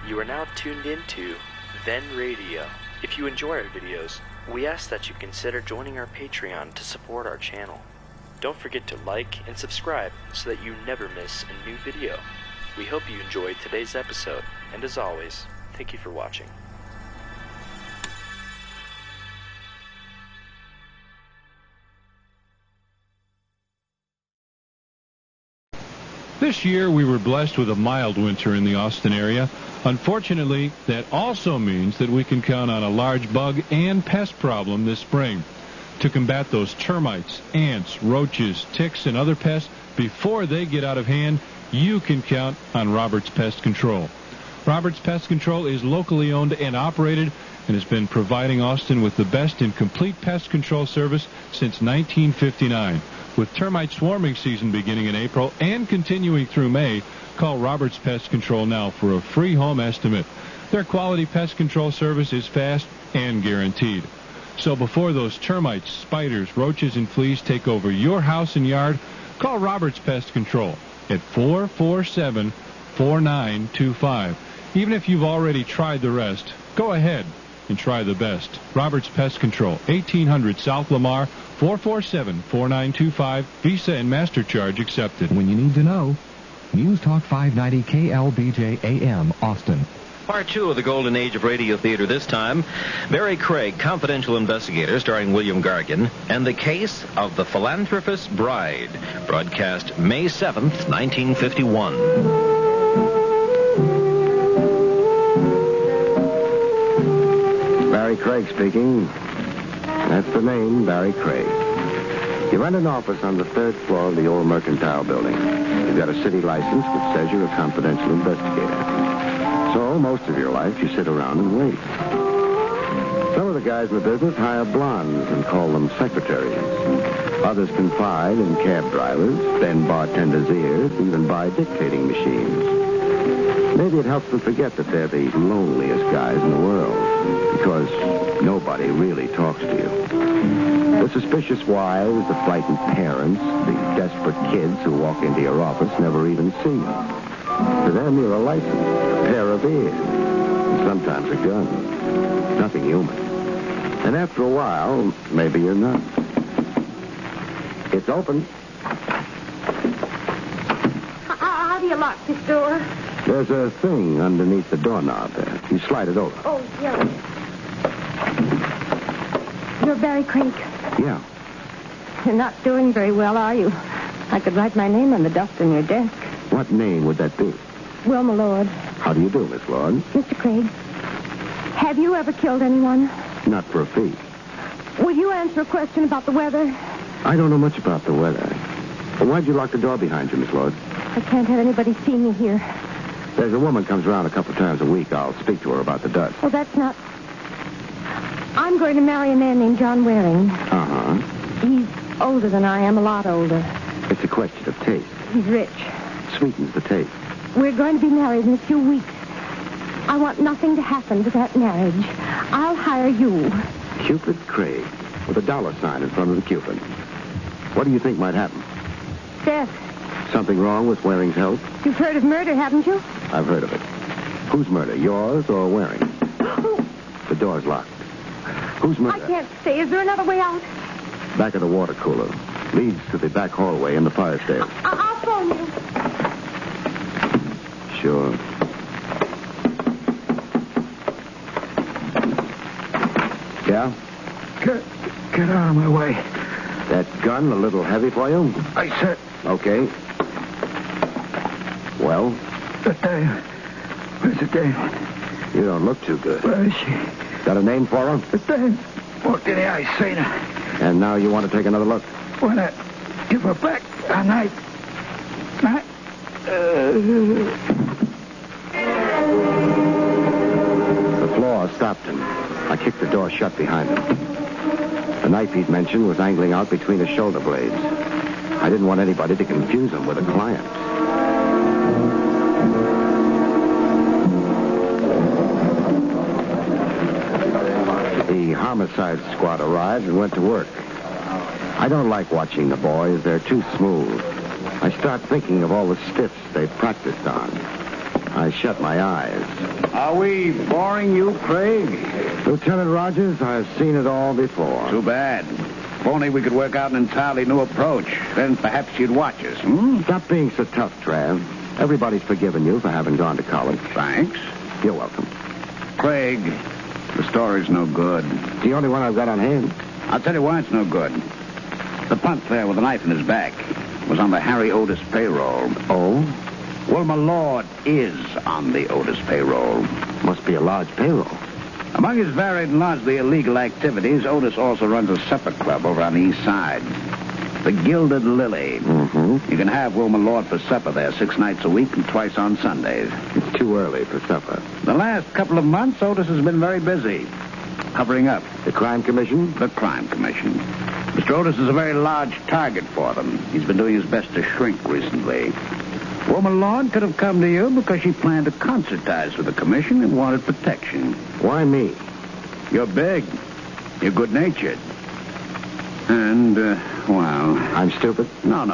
You are now tuned into Then Radio. If you enjoy our videos, we ask that you consider joining our Patreon to support our channel. Don't forget to like and subscribe so that you never miss a new video. We hope you enjoyed today's episode, and as always, thank you for watching. This year, we were blessed with a mild winter in the Austin area. Unfortunately, that also means that we can count on a large bug and pest problem this spring. To combat those termites, ants, roaches, ticks, and other pests before they get out of hand, you can count on Roberts Pest Control. Roberts Pest Control is locally owned and operated and has been providing Austin with the best in complete pest control service since 1959. With termite swarming season beginning in April and continuing through May, call Roberts Pest Control now for a free home estimate. Their quality pest control service is fast and guaranteed. So before those termites, spiders, roaches, and fleas take over your house and yard, call Roberts Pest Control at 447-4925. Even if you've already tried the rest, go ahead and try the best. Roberts Pest Control, 1800 South Lamar, 447-4925. Visa and MasterCharge accepted. When you need to know, News Talk 590 KLBJ AM, Austin. Part 2 of the golden age of radio theater this time. Barrie Craig, confidential investigator, starring William Gargan, and the case of the philanthropist's bride. Broadcast May 7th, 1951. Barrie Craig speaking. That's the name, Barrie Craig. You rent an office on the 3rd floor of the old mercantile building. You've got a city license which says you're a confidential investigator. So, most of your life, you sit around and wait. Some of the guys in the business hire blondes and call them secretaries. Others confide in cab drivers, bend bartenders' ears, even buy dictating machines. Maybe it helps them forget that they're the loneliest guys in the world, because nobody really talks to you. The suspicious wives, the frightened parents, the desperate kids who walk into your office never even see you. To them, you're a license, a pair of ears, and sometimes a gun. Nothing human. And after a while, maybe you're not. It's open. How do you lock this door? There's a thing underneath the doorknob there. You slide it over. Oh, yeah. You're Barrie Craig. Yeah. You're not doing very well, are you? I could write my name on the dust on your desk. What name would that be? Wilma Lord. How do you do, Miss Lord? Mr. Craig, have you ever killed anyone? Not for a fee. Will you answer a question about the weather? I don't know much about the weather. Well, why'd you lock the door behind you, Miss Lord? I can't have anybody see me here. There's a woman comes around a couple times a week. I'll speak to her about the dust. Well, that's not... I'm going to marry a man named John Waring. Uh-huh. He's older than I am, a lot older. It's a question of taste. He's rich. Sweetens the taste. We're going to be married in a few weeks. I want nothing to happen to that marriage. I'll hire you. Cupid Craig, with a $sign in front of the Cupid. What do you think might happen? Death. Something wrong with Waring's health? You've heard of murder, haven't you? I've heard of it. Whose murder, yours or Waring? The door's locked. Whose murder? I can't stay. Is there another way out? Back of the water cooler. Leads to the back hallway in the fire stairs. I'll phone you. Sure. Yeah? Get out of my way. That gun a little heavy for you? I said... Okay. Well? The dame. Where's the dame? You don't look too good. Where is she? Got a name for her? The dame. Walked in here, I seen her. And now you want to take another look? When I give her back a night. The floor stopped him. I kicked the door shut behind him. The knife he'd mentioned was angling out between his shoulder blades. I didn't want anybody to confuse him with a client. The homicide squad arrived and went to work. I don't like watching the boys. They're too smooth. I start thinking of all the stiffs they've practiced on. I shut my eyes. Are we boring you, Craig? Lieutenant Rogers, I've seen it all before. Too bad. If only we could work out an entirely new approach. Then perhaps you'd watch us, Stop being so tough, Trav. Everybody's forgiven you for having gone to college. Thanks. You're welcome. Craig, the story's no good. It's the only one I've got on hand. I'll tell you why it's no good. The punt there with a knife in his back was on the Harry Otis payroll. Oh? Wilma Lord is on the Otis payroll. Must be a large payroll. Among his varied and largely illegal activities, Otis also runs a supper club over on the east side. The Gilded Lily. Mm-hmm. You can have Wilma Lord for supper there 6 nights a week and twice on Sundays. It's too early for supper. The last couple of months, Otis has been very busy. Covering up. The Crime Commission? The Crime Commission. Mr. Otis is a very large target for them. He's been doing his best to shrink recently. Wilma Lord could have come to you because she planned to concertize with the commission and wanted protection. Why me? You're big. You're good-natured. And, well... I'm stupid? No.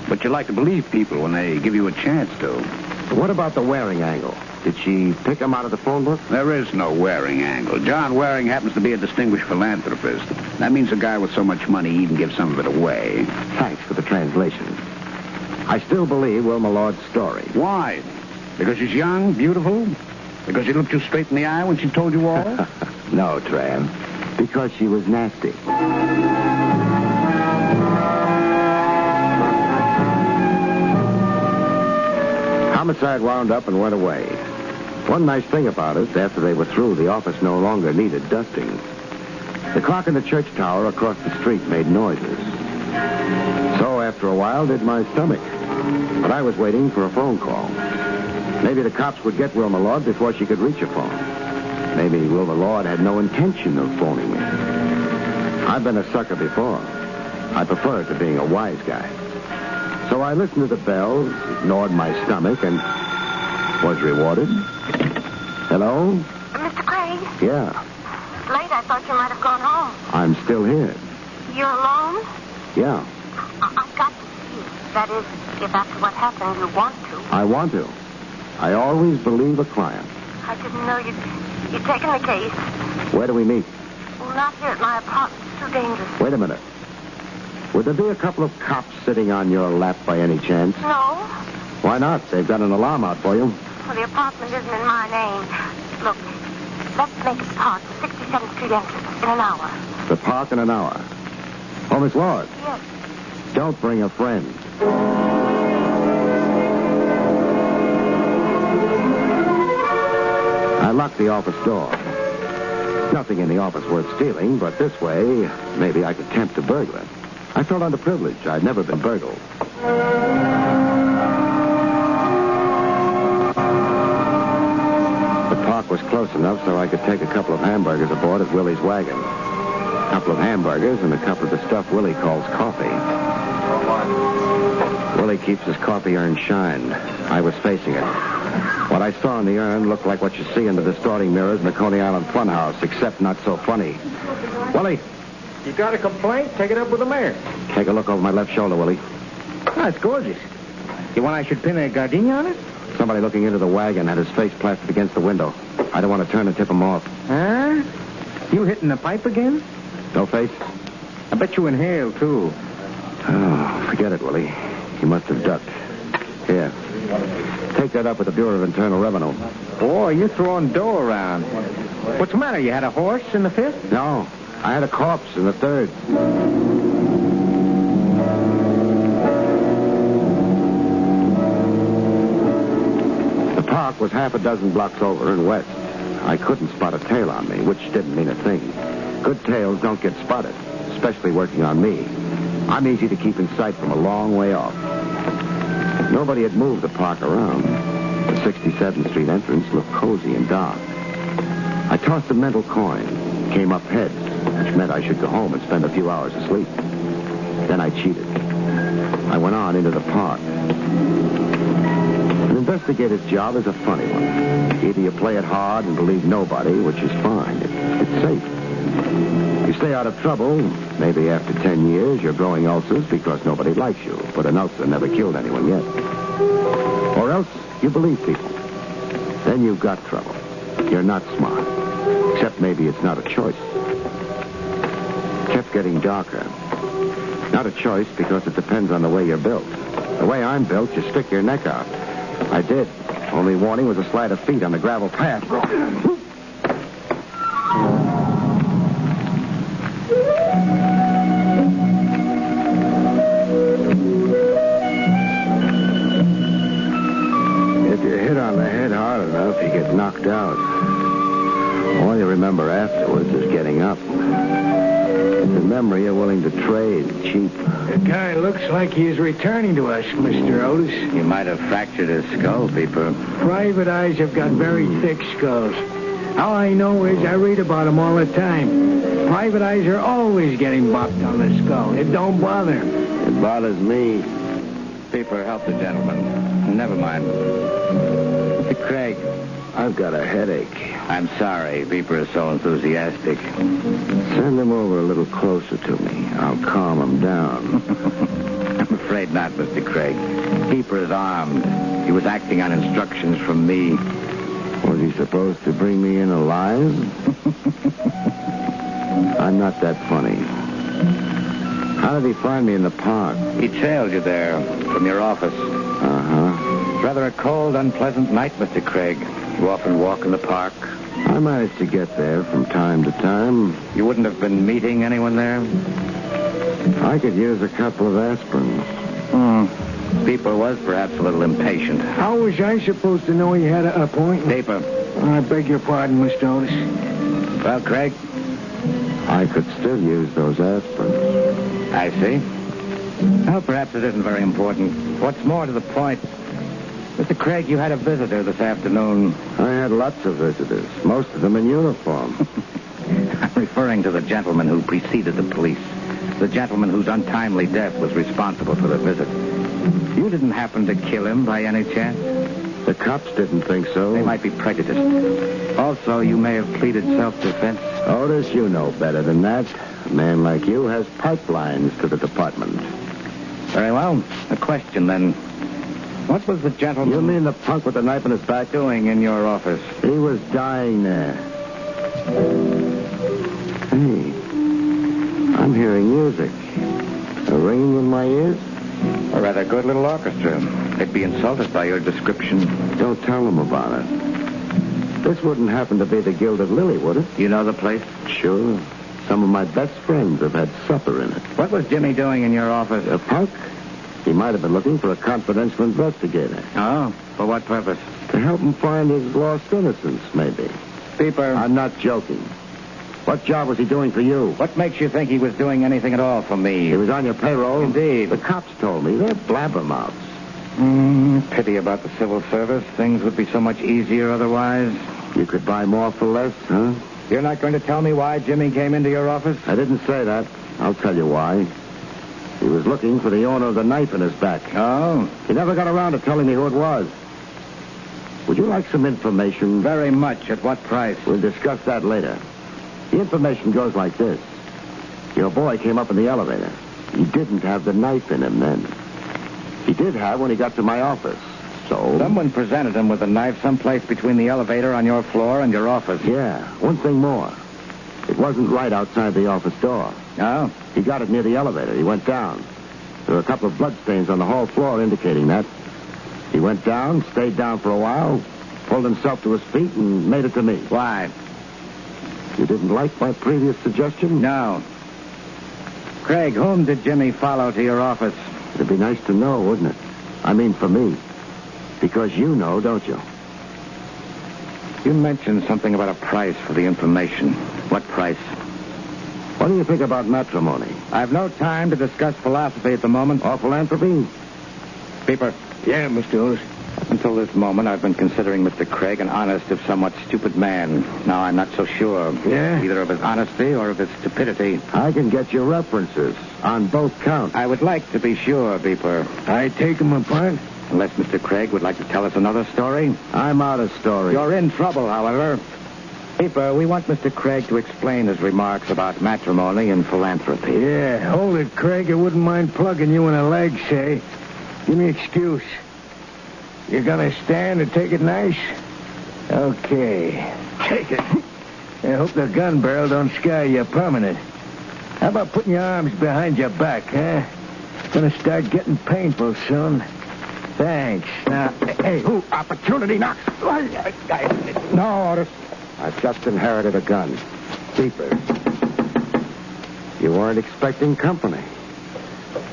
But you like to believe people when they give you a chance to. What about the Waring angle? Did she pick him out of the phone book? There is no Waring angle. John Waring happens to be a distinguished philanthropist. That means a guy with so much money he even gives some of it away. Thanks for the translation. I still believe Wilma Lord's story. Why? Because she's young, beautiful? Because she looked you straight in the eye when she told you all? No, Trav. Because she was nasty. Homicide wound up and went away. One nice thing about it, after they were through, the office no longer needed dusting. The clock in the church tower across the street made noises. So after a while did my stomach. But I was waiting for a phone call. Maybe the cops would get Wilma Lord before she could reach a phone. Maybe Wilma Lord had no intention of phoning me. I've been a sucker before. I prefer it to being a wise guy. So I listened to the bells, ignored my stomach, and was rewarded. Hello? Mr. Craig? Yeah. It's late. I thought you might have gone home. I'm still here. You're alone? Yeah. I've got to see you. That is, if after what happened you want to. I want to. I always believe a client. I didn't know you'd taken the case. Where do we meet? Well, not here at my apartment. It's too dangerous. Wait a minute. Would there be a couple of cops sitting on your lap by any chance? No. Why not? They've got an alarm out for you. Well, the apartment isn't in my name. Look, let's make it park, the 67th Street entrance, in an hour. The park in an hour. Oh, Miss Lord. Yes. Don't bring a friend. I locked the office door. Nothing in the office worth stealing, but this way, maybe I could tempt a burglar. I felt underprivileged. I'd never been burgled. The park was close enough so I could take a couple of hamburgers aboard at Willie's wagon. A couple of hamburgers and a cup of the stuff Willie calls coffee. Willie keeps his coffee urn shined. I was facing it. What I saw in the urn looked like what you see in the distorting mirrors in the Coney Island Funhouse, except not so funny. Willie! You got a complaint? Take it up with the mayor. Take a look over my left shoulder, Willie. Oh, it's gorgeous. You want I should pin a gardenia on it? Somebody looking into the wagon had his face plastered against the window. I don't want to turn and tip him off. Huh? You hitting the pipe again? No face? I bet you inhaled, too. Oh, forget it, Willie. He must have ducked. Here. Take that up with the Bureau of Internal Revenue. Boy, you're throwing dough around. What's the matter? You had a horse in the fifth? No. I had a corpse in the third. The park was half a dozen blocks over and west. I couldn't spot a tail on me, which didn't mean a thing. Good tails don't get spotted, especially working on me. I'm easy to keep in sight from a long way off. Nobody had moved the park around. The 67th Street entrance looked cozy and dark. I tossed a mental coin, came up heads, which meant I should go home and spend a few hours asleep. Then I cheated. I went on into the park. An investigator's job is a funny one. Either you play it hard and believe nobody, which is fine. It's safe. You stay out of trouble. Maybe after 10 years, you're growing ulcers because nobody likes you, but an ulcer never killed anyone yet. Or else you believe people. then you've got trouble. You're not smart. Except maybe it's not a choice. It kept getting darker. Not a choice because it depends on the way you're built. The way I'm built, you stick your neck out. I did. Only warning was a slide of feet on the gravel path. If you hit on the head hard enough, you get knocked out. All you remember afterwards is getting up. It's a memory you're willing to trade cheap. The guy looks like he is returning to us, Mr. Otis. He might have fractured his skull, Beeper. Private eyes have got very thick skulls. All I know is I read about them all the time. Private eyes are always getting bopped on the skull. It don't bother him. It bothers me. Beeper, help the gentleman. Never mind. Mr. Craig. I've got a headache. I'm sorry Beeper is so enthusiastic. Send him over a little closer to me. I'll calm him down. I'm afraid not, Mr. Craig. Beeper is armed. He was acting on instructions from me. Was he supposed to bring me in alive? I'm not that funny. How did he find me in the park? He trailed you there from your office. Uh-huh. It's rather a cold, unpleasant night, Mr. Craig. You often walk in the park. I managed to get there from time to time. You wouldn't have been meeting anyone there? I could use a couple of aspirins. Beeper was perhaps a little impatient. How was I supposed to know he had an appointment? Beeper. I beg your pardon, Mr. Otis. Well, Craig? I could still use those aspirins. I see. Well, perhaps it isn't very important. What's more to the point, Mr. Craig, you had a visitor this afternoon. I had lots of visitors, most of them in uniform. I'm referring to the gentleman who preceded the police. The gentleman whose untimely death was responsible for the visit. You didn't happen to kill him by any chance? The cops didn't think so. They might be prejudiced. Also, you may have pleaded self-defense. Otis, you know better than that. A man like you has pipelines to the department. Very well. A question, then. What was the gentleman... You mean the punk with the knife in his back? ...doing in your office? He was dying there. Hey, I'm hearing music. A ringing in my ears? A rather good little orchestra. They'd be insulted by your description. Don't tell them about it. This wouldn't happen to be the Gilded Lily, would it? You know the place? Sure. Some of my best friends have had supper in it. What was Jimmy doing in your office? A punk? He might have been looking for a confidential investigator. Oh? For what purpose? To help him find his lost innocence, maybe. Beeper. I'm not joking. What job was he doing for you? What makes you think he was doing anything at all for me? He was on your payroll? Indeed. The cops told me. They're blabbermouths. Pity about the civil service. Things would be so much easier otherwise. You could buy more for less, huh? You're not going to tell me why Jimmy came into your office? I didn't say that. I'll tell you why. He was looking for the owner of the knife in his back. Oh? He never got around to telling me who it was. Would you like some information? Very much. At what price? We'll discuss that later. The information goes like this. Your boy came up in the elevator. He didn't have the knife in him then. He did have when he got to my office. So... Someone presented him with a knife someplace between the elevator on your floor and your office. Yeah. One thing more. It wasn't right outside the office door. Oh? He got it near the elevator. He went down. There were a couple of bloodstains on the hall floor indicating that. He went down, stayed down for a while, pulled himself to his feet, and made it to me. Why? You didn't like my previous suggestion? No. Craig, whom did Jimmy follow to your office? It'd be nice to know, wouldn't it? I mean, for me. Because you know, don't you? You mentioned something about a price for the information. What price? What do you think about matrimony? I've no time to discuss philosophy at the moment. Or philanthropy? Beeper. Yeah, Mr. Otis. Up until this moment, I've been considering Mr. Craig an honest, if somewhat stupid man. Now I'm not so sure. Yeah? Either of his honesty or of his stupidity. I can get you references on both counts. I would like to be sure, Beeper. I take him apart? Unless Mr. Craig would like to tell us another story. I'm out of story. You're in trouble, however. Beeper, we want Mr. Craig to explain his remarks about matrimony and philanthropy. Yeah, hold it, Craig. I wouldn't mind plugging you in a leg, say. Give me an excuse. You gonna stand and take it nice? Okay. Take it. I hope the gun barrel don't scare you permanent. How about putting your arms behind your back, huh? Gonna start getting painful soon. Thanks. Now, hey, opportunity knocks. No, Otis. I've just inherited a gun. Beeper. You weren't expecting company.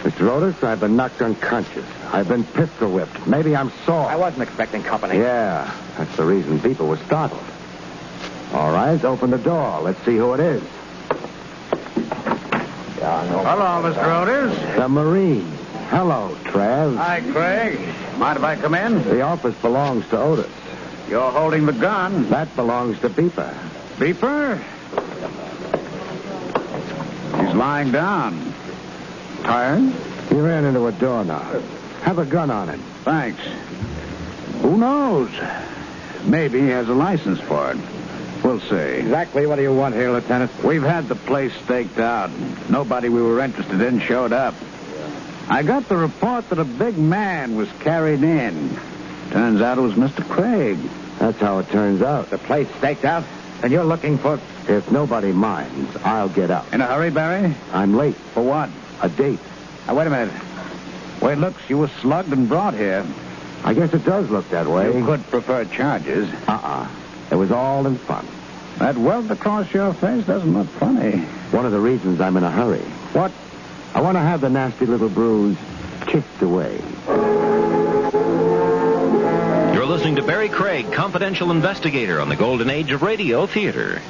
Mr. Otis, I've been knocked unconscious. I've been pistol whipped. Maybe I'm sore. I wasn't expecting company. Yeah, that's the reason Beeper was startled. All right, open the door. Let's see who it is. Hello, Mr. Otis. The Marine. Hello, Trav. Hi, Craig. Mind if I come in? The office belongs to Otis. You're holding the gun. That belongs to Beeper. Beeper? He's lying down. Tired? He ran into a doorknob. Have a gun on him. Thanks. Who knows? Maybe he has a license for it. We'll see. Exactly what do you want here, Lieutenant? We've had the place staked out. Nobody we were interested in showed up. I got the report that a big man was carried in. Turns out it was Mr. Craig. That's how it turns out. The place staked out? And you're looking for... If nobody minds, I'll get up. In a hurry, Barry? I'm late. For what? A date. Now, wait a minute. Way it looks, you were slugged and brought here. I guess it does look that way. You could prefer charges. It was all in fun. That welt across your face doesn't look funny. One of the reasons I'm in a hurry. What? I want to have the nasty little bruise chipped away. You're listening to Barrie Craig, confidential investigator on the golden age of radio theater.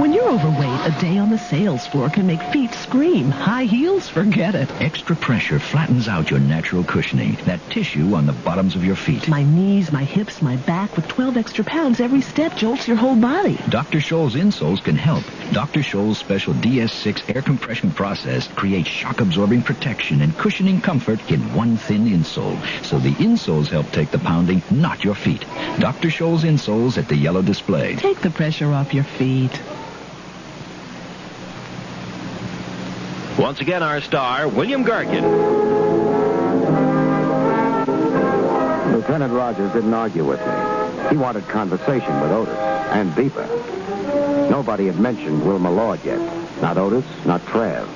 When you're overweight, a day on the sales floor can make feet scream. High heels, forget it. Extra pressure flattens out your natural cushioning, that tissue on the bottoms of your feet. My knees, my hips, my back, with 12 extra pounds, every step jolts your whole body. Dr. Scholl's insoles can help. Dr. Scholl's special DS6 air compression process creates shock-absorbing protection and cushioning comfort in one thin insole. So the insoles help take the pounding, not your feet. Dr. Scholl's insoles at the yellow display. Take the pressure off your feet. Once again, our star, William Gargan. Lieutenant Rogers didn't argue with me. He wanted conversation with Otis and Beeper. Nobody had mentioned Wilma Lord yet. Not Otis, not Trav.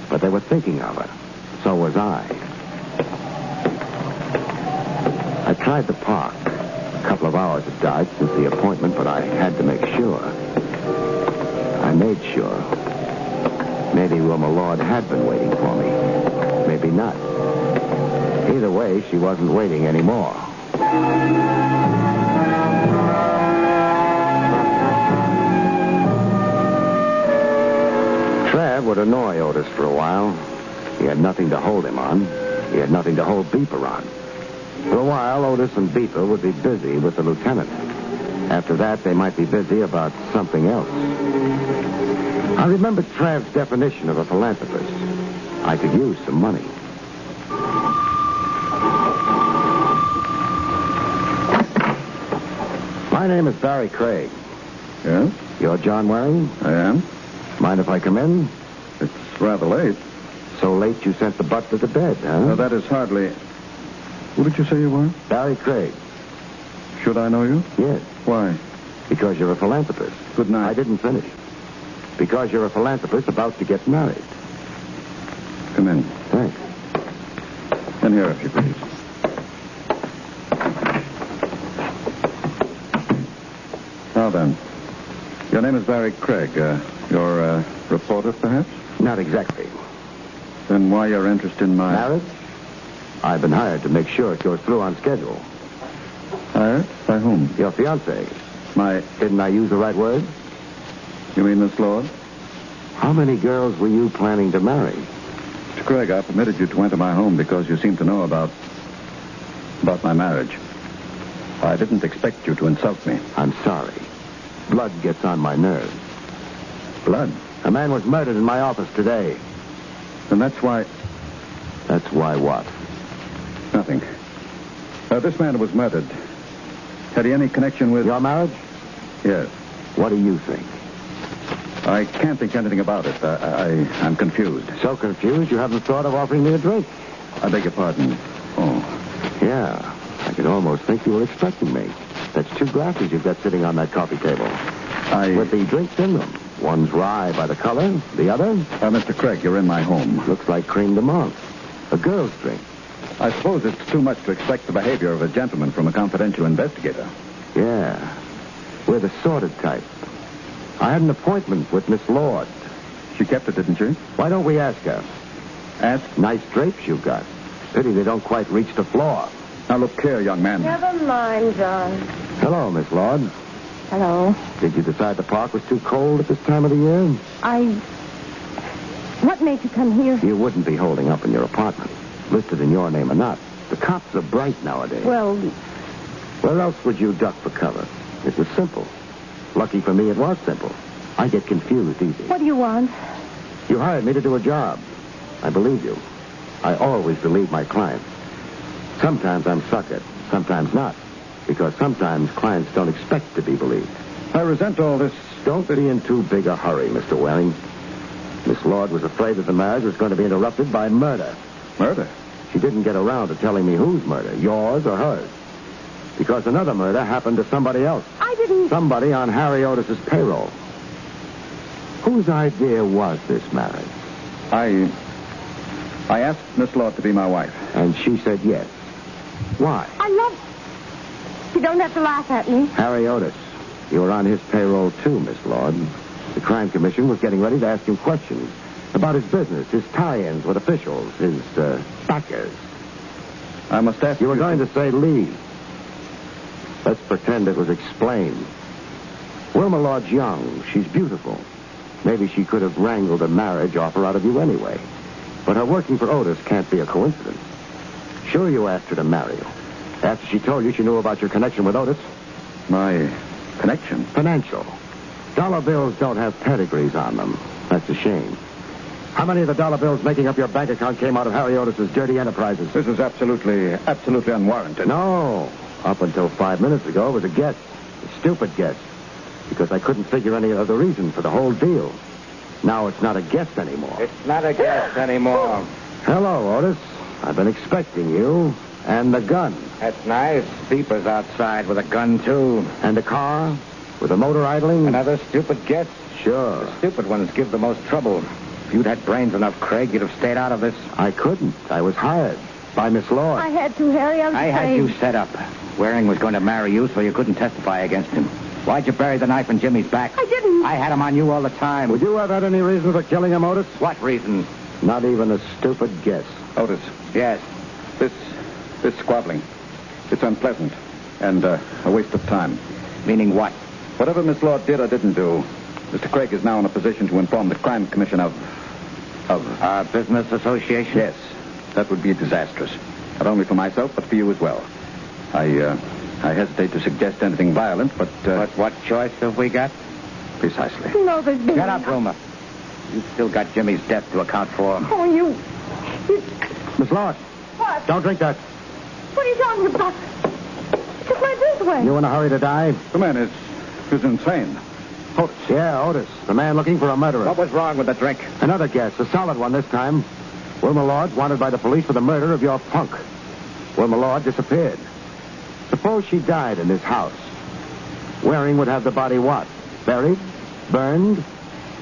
But they were thinking of her. So was I. I tried the park. A couple of hours had died since the appointment, but I had to make sure. I made sure. Maybe Wilma Lord had been waiting for me. Maybe not. Either way, she wasn't waiting anymore. Trav would annoy Otis for a while. He had nothing to hold him on. He had nothing to hold Beeper on. For a while, Otis and Beeper would be busy with the lieutenant. After that, they might be busy about something else. I remembered Trav's definition of a philanthropist. I could use some money. My name is Barrie Craig. Yes? You're John Waring? I am. Mind if I come in? It's rather late. So late you sent the butler to bed, huh? No, that is hardly... Who did you say you were? Barrie Craig. Should I know you? Yes. Why? Because you're a philanthropist. Good night. I didn't finish. Because you're a philanthropist about to get married. Come in. Thanks. In here, if you please. Now then, your name is Barrie Craig. You're a reporter, perhaps? Not exactly. Then why your interest in my... Marriage? I've been hired to make sure it goes through on schedule. Hired? By whom? Your fiancée. My... Didn't I use the right word? You mean Miss Lord? How many girls were you planning to marry? Mr. Craig, I permitted you to enter my home because you seem to know about my marriage. I didn't expect you to insult me. I'm sorry. Blood gets on my nerves. Blood? A man was murdered in my office today. And that's why... That's why what? Nothing. This man who was murdered, had he any connection with... Your marriage? Yes. What do you think? I can't think anything about it. I'm confused. So confused you haven't thought of offering me a drink? I beg your pardon. Oh. Yeah. I could almost think you were expecting me. That's 2 glasses you've got sitting on that coffee table. With the drinks in them. One's rye by the color, the other... Mr. Craig, you're in my home. Looks like creme de menthe. A girl's drink. I suppose it's too much to expect the behavior of a gentleman from a confidential investigator. Yeah. We're the sorted type. I had an appointment with Miss Lord. She kept it, didn't she? Why don't we ask her? Ask? Nice drapes you've got. Pity they don't quite reach the floor. Now, look here, young man. Never mind, John. Hello, Miss Lord. Hello. Did you decide the park was too cold at this time of the year? What made you come here? You wouldn't be holding up in your apartment, listed in your name or not. The cops are bright nowadays. Well... Where else would you duck for cover? It was simple. Lucky for me, it was simple. I get confused easy. What do you want? You hired me to do a job. I believe you. I always believe my clients. Sometimes I'm suckered, sometimes not. Because sometimes clients don't expect to be believed. I resent all this. Don't be in too big a hurry, Mr. Waring. Miss Lord was afraid that the marriage was going to be interrupted by murder. Murder? She didn't get around to telling me whose murder, yours or hers. Because another murder happened to somebody else. I didn't... Somebody on Harry Otis's payroll. Whose idea was this marriage? I asked Miss Lord to be my wife. And she said yes. Why? I love... You don't have to laugh at me. Harry Otis. You were on his payroll, too, Miss Lord. The Crime Commission was getting ready to ask him questions about his business, his tie-ins with officials, his backers. I must ask you... were going to say Lee. Let's pretend it was explained. Wilma Lord's young. She's beautiful. Maybe she could have wrangled a marriage offer out of you anyway. But her working for Otis can't be a coincidence. Sure, you asked her to marry you. After she told you she knew about your connection with Otis. My connection? Financial. Dollar bills don't have pedigrees on them. That's a shame. How many of the dollar bills making up your bank account came out of Harry Otis's dirty enterprises? This is absolutely unwarranted. No. Up until 5 minutes ago, it was a guess. A stupid guess. Because I couldn't figure any other reason for the whole deal. Now it's not a guess anymore. It's not a guess anymore. Hello, Otis. I've been expecting you. And the gun. That's nice. Beeper's outside with a gun, too. And the car? With the motor idling? Another stupid guess? Sure. The stupid ones give the most trouble. If you'd had brains enough, Craig, you'd have stayed out of this. I couldn't. I was hired. By Miss Lord. I had to, Harry. I had you set up. Waring was going to marry you, so you couldn't testify against him. Why'd you bury the knife in Jimmy's back? I didn't. I had him on you all the time. Would you have had any reason for killing him, Otis? What reason? Not even a stupid guess. Otis. Yes. This squabbling. It's unpleasant. And a waste of time. Meaning what? Whatever Miss Lord did or didn't do, Mr. Craig is now in a position to inform the Crime Commission of our business association? Yes. That would be disastrous. Not only for myself, but for you as well. I hesitate to suggest anything violent, but... But what choice have we got? Precisely. No, there's been... Shut up, Ruma. You've still got Jimmy's death to account for. Oh, you... Miss Lord. What? Don't drink that. What are you talking about? Just went this way. You in a hurry to die? The man is insane. Otis. Yeah, Otis. The man looking for a murderer. What was wrong with the drink? Another guess. A solid one this time. Wilma Lord wanted by the police for the murder of your punk. Wilma Lord disappeared. Suppose she died in this house. Waring would have the body what? Buried? Burned?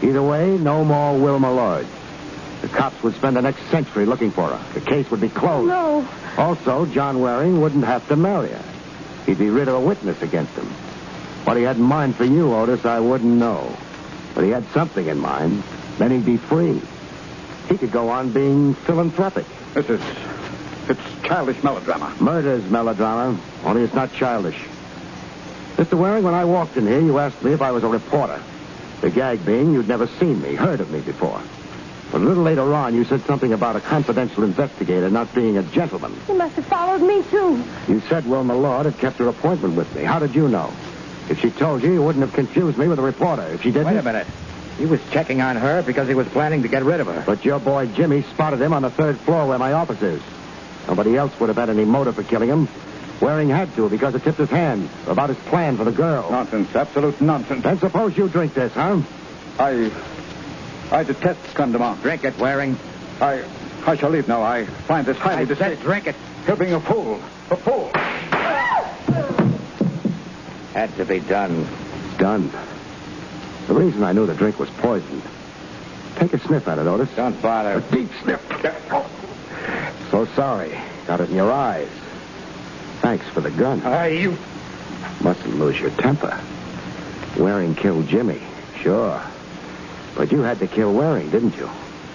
Either way, no more Wilma Lord. The cops would spend the next century looking for her. The case would be closed. No. Also, John Waring wouldn't have to marry her. He'd be rid of a witness against him. What he had in mind for you, Otis, I wouldn't know. But he had something in mind. Then he'd be free. He could go on being philanthropic. It's childish melodrama. Murder's melodrama, only it's not childish. Mr. Waring, when I walked in here, you asked me if I was a reporter. The gag being you'd never seen me, heard of me before. But a little later on, you said something about a confidential investigator not being a gentleman. You must have followed me, too. You said Wilma Lord had kept her appointment with me. How did you know? If she told you, you wouldn't have confused me with a reporter. If she didn't... Wait a minute. He was checking on her because he was planning to get rid of her. But your boy Jimmy spotted him on the 3rd floor where my office is. Nobody else would have had any motive for killing him. Waring had to because it tipped his hand about his plan for the girl. Nonsense. Absolute nonsense. Then suppose you drink this, huh? I detest creme de menthe. Drink it, Waring. I shall leave now. I find this highly distasteful. Drink it. You're being a fool. A fool. Had to be done. Done. The reason I knew the drink was poisoned. Take a sniff at it, Otis. Don't bother. A deep sniff. So sorry. Got it in your eyes. Thanks for the gun. You... Mustn't lose your temper. Waring killed Jimmy. Sure. But you had to kill Waring, didn't you?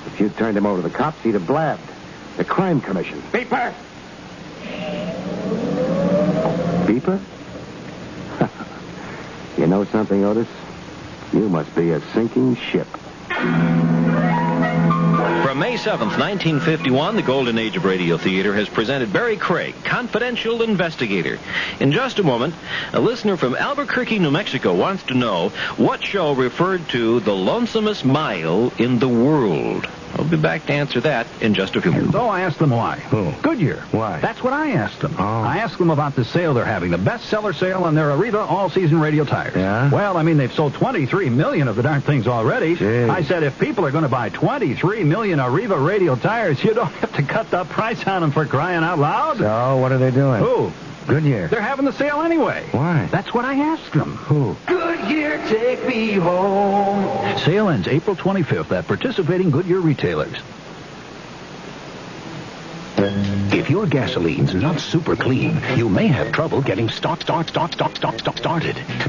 If you'd turned him over to the cops, he'd have blabbed. The Crime Commission. Beeper! Beeper? You know something, Otis? You must be a sinking ship. From May 7th, 1951, the Golden Age of Radio Theater has presented Barrie Craig, Confidential Investigator. In just a moment, a listener from Albuquerque, New Mexico wants to know what show referred to the lonesomest mile in the world. I'll be back to answer that in just a few minutes. So I asked them why. Who? Goodyear. Why? That's what I asked them. Oh. I asked them about the sale they're having, the bestseller sale on their Arriva all-season radio tires. Yeah? Well, I mean, they've sold 23 million of the darn things already. Gee. I said, if people are going to buy 23 million Arriva radio tires, you don't have to cut the price on them for crying out loud. So, what are they doing? Who? Goodyear. They're having the sale anyway. Why? That's what I asked them. Who? Goodyear, take me home. Sale ends April 25th at participating Goodyear retailers. If your gasoline's not super clean, you may have trouble getting started.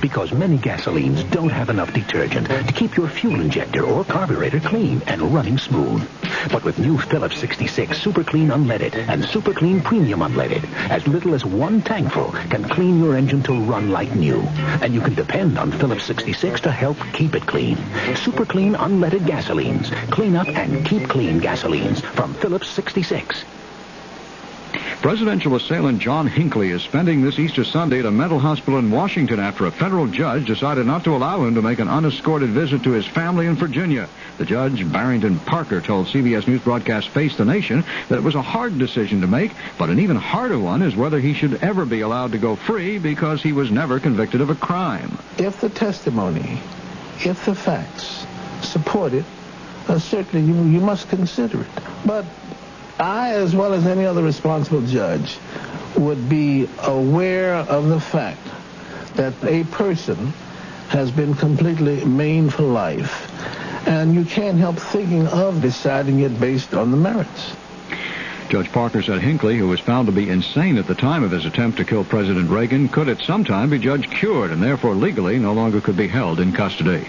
Because many gasolines don't have enough detergent to keep your fuel injector or carburetor clean and running smooth. But with new Phillips 66 Super Clean Unleaded and Super Clean Premium Unleaded, as little as one tankful can clean your engine to run like new. And you can depend on Phillips 66 to help keep it clean. Super Clean Unleaded gasolines. Clean up and keep clean gasolines from Phillips 66. Presidential assailant John Hinckley is spending this Easter Sunday at a mental hospital in Washington after a federal judge decided not to allow him to make an unescorted visit to his family in Virginia. The judge, Barrington Parker, told CBS News broadcast Face the Nation that it was a hard decision to make, but an even harder one is whether he should ever be allowed to go free because he was never convicted of a crime. If the testimony, if the facts support it, certainly you must consider it. But I, as well as any other responsible judge, would be aware of the fact that a person has been completely maimed for life, and you can't help thinking of deciding it based on the merits. Judge Parker said Hinckley, who was found to be insane at the time of his attempt to kill President Reagan, could at some time be judged cured and therefore legally no longer could be held in custody.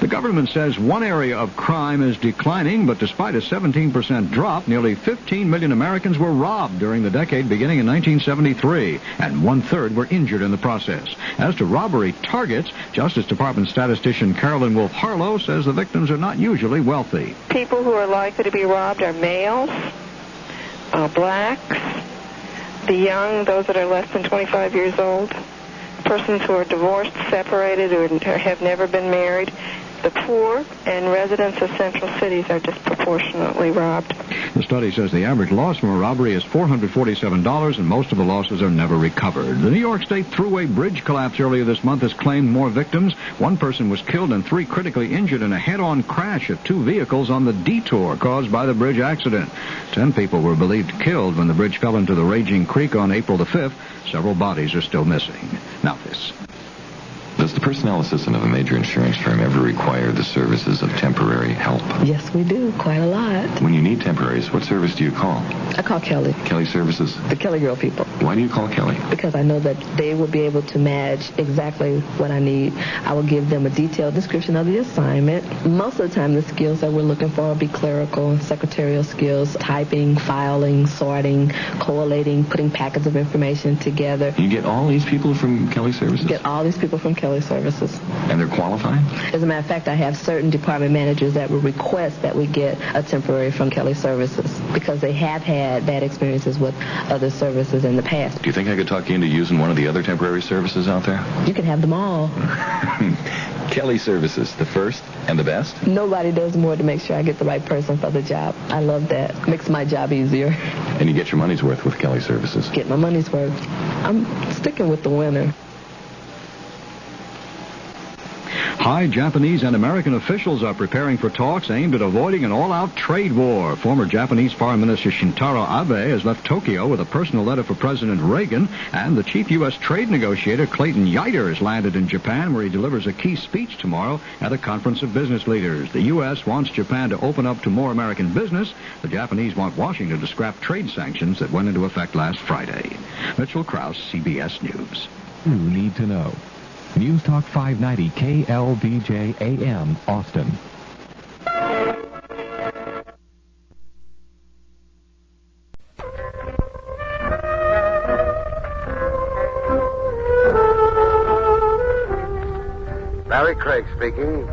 The government says one area of crime is declining, but despite a 17% drop, nearly 15 million Americans were robbed during the decade beginning in 1973, and one-third were injured in the process. As to robbery targets, Justice Department statistician Carolyn Wolfe Harlow says the victims are not usually wealthy. People who are likely to be robbed are males, blacks, the young, those that are less than 25 years old, persons who are divorced, separated, or have never been married. The poor and residents of central cities are disproportionately robbed. The study says the average loss from a robbery is $447, and most of the losses are never recovered. The New York State Thruway Bridge collapse earlier this month has claimed more victims. One person was killed and 3 critically injured in a head-on crash of 2 vehicles on the detour caused by the bridge accident. 10 people were believed killed when the bridge fell into the raging creek on April the 5th. Several bodies are still missing. Now this. Does the personnel assistant of a major insurance firm ever require the services of temporary help? Yes, we do. Quite a lot. When you need temporaries, what service do you call? I call Kelly. Kelly Services? The Kelly Girl people. Why do you call Kelly? Because I know that they will be able to match exactly what I need. I will give them a detailed description of the assignment. Most of the time, the skills that we're looking for will be clerical and secretarial skills, typing, filing, sorting, collating, putting packets of information together. You get all these people from Kelly Services? Get all these people from Kelly Services. And they're qualified? As a matter of fact, I have certain department managers that will request that we get a temporary from Kelly Services because they have had bad experiences with other services in the past. Do you think I could talk you into using one of the other temporary services out there? You can have them all. Kelly Services, the first and the best? Nobody does more to make sure I get the right person for the job. I love that. Makes my job easier. And you get your money's worth with Kelly Services? Get my money's worth. I'm sticking with the winner. High Japanese and American officials are preparing for talks aimed at avoiding an all-out trade war. Former Japanese Foreign Minister Shintaro Abe has left Tokyo with a personal letter for President Reagan, and the chief U.S. trade negotiator Clayton Yiter has landed in Japan, where he delivers a key speech tomorrow at a conference of business leaders. The U.S. wants Japan to open up to more American business. The Japanese want Washington to scrap trade sanctions that went into effect last Friday. Mitchell Krause, CBS News. You need to know. News Talk 590 KLBJ AM, Austin. Barrie Craig speaking.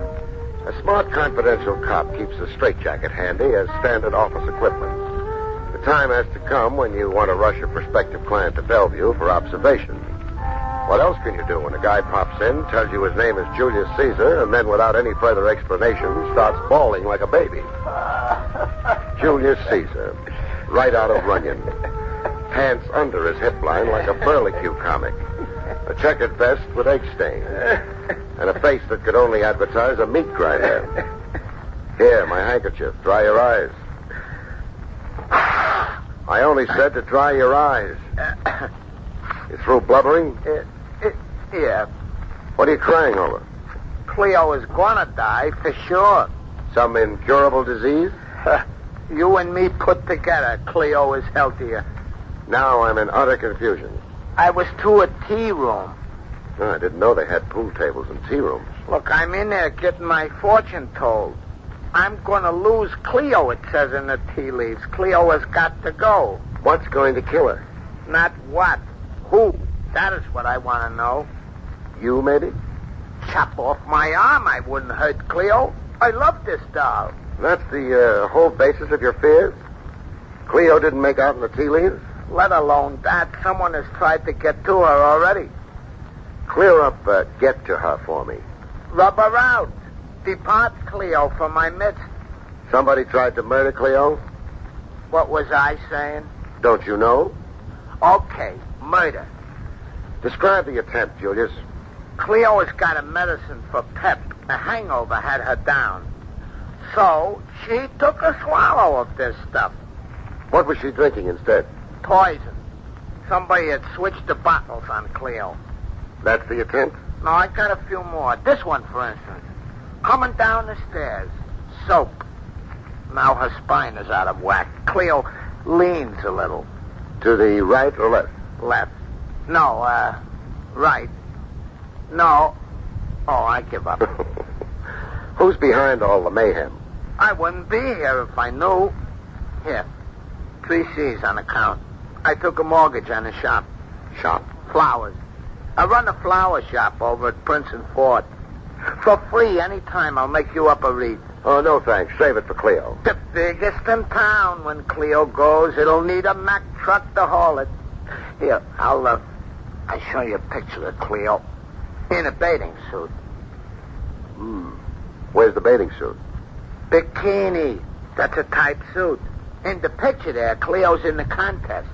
A smart, confidential cop keeps a straitjacket handy as standard office equipment. The time has to come when you want to rush a prospective client to Bellevue for observation. What else can you do when a guy pops in, tells you his name is Julius Caesar, and then without any further explanation starts bawling like a baby? Julius Caesar, right out of Runyon. Pants under his hip line like a Burlicue comic. A checkered vest with egg stains. And a face that could only advertise a meat grinder. Here, my handkerchief. Dry your eyes. I only said to dry your eyes. You through blubbering? Yeah. What are you crying over? Cleo is gonna die for sure. Some incurable disease? You and me put together, Cleo is healthier. Now I'm in utter confusion. I was to a tea room. I didn't know they had pool tables and tea rooms. Look, I'm in there getting my fortune told. I'm gonna lose Cleo, it says in the tea leaves. Cleo has got to go. What's going to kill her? Not what. Who? That is what I want to know. You, maybe? Chop off my arm. I wouldn't hurt Cleo. I love this doll. That's the whole basis of your fears? Cleo didn't make out in the tea leaves? Let alone that. Someone has tried to get to her already. Clear up get to her for me. Rub her out. Depart Cleo from my midst. Somebody tried to murder Cleo? What was I saying? Don't you know? Okay, murder. Describe the attempt, Julius. Cleo has got a medicine for pep. A hangover had her down. So she took a swallow of this stuff. What was she drinking instead? Poison. Somebody had switched the bottles on Cleo. That's the attempt? No, I got a few more. This one, for instance. Coming down the stairs. Soap. Now her spine is out of whack. Cleo leans a little. To the right or left? Left. No, right. No. Oh, I give up. Who's behind all the mayhem? I wouldn't be here if I knew. Here. 3 C's on account. I took a mortgage on a shop. Shop? Flowers. I run a flower shop over at Prince and Ford. For free, anytime I'll make you up a wreath. Oh, no thanks. Save it for Cleo. The biggest in town. When Cleo goes, it'll need a Mack truck to haul it. Here, I'll show you a picture of Cleo. In a bathing suit. Where's the bathing suit? Bikini. That's a tight suit. In the picture there, Cleo's in the contest.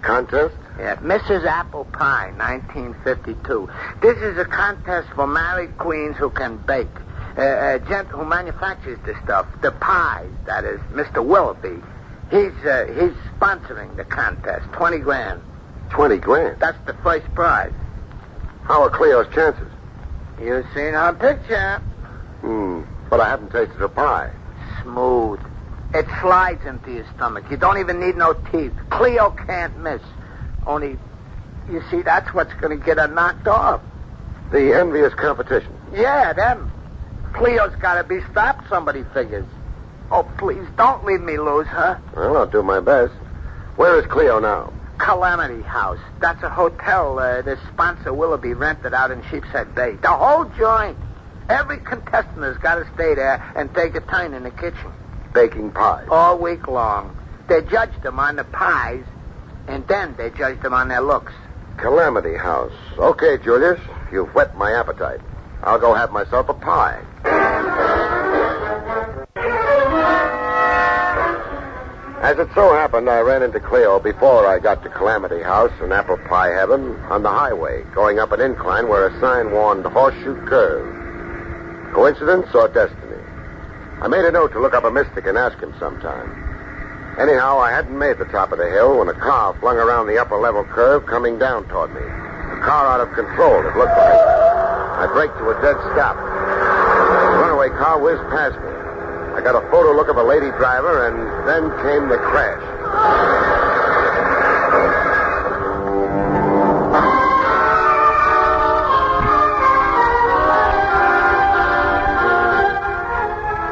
Contest? Yeah, Mrs. Apple Pie, 1952. This is a contest for married queens who can bake. A gent who manufactures the stuff, the pies, that is, Mr. Willoughby. He's sponsoring the contest. 20 grand. 20 grand? That's the first prize. How are Cleo's chances? You've seen her picture. But I haven't tasted her pie. Smooth. It slides into your stomach. You don't even need no teeth. Cleo can't miss. Only, you see, that's what's going to get her knocked off. The envious competition. Yeah, them. Cleo's got to be stopped, somebody figures. Oh, please, don't leave me lose her. Well, I'll do my best. Where is Cleo now? Calamity House. That's a hotel this sponsor Willoughby rented out in Sheepshead Bay. The whole joint. Every contestant has got to stay there and take a turn in the kitchen. Baking pies? All week long. They judge them on the pies, and then they judge them on their looks. Calamity House. Okay, Julius. You've whet my appetite. I'll go have myself a pie. As it so happened, I ran into Cleo before I got to Calamity House in apple pie heaven on the highway, going up an incline where a sign warned horseshoe curve. Coincidence or destiny? I made a note to look up a mystic and ask him sometime. Anyhow, I hadn't made the top of the hill when a car flung around the upper level curve coming down toward me. A car out of control, it looked like. I braked to a dead stop. The runaway car whizzed past me. I got a photo look of a lady driver, and then came the crash.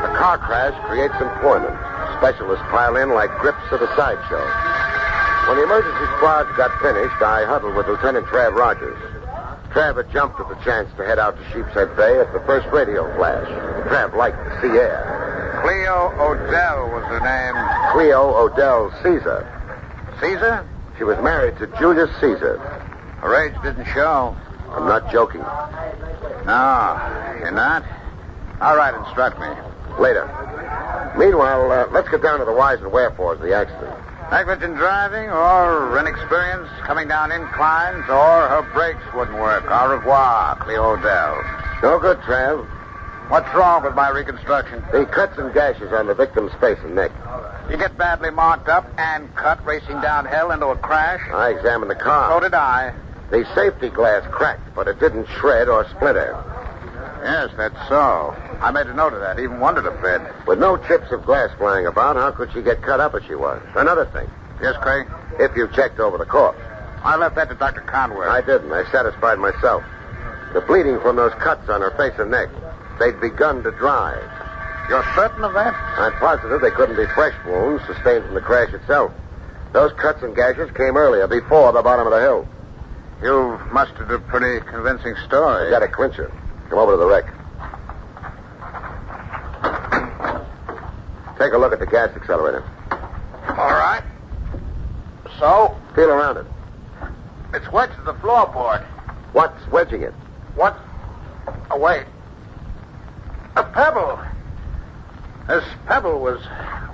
A car crash creates employment. Specialists pile in like grips at a sideshow. When the emergency squads got finished, I huddled with Lieutenant Trav Rogers. Trav had jumped at the chance to head out to Sheepshead Bay at the first radio flash. Trav liked the sea air. Cleo Odell was her name. Cleo Odell Caesar. Caesar? She was married to Julius Caesar. Her age didn't show. I'm not joking. No, you're not? All right, instruct me. Later. Meanwhile, let's get down to the whys and wherefores of the accident. Negligent driving or inexperience coming down inclines or her brakes wouldn't work. Au revoir, Cleo Odell. No good, Trav. What's wrong with my reconstruction? The cuts and gashes on the victim's face and neck. You get badly marked up and cut racing downhill into a crash? I examined the car. So did I. The safety glass cracked, but it didn't shred or splinter. Yes, that's so. I made a note of that, even wondered a bit. With no chips of glass flying about, how could she get cut up as she was? Another thing. Yes, Craig? If you checked over the corpse. I left that to Dr. Conway. I didn't. I satisfied myself. The bleeding from those cuts on her face and neck, they'd begun to dry. You're certain of that? I'm positive they couldn't be fresh wounds sustained from the crash itself. Those cuts and gashes came earlier, before the bottom of the hill. You mustered a pretty convincing story. I got a clincher. Come over to the wreck. Take a look at the gas accelerator. All right. So? Feel around it. It's wedged to the floorboard. What's wedging it? What? Oh, wait. A pebble. This pebble was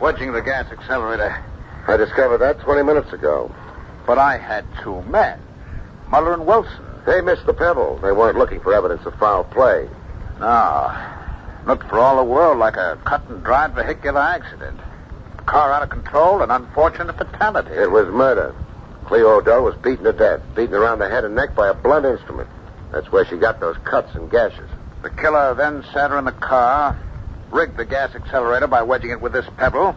wedging the gas accelerator. I discovered that 20 minutes ago. But I had two men, Muller and Wilson. They missed the pebble. They weren't looking for evidence of foul play. No. Looked for all the world like a cut-and-dried vehicular accident. Car out of control, an unfortunate fatality. It was murder. Cleo Odell was beaten to death, beaten around the head and neck by a blunt instrument. That's where she got those cuts and gashes. The killer then sat her in the car, rigged the gas accelerator by wedging it with this pebble,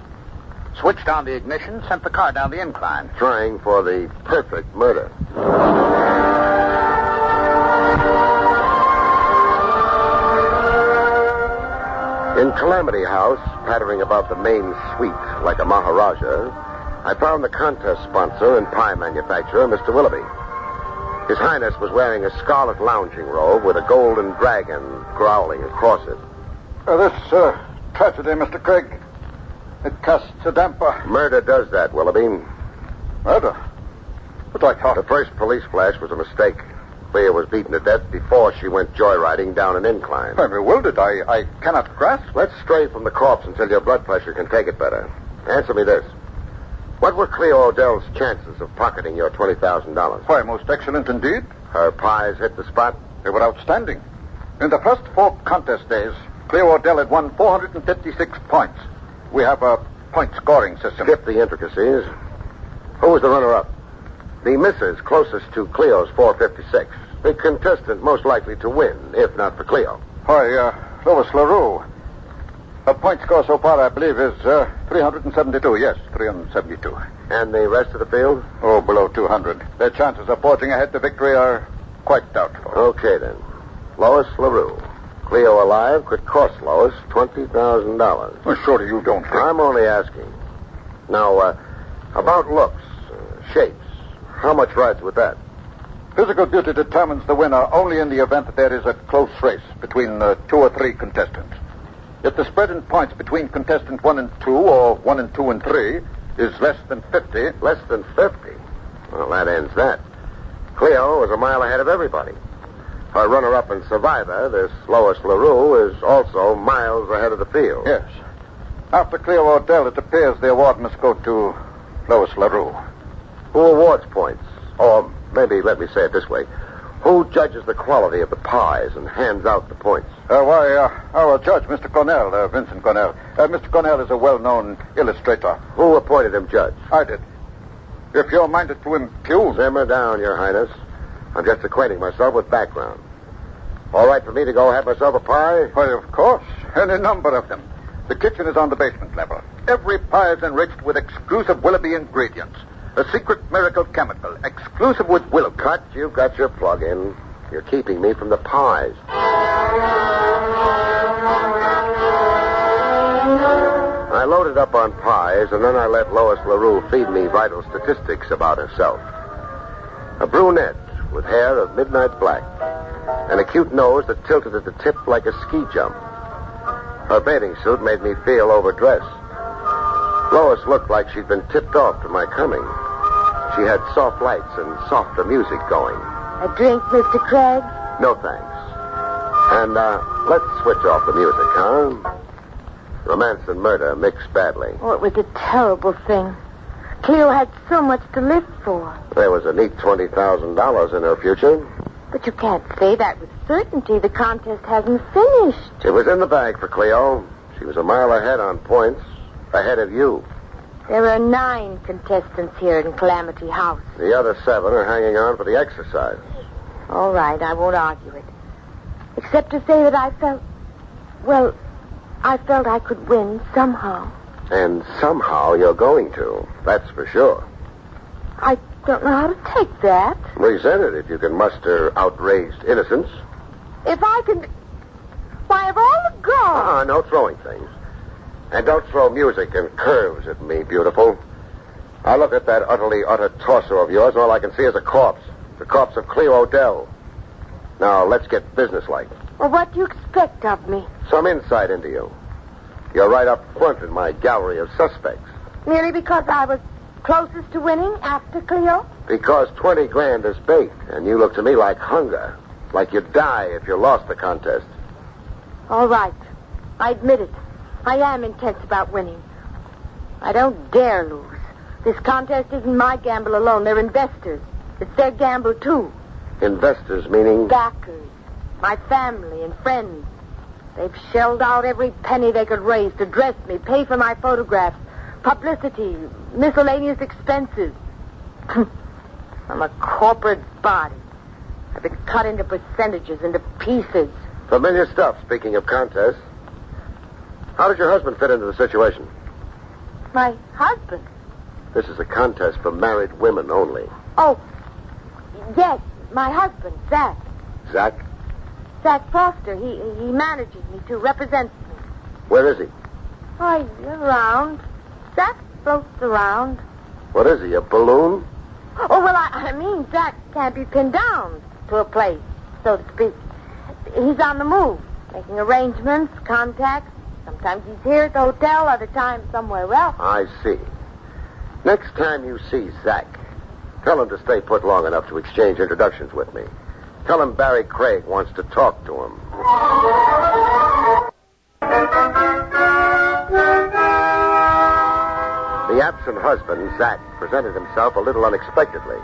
switched on the ignition, sent the car down the incline. Trying for the perfect murder. In Calamity House, pattering about the main suite like a Maharaja, I found the contest sponsor and pie manufacturer, Mr. Willoughby. His Highness was wearing a scarlet lounging robe with a golden dragon growling across it. This tragedy, Mr. Craig, it casts a damper. Murder does that, Willoughby. Murder? But I thought... The first police flash was a mistake. Cleo was beaten to death before she went joyriding down an incline. I'm bewildered. I cannot grasp. Let's stray from the corpse until your blood pressure can take it better. Answer me this. What were Cleo Odell's chances of pocketing your $20,000? Why, most excellent indeed. Her pies hit the spot? They were outstanding. In the first 4 contest days, Cleo Odell had won 456 points. We have a point scoring system. Skip the intricacies. Who was the runner-up? The missus closest to Cleo's 456. The contestant most likely to win, if not for Cleo. Why, Lois LaRue. Her point score so far, I believe, is 372. Yes, 372. And the rest of the field? Oh, below 200. Their chances of forging ahead to victory are quite doubtful. Okay, then. Lois LaRue. Cleo alive could cost Lois $20,000. Well, surely you don't think... I'm only asking. Now, about looks, shapes. How much rides with that? Physical beauty determines the winner only in the event that there is a close race between 2 or 3 contestants. If the spread in points between contestant 1 and 2 or 1 and 2 and 3 is less than 50... Less than 50? Well, that ends that. Cleo was a mile ahead of everybody. Her runner-up and survivor, this Lois LaRue, is also miles ahead of the field. Yes. After Cleo Odell, it appears the award must go to Lois LaRue. Who awards points? Or maybe let me say it this way. Who Who judges the quality of the pies and hands out the points? Our judge, Mr. Cornell, Vincent Cornell. Mr. Cornell is a well-known illustrator. Who appointed him judge? I did. If you're minded to impugn... Simmer down, Your Highness. I'm just acquainting myself with background. All right for me to go have myself a pie? Why, of course. Any number of them. The kitchen is on the basement level. Every pie is enriched with exclusive Willoughby ingredients. A secret miracle chemical, exclusive with Willoughby. Cut, you've got your plug in. You're keeping me from the pies. I loaded up on pies, and then I let Lois LaRue feed me vital statistics about herself. A brunette with hair of midnight black, and a cute nose that tilted at the tip like a ski jump. Her bathing suit made me feel overdressed. Lois looked like she'd been tipped off to my coming. She had soft lights and softer music going. A drink, Mr. Craig? No, thanks. And, let's switch off the music, huh? Romance and murder mixed badly. Oh, it was a terrible thing. Cleo had so much to live for. There was a neat $20,000 in her future. But you can't say that with certainty. The contest hasn't finished. It was in the bag for Cleo. She was a mile ahead on points. Ahead of you. There are 9 contestants here in Calamity House. The other 7 are hanging on for the exercise. All right, I won't argue it. Except to say that I felt I could win somehow. And somehow you're going to. That's for sure. I don't know how to take that. Resent it if you can muster outraged innocence. If I can... Why, of all the girls... No throwing things. And don't throw music and curves at me, beautiful. I look at that utterly utter torso of yours, and all I can see is a corpse. The corpse of Cleo Odell. Now, let's get businesslike. Well, what do you expect of me? Some insight into you. You're right up front in my gallery of suspects. Merely because I was closest to winning after Cleo? Because 20 grand is bait, and you look to me like hunger. Like you'd die if you lost the contest. All right. I admit it. I am intense about winning. I don't dare lose. This contest isn't my gamble alone. They're investors. It's their gamble, too. Investors meaning? Backers. My family and friends. They've shelled out every penny they could raise to dress me, pay for my photographs, publicity, miscellaneous expenses. I'm a corporate body. I've been cut into percentages, into pieces. Familiar stuff, speaking of contests. How does your husband fit into the situation? My husband? This is a contest for married women only. Oh, yes, my husband, Zach. Zach? Zach Foster. He manages me, too, represents me. Where is he? Oh, he's around. Zach floats around. What is he, a balloon? Oh, well, I mean, Zach can't be pinned down to a place, so to speak. He's on the move, making arrangements, contacts. Sometimes he's here at the hotel, other times somewhere else. I see. Next time you see Zach, tell him to stay put long enough to exchange introductions with me. Tell him Barrie Craig wants to talk to him. The absent husband, Zach, presented himself a little unexpectedly.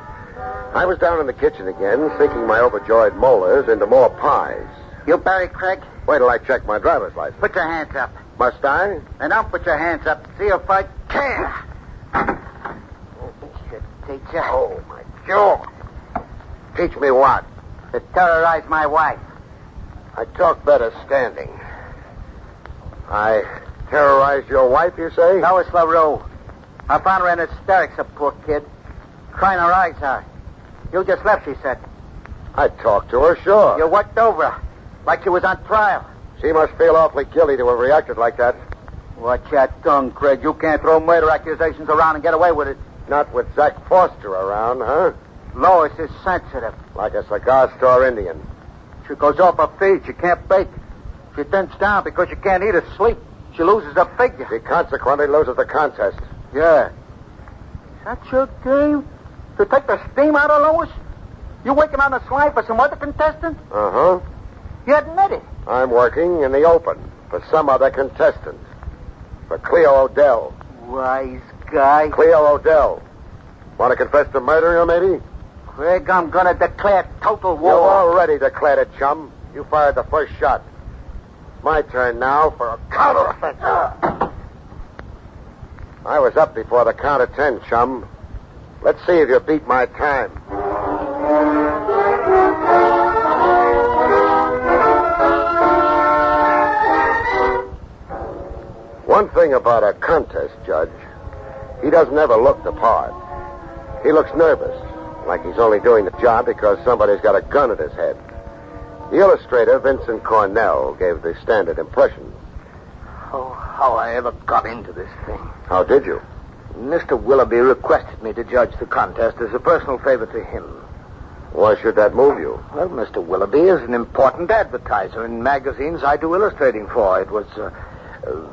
I was down in the kitchen again, sinking my overjoyed molars into more pies. You Barrie Craig? Wait till I check my driver's license. Put your hands up. Must I? And don't put your hands up. See if I can. Teach you. Oh, my jaw. Teach me what? To terrorize my wife. I talk better standing. I terrorized your wife, you say? Lois LaRue. I found her in hysterics, a poor kid. Crying her eyes out. You just left, she said. I talked to her, sure. You worked over her, like she was on trial. She must feel awfully guilty to have reacted like that. Watch your tongue, Craig. You can't throw murder accusations around and get away with it. Not with Zach Foster around, huh? Lois is sensitive. Like a cigar store Indian. She goes off her feed. She can't bake. She thins down because she can't eat or sleep. She loses her figure. She consequently loses the contest. Yeah. Is that your game? To take the steam out of Lois? You working on the slide for some other contestant? Uh-huh. You admit it. I'm working in the open for some other contestant. For Cleo Odell. Wise guy. Cleo Odell. Want to confess to murdering her, maybe? Craig, I'm going to declare total war. You already declared it, chum. You fired the first shot. It's my turn now for a counteroffensive. I was up before the count of 10, chum. Let's see if you beat my time. One thing about a contest judge, he doesn't ever look the part. He looks nervous, like he's only doing the job because somebody's got a gun at his head. The illustrator, Vincent Cornell, gave the standard impression. Oh, how I ever got into this thing. How did you? Mr. Willoughby requested me to judge the contest as a personal favor to him. Why should that move you? Well, Mr. Willoughby is an important advertiser in magazines I do illustrating for. It was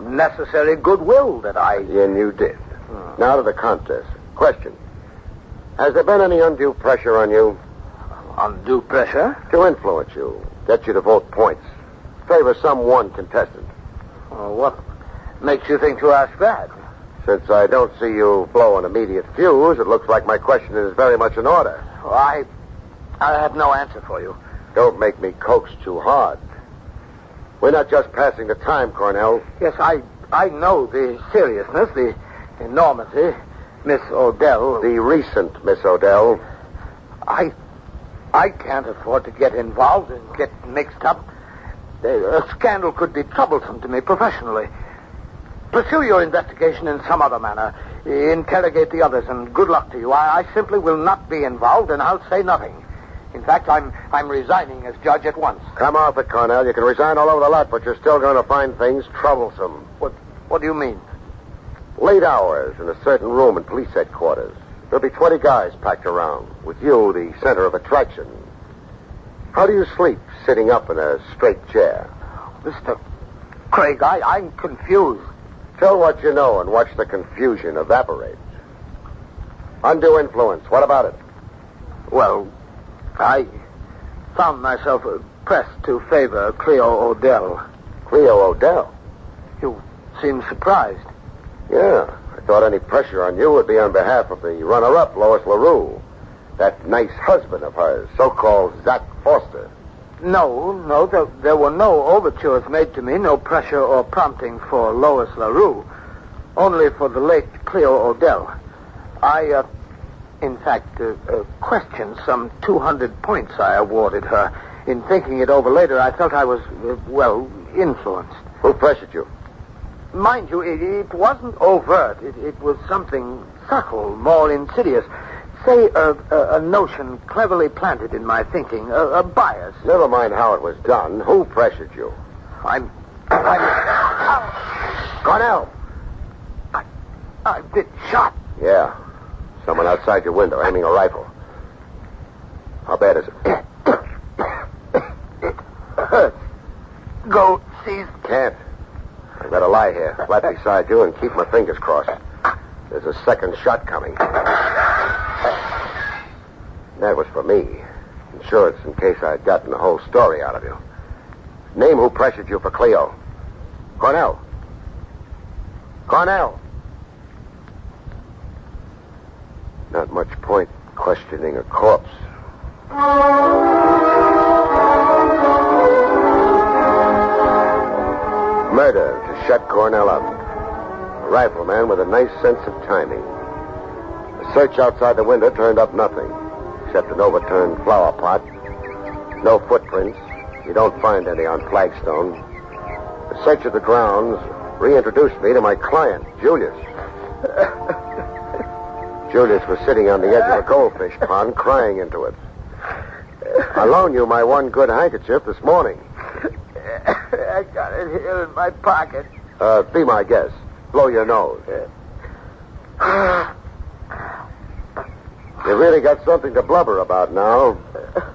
necessary goodwill that I... And you did. Now to the contest. Question. Has there been any undue pressure on you? Undue pressure? To influence you. Get you to vote points. Favor some one contestant. What makes you think to ask that? Since I don't see you blow an immediate fuse, it looks like my question is very much in order. I have no answer for you. Don't make me coax too hard. We're not just passing the time, Cornell. Yes, I know the seriousness, the enormity. Miss Odell. The recent Miss Odell. I can't afford to get involved and get mixed up. A scandal could be troublesome to me professionally. Pursue your investigation in some other manner. Interrogate the others, and good luck to you. I simply will not be involved, and I'll say nothing. In fact, I'm resigning as judge at once. Come off it, Cornell. You can resign all over the lot, but you're still going to find things troublesome. What do you mean? Late hours in a certain room in police headquarters. There'll be 20 guys packed around, with you the center of attraction. How do you sleep, sitting up in a straight chair? Mr. Craig, I'm confused. Tell what you know and watch the confusion evaporate. Undue influence. What about it? Well, I found myself pressed to favor Cleo Odell. Cleo Odell? You seem surprised. Yeah. I thought any pressure on you would be on behalf of the runner-up, Lois LaRue. That nice husband of hers, so-called Zach Foster. No, there were no overtures made to me, no pressure or prompting for Lois LaRue. Only for the late Cleo Odell. I, in fact, questioned some 200 points I awarded her. In thinking it over later, I felt I was, influenced. Who pressured you? Mind you, it wasn't overt. It was something subtle, more insidious. Say, a notion cleverly planted in my thinking, a bias. Never mind how it was done. Who pressured you? I'm... Cornell! I've been shot. Yeah. Someone outside your window aiming a rifle. How bad is it? It hurts. Go seize... Can't. I've got to lie here, flat beside you, and keep my fingers crossed. There's a second shot coming. That was for me. Insurance in case I'd gotten the whole story out of you. Name who pressured you for Cleo. Cornell. Cornell. Not much point questioning a corpse. Murder to shut Cornell up. A rifleman with a nice sense of timing. The search outside the window turned up nothing, except an overturned flower pot. No footprints. You don't find any on flagstone. The search of the grounds reintroduced me to my client, Julius. Julius was sitting on the edge of a goldfish pond, crying into it. I loaned you my one good handkerchief this morning. I got it here in my pocket. Be my guest. Blow your nose. You really got something to blubber about now.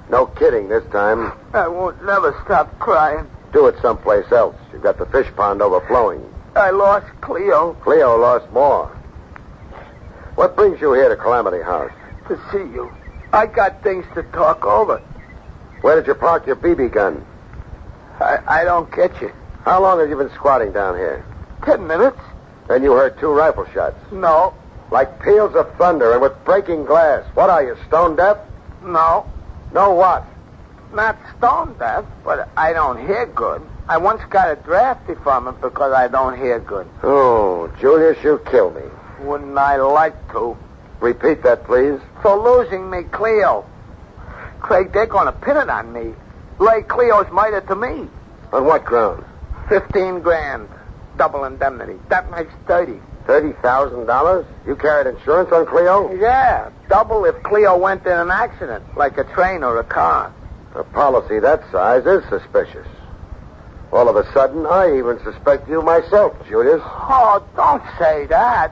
No kidding this time. I won't never stop crying. Do it someplace else. You've got the fish pond overflowing. I lost Cleo. Cleo lost more. What brings you here to Calamity House? To see you. I got things to talk over. Where did you park your BB gun? I don't get you. How long have you been squatting down here? 10 minutes. Then you heard 2 rifle shots. No. Like peals of thunder and with breaking glass. What are you, stone deaf? No. No what? Not stone deaf, but I don't hear good. I once got a draft deferment because I don't hear good. Oh, Julius, you kill me. Wouldn't I like to? Repeat that, please. For losing me Cleo. Craig, they're going to pin it on me. Lay Cleo's murder to me. On what grounds? 15 grand. Double indemnity. That makes 30. $30,000? You carried insurance on Cleo? Yeah. Double if Cleo went in an accident, like a train or a car. A policy that size is suspicious. All of a sudden, I even suspect you myself, Julius. Oh, don't say that.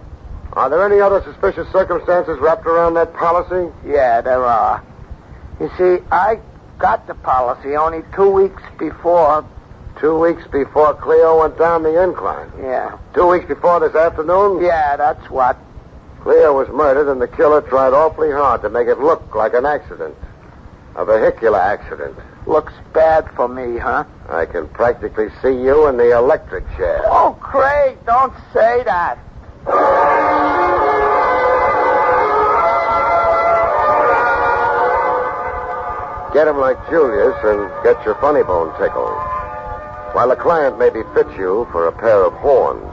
Are there any other suspicious circumstances wrapped around that policy? Yeah, there are. You see, I got the policy only 2 weeks before. 2 weeks before Cleo went down the incline? Yeah. 2 weeks before this afternoon? Yeah, that's what. Cleo was murdered, and the killer tried awfully hard to make it look like an accident. A vehicular accident. Looks bad for me, huh? I can practically see you in the electric chair. Oh, Craig, don't say that. Get him like Julius and get your funny bone tickled. While the client maybe fit you for a pair of horns.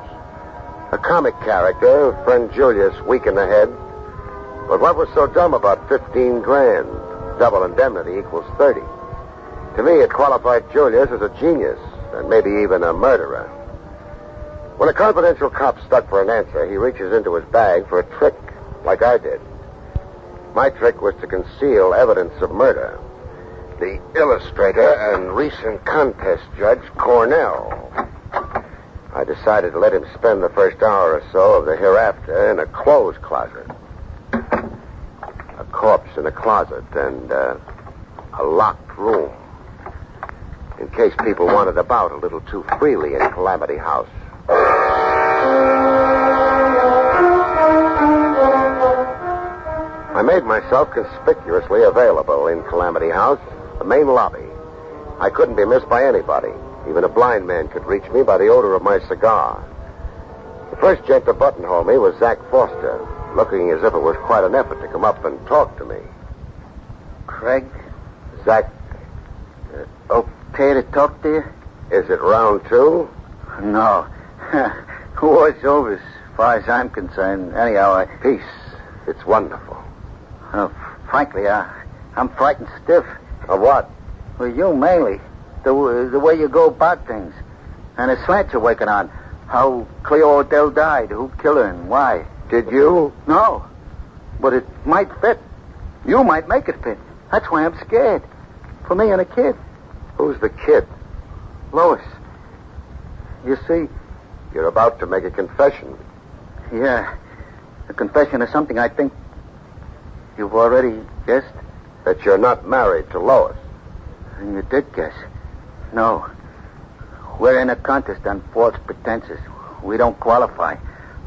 A comic character, friend Julius, weak in the head. But what was so dumb about 15 grand? Double indemnity equals 30. To me, it qualified Julius as a genius, and maybe even a murderer. When a confidential cop stuck for an answer, he reaches into his bag for a trick, like I did. My trick was to conceal evidence of murder. The illustrator and recent contest judge, Cornell. I decided to let him spend the first hour or so of the hereafter in a clothes closet. A corpse in a closet and a locked room. In case people wandered about a little too freely in Calamity House. I made myself conspicuously available in Calamity House, the main lobby. I couldn't be missed by anybody. Even a blind man could reach me by the odor of my cigar. The first gent to buttonhole me was Zach Foster, looking as if it was quite an effort to come up and talk to me. Craig? Zach. Okay to talk to you? Is it round two? No. War's over as far as I'm concerned. Anyhow, Peace. It's wonderful. Frankly, I'm frightened stiff. Of what? Well, you mainly. The way you go about things. And the slant you're working on. How Cleo Odell died, who killed her, and why. Did you? No. But it might fit. You might make it fit. That's why I'm scared. For me and a kid. Who's the kid? Lois. You see... You're about to make a confession. Yeah. A confession is something I think you've already guessed. That you're not married to Lois. And you did guess. No. We're in a contest on false pretenses. We don't qualify.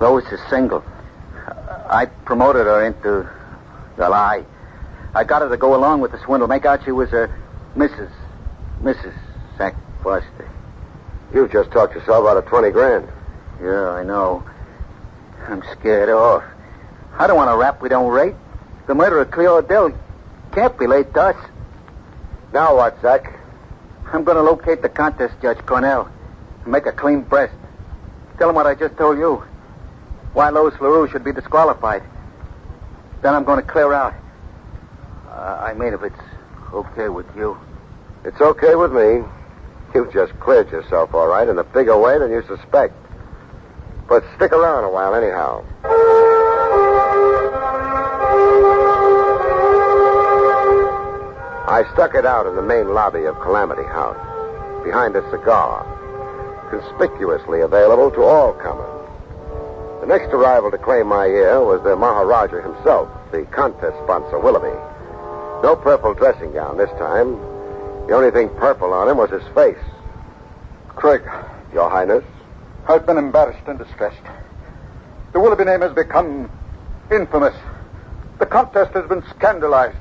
Lois is single. I promoted her into the lie. I got her to go along with the swindle, make out she was a Mrs. Zach Foster. You just talked yourself out of 20 grand. Yeah, I know. I'm scared off. I don't want a rap we don't rate. The murder of Cleo Odell can't be laid to us. Now what, Zach? I'm going to locate the contest judge, Cornell, and make a clean breast. Tell him what I just told you. Why Lois LaRue should be disqualified. Then I'm going to clear out. I mean, if it's okay with you. It's okay with me. You've just cleared yourself, all right, in a bigger way than you suspect. But stick around a while anyhow. I stuck it out in the main lobby of Calamity House, behind a cigar, conspicuously available to all comers. The next arrival to claim my ear was the Maharaja himself, the contest sponsor, Willoughby. No purple dressing gown this time. The only thing purple on him was his face. Craig. Your Highness? I've been embarrassed and distressed. The Willoughby name has become infamous. The contest has been scandalized.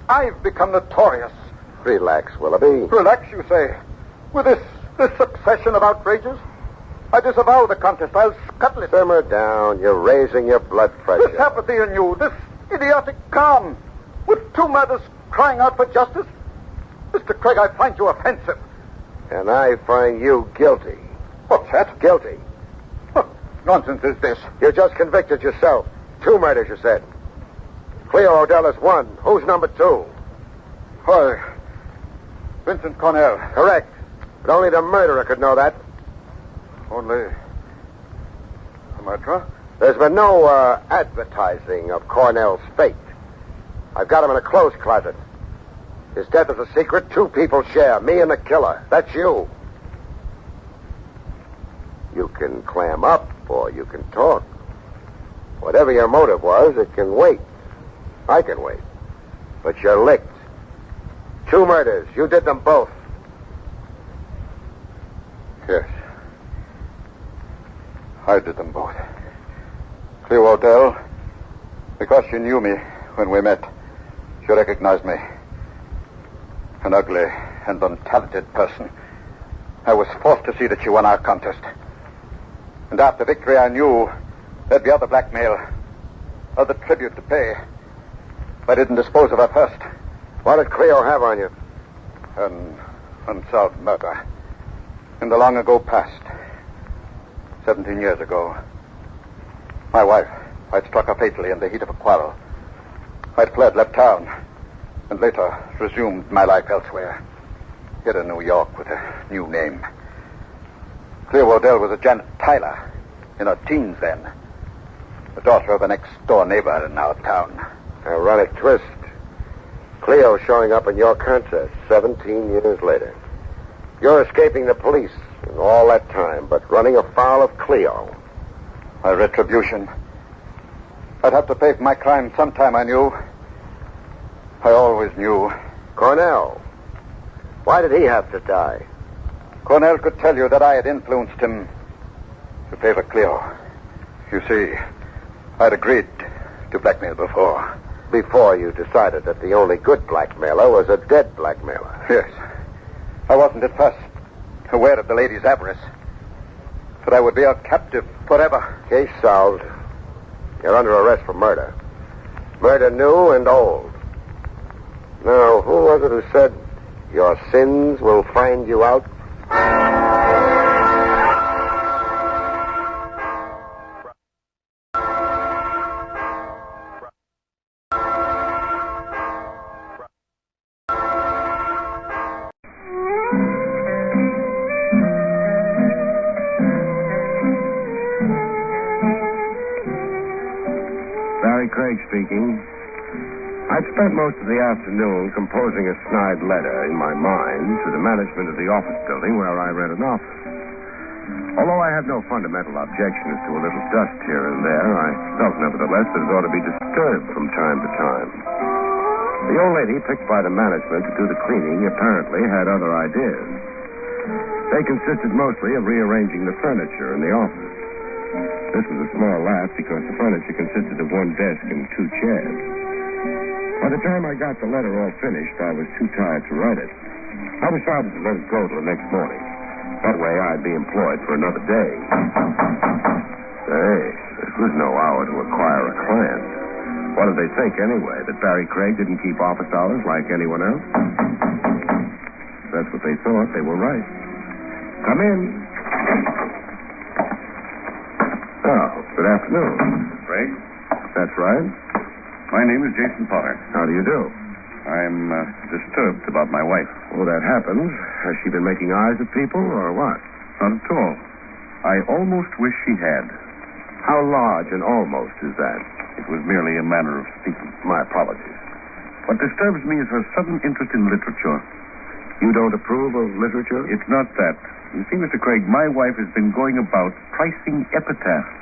I've become notorious. Relax, Willoughby. Relax, you say? With this succession of outrages? I disavow the contest. I'll scuttle it. Simmer down. You're raising your blood pressure. This apathy in you, this idiotic calm. With 2 murders crying out for justice? Mr. Craig, I find you offensive. And I find you guilty. What's that? Guilty. What nonsense is this? You just convicted yourself. 2 murders, you said. Cleo Odell is 1. Who's number 2? Why, Vincent Cornell. Correct. But only the murderer could know that. Only the murderer? There's been no advertising of Cornell's fate. I've got him in a clothes closet. His death is a secret 2 people share, me and the killer. That's you. You can clam up or you can talk. Whatever your motive was, it can wait. I can wait. But you're licked. 2 murders. You did them both. Yes. I did them both. Cleo Odell, because she knew me when we met, she recognized me. An ugly and untalented person. I was forced to see that she won our contest. And after victory, I knew there'd be other blackmail, other tribute to pay. If I didn't dispose of her first. What did Cleo have on you? An unsolved murder. In the long ago past. 17 years ago. My wife, I'd struck her fatally in the heat of a quarrel. I'd fled, left town, and later resumed my life elsewhere. Here in New York with a new name. Cleo Odell was a Janet Tyler, in her teens then. The daughter of a next-door neighbor in our town. Ironic twist. Cleo showing up in your contest 17 years later. You're escaping the police in all that time, but running afoul of Cleo. My retribution. I'd have to pay for my crime sometime, I knew. I always knew. Cornell. Why did he have to die? Cornell could tell you that I had influenced him to favor Cleo. You see, I'd agreed to blackmail before. Before you decided that the only good blackmailer was a dead blackmailer. Yes. I wasn't at first aware of the lady's avarice. But I would be her captive forever. Case solved. You're under arrest for murder. Murder new and old. Now, who was it who said, your sins will find you out? Barrie Craig speaking. I'd spent most of the afternoon composing a snide letter in my mind to the management of the office building where I rent an office. Although I had no fundamental objections to a little dust here and there, I felt nevertheless that it ought to be disturbed from time to time. The old lady picked by the management to do the cleaning apparently had other ideas. They consisted mostly of rearranging the furniture in the office. This was a small laugh because the furniture consisted of 1 desk and 2 chairs. By the time I got the letter all finished, I was too tired to write it. I decided to let it go till the next morning. That way I'd be employed for another day. Hey, this was no hour to acquire a client. What did they think anyway, that Barrie Craig didn't keep office hours like anyone else? If that's what they thought, they were right. Come in. Oh, good afternoon. Craig? That's right. My name is Jason Potter. How do you do? I'm disturbed about my wife. Oh, that happens. Has she been making eyes at people, or what? Not at all. I almost wish she had. How large an almost is that? It was merely a manner of speaking. My apologies. What disturbs me is her sudden interest in literature. You don't approve of literature? It's not that. You see, Mr. Craig, my wife has been going about pricing epitaphs.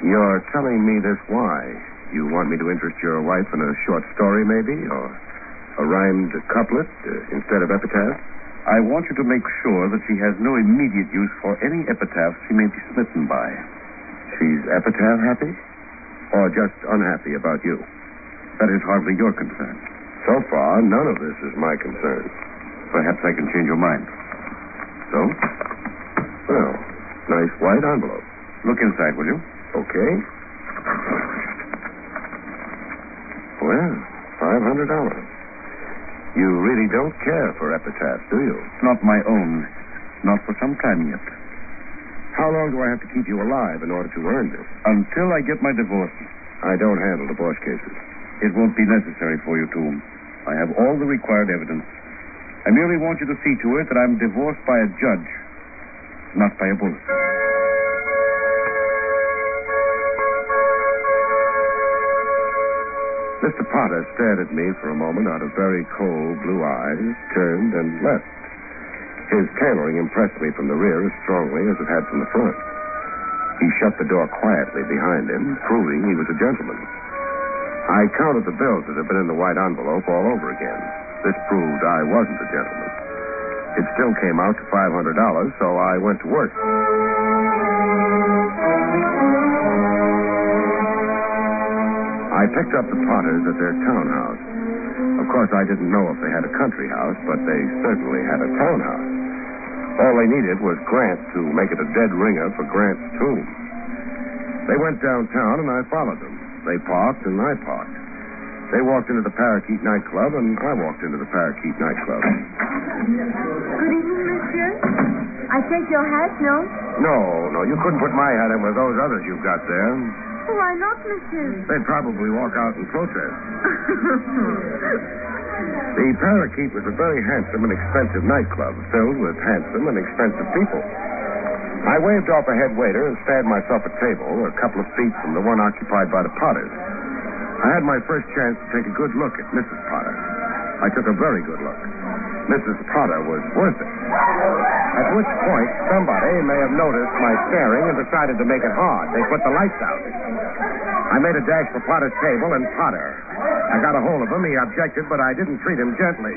You're telling me this why? You want me to interest your wife in a short story, maybe? Or a rhymed couplet instead of epitaph? I want you to make sure that she has no immediate use for any epitaph she may be smitten by. She's epitaph happy? Or just unhappy about you? That is hardly your concern. So far, none of this is my concern. Perhaps I can change your mind. So? Well, nice white envelope. Look inside, will you? Okay. Well, 5 $500. You really don't care for epitaphs, do you? Not my own. Not for some time yet. How long do I have to keep you alive in order to earn this? Until I get my divorce. I don't handle divorce cases. It won't be necessary for you to. I have all the required evidence. I merely want you to see to it that I'm divorced by a judge, not by a bullet. Mr. Potter stared at me for a moment out of very cold blue eyes, turned, and left. His tailoring impressed me from the rear as strongly as it had from the front. He shut the door quietly behind him, proving he was a gentleman. I counted the bills that had been in the white envelope all over again. This proved I wasn't a gentleman. It still came out to $500, so I went to work. I picked up the Potters at their townhouse. Of course, I didn't know if they had a country house, but they certainly had a townhouse. All they needed was Grant to make it a dead ringer for Grant's tomb. They went downtown, and I followed them. They parked, and I parked. They walked into the Parakeet nightclub, and I walked into the Parakeet nightclub. Good evening, monsieur. I take your hat, no? No, you couldn't put my hat in with those others you've got there. Why not, monsieur? They'd probably walk out and protest. The Parakeet was a very handsome and expensive nightclub, filled with handsome and expensive people. I waved off a head waiter and stabbed myself a table a couple of feet from the one occupied by the Potters. I had my first chance to take a good look at Mrs. Potter. I took a very good look. Mrs. Potter was worth it. At which point, somebody may have noticed my staring and decided to make it hard. They put the lights out. I made a dash for Potter's table and Potter. I got a hold of him. He objected, but I didn't treat him gently.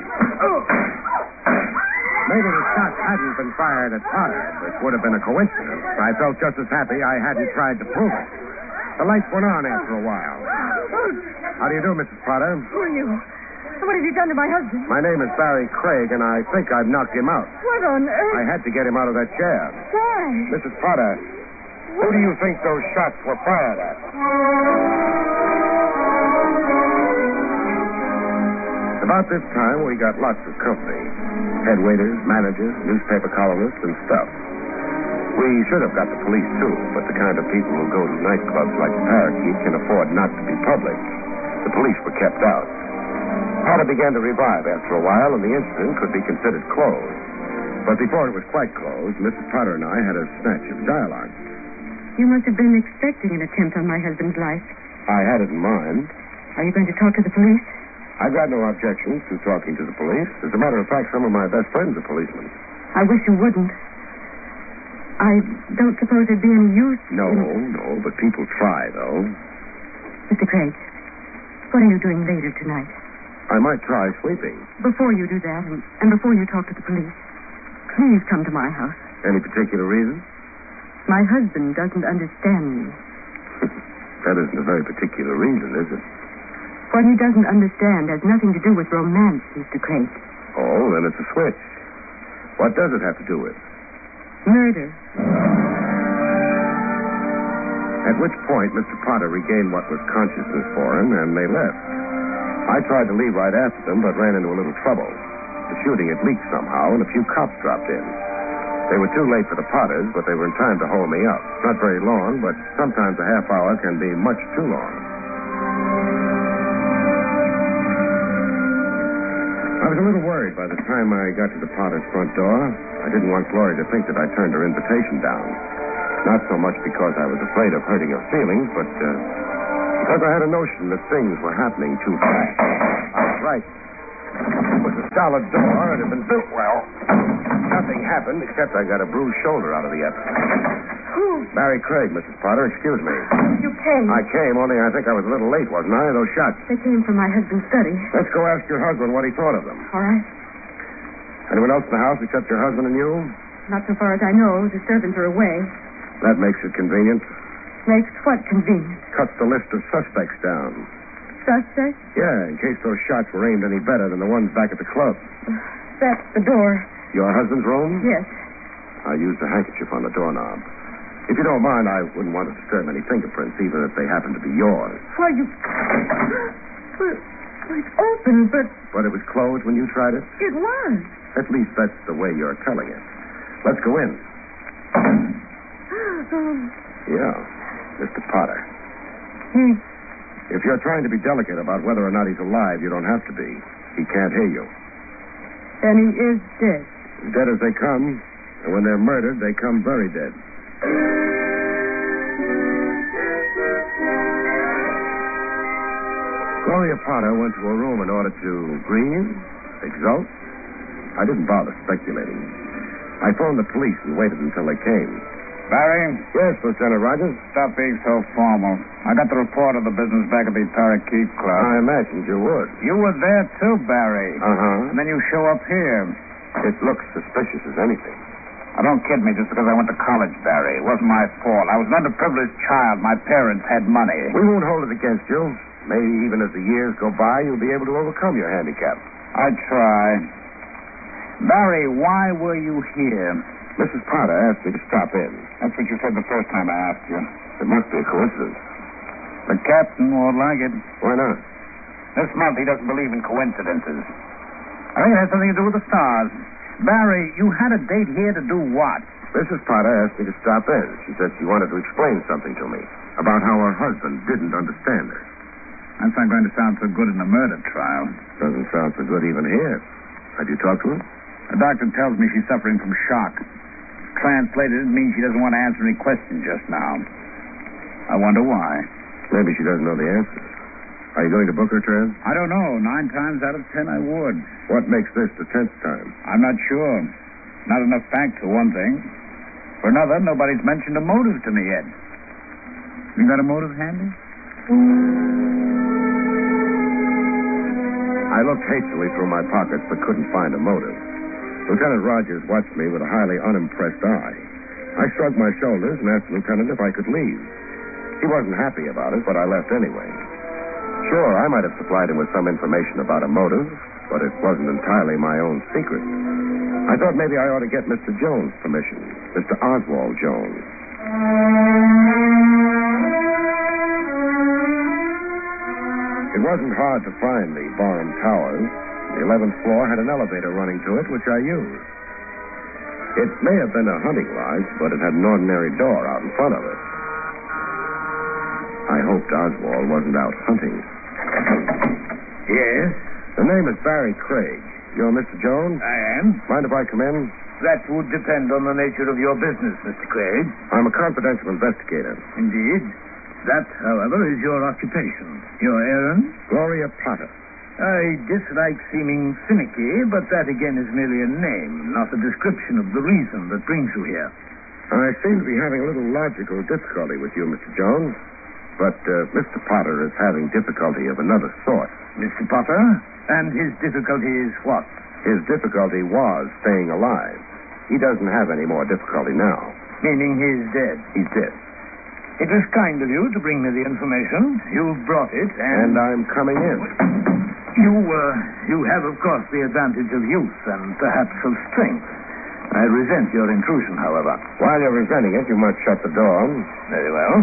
Maybe the shot hadn't been fired at Potter, which would have been a coincidence. I felt just as happy I hadn't tried to prove it. The lights went on after a while. How do you do, Mrs. Potter? Who are you? What have you done to my husband? My name is Barrie Craig, and I think I've knocked him out. What on earth? I had to get him out of that chair. Why? Mrs. Potter, who do you think those shots were fired at? About this time, we got lots of company. Head waiters, managers, newspaper columnists, and stuff. We should have got the police, too, but the kind of people who go to nightclubs like the Parakeet can afford not to be public. The police were kept out. Potter began to revive after a while, and the incident could be considered closed. But before it was quite closed, Mrs. Potter and I had a snatch of dialogue. You must have been expecting an attempt on my husband's life. I had it in mind. Are you going to talk to the police? I've got no objections to talking to the police. As a matter of fact, some of my best friends are policemen. I wish you wouldn't. I don't suppose there'd be any use. No, but people try, though. Mr. Craig, what are you doing later tonight? I might try sleeping. Before you do that, and before you talk to the police, please come to my house. Any particular reason? My husband doesn't understand me. That isn't a very particular reason, is it? What he doesn't understand has nothing to do with romance, Mr. Craig. Oh, then it's a switch. What does it have to do with? Murder. At which point, Mr. Potter regained what was consciousness for him, and they left. I tried to leave right after them, but ran into a little trouble. The shooting had leaked somehow, and a few cops dropped in. They were too late for the Potters, but they were in time to hold me up. Not very long, but sometimes a half hour can be much too long. I was a little worried by the time I got to the Potters' front door. I didn't want Gloria to think that I turned her invitation down. Not so much because I was afraid of hurting her feelings, but because I had a notion that things were happening too fast. I was right. It was a solid door. It had been built well. Nothing happened except I got a bruised shoulder out of the effort. Who? Barrie Craig, Mrs. Potter. Excuse me. You came. I came, only I think I was a little late, wasn't I? Those shots. They came from my husband's study. Let's go ask your husband what he thought of them. All right. Anyone else in the house except your husband and you? Not so far as I know. The servants are away. That makes it convenient. Makes what convenient? Cuts the list of suspects down. Suspects? Yeah, in case those shots were aimed any better than the ones back at the club. That's the door. Your husband's room? Yes. I used a handkerchief on the doorknob. If you don't mind, I wouldn't want to disturb any fingerprints, even if they happen to be yours. Why, you... Well, it's open, but But it was closed when you tried it? it was. At least that's the way you're telling it. Let's go in. Yeah, Mr. Potter. If you're trying to be delicate about whether or not he's alive, you don't have to be. He can't hear you. Then he is dead. As dead as they come, and when they're murdered, they come very dead. Gloria Potter went to her room in order to grieve, exult. I didn't bother speculating. I phoned the police and waited until they came. Barry? Yes, Lieutenant Rogers? Stop being so formal. I got the report of the business back at the Parakeet Club. I imagined you would. You were there too, Barry. Uh-huh. And then you show up here. It looks suspicious as anything. Don't kid me just because I went to college, Barry. It wasn't my fault. I was an underprivileged child. My parents had money. We won't hold it against you. Maybe even as the years go by, you'll be able to overcome your handicap. I'd try. Barry, why were you here? Mrs. Potter asked me to stop in. That's what you said the first time I asked you. It must be a coincidence. The captain won't like it. Why not? This month he doesn't believe in coincidences. I think it has something to do with the stars. Barry, you had a date here to do what? Mrs. Potter asked me to stop in. She said she wanted to explain something to me about how her husband didn't understand her. That's not going to sound so good in a murder trial. Doesn't sound so good even here. Have you talked to her? The doctor tells me she's suffering from shock. Translated, it means she doesn't want to answer any questions just now. I wonder why. Maybe she doesn't know the answers. Are you going to book her, Trent? I don't know. 9 times out of 10 I would. What makes this the 10th time? I'm not sure. Not enough facts, for one thing. For another, nobody's mentioned a motive to me yet. You got a motive handy? I looked hastily through my pockets but couldn't find a motive. Lieutenant Rogers watched me with a highly unimpressed eye. I shrugged my shoulders and asked the lieutenant if I could leave. He wasn't happy about it, but I left anyway. Sure, I might have supplied him with some information about a motive, but it wasn't entirely my own secret. I thought maybe I ought to get Mr. Jones' permission, Mr. Oswald Jones. It wasn't hard to find the Barham Towers. The 11th floor had an elevator running to it, which I used. It may have been a hunting lodge, but it had an ordinary door out in front of it. I hoped Oswald wasn't out hunting. Yes? The name is Barrie Craig. You're Mr. Jones? I am. Mind if I come in? That would depend on the nature of your business, Mr. Craig. I'm a confidential investigator. Indeed. That, however, is your occupation. Your errand? Gloria Potter. I dislike seeming finicky, but that again is merely a name, not a description of the reason that brings you here. I seem to be having a little logical difficulty with you, Mr. Jones. But Mr. Potter is having difficulty of another sort. Mr. Potter? And his difficulty is what? His difficulty was staying alive. He doesn't have any more difficulty now. Meaning he's dead? He's dead. It was kind of you to bring me the information. You've brought it, And I'm coming in. You have, of course, the advantage of youth and perhaps of strength. I resent your intrusion, however. While you're resenting it, you must shut the door. Very well.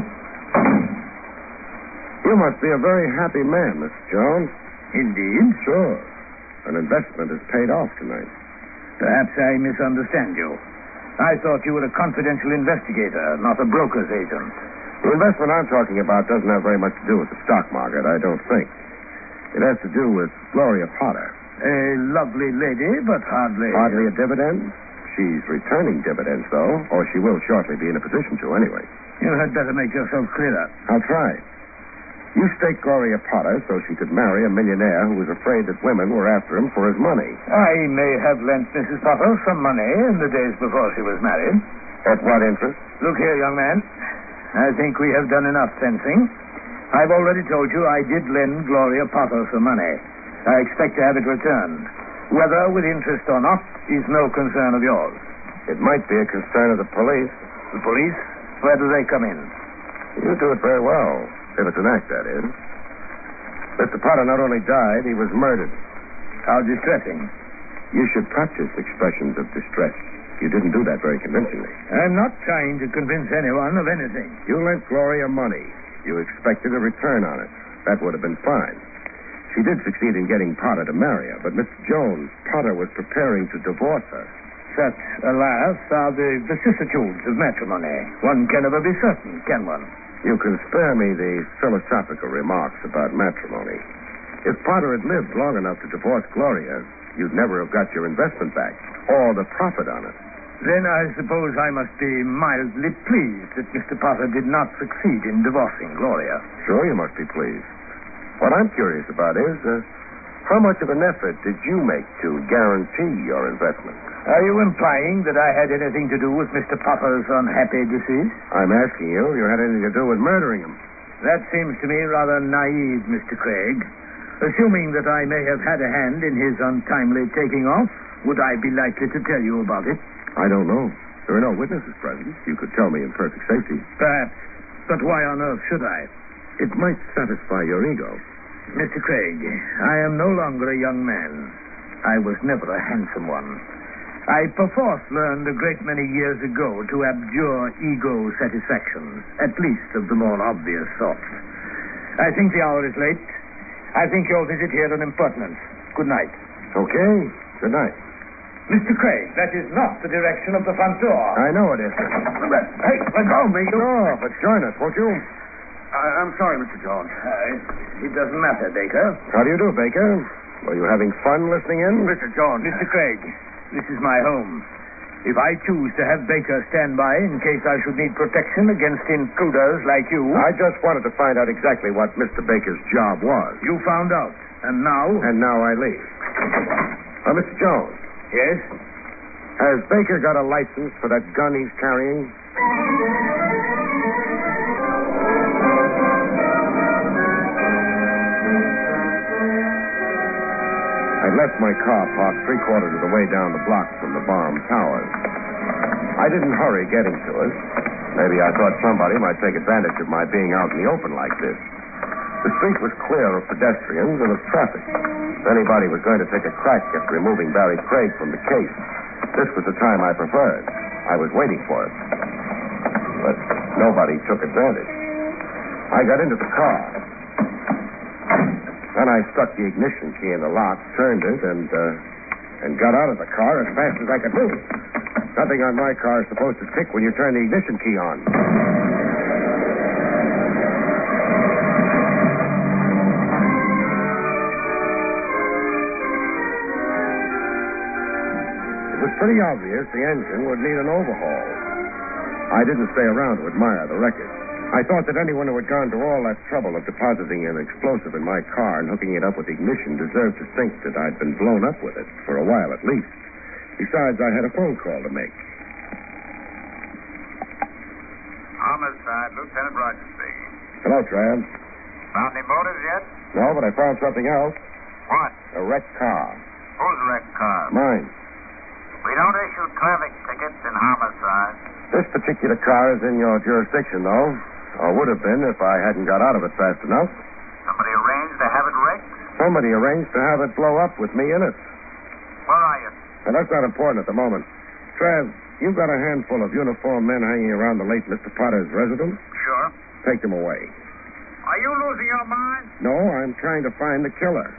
You must be a very happy man, Mr. Jones. Indeed? Sure. An investment has paid off tonight. Perhaps I misunderstand you. I thought you were a confidential investigator, not a broker's agent. The investment I'm talking about doesn't have very much to do with the stock market, I don't think. It has to do with Gloria Potter. A lovely lady, but hardly... Hardly a dividend? She's returning dividends, though, or she will shortly be in a position to anyway. You had better make yourself clearer. I'll try. You staked Gloria Potter so she could marry a millionaire who was afraid that women were after him for his money. I may have lent Mrs. Potter some money in the days before she was married. At what interest? Look here, young man. I think we have done enough fencing. I've already told you I did lend Gloria Potter some money. I expect to have it returned. Whether with interest or not is no concern of yours. It might be a concern of the police. The police? Where do they come in? You do it very well. If it's an act, that is. Mr. Potter not only died, he was murdered. How distressing. You should practice expressions of distress. You didn't do that very convincingly. I'm not trying to convince anyone of anything. You lent Gloria money. You expected a return on it. That would have been fine. She did succeed in getting Potter to marry her, but Mr. Jones, Potter was preparing to divorce her. Such, alas, are the vicissitudes of matrimony. One can never be certain, can one? You can spare me the philosophical remarks about matrimony. If Potter had lived long enough to divorce Gloria, you'd never have got your investment back, or the profit on it. Then I suppose I must be mildly pleased that Mr. Potter did not succeed in divorcing Gloria. Sure, you must be pleased. What I'm curious about is, how much of an effort did you make to guarantee your investment? Are you implying that I had anything to do with Mr. Potter's unhappy decease? I'm asking you if you had anything to do with murdering him. That seems to me rather naive, Mr. Craig. Assuming that I may have had a hand in his untimely taking off, would I be likely to tell you about it? I don't know. There are no witnesses present. You could tell me in perfect safety. Perhaps. But why on earth should I? It might satisfy your ego. Mr. Craig, I am no longer a young man. I was never a handsome one. I perforce learned a great many years ago to abjure ego satisfaction, at least of the more obvious sort. I think the hour is late. I think your visit here an impertinence. Good night. Okay. Good night. Mr. Craig, that is not the direction of the front door. I know it isn't. Hey, let go, me. Sure, but join us, won't you? I'm sorry, Mr. Jones. It doesn't matter, Baker. How do you do, Baker? Were you having fun listening in? Mr. Jones. Mr. Craig, this is my home. If I choose to have Baker stand by in case I should need protection against intruders like you... I just wanted to find out exactly what Mr. Baker's job was. You found out. And now? And now I leave. Mr. Jones. Yes? Has Baker got a license for that gun he's carrying? I left my car parked 3/4 of the way down the block from the bomb towers. I didn't hurry getting to it. Maybe I thought somebody might take advantage of my being out in the open like this. The street was clear of pedestrians and of traffic. If anybody was going to take a crack at removing Barrie Craig from the case, this was the time I preferred. I was waiting for it. But nobody took advantage. I got into the car. Then I stuck the ignition key in the lock, turned it, and got out of the car as fast as I could move. Nothing on my car is supposed to tick when you turn the ignition key on. It was pretty obvious the engine would need an overhaul. I didn't stay around to admire the wreckage. I thought that anyone who had gone to all that trouble of depositing an explosive in my car and hooking it up with ignition deserved to think that I'd been blown up with it, for a while at least. Besides, I had a phone call to make. Homicide, Lieutenant Rogers speaking. Hello, Trav. Found any motives yet? No, but I found something else. What? A wrecked car. Whose wrecked car? Mine. We don't issue traffic tickets in homicide. This particular car is in your jurisdiction, though. Or would have been if I hadn't got out of it fast enough. Somebody arranged to have it wrecked? Somebody arranged to have it blow up with me in it. Where are you? Now, that's not important at the moment. Trav, you've got a handful of uniformed men hanging around the late Mr. Potter's residence? Sure. Take them away. Are you losing your mind? No, I'm trying to find the killer.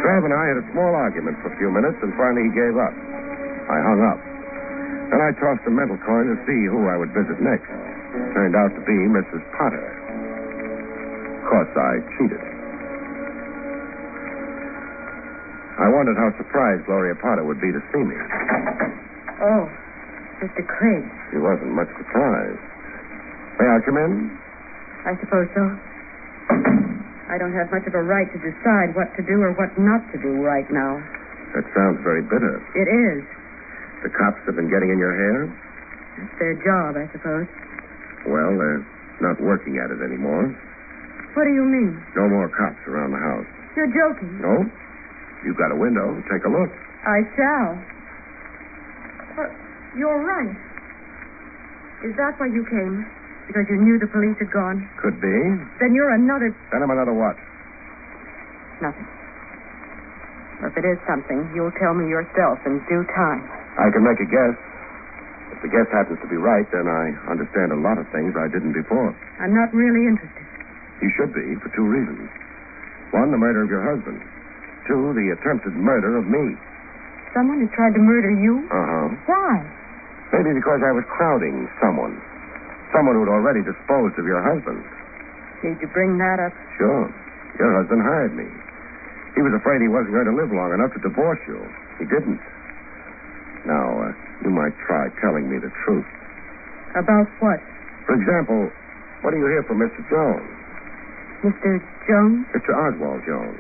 Trav and I had a small argument for a few minutes, and finally he gave up. I hung up. Then I tossed a mental coin to see who I would visit next. Turned out to be Mrs. Potter. Of course, I cheated. I wondered how surprised Gloria Potter would be to see me. Oh, Mr. Craig. She wasn't much surprised. May I come in? I suppose so. I don't have much of a right to decide what to do or what not to do right now. That sounds very bitter. It is. The cops have been getting in your hair? It's their job, I suppose. Well, they're not working at it anymore. What do you mean? No more cops around the house. You're joking. No? You've got a window. Take a look. I shall. But you're right. Is that why you came? Because you knew the police had gone? Could be. Then you're another... Then I'm another what? Nothing. Or if it is something, you'll tell me yourself in due time. I can make a guess. The the guess happens to be right, then I understand a lot of things I didn't before. I'm not really interested. You should be, for two reasons. One, the murder of your husband. Two, the attempted murder of me. Someone has tried to murder you? Uh-huh. Why? Maybe because I was crowding someone. Someone who'd already disposed of your husband. Did you bring that up? Sure. Your husband hired me. He was afraid he wasn't going to live long enough to divorce you. He didn't. Now, you might try telling me the truth. About what? For example, what do you hear from Mr. Jones? Mr. Jones? Mr. Oswald Jones.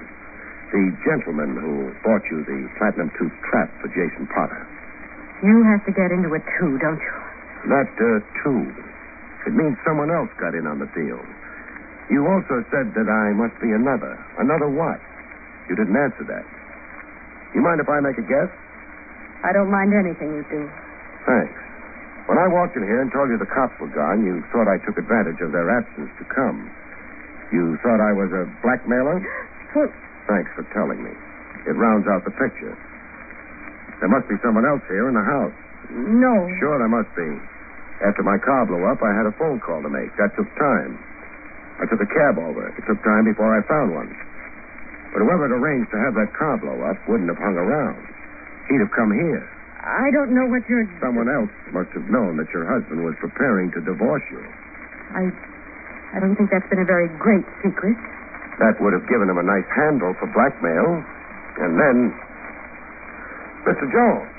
The gentleman who bought you the platinum-tooth trap for Jason Potter. You have to get into it, too, don't you? Not, two. It means someone else got in on the deal. You also said that I must be another. Another what? You didn't answer that. You mind if I make a guess? I don't mind anything you do. Thanks. When I walked in here and told you the cops were gone, you thought I took advantage of their absence to come. You thought I was a blackmailer? Thanks for telling me. It rounds out the picture. There must be someone else here in the house. No. Sure, there must be. After my car blew up, I had a phone call to make. That took time. I took a cab over. It took time before I found one. But whoever had arranged to have that car blow up wouldn't have hung around. He'd have come here. I don't know what you're... Someone else must have known that your husband was preparing to divorce you. I don't think that's been a very great secret. That would have given him a nice handle for blackmail. And then... Mr. Jones.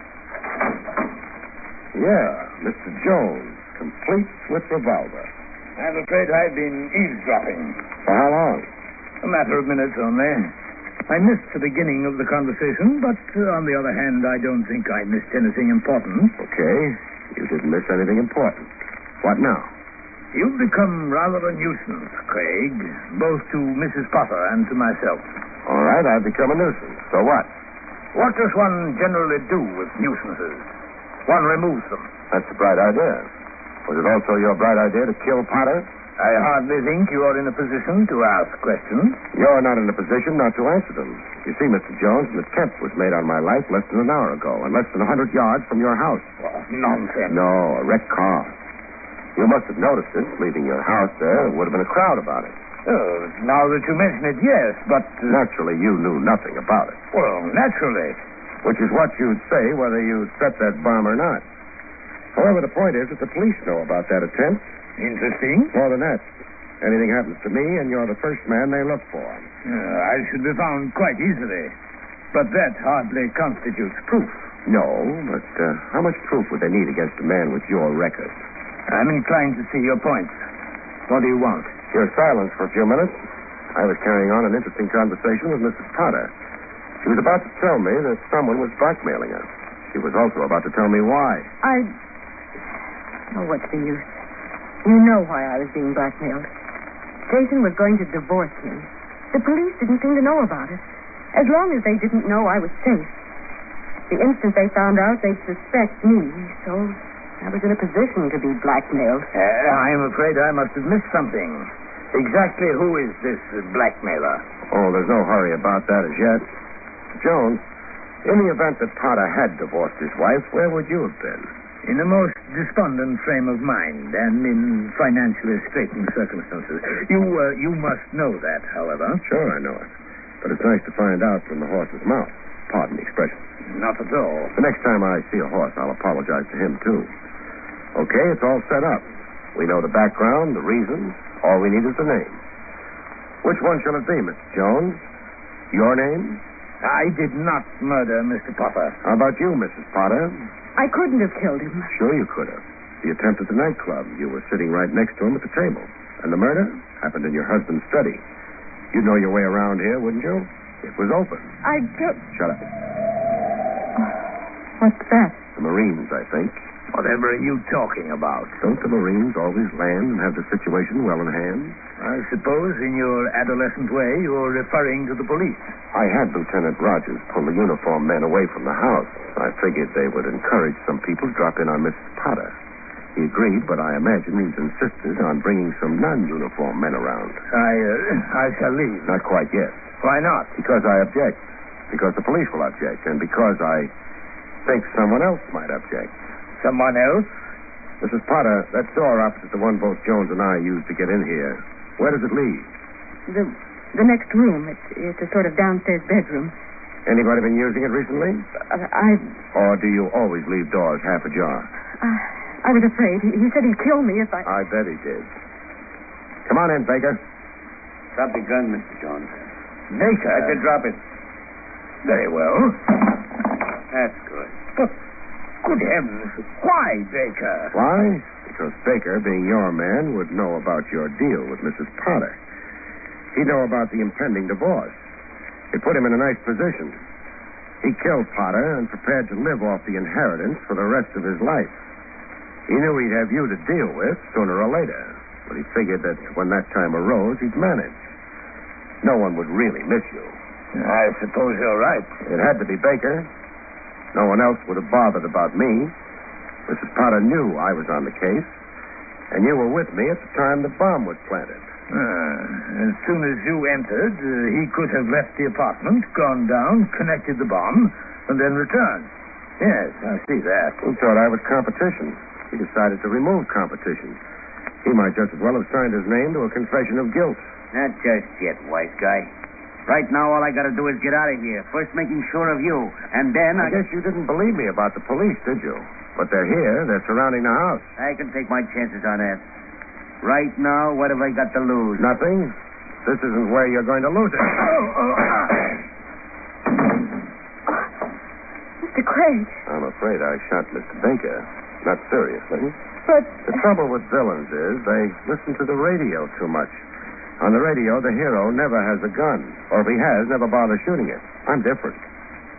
Yeah, Mr. Jones. Complete with revolver. I'm afraid I've been eavesdropping. For how long? A matter of minutes only. I missed the beginning of the conversation, but on the other hand, I don't think I missed anything important. Okay. You didn't miss anything important. What now? You've become rather a nuisance, Craig, both to Mrs. Potter and to myself. All right, I've become a nuisance. So what? What does one generally do with nuisances? One removes them. That's a bright idea. Was it also your bright idea to kill Potter? I hardly think you are in a position to ask questions. You're not in a position not to answer them. You see, Mr. Jones, an attempt was made on my life less than an hour ago, and less than 100 yards from your house. Oh, nonsense. No, a wrecked car. You must have noticed it, leaving your house there. There would have been a crowd about it. Oh, now that you mention it, yes, but... Naturally, you knew nothing about it. Well, naturally. Which is what you'd say whether you'd set that bomb or not. However, the point is that the police know about that attempt. Interesting. More than that. Anything happens to me, and you're the first man they look for. I should be found quite easily. But that hardly constitutes proof. No, but how much proof would they need against a man with your record? I'm inclined to see your point. What do you want? Your silence for a few minutes. I was carrying on an interesting conversation with Mrs. Potter. She was about to tell me that someone was blackmailing her. She was also about to tell me why. Oh, what's the use? You know why I was being blackmailed. Jason was going to divorce me. The police didn't seem to know about it. As long as they didn't know I was safe. The instant they found out, they'd suspect me. So I was in a position to be blackmailed. I'm afraid I must have missed something. Exactly who is this blackmailer? Oh, there's no hurry about that as yet. Jones, in the event that Potter had divorced his wife, where would you have been? In a most despondent frame of mind and in financially straitened circumstances. You must know that, however. Sure, I know it. But it's nice to find out from the horse's mouth. Pardon the expression. Not at all. The next time I see a horse, I'll apologize to him, too. Okay, it's all set up. We know the background, the reasons. All we need is the name. Which one shall it be, Mr. Jones? Your name? I did not murder Mr. Potter. How about you, Mrs. Potter? I couldn't have killed him. Sure you could have. The attempt at the nightclub. You were sitting right next to him at the table. And the murder happened in your husband's study. You'd know your way around here, wouldn't you? It was open. I don't... Shut up. What's that? The Marines, I think. Whatever are you talking about? Don't the Marines always land and have the situation well in hand? I suppose in your adolescent way you're referring to the police. I had Lieutenant Rogers pull the uniformed men away from the house. I figured they would encourage some people to drop in on Mrs. Potter. He agreed, but I imagine he's insisted on bringing some non-uniformed men around. I shall leave. Not quite yet. Why not? Because I object. Because the police will object. And because I think someone else might object. Someone else? Mrs. Potter, that door opposite the one both Jones and I used to get in here, where does it lead? The next room. It's a sort of downstairs bedroom. Anybody been using it recently? Or do you always leave doors half ajar? I was afraid. He said he'd kill me if I... I bet he did. Come on in, Baker. Drop your gun, Mr. Jones. Baker. I said drop it. Very well. That's good. But, good heavens, why, Baker? Why? Because Baker, being your man, would know about your deal with Mrs. Potter. He'd know about the impending divorce. It put him in a nice position. He killed Potter and prepared to live off the inheritance for the rest of his life. He knew he'd have you to deal with sooner or later, but he figured that when that time arose, he'd manage. No one would really miss you. I suppose you're right. It had to be Baker. No one else would have bothered about me. Mrs. Potter knew I was on the case, and you were with me at the time the bomb was planted. As soon as you entered, he could have left the apartment, gone down, connected the bomb, and then returned. Yes, I see that. He thought I was competition. He decided to remove competition. He might just as well have signed his name to a confession of guilt. Not just yet, wise guy. Right now, all I got to do is get out of here. First making sure of you, and then I guess you didn't believe me about the police, did you? But they're here. They're surrounding the house. I can take my chances on that. Right now, what have I got to lose? Nothing. This isn't where you're going to lose it. Mr. Craig. I'm afraid I shot Mr. Baker. Not seriously. But... The trouble with villains is they listen to the radio too much. On the radio, the hero never has a gun. Or if he has, never bothers shooting it. I'm different.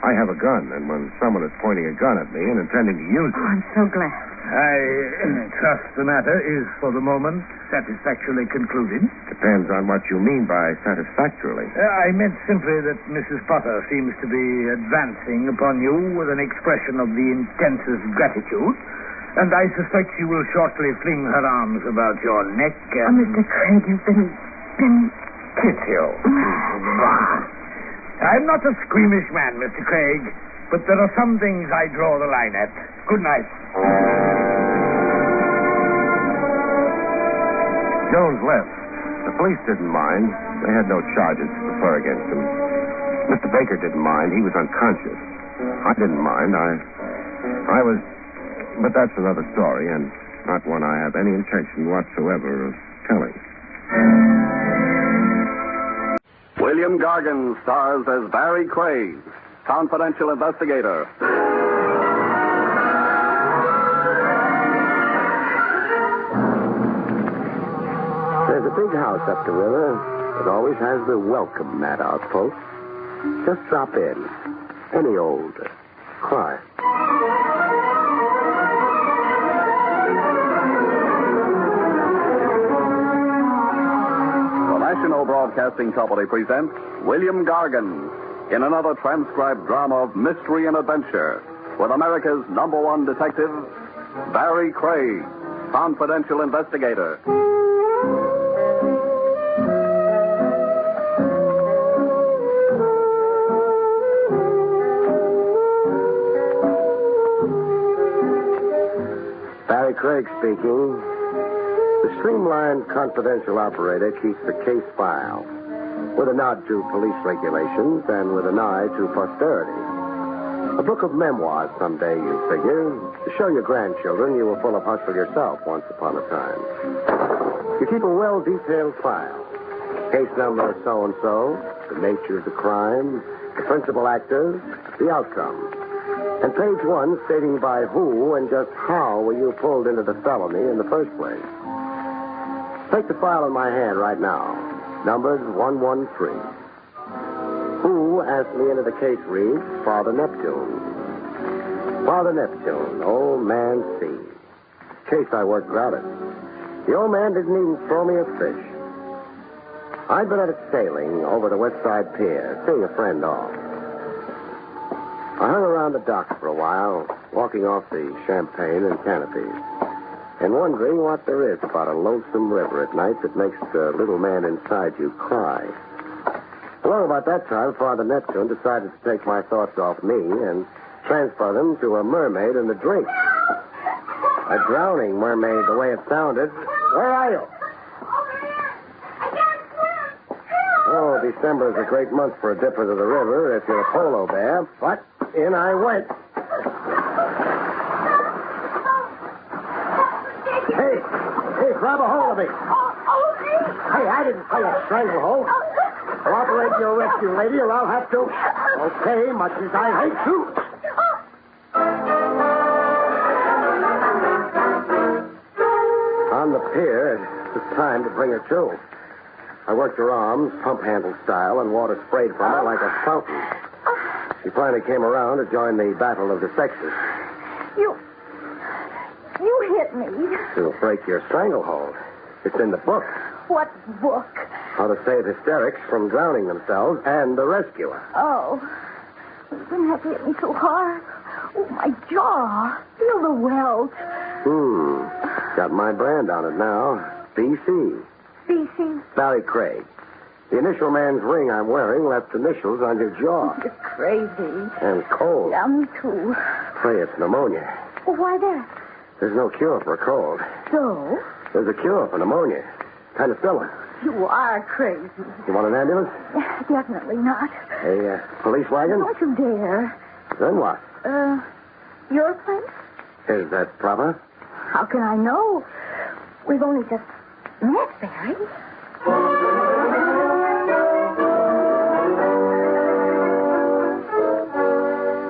I have a gun, and when someone is pointing a gun at me and intending to use it... I'm so glad. I trust the matter is, for the moment, satisfactorily concluded. Depends on what you mean by satisfactorily. I meant simply that Mrs. Potter seems to be advancing upon you with an expression of the intensest gratitude, and I suspect she will shortly fling her arms about your neck and... Mr. Craig, you've been... Kiss you. I'm not a squeamish man, Mr. Craig, but there are some things I draw the line at. Good night. Jones left. The police didn't mind. They had no charges to prefer against him. Mr. Baker didn't mind. He was unconscious. I didn't mind. I was... But that's another story, and not one I have any intention whatsoever of telling. William Gargan stars as Barrie Craig, confidential investigator. There's a big house up the river that always has the welcome mat out, folks. Just drop in. Any old crime. National Broadcasting Company presents William Gargan in another transcribed drama of mystery and adventure with America's #1 detective, Barrie Craig, confidential investigator. Barrie Craig speaking. The streamlined confidential operator keeps the case file with a nod to police regulations and with an eye to posterity. A book of memoirs someday, you figure, to show your grandchildren you were full of hustle yourself once upon a time. You keep a well-detailed file. Case number so-and-so, the nature of the crime, the principal actors, the outcome. And page 1 stating by who and just how were you pulled into the felony in the first place. Take the file in my hand right now, numbered 113. Who asked me into the case reads Father Neptune. Father Neptune, old man C. Case I worked grouted. The old man didn't even throw me a fish. I'd been at it sailing over the West Side Pier, seeing a friend off. I hung around the docks for a while, walking off the champagne and canopies, and wondering what there is about a lonesome river at night that makes the little man inside you cry. Along about that time, Father Neptune decided to take my thoughts off me and transfer them to a mermaid and a drink. A drowning mermaid, the way it sounded. Where are you? Oh, December is a great month for a dip into the river if you're a polo bear. But in I went. Hey, grab a hold of me. Hey, I didn't say a stranglehold. Cooperate your rescue, lady, or I'll have to. Okay, much as I hate you. On the pier, it was time to bring her to. I worked her arms, pump handle style, and water sprayed from her like a fountain. She finally came around to join the battle of the sexes. You hit me. It'll break your stranglehold. It's in the book. What book? How to save hysterics from drowning themselves and the rescuer. Oh. You didn't have to hit me so hard. Oh, my jaw. Feel the welt. Got my brand on it now. BC. BC? Barrie Craig. The initial man's ring I'm wearing left initials on your jaw. You're crazy. And cold. Yeah, me too. Pray it's pneumonia. Well, why that? There's no cure for a cold. So? There's a cure for pneumonia. Penicillin. You are crazy. You want an ambulance? Definitely not. A police wagon? Don't you dare. Then what? Your place? Is that proper? How can I know? We've only just met, Barry.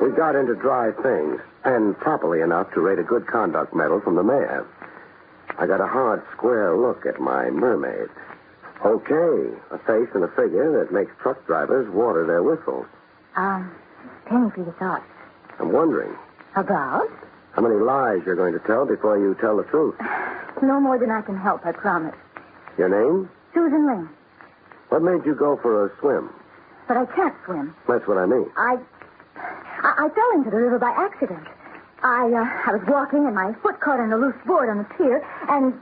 We got into dry things, and properly enough to rate a good conduct medal from the mayor. I got a hard, square look at my mermaid. Okay, a face and a figure that makes truck drivers water their whistles. Penny for your thoughts. I'm wondering. About? How many lies you're going to tell before you tell the truth? No more than I can help, I promise. Your name? Susan Lane. What made you go for a swim? But I can't swim. That's what I mean. I fell into the river by accident. I was walking and my foot caught on a loose board on the pier and...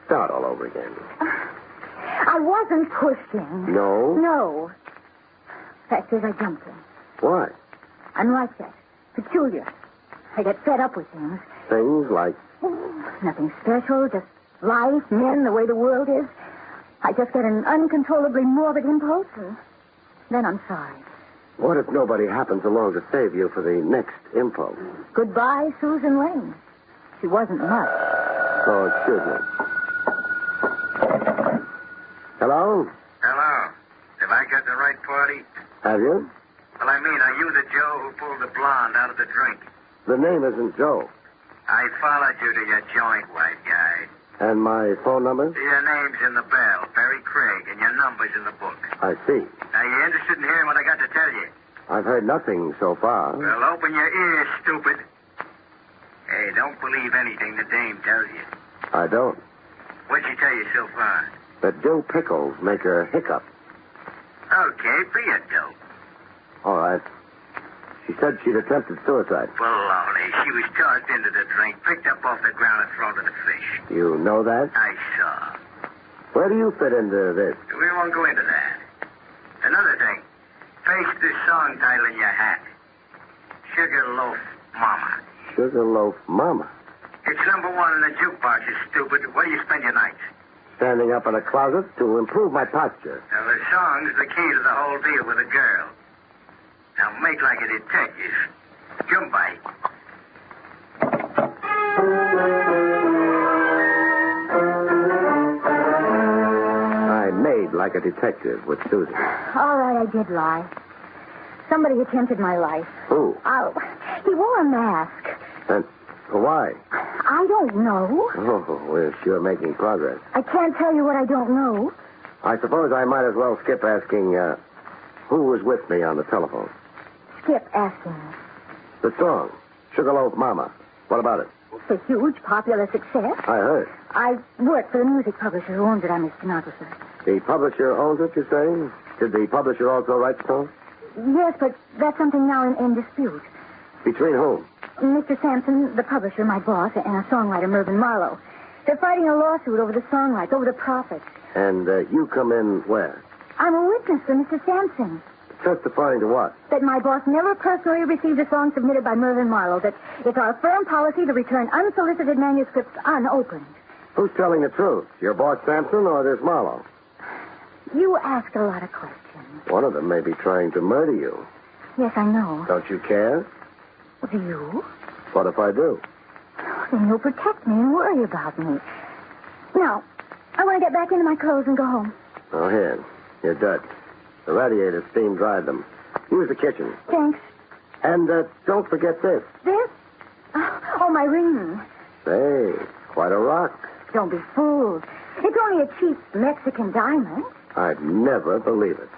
Start all over again. I wasn't pushing. No? No. Fact is, I jumped in. Why? I'm like that. Peculiar. I get fed up with things. Things like? Nothing special, just life, men, the way the world is. I just get an uncontrollably morbid impulse, and then I'm sorry. What if nobody happens along to save you for the next impulse? Goodbye, Susan Lane. She wasn't much. Oh, excuse me. Hello? Hello. Have I got the right party? Have you? Well, I mean, are you the Joe who pulled the blonde out of the drink? The name isn't Joe. I followed you to your joint, white guy. And my phone number? Your name's in the bell, Barrie Craig, and your number's in the book. I see. Are you interested in hearing what I got to tell you? I've heard nothing so far. Well, open your ears, stupid. Hey, don't believe anything the dame tells you. I don't. What'd she tell you so far? That Joe Pickles make her hiccup. Okay, be a dope. All right. She said she'd attempted suicide. Baloney. She was tossed into the drink, picked up off the ground, and thrown to the fish. You know that? I saw. Where do you fit into this? We won't go into that. Another thing. Paste this song title in your hat. Sugarloaf Mama. Sugarloaf Mama? It's number one in the jukebox, you stupid. Where do you spend your nights? Standing up in a closet to improve my posture. Now, the song's the key to the whole deal with a girl. Now, make like a detective. Jump by. I made like a detective with Susan. All right, I did lie. Somebody attempted my life. Who? He wore a mask. And why? I don't know. Oh, we're sure making progress. I can't tell you what I don't know. I suppose I might as well skip asking, who was with me on the telephone? Skip asking me. The song, Sugarloaf Mama. What about it? It's a huge popular success. I heard. I work for the music publisher who owns it. I'm his stenographer. The publisher owns it, you say? Did the publisher also write the song? Yes, but that's something now in dispute. Between whom? Mr. Sampson, the publisher, my boss, and a songwriter, Mervyn Marlowe. They're fighting a lawsuit over the song rights, over the profits. And you come in where? I'm a witness for Mr. Sampson. Testifying to what? That my boss never personally received a song submitted by Mervyn Marlowe. That it's our firm policy to return unsolicited manuscripts unopened. Who's telling the truth? Your boss Sampson or this Marlowe? You ask a lot of questions. One of them may be trying to murder you. Yes, I know. Don't you care? Do you? What if I do? Then you'll protect me and worry about me. Now, I want to get back into my clothes and go home. Oh, here. Your duds. The radiator steam dried them. Use the kitchen. Thanks. And don't forget this. This? Oh, my ring. Say, quite a rock. Don't be fooled. It's only a cheap Mexican diamond. I'd never believe it.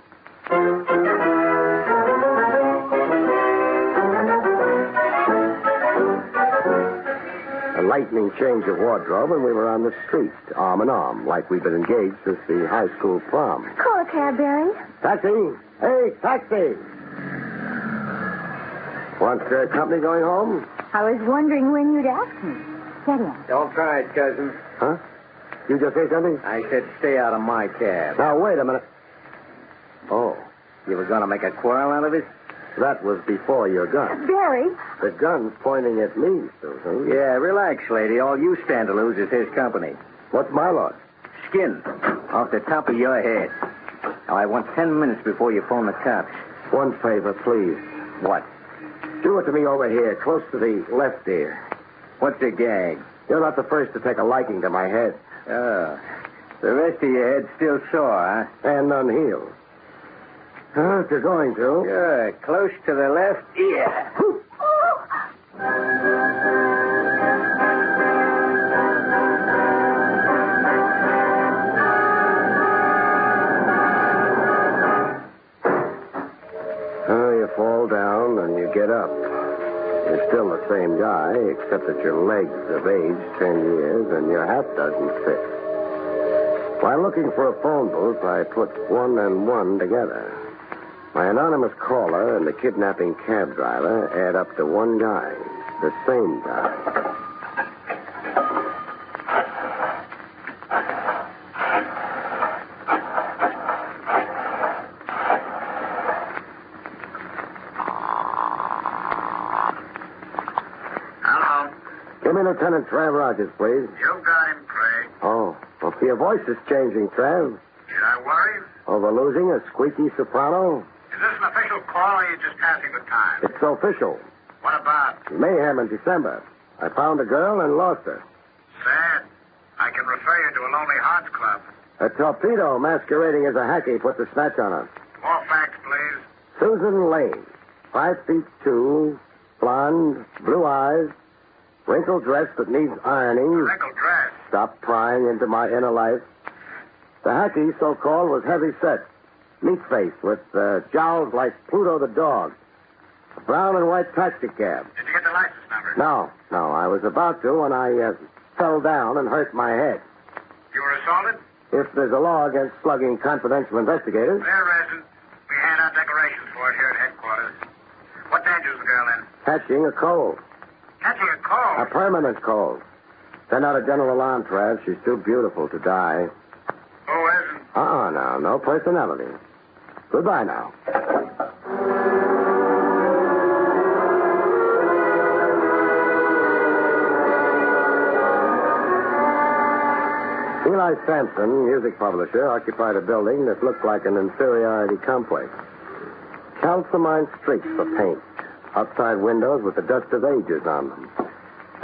A lightning change of wardrobe, and we were on the street, arm in arm, like we'd been engaged since the high school prom. Call a cab, Barry. Taxi! Hey, taxi! Want company going home? I was wondering when you'd ask me. Get in. Don't try it, cousin. Huh? You just say something? I said stay out of my cab. Now, wait a minute. Oh, You were going to make a quarrel out of it? that was before your gun. Barry. The gun's pointing at me, Susan. Yeah, relax, lady. All you stand to lose is his company. What's my loss? Skin off the top of your head. Now, I want 10 minutes before you phone the cops. One favor, please. What? Do it to me over here, close to the left ear. What's the gag? You're not the first to take a liking to my head. Oh. The rest of your head's still sore, huh? And unhealed. If you're going to. Good. Close to the left ear. You fall down and you get up. You're still the same guy, except that your legs have aged 10 years and your hat doesn't fit. While looking for a phone booth, I put one and one together. My anonymous caller and the kidnapping cab driver add up to one guy, the same guy. Hello. Give me Lieutenant Trav Rogers, please. You got him, Craig. Oh, well, your voice is changing, Trav. Should I worry? Over losing a squeaky soprano? Is this an official call or are you just passing the time? It's official. What about? Mayhem in December. I found a girl and lost her. Sad. I can refer you to a Lonely Hearts Club. A torpedo masquerading as a hacky put the snatch on her. More facts, please. Susan Lane, 5'2", blonde, blue eyes, wrinkled dress that needs ironing. Wrinkled dress. Stop prying into my inner life. The hacky, so-called, was heavy-set, meat-faced, with jowls like Pluto the dog. A brown and white taxi cab. Did you get the license number? No. I was about to when I fell down and hurt my head. You were assaulted? If there's a law against slugging confidential investigators. There isn't. We hand out decorations for it here at headquarters. What danger's the girl in? Catching a cold. Catching a cold? A permanent cold. Send out a general alarm, Trav. She's too beautiful to die. Who isn't? Now. No personality. Goodbye now. Eli Sampson, music publisher, occupied a building that looked like an inferiority complex. Calcimine streaks for paint. Outside windows with the dust of ages on them.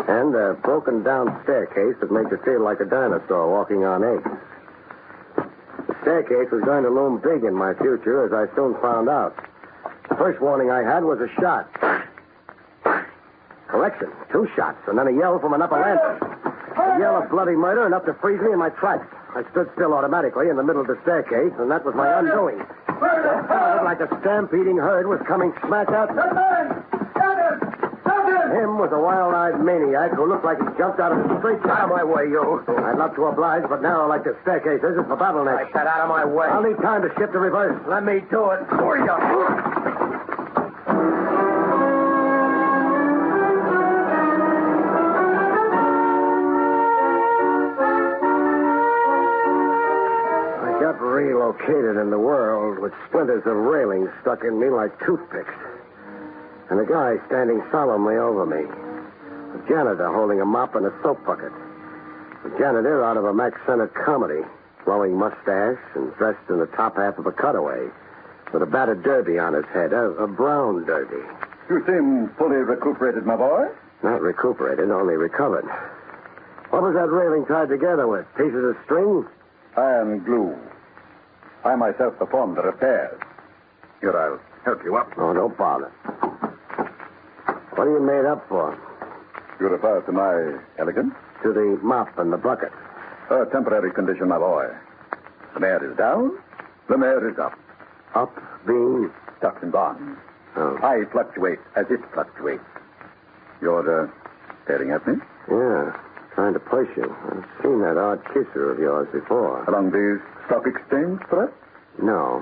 And a broken-down staircase that made you feel like a dinosaur walking on eggs. The staircase was going to loom big in my future, as I soon found out. The first warning I had was a shot. Correction, 2 shots, and then a yell from an upper landing. A yell of bloody murder enough to freeze me in my tracks. I stood still automatically in the middle of the staircase, and that was my undoing. It sounded like a stampeding herd was coming smack at me. Him was a wild-eyed maniac who looked like he jumped out of the street. Out of my way, you. I'd love to oblige, but narrow like the staircase is, it's a bottleneck. I said out of my way. I'll need time to shift the reverse. Let me do it for you. Relocated in the world with splinters of railing stuck in me like toothpicks. And a guy standing solemnly over me. A janitor holding a mop and a soap bucket. A janitor out of a Max Center comedy, flowing mustache and dressed in the top half of a cutaway, with a battered derby on his head, a brown derby. You seem fully recuperated, my boy. Not recuperated, only recovered. What was that railing tied together with? Pieces of string? Iron glue. I myself performed the repairs. Here, I'll help you up. Oh, don't bother. What are you made up for? You refer to my elegance? To the mop and the bucket. A temporary condition, my boy. The mayor is down, the mayor is up. Up being? Stocks and bonds. Oh. I fluctuate as it fluctuates. You're, staring at me? Yeah, trying to push you. I've seen that odd kisser of yours before. Along the stock exchange, perhaps? No.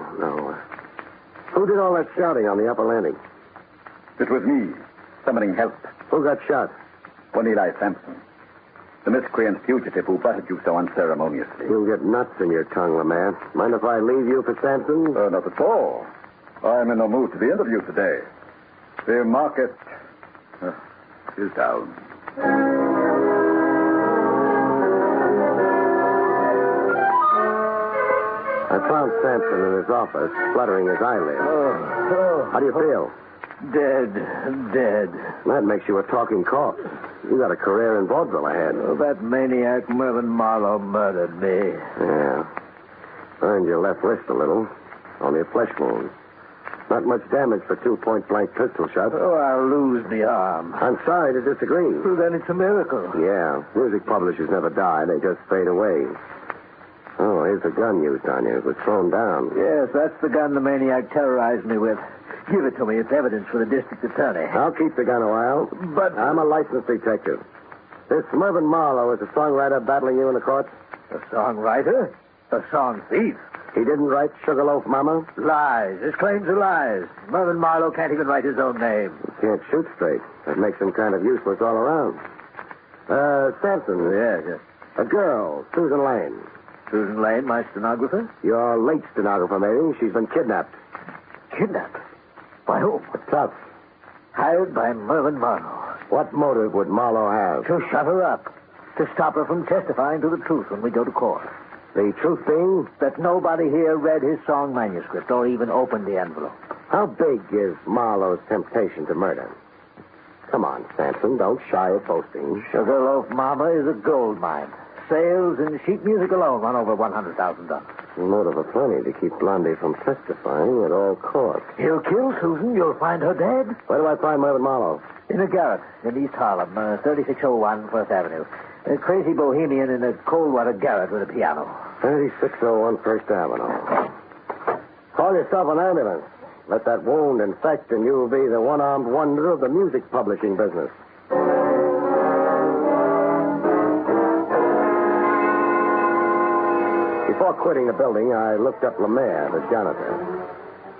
Who did all that shouting on the upper landing? It was me, summoning help. Who got shot? One Eli Sampson. The miscreant fugitive who butted you so unceremoniously. You'll get nuts in your tongue, Lamar. Mind if I leave you for Sampson? Not at all. I'm in no mood to be interviewed today. The market is down. I found Sampson in his office, fluttering his eyelids. How do you feel? Dead. That makes you a talking corpse. You got a career in vaudeville ahead. Oh, that maniac Mervyn Marlowe murdered me. Yeah. Burned your left wrist a little. Only a flesh wound. Not much damage for 2 point-blank pistol shots. Oh, I'll lose the arm. I'm sorry to disagree. Well, then it's a miracle. Yeah. Music publishers never die. They just fade away. Oh, here's the gun used on you. It was thrown down. Yes, that's the gun the maniac terrorized me with. Give it to me. It's evidence for the district attorney. I'll keep the gun a while. But I'm a licensed detective. This Mervyn Marlowe is a songwriter battling you in the courts? A songwriter? A song thief? He didn't write Sugarloaf Mama? Lies. His claims are lies. Mervyn Marlowe can't even write his own name. He can't shoot straight. That makes him kind of useless all around. Sampson. Yes. A girl, Susan Lane. Susan Lane, my stenographer? Your late stenographer, maybe. She's been kidnapped. Kidnapped? By whom? Tough. Hired by Mervyn Marlowe. What motive would Marlowe have? To shut her up. To stop her from testifying to the truth when we go to court. The truth being? That nobody here read his song manuscript or even opened the envelope. How big is Marlowe's temptation to murder? Come on, Sampson. Don't shy at boasting. Sugarloaf Mama is a gold mine. Sales in sheet music alone run over $100,000. Motive aplenty to keep Blondie from testifying at all costs. He'll kill Susan. You'll find her dead. Where do I find Mervyn Marlowe? In a garret in East Harlem, 3601 First Avenue. A crazy bohemian in a cold-water garret with a piano. 3601 First Avenue. Call yourself an ambulance. Let that wound infect, and you'll be the one-armed wonder of the music publishing business. Before quitting the building, I looked up Lemare, the janitor.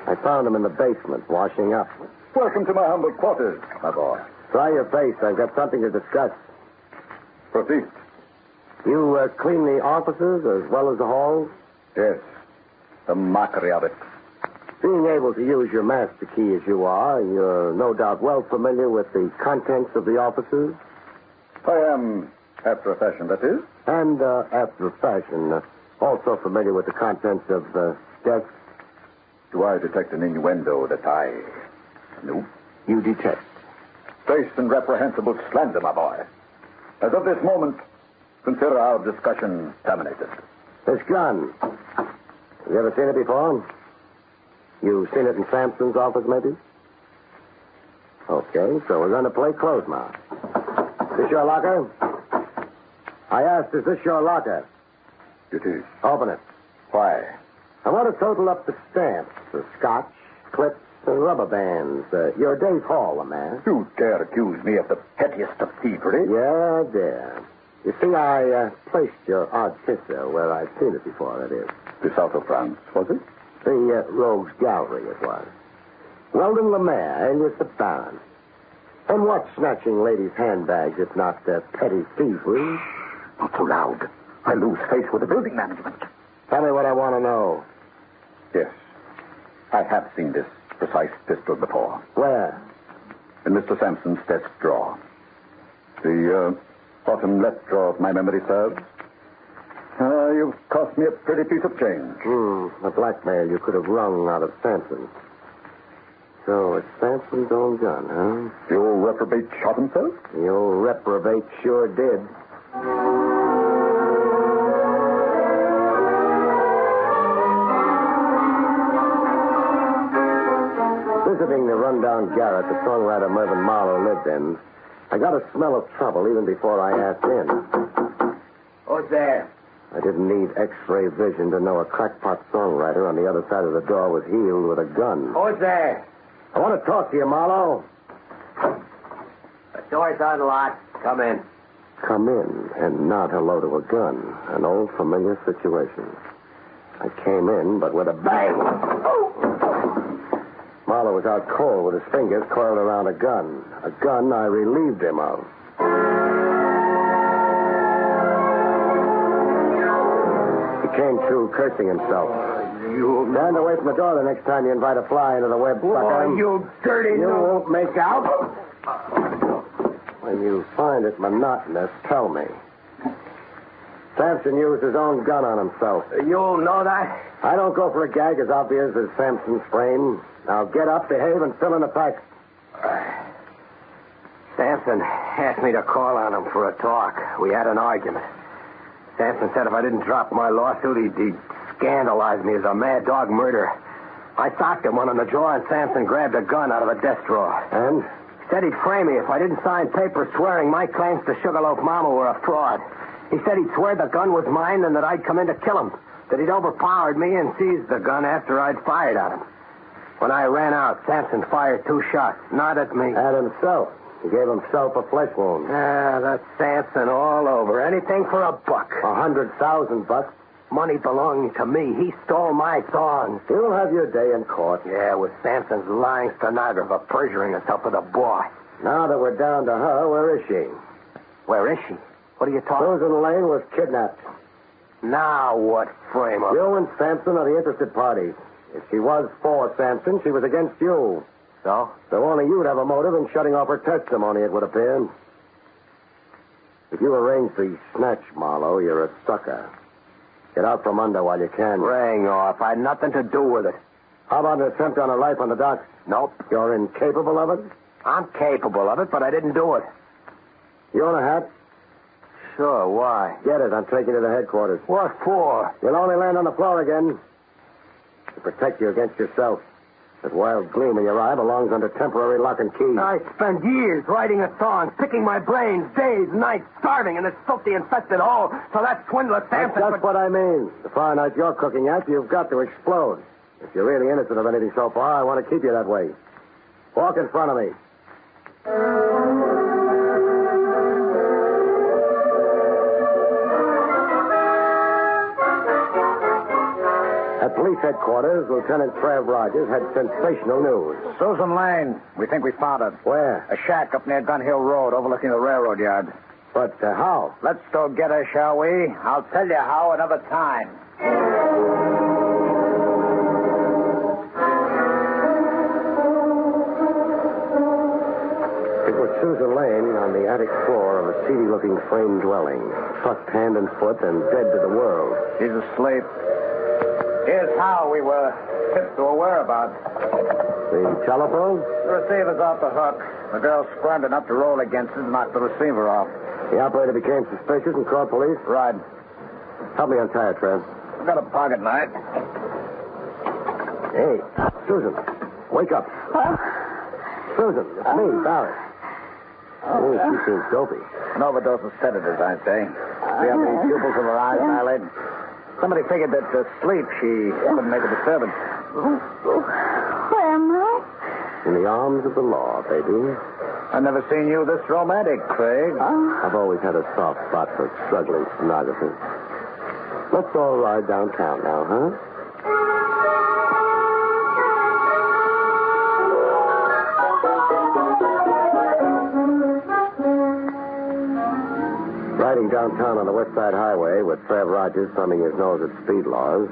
I found him in the basement, washing up. Welcome to my humble quarters, my boy. Dry your face. I've got something to discuss. Proceed. You clean the offices as well as the halls? Yes. The mockery of it. Being able to use your master key as you are, you're no doubt well familiar with the contents of the offices? I am, after a fashion, that is. And after a fashion, also familiar with the contents of the desks? Do I detect an innuendo that I knew? You detect. Base and reprehensible slander, my boy. As of this moment, consider our discussion terminated. This gun. Have you ever seen it before? You've seen it in Sampson's office, maybe? Okay, so we're going to play close mouth. Is this your locker? I asked, is this your locker? It is. Open it. Why? I want to total up the stamps, the scotch, clips, and rubber bands. Your day's haul, man. You dare accuse me of the pettiest of thievery? Yeah, I dare. You see, I placed your odd kisser where I'd seen it before, that is. The south of France, was it? The Rogues Gallery, it was. Weldon Lemare, alias the Baron. And what's snatching ladies' handbags if not petty thievery? Not so loud. I lose face with the building management. Tell me what I want to know. Yes. I have seen this precise pistol before. Where? In Mr. Sampson's desk drawer. The bottom left drawer, if my memory serves. You've cost me a pretty piece of change. The blackmail you could have wrung out of Sampson. So it's Sampson's own gun, huh? The old reprobate shot himself? The old reprobate sure did. Visiting the rundown garret the songwriter Mervyn Marlowe lived in, I got a smell of trouble even before I asked in. Who's there? I didn't need X-ray vision to know a crackpot songwriter on the other side of the door was heeled with a gun. Who's there? I want to talk to you, Marlowe. The door's unlocked. Come in. Come in and not hello to a gun. An old familiar situation. I came in, but with a bang. Marlowe was out cold with his fingers coiled around a gun. A gun I relieved him of. He came to, cursing himself. Stand away from the door the next time you invite a fly into the web, sucker. Oh, you dirty You won't make out. When you find it monotonous, tell me. Sampson used his own gun on himself. You know that? I don't go for a gag as obvious as Sampson's frame. Now get up, behave, and fill in the facts. Sampson asked me to call on him for a talk. We had an argument. Sampson said if I didn't drop my lawsuit, he'd scandalize me as a mad dog murderer. I socked him one in the jaw, and Sampson grabbed a gun out of a desk drawer. And? He said he'd frame me if I didn't sign papers swearing my claims to Sugarloaf Mama were a fraud. He said he'd swear the gun was mine and that I'd come in to kill him. That he'd overpowered me and seized the gun after I'd fired at him. When I ran out, Sampson fired 2 shots, not at me. At himself. He gave himself a flesh wound. That's Sampson all over. Anything for a buck. $100,000. Money belonging to me. He stole my songs. You'll have your day in court. Yeah, with Sampson's lying stenographer perjuring herself with a boy. Now that we're down to her, where is she? Where is she? What are you talking about? Susan Lane was kidnapped. Now what frame up? You and Sampson are the interested parties. If she was for Sampson, she was against you. So? So only you'd have a motive in shutting off her testimony, it would appear. If you arrange the snatch, Marlowe, you're a sucker. Get out from under while you can. Ring off. I had nothing to do with it. How about an attempt on her life on the docks? Nope. You're incapable of it? I'm capable of it, but I didn't do it. You own a hat? Sure, why? Get it. I'm taking you to headquarters. What for? You'll only land on the floor again. To protect you against yourself. That wild gleam in your eye belongs under temporary lock and key. I spent years writing a song, picking my brains, days, nights, starving in this filthy, infested hole. So that swindler Sampson... That's what I mean. The fire night you're cooking at, you've got to explode. If you're really innocent of anything so far, I want to keep you that way. Walk in front of me. At police headquarters, Lieutenant Trev Rogers had sensational news. Susan Lane. We think we found her. Where? A shack up near Gun Hill Road, overlooking the railroad yard. But how? Let's go get her, shall we? I'll tell you how another time. It was Susan Lane on the attic floor of a seedy-looking frame dwelling, trussed hand and foot and dead to the world. She's asleep. Here's how we were tipped to a whereabouts. The telephone? The receiver's off the hook. The girl squirmed enough to roll against it and knock the receiver off. The operator became suspicious and called police? Right. Help me untie her, Trev. I've got a pocket knife. Hey, Susan, wake up. Huh? Susan, it's me, Barrie. Oh, she seems dopey. An overdose of sedatives, I'd say. See how many pupils of her eyes dilate? Somebody figured that sleep, she wouldn't make a disturbance. Where am I? In the arms of the law, baby. I've never seen you this romantic, Craig. I've always had a soft spot for struggling stenographers. Let's all ride downtown now, huh? Riding downtown on the West Side Highway with Trev Rogers thumbing his nose at speed laws,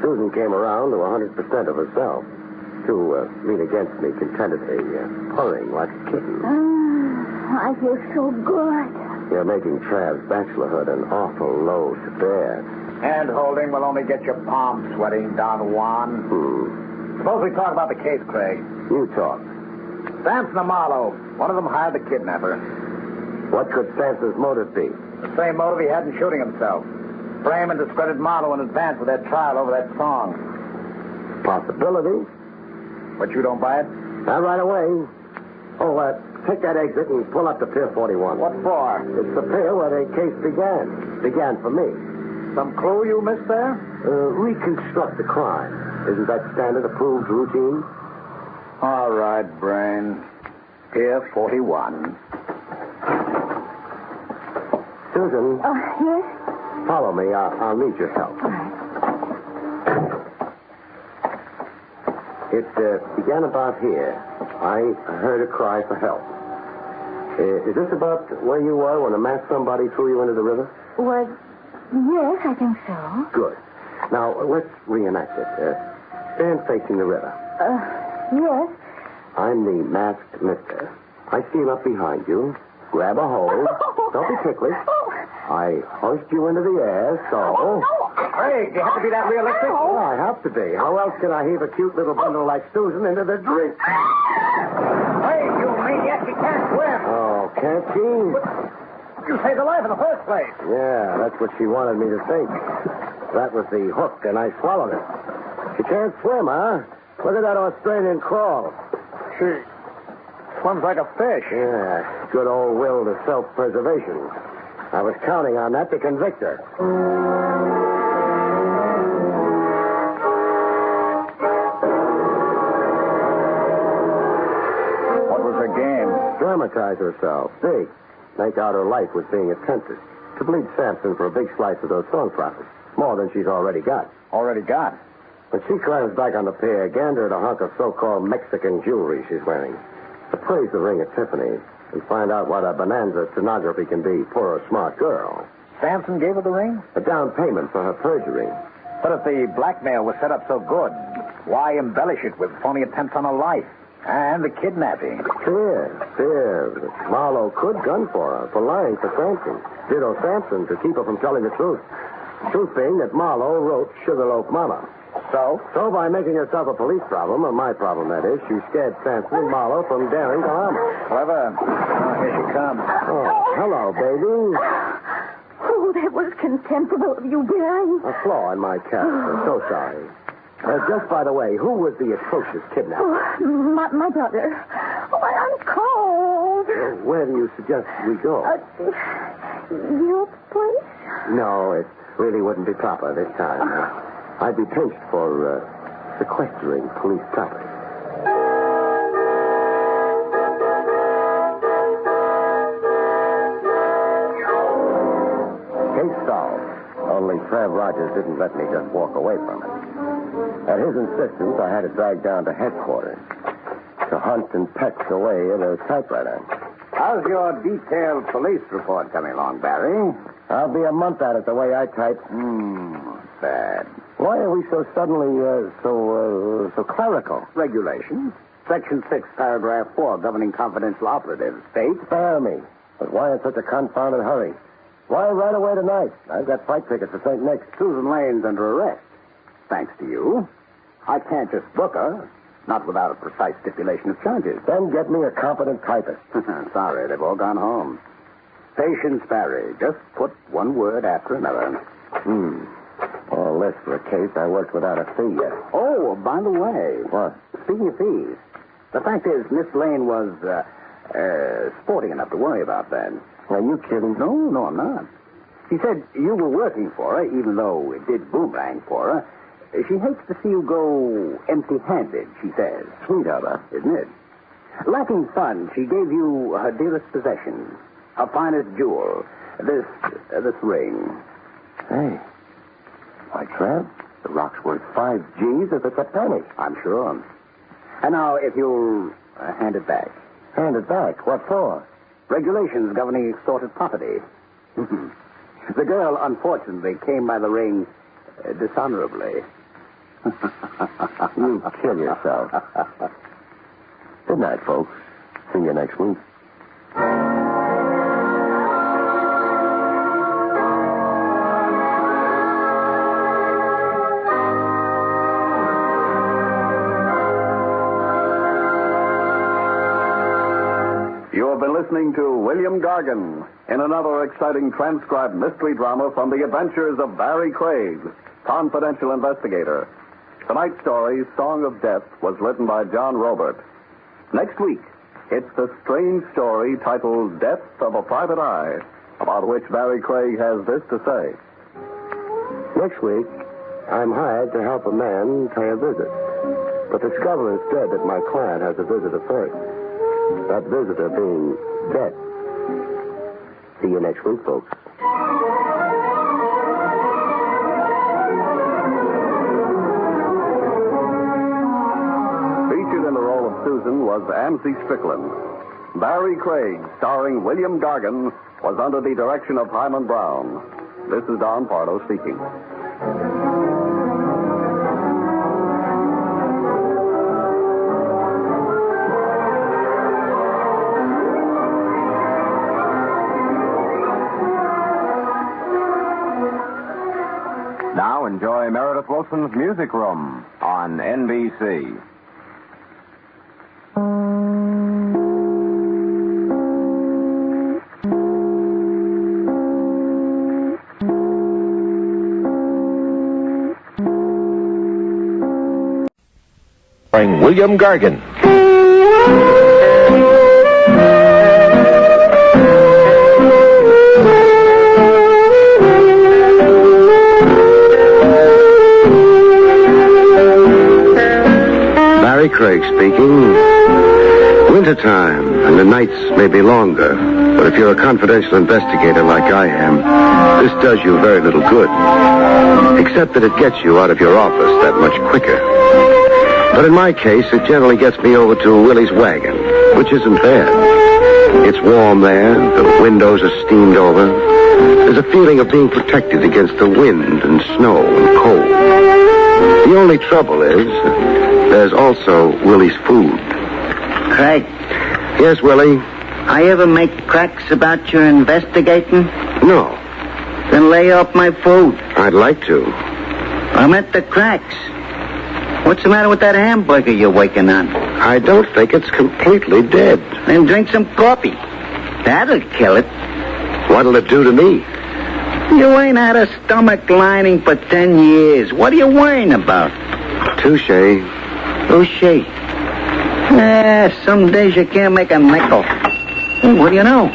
Susan came around to 100% of herself. to lean against me contentedly, purring like a kitten. I feel so good. You're making Trav's bachelorhood an awful load to bear. Hand-holding will only get your palms sweating, Don Juan. Suppose we talk about the case, Craig. You talk. Samson and Marlowe. One of them hired the kidnapper. What could Sampson's motive be? The same motive he had in shooting himself. Frame and discredit Marlowe in advance of their trial over that song. Possibility. But you don't buy it? Not right away. Oh, take that exit and pull up to Pier 41. What for? It's the pier where the case began. Began for me. Some clue you missed there? Reconstruct the crime. Isn't that standard approved routine? All right, Brain. Pier 41. Susan. Yes? Follow me. I'll need your help. All right. It began about here. I heard a cry for help. Is this about where you were when a masked somebody threw you into the river? Well, yes, I think so. Good. Now, let's reenact it. Stand facing the river. Yes. I'm the masked mister. I steal up behind you, grab a hold. Don't be ticklish. I hoist you into the air, so... Craig, do you have to be that realistic? Well, I have to be. How else can I heave a cute little bundle like Susan into the drink? Hey, you maniac, you can't swim. Oh, can't she? You saved her life in the first place. Yeah, that's what she wanted me to think. That was the hook, and I swallowed it. She can't swim, huh? Look at that Australian crawl. She swims like a fish. Yeah, good old will to self-preservation. I was counting on that to convict her. What was her game? Dramatize herself. Big. Make out her life was being attempted. To bleed Sampson for a big slice of those song profits. More than she's already got. Already got? When she climbs back on the pier, gander at a hunk of so-called Mexican jewelry she's wearing. Appraise the ring at Tiffany's and find out what a bonanza stenography can be for a smart girl. Sampson gave her the ring? A down payment for her perjury. But if the blackmail was set up so good, why embellish it with phony attempts on her life? And the kidnapping. Fear. Marlowe could gun for her for lying for Sampson. Ditto Sampson to keep her from telling the truth. Truth being that Marlowe wrote Sugarloaf Mama. So? So by making herself a police problem, or my problem that is, she scared Sampson and Marlowe from daring to harm her. Clever. Here she comes. Oh, hello, baby. Oh, that was contemptible of you, Barry. A flaw in my character. So sorry. Just by the way, who was the atrocious kidnapper? Oh, my brother. Oh, I'm cold. Where do you suggest we go? Your place? No, it really wouldn't be proper this time. I'd be pinched for sequestering police property. Case solved. Only Trav Rogers didn't let me just walk away from it. At his insistence, I had it dragged down to headquarters to hunt and peck away at a typewriter. How's your detailed police report coming along, Barry? I'll be a month at it the way I type. Bad. Why are we so suddenly so clerical? Regulations. Section 6, paragraph 4, governing confidential operatives, states... Spare me. But why in such a confounded hurry? Why right away tonight? I've got flight tickets for St. Nick's. Susan Lane's under arrest. Thanks to you. I can't just book her, not without a precise stipulation of charges. Then get me a competent typist. Sorry, they've all gone home. Patience, Barry. Just put one word after another. All this for a case I worked without a fee yet. Oh, by the way. What? Speaking of fees, the fact is Miss Lane was sporting enough to worry about that. Are you kidding? No, I'm not. She said you were working for her, even though it did boomerang for her. She hates to see you go empty-handed, she says. Sweet of her. Isn't it? Lacking funds, she gave you her dearest possession, her finest jewel, this ring. Hey, why, Trav, the rock's worth 5 G's if it's a penny. I'm sure. And now, if you'll hand it back. Hand it back? What for? Regulations governing extorted property. The girl, unfortunately, came by the ring dishonorably. You kill yourself. Good night, folks. See you next week. You have been listening to William Gargan in another exciting transcribed mystery drama from the adventures of Barrie Craig, confidential investigator. Tonight's story, Song of Death, was written by John Robert. Next week, it's the strange story titled Death of a Private Eye, about which Barrie Craig has this to say. Next week, I'm hired to help a man pay a visit, but discover instead that my client has a visitor first. That visitor being death. See you next week, folks. Featured in the role of Susan was Amzie Strickland. Barrie Craig, starring William Gargan, was under the direction of Hyman Brown. This is Don Pardo speaking. Now enjoy Meredith Wilson's Music Room on NBC. Starring William Gargan. Barrie Craig speaking. Wintertime, and the nights may be longer, but if you're a confidential investigator like I am, this does you very little good. Except that it gets you out of your office that much quicker. But in my case, it generally gets me over to Willie's wagon, which isn't bad. It's warm there, the windows are steamed over. There's a feeling of being protected against the wind and snow and cold. The only trouble is, there's also Willie's food. Craig. Yes, Willie? I ever make cracks about your investigating? No. Then lay off my food. I'd like to. I meant the cracks. What's the matter with that hamburger you're waking on? I don't think it's completely dead. Then drink some coffee. That'll kill it. What'll it do to me? You ain't had a stomach lining for 10 years. What are you worrying about? Touche. Touche. Some days you can't make a nickel. Hey, what do you know?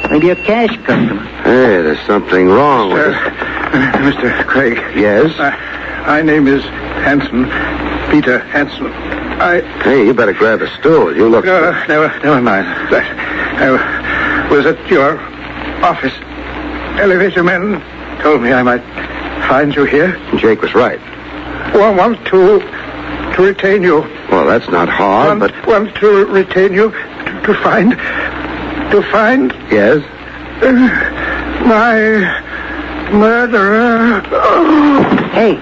Maybe a cash customer. Hey, there's something wrong with it. Mr. Craig. Yes? My name is Hanson. Peter Hanson. Hey, you better grab a stool. You look... No, never mind. I was at your office. Elevator men told me I might find you here. Jake was right. Well, want to retain you. Well, that's not hard, but... Want to retain you to find... Yes? My murderer. Hey,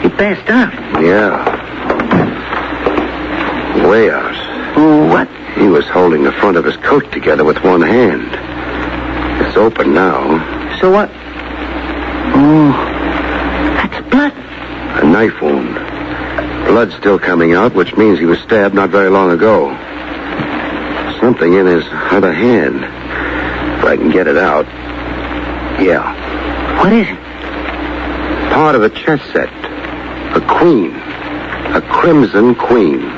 he passed out. Yeah. Way out. What? He was holding the front of his coat together with one hand. It's open now. So what? Oh, that's blood. A knife wound. Blood's still coming out, which means he was stabbed not very long ago. Something in his other hand. If I can get it out. Yeah. What is it? Part of a chess set. A queen. A crimson queen.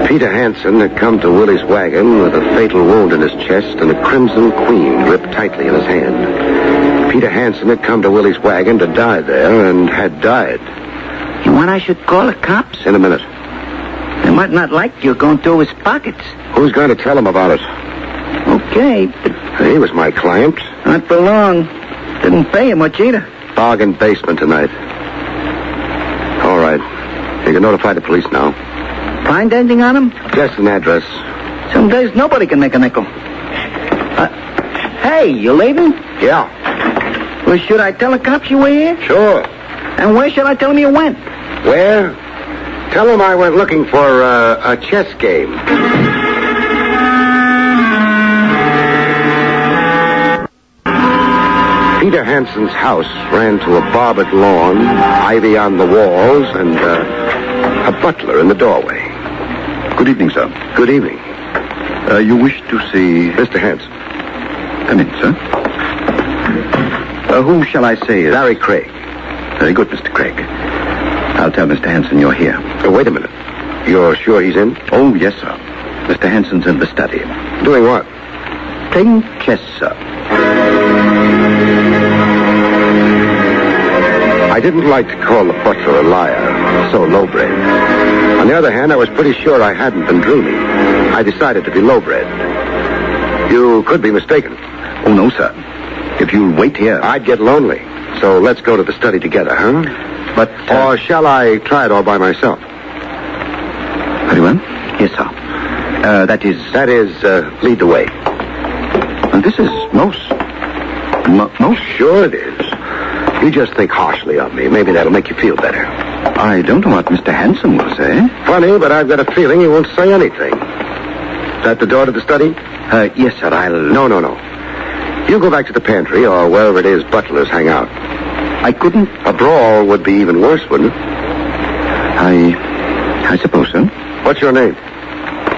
Peter Hanson had come to Willie's wagon with a fatal wound in his chest and a crimson queen gripped tightly in his hand. Peter Hanson had come to Willie's wagon to die there and had died. You want I should call the cops? In a minute. They might not like you going through his pockets. Who's going to tell him about it? Okay, but... He was my client. Not for long. Didn't pay him much either. Bargain basement tonight. All right. You can notify the police now. Find anything on him? Just an address. Some days nobody can make a nickel. Hey, you leaving? Yeah. Well, should I tell the cops you were here? Sure. And where should I tell them you went? Where? Tell them I went looking for a chess game. Peter Hansen's house ran to a barbered lawn, ivy on the walls, and a butler in the doorway. Good evening, sir. Good evening. You wish to see... Mr. Hansen. Come in, sir. Who shall I say is... Barrie Craig. Very good, Mr. Craig. I'll tell Mr. Hansen you're here. Wait a minute. You're sure he's in? Oh, yes, sir. Mr. Hansen's in the study. Doing what? Playing chess, sir. I didn't like to call the butler a liar, so lowbred. On the other hand, I was pretty sure I hadn't been dreaming. I decided to be lowbred. You could be mistaken. Oh, no, sir. If you'll wait here... I'd get lonely. So let's go to the study together, huh? But... Or shall I try it all by myself? Very well. Yes, sir. That is, lead the way. This is most... Most? Sure it is. You just think harshly of me. Maybe that'll make you feel better. I don't know what Mr. Hansen will say. Funny, but I've got a feeling he won't say anything. Is that the door to the study? Yes, sir. No. You go back to the pantry or wherever it is butlers hang out. I couldn't... A brawl would be even worse, wouldn't it? I suppose so. What's your name?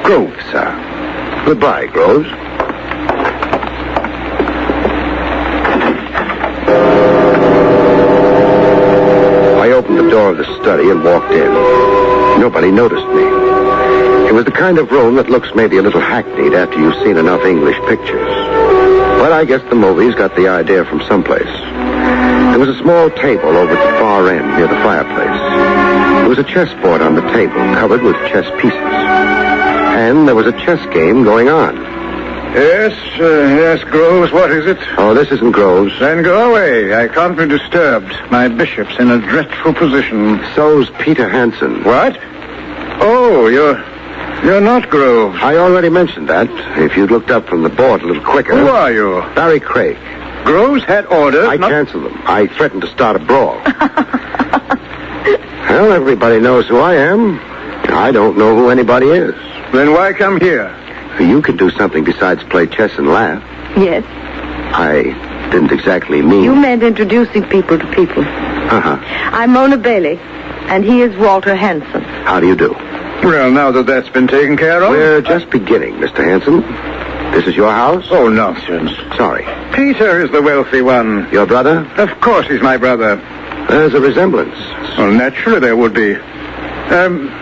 Groves, sir. Goodbye, Groves. I opened the door of the study and walked in. Nobody noticed me. It was the kind of room that looks maybe a little hackneyed after you've seen enough English pictures. But I guess the movies got the idea from someplace. There was a small table over at the far end near the fireplace. There was a chessboard on the table covered with chess pieces. And there was a chess game going on. Yes, Groves, what is it? Oh, this isn't Groves. Then go away. I can't be disturbed. My bishop's in a dreadful position. So's Peter Hansen. What? Oh, you're not Groves. I already mentioned that. If you'd looked up from the board a little quicker. Who are you? Barrie Craig. Groves had orders. I canceled them. I threatened to start a brawl. Well, everybody knows who I am. I don't know who anybody is. Then why come here? You can do something besides play chess and laugh. Yes. I didn't exactly mean... You meant introducing people to people. Uh-huh. I'm Mona Bailey, and he is Walter Hansen. How do you do? Well, now that that's been taken care of... We're just beginning, Mr. Hansen. This is your house? Oh, nonsense. Sorry. Peter is the wealthy one. Your brother? Of course he's my brother. There's a resemblance. Well, naturally there would be.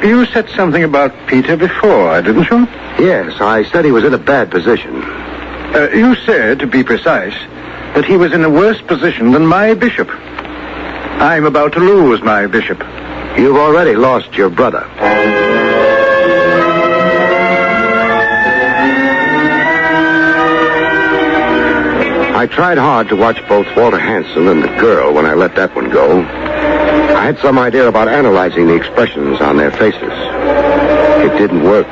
You said something about Peter before, didn't you? Yes, I said he was in a bad position. You said, to be precise, that he was in a worse position than my bishop. I'm about to lose my bishop. You've already lost your brother. I tried hard to watch both Walter Hansen and the girl when I let that one go. I had some idea about analyzing the expressions on their faces. It didn't work.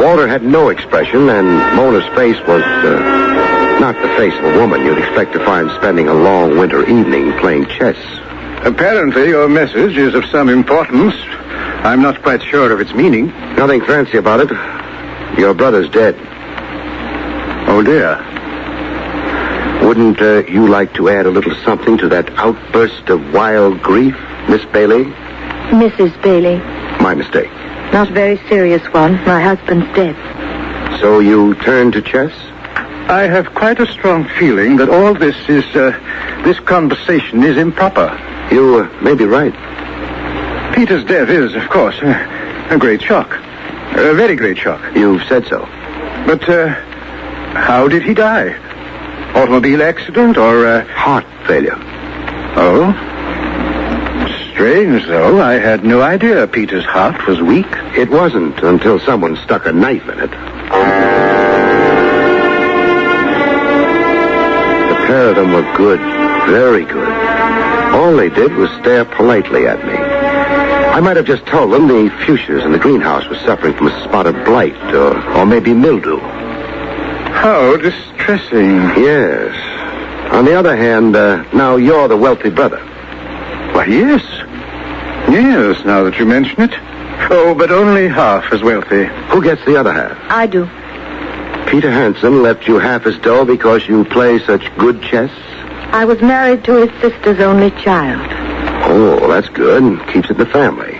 Walter had no expression, and Mona's face was not the face of a woman you'd expect to find spending a long winter evening playing chess. Apparently your message is of some importance. I'm not quite sure of its meaning. Nothing fancy about it. Your brother's dead. Oh, dear. Wouldn't you like to add a little something to that outburst of wild grief, Miss Bailey? Mrs. Bailey. My mistake. Not a very serious one. My husband's dead. So you turn to chess? I have quite a strong feeling that all this conversation is improper. You may be right. Peter's death is, of course, a great shock. A very great shock. You've said so. But how did he die? Automobile accident or... Heart failure. Oh? Strange, though. I had no idea Peter's heart was weak. It wasn't until someone stuck a knife in it. The pair of them were good. Very good. All they did was stare politely at me. I might have just told them the fuchsias in the greenhouse was suffering from a spot of blight or maybe mildew. How distressing. Yes. On the other hand, now you're the wealthy brother. Why, yes. Yes, now that you mention it. Oh, but only half as wealthy. Who gets the other half? I do. Peter Hansen left you half his dough because you play such good chess? I was married to his sister's only child. Oh, that's good. Keeps it in the family.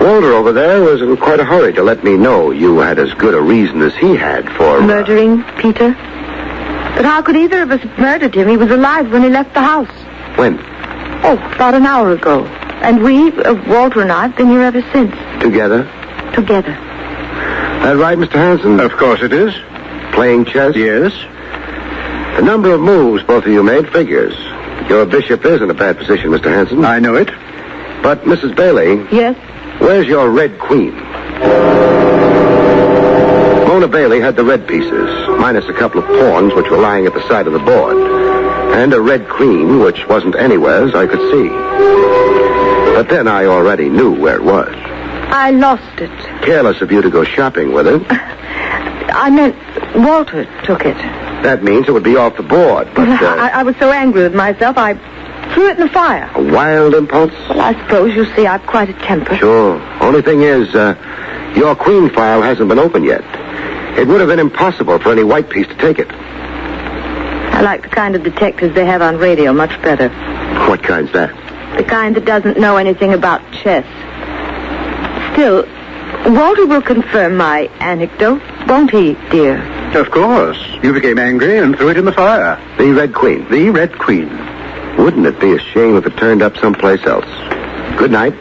Walter over there was in quite a hurry to let me know you had as good a reason as he had for... Murdering Peter? But how could either of us have murdered him? He was alive when he left the house. When? Oh, about an hour ago. And we, Walter and I, have been here ever since. Together? Together. That right, Mr. Hansen? Of course it is. Playing chess? Yes. The number of moves both of you made figures. Your bishop is in a bad position, Mr. Hansen. I know it. But, Mrs. Bailey... Yes? Where's your red queen? Mona Bailey had the red pieces, minus a couple of pawns which were lying at the side of the board. And a red queen which wasn't anywhere as I could see. But then I already knew where it was. I lost it. Careless of you to go shopping with it. I meant Walter took it. That means it would be off the board, but... I was so angry with myself, I threw it in the fire. A wild impulse? Well, I suppose you see I've quite a temper. Sure. Only thing is, your queen file hasn't been opened yet. It would have been impossible for any white piece to take it. I like the kind of detectives they have on radio much better. What kind's that? The kind that doesn't know anything about chess. Still, Walter will confirm my anecdote, won't he, dear? Of course. You became angry and threw it in the fire. The Red Queen? The Red Queen. Wouldn't it be a shame if it turned up someplace else? Good night.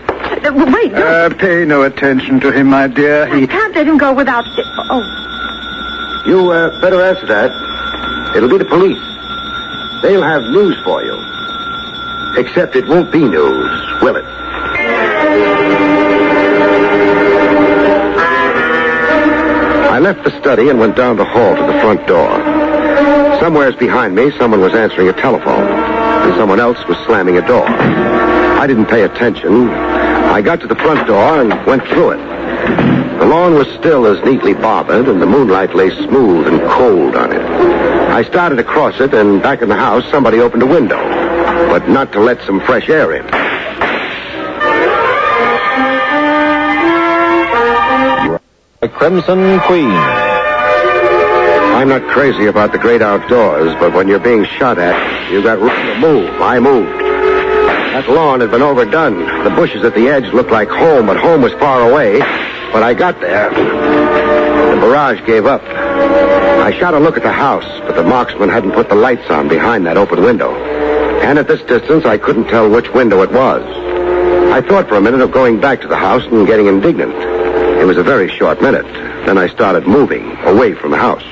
Wait, no. Pay no attention to him, my dear. I can't let him go without... Oh. You better answer that. It'll be the police. They'll have news for you. Except it won't be news, will it? I left the study and went down the hall to the front door. Somewheres behind me, someone was answering a telephone, and someone else was slamming a door. I didn't pay attention. I got to the front door and went through it. The lawn was still as neatly bothered, and the moonlight lay smooth and cold on it. I started across it, and back in the house, somebody opened a window, but not to let some fresh air in. The Crimson Queen. I'm not crazy about the great outdoors, but when you're being shot at, you've got room to move. I moved. That lawn had been overdone. The bushes at the edge looked like home, but home was far away. When I got there, the barrage gave up. I shot a look at the house, but the marksman hadn't put the lights on behind that open window. And at this distance, I couldn't tell which window it was. I thought for a minute of going back to the house and getting indignant. It was a very short minute. Then I started moving away from the house.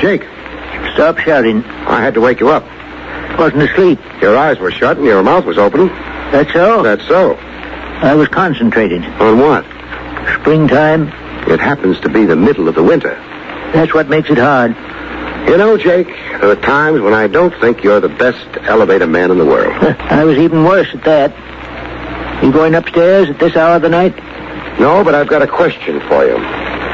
Jake. Stop shouting. I had to wake you up. Wasn't asleep. Your eyes were shut and your mouth was open. That's so? That's so. I was concentrated. On what? Springtime. It happens to be the middle of the winter. That's what makes it hard. You know, Jake, there are times when I don't think you're the best elevator man in the world. I was even worse at that. You going upstairs at this hour of the night? No, but I've got a question for you.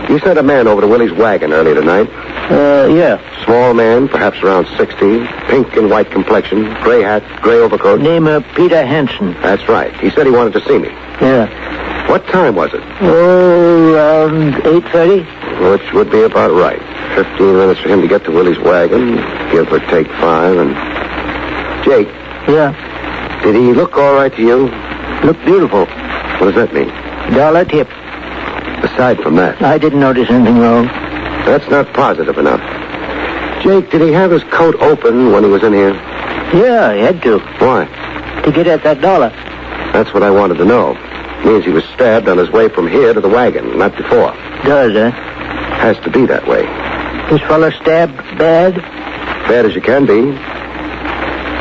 You sent a man over to Willie's wagon earlier tonight. Yeah. Small man, perhaps around 60, pink and white complexion, gray hat, gray overcoat. Name Peter Hansen. That's right. He said he wanted to see me. Yeah. What time was it? Oh, around 8:30. Which would be about right. 15 minutes for him to get to Willie's wagon, give or take 5, and... Jake. Yeah. Did he look all right to you? Looked beautiful. What does that mean? $1 tip. Aside from that... I didn't notice anything wrong. That's not positive enough. Jake, did he have his coat open when he was in here? Yeah, he had to. Why? To get at that $1. That's what I wanted to know. Means he was stabbed on his way from here to the wagon, not before. Does, huh? Has to be that way. This fella stabbed bad? Bad as you can be.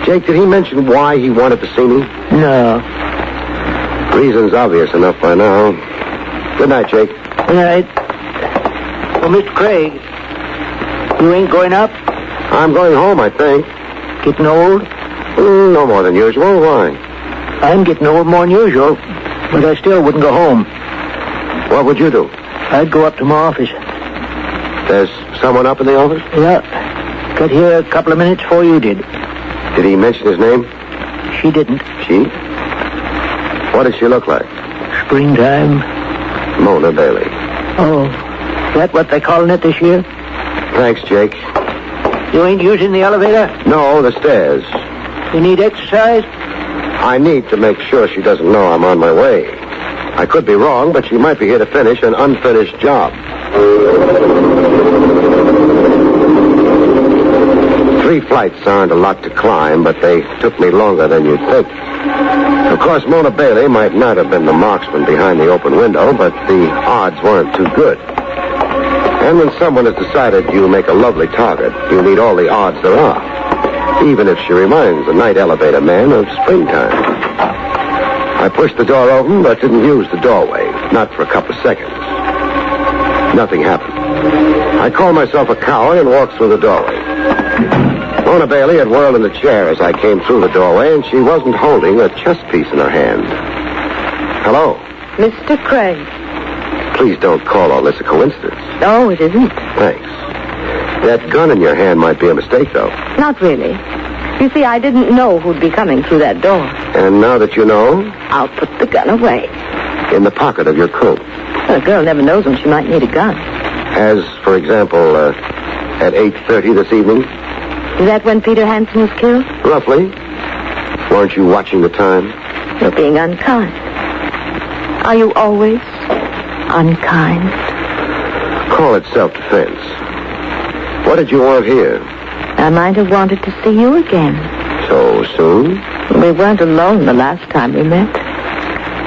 Jake, did he mention why he wanted to see me? No. Reason's obvious enough by now. Good night, Jake. Good night. Well, Mr. Craig, you ain't going up? I'm going home, I think. Getting old? No more than usual. Why? I'm getting old more than usual, but I still wouldn't go home. What would you do? I'd go up to my office. There's someone up in the office? Yeah. Got here a couple of minutes before you did. Did he mention his name? She didn't. She? What did she look like? Springtime. Mona Bailey. Oh, is that what they're calling it this year? Thanks, Jake. You ain't using the elevator? No, the stairs. You need exercise? I need to make sure she doesn't know I'm on my way. I could be wrong, but she might be here to finish an unfinished job. 3 flights aren't a lot to climb, but they took me longer than you'd think. Of course, Mona Bailey might not have been the marksman behind the open window, but the odds weren't too good. And when someone has decided you make a lovely target, you need all the odds there are, even if she reminds the night elevator man of springtime. I pushed the door open, but didn't use the doorway, not for a couple of seconds. Nothing happened. I called myself a coward and walked through the doorway. Mona Bailey had whirled in the chair as I came through the doorway, and she wasn't holding a chess piece in her hand. Hello? Mr. Craig. Please don't call all this a coincidence. No, it isn't. Thanks. That gun in your hand might be a mistake, though. Not really. You see, I didn't know who'd be coming through that door. And now that you know? I'll put the gun away. In the pocket of your coat. Well, a girl never knows when she might need a gun. As, for example, at 8:30 this evening? Is that when Peter Hansen was killed? Roughly. Weren't you watching the time? You're being unkind. Are you always unkind? Call it self-defense. What did you want here? I might have wanted to see you again. So soon? We weren't alone the last time we met.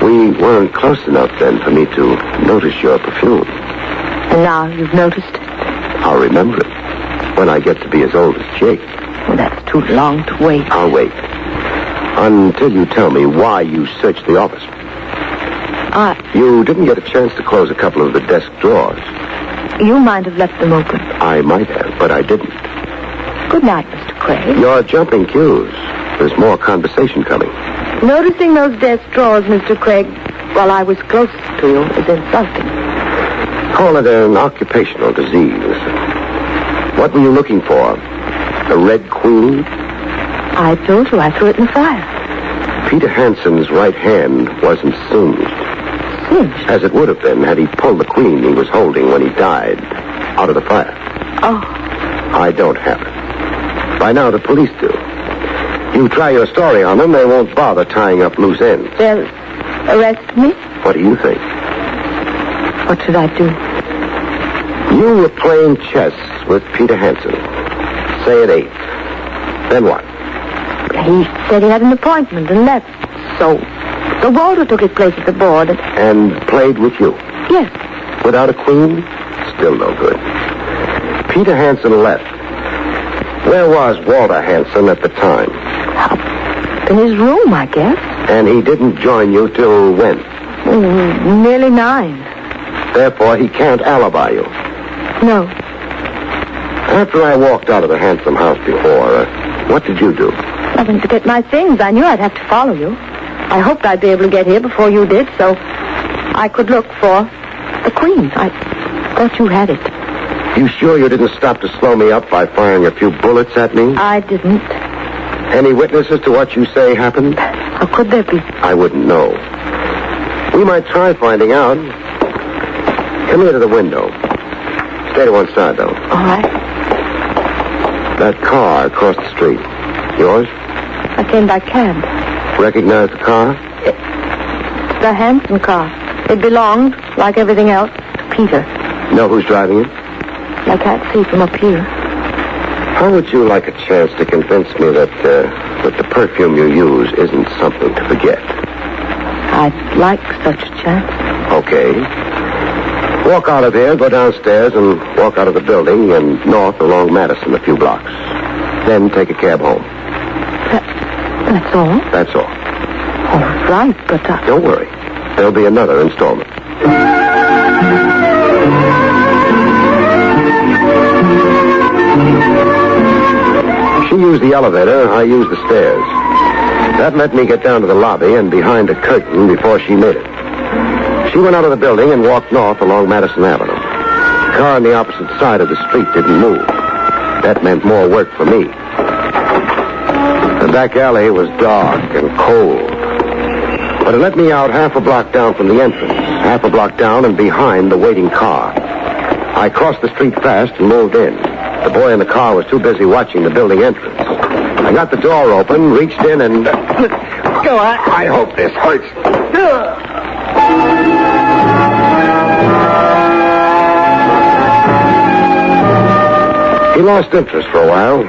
We weren't close enough then for me to notice your perfume. And now you've noticed it? I'll remember it when I get to be as old as Jake. Well, that's too long to wait. I'll wait. Until you tell me why you searched the office. You didn't get a chance to close a couple of the desk drawers. You might have left them open. I might have, but I didn't. Good night, Mr. Craig. You're jumping cues. There's more conversation coming. Noticing those desk drawers, Mr. Craig, while I was close to you is insulting. Call it an occupational disease. What were you looking for? A red queen? I told you I threw it in the fire. Peter Hansen's right hand wasn't singed. Singed? As it would have been had he pulled the queen he was holding when he died out of the fire. Oh. I don't have it. By now the police do. You try your story on them, they won't bother tying up loose ends. They'll arrest me? What do you think? What should I do? You were playing chess with Peter Hansen. Say at 8. Then what? He said he had an appointment and left. So Walter took his place at the board. And played with you? Yes. Without a queen? Still no good. Peter Hansen left. Where was Walter Hansen at the time? In his room, I guess. And he didn't join you till when? Nearly 9. Therefore, he can't alibi you. No. After I walked out of the Hansen house before, what did you do? Nothing to get my things. I knew I'd have to follow you. I hoped I'd be able to get here before you did, so I could look for the queen. I thought you had it. You sure you didn't stop to slow me up by firing a few bullets at me? I didn't. Any witnesses to what you say happened? How could there be? I wouldn't know. We might try finding out. Come here to the window. Stay to one side, though. All right. That car across the street. Yours? I came by cab. Recognize the car? It's the Hansen car. It belonged, like everything else, to Peter. Know who's driving it? I can't see from up here. How would you like a chance to convince me that the perfume you use isn't something to forget? I'd like such a chance. Okay. Walk out of here, go downstairs, and walk out of the building and north along Madison a few blocks. Then take a cab home. That's all? That's all. All right, but... Don't worry. There'll be another installment. She used the elevator, I used the stairs. That let me get down to the lobby and behind a curtain before she made it. She went out of the building and walked north along Madison Avenue. The car on the opposite side of the street didn't move. That meant more work for me. The back alley was dark and cold. But it let me out half a block down from the entrance, half a block down and behind the waiting car. I crossed the street fast and moved in. The boy in the car was too busy watching the building entrance. I got the door open, reached in, and... Go on. I hope this hurts. He lost interest for a while.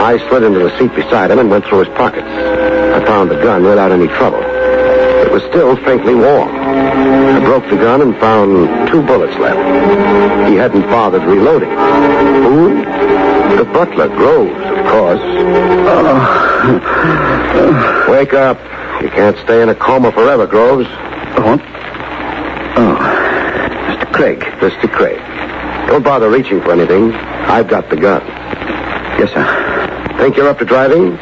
I slid into the seat beside him and went through his pockets. I found the gun without any trouble. It was still faintly warm. I broke the gun and found 2 bullets left. He hadn't bothered reloading. Who? The butler, Groves, of course. Wake up. You can't stay in a coma forever, Groves. What? Oh. Mr. Craig. Mr. Craig. Don't bother reaching for anything. I've got the gun. Yes, sir. Think you're up to driving?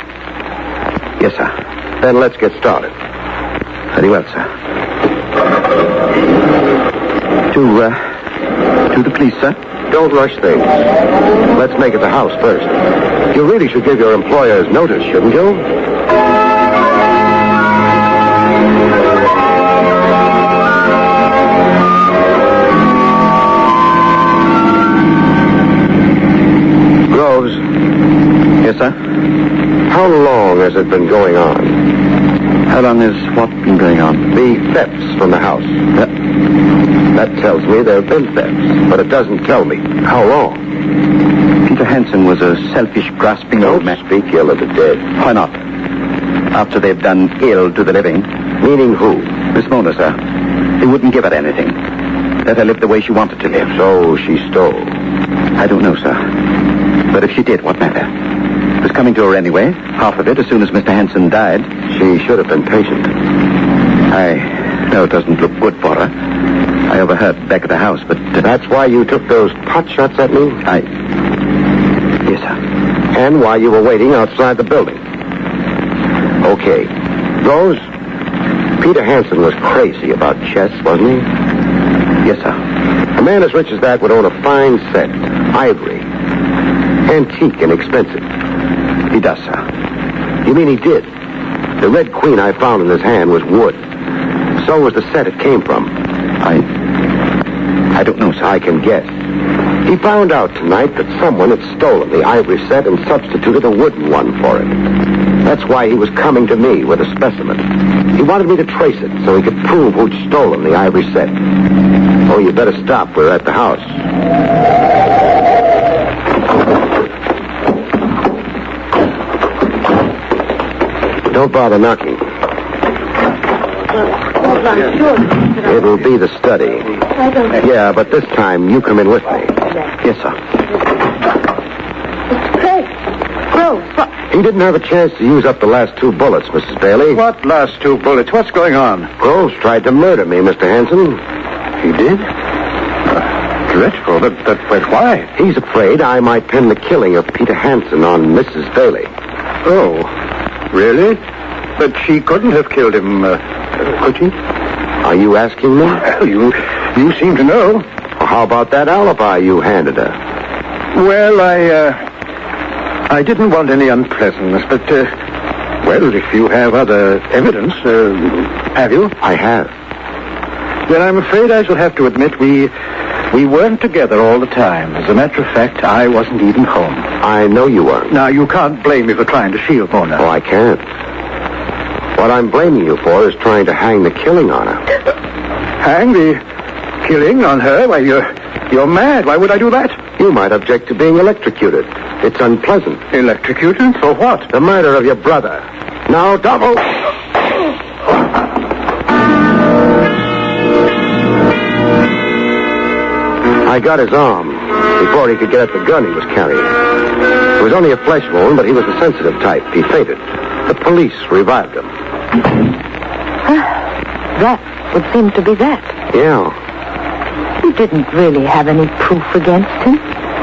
Yes, sir. Then let's get started. Very well, sir. To the police, sir? Don't rush things. Let's make it the house first. You really should give your employers notice, shouldn't you? Groves. Yes, sir? How long has it been going on? How long has what been going on? The thefts from the house. That tells me there have been thefts, but it doesn't tell me how long. Peter Hansen was a selfish, grasping old man. Don't speak ill of the dead. Why not? After they've done ill to the living. Meaning who? Miss Mona, sir. He wouldn't give her anything. Let her live the way she wanted to live. So she stole. I don't know, sir. But if she did, what matter? It was coming to her anyway. Half of it as soon as Mr. Hansen died. She should have been patient. I know it doesn't look good for her. I overheard back at the house, but... That's why you took those pot shots at me? Yes, sir. And why you were waiting outside the building. Okay. Rose, Peter Hansen was crazy about chess, wasn't he? Yes, sir. A man as rich as that would own a fine set. Ivory. Antique and expensive. He does, sir. You mean he did? The red queen I found in his hand was wood. So was the set it came from. I don't know, sir. I can guess. He found out tonight that someone had stolen the ivory set and substituted a wooden one for it. That's why he was coming to me with a specimen. He wanted me to trace it so he could prove who'd stolen the ivory set. Oh, you better stop. We're at the house. Don't bother knocking. It'll be the study. Yeah, but this time you come in with me. Yes, sir. Craig. Groves. He didn't have a chance to use up the last 2 bullets, Mrs. Bailey. What last 2 bullets? What's going on? Groves tried to murder me, Mr. Hansen. He did? Dreadful. But why? He's afraid I might pin the killing of Peter Hansen on Mrs. Bailey. Oh, really? But she couldn't have killed him, could she? Are you asking me? Well, you seem to know. Well, how about that alibi you handed her? Well, I didn't want any unpleasantness, but, well, if you have other evidence, have you? I have. Then I'm afraid I shall have to admit we weren't together all the time. As a matter of fact, I wasn't even home. I know you weren't. Now, you can't blame me for trying to shield Mona. Oh, I can't. What I'm blaming you for is trying to hang the killing on her. Hang the killing on her? Why, you're mad. Why would I do that? You might object to being electrocuted. It's unpleasant. Electrocuted? For what? The murder of your brother. Now, double. I got his arm before he could get at the gun he was carrying. It was only a flesh wound, but he was a sensitive type. He fainted. The police revived him. That would seem to be that. Yeah. You didn't really have any proof against him.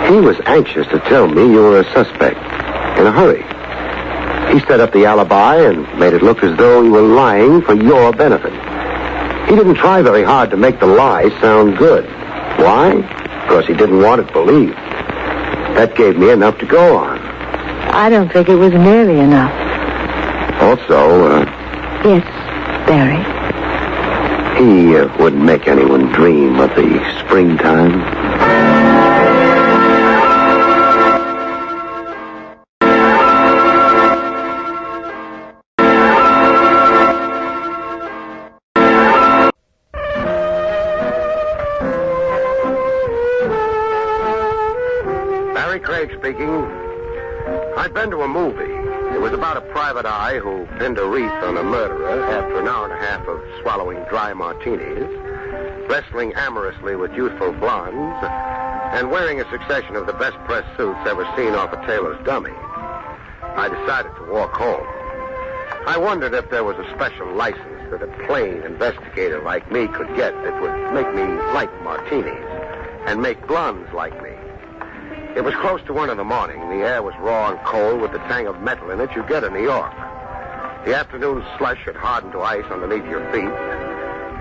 He was anxious to tell me you were a suspect. In a hurry. He set up the alibi and made it look as though you were lying for your benefit. He didn't try very hard to make the lie sound good. Why? Because he didn't want it believed. That gave me enough to go on. I don't think it was nearly enough. Also, Yes, Barry. he wouldn't make anyone dream of the springtime. Barrie Craig speaking. I'd been to a movie. It was about a private eye who pinned a wreath on a murderer after an hour and a half of swallowing dry martinis, wrestling amorously with youthful blondes, and wearing a succession of the best pressed suits ever seen off a tailor's dummy. I decided to walk home. I wondered if there was a special license that a plain investigator like me could get that would make me like martinis and make blondes like me. It was close to 1 a.m. The air was raw and cold with the tang of metal in it you get in New York. The afternoon slush had hardened to ice underneath your feet,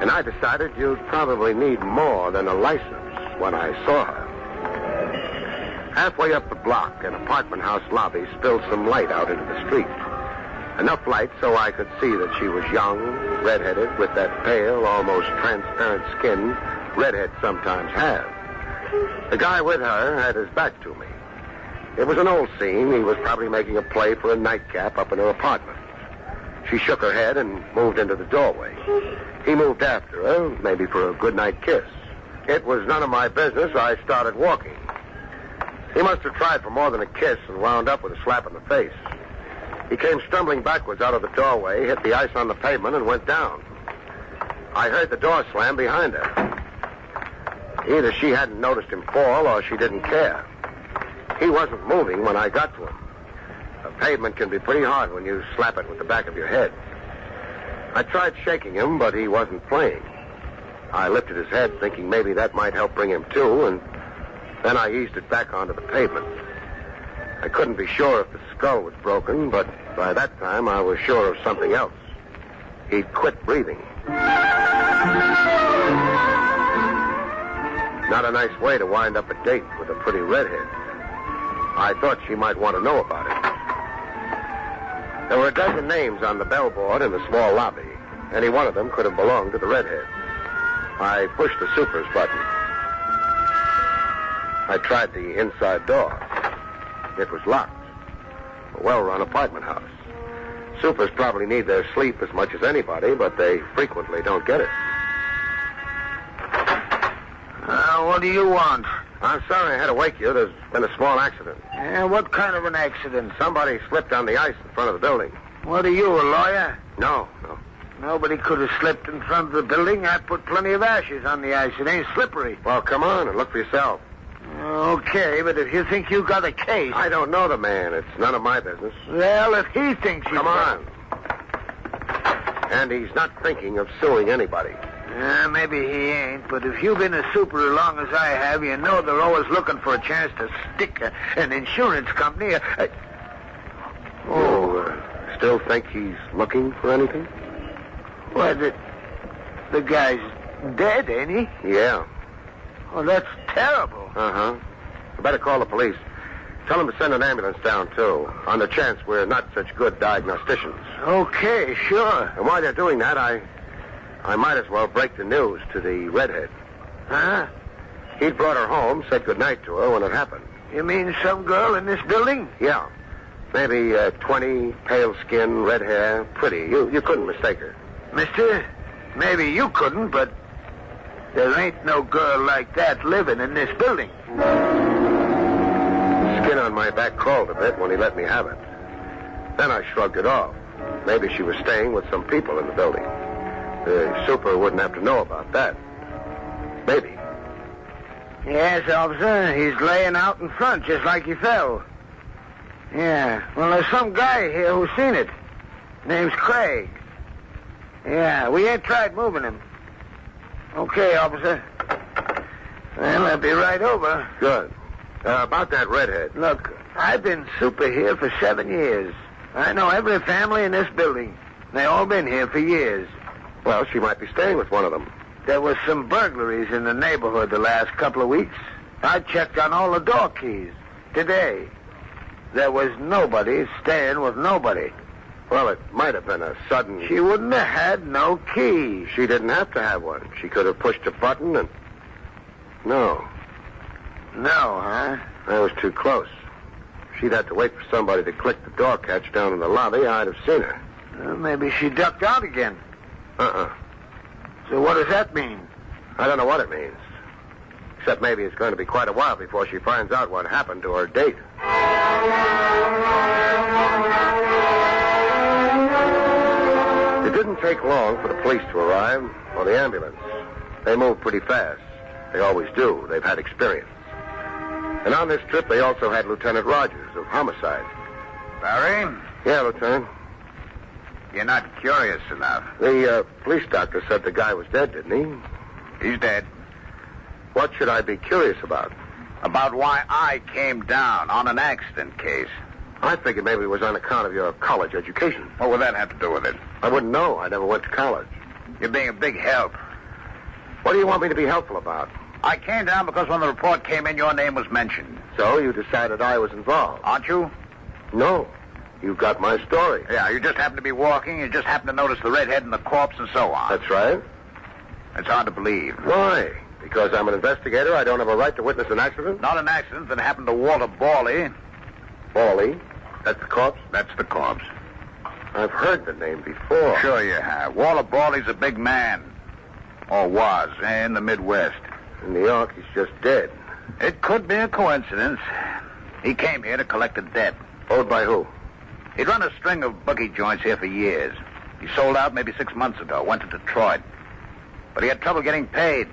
and I decided you'd probably need more than a license when I saw her. Halfway up the block, an apartment house lobby spilled some light out into the street. Enough light so I could see that she was young, redheaded, with that pale, almost transparent skin redheads sometimes have. The guy with her had his back to me. It was an old scene. He was probably making a play for a nightcap up in her apartment. She shook her head and moved into the doorway. He moved after her, maybe for a goodnight kiss. It was none of my business. I started walking. He must have tried for more than a kiss and wound up with a slap in the face. He came stumbling backwards out of the doorway, hit the ice on the pavement, and went down. I heard the door slam behind her. Either she hadn't noticed him fall or she didn't care. He wasn't moving when I got to him. The pavement can be pretty hard when you slap it with the back of your head. I tried shaking him, but he wasn't playing. I lifted his head, thinking maybe that might help bring him to, and then I eased it back onto the pavement. I couldn't be sure if the skull was broken, but by that time I was sure of something else. He'd quit breathing. Not a nice way to wind up a date with a pretty redhead. I thought she might want to know about it. There were a dozen names on the bellboard in the small lobby. Any one of them could have belonged to the redhead. I pushed the super's button. I tried the inside door. It was locked. A well-run apartment house. Supers probably need their sleep as much as anybody, but they frequently don't get it. What do you want? I'm sorry I had to wake you. There's been a small accident. What kind of an accident? Somebody slipped on the ice in front of the building. What are you, a lawyer? No. Nobody could have slipped in front of the building. I put plenty of ashes on the ice. It ain't slippery. Well, come on and look for yourself. Okay, but if you think you got a case... I don't know the man. It's none of my business. Well, if he thinks you... Come on. And he's not thinking of suing anybody. Maybe he ain't, but if you've been a super as long as I have, you know they're always looking for a chance to stick an insurance company. Still think he's looking for anything? Well, the guy's dead, ain't he? Yeah. Oh, that's terrible. Uh-huh. I better call the police. Tell them to send an ambulance down, too, on the chance we're not such good diagnosticians. Okay, sure. And while they're doing that, I might as well break the news to the redhead. Huh? He'd brought her home, said goodnight to her when it happened. You mean some girl in this building? Yeah. Maybe 20, pale skin, red hair, pretty. You couldn't mistake her. Mister, maybe you couldn't, but there ain't no girl like that living in this building. The skin on my back crawled a bit when he let me have it. Then I shrugged it off. Maybe she was staying with some people in the building. The super wouldn't have to know about that. Maybe. Yes, officer. He's laying out in front just like he fell. Yeah. Well, there's some guy here who's seen it. Name's Craig. Yeah, we ain't tried moving him. Okay, officer. Well, I'll be right over. Good. About that redhead. Look, I've been super here for 7 years. I know every family in this building. They all been here for years. Well, she might be staying with one of them. There was some burglaries in the neighborhood the last couple of weeks. I checked on all the door keys. Today, there was nobody staying with nobody. Well, it might have been a sudden... She wouldn't have had no key. She didn't have to have one. She could have pushed a button and... No. No, huh? That was too close. She'd have to wait for somebody to click the door catch down in the lobby. I'd have seen her. Well, maybe she ducked out again. Uh-uh. So what does that mean? I don't know what it means. Except maybe it's going to be quite a while before she finds out what happened to her date. It didn't take long for the police to arrive, or the ambulance. They moved pretty fast. They always do. They've had experience. And on this trip, they also had Lieutenant Rogers of Homicide. Barry? Yeah, Lieutenant. You're not curious enough. The police doctor said the guy was dead, didn't he? He's dead. What should I be curious about? About why I came down on an accident case. I figured maybe it was on account of your college education. What would that have to do with it? I wouldn't know. I never went to college. You're being a big help. What do you want me to be helpful about? I came down because when the report came in, your name was mentioned. So you decided I was involved? Aren't you? No. You got my story. Yeah, you just happened to be walking. You just happened to notice the redhead and the corpse and so on. That's right. It's hard to believe. Why? Because I'm an investigator, I don't have a right to witness an accident? Not an accident that happened to Walter Barley. Barley? That's the corpse? That's the corpse. I've heard the name before. Sure you have. Walter Barley's a big man. Or was, in the Midwest. In New York, he's just dead. It could be a coincidence. He came here to collect a debt. Owed by who? He'd run a string of bookie joints here for years. He sold out maybe 6 months ago, went to Detroit. But he had trouble getting paid.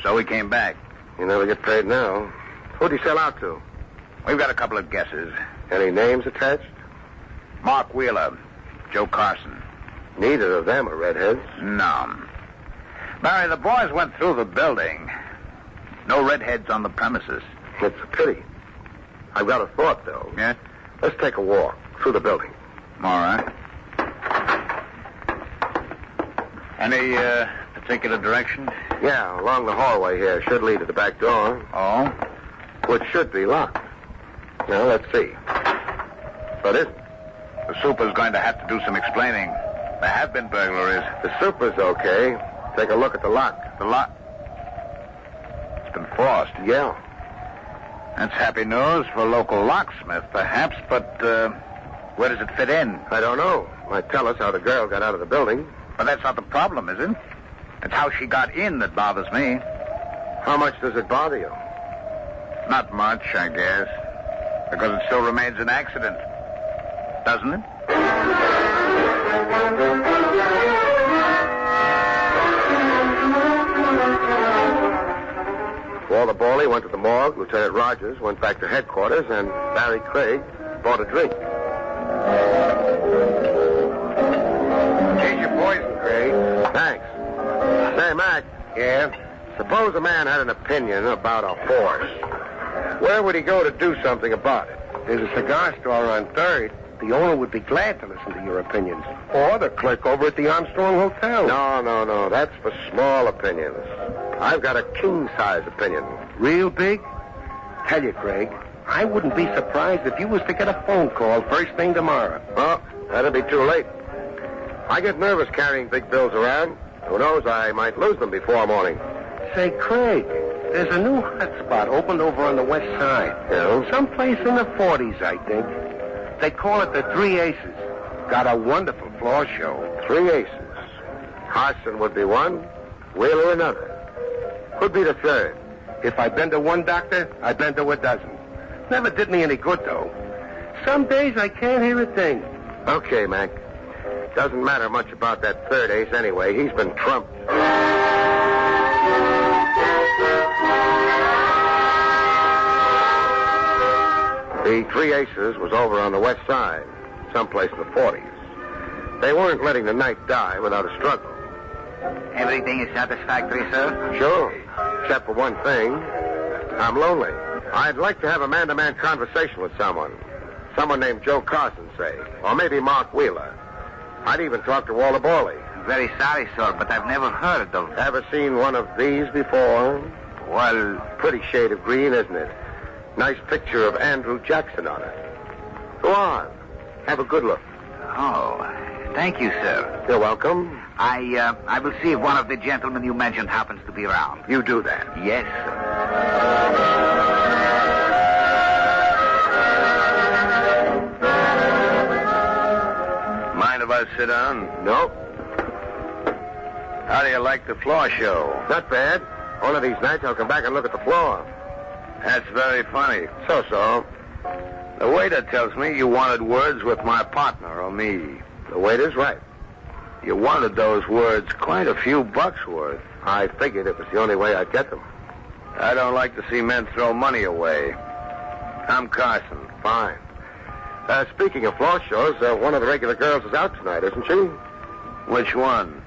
So he came back. You never get paid now. Who'd he sell out to? We've got a couple of guesses. Any names attached? Mark Wheeler, Joe Carson. Neither of them are redheads. No. Barry, the boys went through the building. No redheads on the premises. It's a pity. I've got a thought, though. Yeah? Let's take a walk through the building. All right. Any particular direction? Yeah, along the hallway here. Should lead to the back door. Oh? Which should be locked. Now, let's see. What is it? The super's going to have to do some explaining. There have been burglaries. The super's okay. Take a look at the lock. The lock? It's been forced. Yeah. That's happy news for a local locksmith, perhaps, but where does it fit in? I don't know. Might tell us how the girl got out of the building. But that's not the problem, is it? It's how she got in that bothers me. How much does it bother you? Not much, I guess. Because it still remains an accident. Doesn't it? Walter Barley went to the morgue. Lieutenant Rogers went back to headquarters, and Barrie Craig bought a drink. Here's your poison, Craig. Thanks. Say, Mac. Yeah? Suppose a man had an opinion about a horse. Where would he go to do something about it? There's a cigar store on 3rd. The owner would be glad to listen to your opinions. Or the clerk over at the Armstrong Hotel. No. That's for small opinions. I've got a king-size opinion. Real big? Tell you, Craig, I wouldn't be surprised if you was to get a phone call first thing tomorrow. Well, that'd be too late. I get nervous carrying big bills around. Who knows, I might lose them before morning. Say, Craig, there's a new hot spot opened over on the west side. Yeah? Someplace in the 40s, I think. They call it the Three Aces. Got a wonderful floor show. 3 aces. Carson would be one, Wheeler another. Could be the third. If I'd been to one doctor, I'd been to a dozen. Never did me any good, though. Some days I can't hear a thing. Okay, Mac. Doesn't matter much about that third ace anyway. He's been trumped. The 3 aces was over on the west side, someplace in the 40s. They weren't letting the night die without a struggle. Everything is satisfactory, sir? Sure, except for one thing. I'm lonely. I'd like to have a man-to-man conversation with someone. Someone named Joe Carson, say. Or maybe Mark Wheeler. I'd even talk to Walter Borley. Very sorry, sir, but I've never heard of... Ever seen one of these before? Well... Pretty shade of green, isn't it? Nice picture of Andrew Jackson on it. Go on. Have a good look. Oh, thank you, sir. You're welcome. I will see if one of the gentlemen you mentioned happens to be around. You do that. Yes, sir. Mind if I sit down? Nope. How do you like the floor show? Not bad. One of these nights I'll come back and look at the floor. That's very funny. So. The waiter tells me you wanted words with my partner or me. The waiter's right. You wanted those words quite a few bucks worth. I figured it was the only way I'd get them. I don't like to see men throw money away. I'm Carson. Fine. Speaking of floor shows, one of the regular girls is out tonight, isn't she? Which one?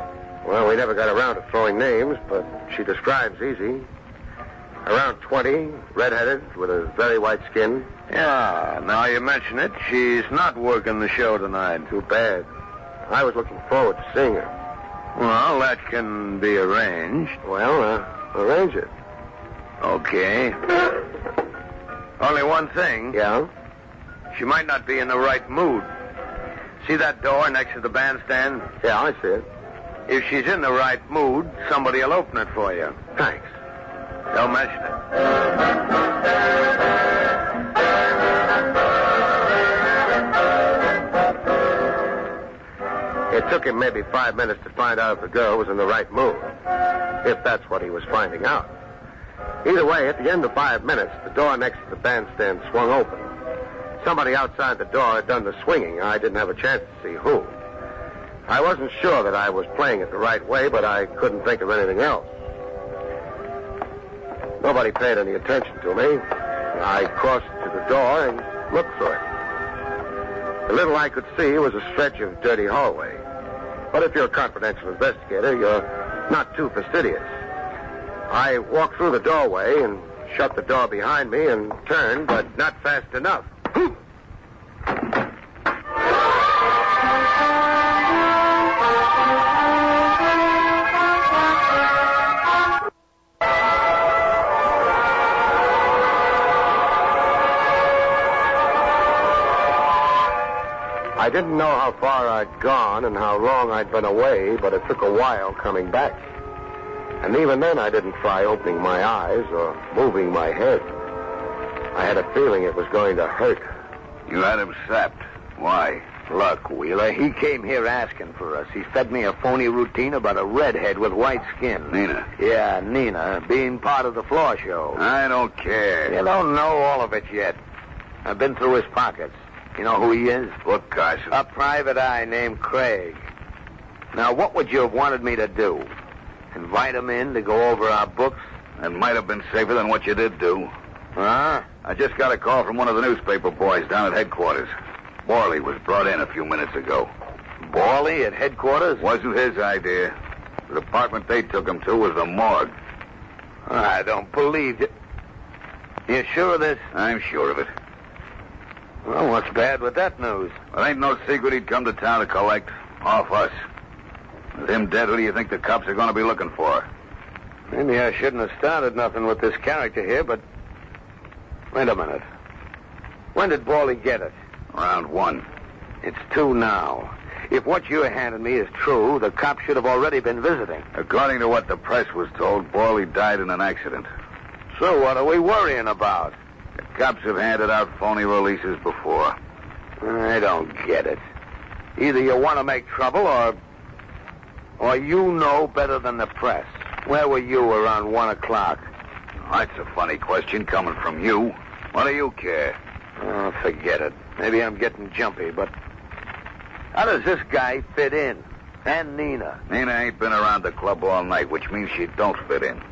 Well, we never got around to throwing names, but she describes easy. Around 20, redheaded, with a very white skin. Yeah, now you mention it, she's not working the show tonight. Too bad. I was looking forward to seeing her. Well, that can be arranged. Well, arrange it. Okay. Only one thing. Yeah? She might not be in the right mood. See that door next to the bandstand? Yeah, I see it. If she's in the right mood, somebody will open it for you. Thanks. Don't mention it. It took him maybe 5 minutes to find out if the girl was in the right mood. If that's what he was finding out. Either way, at the end of 5 minutes, the door next to the bandstand swung open. Somebody outside the door had done the swinging. I didn't have a chance to see who. I wasn't sure that I was playing it the right way, but I couldn't think of anything else. Nobody paid any attention to me. I crossed to the door and looked through it. The little I could see was a stretch of dirty hallway. But if you're a confidential investigator, you're not too fastidious. I walked through the doorway and shut the door behind me and turned, but not fast enough. I didn't know how far I'd gone and how long I'd been away, but it took a while coming back. And even then I didn't try opening my eyes or moving my head. I had a feeling it was going to hurt. You had him sapped. Why? Look, Wheeler, he came here asking for us. He fed me a phony routine about a redhead with white skin. Nina? Yeah, Nina, being part of the floor show. I don't care. You don't know all of it yet. I've been through his pockets. You know who he is? Look, Carson. A private eye named Craig. Now, what would you have wanted me to do? Invite him in to go over our books? That might have been safer than what you did do. Huh? I just got a call from one of the newspaper boys down at headquarters. Borley was brought in a few minutes ago. Borley at headquarters? Wasn't his idea. The department they took him to was the morgue. I don't believe it. You sure of this? I'm sure of it. Well, what's bad with that news? Well, ain't no secret he'd come to town to collect off us. With him dead, who do you think the cops are going to be looking for? Maybe I shouldn't have started nothing with this character here, but... Wait a minute. When did Borley get it? Around 1. It's 2 now. If what you handed me is true, the cops should have already been visiting. According to what the press was told, Borley died in an accident. So what are we worrying about? The cops have handed out phony releases before. I don't get it. Either you want to make trouble or you know better than the press. Where were you around 1 o'clock? That's a funny question coming from you. What do you care? Oh, forget it. Maybe I'm getting jumpy, but how does this guy fit in? And Nina? Nina ain't been around the club all night, which means she don't fit in.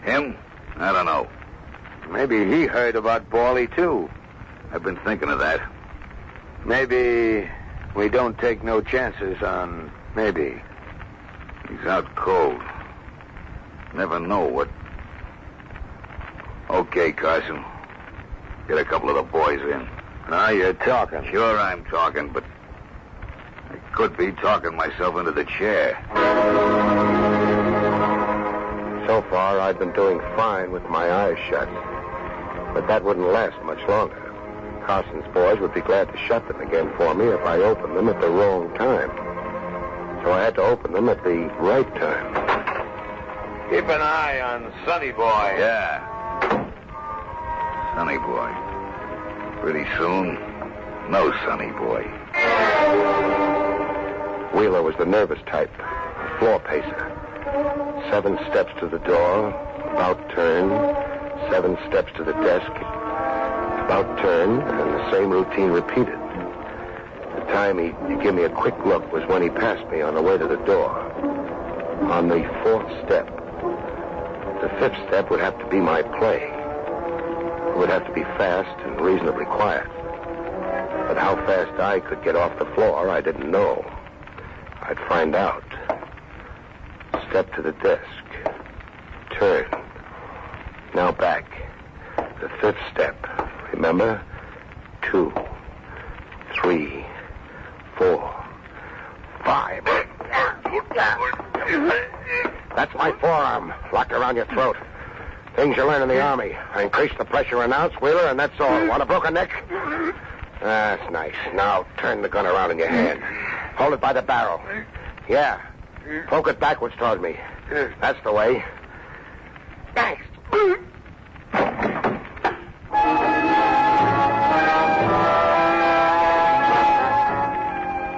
Him? I don't know. Maybe he heard about Borley, too. I've been thinking of that. Maybe we don't take no chances on maybe. He's out cold. Never know what... Okay, Carson. Get a couple of the boys in. Now you're talking. Sure, I'm talking, but I could be talking myself into the chair. So far, I'd been doing fine with my eyes shut. But that wouldn't last much longer. Carson's boys would be glad to shut them again for me if I opened them at the wrong time. So I had to open them at the right time. Keep an eye on Sonny Boy. Yeah. Sonny Boy. Pretty soon, no Sonny Boy. Wheeler was the nervous type, a floor pacer. 7 steps to the door, about turn. 7 steps to the desk, about turn, and the same routine repeated. The time he'd give me a quick look was when he passed me on the way to the door. On the 4th step. The 5th step would have to be my play. It would have to be fast and reasonably quiet. But how fast I could get off the floor, I didn't know. I'd find out. Step to the desk. Turn. Now back. The 5th step. Remember? 2, 3, 4, 5. That's my forearm, locked around your throat. Things you learn in the Army. I increase the pressure an ounce, Wheeler, and that's all. Want a broken neck? That's nice. Now turn the gun around in your hand. Hold it by the barrel. Yeah. Poke it backwards toward me. That's the way. Thanks.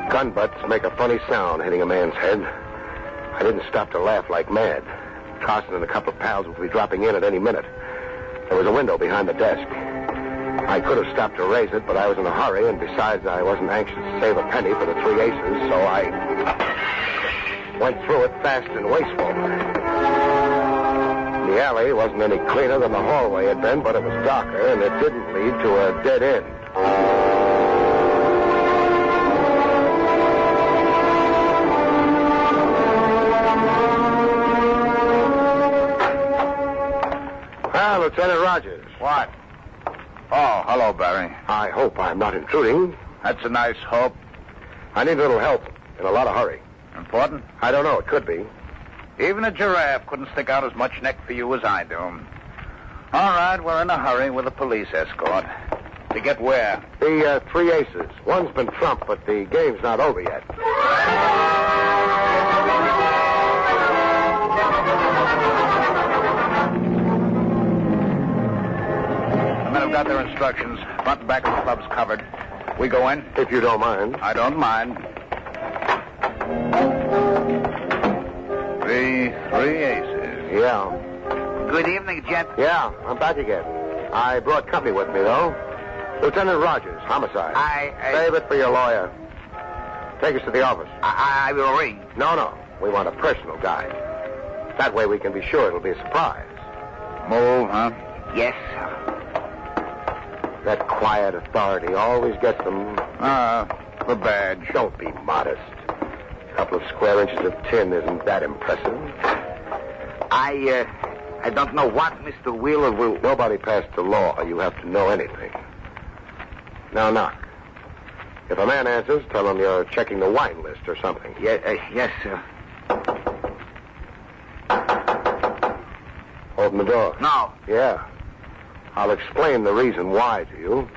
Gun butts make a funny sound hitting a man's head. I didn't stop to laugh like mad. Carson and a couple of pals would be dropping in at any minute. There was a window behind the desk. I could have stopped to raise it, but I was in a hurry, and besides, I wasn't anxious to save a penny for the 3 aces, so I went through it fast and wasteful. The alley wasn't any cleaner than the hallway had been, but it was darker, and it didn't lead to a dead end. Lieutenant Rogers. What? Oh, hello, Barry. I hope I'm not intruding. That's a nice hope. I need a little help in a lot of hurry. Important? I don't know. It could be. Even a giraffe couldn't stick out as much neck for you as I do. All right, we're in a hurry with a police escort. To get where? The 3 aces. One's been trumped, but the game's not over yet. Got their instructions. Front and back of the club's covered. We go in? If you don't mind. I don't mind. 3 aces. Yeah. Good evening, gent. Yeah, I'm back again. I brought company with me, though. Lieutenant Rogers, homicide. Save it for your lawyer. Take us to the office. I will ring. No. We want a personal guy. That way we can be sure it'll be a surprise. Move, huh? Yes. That quiet authority always gets them. The badge. Don't be modest. A couple of square inches of tin isn't that impressive. I don't know what Mr. Wheeler will... Nobody passed the law. You have to know anything. Now knock. If a man answers, tell him you're checking the wine list or something. Yes, sir. Open the door. No. Yeah. I'll explain the reason why to you.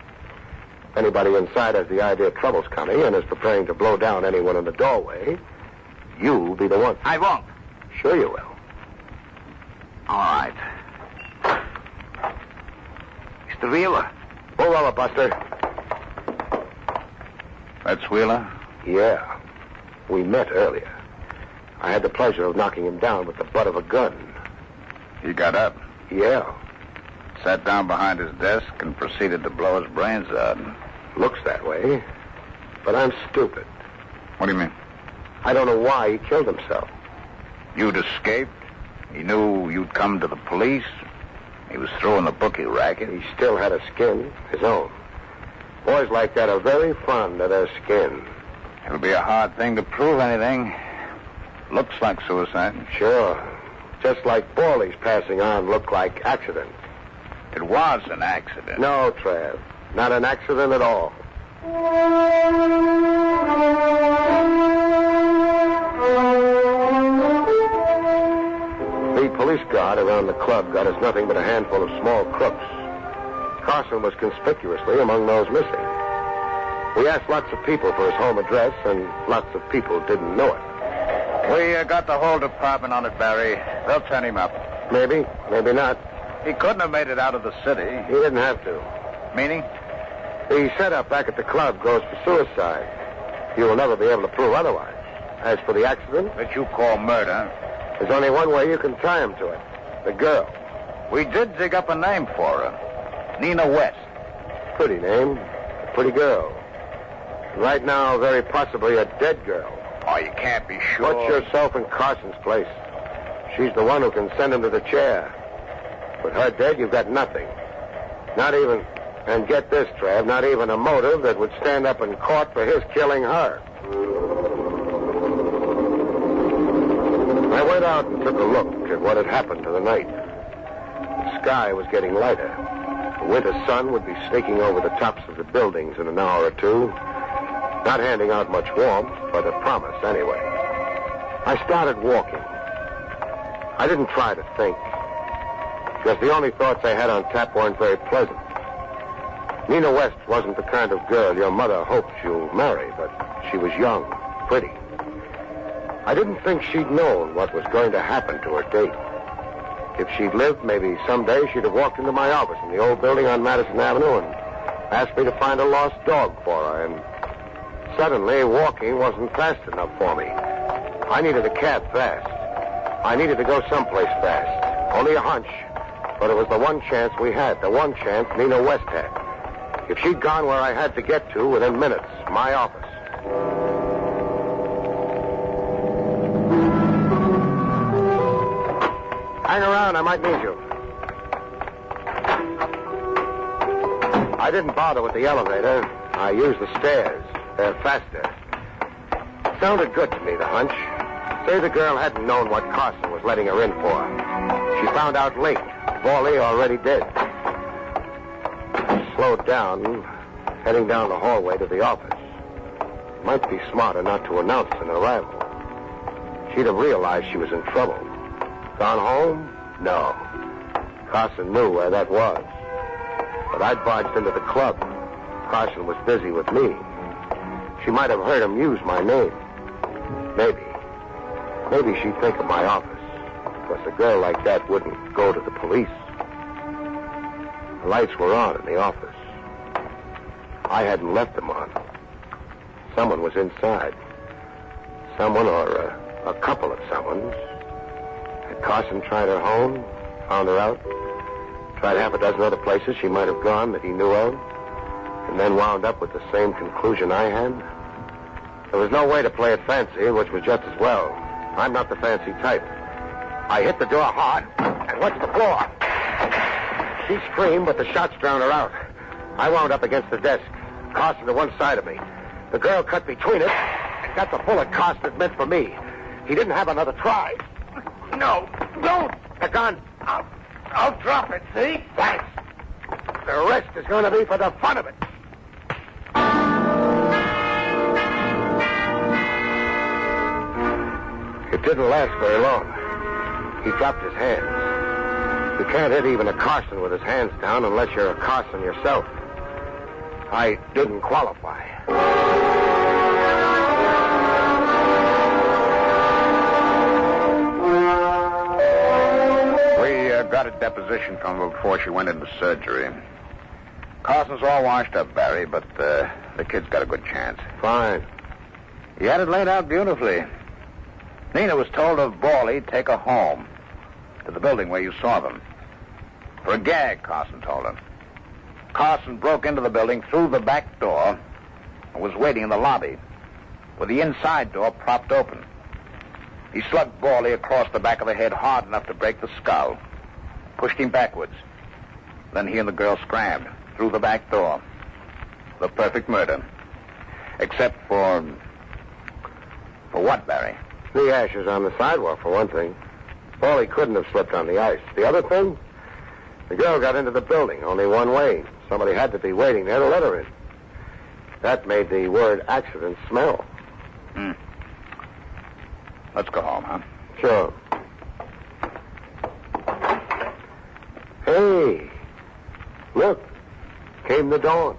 If anybody inside has the idea trouble's coming and is preparing to blow down anyone in the doorway, you'll be the one. I won't. Sure you will. All right. Mr. Wheeler. Move over, Buster. That's Wheeler? Yeah. We met earlier. I had the pleasure of knocking him down with the butt of a gun. He got up? Yeah. Sat down behind his desk and proceeded to blow his brains out. Looks that way. But I'm stupid. What do you mean? I don't know why he killed himself. You'd escaped? He knew you'd come to the police? He was through in the bookie racket? He still had a skin, his own. Boys like that are very fond of their skin. It'll be a hard thing to prove anything. Looks like suicide. Sure. Just like Borley's passing on looked like accident. It was an accident. No, Trav. Not an accident at all. The police guard around the club got us nothing but a handful of small crooks. Carson was conspicuously among those missing. We asked lots of people for his home address, and lots of people didn't know it. We got the whole department on it, Barry. They'll turn him up. Maybe, maybe not. He couldn't have made it out of the city. He didn't have to. Meaning? The setup back at the club goes for suicide. You will never be able to prove otherwise. As for the accident... that you call murder... there's only one way you can tie him to it. The girl. We did dig up a name for her. Nina West. Pretty name. A pretty girl. Right now, very possibly a dead girl. Oh, you can't be sure. Put yourself in Carson's place. She's the one who can send him to the chair. With her dead, you've got nothing. Not even, and get this, Trav, not even a motive that would stand up in court for his killing her. I went out and took a look at what had happened to the night. The sky was getting lighter. The winter sun would be sneaking over the tops of the buildings in an hour or two. Not handing out much warmth, but a promise anyway. I started walking. I didn't try to think. Because the only thoughts I had on tap weren't very pleasant. Nina West wasn't the kind of girl your mother hoped you'd marry, but she was young, pretty. I didn't think she'd known what was going to happen to her date. If she'd lived, maybe someday she'd have walked into my office in the old building on Madison Avenue and asked me to find a lost dog for her, and suddenly walking wasn't fast enough for me. I needed a cab fast. I needed to go someplace fast. Only a hunch, but it was the one chance we had, the one chance Nina West had. If she'd gone where I had to get to within minutes, my office. Hang around, I might need you. I didn't bother with the elevator. I used the stairs. They're faster. It sounded good to me, the hunch. Say the girl hadn't known what Carson was letting her in for. She found out late. Vorley already dead. I slowed down, heading down the hallway to the office. Might be smarter not to announce an arrival. She'd have realized she was in trouble. Gone home? No. Carson knew where that was. But I'd barged into the club. Carson was busy with me. She might have heard him use my name. Maybe. Maybe she'd think of my office. Because a girl like that wouldn't go to the police. The lights were on in the office. I hadn't left them on. Someone was inside. Someone or a couple of someones. Had Carson tried her home, found her out, tried half a dozen other places she might have gone that he knew of, and then wound up with the same conclusion I had? There was no way to play it fancy, which was just as well. I'm not the fancy type. I hit the door hard and went to the floor. She screamed, but the shots drowned her out. I wound up against the desk, Carson to one side of me. The girl cut between us and got the bullet Carson had meant for me. He didn't have another try. No, don't! The gun. I'll drop it, see? Thanks. The rest is going to be for the fun of it. It didn't last very long. He dropped his hands. You can't hit even a Carson with his hands down unless you're a Carson yourself. I didn't qualify. Got a deposition from her before she went into surgery. Carson's all washed up, Barry, but the kid's got a good chance. Fine. He had it laid out beautifully. Nina was told to have Borley take her home to the building where you saw them. For a gag, Carson told her. Carson broke into the building through the back door and was waiting in the lobby with the inside door propped open. He slugged Borley across the back of the head hard enough to break the skull. Pushed him backwards. Then he and the girl scrammed through the back door. The perfect murder. Except for... For what, Barry? The ashes on the sidewalk, for one thing. Borley couldn't have slipped on the ice. The other thing? The girl got into the building only one way. Somebody had to be waiting there to let her in. That made the word accident smell. Let's go home, huh? Sure. Hey, look, came the dawn.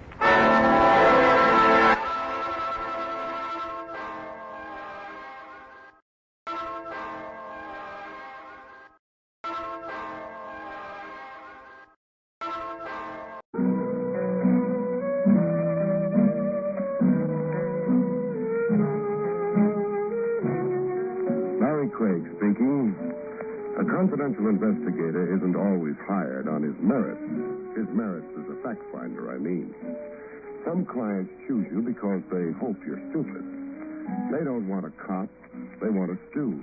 Barrie Craig speaking. A confidential investigator isn't always hired on his merits. His merits as a fact finder, I mean. Some clients choose you because they hope you're stupid. They don't want a cop. They want a stooge.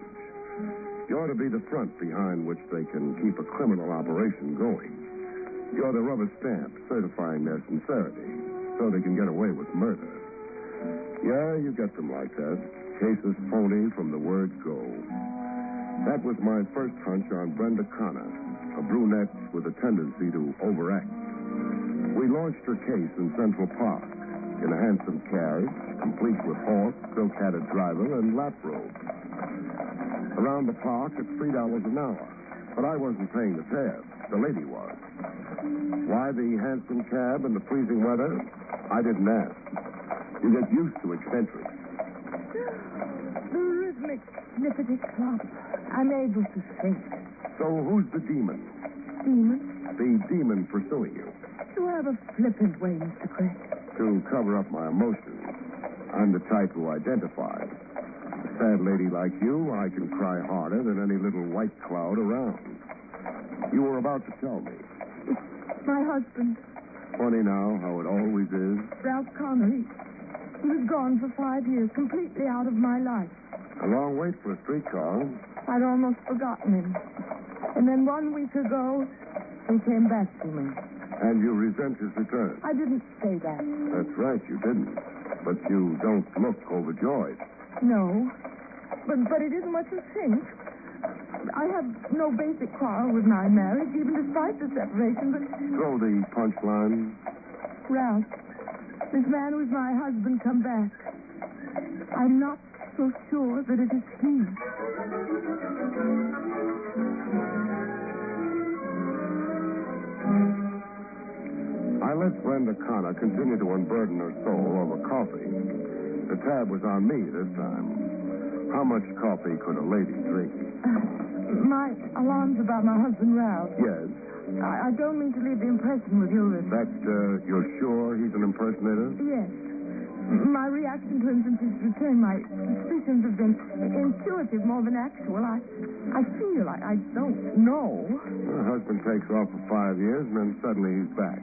You ought to be the front behind which they can keep a criminal operation going. You're the rubber stamp certifying their sincerity so they can get away with murder. Yeah, you get them like that. Cases phony from the word go. That was my first hunch on Brenda Conner, a brunette with a tendency to overact. We launched her case in Central Park in a handsome carriage, complete with horse, silk-hatted driver, and lap robe. Around the park at $3 an hour, but I wasn't paying the fare. The lady was. Why the handsome cab in the freezing weather? I didn't ask. You get used to eccentrics. The rhythmic snippety clop. I'm able to think. So who's the demon? Demon? The demon pursuing you. You have a flippant way, Mr. Craig. To cover up my emotions. I'm the type who identifies. A sad lady like you, I can cry harder than any little white cloud around. You were about to tell me. It's my husband. Funny now how it always is. Ralph Conner. He was gone for 5 years, completely out of my life. A long wait for a streetcar. I'd almost forgotten him. And then 1 week ago, he came back to me. And you resent his return? I didn't say that. That's right, you didn't. But you don't look overjoyed. No. But it isn't what you think. I have no basic quarrel with my marriage, even despite the separation, but... Throw the punchline. Ralph, this man who's my husband come back. I'm not so sure that it is he. I let Brenda Conner continue to unburden her soul over coffee. The tab was on me this time. How much coffee could a lady drink? My alarm's about my husband, Ralph. Yes. I don't mean to leave the impression with you that... You're sure he's an impersonator? Yes. My reaction to him since his return, my suspicions have been intuitive more than actual. I feel I don't know. Her husband takes off for 5 years, and then suddenly he's back.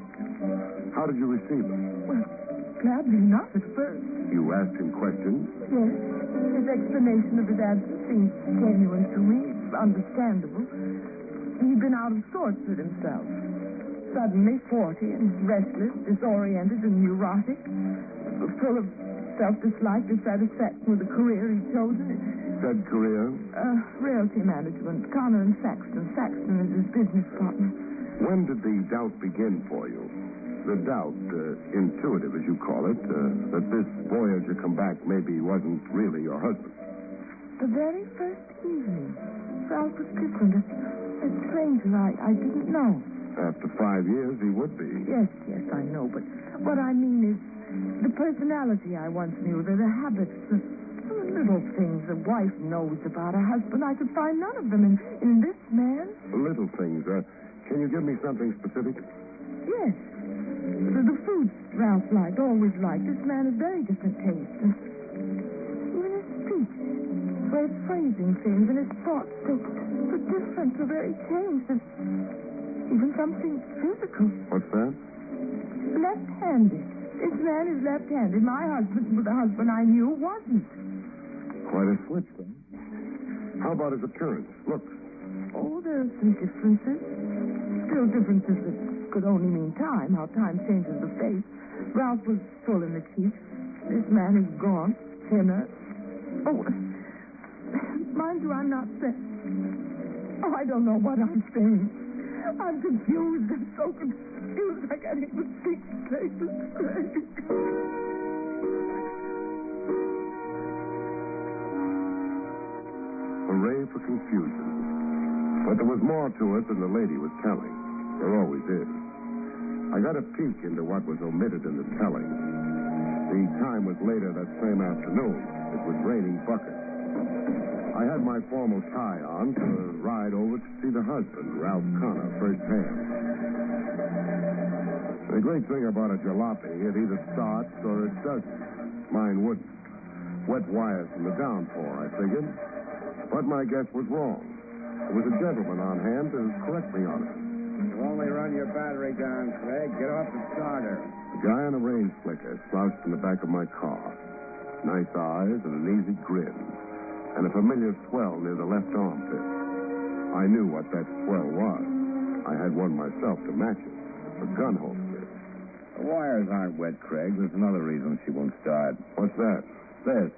How did you receive him? Well, gladly enough at first. You asked him questions? Yes. His explanation of his absence seemed genuine to me, understandable. He'd been out of sorts with himself. Suddenly 40 and restless, disoriented and neurotic, full of self-dislike, dissatisfaction with the career he'd chosen. Said career? Realty management. Conner and Saxton. Saxton is his business partner. When did the doubt begin for you? The doubt, intuitive as you call it, that this voyager come back maybe wasn't really your husband. The very first evening, Ralph was different. A stranger I didn't know. After 5 years, he would be. Yes, I know, but what I mean is the personality I once knew, the habits, the little things a wife knows about her husband. I could find none of them in this man. Little things. Can you give me something specific? Yes. The food Ralph liked, always liked. This man has very different taste. Even his speech, way of phrasing things, and his thoughts, so different, so very changed. And even something physical. What's that? Left-handed. This man is left-handed. My husband, the husband I knew, wasn't. Quite a switch, then. How about his appearance? Looks. Oh, there are some differences. Still differences that could only mean time, how time changes the face. Ralph was full in the cheeks. This man is gaunt, thinner. Oh, mind you, I'm not saying... Oh, I don't know what I'm saying. I'm confused. I'm so confused. I can't even think straight. Hooray for confusion. But there was more to it than the lady was telling. There always is. I got a peek into what was omitted in the telling. The time was later that same afternoon. It was raining buckets. I had my formal tie on to ride over to see the husband, Ralph Conner, firsthand. The great thing about a jalopy, it either starts or it doesn't. Mine wouldn't. Wet wires from the downpour, I figured. But my guess was wrong. There was a gentleman on hand to correct me on it. You only run your battery down, Craig. Get off the starter. The guy on a range flicker slouched in the back of my car. Nice eyes and an easy grin. And a familiar swell near the left armpit. I knew what that swell was. I had one myself to match it. A gun holster. The wires aren't wet, Craig. There's another reason she won't start. What's that? This.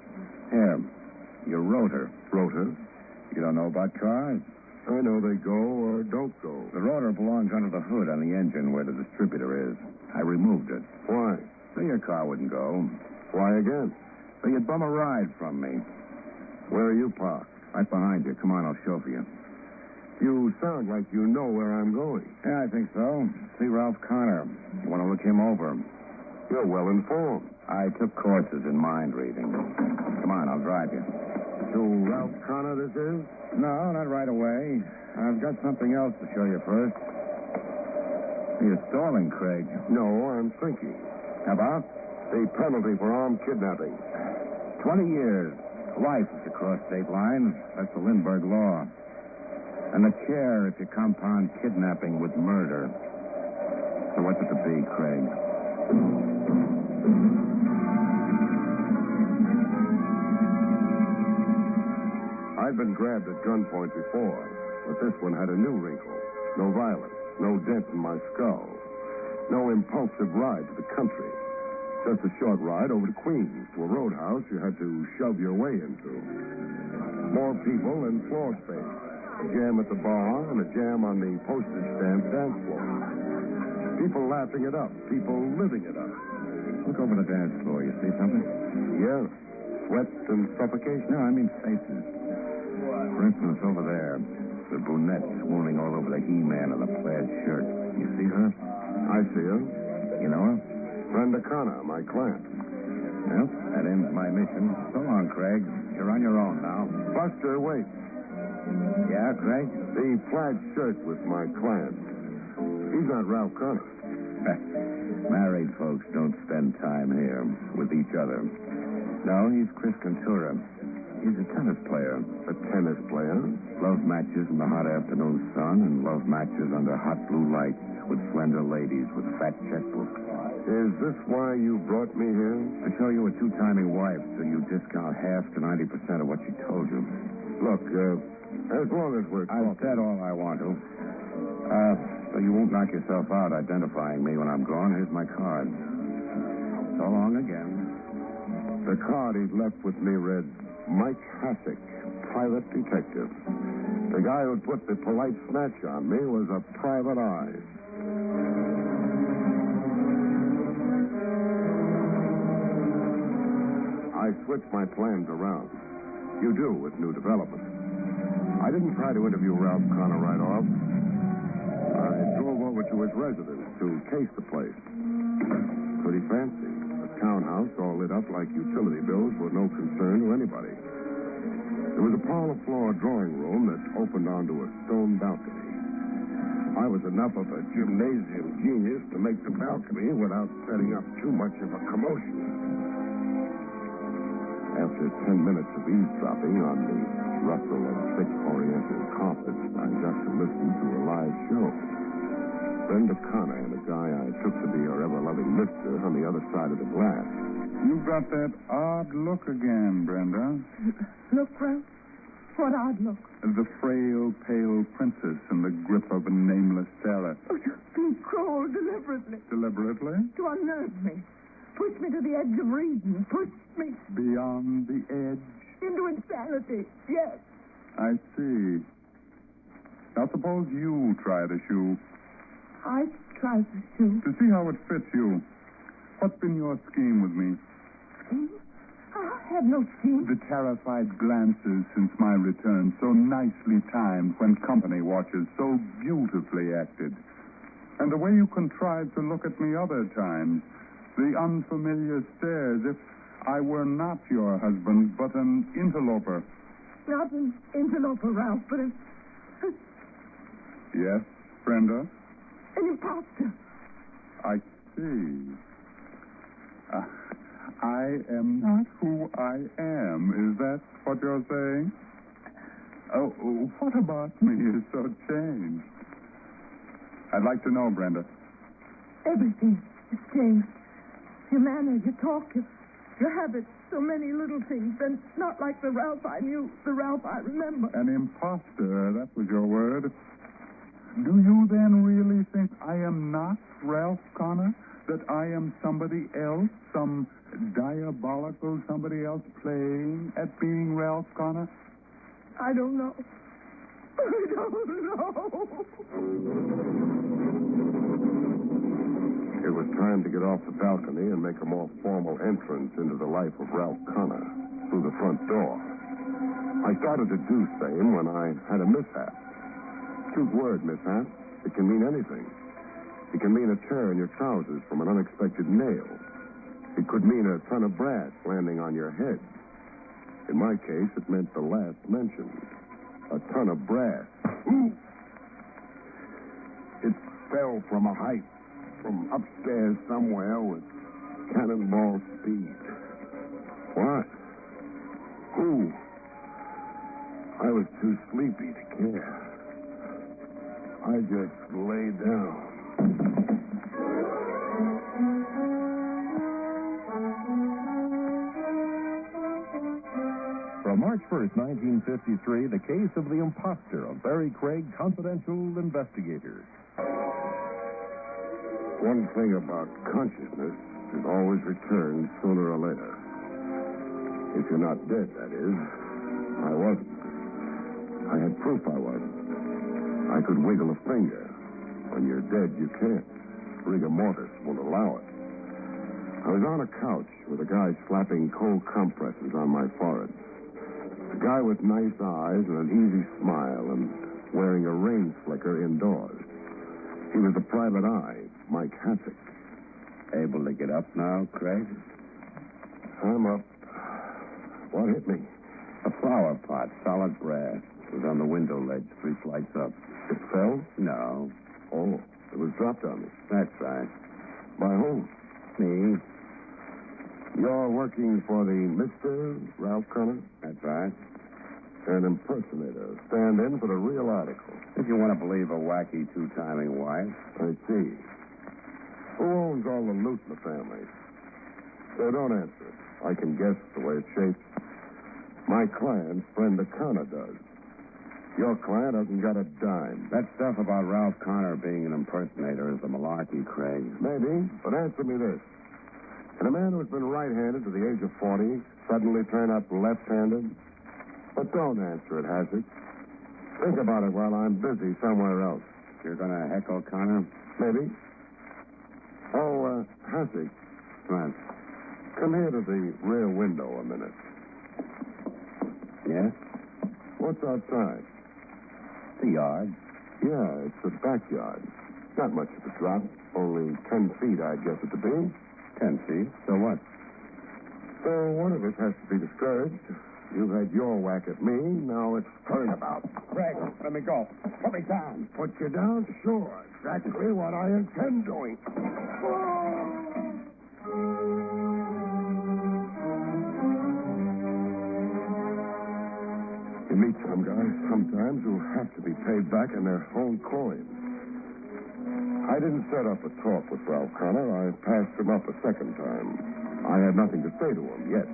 Here. Your rotor. Rotor? You don't know about cars? I know they go or don't go. The rotor belongs under the hood on the engine where the distributor is. I removed it. Why? So your car wouldn't go. Why again? So you'd bum a ride from me. Where are you parked? Right behind you. Come on, I'll chauffeur you. You sound like you know where I'm going. Yeah, I think so. See Ralph Conner. You want to look him over. You're well informed. I took courses in mind reading. Come on, I'll drive you. To Ralph Conner, this is? No, not right away. I've got something else to show you first. You're stalling, Craig. No, I'm thinking. How about? The penalty for armed kidnapping. 20 years. Life if you cross state lines. That's the Lindbergh law. And the chair if you compound kidnapping with murder. So what's it to be, Craig? I'd been grabbed at gunpoint before, but this one had a new wrinkle. No violence, no dent in my skull, no impulsive ride to the country. Just a short ride over to Queens, to a roadhouse you had to shove your way into. More people and floor space. A jam at the bar and a jam on the postage stamp dance floor. People laughing it up, people living it up. Look over the dance floor. You see something? Yeah. Sweat and suffocation? No, I mean faces. For instance, over there, the brunette swooning all over the He-Man in the plaid shirt. You see her? I see her. You know her? Brenda Conner, my client. Well, that ends my mission. So long, Craig. You're on your own now. Buster, wait. Yeah, Craig? The plaid shirt with my client. He's not Ralph Conner. Married folks don't spend time here with each other. No, he's Chris Cantura. He's a tennis player. A tennis player? Love matches in the hot afternoon sun and love matches under hot blue lights with slender ladies with fat checkbooks. Is this why you brought me here? To show you a two-timing wife so you discount half to 90% of what she told you. Look, as long as we're talking... I've said all I want to. So you won't knock yourself out identifying me when I'm gone. Here's my card. So long again. The card he'd left with me read, Mike Hassick, private detective. The guy who'd put the polite snatch on me was a private eye. I switched my plans around. You do with new developments. I didn't try to interview Ralph Conner right off. I drove over to his residence to case the place. Pretty fancy. A townhouse all lit up like utility bills were no concern to anybody. There was a parlor floor drawing room that opened onto a stone balcony. I was enough of a gymnasium genius to make the balcony without setting up too much of a commotion. After 10 minutes of eavesdropping on the rustle of thick oriental carpets, I got to listen to a live show. Brenda Conner and a guy I took to be her ever-loving mister on the other side of the glass. You've got that odd look again, Brenda. Look, Ralph. What odd look? The frail, pale princess in the grip of a nameless terror. Oh, you're being cruel deliberately. Deliberately? To unnerve me. Push me to the edge of reason. Push me. Beyond the edge? Into insanity. Yes. I see. Now, suppose you try the shoe. I tried the shoe. To see how it fits you. What's been your scheme with me? I have no scheme. The terrified glances since my return, so nicely timed when company watches, so beautifully acted. And the way you contrived to look at me other times. The unfamiliar stares, if I were not your husband, but an interloper. Not an interloper, Ralph, but Yes, Brenda? an imposter. I see. I am not who I am. Is that what you're saying? Oh, what about me is so changed? I'd like to know, Brenda. Everything has changed. Your manner, your talk, your habits, so many little things. And not like the Ralph I knew, the Ralph I remember. An imposter, that was your word. Do you then really think I am not Ralph Conner? That I am somebody else? Some diabolical somebody else playing at being Ralph Conner? I don't know. I don't know. It was time to get off the balcony and make a more formal entrance into the life of Ralph Conner through the front door. I started to do same when I had a mishap. Cute word, mishap. It can mean anything. It can mean a tear in your trousers from an unexpected nail. It could mean a ton of brass landing on your head. In my case, it meant the last mentioned. A ton of brass. Ooh! It fell from a height, from upstairs somewhere with cannonball speed. What? Who? I was too sleepy to care. I just lay down. From March 1st, 1953, the case of the imposter of Barrie Craig, confidential investigator. One thing about consciousness, it always returns sooner or later. If you're not dead, that is. I wasn't. I had proof I wasn't. I could wiggle a finger. When you're dead, you can't. Rigor mortis won't allow it. I was on a couch with a guy slapping cold compresses on my forehead. A guy with nice eyes and an easy smile and wearing a rain slicker indoors. He was the private eye, Mike Hasek. Able to get up now, Craig? I'm up. What hit me? A flower pot, solid brass. It was on the window ledge, 3 flights up. It fell? No. Oh, it was dropped on me. That's right. By whom? Me. You're working for the Mr. Ralph Conner? That's right. An impersonator. Stand in for the real article. If you want to believe a wacky two-timing wife. I see. Who owns all the loot in the family? So don't answer it. I can guess the way it's shaped. My client, Brenda Conner, does. Your client hasn't got a dime. That stuff about Ralph Conner being an impersonator is a malarkey, Craig. Maybe, but answer me this. Can a man who's been right-handed to the age of 40 suddenly turn up left-handed? But don't answer it, Hasek. Think about it while I'm busy somewhere else. You're going to heckle Conner? Maybe. Oh, Hasek. What? Come here to the rear window a minute. Yes? What's outside? The yard. Yeah, it's the backyard. Not much of a drop. Only 10 feet, I'd guess it to be. 10 feet. So what? So one of us has to be discouraged. You've had your whack at me. Now it's turnabout. Craig, let me go. Put me down. Put you down? Sure. Exactly what I intend doing. You meet some guys sometimes who have to be paid back in their own coin. I didn't set up a talk with Ralph Conner. I passed him up a second time. I had nothing to say to him yet.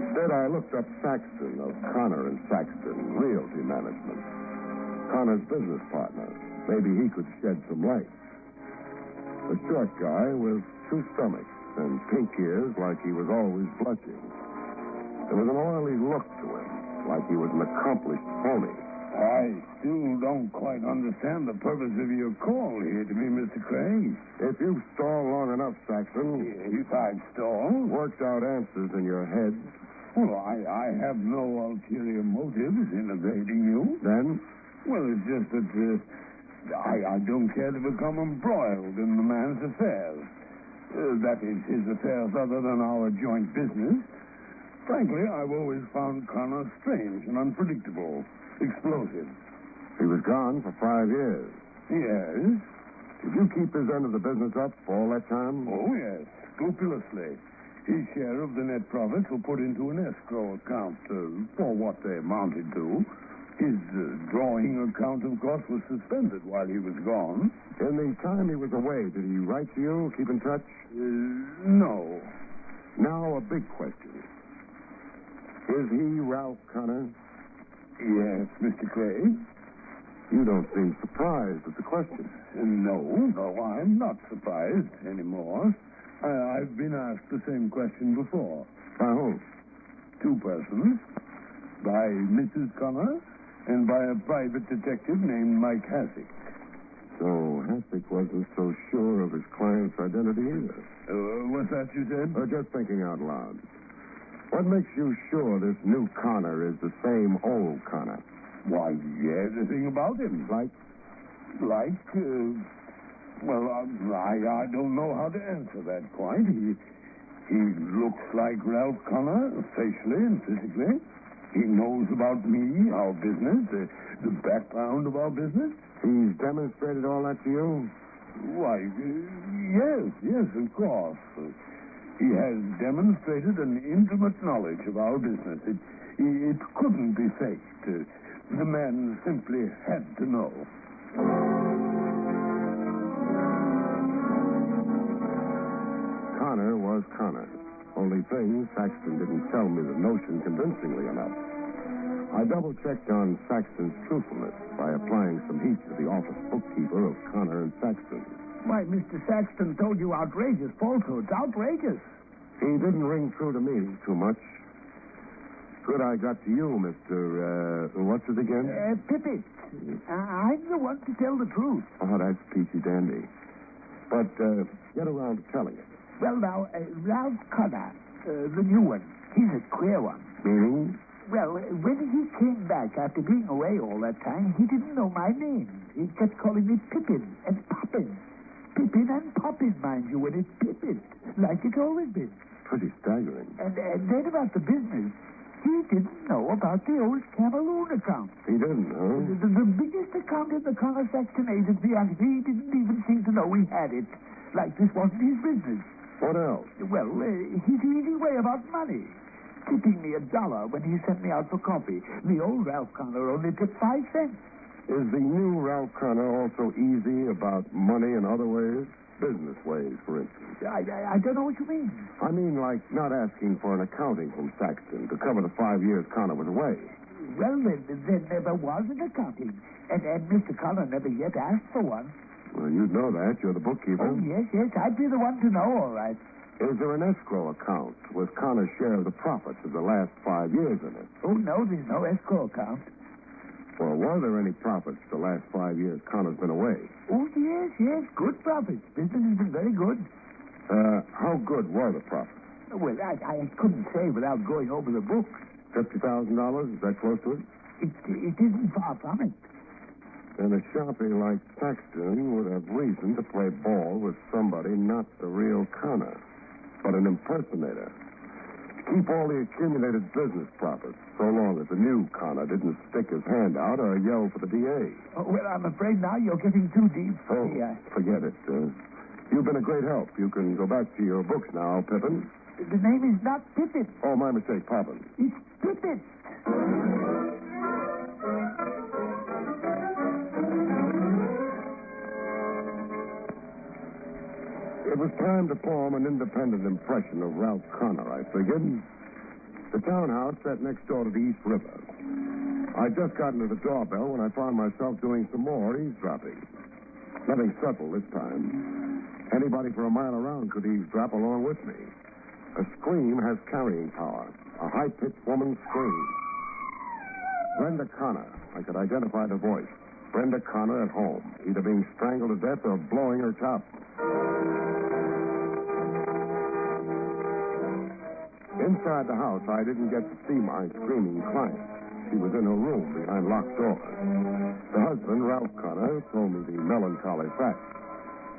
Instead, I looked up Saxton of Conner and Saxton, Realty Management. Conner's business partner. Maybe he could shed some light. A short guy with 2 stomachs and pink ears like he was always blushing. There was an oily look to him, like he was an accomplished phony. I still don't quite understand the purpose of your call here to me, Mr. Craig. If you stall long enough, Saxon... If I've stalled? Worked out answers in your head. Well, I have no ulterior motives in evading you. Then? Well, it's just that I don't care to become embroiled in the man's affairs. That is, his affairs other than our joint business. Frankly, I've always found Conner strange and unpredictable. Explosive. He was gone for 5 years. Yes. Did you keep his end of the business up for all that time? Oh, yes. Scrupulously. His share of the net profits were put into an escrow account for what they amounted to. His drawing account, of course, was suspended while he was gone. In the time he was away, did he write to you, keep in touch? No. Now, a big question. Is he Ralph Conner? Yes, Mr. Craig. You don't seem surprised at the question. No, I'm not surprised anymore. I've been asked the same question before. By whom? 2 persons. By Mrs. Conner and by a private detective named Mike Hassick. So Hassick wasn't so sure of his client's identity either. What's that you said? Just thinking out loud. What makes you sure this new Conner is the same old Conner? Why, everything about him. Like? Well, I don't know how to answer that quite. He looks like Ralph Conner, facially and physically. He knows about me, our business, the background of our business. He's demonstrated all that to you? Why, yes, of course. He has demonstrated an intimate knowledge of our business. It couldn't be faked. The man simply had to know. Conner was Conner. Only thing, Saxton didn't tell me the notion convincingly enough. I double-checked on Saxton's truthfulness by applying some heat to the office bookkeeper of Conner and Saxton. Why, Mr. Saxton told you outrageous falsehoods. Outrageous. He didn't ring true to me too much. Good I got to you, Mr. What's it again? Pippin. I'm the one to tell the truth. Oh, that's peachy dandy. But get around to telling it. Well, now, Ralph Conner, the new one, he's a queer one. Meaning? Well, when he came back after being away all that time, he didn't know my name. He kept calling me Pippin and Poppin. Pippin and Poppin, mind you, when it's Pippin, like it's always been. Pretty staggering. And then about the business, he didn't know about the old Cameroon account. He didn't, huh? The biggest account in the Conner Saxton agency, and he didn't even seem to know he had it. Like this wasn't his business. What else? Well, his easy way about money. Tipping me $1 when he sent me out for coffee. The old Ralph Conner only took 5 cents. Is the new Ralph Conner also easy about money in other ways? Business ways, for instance. I don't know what you mean. I mean, like not asking for an accounting from Saxton to cover the 5 years Conner was away. Well, then never was an accounting. And Mr. Conner never yet asked for one. Well, you'd know that. You're the bookkeeper. Oh, yes. I'd be the one to know, all right. Is there an escrow account with Conner's share of the profits of the last 5 years in it? Oh, no, there's no escrow account. Well, were there any profits the last 5 years Conner's been away? Oh, yes. Good profits. Business has been very good. How good were the profits? Well, I couldn't say without going over the books. $50,000? Is that close to it? It isn't far from it. Then a sharpie like Saxton would have reason to play ball with somebody not the real Conner, but an impersonator. To keep all the accumulated business profits, so long as the new Conner didn't stick his hand out or yell for the DA. Oh, well, I'm afraid now you're getting too deep. Oh, forget it. You've been a great help. You can go back to your books now, Pippin. The name is not Pippin. Oh, my mistake, Poppin. It's Pippin. It was time to form an independent impression of Ralph Conner, I figured. The townhouse sat next door to the East River. I'd just gotten to the doorbell when I found myself doing some more eavesdropping. Nothing subtle this time. Anybody for a mile around could eavesdrop along with me. A scream has carrying power. A high-pitched woman's scream. Brenda Conner. I could identify the voice. Brenda Conner at home, either being strangled to death or blowing her top. Inside the house, I didn't get to see my screaming client. She was in her room behind locked doors. The husband, Ralph Conner, told me the melancholy facts.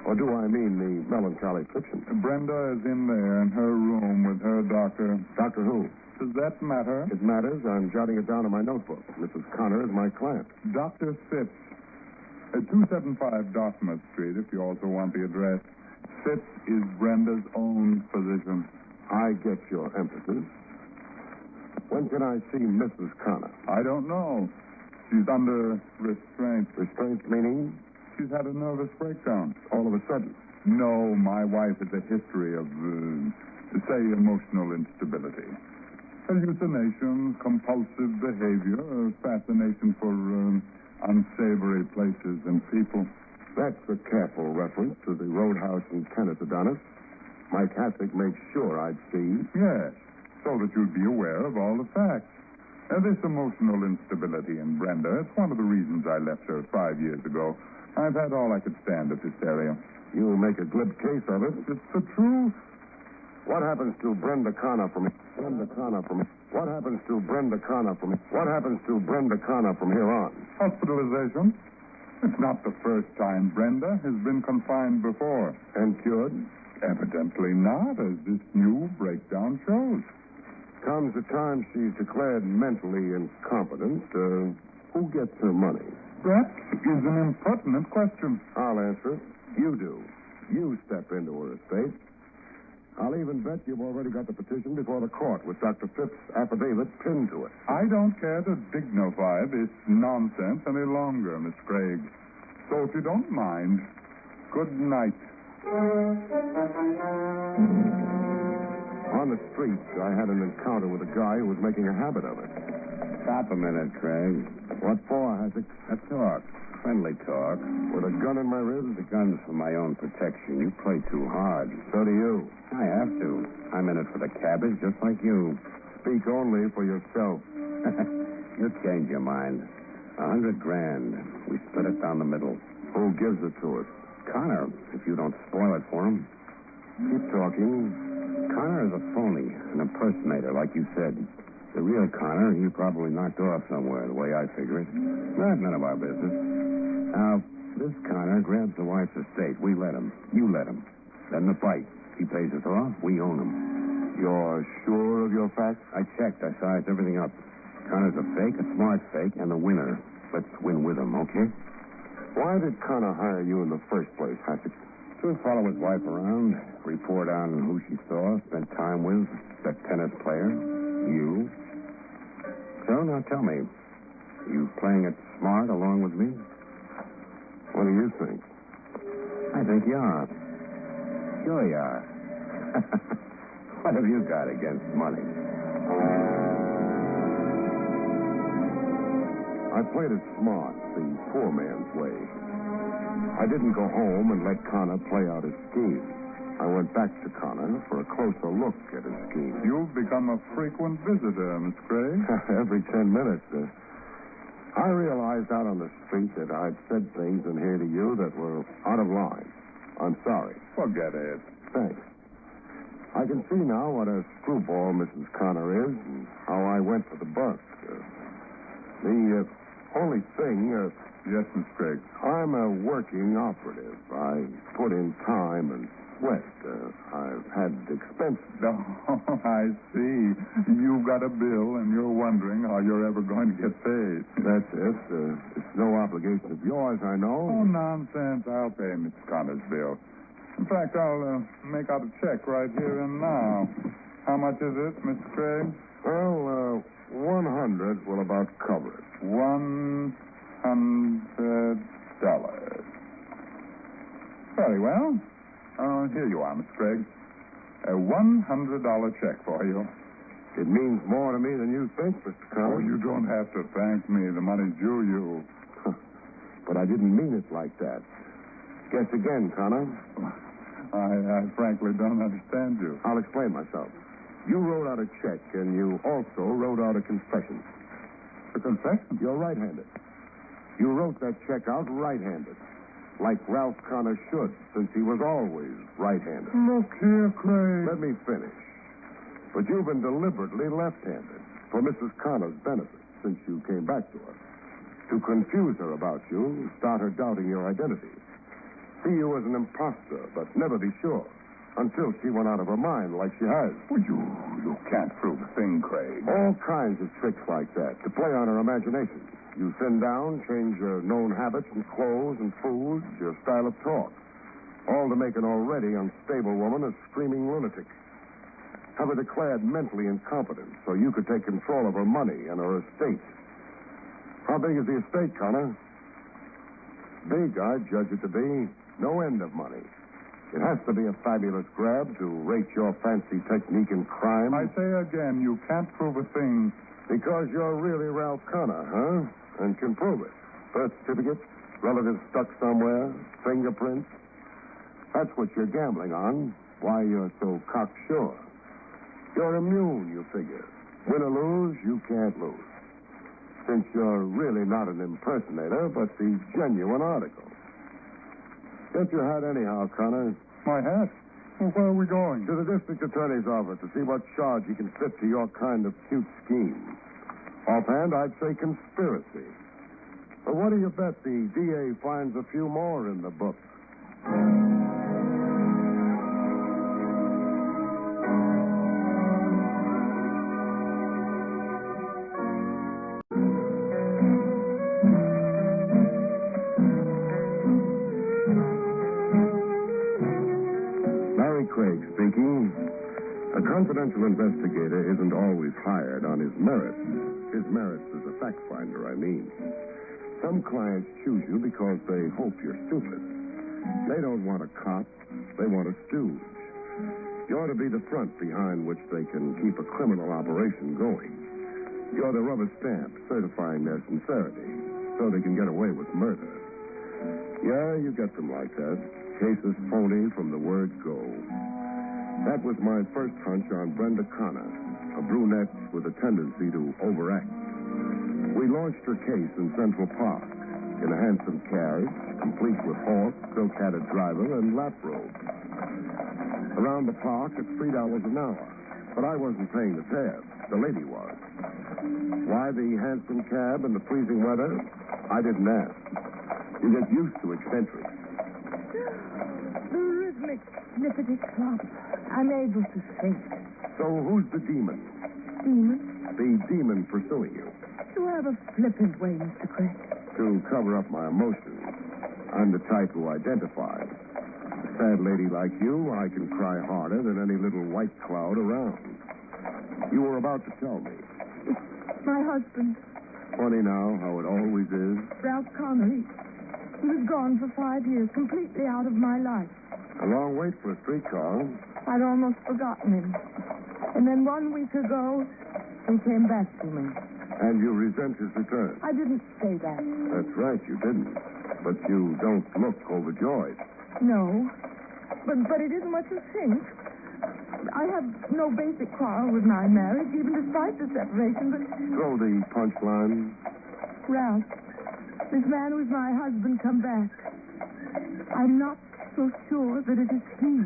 Or do I mean the melancholy fiction? Brenda is in there in her room with her doctor. Doctor who? Does that matter? It matters. I'm jotting it down in my notebook. Mrs. Conner is my client. Dr. Fitz. 275 Dartmouth Street, if you also want the address. Fitz is Brenda's own physician. I get your emphasis. When can I see Mrs. Conner? I don't know. She's under restraint. Restraint meaning? She's had a nervous breakdown. All of a sudden? No, my wife has a history of, say, emotional instability. Hallucinations, compulsive behavior, a fascination for unsavory places and people. That's a careful reference to the roadhouse in Kenneth Adonis. Mike Hassick made sure I'd see. Yes, so that you'd be aware of all the facts. This emotional instability in Brenda, it's one of the reasons I left her 5 years ago. I've had all I could stand of hysteria. You make a glib case of it. It's the truth. What happens to Brenda Conner from What happens to Brenda Conner from here on? Hospitalization. It's not the first time Brenda has been confined before. And cured? Evidently not, as this new breakdown shows. Comes the time she's declared mentally incompetent. Who gets her money? That is an impertinent question. I'll answer it. You do. You step into her estate. I'll even bet you've already got the petition before the court with Dr. Phipp's affidavit pinned to it. I don't care to dignify this nonsense any longer, Miss Craig. So if you don't mind, good night. On the street, I had an encounter with a guy who was making a habit of it. Stop a minute, Craig. What for, Hassick? A talk. Friendly talk. With a gun in my ribs? The gun's for my own protection. You play too hard. So do you. I have to. I'm in it for the cabbage, just like you. Speak only for yourself. You'll change your mind. $100,000. We split it down the middle. Who gives it to us? Conner, if you don't spoil it for him. Keep talking. Conner is a phony, an impersonator, like you said. The real Conner, he probably knocked off somewhere, the way I figure it. That's none of our business. Now, this Conner grabs the wife's estate. We let him. You let him. Then the fight. He pays us off. We own him. You're sure of your facts? I checked. I sized everything up. Conner's a fake, a smart fake, and the winner. Let's win with him, okay? Why did Conner hire you in the first place, Hassick? To follow his wife around, report on who she saw, spent time with, that tennis player, you. So, now tell me, you playing it smart along with me? What do you think? I think you are. Sure you are. What have you got against money? I played it smart, the poor man's way. I didn't go home and let Conner play out his scheme. I went back to Conner for a closer look at his scheme. You've become a frequent visitor, Miss Craig. Every 10 minutes. I realized out on the street that I'd said things in here to you that were out of line. I'm sorry. Forget it. Thanks. I can see now what a screwball Mrs. Conner is and how I went for the buck. The only thing... Yes, Miss Craig. I'm a working operative. I put in time and sweat. I've had expenses. Oh, I see. You've got a bill, and you're wondering how you're ever going to get paid. That's it. It's no obligation of yours, I know. Oh, nonsense. I'll pay Miss Conner's bill. In fact, I'll make out a check right here and now. How much is it, Mr. Craig? Well, 100 will about cover it. $100. Very well. Here you are, Miss Craig. A $100 check for you. It means more to me than you think, Mr. Conner. Oh, you don't have to thank me. The money's due you. But I didn't mean it like that. Guess again, Conner. I frankly don't understand you. I'll explain myself. You wrote out a check, and you also wrote out a confession. A confession? You're right-handed. You wrote that check out right-handed. Like Ralph Conner should, since he was always right-handed. Look here, Craig. Let me finish. But you've been deliberately left-handed for Mrs. Conner's benefit since you came back to her. To confuse her about you, start her doubting your identity. See you as an imposter, but never be sure. Until she went out of her mind like she has. Well, you can't prove a thing, Craig. All kinds of tricks like that to play on her imagination. You thin down, change your known habits and clothes and foods, your style of talk. All to make an already unstable woman a screaming lunatic. Have her declared mentally incompetent so you could take control of her money and her estate. How big is the estate, Conner? Big, I'd judge it to be. No end of money. It has to be a fabulous grab to rate your fancy technique in crime. I say again, you can't prove a thing. Because you're really Ralph Conner, huh? And can prove it. Birth certificate, relatives stuck somewhere, fingerprints. That's what you're gambling on. Why you're so cocksure. You're immune, you figure. Win or lose, you can't lose. Since you're really not an impersonator, but the genuine article. Get your hat anyhow, Conner. My hat? Well, where are we going? To the district attorney's office to see what charge he can fit to your kind of cute scheme. Offhand, I'd say conspiracy. But what do you bet the DA finds a few more in the book? Barrie Craig speaking. A confidential investigator isn't always hired on his merits. His merits as a fact finder, I mean. Some clients choose you because they hope you're stupid. They don't want a cop. They want a stooge. You ought to be the front behind which they can keep a criminal operation going. You're the rubber stamp certifying their sincerity so they can get away with murder. Yeah, you get them like that. Cases phony from the word go. That was my first hunch on Brenda Conner, a brunette with a tendency to overact. We launched her case in Central Park in a handsome carriage, complete with horse, silk-hatted driver, and lap robe. Around the park at $3 an hour. But I wasn't paying the tab. The lady was. Why the handsome cab in the freezing weather? I didn't ask. You get used to eccentrics. The rhythmic snippety clop. I'm able to think. So who's the demon? Demon? The demon pursuing you. You have a flippant way, Mr. Craig. To cover up my emotions, I'm the type who identifies. A sad lady like you, I can cry harder than any little white cloud around. You were about to tell me. It's my husband. Funny now how it always is. Ralph Conner. He was gone for 5 years, completely out of my life. A long wait for a streetcar. I'd almost forgotten him. And then 1 week ago, he came back to me. And you resent his return? I didn't say that. That's right, you didn't. But you don't look overjoyed. No. But it isn't what you think. I have no basic quarrel with my marriage, even despite the separation, but... Throw the punchline. Ralph, this man who's my husband come back. I'm not so sure that it is he.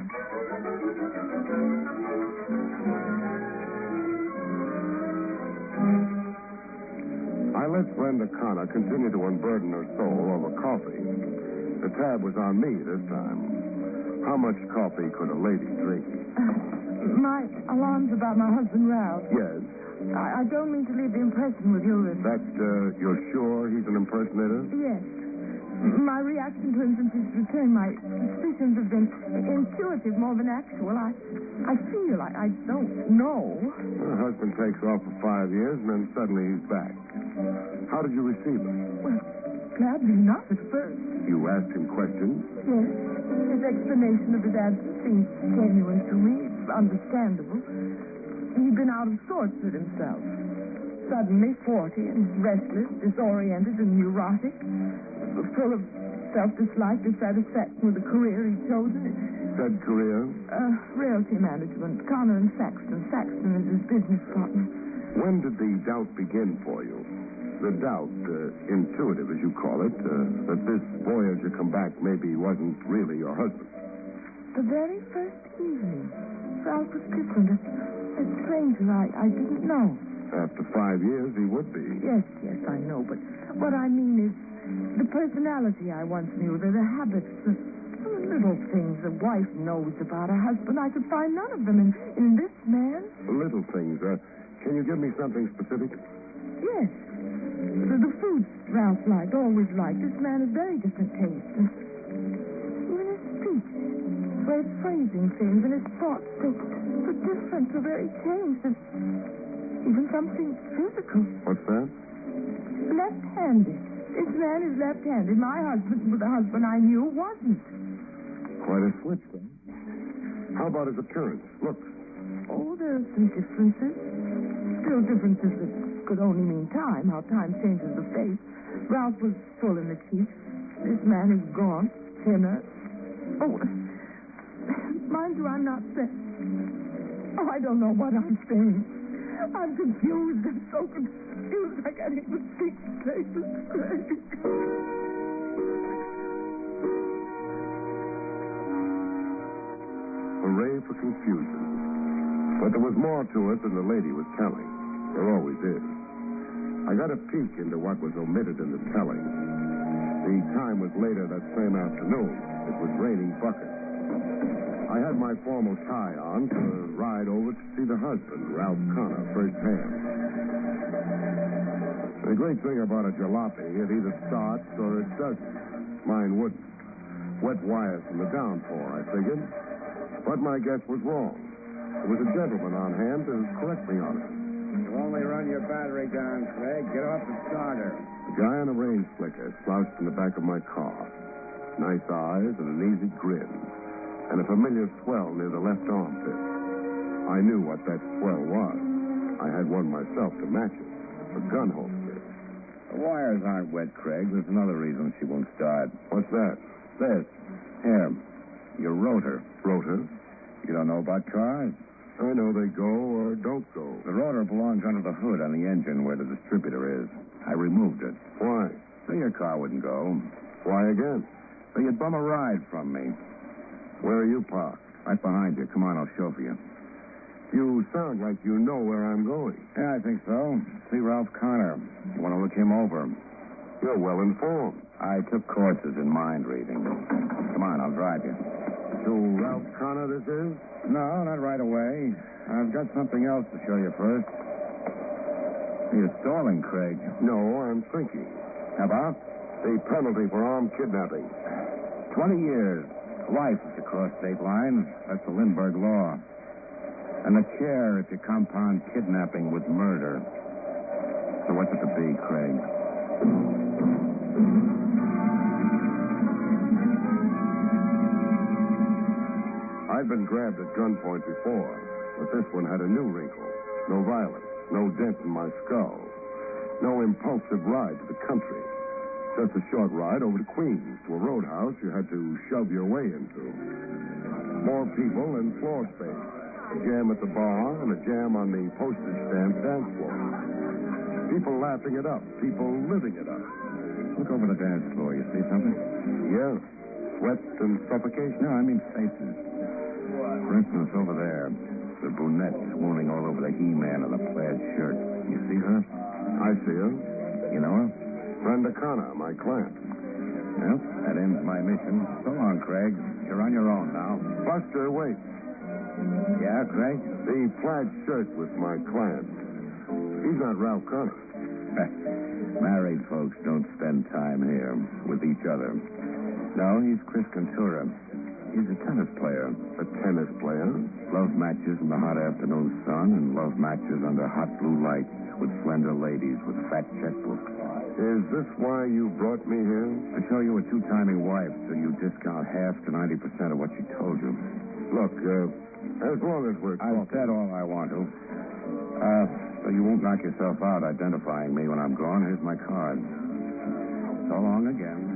I let Brenda Conner continue to unburden her soul over coffee. The tab was on me this time. How much coffee could a lady drink? My alarm's about my husband, Ralph. Yes. I don't mean to leave the impression with you that... You're sure he's an impersonator? Yes. My reaction to him since his return, my suspicions have been intuitive more than actual. I feel, I don't know. Her husband takes off for 5 years, and then suddenly he's back. How did you receive him? Well, gladly not at first. You asked him questions? Yes. His explanation of his absence seemed genuine to me, understandable. He'd been out of sorts with himself. Suddenly 40 and restless, disoriented and neurotic, full of self-dislike, dissatisfaction with the career he'd chosen. Said career? Realty management. Conner and Saxton. Saxton is his business partner. When did the doubt begin for you? the doubt, intuitive as you call it, that this voyage to come back maybe wasn't really your husband? The very first evening, Ralph was different. As strange as I didn't know. After 5 years, he would be. Yes, I know, but what I mean is the personality I once knew, the habits, the little things a wife knows about a husband. I could find none of them in this man. Little things. Can you give me something specific? Yes. The food Ralph liked, always liked. This man has very different tastes. And even his speech, his way of phrasing things, and his thoughts, so different, so very changed. And even something physical. What's that? Left-handed. This man is left-handed. My husband, the husband I knew, wasn't. Quite a switch, then. How about his appearance? Looks. Oh, there are some differences. Still differences that could only mean time, how time changes the face. Ralph was full in the cheeks. This man is gaunt, thinner. Oh, mind you, I'm not saying... Oh, I don't know what I'm saying. I'm confused. I'm so confused. I can't even think straight. Hooray for confusion. But there was more to it than the lady was telling. There always is. I got a peek into what was omitted in the telling. The time was later that same afternoon. It was raining buckets. I had my formal tie on to ride over to see the husband, Ralph Conner, firsthand. The great thing about a jalopy, it either starts or it doesn't. Mine wouldn't. Wet wires from the downpour, I figured. But my guess was wrong. There was a gentleman on hand to correct me on it. You only run your battery down, Craig. Get off the starter. The guy on a range flicker slouched in the back of my car. Nice eyes and an easy grin. And a familiar swell near the left armpit. I knew what that swell was. I had one myself to match it. A gun holster. The wires aren't wet, Craig. There's another reason she won't start. What's that? This. Here. Your rotor. Rotor? You don't know about cars? I know they go or don't go. The rotor belongs under the hood on the engine where the distributor is. I removed it. Why? So your car wouldn't go. Why again? So you'd bum a ride from me. Where are you parked? Right behind you. Come on, I'll chauffeur you. You sound like you know where I'm going. Yeah, I think so. See Ralph Conner. You want to look him over. You're well informed. I took courses in mind reading. Come on, I'll drive you. So Ralph Conner this is? No, not right away. I've got something else to show you first. You're stalling, Craig. No, I'm thinking. How about? The penalty for armed kidnapping. 20 years. Life if you cross state lines. That's the Lindbergh law. And the chair if you compound kidnapping with murder. So what's it to be, Craig? I'd been grabbed at gunpoint before, but this one had a new wrinkle. No violence, no dent in my skull, no impulsive ride to the country. Just a short ride over to Queens, to a roadhouse you had to shove your way into. More people and floor space. A jam at the bar and a jam on the postage stamp dance floor. People laughing it up, people living it up. Look over the dance floor. You see something? Yeah. Sweat and suffocation? No, I mean faces. For instance, over there, the brunette swooning all over the He-Man in the plaid shirt. You see her? I see her. You know her? Brenda Conner, my client. Well, that ends my mission. So long, Craig. You're on your own now. Buster, wait. Yeah, Craig? The plaid shirt with my client. He's not Ralph Conner. Married folks don't spend time here with each other. No, he's Chris Cantura. He's a tennis player. A tennis player? Love matches in the hot afternoon sun and love matches under hot blue lights with slender ladies with fat checkbooks. Is this why you brought me here? To show you a two-timing wife so you discount half to 90% of what she told you. Look, as long as we're talking... I've said all I want to. So you won't knock yourself out identifying me when I'm gone. Here's my card. So long again.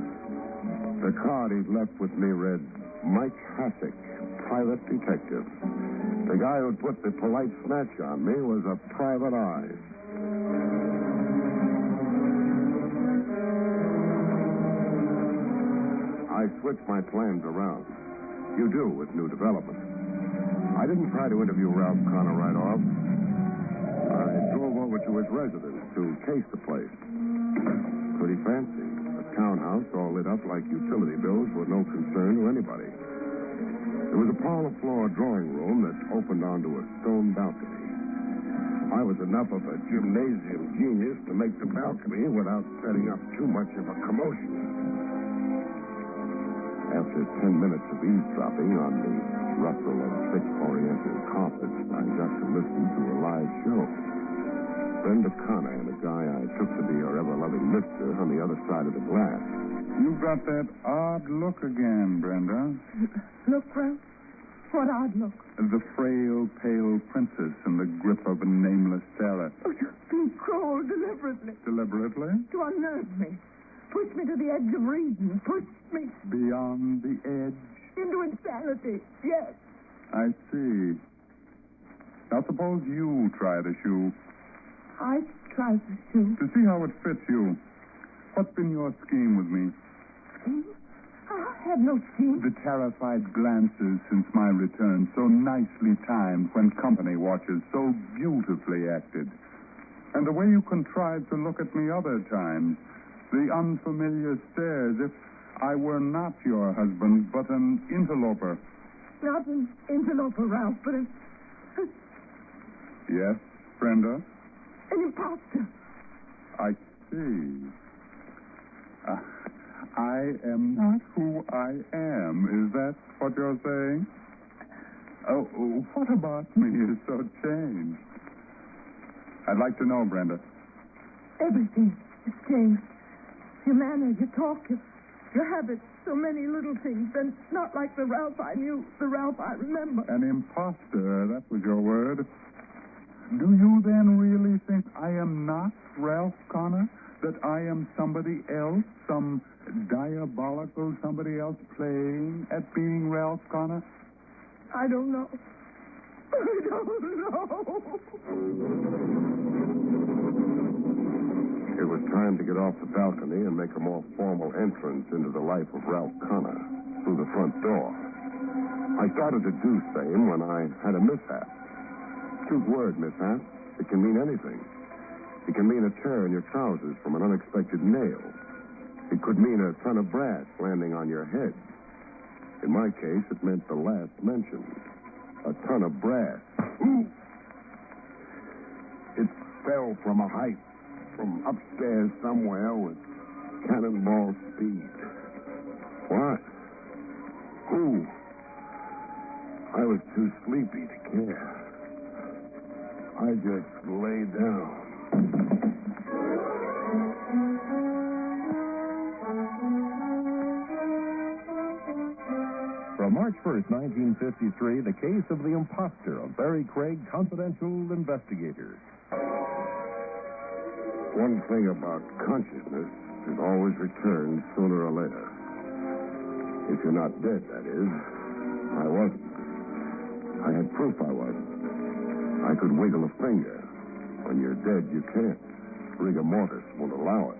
The card he'd left with me read, Mike Hassick, private detective. The guy who'd put the polite snatch on me was a private eye. switch my plans around. You do with new developments. I didn't try to interview Ralph Conner right off. I drove over to his residence to case the place. Pretty fancy. A townhouse all lit up like utility bills with no concern to anybody. There was a parlor floor drawing room that opened onto a stone balcony. I was enough of a gymnasium genius to make the balcony without setting up too much of a commotion. After 10 minutes of eavesdropping on the rustle of thick oriental carpets, I got to listen to a live show. Brenda Conner and a guy I took to be her ever-loving mister on the other side of the glass. You've got that odd look again, Brenda. Look, Ralph. What odd look? The frail, pale princess in the grip of a nameless terror. Oh, you're being cruel deliberately. Deliberately? To unnerve me. Push me to the edge of reason. Push me. Beyond the edge? Into insanity. Yes. I see. Now, suppose you try the shoe. I tried the shoe. To see how it fits you. What's been your scheme with me? Scheme? I have no scheme. The terrified glances since my return, so nicely timed when company watches, so beautifully acted. And the way you contrived to look at me other times. The unfamiliar stares, if I were not your husband, but an interloper. Not an interloper, Ralph, but Yes, Brenda? An imposter. I see. I am not who I am. Is that what you're saying? Oh, what about me is so changed? I'd like to know, Brenda. Everything has changed. Your manner, your talk, your habits, so many little things, and not like the Ralph I knew, the Ralph I remember. An imposter, that was your word. Do you then really think I am not Ralph Conner? That I am somebody else? Some diabolical somebody else playing at being Ralph Conner? I don't know. I don't know. It was time to get off the balcony and make a more formal entrance into the life of Ralph Conner through the front door. I started to do same when I had a mishap. Cute word, mishap. It can mean anything. It can mean a tear in your trousers from an unexpected nail. It could mean a ton of brass landing on your head. In my case, it meant the last mentioned. A ton of brass. Ooh! It fell from a height, from upstairs somewhere with cannonball speed. What? Who? I was too sleepy to care. I just lay down. From March 1st, 1953, the case of the imposter of Barrie Craig, confidential investigator. One thing about consciousness, it always returns sooner or later. If you're not dead, that is. I wasn't. I had proof I wasn't. I could wiggle a finger. When you're dead, you can't. Rigor mortis won't allow it.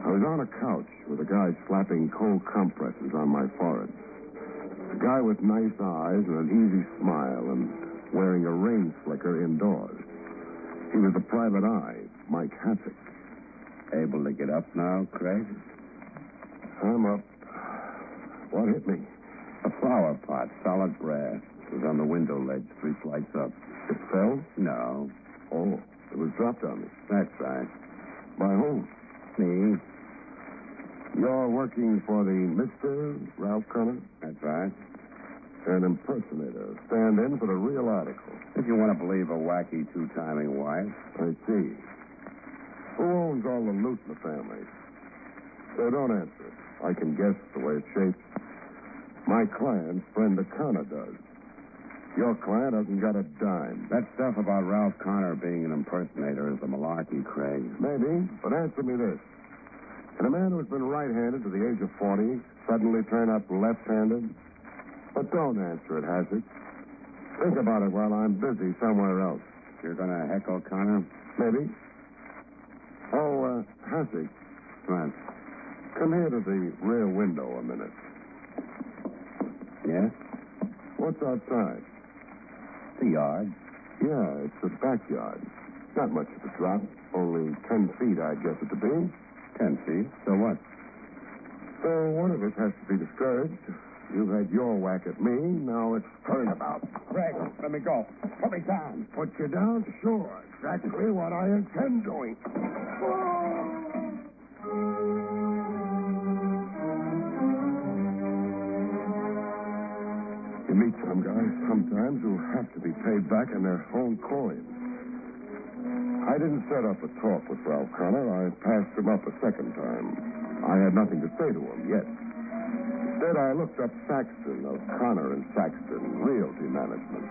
I was on a couch with a guy slapping cold compresses on my forehead. A guy with nice eyes and an easy smile and wearing a rain slicker indoors. He was a private eye, Mike Hassick. Able to get up now, Craig? I'm up. What hit me? A flower pot, solid brass. It was on the window ledge, 3 flights up. It fell? No. Oh, it was dropped on me. That's right. By whom? Me. You're working for the Mr. Ralph Conner? That's right. An impersonator. Stand in for the real article. If you want to believe a wacky two-timing wife. I see. Who owns all the loot in the family? So don't answer it. I can guess the way it's shaped. My client, Brenda Conner, does. Your client hasn't got a dime. That stuff about Ralph Conner being an impersonator is a malarkey, Craig. Maybe, but answer me this. Can a man who's been right-handed to the age of 40 suddenly turn up left-handed? But don't answer it, Hassick. Think about it while I'm busy somewhere else. You're going to heckle Conner? Maybe. Oh, Hassick. What? Come here to the rear window a minute. Yes? What's outside? The yard. Yeah, it's a backyard. Not much of a drop. Only 10 feet, I guess it to be. 10 feet. So what? So one of us has to be discouraged. You've had your whack at me. Now it's turnabout. Craig, let me go. Put me down. Put you down? Sure. Exactly what I intend doing. You meet some guys sometimes who have to be paid back in their own coins. I didn't set up a talk with Ralph Conner. I passed him up a second time. I had nothing to say to him yet. Instead, I looked up Saxton of Conner and Saxton Realty Management.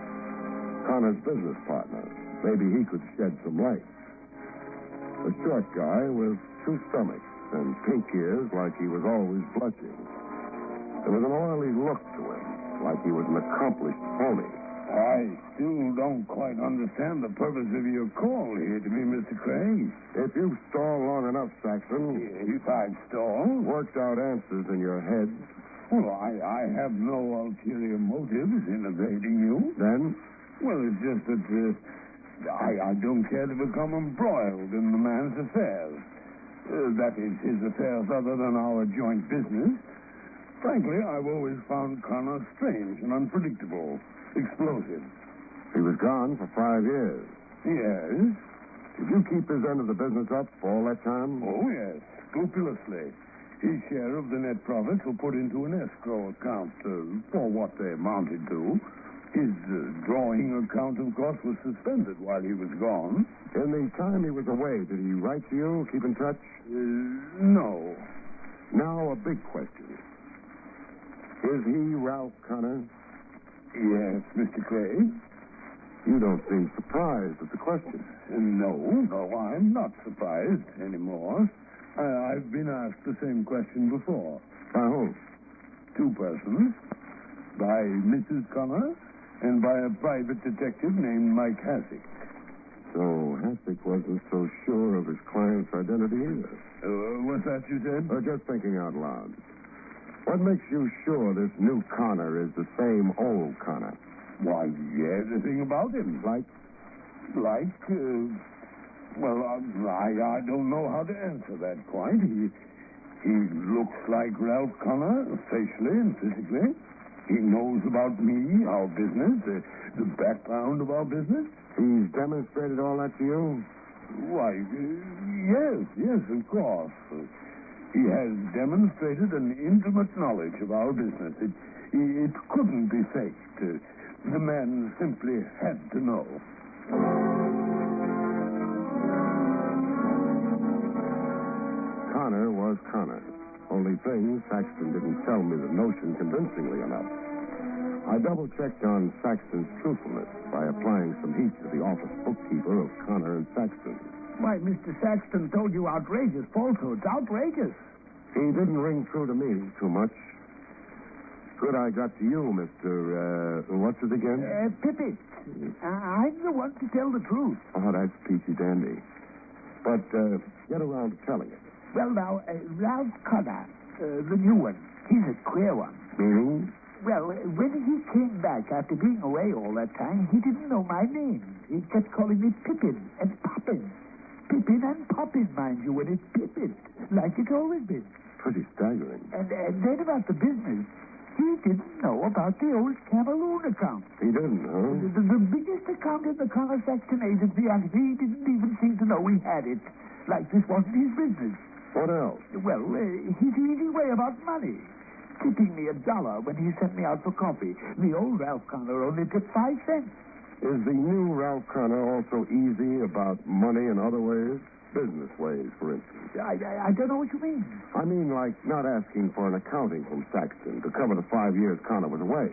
Conner's business partner. Maybe he could shed some light. A short guy with two stomachs and pink ears like he was always blushing. There was an oily look to him, like he was an accomplished phony. I still don't quite understand the purpose of your call here to me, Mr. Craig. If you stall long enough, Saxton... If I've stalled? Worked out answers in your head. Well, I have no ulterior motives in evading you. Then? Well, it's just that I don't care to become embroiled in the man's affairs. That is, his affairs other than our joint business. Frankly, I've always found Conner strange and unpredictable. Explosive. He was gone for 5 years. Yes. Did you keep his end of the business up for all that time? Oh, yes. Scrupulously. His share of the net profits were put into an escrow account for what they amounted to. His drawing account, of course, was suspended while he was gone. In the time he was away, did he write to you, keep in touch? No. Now, a big question. Is he Ralph Conner? Yes, Mr. Craig. You don't seem surprised at the question. No, I'm not surprised anymore. I've been asked the same question before. By whom? 2 persons. By Mrs. Conner and by a private detective named Mike Hassick. So Hassick wasn't so sure of his client's identity either. What's that you said? Just thinking out loud. What makes you sure this new Conner is the same old Conner? Why, everything about him. Like? Well, I don't know how to answer that quite. He looks like Ralph Conner, facially and physically. He knows about me, our business, the background of our business. He's demonstrated all that to you? Why, yes, of course. He has demonstrated an intimate knowledge of our business. It couldn't be faked. The man simply had to know. Conner was Conner. Only thing, Saxton didn't tell me the notion convincingly enough. I double-checked on Saxton's truthfulness by applying some heat to the office bookkeeper of Conner and Saxton. Why, Mr. Saxton told you outrageous falsehoods. Outrageous. He didn't ring true to me too much. Good I got to you, Mr. What's it again? Pippin. I'm the one to tell the truth. Oh, that's peachy dandy. But get around to telling it. Well, now, Ralph Conner, the new one, he's a queer one. Meaning? Well, when he came back after being away all that time, he didn't know my name. He kept calling me Pippin and Poppin. Pippin and Poppin, mind you, when it's Pippin, like it's always been. Pretty staggering. And then about the business, he didn't know about the old Cameroon account. He didn't, huh? The biggest account in the Conner Saxton agency, and he didn't even seem to know we had it. Like this wasn't his business. What else? Well, his easy way about money. Tipping me $1 when he sent me out for coffee. The old Ralph Conner only tipped 5 cents. Is the new Ralph Conner also easy about money in other ways? Business ways, for instance. I don't know what you mean. I mean, like not asking for an accounting from Saxton to cover the 5 years Conner was away.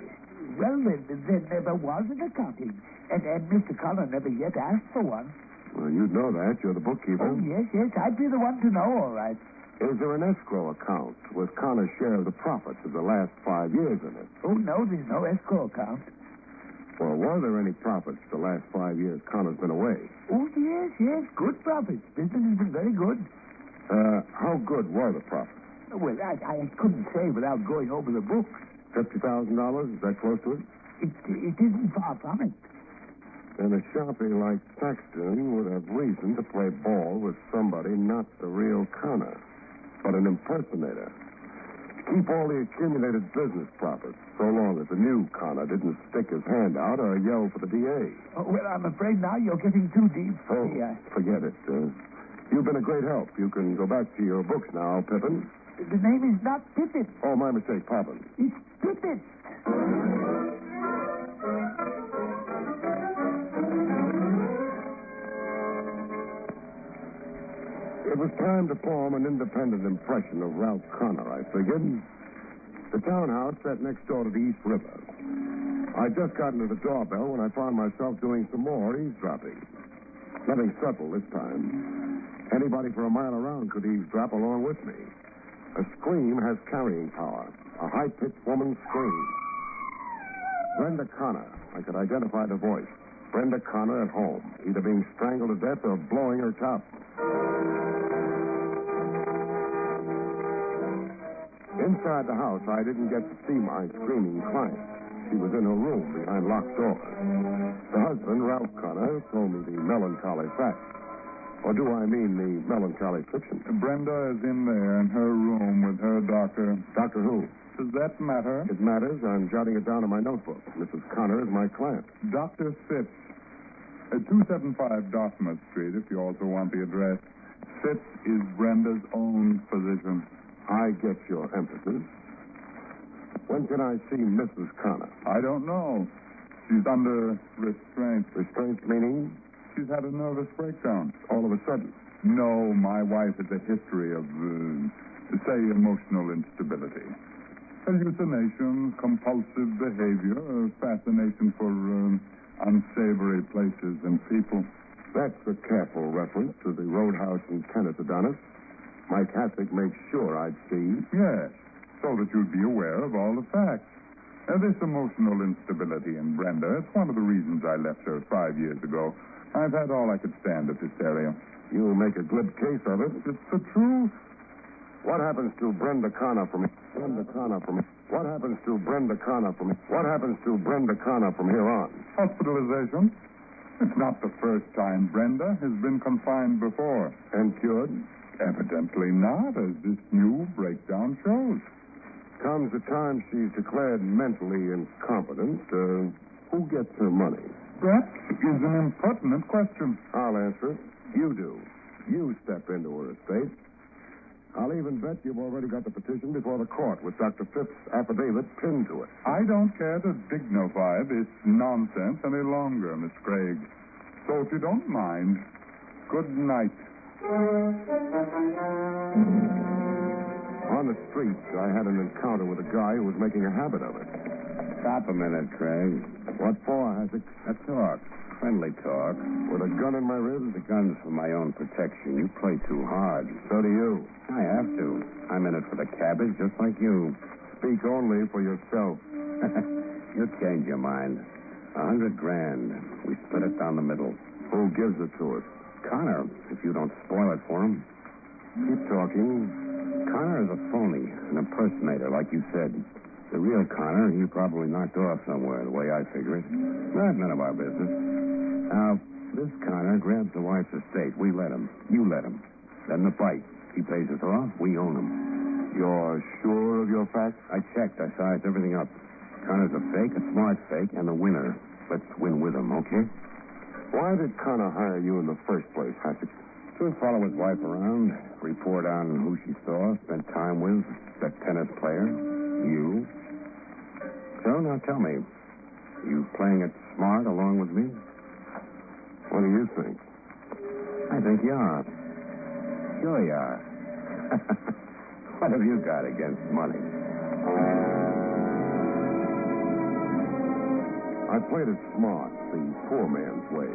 Well, then, there never was an accounting. And Mr. Conner never yet asked for one. Well, you'd know that. You're the bookkeeper. Oh, yes. I'd be the one to know, all right. Is there an escrow account with Conner's share of the profits of the last 5 years in it? Oh, no, there's no escrow account. Well, were there any profits the last 5 years Conner's been away? Oh, yes. Good profits. Business has been very good. How good were the profits? Well, I couldn't say without going over the books. $50,000? Is that close to it? It isn't far from it. Then a sharpie like Saxton would have reason to play ball with somebody not the real Conner, but an impersonator. Keep all the accumulated business profits, so long as the new Conner didn't stick his hand out or yell for the DA. Oh, well, I'm afraid now you're getting too deep for me. Forget it. You've been a great help. You can go back to your books now, Pippin. The name is not Pippin. Oh, my mistake, Poppin. It's Pippin. It was time to form an independent impression of Ralph Conner, I figured. The townhouse sat next door to the East River. I'd just gotten to the doorbell when I found myself doing some more eavesdropping. Nothing subtle this time. Anybody for a mile around could eavesdrop along with me. A scream has carrying power. A high-pitched woman's scream. Brenda Conner. I could identify the voice. Brenda Conner at home, either being strangled to death or blowing her top. Inside the house, I didn't get to see my screaming client. She was in her room behind locked doors. The husband, Ralph Conner, told me the melancholy facts. Or do I mean the melancholy fiction? Brenda is in there in her room with her doctor. Doctor who? Does that matter? It matters. I'm jotting it down in my notebook. Mrs. Conner is my client. Dr. Fitz. At 275 Dartmouth Street, if you also want the address. Fitz is Brenda's own physician. I get your emphasis. When can I see Mrs. Conner? I don't know. She's under restraint. Restraint meaning? She's had a nervous breakdown. All of a sudden? No, my wife has a history of, say, emotional instability. Hallucinations, compulsive behavior, a fascination for unsavory places and people. That's a careful reference to the roadhouse in Kenneth Adonis. Mike Hassick makes sure I'd see. Yes, so that you'd be aware of all the facts. This emotional instability in Brenda, it's one of the reasons I left her 5 years ago. I've had all I could stand of hysteria. You make a glib case of it. It's the truth. What happens to Brenda Conner from What happens to Brenda Conner from here on? Hospitalization. It's not the first time Brenda has been confined before. And cured? Evidently not, as this new breakdown shows. Comes the time she's declared mentally incompetent. Who gets her money? That is an impertinent question. I'll answer it. You do. You step into her estate. I'll even bet you've already got the petition before the court with Dr. Phipp's affidavit pinned to it. I don't care to dignify this nonsense any longer, Miss Craig. So if you don't mind, good night. On the street, I had an encounter with a guy who was making a habit of it. Stop a minute, Craig. What for, Hassick? A talk. Friendly talk. With a gun in my ribs? The gun's for my own protection. You play too hard. So do you. I have to. I'm in it for the cabbage, just like you. Speak only for yourself. You'll change your mind. $100,000. We split it down the middle. Who gives it to us? Conner, if you don't spoil it for him. Keep talking. Conner is a phony, an impersonator, like you said. The real Conner, he probably knocked off somewhere, the way I figure it. That's none of our business. Now, this Conner grabs the wife's estate. We let him. You let him. Then the fight. He pays us off. We own him. You're sure of your facts? I checked. I sized everything up. Conner's a fake, a smart fake, and a winner. Let's win with him, okay? Why did Conner hire you in the first place, Hassick? To follow his wife around, report on who she saw, spent time with, the tennis player, you. So, now tell me, you playing it smart along with me? What do you think? I think you are. Sure you are. What have you got against money? I played it smart, the poor man's way.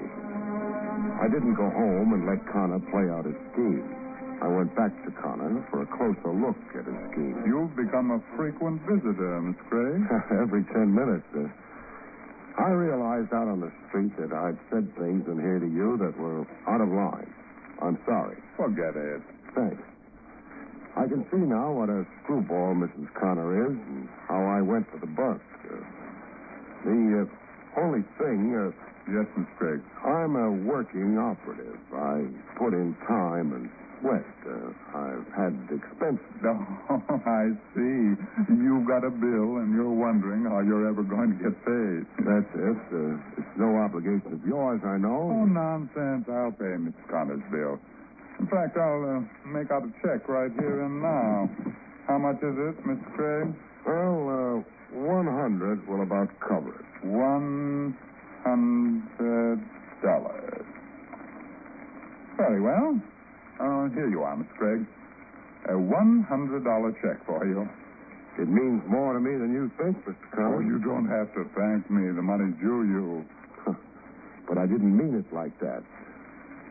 I didn't go home and let Conner play out his scheme. I went back to Conner for a closer look at his scheme. You've become a frequent visitor, Miss Craig. Every 10 minutes. I realized out on the street that I'd said things in here to you that were out of line. I'm sorry. Forget it. Thanks. I can see now what a screwball Mrs. Conner is and how I went for the buck. The only thing... Yes, Miss Craig. I'm a working operative. I put in time and sweat. I've had expenses. Oh, I see. You've got a bill, and you're wondering how you're ever going to get paid. That's it. It's no obligation of yours, I know. Oh, nonsense. I'll pay Miss Conner's bill. In fact, I'll make out a check right here and now. How much is it, Mr. Craig? Well, 100 will about cover it. $100. Very well. Here you are, Mr. Craig. A $100 check for you. It means more to me than you think, Mr. Conner. Oh, you don't have to thank me. The money's due you. But I didn't mean it like that.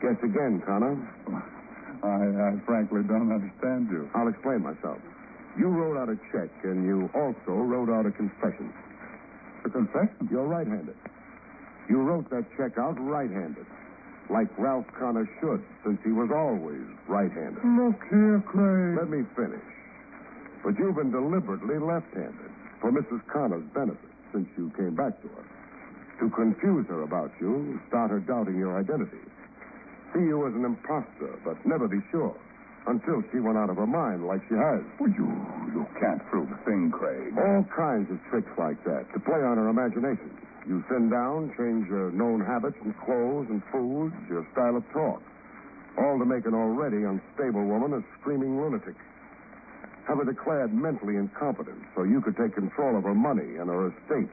Guess again, Conner. I frankly don't understand you. I'll explain myself. You wrote out a check, and you also wrote out a confession. A confession? You're right-handed. You wrote that check out right-handed. Like Ralph Conner should, since he was always right-handed. Look here, Craig. Let me finish. But you've been deliberately left-handed for Mrs. Conner's benefit since you came back to her. To confuse her about you, start her doubting your identity. See you as an imposter, but never be sure. Until she went out of her mind like she has. Well, you can't prove a thing, Craig. All kinds of tricks like that to play on her imagination. You thin down, change your known habits and clothes and foods, your style of talk. All to make an already unstable woman a screaming lunatic. Have her declared mentally incompetent so you could take control of her money and her estate.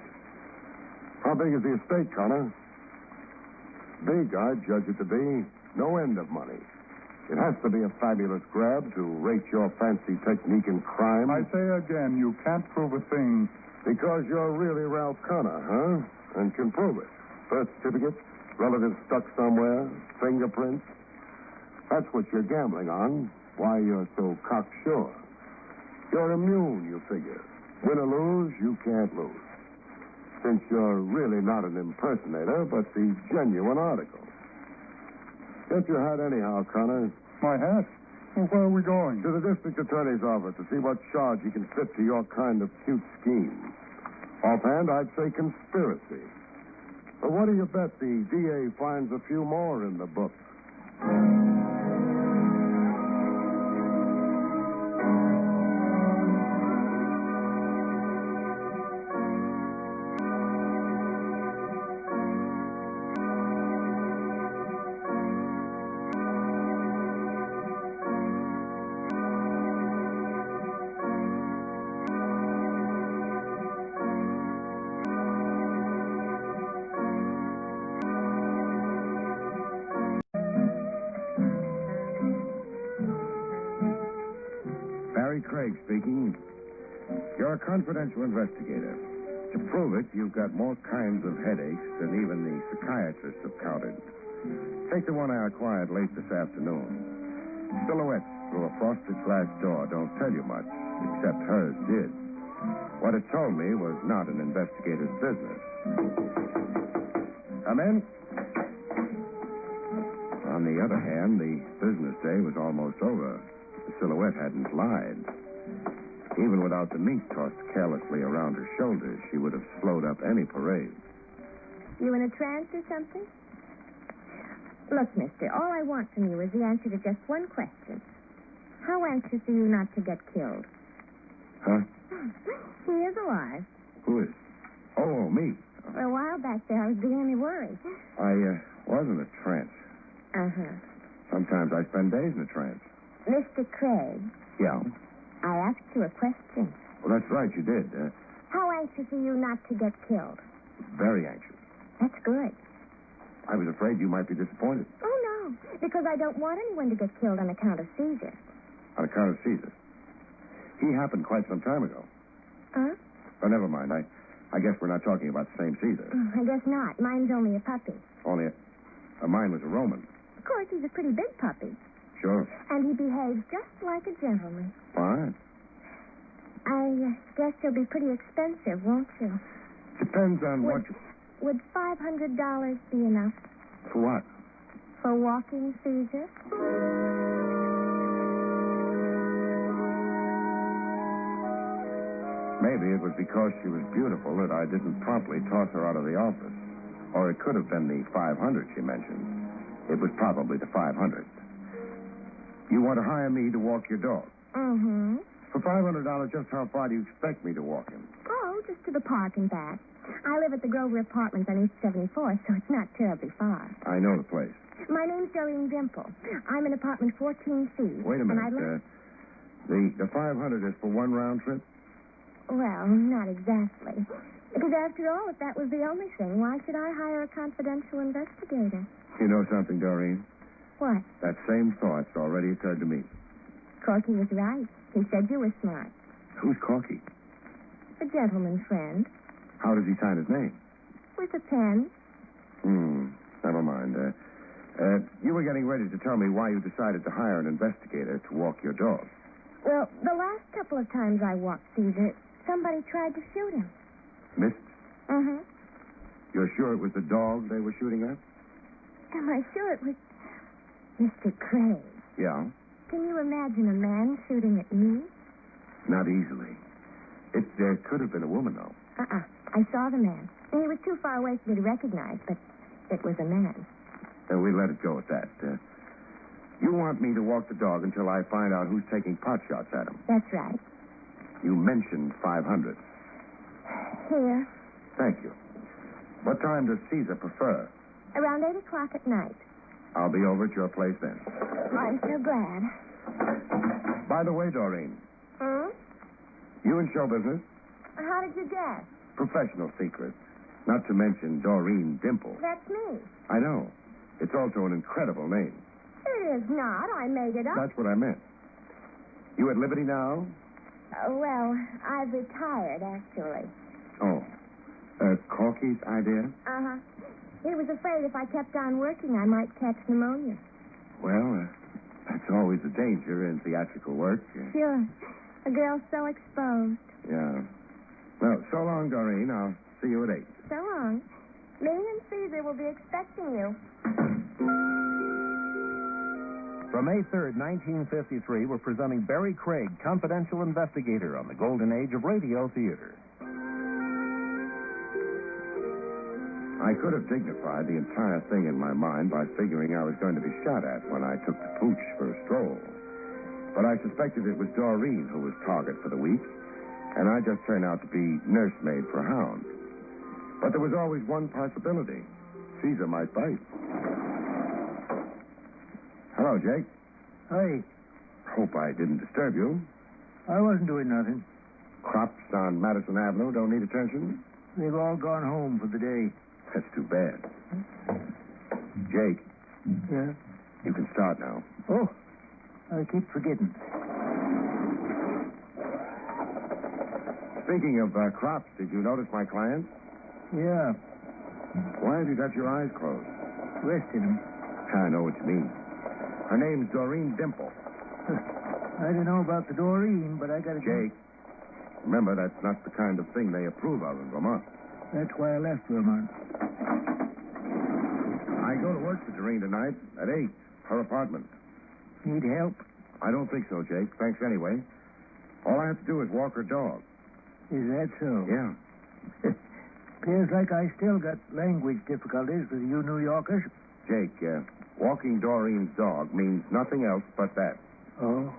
How big is the estate, Conner? Big, I'd judge it to be. No end of money. It has to be a fabulous grab to rate your fancy technique in crime. I say again, you can't prove a thing. Because you're really Ralph Conner, huh? And can prove it. Birth certificate, relatives stuck somewhere, fingerprints. That's what you're gambling on. Why you're so cocksure. You're immune, you figure. Win or lose, you can't lose. Since you're really not an impersonator, but the genuine article. Get your hat anyhow, Conner. My hat? Well, where are we going? To the district attorney's office to see what charge he can fit to your kind of cute scheme. Offhand, I'd say conspiracy. But what do you bet the DA finds a few more in the book? Barrie Craig speaking. You're a confidential investigator. To prove it, you've got more kinds of headaches than even the psychiatrists have counted. Take the one I acquired late this afternoon. Silhouettes through a frosted glass door don't tell you much, except hers did. What it told me was not an investigator's business. Come in. On the other hand, the business day was almost over. The silhouette hadn't lied. Even without the meat tossed carelessly around her shoulders, she would have slowed up any parade. You in a trance or something? Look, mister, all I want from you is the answer to just one question. How anxious are you not to get killed? Huh? He is alive. Who is? Oh, me. For a while back there, I was beginning to worry. I was in a trance. Uh-huh. Sometimes I spend days in a trance. Mr. Craig, Yeah? I asked you a question. Well, that's right, you did. How anxious are you not to get killed? Very anxious. That's good. I was afraid you might be disappointed. Oh, no, because I don't want anyone to get killed on account of Caesar. On account of Caesar. He happened quite some time ago. Huh? Oh, never mind. I guess we're not talking about the same Caesar. I guess not. Mine's only a puppy. Only mine was a Roman. Of course, he's a pretty big puppy. Sure. And he behaves just like a gentleman. Fine. I guess he'll be pretty expensive, won't you? Depends on what you... Would $500 be enough? For what? For walking Caesar? Maybe it was because she was beautiful that I didn't promptly toss her out of the office. Or it could have been the 500 she mentioned. It was probably the 500. You want to hire me to walk your dog? Mm-hmm. For $500, just how far do you expect me to walk him? Oh, just to the park and back. I live at the Grover Apartments on East 74th, so it's not terribly far. I know the place. My name's Doreen Dimple. I'm in apartment 14C. Wait a minute. The 500 is for one round trip? Well, not exactly. Because after all, if that was the only thing, why should I hire a confidential investigator? You know something, Doreen? What? That same thought's already occurred to me. Corky was right. He said you were smart. Who's Corky? A gentleman friend. How does he sign his name? With a pen. Never mind. You were getting ready to tell me why you decided to hire an investigator to walk your dog. Well, the last couple of times I walked Caesar, somebody tried to shoot him. Missed? Mm-hmm. You're sure it was the dog they were shooting at? Am I sure it was Mr. Craig? Yeah. Can you imagine a man shooting at me? Not easily. There could have been a woman, though. I saw the man. He was too far away for me to recognize, but it was a man. Then we let it go at that. You want me to walk the dog until I find out who's taking pot shots at him. That's right. You mentioned 500. Here. Thank you. What time does Caesar prefer? Around 8 o'clock at night. I'll be over at your place then. I'm so glad. By the way, Doreen. You in show business? How did you guess? Professional secrets. Not to mention Doreen Dimple. That's me. I know. It's also an incredible name. It is not. I made it up. That's what I meant. You at liberty now? Well, I've retired, actually. Oh. Corky's idea? Uh-huh. He was afraid if I kept on working, I might catch pneumonia. Well, that's always a danger in theatrical work. Sure. A girl's so exposed. Yeah. Well, so long, Doreen. I'll see you at 8. So long. Lean and Caesar will be expecting you. From May 3rd, 1953, we're presenting Barrie Craig, Confidential Investigator on the Golden Age of Radio Theater. I could have dignified the entire thing in my mind by figuring I was going to be shot at when I took the pooch for a stroll. But I suspected it was Doreen who was target for the week, and I just turned out to be nursemaid for Hound. But there was always one possibility. Caesar might bite. Hello, Jake. Hey. Hope I didn't disturb you. I wasn't doing nothing. Crops on Madison Avenue don't need attention? They've all gone home for the day. That's too bad. Jake. Yeah? You can start now. Oh, I keep forgetting. Speaking of crops, did you notice my client? Yeah. Why have you got your eyes closed? Resting them. I know what you mean. Her name's Doreen Dimple. I don't know about the Doreen, but I got to... Jake, remember, that's not the kind of thing they approve of in Vermont. That's why I left Vermont. I go to work for Doreen tonight at 8, her apartment. Need help? I don't think so, Jake. Thanks anyway. All I have to do is walk her dog. Is that so? Yeah. Appears like I still got language difficulties with you New Yorkers. Jake, walking Doreen's dog means nothing else but that. Oh?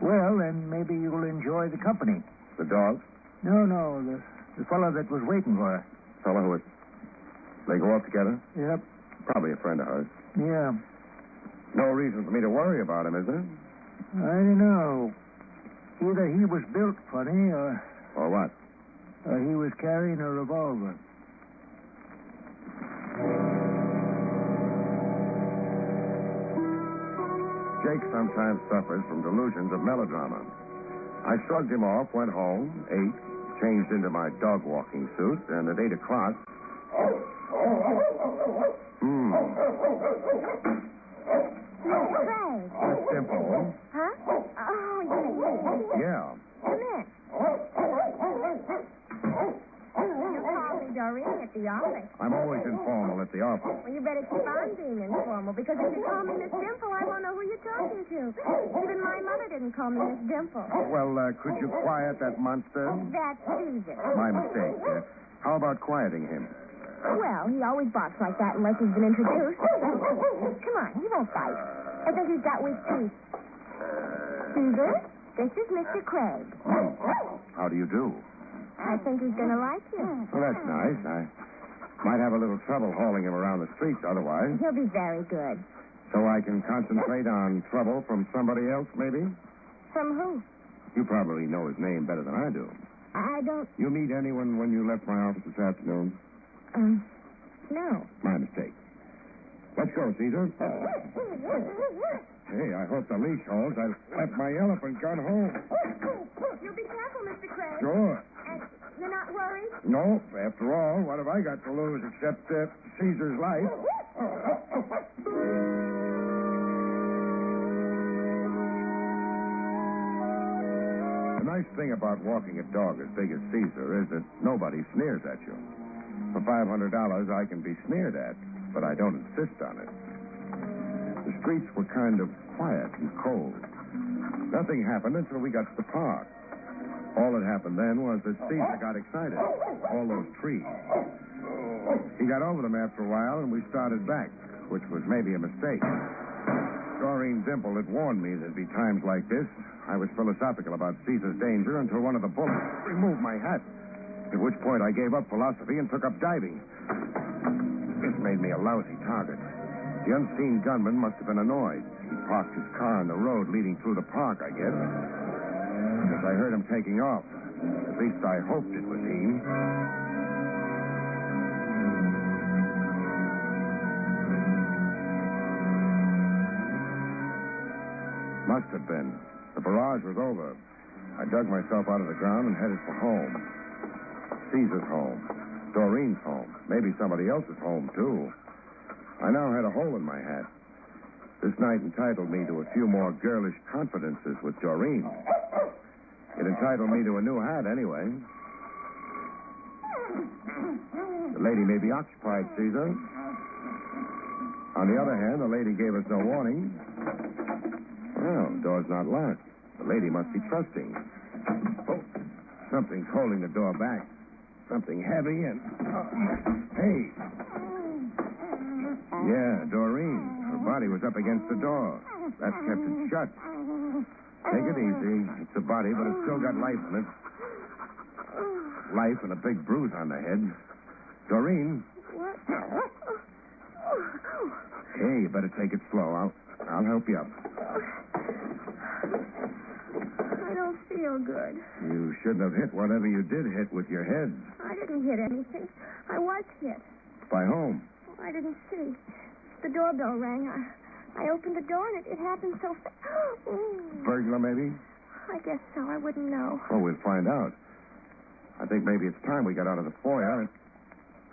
Well, then maybe you'll enjoy the company. The dog? No, the fellow that was waiting for her. Fellow who was... They go off together? Yep. Probably a friend of hers. Yeah. No reason for me to worry about him, is there? I don't know. Either he was built funny or... Or what? Or he was carrying a revolver. Jake sometimes suffers from delusions of melodrama. I shrugged him off, went home, ate, changed into my dog walking suit, and at 8 o'clock... Craig. That's Dimple. Huh? Oh, Yeah. Come in. You called me Doreen at the office. I'm always informal at the office. Well, you better keep on being informal, because if you call me Miss Dimple, I won't know who you're talking to? Even my mother didn't call me Miss Dimple. Well, could you quiet that monster? That's Caesar. My mistake. How about quieting him? Well, he always barks like that unless he's been introduced. Come on, he won't bite. I think he's got weak teeth. Caesar, this is Mr. Craig. How do you do? I think he's going to like you. Well, that's nice. I might have a little trouble hauling him around the streets otherwise. He'll be very good. So I can concentrate on trouble from somebody else, maybe? From who? You probably know his name better than I do. I don't... You meet anyone when you left my office this afternoon? No. My mistake. Let's go, Caesar. Hey, I hope the leash holds. I left my elephant gun home. You'll be careful, Mr. Craig. Sure. And you're not worried? No, after all, what have I got to lose except Caesar's life? The nice thing about walking a dog as big as Caesar is that nobody sneers at you. For $500, I can be sneered at, but I don't insist on it. The streets were kind of quiet and cold. Nothing happened until we got to the park. All that happened then was that Caesar got excited. All those trees. He got over them after a while, and we started back, which was maybe a mistake. Doreen Dimple had warned me there'd be times like this. I was philosophical about Caesar's danger until one of the bullets removed my hat. At which point I gave up philosophy and took up diving. This made me a lousy target. The unseen gunman must have been annoyed. He parked his car on the road leading through the park, I guess. Because I heard him taking off. At least I hoped it was he. Must have been. The barrage was over. I dug myself out of the ground and headed for home. Caesar's home. Doreen's home. Maybe somebody else's home, too. I now had a hole in my hat. This night entitled me to a few more girlish confidences with Doreen. It entitled me to a new hat, anyway. The lady may be occupied, Caesar. On the other hand, the lady gave us no warning. Well, the door's not locked. The lady must be trusting. Oh, something's holding the door back. Something heavy and... Hey. Yeah, Doreen. Her body was up against the door. That kept it shut. Take it easy. It's a body, but it's still got life in it. Life and a big bruise on the head. Doreen. What? Hey, you better take it slow. I'll help you up. I don't feel good. You shouldn't have hit whatever you did hit with your head. I didn't hit anything. I was hit. By whom? I didn't see. The doorbell rang. I opened the door, and it happened so fast. Burglar, maybe? I guess so. I wouldn't know. Oh, we'll find out. I think maybe it's time we got out of the foyer.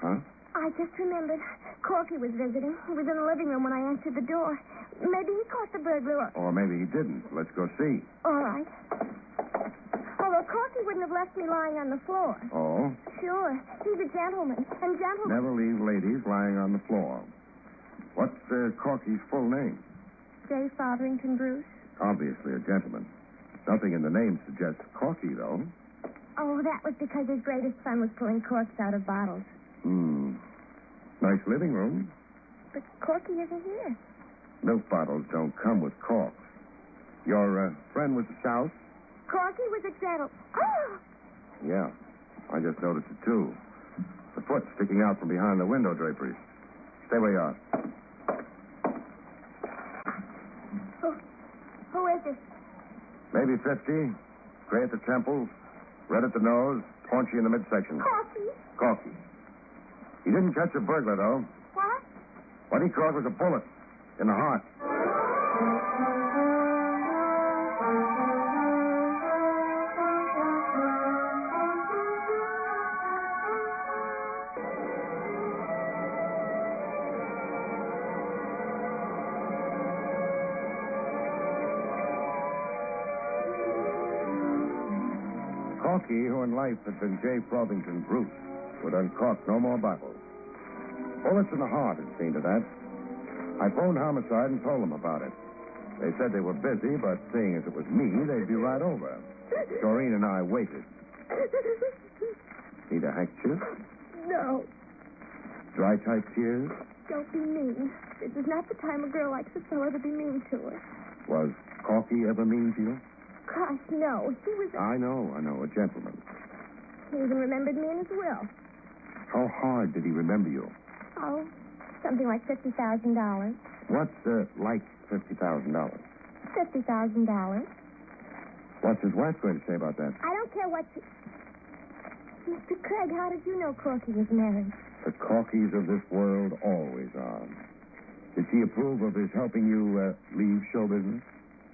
Huh? I just remembered. Corky was visiting. He was in the living room when I answered the door. Maybe he caught the burglar. Or maybe he didn't. Let's go see. All right. Although Corky wouldn't have left me lying on the floor. Oh? Sure. He's a gentleman. And gentlemen... Never leave ladies lying on the floor. What's Corky's full name? J. Fotherington Bruce. Obviously a gentleman. Nothing in the name suggests Corky, though. Oh, that was because his greatest son was pulling corks out of bottles. Nice living room. But Corky isn't here. Milk bottles don't come with corks. Your friend was a South? Corky was a gentleman. Oh! Yeah, I just noticed it, too. The foot sticking out from behind the window draperies. Stay where you are. Who is it? Maybe 50. Gray at the temples, red at the nose, paunchy in the midsection. Corky. He didn't catch a burglar, though. What? What he caught was a bullet in the heart. Corky, who in life had been J. Frothingham Bruce, would uncork no more bottles. Bullets in the heart, it seemed to that. I phoned homicide and told them about it. They said they were busy, but seeing as it was me, they'd be right over. Doreen and I waited. Need a handkerchief? No. Dry type tears? Don't be mean. This is not the time a girl likes a fellow to be mean to her. Was Corky ever mean to you? Gosh, no. He was... I know, a gentleman. He even remembered me in his will. How hard did he remember you? Oh, something like $50,000. What's like $50,000? $50,000. What's his wife going to say about that? I don't care what you... Mr. Craig, how did you know Corky was married? The Corkies of this world always are. Did she approve of his helping you leave show business?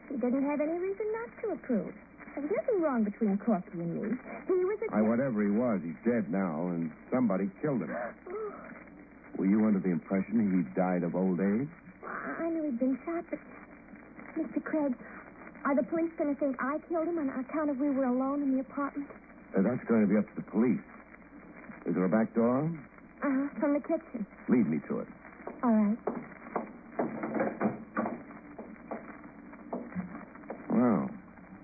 He didn't have any reason not to approve. There was nothing wrong between Corky and me. He was a... Whatever he was, he's dead now, and somebody killed him. Were you under the impression he died of old age? I knew he'd been shot, but... Mr. Craig, are the police going to think I killed him on account of we were alone in the apartment? That's going to be up to the police. Is there a back door? From the kitchen. Lead me to it. All right. Well,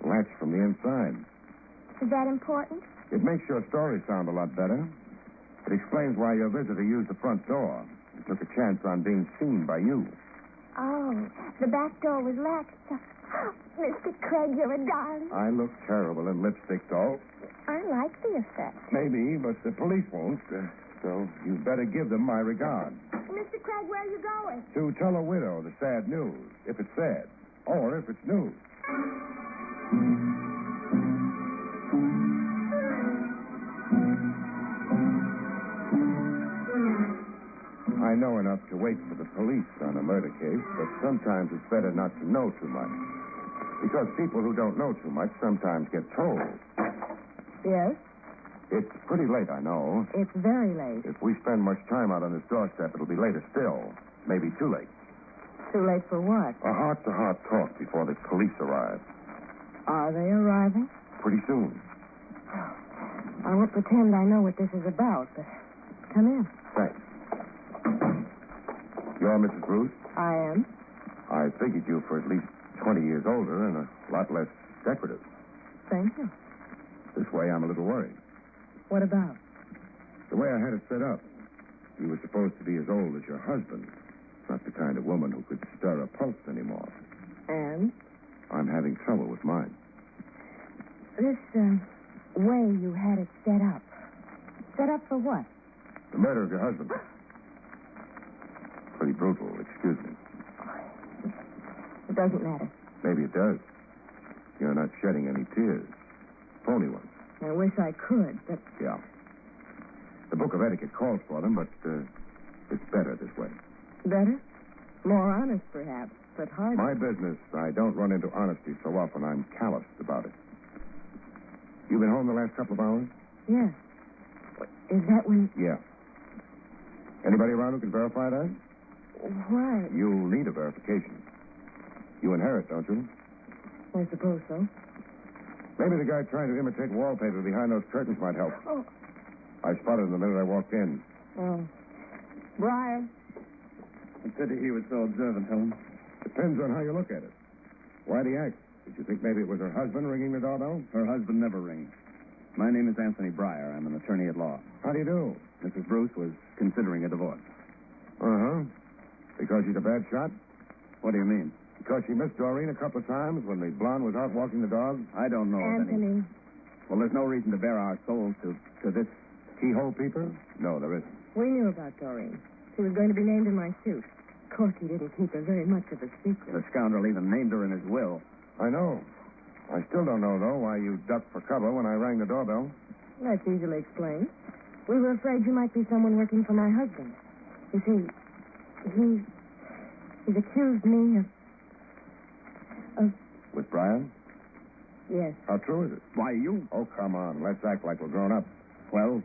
latch from the inside. Is that important? It makes your story sound a lot better. It explains why your visitor used the front door. He took a chance on being seen by you. Oh, the back door was latched. Mr. Craig, you're a darling. I look terrible in lipstick, though. I like the effect. Maybe, but the police won't. So you'd better give them my regard. Mr. Craig, where are you going? To tell a widow the sad news, if it's sad, or if it's news. I know enough to wait for the police on a murder case, but sometimes it's better not to know too much. Because people who don't know too much sometimes get told. Yes? It's pretty late, I know. It's very late. If we spend much time out on this doorstep, it'll be later still. Maybe too late. Too late for what? A heart-to-heart talk before the police arrive. Are they arriving? Pretty soon. I won't pretend I know what this is about, but come in. Thanks. You're Mrs. Bruce? I am. I figured you for at least 20 years older and a lot less decorative. Thank you. This way, I'm a little worried. What about? The way I had it set up. You were supposed to be as old as your husband. Not the kind of woman who could stir a pulse anymore. And? I'm having trouble with mine. This, way you had it set up. Set up for what? The murder of your husband. Pretty brutal, excuse me. It doesn't matter. Maybe it does. You're not shedding any tears. Phony ones. I wish I could, but... Yeah. The book of etiquette calls for them, but it's better this way. Better? More honest, perhaps, but harder. My business, I don't run into honesty so often I'm calloused about it. You been home the last couple of hours? Yes. Is that when... Yeah. Anybody around who can verify that? Why? You'll need a verification. You inherit, don't you? I suppose so. Maybe the guy trying to imitate wallpaper behind those curtains might help. Oh. I spotted him the minute I walked in. Oh. Briar. I pity he was so observant, Helen. Depends on how you look at it. Why'd he act? Did you think maybe it was her husband ringing the doorbell? Her husband never rings. My name is Anthony Briar. I'm an attorney at law. How do you do? Mrs. Bruce was considering a divorce. Uh-huh. Because she's a bad shot? What do you mean? Because she missed Doreen a couple of times when the blonde was out walking the dog? I don't know of any. Anthony. Well, there's no reason to bare our souls to this. Keyhole peeper? No, there isn't. We knew about Doreen. She was going to be named in my suit. Corky didn't keep her very much of a secret. The scoundrel even named her in his will. I know. I still don't know, though, why you ducked for cover when I rang the doorbell. That's easily explained. We were afraid you might be someone working for my husband. You see, he's accused me of... With Brian? Yes. How true is it? Why, you... Oh, come on. Let's act like we're grown up. Well,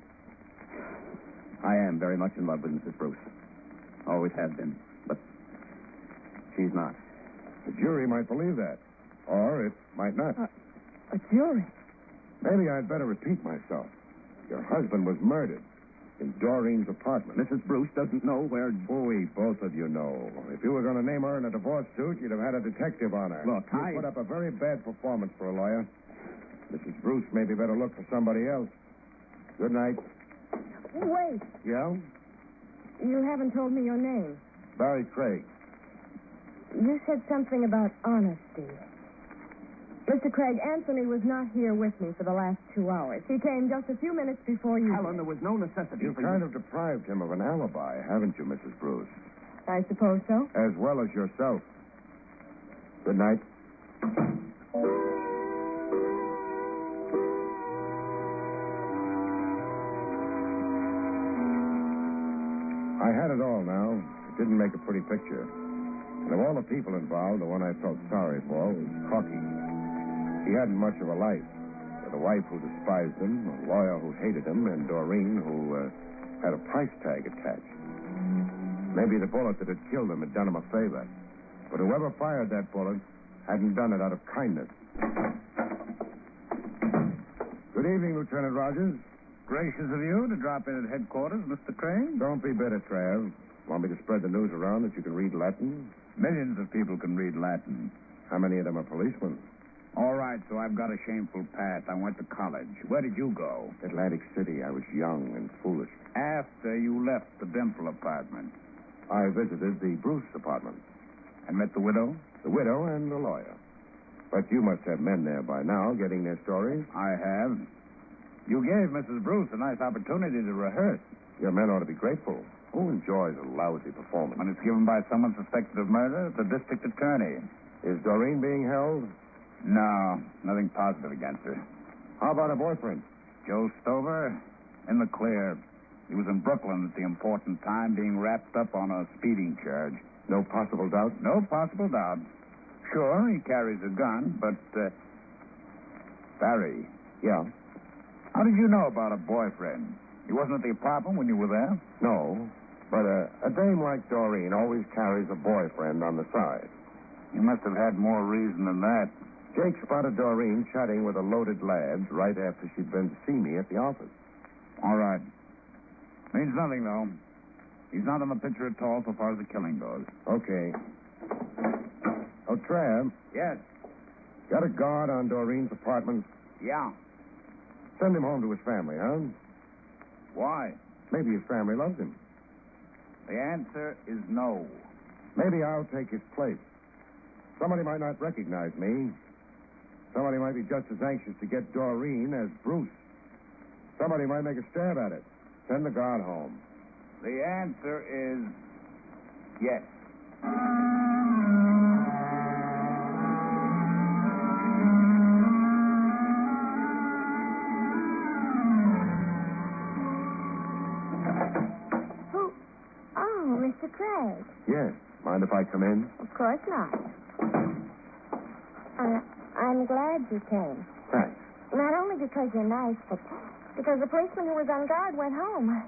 I am very much in love with Mrs. Bruce. Always have been. But she's not. The jury might believe that. Or it might not. A jury? Maybe I'd better repeat myself. Your husband was murdered. in Doreen's apartment. Mrs. Bruce doesn't know where... Boy, both of you know. If you were going to name her in a divorce suit, you'd have had a detective on her. Look, you put up a very bad performance for a lawyer. Mrs. Bruce maybe better look for somebody else. Good night. Wait. Yeah? You haven't told me your name. Barrie Craig. You said something about honesty. Mr. Craig, Anthony was not here with me for the last 2 hours. He came just a few minutes before you. Helen, there was no necessity You've kind of deprived him of an alibi, haven't you, Mrs. Bruce? I suppose so. As well as yourself. Good night. I had it all now. It didn't make a pretty picture. And of all the people involved, the one I felt sorry for was Corky. He hadn't much of a life. With a wife who despised him, a lawyer who hated him, and Doreen who had a price tag attached. Maybe the bullet that had killed him had done him a favor. But whoever fired that bullet hadn't done it out of kindness. Good evening, Lieutenant Rogers. Gracious of you to drop in at headquarters, Mr. Craig. Don't be bitter, Trav. Want me to spread the news around that you can read Latin? Millions of people can read Latin. How many of them are policemen? All right, so I've got a shameful past. I went to college. Where did you go? Atlantic City. I was young and foolish. After you left the Dimple apartment. I visited the Bruce apartment. And met the widow? The widow and the lawyer. But you must have men there by now getting their stories. I have. You gave Mrs. Bruce a nice opportunity to rehearse. Your men ought to be grateful. Who enjoys a lousy performance? When it's given by someone suspected of murder, the district attorney. Is Doreen being held? No, nothing positive against her. How about her boyfriend? Joe Stover? In the clear. He was in Brooklyn at the important time, being wrapped up on a speeding charge. No possible doubt? No possible doubt. Sure, he carries a gun, but, Barrie. Yeah? How did you know about a boyfriend? He wasn't at the apartment when you were there? No, but a dame like Doreen always carries a boyfriend on the side. You must have had more reason than that. Jake spotted Doreen chatting with a loaded lad right after she'd been to see me at the office. All right. Means nothing, though. He's not in the picture at all so far as the killing goes. Okay. Oh, Trav. Yes? Got a guard on Doreen's apartment? Yeah. Send him home to his family, huh? Why? Maybe his family loves him. The answer is no. Maybe I'll take his place. Somebody might not recognize me. Somebody might be just as anxious to get Doreen as Bruce. Somebody might make a stab at it. Send the guard home. The answer is yes. Mr. Craig. Yes. Mind if I come in? Of course not. I'm glad you came. Thanks. Not only because you're nice, but because the policeman who was on guard went home.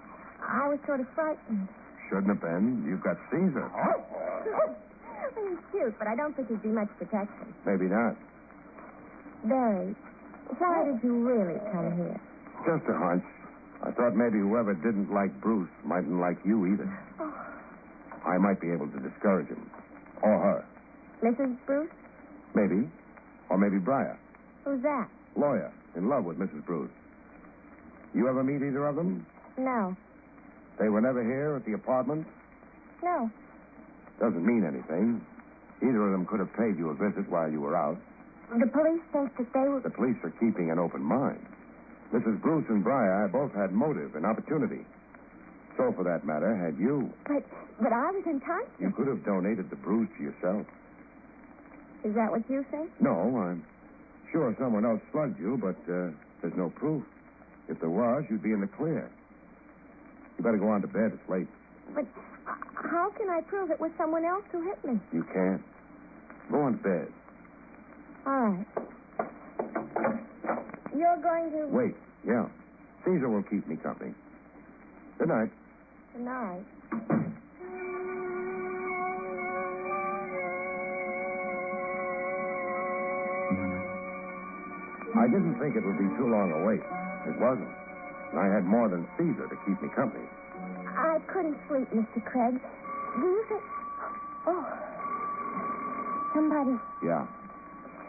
I was sort of frightened. Shouldn't have been. You've got Caesar. Well, he's cute, but I don't think he'd be much protection. Maybe not. Barrie, why did you really come here? Just a hunch. I thought maybe whoever didn't like Bruce mightn't like you either. Oh. I might be able to discourage him. Or her. Mrs. Bruce? Maybe. Or maybe Briar. Who's that? Lawyer. In love with Mrs. Bruce. You ever meet either of them? No. They were never here at the apartment? No. Doesn't mean anything. Either of them could have paid you a visit while you were out. The police think that they were... The police are keeping an open mind. Mrs. Bruce and Briar both had motive and opportunity. So, for that matter, had you. But I was in conscience. You could have donated the bruise to yourself. Is that what you think? No, I'm sure someone else slugged you, but there's no proof. If there was, you'd be in the clear. You better go on to bed. It's late. But how can I prove it was someone else who hit me? You can't. Go on to bed. All right. You're going to... Wait, yeah. Caesar will keep me company. Good night. Good night. I didn't think it would be too long a wait. It wasn't. I had more than Caesar to keep me company. I couldn't sleep, Mr. Craig. Do you think... Oh. Somebody... Yeah.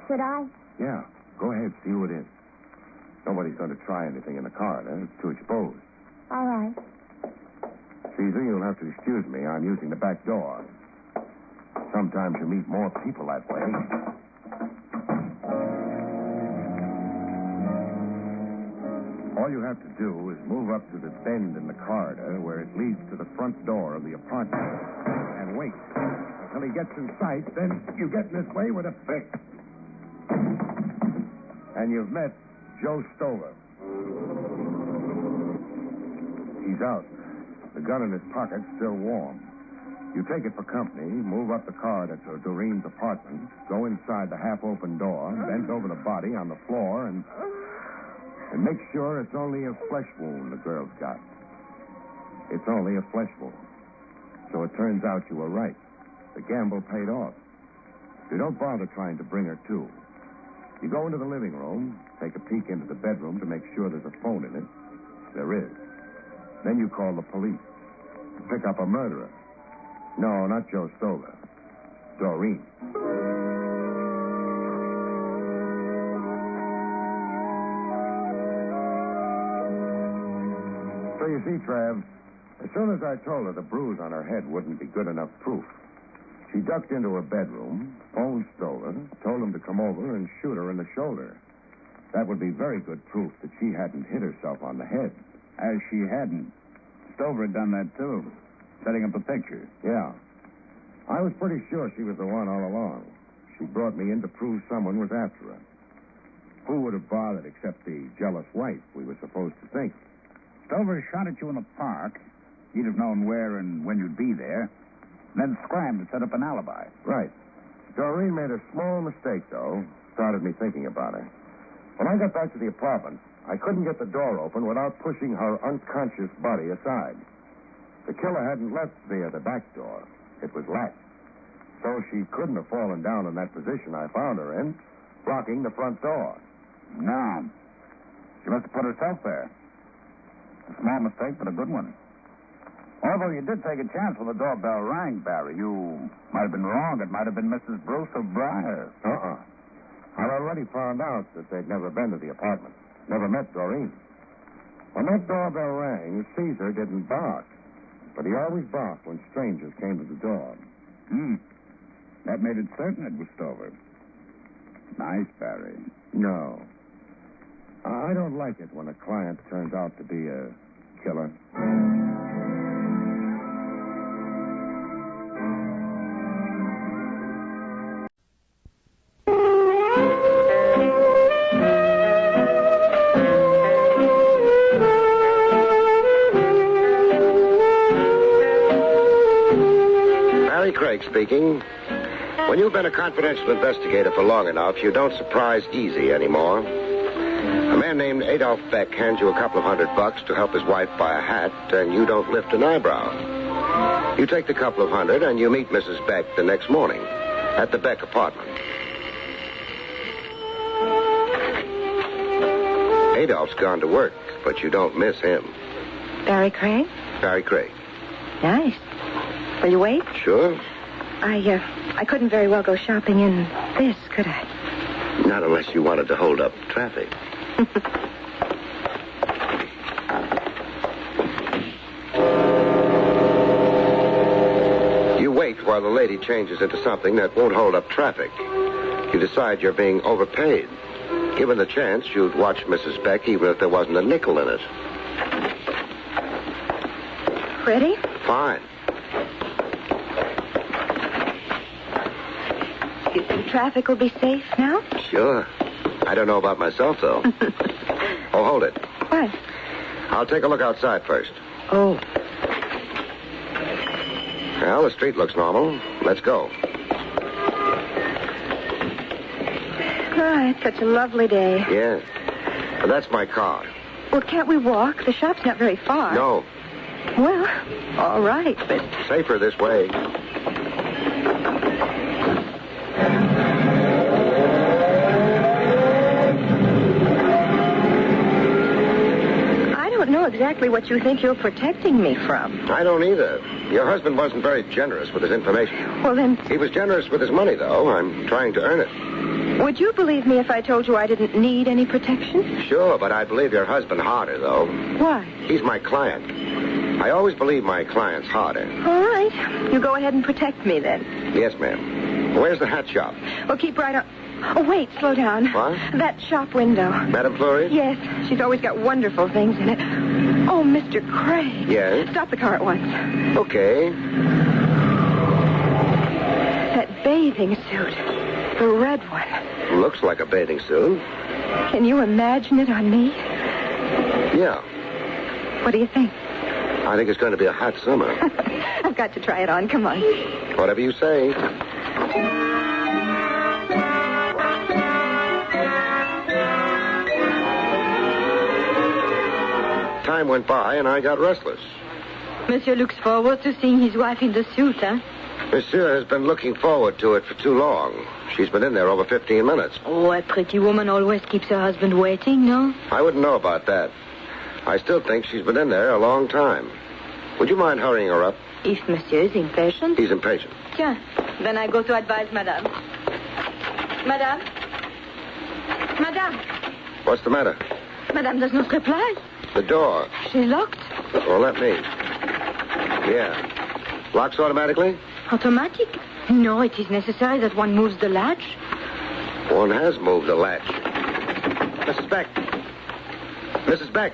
Should I? Yeah. Go ahead, see who it is. Nobody's going to try anything in the corridor. It's too exposed. All right. Caesar, you'll have to excuse me. I'm using the back door. Sometimes you meet more people that way. All you have to do is move up to the bend in the corridor where it leads to the front door of the apartment and wait until he gets in sight. Then you get in his way with a fix. And you've met Joe Stover. He's out. The gun in his pocket's still warm. You take it for company, move up the corridor to Doreen's apartment, go inside the half-open door, bend over the body on the floor, and make sure it's only a flesh wound the girl's got. It's only a flesh wound. So it turns out you were right. The gamble paid off. You don't bother trying to bring her to. You go into the living room, take a peek into the bedroom to make sure there's a phone in it. There is. Then you call the police. Pick up a murderer. No, not Joe Stover. Doreen. So you see, Trav, as soon as I told her the bruise on her head wouldn't be good enough proof, she ducked into her bedroom, phone stolen, told him to come over and shoot her in the shoulder. That would be very good proof that she hadn't hit herself on the head. As she hadn't. Stover had done that, too. Setting up a picture. Yeah. I was pretty sure she was the one all along. She brought me in to prove someone was after her. Who would have bothered except the jealous wife, we were supposed to think? Stover shot at you in the park. He'd have known where and when you'd be there. Then scrammed to set up an alibi. Right. Doreen made a small mistake, though. Started me thinking about her. When I got back to the apartment, I couldn't get the door open without pushing her unconscious body aside. The killer hadn't left via the back door. It was latched. So she couldn't have fallen down in that position I found her in, blocking the front door. No. She must have put herself there. A small mistake, but a good one. Although you did take a chance when the doorbell rang, Barry. You might have been wrong. It might have been Mrs. Bruce of Briar. I'd already found out that they'd never been to the apartment. Never met Doreen. When that doorbell rang, Caesar didn't bark. But he always barked when strangers came to the door. That made it certain it was Stover. Nice, Barry. No. I don't like it when a client turns out to be a killer. Barrie Craig speaking. When you've been a confidential investigator for long enough, you don't surprise easy anymore. A man named Adolf Beck hands you a couple of $100 to help his wife buy a hat, and you don't lift an eyebrow. You take the couple of $100 and you meet Mrs. Beck the next morning at the Beck apartment. Adolph's gone to work, but you don't miss him. Barrie Craig? Barrie Craig. Nice. Will you wait? Sure. I couldn't very well go shopping in this, could I? Not unless you wanted to hold up traffic. You wait while the lady changes into something that won't hold up traffic. You decide you're being overpaid. Given the chance, you'd watch Mrs. Beck even if there wasn't a nickel in it. Ready? Fine. You think traffic will be safe now? Sure. I don't know about myself, though. Oh, hold it. What? I'll take a look outside first. Oh. Well, the street looks normal. Let's go. Oh, it's such a lovely day. Yeah. But that's my car. Well, can't we walk? The shop's not very far. No. Well, all right, but... Safer this way. don't know exactly what you think you're protecting me from. I don't either. Your husband wasn't very generous with his information. Well, then... He was generous with his money, though. I'm trying to earn it. Would you believe me if I told you I didn't need any protection? Sure, but I believe your husband harder, though. Why? He's my client. I always believe my clients harder. All right. You go ahead and protect me, then. Yes, ma'am. Where's the hat shop? Well, keep right on. Oh, wait, slow down. What? That shop window. Madame Fleury? Yes, she's always got wonderful things in it. Oh, Mr. Craig. Yes? Stop the car at once. Okay. That bathing suit. The red one. Looks like a bathing suit. Can you imagine it on me? Yeah. What do you think? I think it's going to be a hot summer. I've got to try it on. Come on. Whatever you say. Time went by, and I got restless. Monsieur looks forward to seeing his wife in the suit, huh? Monsieur has been looking forward to it for too long. She's been in there over 15 minutes. Oh, a pretty woman always keeps her husband waiting, no? I wouldn't know about that. I still think she's been in there a long time. Would you mind hurrying her up? If monsieur is impatient. He's impatient. Tiens, then I go to advise madame. Madame? Madame? What's the matter? Madame does not reply. The door. She's locked. Well, let me. Yeah. Locks automatically? Automatic? No, it is necessary that one moves the latch. One has moved the latch. Mrs. Beck. Mrs. Beck.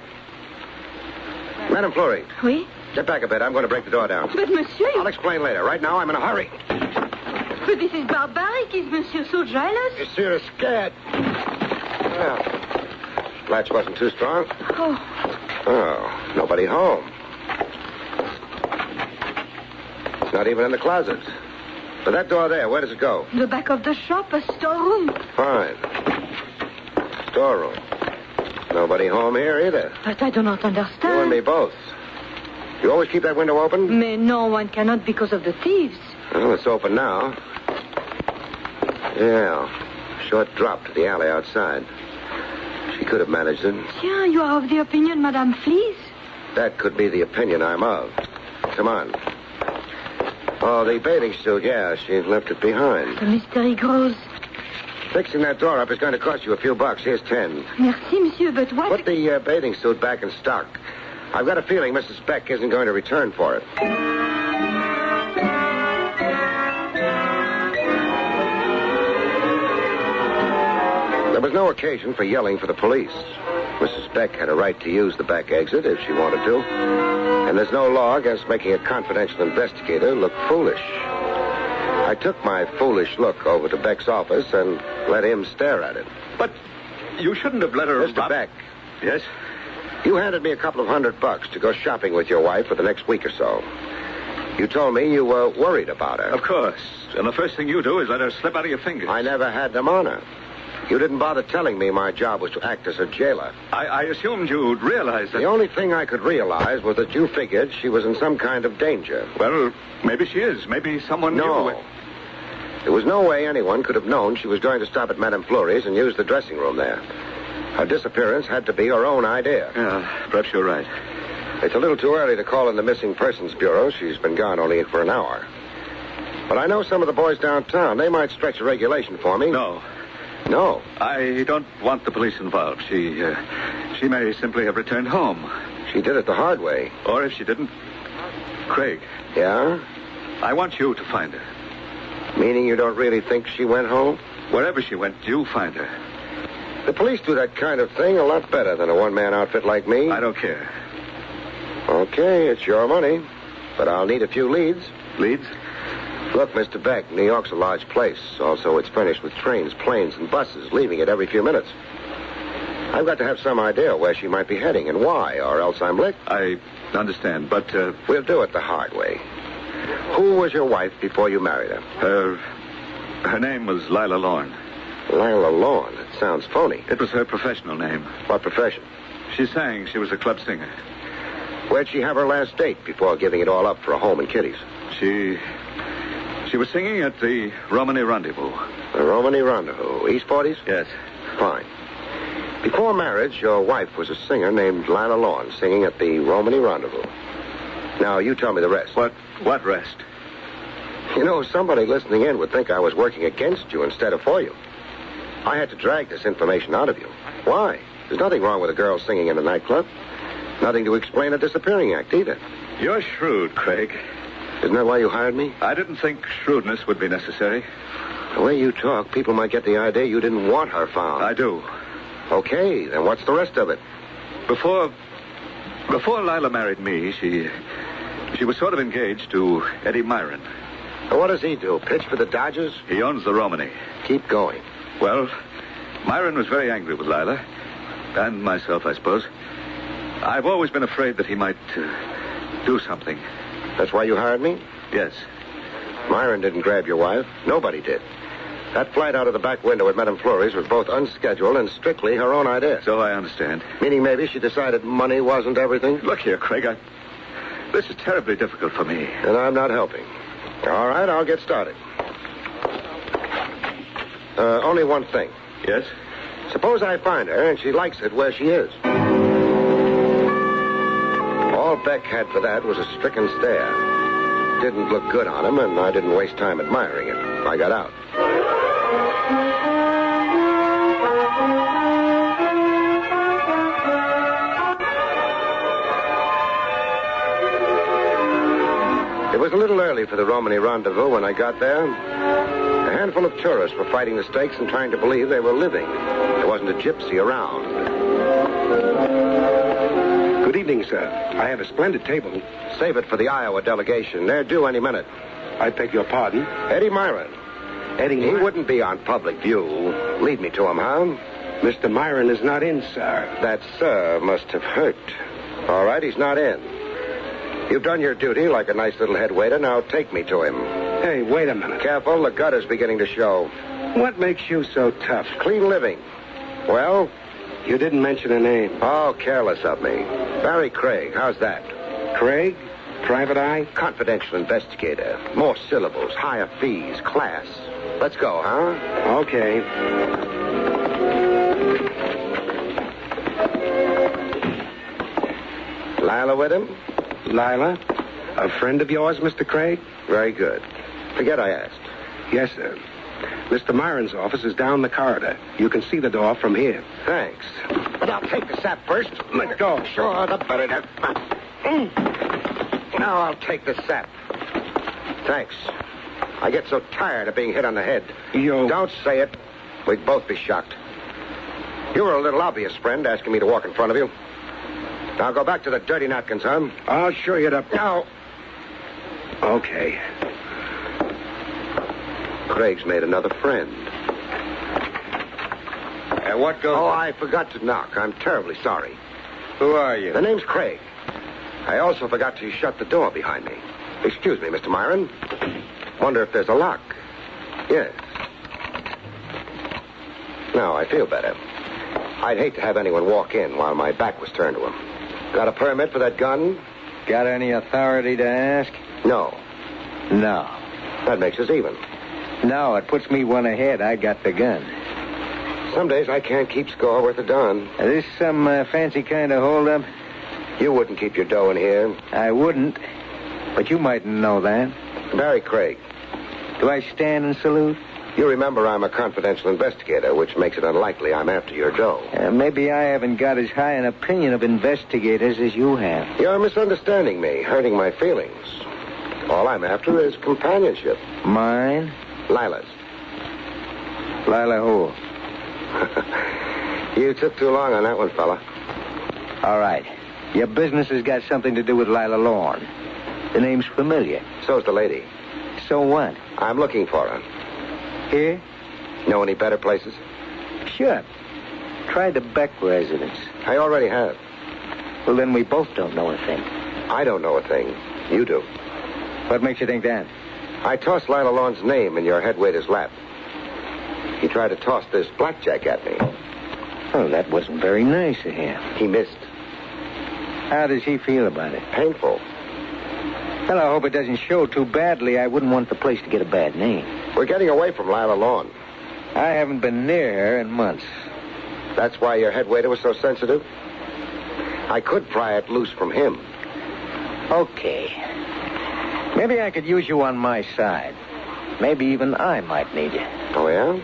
Madame Fleury. Oui? Get back a bit. I'm going to break the door down. But, monsieur... I'll explain later. Right now, I'm in a hurry. But this is barbaric. Is monsieur so jealous? Monsieur is scared. Well, latch wasn't too strong. Oh, nobody home. Not even in the closet. But that door there, where does it go? The back of the shop, a storeroom. Fine. Storeroom. Nobody home here either. But I do not understand. You and me both. You always keep that window open? Mais no, one cannot because of the thieves. Well, it's open now. Yeah. Short drop to the alley outside. She could have managed it. Yeah, you are of the opinion Madame flees? That could be the opinion I'm of. Come on. Oh, the bathing suit, yeah, she left it behind. The mystery grows. Fixing that door up is going to cost you a few bucks. Here's 10. Merci, monsieur, but what... Put the bathing suit back in stock. I've got a feeling Mrs. Beck isn't going to return for it. There was no occasion for yelling for the police. Mrs. Beck had a right to use the back exit if she wanted to. And there's no law against making a confidential investigator look foolish. I took my foolish look over to Beck's office and let him stare at it. But you shouldn't have let her... Mr. Beck. Yes? You handed me a couple of $100 to go shopping with your wife for the next week or so. You told me you were worried about her. Of course. And the first thing you do is let her slip out of your fingers. I never had them on her. You didn't bother telling me my job was to act as her jailer. I assumed you'd realize that... The only thing I could realize was that you figured she was in some kind of danger. Well, maybe she is. Maybe someone No. knew... There was no way anyone could have known she was going to stop at Madame Fleury's and use the dressing room there. Her disappearance had to be her own idea. Yeah, perhaps you're right. It's a little too early to call in the Missing Persons Bureau. She's been gone only for an hour. But I know some of the boys downtown. They might stretch a regulation for me. No. No. I don't want the police involved. She may simply have returned home. She did it the hard way. Or if she didn't... Craig. Yeah? I want you to find her. Meaning you don't really think she went home? Wherever she went, you find her. The police do that kind of thing a lot better than a one-man outfit like me. I don't care. Okay, it's your money. But I'll need a few leads. Leads? Look, Mr. Beck, New York's a large place. Also, it's furnished with trains, planes, and buses, leaving it every few minutes. I've got to have some idea where she might be heading and why, or else I'm licked. I understand, but... We'll do it the hard way. Who was your wife before you married her? Her name was Lila Lorne. Lila Lorne? It sounds phony. It was her professional name. What profession? She sang. She was a club singer. Where'd she have her last date before giving it all up for a home in Kitty's? She was singing at the Romany Rendezvous. The Romany Rendezvous. East 40s? Yes. Fine. Before marriage, your wife was a singer named Lila Lawn, singing at the Romany Rendezvous. Now, you tell me the rest. What rest? You know, somebody listening in would think I was working against you instead of for you. I had to drag this information out of you. Why? There's nothing wrong with a girl singing in a nightclub. Nothing to explain a disappearing act, either. You're shrewd, Craig. Isn't that why you hired me? I didn't think shrewdness would be necessary. The way you talk, people might get the idea you didn't want her found. I do. Okay, then what's the rest of it? Before Lila married me, she was sort of engaged to Eddie Myron. What does he do? Pitch for the Dodgers? He owns the Romany. Keep going. Well, Myron was very angry with Lila. And myself, I suppose. I've always been afraid that he might do something. That's why you hired me? Yes. Myron didn't grab your wife. Nobody did. That flight out of the back window at Madame Fleury's was both unscheduled and strictly her own idea. So I understand. Meaning maybe she decided money wasn't everything? Look here, Craig, this is terribly difficult for me. And I'm not helping. All right, I'll get started. Only one thing. Yes? Suppose I find her and she likes it where she is. All Beck had for that was a stricken stare. Didn't look good on him, and I didn't waste time admiring it. I got out. It was a little early for the Romany Rendezvous when I got there. A handful of tourists were fighting the stakes and trying to believe they were living. There wasn't a gypsy around. Good evening, sir. I have a splendid table. Save it for the Iowa delegation. They're due any minute. I beg your pardon? Eddie Myron. Eddie He wouldn't be on public view. Lead me to him, huh? Mr. Myron is not in, sir. That sir must have hurt. All right, he's not in. You've done your duty like a nice little head waiter. Now take me to him. Hey, wait a minute. Careful, the gutter's beginning to show. What makes you so tough? Clean living. Well? You didn't mention a name. Oh, careless of me. Barrie Craig, how's that? Craig? Private eye? Confidential investigator. More syllables, higher fees, class. Let's go, huh? Okay. Lila with him? Lila? A friend of yours, Mr. Craig? Very good. Forget I asked. Yes, sir. Mr. Myron's office is down the corridor. You can see the door from here. Thanks. But I'll take the sap first. Let go. Sure, the better. Now I'll take the sap. Thanks. I get so tired of being hit on the head. Don't say it. We'd both be shocked. You were a little obvious, friend, asking me to walk in front of you. Now go back to the dirty napkins, huh? I'll show you the... No. Okay. Craig's made another friend. What goes... Oh, I forgot to knock. I'm terribly sorry. Who are you? The name's Craig. I also forgot to shut the door behind me. Excuse me, Mr. Myron. Wonder if there's a lock. Yes. Now, I feel better. I'd hate to have anyone walk in while my back was turned to him. Got a permit for that gun? Got any authority to ask? No. No. That makes us even. No, it puts me one ahead. I got the gun. Some days I can't keep score worth a darn. Is this some fancy kind of holdup? You wouldn't keep your dough in here. I wouldn't. But you mightn't know that. Barrie Craig. Do I stand and salute? You remember I'm a confidential investigator, which makes it unlikely I'm after your dough. Maybe I haven't got as high an opinion of investigators as you have. You're misunderstanding me, hurting my feelings. All I'm after is companionship. Mine? Lila's. Lila who? You took too long on that one, fella. All right. Your business has got something to do with Lila Lawn. The name's familiar. So's the lady. So what? I'm looking for her. Here? Know any better places? Sure. Try the Beck residence. I already have. Well, then we both don't know a thing. I don't know a thing. You do. What makes you think that? I tossed Lila Lawn's name in your head waiter's lap. He tried to toss this blackjack at me. Oh, that wasn't very nice of him. He missed. How does he feel about it? Painful. Well, I hope it doesn't show too badly. I wouldn't want the place to get a bad name. We're getting away from Lila Lawn. I haven't been near her in months. That's why your head waiter was so sensitive? I could pry it loose from him. Okay. Maybe I could use you on my side. Maybe even I might need you. Oh, yeah?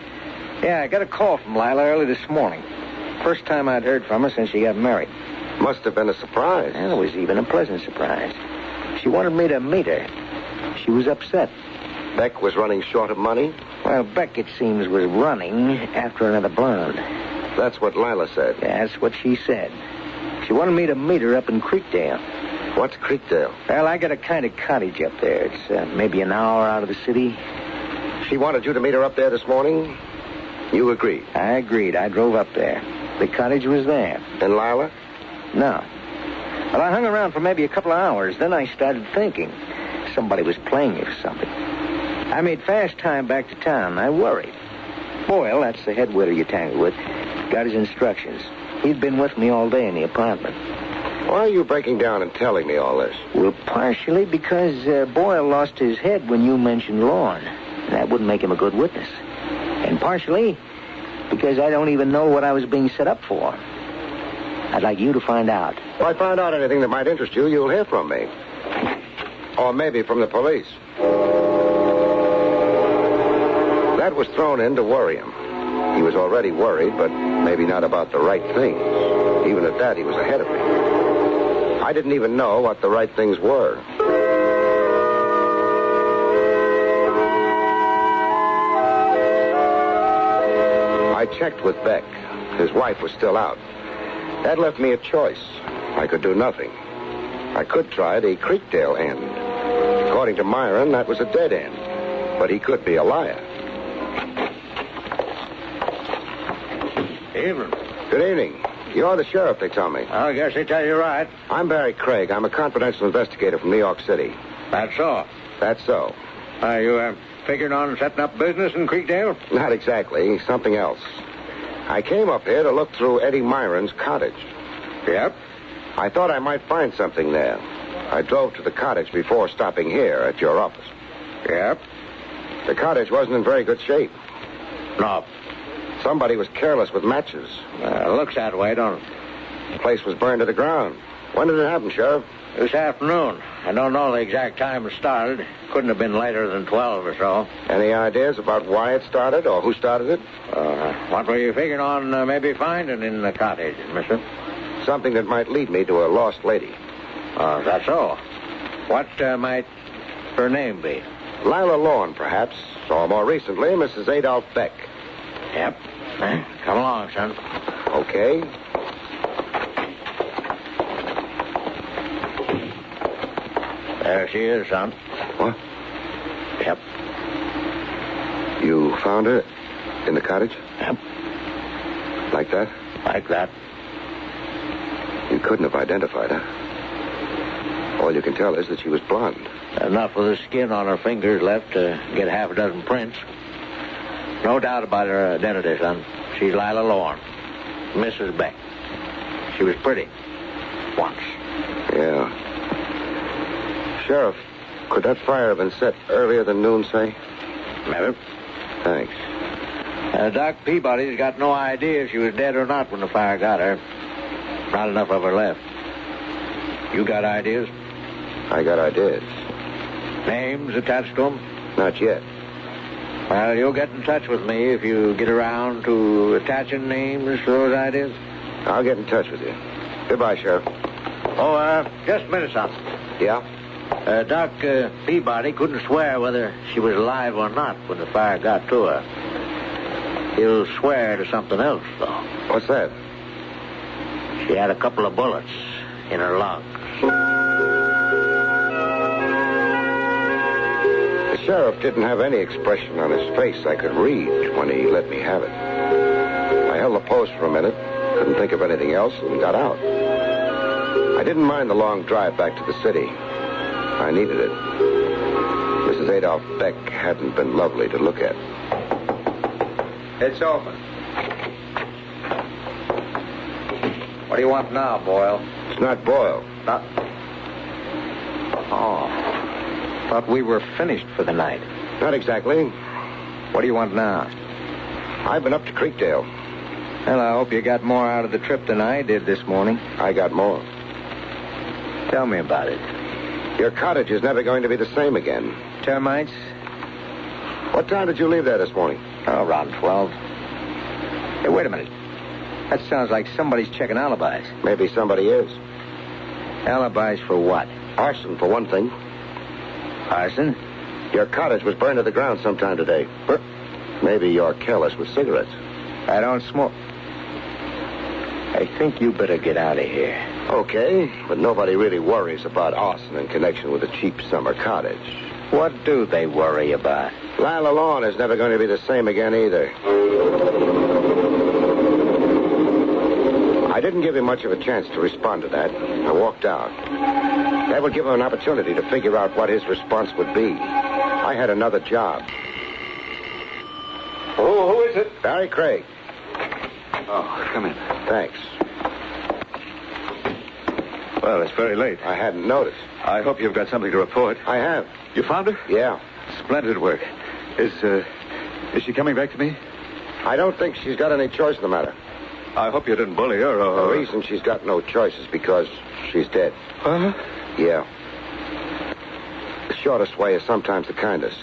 Yeah, I got a call from Lila early this morning. First time I'd heard from her since she got married. Must have been a surprise. And it was even a pleasant surprise. She wanted me to meet her. She was upset. Beck was running short of money? Well, Beck, it seems, was running after another blonde. That's what Lila said. That's what she said. She wanted me to meet her up in Creekdale. What's Creekdale? Well, I got a kind of cottage up there. It's maybe an hour out of the city. She wanted you to meet her up there this morning? You agreed? I agreed. I drove up there. The cottage was there. And Lila? No. Well, I hung around for maybe a couple of hours. Then I started thinking. Somebody was playing me for something. I made fast time back to town. I worried. Boyle, that's the head waiter you tangled with, got his instructions. He'd been with me all day in the apartment. Why are you breaking down and telling me all this? Well, partially because Boyle lost his head when you mentioned Lorne. That wouldn't make him a good witness. And partially because I don't even know what I was being set up for. I'd like you to find out. If I find out anything that might interest you, you'll hear from me. Or maybe from the police. That was thrown in to worry him. He was already worried, but maybe not about the right things. Even at that, he was ahead of me. I didn't even know what the right things were. I checked with Beck. His wife was still out. That left me a choice. I could do nothing. I could try the Creekdale end. According to Myron, that was a dead end. But he could be a liar. Evening. Good evening. You're the sheriff, they tell me. I guess they tell you right. I'm Barrie Craig. I'm a confidential investigator from New York City. That's so. That's so. Are you figuring on setting up business in Creekdale? Not exactly. Something else. I came up here to look through Eddie Myron's cottage. Yep. I thought I might find something there. I drove to the cottage before stopping here at your office. Yep. The cottage wasn't in very good shape. No. Somebody was careless with matches. Looks that way, don't it? The place was burned to the ground. When did it happen, Sheriff? This afternoon. I don't know the exact time it started. Couldn't have been later than 12 or so. Any ideas about why it started or who started it? What were you figuring on maybe finding in the cottage, mister? Something that might lead me to a lost lady. Is that so? What might her name be? Lila Lorne, perhaps. Or more recently, Mrs. Adolph Beck. Yep. Come along, son. Okay. There she is, son. What? Yep. You found her in the cottage? Yep. Like that? Like that. You couldn't have identified her. All you can tell is that she was blonde. Enough of the skin on her fingers left to get half a dozen prints. No doubt about her identity, son. She's Lila Lorne. Mrs. Beck. She was pretty. Once. Yeah. Sheriff, could that fire have been set earlier than noon, say? Maybe. Thanks. Doc Peabody's got no idea if she was dead or not when the fire got her. Not enough of her left. You got ideas? I got ideas. Names attached to them? Not yet. Well, you'll get in touch with me if you get around to attaching names to those ideas. I'll get in touch with you. Goodbye, Sheriff. Oh, just a minute, son. Yeah? Doc Peabody couldn't swear whether she was alive or not when the fire got to her. He'll swear to something else, though. What's that? She had a couple of bullets in her lungs. The sheriff didn't have any expression on his face I could read when he let me have it. I held the post for a minute, couldn't think of anything else, and got out. I didn't mind the long drive back to the city. I needed it. Mrs. Adolph Beck hadn't been lovely to look at. It's open. What do you want now, Boyle? It's not Boyle. Not... Oh. Thought we were finished for the night. Not exactly. What do you want now? I've been up to Creekdale. Well, I hope you got more out of the trip than I did this morning. I got more. Tell me about it. Your cottage is never going to be the same again. Termites? What time did you leave there this morning? Oh, around 12. Hey, wait a minute. That sounds like somebody's checking alibis. Maybe somebody is. Alibis for what? Arson, for one thing. Arson? Your cottage was burned to the ground sometime today. Maybe you're careless with cigarettes. I don't smoke. I think you better get out of here. Okay, but nobody really worries about arson in connection with a cheap summer cottage. What do they worry about? Lila Lawn is never going to be the same again either. I didn't give him much of a chance to respond to that. I walked out. That would give him an opportunity to figure out what his response would be. I had another job. Oh, who is it? Barrie Craig. Oh, come in. Thanks. Well, it's very late. I hadn't noticed. I hope you've got something to report. I have. You found her? Yeah. Splendid work. Is she coming back to me? I don't think she's got any choice in the matter. I hope you didn't bully her or... The reason she's got no choice is because she's dead. Huh? Yeah. The shortest way is sometimes the kindest.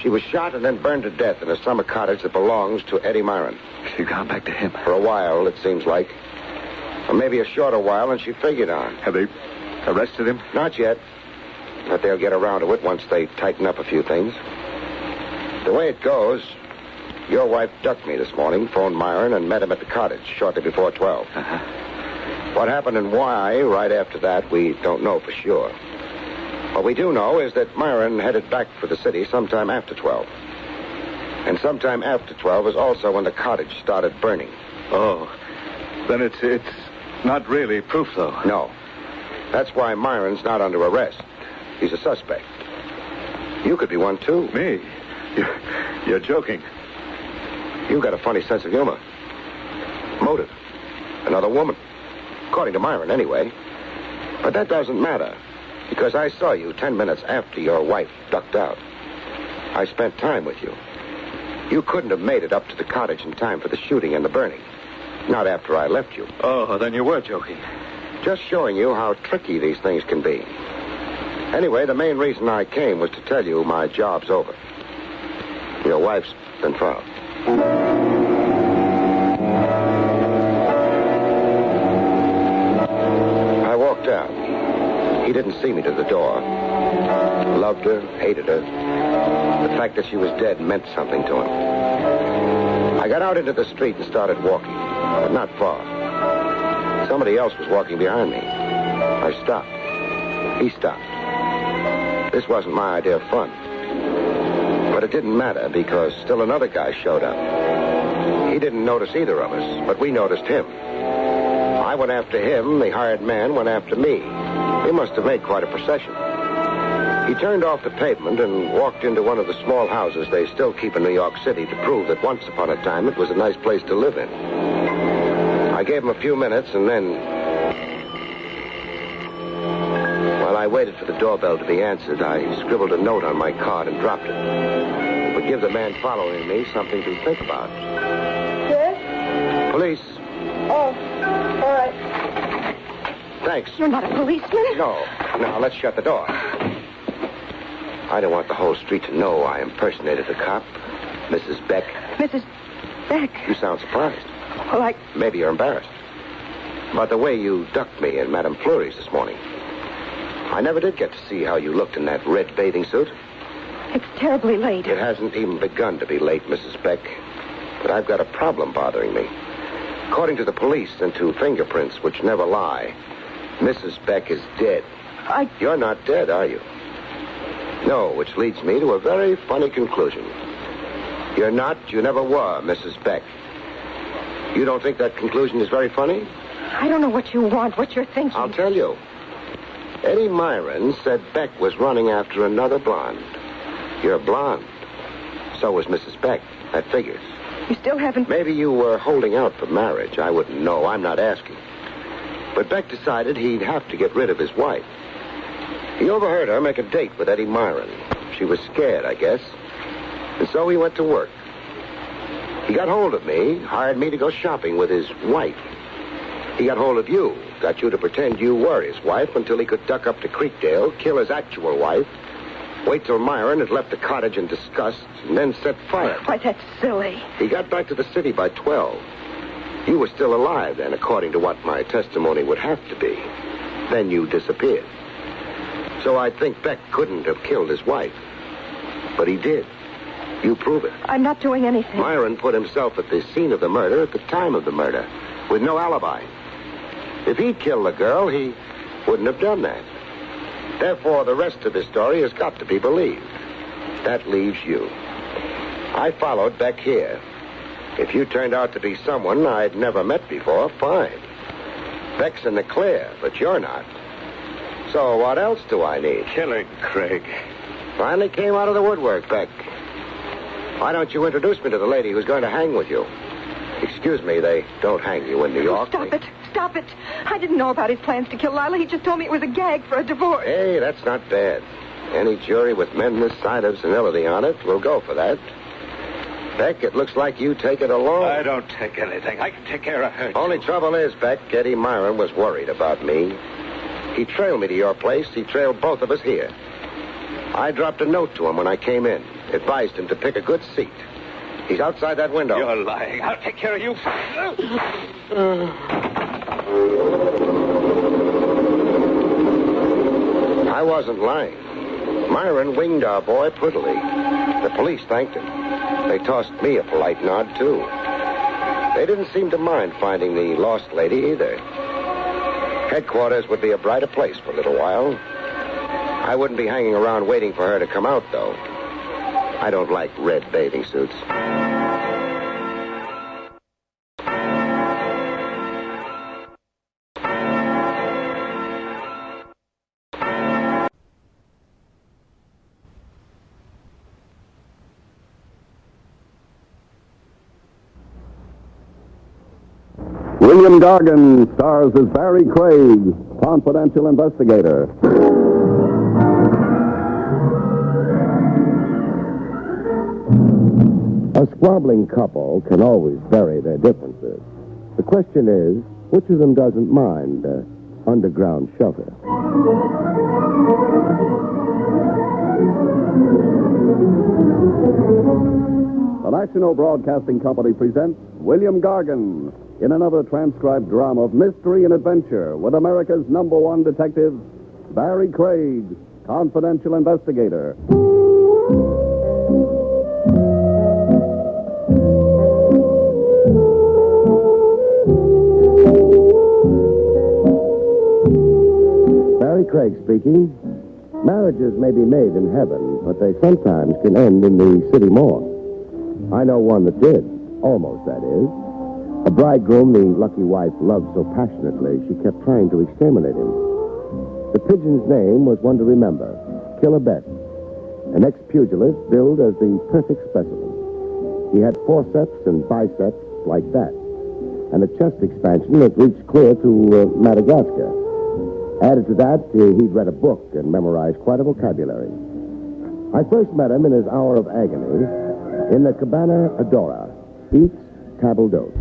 She was shot and then burned to death in a summer cottage that belongs to Eddie Myron. She gone back to him? For a while, it seems like. Or maybe a shorter while than she figured on. Have they arrested him? Not yet. But they'll get around to it once they tighten up a few things. The way it goes, your wife ducked me this morning, phoned Myron, and met him at the cottage shortly before 12. Uh-huh. What happened and why right after that, we don't know for sure. What we do know is that Myron headed back for the city sometime after 12. And sometime after 12 is also when the cottage started burning. Oh, then it's not really proof, though. No. That's why Myron's not under arrest. He's a suspect. You could be one, too. Me? You're joking. You've got a funny sense of humor. Motive. Another woman. According to Myron, anyway. But that doesn't matter. Because I saw you 10 minutes after your wife ducked out. I spent time with you. You couldn't have made it up to the cottage in time for the shooting and the burning. Not after I left you. Oh, then you were joking. Just showing you how tricky these things can be. Anyway, the main reason I came was to tell you my job's over. Your wife's been found. I walked out. He didn't see me to the door. Loved her, hated her. The fact that she was dead meant something to him. I got out into the street and started walking, but not far. Somebody else was walking behind me. I stopped. He stopped. This wasn't my idea of fun. But it didn't matter because still another guy showed up. He didn't notice either of us, but we noticed him. I went after him, the hired man went after me. He must have made quite a procession. He turned off the pavement and walked into one of the small houses they still keep in New York City to prove that once upon a time it was a nice place to live in. I gave him a few minutes and then... While I waited for the doorbell to be answered, I scribbled a note on my card and dropped it. It would give the man following me something to think about. Yes? Police. Oh, all right. Thanks. You're not a policeman? No. Now, let's shut the door. I don't want the whole street to know I impersonated a cop. Mrs. Beck. Mrs. Beck? You sound surprised. Well, Maybe you're embarrassed. About the way you ducked me in Madame Fleury's this morning. I never did get to see how you looked in that red bathing suit. It's terribly late. It hasn't even begun to be late, Mrs. Beck. But I've got a problem bothering me. According to the police and to fingerprints, which never lie, Mrs. Beck is dead. You're not dead, are you? No, which leads me to a very funny conclusion. You're not, you never were, Mrs. Beck. You don't think that conclusion is very funny? I don't know what you want, what you're thinking. I'll tell you. Eddie Myron said Beck was running after another blonde. You're blonde. So was Mrs. Beck. That figures. You still haven't... Maybe you were holding out for marriage. I wouldn't know. I'm not asking. But Beck decided he'd have to get rid of his wife. He overheard her make a date with Eddie Myron. She was scared, I guess. And so he went to work. He got hold of me, hired me to go shopping with his wife. He got hold of you, got you to pretend you were his wife until he could duck up to Creekdale, kill his actual wife, wait till Myron had left the cottage in disgust, and then set fire. Why, that's silly. He got back to the city by 12. You were still alive then, according to what my testimony would have to be. Then you disappeared. So I think Beck couldn't have killed his wife. But he did. You prove it. I'm not doing anything. Myron put himself at the scene of the murder at the time of the murder, with no alibi. If he'd killed the girl, he wouldn't have done that. Therefore, the rest of his story has got to be believed. That leaves you. I followed Beck here. If you turned out to be someone I'd never met before, fine. Beck's in the clear, but you're not. So what else do I need? Killer Craig. Finally came out of the woodwork, Beck. Why don't you introduce me to the lady who's going to hang with you? Excuse me, they don't hang you in New York. Stop it. I didn't know about his plans to kill Lila. He just told me it was a gag for a divorce. Hey, that's not bad. Any jury with men this side of senility on it will go for that. Beck, it looks like you take it alone. I don't take anything. I can take care of her. Only trouble is, Beck, Eddie Myron was worried about me. He trailed me to your place. He trailed both of us here. I dropped a note to him when I came in. Advised him to pick a good seat. He's outside that window. You're lying. I'll take care of you. I wasn't lying. Myron winged our boy prettily. The police thanked him. They tossed me a polite nod, too. They didn't seem to mind finding the lost lady either. Headquarters would be a brighter place for a little while. I wouldn't be hanging around waiting for her to come out, though. I don't like red bathing suits. William Gargan stars as Barrie Craig, confidential investigator. A squabbling couple can always bury their differences. The question is, which of them doesn't mind underground shelter? The National Broadcasting Company presents William Gargan in another transcribed drama of mystery and adventure with America's #1 detective, Barrie Craig, confidential investigator. Barrie Craig speaking. Marriages may be made in heaven, but they sometimes can end in the city morgue. I know one that did. Almost, that is. A bridegroom the lucky wife loved so passionately, she kept trying to exterminate him. The pigeon's name was one to remember, Killer Beth, an ex-pugilist billed as the perfect specimen. He had forceps and biceps like that, and a chest expansion that reached clear to Madagascar. Added to that, he'd read a book and memorized quite a vocabulary. I first met him in his hour of agony in the Cabana Adora, Eats Table d'Hôte,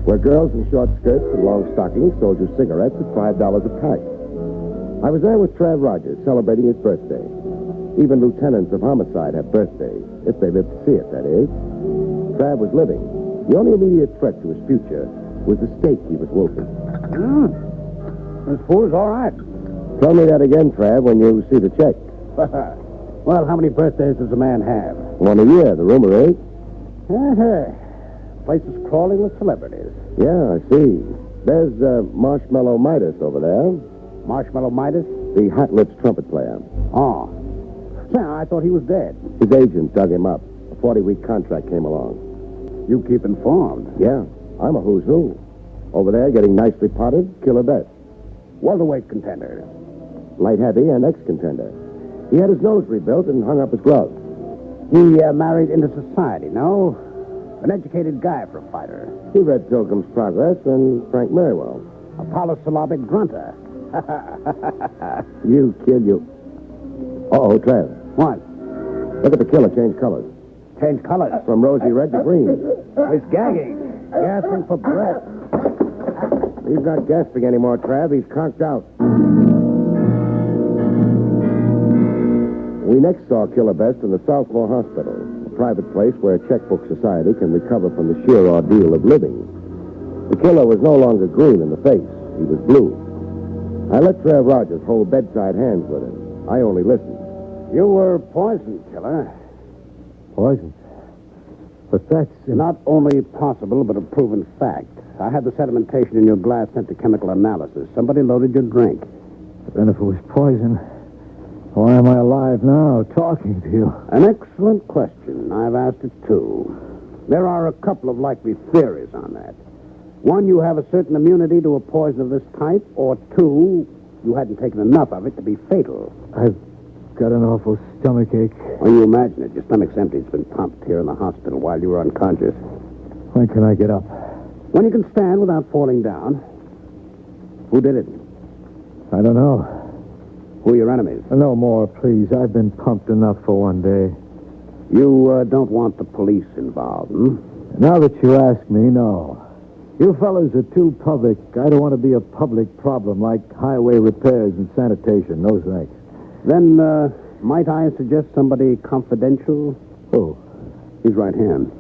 where girls in short skirts and long stockings sold you cigarettes at $5 a pack. I was there with Trav Rogers, celebrating his birthday. Even lieutenants of homicide have birthdays, if they live to see it, that is. Trav was living. The only immediate threat to his future was the steak he was wolfing. This fool's all right. Tell me that again, Trav, when you see the check. Well, how many birthdays does a man have? One a year, the rumor is. Place is crawling with celebrities. Yeah, I see. There's Marshmallow Midas over there. Marshmallow Midas? The hat-lips trumpet player. Oh. Yeah, I thought he was dead. His agent dug him up. A 40-week contract came along. You keep informed. Yeah, I'm a who's who. Over there, getting nicely potted, Killer Beth. Welterweight contender. Light heavy and ex-contender. He had his nose rebuilt and hung up his gloves. He married into society, no? An educated guy for a fighter. He read Pilgrim's Progress and Frank Merriwell. A polysyllabic grunter. You kid, you. Uh-oh, Trav. What? Look at the killer change colors. changed colors. From rosy red to green. He's gagging. Gasping for breath. He's not gasping anymore, Trav. He's conked out. We next saw Killer Best in the Southmore Hospital, a private place where checkbook society can recover from the sheer ordeal of living. The killer was no longer green in the face. He was blue. I let Trav Rogers hold bedside hands with him. I only listened. You were poisoned, Killer. Poison? But that's... Not only possible, but a proven fact. I had the sedimentation in your glass sent to chemical analysis. Somebody loaded your drink. Then if it was poison, why am I alive now, talking to you? An excellent question. I've asked it, too. There are a couple of likely theories on that. One, you have a certain immunity to a poison of this type, or two, you hadn't taken enough of it to be fatal. I've got an awful stomachache. Well, you imagine it. Your stomach's empty. It's been pumped here in the hospital while you were unconscious. When can I get up? When you can stand without falling down. Who did it? I don't know. Who are your enemies? No more, please. I've been pumped enough for one day. You don't want the police involved, hmm? Now that you ask me, no. You fellas are too public. I don't want to be a public problem like highway repairs and sanitation. No thanks. Then, might I suggest somebody confidential? Who? His right hand.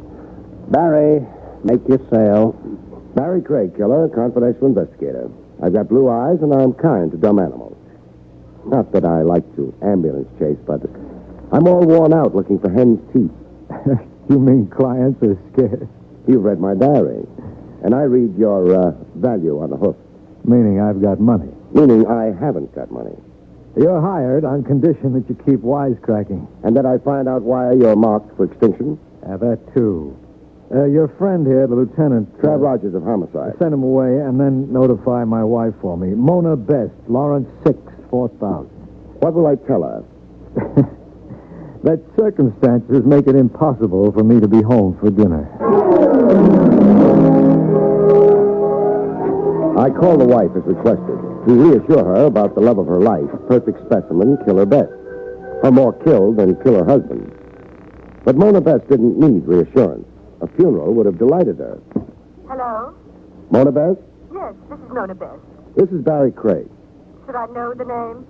Barrie, make your sale. Barrie Craig, Killer, confidential investigator. I've got blue eyes and I'm kind to dumb animals. Not that I like to ambulance chase, but I'm all worn out looking for hen's teeth. You mean clients are scared? You've read my diary. And I read your value on the hoof. Meaning I've got money. Meaning I haven't got money. You're hired on condition that you keep wisecracking. And that I find out why you're marked for extinction? That, too. Your friend here, the lieutenant... Trav Rogers of Homicide. Send him away and then notify my wife for me. Mona Best, Lawrence 6, 4000. What will I tell her? That circumstances make it impossible for me to be home for dinner. I called the wife as requested to reassure her about the love of her life, perfect specimen, Killer Best. Her more killed than killer husband. But Mona Best didn't need reassurance. A funeral would have delighted her. Hello? Mona Best? Yes, this is Mona Best. This is Barrie Craig. Should I know the name?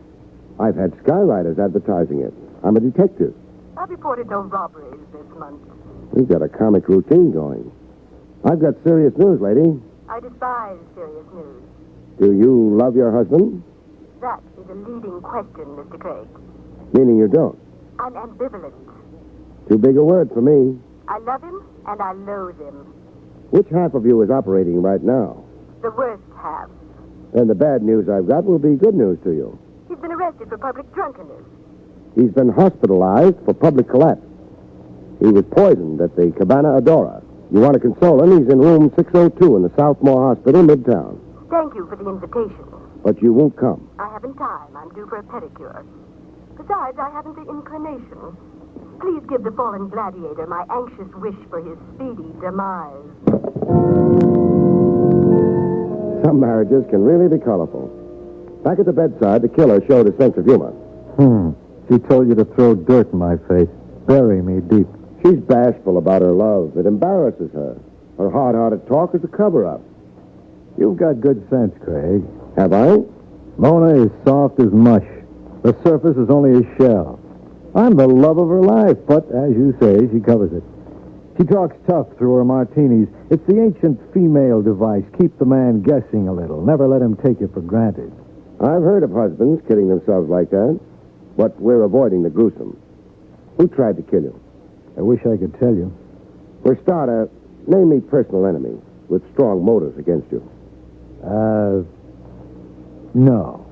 I've had skywriters advertising it. I'm a detective. I've reported no robberies this month. We've got a comic routine going. I've got serious news, lady. I despise serious news. Do you love your husband? That is a leading question, Mr. Craig. Meaning you don't? I'm ambivalent. Too big a word for me. I love him and I loathe him. Which half of you is operating right now? The worst half. Then the bad news I've got will be good news to you. He's been arrested for public drunkenness. He's been hospitalized for public collapse. He was poisoned at the Cabana Adora. You want to console him? He's in room 602 in the Southmore Hospital, Midtown. Thank you for the invitation. But you won't come. I haven't time. I'm due for a pedicure. Besides, I haven't the inclination. Please give the fallen gladiator my anxious wish for his speedy demise. Some marriages can really be colorful. Back at the bedside, the killer showed a sense of humor. She told you to throw dirt in my face. Bury me deep. She's bashful about her love. It embarrasses her. Her hard-hearted talk is a cover-up. You've got good sense, Craig. Have I? Mona is soft as mush. The surface is only a shell. I'm the love of her life, but, as you say, she covers it. She talks tough through her martinis. It's the ancient female device. Keep the man guessing a little. Never let him take you for granted. I've heard of husbands kidding themselves like that, but we're avoiding the gruesome. Who tried to kill you? I wish I could tell you. For a starter, name me personal enemies with strong motives against you. No.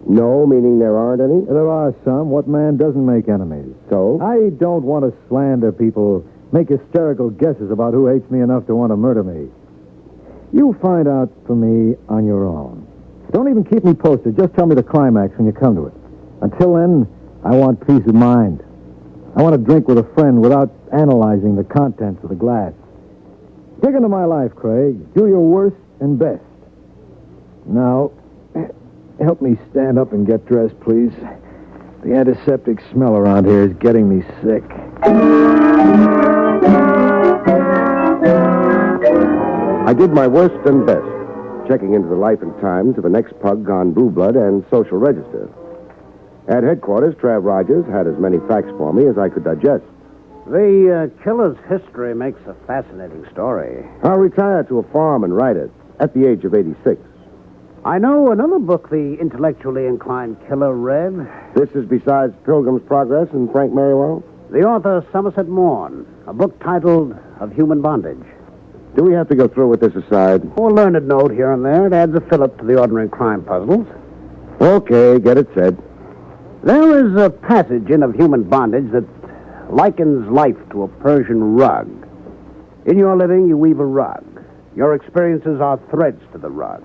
No, meaning there aren't any? There are some. What man doesn't make enemies? So? I don't want to slander people, make hysterical guesses about who hates me enough to want to murder me. You find out for me on your own. Don't even keep me posted. Just tell me the climax when you come to it. Until then, I want peace of mind. I want to drink with a friend without analyzing the contents of the glass. Dig into my life, Craig. Do your worst and best. Now, help me stand up and get dressed, please. The antiseptic smell around here is getting me sick. I did my worst and best, checking into the life and times of the next pug gone blue blood and social register. At headquarters, Trav Rogers had as many facts for me as I could digest. The killer's history makes a fascinating story. I'll retire to a farm and write it at the age of 86. I know another book the intellectually inclined killer read. This is besides Pilgrim's Progress and Frank Merriwell? The author, Somerset Maugham, a book titled Of Human Bondage. Do we have to go through with this aside? A learned note here and there. It adds a fillip to the ordinary crime puzzles. Okay, get it said. There is a passage in Of Human Bondage that likens life to a Persian rug. In your living, you weave a rug. Your experiences are threads to the rug.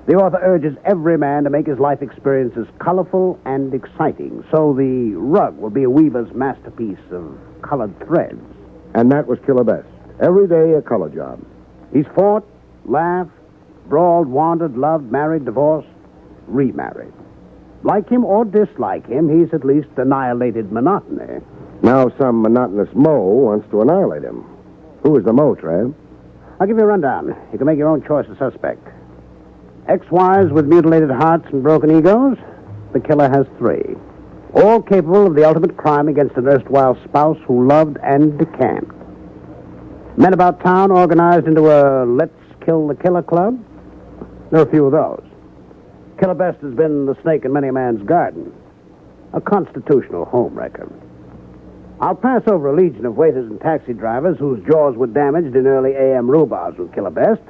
The author urges every man to make his life experiences colorful and exciting, so the rug will be a weaver's masterpiece of colored threads. And that was Killer Best. Every day a color job. He's fought, laughed, brawled, wandered, loved, married, divorced, remarried. Like him or dislike him, he's at least annihilated monotony. Now some monotonous Mo wants to annihilate him. Who is the Mo, Trav? I'll give you a rundown. You can make your own choice of suspect. Ex-wives with mutilated hearts and broken egos? The killer has 3. All capable of the ultimate crime against an erstwhile spouse who loved and decamped. Men about town organized into a Let's Kill the Killer club? There are a few of those. Killer Best has been the snake in many a man's garden. A constitutional homewrecker. I'll pass over a legion of waiters and taxi drivers whose jaws were damaged in early A.M. rhubarbs with Killer Best.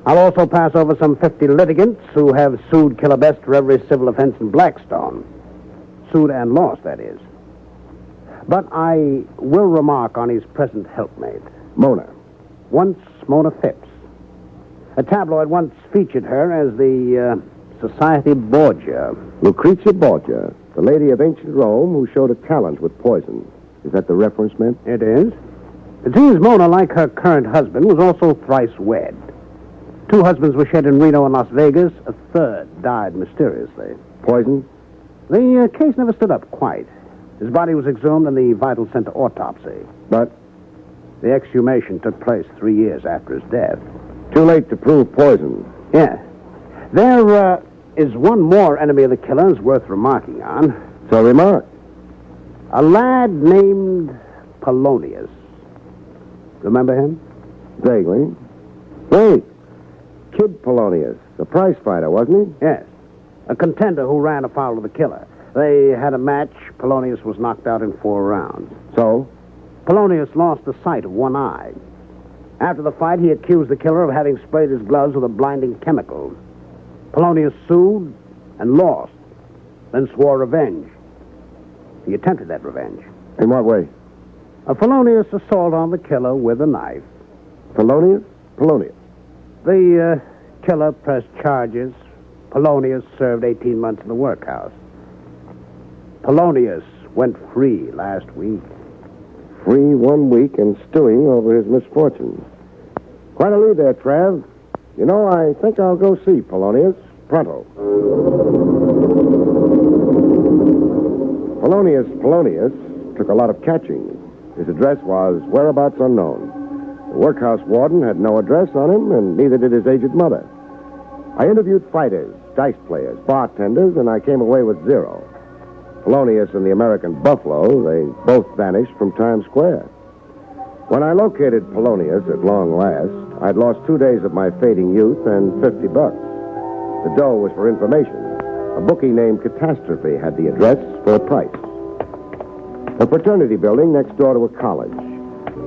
I'll also pass over some 50 litigants who have sued Killer Best for every civil offense in Blackstone. Sued and lost, that is. But I will remark on his present helpmate. Mona. Once Mona Phipps. A tabloid once featured her as the Society Borgia. Lucrezia Borgia, the lady of ancient Rome who showed a talent with poison. Is that the reference meant? It is. It seems Mona, like her current husband, was also thrice wed. 2 husbands were shed in Reno and Las Vegas. A third died mysteriously. Poison? The case never stood up quite. His body was exhumed in the Vital Center autopsy. But? The exhumation took place 3 years after his death. Too late to prove poison. Yeah. There is one more enemy of the killer's worth remarking on. So remark. A lad named Polonius. Remember him? Vaguely. Wait. Kid Polonius, a prize fighter, wasn't he? Yes. A contender who ran afoul of the killer. They had a match. Polonius was knocked out in 4 rounds. So? Polonius lost the sight of one eye. After the fight, he accused the killer of having sprayed his gloves with a blinding chemical. Polonius sued and lost, then swore revenge. He attempted that revenge. In what way? A felonious assault on the killer with a knife. Polonius? Polonius. The killer pressed charges. Polonius served 18 months in the workhouse. Polonius went free last week. Free 1 week and stewing over his misfortunes. Quite a lead there, Trav. You know, I think I'll go see Polonius pronto. Polonius took a lot of catching. His address was whereabouts unknown. The workhouse warden had no address on him, and neither did his aged mother. I interviewed fighters, dice players, bartenders, and I came away with 0. Polonius and the American Buffalo, they both vanished from Times Square. When I located Polonius at long last, I'd lost 2 days of my fading youth and $50. The dough was for information. A bookie named Catastrophe had the address for a price. A fraternity building next door to a college.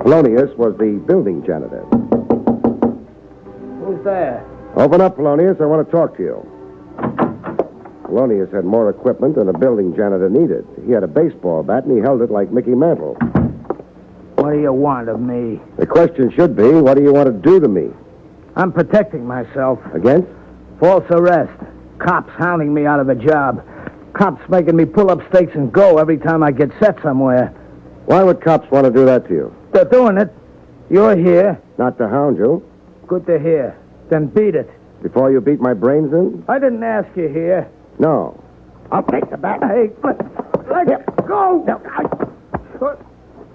Polonius was the building janitor. Who's there? Open up, Polonius. I want to talk to you. Polonius had more equipment than a building janitor needed. He had a baseball bat, and he held it like Mickey Mantle. What do you want of me? The question should be, what do you want to do to me? I'm protecting myself. Against? False arrest. Cops hounding me out of a job. Cops making me pull up stakes and go every time I get set somewhere. Why would cops want to do that to you? They're doing it. You're here. Not to hound you. Good to hear. Then beat it. Before you beat my brains in? I didn't ask you here. No. I'll take the bat. Hey, let go. No,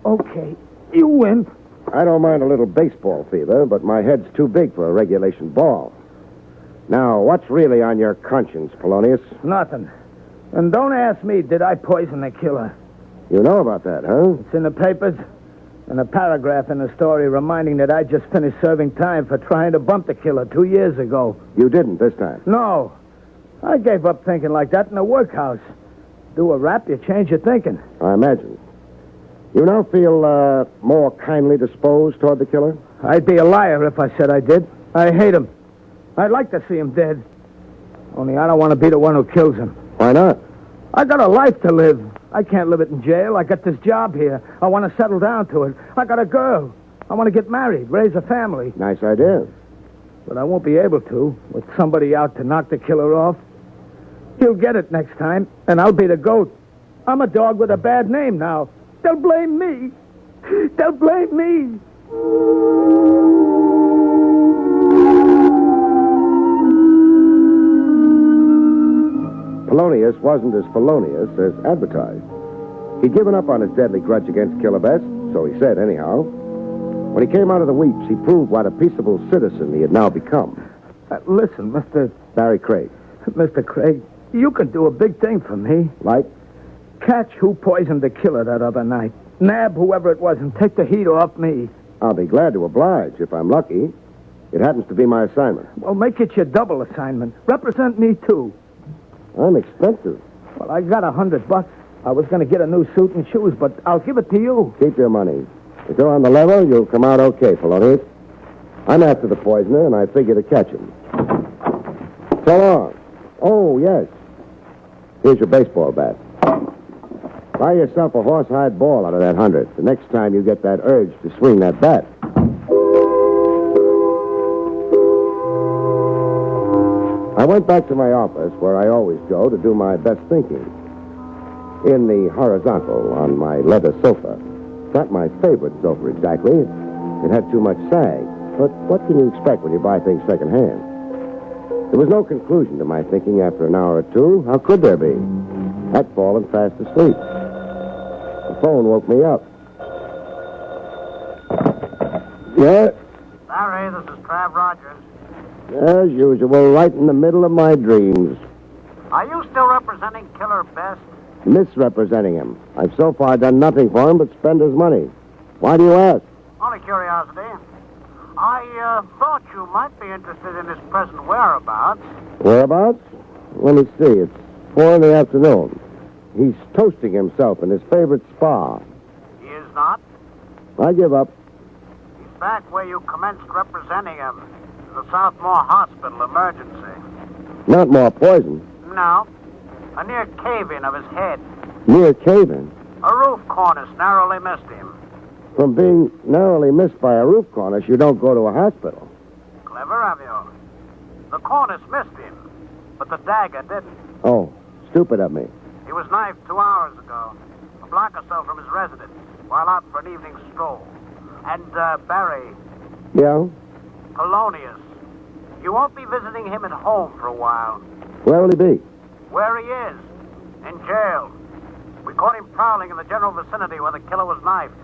okay, you win. I don't mind a little baseball fever, but my head's too big for a regulation ball. Now, what's really on your conscience, Polonius? Nothing. And don't ask me, did I poison the killer? You know about that, huh? It's in the papers. And a paragraph in the story reminding that I just finished serving time for trying to bump the killer 2 years ago. You didn't this time? No. I gave up thinking like that in the workhouse. Do a rap, you change your thinking. I imagine. You now feel more kindly disposed toward the killer? I'd be a liar if I said I did. I hate him. I'd like to see him dead. Only I don't want to be the one who kills him. Why not? I got a life to live. I can't live it in jail. I got this job here. I want to settle down to it. I got a girl. I want to get married, raise a family. Nice idea. But I won't be able to with somebody out to knock the killer off. He'll get it next time, and I'll be the goat. I'm a dog with a bad name now. They'll blame me. They'll blame me. Polonius wasn't as felonious as advertised. He'd given up on his deadly grudge against Killer Best, so he said anyhow. When he came out of the weeps, he proved what a peaceable citizen he had now become. Listen, Mr. Barrie Craig. Mr. Craig, you can do a big thing for me. Like? Catch who poisoned the killer that other night. Nab whoever it was and take the heat off me. I'll be glad to oblige if I'm lucky. It happens to be my assignment. Well, make it your double assignment. Represent me, too. I'm expensive. Well, I got $100. I was going to get a new suit and shoes, but I'll give it to you. Keep your money. If you're on the level, you'll come out okay, Polonius. I'm after the poisoner, and I figure to catch him. So long. Oh, yes. Here's your baseball bat. Buy yourself a horsehide ball out of that 100 the next time you get that urge to swing that bat. I went back to my office, where I always go to do my best thinking. In the horizontal on my leather sofa. Not my favorite sofa exactly. It had too much sag. But what can you expect when you buy things secondhand? There was no conclusion to my thinking after an hour or two. How could there be? I'd fallen fast asleep. The phone woke me up. Yeah? Barrie, this is Trav Rogers. As usual, right in the middle of my dreams. Are you still representing Killer Best? Misrepresenting him. I've so far done nothing for him but spend his money. Why do you ask? Only curiosity. I thought you might be interested in his present whereabouts. Whereabouts? Let me see. It's 4 in the afternoon. He's toasting himself in his favorite spa. He is not? I give up. He's back where you commenced representing him. The Southmore Hospital emergency. Not more poison. No. A near cave-in of his head. Near cave-in? A roof cornice narrowly missed him. From being narrowly missed by a roof cornice, you don't go to a hospital. Clever of you. The cornice missed him, but the dagger didn't. Oh, stupid of me. He was knifed 2 hours ago, a block or so from his residence, while out for an evening stroll. And, Barrie. Yeah? Polonius. You won't be visiting him at home for a while. Where will he be? Where he is. In jail. We caught him prowling in the general vicinity where the killer was knifed.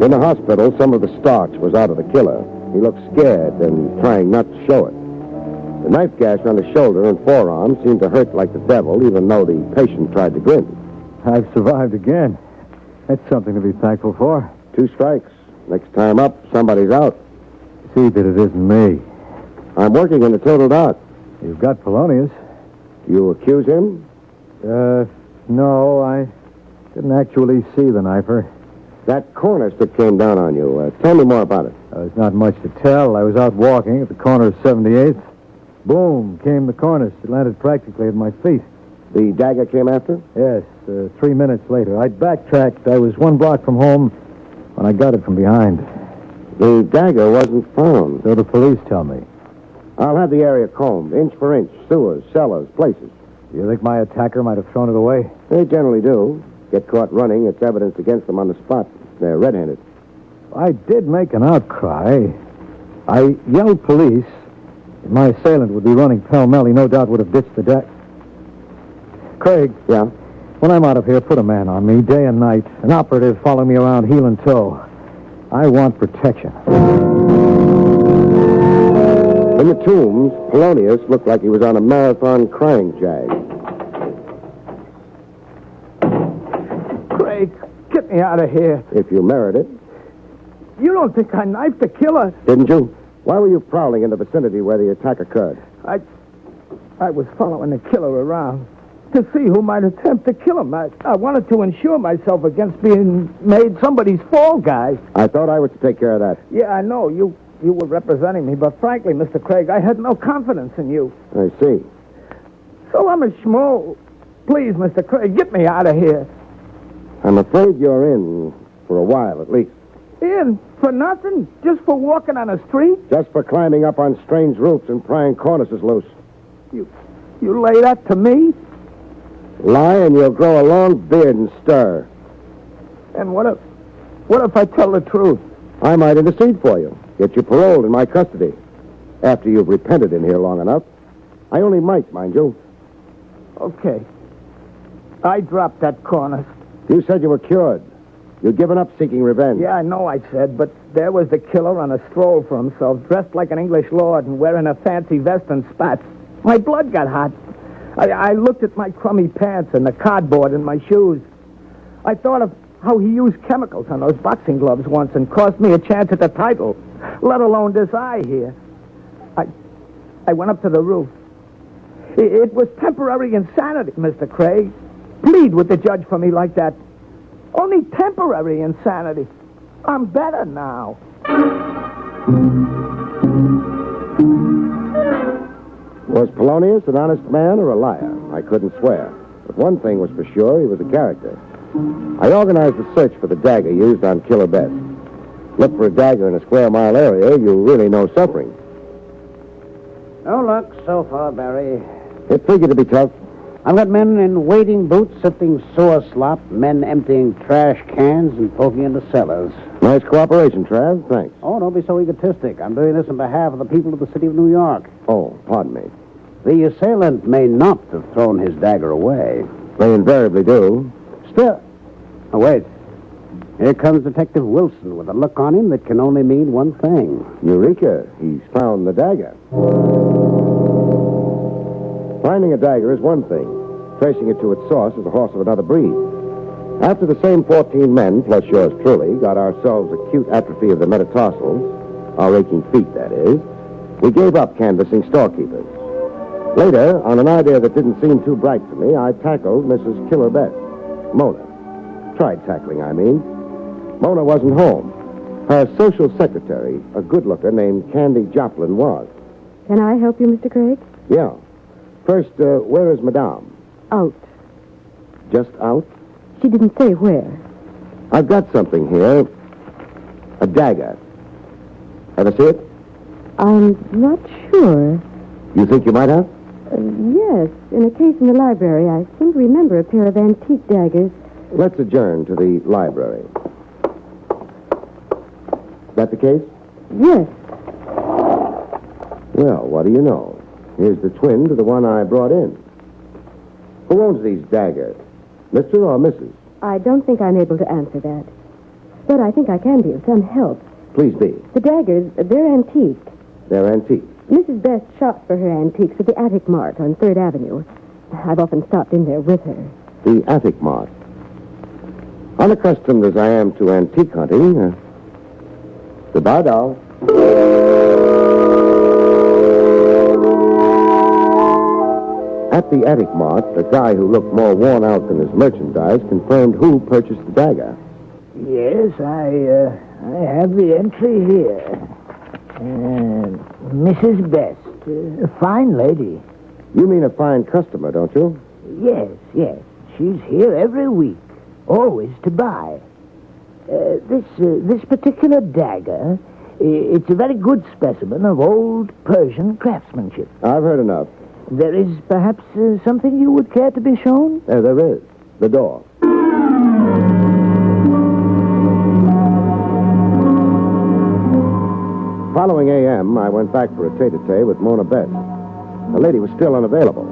In the hospital, some of the starch was out of the killer. He looked scared and trying not to show it. The knife gash on his shoulder and forearm seemed to hurt like the devil, even though the patient tried to grin. I've survived again. That's something to be thankful for. 2 strikes. Next time up, somebody's out. See that it isn't me. I'm working in the total dark. You've got Polonius. You accuse him? No, I didn't actually see the knifer. That cornice that came down on you. Tell me more about it. There's not much to tell. I was out walking at the corner of 78th. Boom, came the cornice. It landed practically at my feet. The dagger came after? Yes, 3 minutes later. I backtracked. I was 1 block from home when I got it from behind. The dagger wasn't found. So the police tell me. I'll have the area combed, inch for inch, sewers, cellars, places. You think my attacker might have thrown it away? They generally do. Get caught running, it's evidence against them on the spot. They're red-handed. I did make an outcry. I yelled police. If my assailant would be running pell-mell, he no doubt would have ditched the deck. Craig. Yeah? When I'm out of here, put a man on me day and night. An operative following me around heel and toe. I want protection. In the tombs, Polonius looked like he was on a marathon crying jag. Craig, get me out of here. If you merit it. You don't think I knifed the killer? Didn't you? Why were you prowling in the vicinity where the attack occurred? I was following the killer around to see who might attempt to kill him. I wanted to insure myself against being made somebody's fall guy. I thought I was to take care of that. Yeah, I know. You were representing me, but frankly, Mr. Craig, I had no confidence in you. I see. So I'm a schmo. Please, Mr. Craig, get me out of here. I'm afraid you're in for a while, at least. In? For nothing? Just for walking on a street? Just for climbing up on strange roofs and prying cornices loose. You lay that to me? Lie and you'll grow a long beard and stir. And what if I tell the truth? I might intercede for you. Get you paroled in my custody. After you've repented in here long enough. I only might, mind you. Okay. I dropped that cornice. You said you were cured. You'd given up seeking revenge. Yeah, I know I said, but there was the killer on a stroll for himself, dressed like an English lord and wearing a fancy vest and spats. My blood got hot. I looked at my crummy pants and the cardboard in my shoes. I thought of how he used chemicals on those boxing gloves once and cost me a chance at the title, let alone this eye here. I went up to the roof. It was temporary insanity, Mr. Craig. Plead with the judge for me like that. Only temporary insanity. I'm better now. Was Polonius an honest man or a liar? I couldn't swear. But one thing was for sure, he was a character. I organized a search for the dagger used on Killer Best. Look for a dagger in a square-mile area, you really know suffering. No luck so far, Barry. It figured to be tough. I've got men in wading boots sifting sewer slop, men emptying trash cans and poking into cellars. Nice cooperation, Trav. Thanks. Oh, don't be so egotistic. I'm doing this on behalf of the people of the city of New York. Oh, pardon me. The assailant may not have thrown his dagger away. They invariably do. Still. Oh, wait. Here comes Detective Wilson with a look on him that can only mean one thing. Eureka. He's found the dagger. Finding a dagger is one thing. Tracing it to its source is a horse of another breed. After the same 14 men, plus yours truly, got ourselves acute atrophy of the metatarsals, our aching feet, that is, we gave up canvassing storekeepers. Later, on an idea that didn't seem too bright to me, I tackled Mrs. Killer Best, Mona. Tried tackling, I mean. Mona wasn't home. Her social secretary, a good-looker named Candy Joplin, was. Can I help you, Mr. Craig? Yeah. First, where is Madame? Out. Just out? She didn't say where. I've got something here. A dagger. Ever see it? I'm not sure. You think you might have? Yes. In a case in the library, I seem to remember a pair of antique daggers. Let's adjourn to the library. That the case? Yes. Well, what do you know? Here's the twin to the one I brought in. Who owns these daggers? Mr. or Mrs.? I don't think I'm able to answer that. But I think I can be of some help. Please be. The daggers, they're antique. They're antique. Mrs. Best shops for her antiques at the Attic Mart on 3rd Avenue. I've often stopped in there with her. The Attic Mart. Unaccustomed as I am to antique hunting, goodbye, doll. At the Attic Mart, a guy who looked more worn out than his merchandise confirmed who purchased the dagger. Yes, I have the entry here. Mrs. Best, a fine lady. You mean a fine customer, don't you? Yes. She's here every week, always to buy. This particular dagger, it's a very good specimen of old Persian craftsmanship. I've heard enough. There is perhaps something you would care to be shown? There is. The door. Following A.M., I went back for a tete-a-tete with Mona Best. The lady was still unavailable.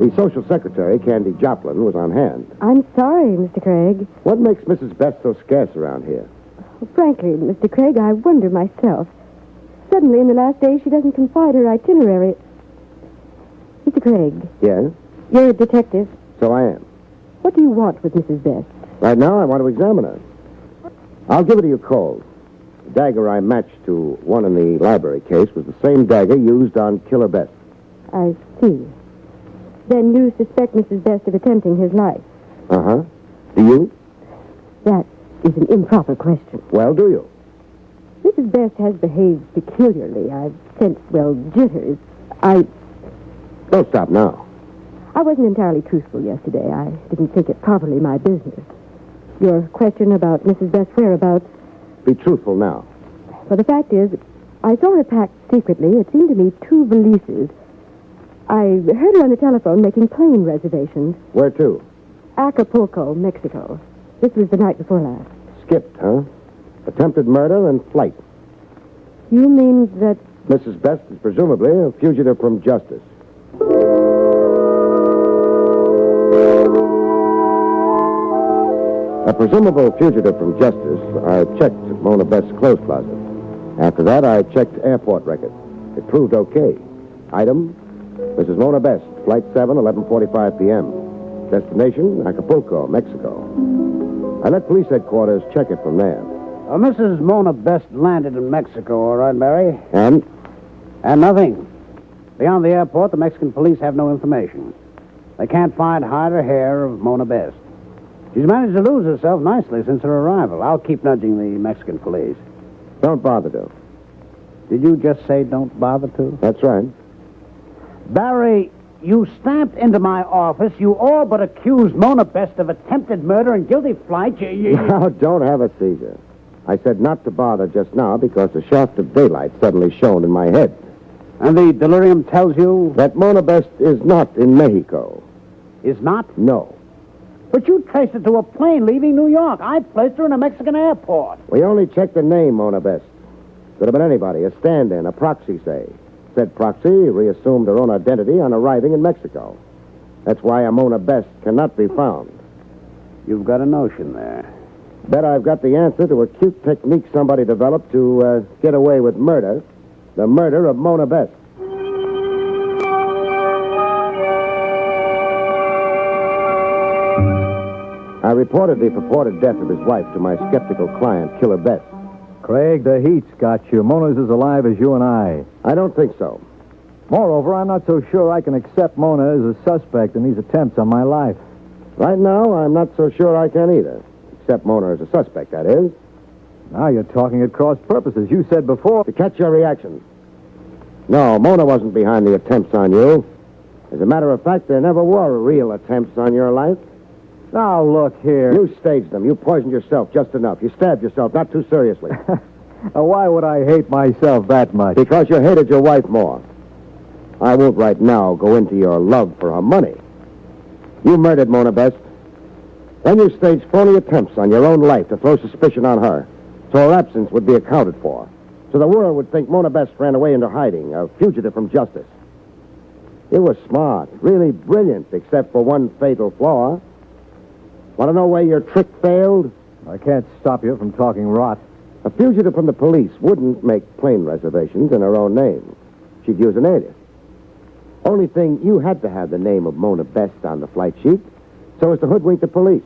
The social secretary, Candy Joplin, was on hand. I'm sorry, Mr. Craig. What makes Mrs. Best so scarce around here? Frankly, Mr. Craig, I wonder myself. Suddenly, in the last days, she doesn't confide her itinerary. Mr. Craig. Yes? You're a detective. So I am. What do you want with Mrs. Best? Right now, I want to examine her. I'll give it to you cold. The dagger I matched to one in the library case was the same dagger used on Killer Best. I see. Then you suspect Mrs. Best of attempting his life? Uh-huh. Do you? That is an improper question. Well, do you? Mrs. Best has behaved peculiarly. I've sensed, jitters. Don't stop now. I wasn't entirely truthful yesterday. I didn't think it properly my business. Your question about Mrs. Best's whereabouts... Be truthful now. Well, the fact is, I saw her packed secretly. It seemed to me 2 valises. I heard her on the telephone making plane reservations. Where to? Acapulco, Mexico. This was the night before last. Skipped, huh? Attempted murder and flight. You mean that... Mrs. Best is presumably a fugitive from justice. A presumable fugitive from justice, I checked Mona Best's clothes closet. After that, I checked airport records. It proved okay. Item, Mrs. Mona Best, Flight 7, 11:45 p.m. Destination, Acapulco, Mexico. I let police headquarters check it from there. Mrs. Mona Best landed in Mexico, all right, Barry? And? And nothing. Beyond the airport, the Mexican police have no information. They can't find hide or hair of Mona Best. She's managed to lose herself nicely since her arrival. I'll keep nudging the Mexican police. Don't bother to. Did you just say don't bother to? That's right. Barry, you stamped into my office. You all but accused Mona Best of attempted murder and guilty flight. Now, don't have a seizure. I said not to bother just now because a shaft of daylight suddenly shone in my head. And the delirium tells you? That Mona Best is not in Mexico. Is not? No. But you traced it to a plane leaving New York. I placed her in a Mexican airport. We only checked the name, Mona Best. Could have been anybody, a stand-in, a proxy, say. Said proxy reassumed her own identity on arriving in Mexico. That's why a Mona Best cannot be found. You've got a notion there. Bet I've got the answer to a cute technique somebody developed to get away with murder. The murder of Mona Best. I reported the purported death of his wife to my skeptical client, Killer Best. Craig, the heat's got you. Mona's as alive as you and I. I don't think so. Moreover, I'm not so sure I can accept Mona as a suspect in these attempts on my life. Right now, I'm not so sure I can either. Except Mona as a suspect, that is. Now you're talking at cross purposes. You said before... To catch your reaction. No, Mona wasn't behind the attempts on you. As a matter of fact, there never were real attempts on your life. Now, look here. You staged them. You poisoned yourself just enough. You stabbed yourself, not too seriously. Why would I hate myself that much? Because you hated your wife more. I won't right now go into your love for her money. You murdered Mona Best. Then you staged phony attempts on your own life to throw suspicion on her, so her absence would be accounted for. So the world would think Mona Best ran away into hiding, a fugitive from justice. You were smart, really brilliant, except for one fatal flaw. Want to know where your trick failed? I can't stop you from talking rot. A fugitive from the police wouldn't make plane reservations in her own name. She'd use an alias. Only thing, you had to have the name of Mona Best on the flight sheet so as to hoodwink the police.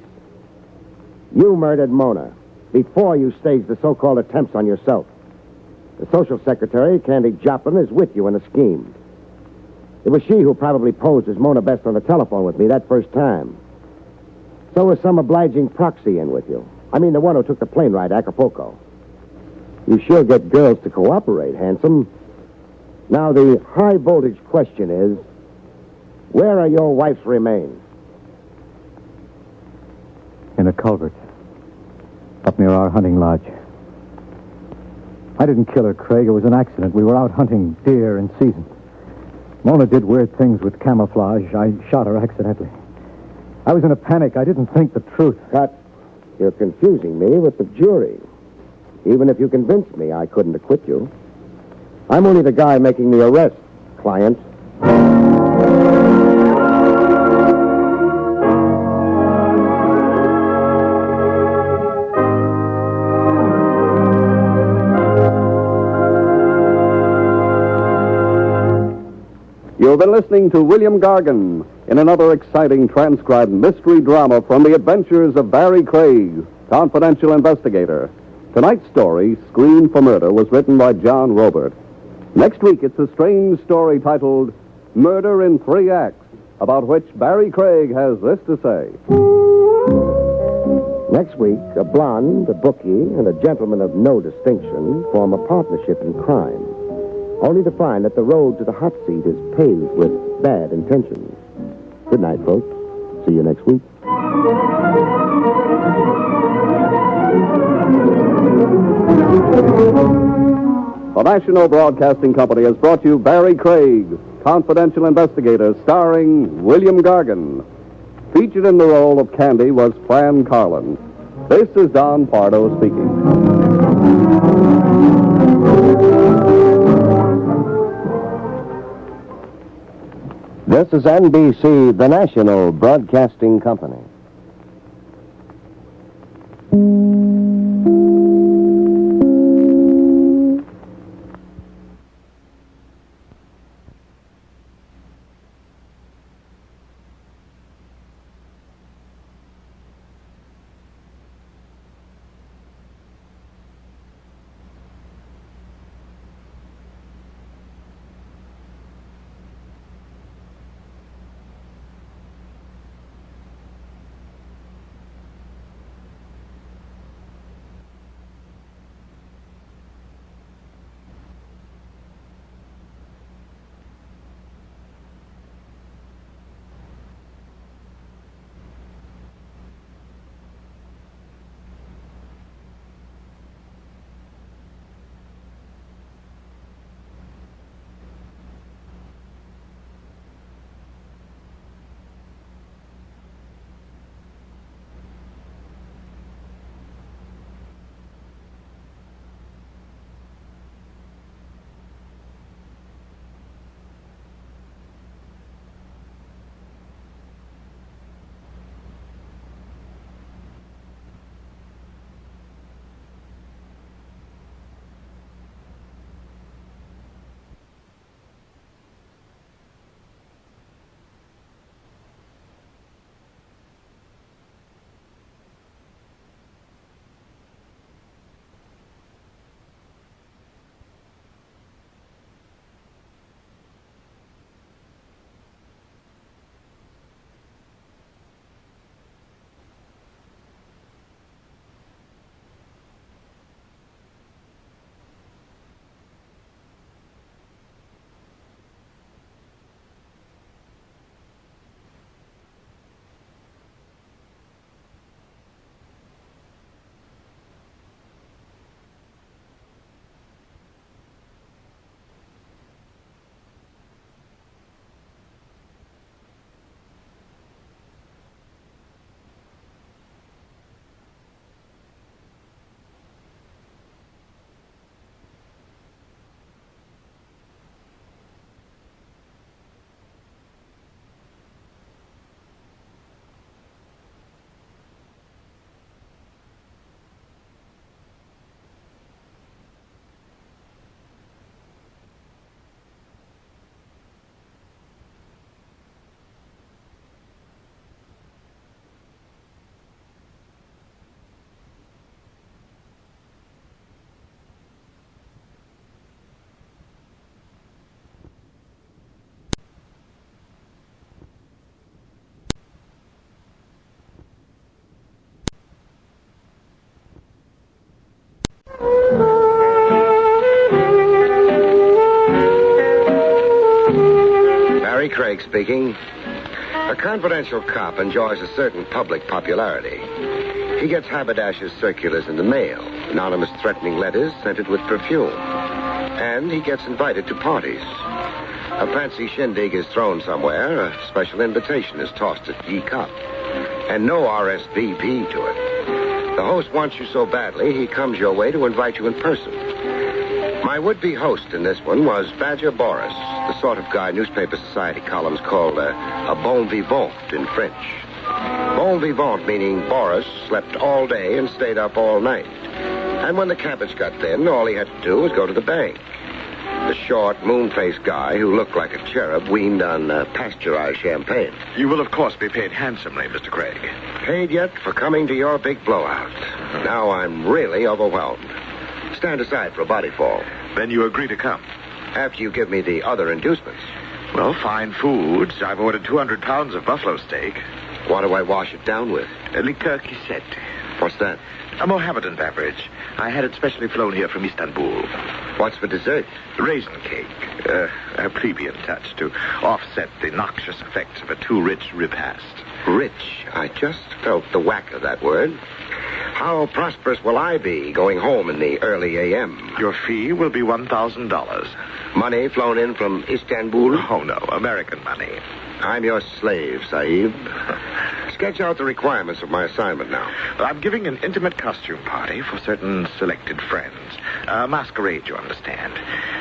You murdered Mona before you staged the so-called attempts on yourself. The social secretary, Candy Joplin, is with you in the scheme. It was she who probably posed as Mona Best on the telephone with me that first time. So was some obliging proxy in with you. I mean, the one who took the plane ride to Acapulco. You sure get girls to cooperate, handsome. Now, the high-voltage question is, where are your wife's remains? In a culvert. Up near our hunting lodge. I didn't kill her, Craig. It was an accident. We were out hunting deer in season. Mona did weird things with camouflage. I shot her accidentally. I was in a panic. I didn't think the truth. Cut. You're confusing me with the jury. Even if you convinced me, I couldn't acquit you. I'm only the guy making the arrest, client. You've been listening to William Gargan in another exciting transcribed mystery drama from the adventures of Barrie Craig, confidential investigator. Tonight's story, Screen for Murder, was written by John Robert. Next week, it's a strange story titled Murder in 3 Acts, about which Barrie Craig has this to say. Next week, a blonde, a bookie, and a gentleman of no distinction form a partnership in crime, only to find that the road to the hot seat is paved with bad intentions. Good night, folks. See you next week. The National Broadcasting Company has brought you Barrie Craig, confidential investigator, starring William Gargan. Featured in the role of Candy was Fran Carlin. This is Don Pardo speaking. This is NBC, the National Broadcasting Company. Barrie Craig speaking. A confidential cop enjoys a certain public popularity. He gets haberdashers' circulars in the mail, anonymous threatening letters scented with perfume. And he gets invited to parties. A fancy shindig is thrown somewhere, a special invitation is tossed at ye cop. And no RSVP to it. The host wants you so badly, he comes your way to invite you in person. My would-be host in this one was Badger Boris, the sort of guy newspaper society columns call a bon vivant in French. Bon vivant meaning Boris slept all day and stayed up all night. And when the cabbage got thin, all he had to do was go to the bank. The short, moon-faced guy who looked like a cherub weaned on pasteurized champagne. You will, of course, be paid handsomely, Mr. Craig. Paid yet for coming to your big blowout. Now I'm really overwhelmed. Stand aside for a body fall. Then you agree to come? After you give me the other inducements. Well, fine foods. I've ordered 200 pounds of buffalo steak. What do I wash it down with? Liqueur Quisette. What's that? A Mohammedan beverage. I had it specially flown here from Istanbul. What's for dessert? Raisin cake. A plebeian touch to offset the noxious effects of a too rich repast. Rich? I just felt the whack of that word. How prosperous will I be going home in the early a.m.? Your fee will be $1,000. Money flown in from Istanbul? Oh, no, American money. I'm your slave, Sahib. Sketch out the requirements of my assignment now. I'm giving an intimate costume party for certain selected friends. A masquerade, you understand.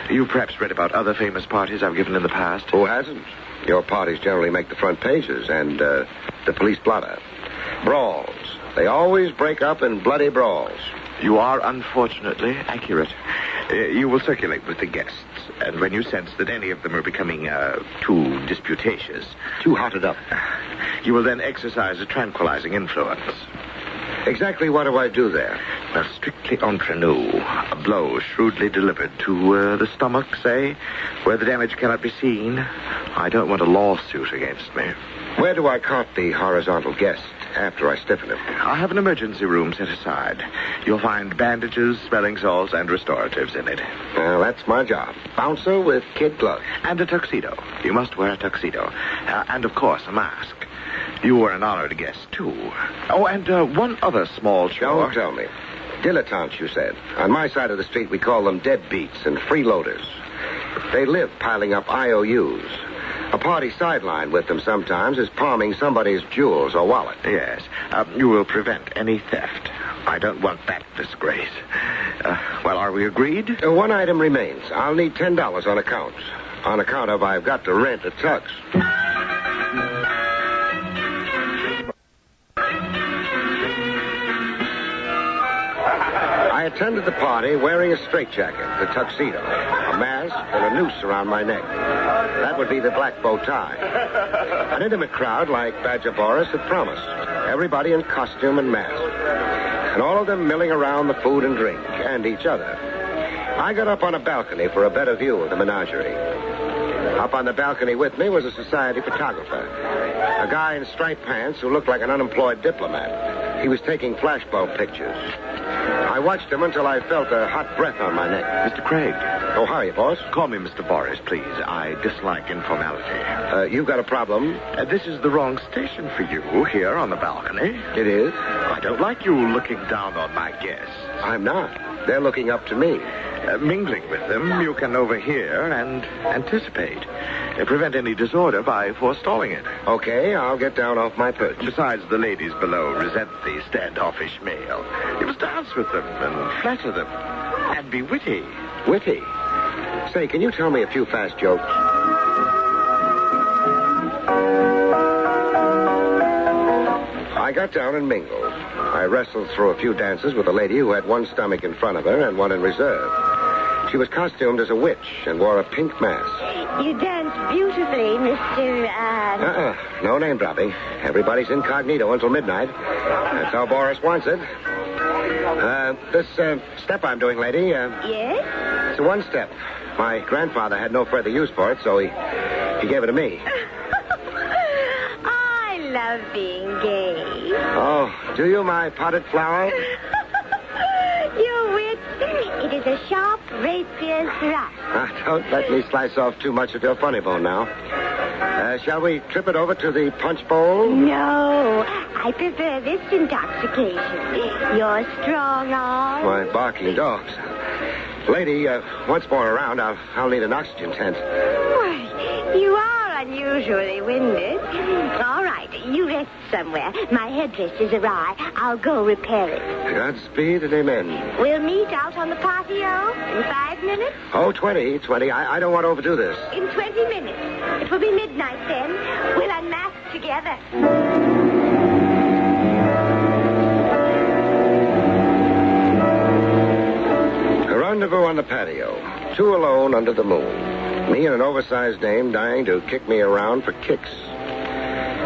You perhaps read about other famous parties I've given in the past. Who hasn't? Your parties generally make the front pages and the police blotter. Brawls. They always break up in bloody brawls. You are unfortunately accurate. You will circulate with the guests, and when you sense that any of them are becoming too disputatious, too hotted up, you will then exercise a tranquilizing influence. Exactly what do I do there? Well, strictly entre nous. A blow shrewdly delivered to the stomach, say, where the damage cannot be seen. I don't want a lawsuit against me. Where do I cart the horizontal guest after I stiffen him? I'll have an emergency room set aside. You'll find bandages, smelling salts, and restoratives in it. Well, that's my job. Bouncer with kid gloves. And a tuxedo. You must wear a tuxedo. And, of course, a mask. You were an honored guest, too. Oh, and one other small chore. Don't tell me. Dilettantes, you said. On my side of the street, we call them deadbeats and freeloaders. They live piling up IOUs. A party sideline with them sometimes is palming somebody's jewels or wallet. Yes. You will prevent any theft. I don't want that disgrace. Well, are we agreed? One item remains. I'll need $10 on account. On account of I've got to rent a tux. I attended the party wearing a straitjacket, the tuxedo, a mask, and a noose around my neck. That would be the black bow tie. An intimate crowd like Badger Boris had promised. Everybody in costume and mask. And all of them milling around the food and drink, and each other. I got up on a balcony for a better view of the menagerie. Up on the balcony with me was a society photographer. A guy in striped pants who looked like an unemployed diplomat. He was taking flashbulb pictures. I watched him until I felt a hot breath on my neck. Mr. Craig. Oh, how are you, boss? Call me Mr. Boris, please. I dislike informality. You've got a problem? This is the wrong station for you here on the balcony. It is? I don't like you looking down on my guests. I'm not. They're looking up to me. Mingling with them, you can overhear and anticipate. Prevent any disorder by forestalling it. Okay, I'll get down off my perch. Besides, the ladies below resent the standoffish male. You must dance with them and flatter them. And be witty. Witty? Say, can you tell me a few fast jokes? I got down and mingled. I wrestled through a few dances with a lady who had one stomach in front of her and one in reserve. She was costumed as a witch and wore a pink mask. You danced beautifully, Mr. No name dropping. Everybody's incognito until midnight. That's how Boris wants it. This step I'm doing, lady. Yes? It's a one step. My grandfather had no further use for it, so he gave it to me. I love being gay. Oh, do you, my potted flower? Your wit. It is a sharp rapier's thrust. Don't let me slice off too much of your funny bone now. Shall we trip it over to the punch bowl? No, I prefer this intoxication. Your strong arm. My barking dogs. Lady, once more around, I'll need an oxygen tent. Why, you are unusually winded. All right, you rest somewhere. My headdress is awry. I'll go repair it. Godspeed and amen. We'll meet out on the patio in 5 minutes. Oh, 20. I don't want to overdo this. In 20 minutes. It will be midnight then. We'll unmask together. rendezvous on the patio. Two alone under the moon. Me and an oversized dame dying to kick me around for kicks.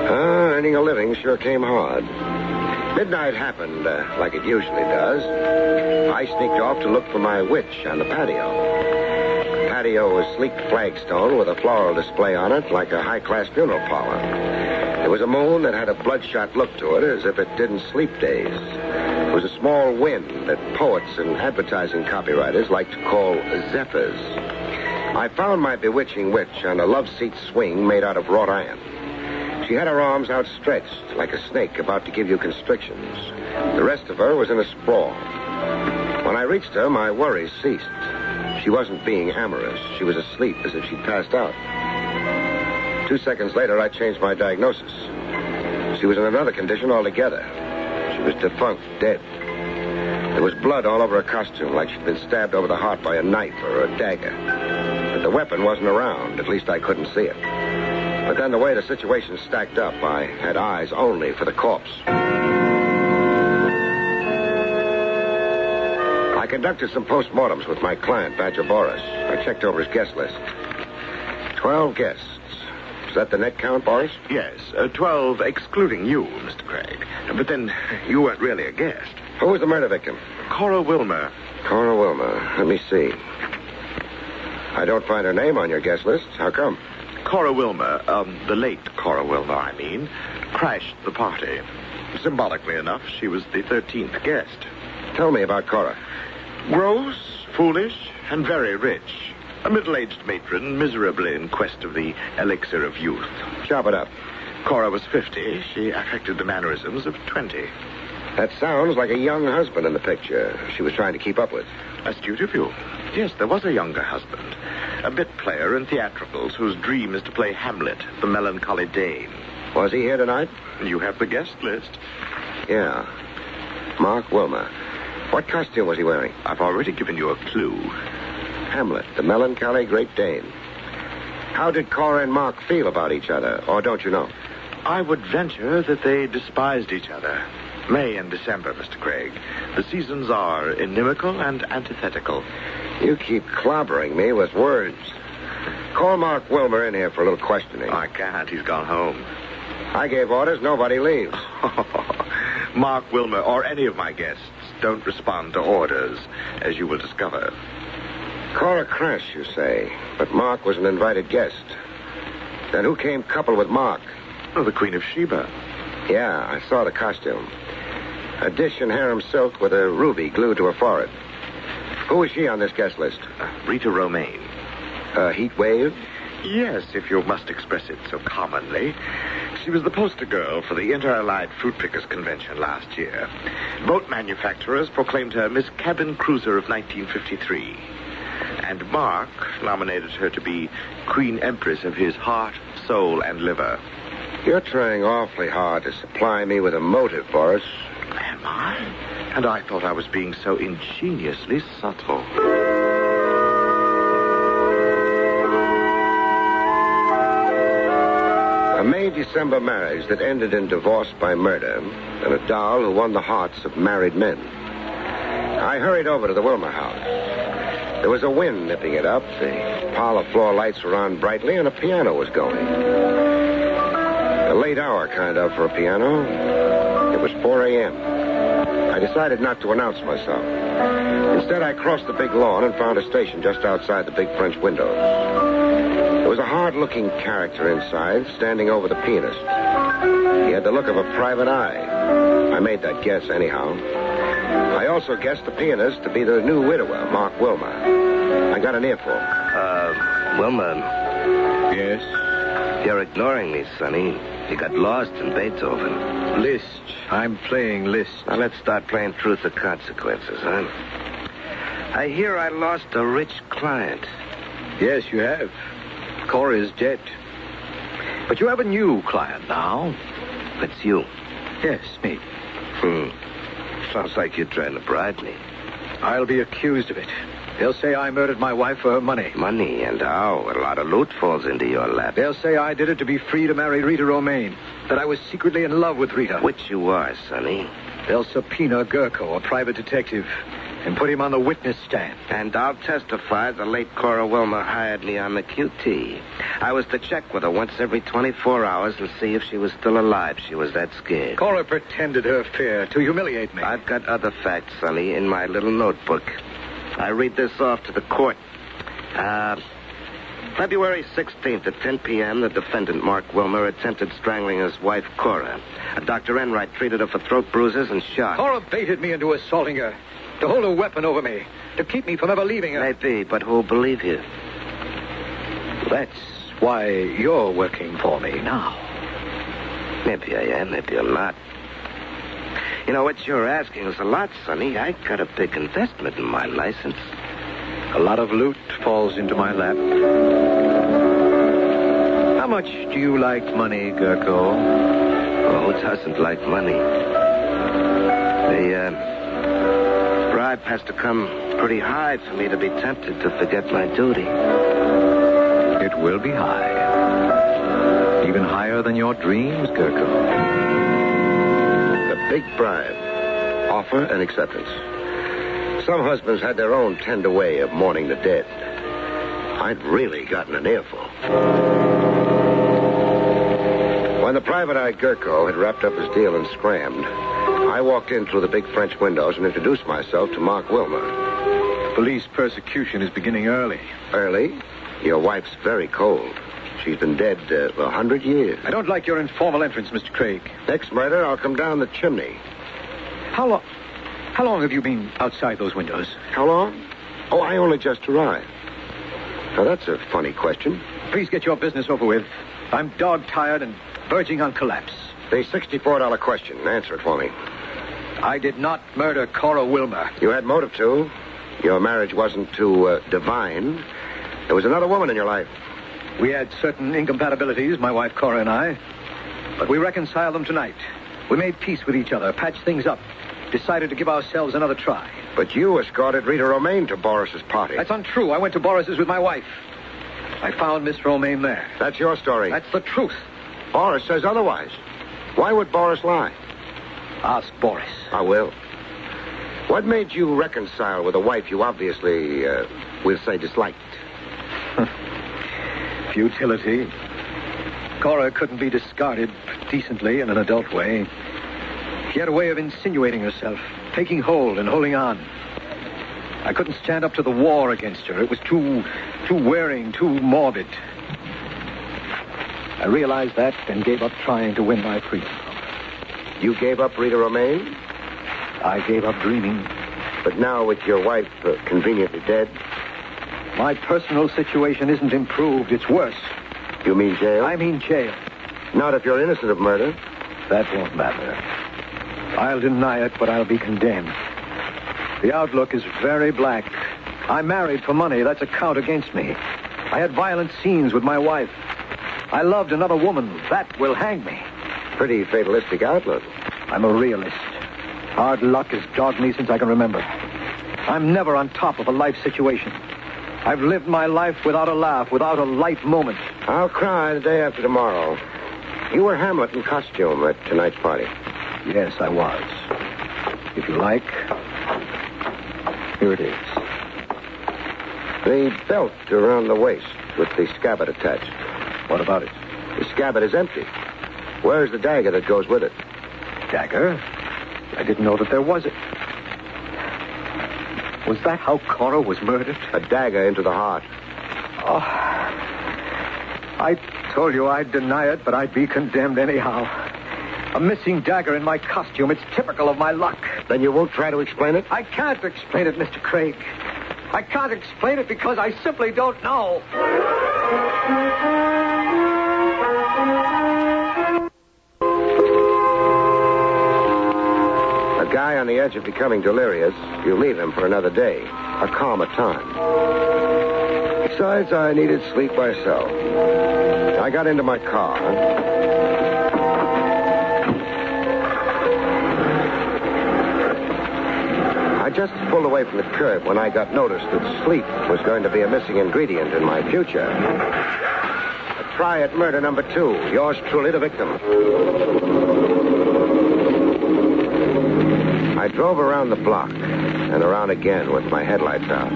Earning a living sure came hard. Midnight happened like it usually does. I sneaked off to look for my witch on the patio. The patio was sleek flagstone with a floral display on it like a high-class funeral parlor. There was a moon that had a bloodshot look to it as if it didn't sleep days. There was a small wind that poets and advertising copywriters like to call zephyrs. I found my bewitching witch on a love-seat swing made out of wrought iron. She had her arms outstretched like a snake about to give you constrictions. The rest of her was in a sprawl. When I reached her, my worries ceased. She wasn't being amorous. She was asleep as if she'd passed out. 2 seconds later, I changed my diagnosis. She was in another condition altogether. She was defunct, dead. There was blood all over her costume, like she'd been stabbed over the heart by a knife or a dagger. But the weapon wasn't around. At least I couldn't see it. But then the way the situation stacked up, I had eyes only for the corpse. I conducted some postmortems with my client, Badger Boris. I checked over his guest list. 12 guests. Is that the net count, Boris? Yes, 12 excluding you, Mr. Craig. But then you weren't really a guest. Who was the murder victim? Cora Wilmer. Cora Wilmer. Let me see. I don't find her name on your guest list. How come? Cora Wilmer, the late Cora Wilmer, I mean, crashed the party. Symbolically enough, she was the 13th guest. Tell me about Cora. Gross, foolish, and very rich. A middle-aged matron, miserably in quest of the elixir of youth. Chop it up. Cora was 50. She affected the mannerisms of 20. That sounds like a young husband in the picture she was trying to keep up with. Astute of you. Yes, there was a younger husband. A bit player in theatricals whose dream is to play Hamlet, the melancholy Dane. Was he here tonight? You have the guest list. Yeah. Mark Wilmer. What costume was he wearing? I've already given you a clue. Hamlet, the melancholy Great Dane. How did Cora and Mark feel about each other, or don't you know? I would venture that they despised each other. May and December, Mr. Craig. The seasons are inimical and antithetical. You keep clobbering me with words. Call Mark Wilmer in here for a little questioning. I can't. He's gone home. I gave orders. Nobody leaves. Mark Wilmer or any of my guests don't respond to orders, as you will discover. Cora crashed, you say, but Mark was an invited guest. Then who came coupled with Mark? Oh, the Queen of Sheba. Yeah, I saw the costume. A dish in harem silk with a ruby glued to her forehead. Who was she on this guest list? Rita Romaine. Heat wave? Yes, if you must express it so commonly. She was the poster girl for the Inter-Allied Fruit Pickers Convention last year. Boat manufacturers proclaimed her Miss Cabin Cruiser of 1953. And Mark nominated her to be Queen Empress of his heart, soul, and liver. You're trying awfully hard to supply me with a motive, Boris. Am I? And I thought I was being so ingeniously subtle. A May-December marriage that ended in divorce by murder, and a doll who won the hearts of married men. I hurried over to the Wilmer house. There was a wind nipping it up, the parlor floor lights were on brightly, and a piano was going. A late hour, kind of, for a piano. It was 4 a.m. I decided not to announce myself. Instead, I crossed the big lawn and found a station just outside the big French windows. There was a hard-looking character inside, standing over the pianist. He had the look of a private eye. I made that guess, anyhow. I also guessed the pianist to be the new widower, Mark Wilmer. I got an earful. Wilmer. Yes? You're ignoring me, Sonny. You got lost in Beethoven. Liszt. I'm playing Liszt. Now, let's start playing truth or consequences, huh? I hear I lost a rich client. Yes, you have. Cora is dead. But you have a new client now. That's you. Yes, me. Sounds like you're trying to bribe me. I'll be accused of it. They'll say I murdered my wife for her money. Money? And how? A lot of loot falls into your lap. They'll say I did it to be free to marry Rita Romaine. That I was secretly in love with Rita. Which you are, Sonny. They'll subpoena Gurko, a private detective. and put him on the witness stand. And I'll testify the late Cora Wilmer hired me on the QT. I was to check with her once every 24 hours and see if she was still alive. She was that scared. Cora pretended her fear to humiliate me. I've got other facts, Sonny, in my little notebook. I read this off to the court. February 16th at 10 p.m., the defendant, Mark Wilmer, attempted strangling his wife, Cora. Dr. Enright treated her for throat bruises and shot. Cora baited me into assaulting her, to hold a weapon over me, to keep me from ever leaving her. Maybe, but who'll believe you? That's why you're working for me now. Maybe I am, maybe I'm not. You know, what you're asking is a lot, Sonny. I got a big investment in my license. A lot of loot falls into my lap. How much do you like money, Gurko? Oh, who doesn't like money? The bribe has to come pretty high for me to be tempted to forget my duty. It will be high. Even higher than your dreams, Gurko. The big bribe. Offer and acceptance. Some husbands had their own tender way of mourning the dead. I'd really gotten an earful. When the private eye Gurko had wrapped up his deal and scrammed, I walked in through the big French windows and introduced myself to Mark Wilmer. Police persecution is beginning early. Early? Your wife's very cold. She's been dead 100 years. I don't like your informal entrance, Mr. Craig. Next murder, I'll come down the chimney. How long have you been outside those windows? How long? Oh, I only just arrived. Now, that's a funny question. Please get your business over with. I'm dog-tired and verging on collapse. The $64 question. Answer it for me. I did not murder Cora Wilmer. You had motive to. Your marriage wasn't too divine. There was another woman in your life. We had certain incompatibilities, my wife Cora and I. But we reconciled them tonight. We made peace with each other, patched things up. Decided to give ourselves another try. But you escorted Rita Romaine to Boris's party. That's untrue. I went to Boris's with my wife. I found Miss Romaine there. That's your story. That's the truth. Boris says otherwise. Why would Boris lie? Ask Boris. I will. What made you reconcile with a wife you obviously, we'll say, disliked? Futility. Cora couldn't be discarded decently in an adult way. She had a way of insinuating herself, taking hold and holding on. I couldn't stand up to the war against her. It was too wearing, too morbid. I realized that and gave up trying to win my freedom. You gave up Rita Romaine? I gave up dreaming. But now with your wife conveniently dead? My personal situation isn't improved. It's worse. You mean jail? I mean jail. Not if you're innocent of murder. That won't matter. I'll deny it, but I'll be condemned. The outlook is very black. I married for money. That's a count against me. I had violent scenes with my wife. I loved another woman. That will hang me. Pretty fatalistic outlook. I'm a realist. Hard luck has dogged me since I can remember. I'm never on top of a life situation. I've lived my life without a laugh, without a light moment. I'll cry the day after tomorrow. You were Hamlet in costume at tonight's party. Yes, I was. If you like, here it is. The belt around the waist with the scabbard attached. What about it? The scabbard is empty. Where's the dagger that goes with it? Dagger? I didn't know that there was it. Was that how Cora was murdered? A dagger into the heart. Oh, I told you I'd deny it, but I'd be condemned anyhow. A missing dagger in my costume. It's typical of my luck. Then you won't try to explain it? I can't explain it, Mr. Craig. I can't explain it because I simply don't know. A guy on the edge of becoming delirious, you leave him for another day, a calmer time. Besides, I needed sleep myself. I got into my car. I just pulled away from the curb when I got notice that sleep was going to be a missing ingredient in my future. A try at murder number 2. Yours truly, the victim. I drove around the block. and around again with my headlights out,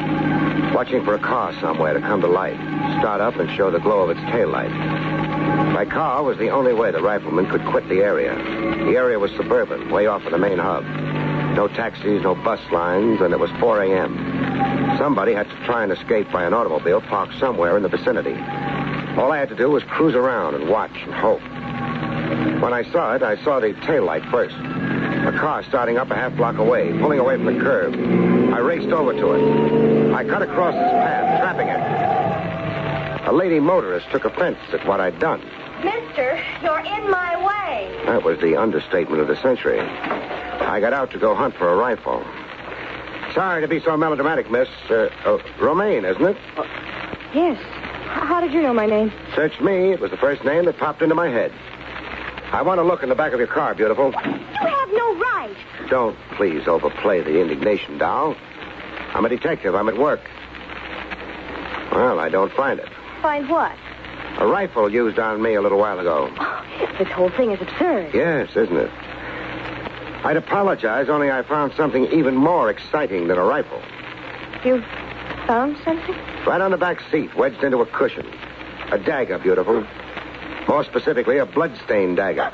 watching for a car somewhere to come to light, start up and show the glow of its taillight. My car was the only way the rifleman could quit the area. The area was suburban, way off of the main hub. No taxis, no bus lines, and it was 4 a.m. Somebody had to try and escape by an automobile parked somewhere in the vicinity. All I had to do was cruise around and watch and hope. When I saw it, I saw the taillight first. A car starting up a half block away, pulling away from the curb. I raced over to it. I cut across its path, trapping it. A lady motorist took offense at what I'd done. Mister, you're in my way. That was the understatement of the century. I got out to go hunt for a rifle. Sorry to be so melodramatic, miss. Romaine, isn't it? Yes. How did you know my name? Search me. It was the first name that popped into my head. I want to look in the back of your car, beautiful. You have no right. Don't please overplay the indignation, doll. I'm a detective. I'm at work. Well, I don't find it. Find what? A rifle used on me a little while ago. Oh, this whole thing is absurd. Yes, isn't it? I'd apologize, only I found something even more exciting than a rifle. You found something? Right on the back seat, wedged into a cushion. A dagger, beautiful. More specifically, a blood-stained dagger.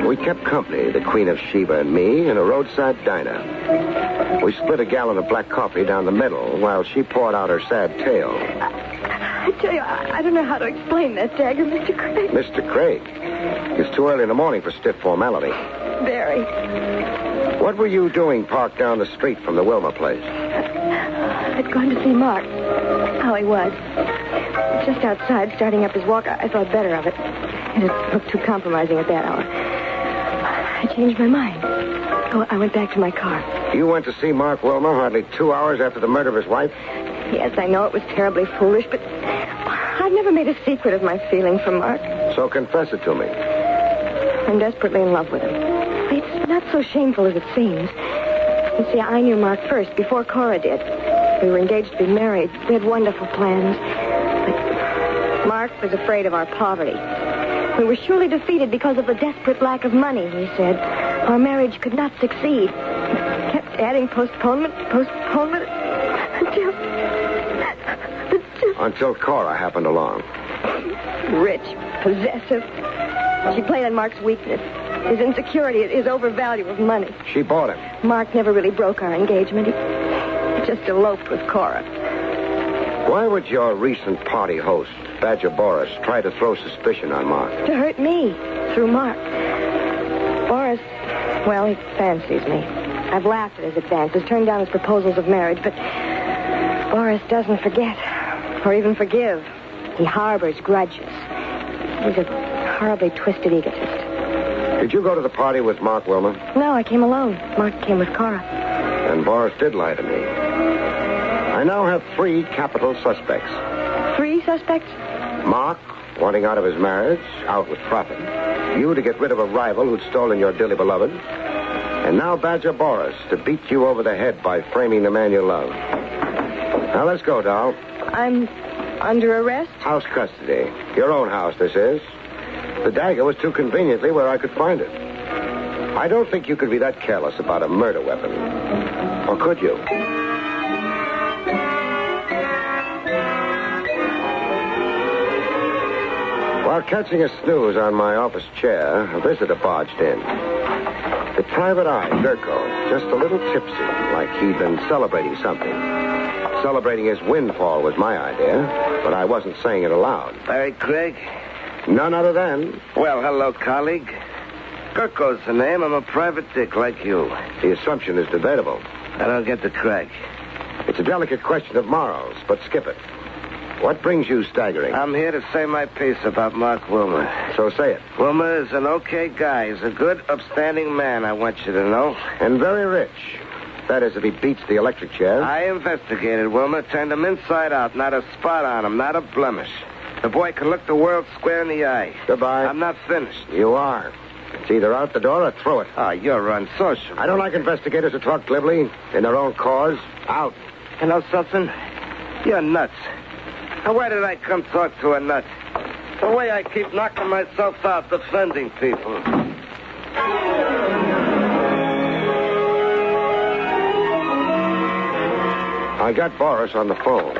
We kept company, the Queen of Sheba and me, in a roadside diner. We split a gallon of black coffee down the middle while she poured out her sad tale. I tell you, I don't know how to explain that dagger, Mr. Craig. Mr. Craig? It's too early in the morning for stiff formality. Very. What were you doing parked down the street from the Wilma place? I'd gone to see Mark. How he was. Just outside, starting up his walk, I thought better of it. It looked too compromising at that hour. I changed my mind. So I went back to my car. You went to see Mark Wilma hardly 2 hours after the murder of his wife? Yes, I know it was terribly foolish, but I've never made a secret of my feeling for Mark. So confess it to me. I'm desperately in love with him. It's not so shameful as it seems. You see, I knew Mark first, before Cora did. We were engaged to be married. We had wonderful plans. But Mark was afraid of our poverty. We were surely defeated because of the desperate lack of money, he said. Our marriage could not succeed. He kept adding postponement, until Cora happened along. Rich, possessive. She played on Mark's weakness. His insecurity, his overvalue of money. She bought him. Mark never really broke our engagement. He just eloped with Cora. Why would your recent party host, Badger Boris, try to throw suspicion on Mark? To hurt me, through Mark. Boris, well, he fancies me. I've laughed at his advances, turned down his proposals of marriage, but Boris doesn't forget, or even forgive. He harbors grudges. He's a horribly twisted egotist. Did you go to the party with Mark Wilma? No, I came alone. Mark came with Cora. And Boris did lie to me. I now have 3 capital suspects. 3 suspects? Mark, wanting out of his marriage, out with profit. You to get rid of a rival who'd stolen your dearly beloved. And now Badger Boris to beat you over the head by framing the man you love. Now, let's go, doll. I'm under arrest? House custody. Your own house, this is. The dagger was too conveniently where I could find it. I don't think you could be that careless about a murder weapon. Or could you? While catching a snooze on my office chair, a visitor barged in. The private eye, Gurko, just a little tipsy, like he'd been celebrating something. Celebrating his windfall was my idea, but I wasn't saying it aloud. Barrie Craig? None other than... Well, hello, colleague. Gurko's the name. I'm a private dick like you. The assumption is debatable. I don't get the crack. It's a delicate question of morals, but skip it. What brings you staggering? I'm here to say my piece about Mark Wilma. So say it. Wilma is an okay guy. He's a good, upstanding man, I want you to know. And very rich. That is, if he beats the electric chair. I investigated Wilma, turned him inside out. Not a spot on him, not a blemish. The boy can look the world square in the eye. Goodbye. I'm not finished. You are. It's either out the door or through it. Oh, you're unsocial. I don't like investigators who talk glibly in their own cause. Out. You know something? You're nuts. Now, why did I come talk to a nut? The way I keep knocking myself out defending people. I got Boris on the phone.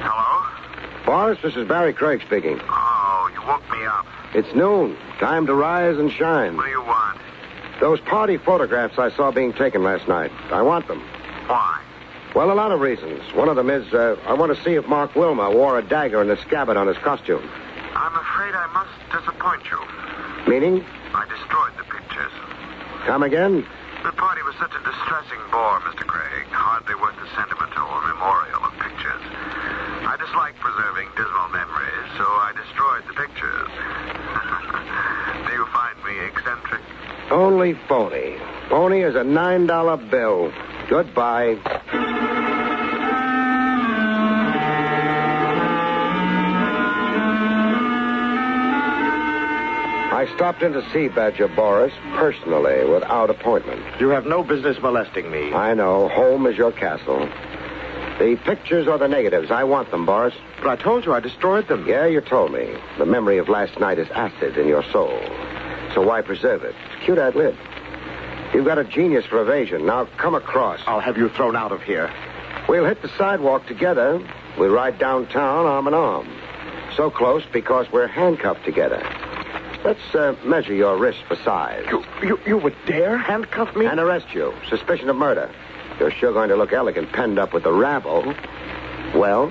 Hello? Boris, this is Barrie Craig speaking. Oh, you woke me up. It's noon. Time to rise and shine. What do you want? Those party photographs I saw being taken last night. I want them. Why? Well, a lot of reasons. One of them is I want to see if Mark Wilmer wore a dagger in the scabbard on his costume. I'm afraid I must disappoint you. Meaning? I destroyed the pictures. Come again? The party was such a distressing bore, Mr. Craig. Hardly worth the sentimental or memorial of pictures. I dislike preserving dismal memories, so I destroyed the pictures. Do you find me eccentric? Only phony. Phony as a $9 bill. Goodbye. I stopped in to see Badger Boris personally, without appointment. You have no business molesting me. I know. Home is your castle. The pictures or the negatives, I want them, Boris. But I told you I destroyed them. Yeah, you told me. The memory of last night is acid in your soul. So why preserve it? It's cute ad lib. You've got a genius for evasion. Now come across. I'll have you thrown out of here. We'll hit the sidewalk together. We'll ride downtown arm in arm. So close because we're handcuffed together. Let's measure your wrist for size. You would dare handcuff me? And arrest you. Suspicion of murder. You're sure going to look elegant penned up with the rabble. Well?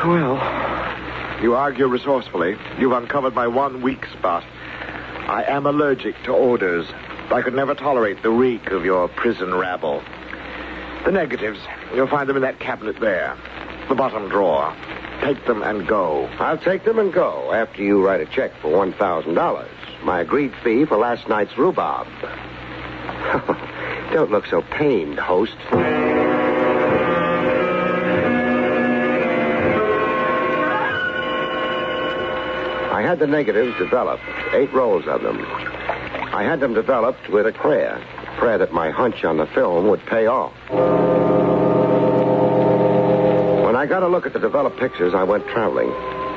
Well, you argue resourcefully. You've uncovered my one weak spot. I am allergic to odors. I could never tolerate the reek of your prison rabble. The negatives, you'll find them in that cabinet there. The bottom drawer. Take them and go. I'll take them and go after you write a check for $1,000. My agreed fee for last night's rhubarb. Don't look so pained, host. I had the negatives developed, 8 rolls of them. I had them developed with a prayer that my hunch on the film would pay off. When I got a look at the developed pictures, I went traveling.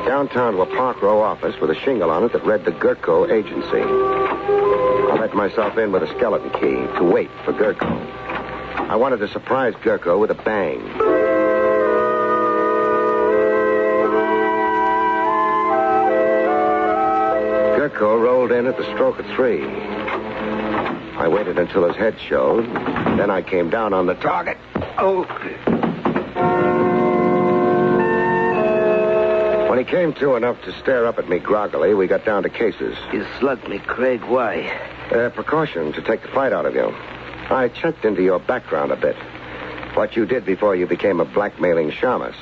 Downtown to a Park Row office with a shingle on it that read the Gurko Agency. I let myself in with a skeleton key to wait for Gurko. I wanted to surprise Gurko with a bang. Gurko rolled in at the stroke of 3. I waited until his head showed. Then I came down on the target. Oh. When he came to enough to stare up at me groggily, we got down to cases. You slugged me, Craig. Why? Precaution to take the fight out of you. I checked into your background a bit. What you did before you became a blackmailing shamus.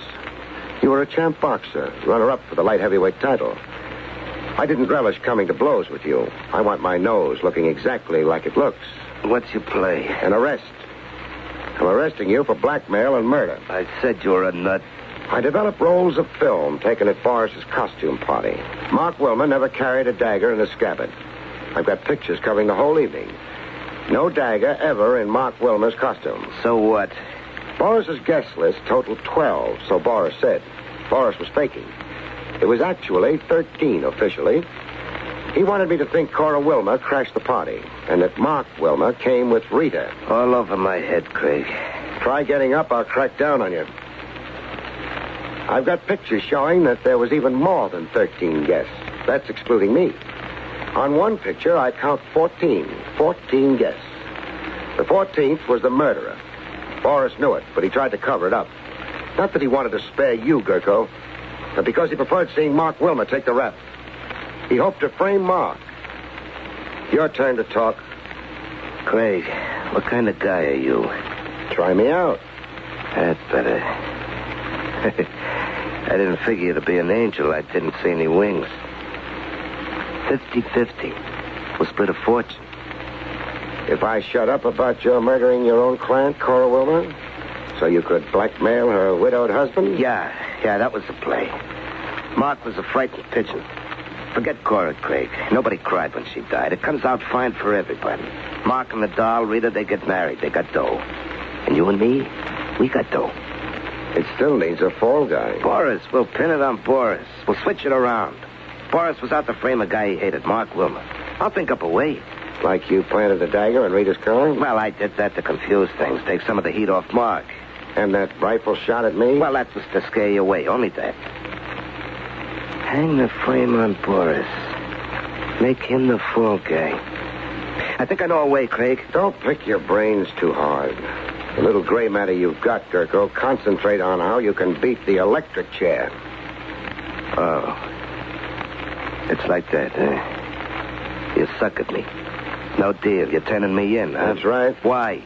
You were a champ boxer, runner-up for the light heavyweight title. I didn't relish coming to blows with you. I want my nose looking exactly like it looks. What's your play? An arrest. I'm arresting you for blackmail and murder. I said you were a nut. I developed rolls of film taken at Boris's costume party. Mark Wilmer never carried a dagger in his scabbard. I've got pictures covering the whole evening. No dagger ever in Mark Wilmer's costume. So what? Boris's guest list totaled 12, so Boris said. Boris was faking. It was actually 13 officially. He wanted me to think Cora Wilmer crashed the party, and that Mark Wilmer came with Rita. All over my head, Craig. Try getting up, I'll crack down on you. I've got pictures showing that there was even more than 13 guests. That's excluding me. On one picture, I count 14. 14 guests. The 14th was the murderer. Boris knew it, but he tried to cover it up. Not that he wanted to spare you, Gurko, but because he preferred seeing Mark Wilmer take the rap. He hoped to frame Mark. Your turn to talk. Craig, what kind of guy are you? Try me out. That's better. I didn't figure you to be an angel. I didn't see any wings. 50-50. We'll split a fortune. If I shut up about your murdering your own client, Cora Wilmer, so you could blackmail her widowed husband? Yeah, that was the play. Mark was a frightened pigeon. Forget Cora, Craig. Nobody cried when she died. It comes out fine for everybody. Mark and the doll, Rita, they get married. They got dough. And you and me, we got dough. It still needs a fall guy. Boris. We'll pin it on Boris. We'll switch it around. Boris was out to frame a guy he hated, Mark Wilmer. I'll think up a way. Like you planted the dagger in Rita's car? Well, I did that to confuse things, take some of the heat off Mark. And that rifle shot at me? Well, that was to scare you away, only that. Hang the frame on Boris. Make him the fall guy. I think I know a way, Craig. Don't pick your brains too hard. The little gray matter you've got, Gurko, concentrate on how you can beat the electric chair. Oh. It's like that, huh? You suck at me. No deal. You're turning me in, huh? That's right. Why?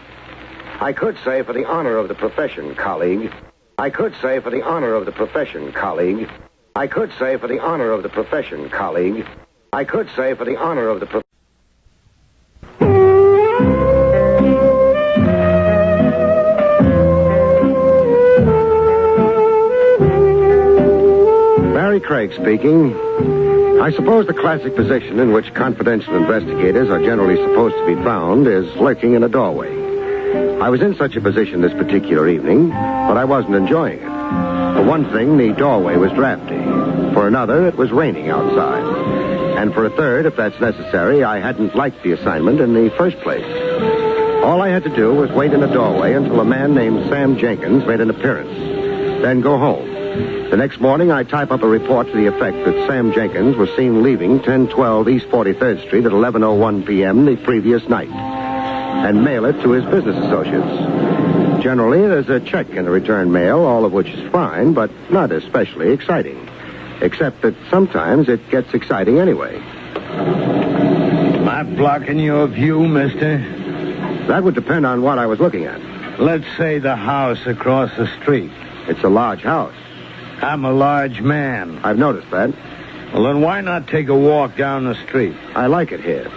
I could say for the honor of the profession, colleague. I could say for the honor of the profession, colleague. I could say for the honor of the profession, colleague. I could say for the honor of the profession. Barrie Craig speaking. I suppose the classic position in which confidential investigators are generally supposed to be found is lurking in a doorway. I was in such a position this particular evening, but I wasn't enjoying it. For one thing, the doorway was drafty. For another, it was raining outside. And for a third, if that's necessary, I hadn't liked the assignment in the first place. All I had to do was wait in the doorway until a man named Sam Jenkins made an appearance. Then go home. The next morning, I type up a report to the effect that Sam Jenkins was seen leaving 1012 East 43rd Street at 11:01 p.m. the previous night, and mail it to his business associates. Generally, there's a check in the return mail, all of which is fine, but not especially exciting. Except that sometimes it gets exciting anyway. Am I blocking your view, mister? That would depend on what I was looking at. Let's say the house across the street. It's a large house. I'm a large man. I've noticed that. Well, then why not take a walk down the street? I like it here.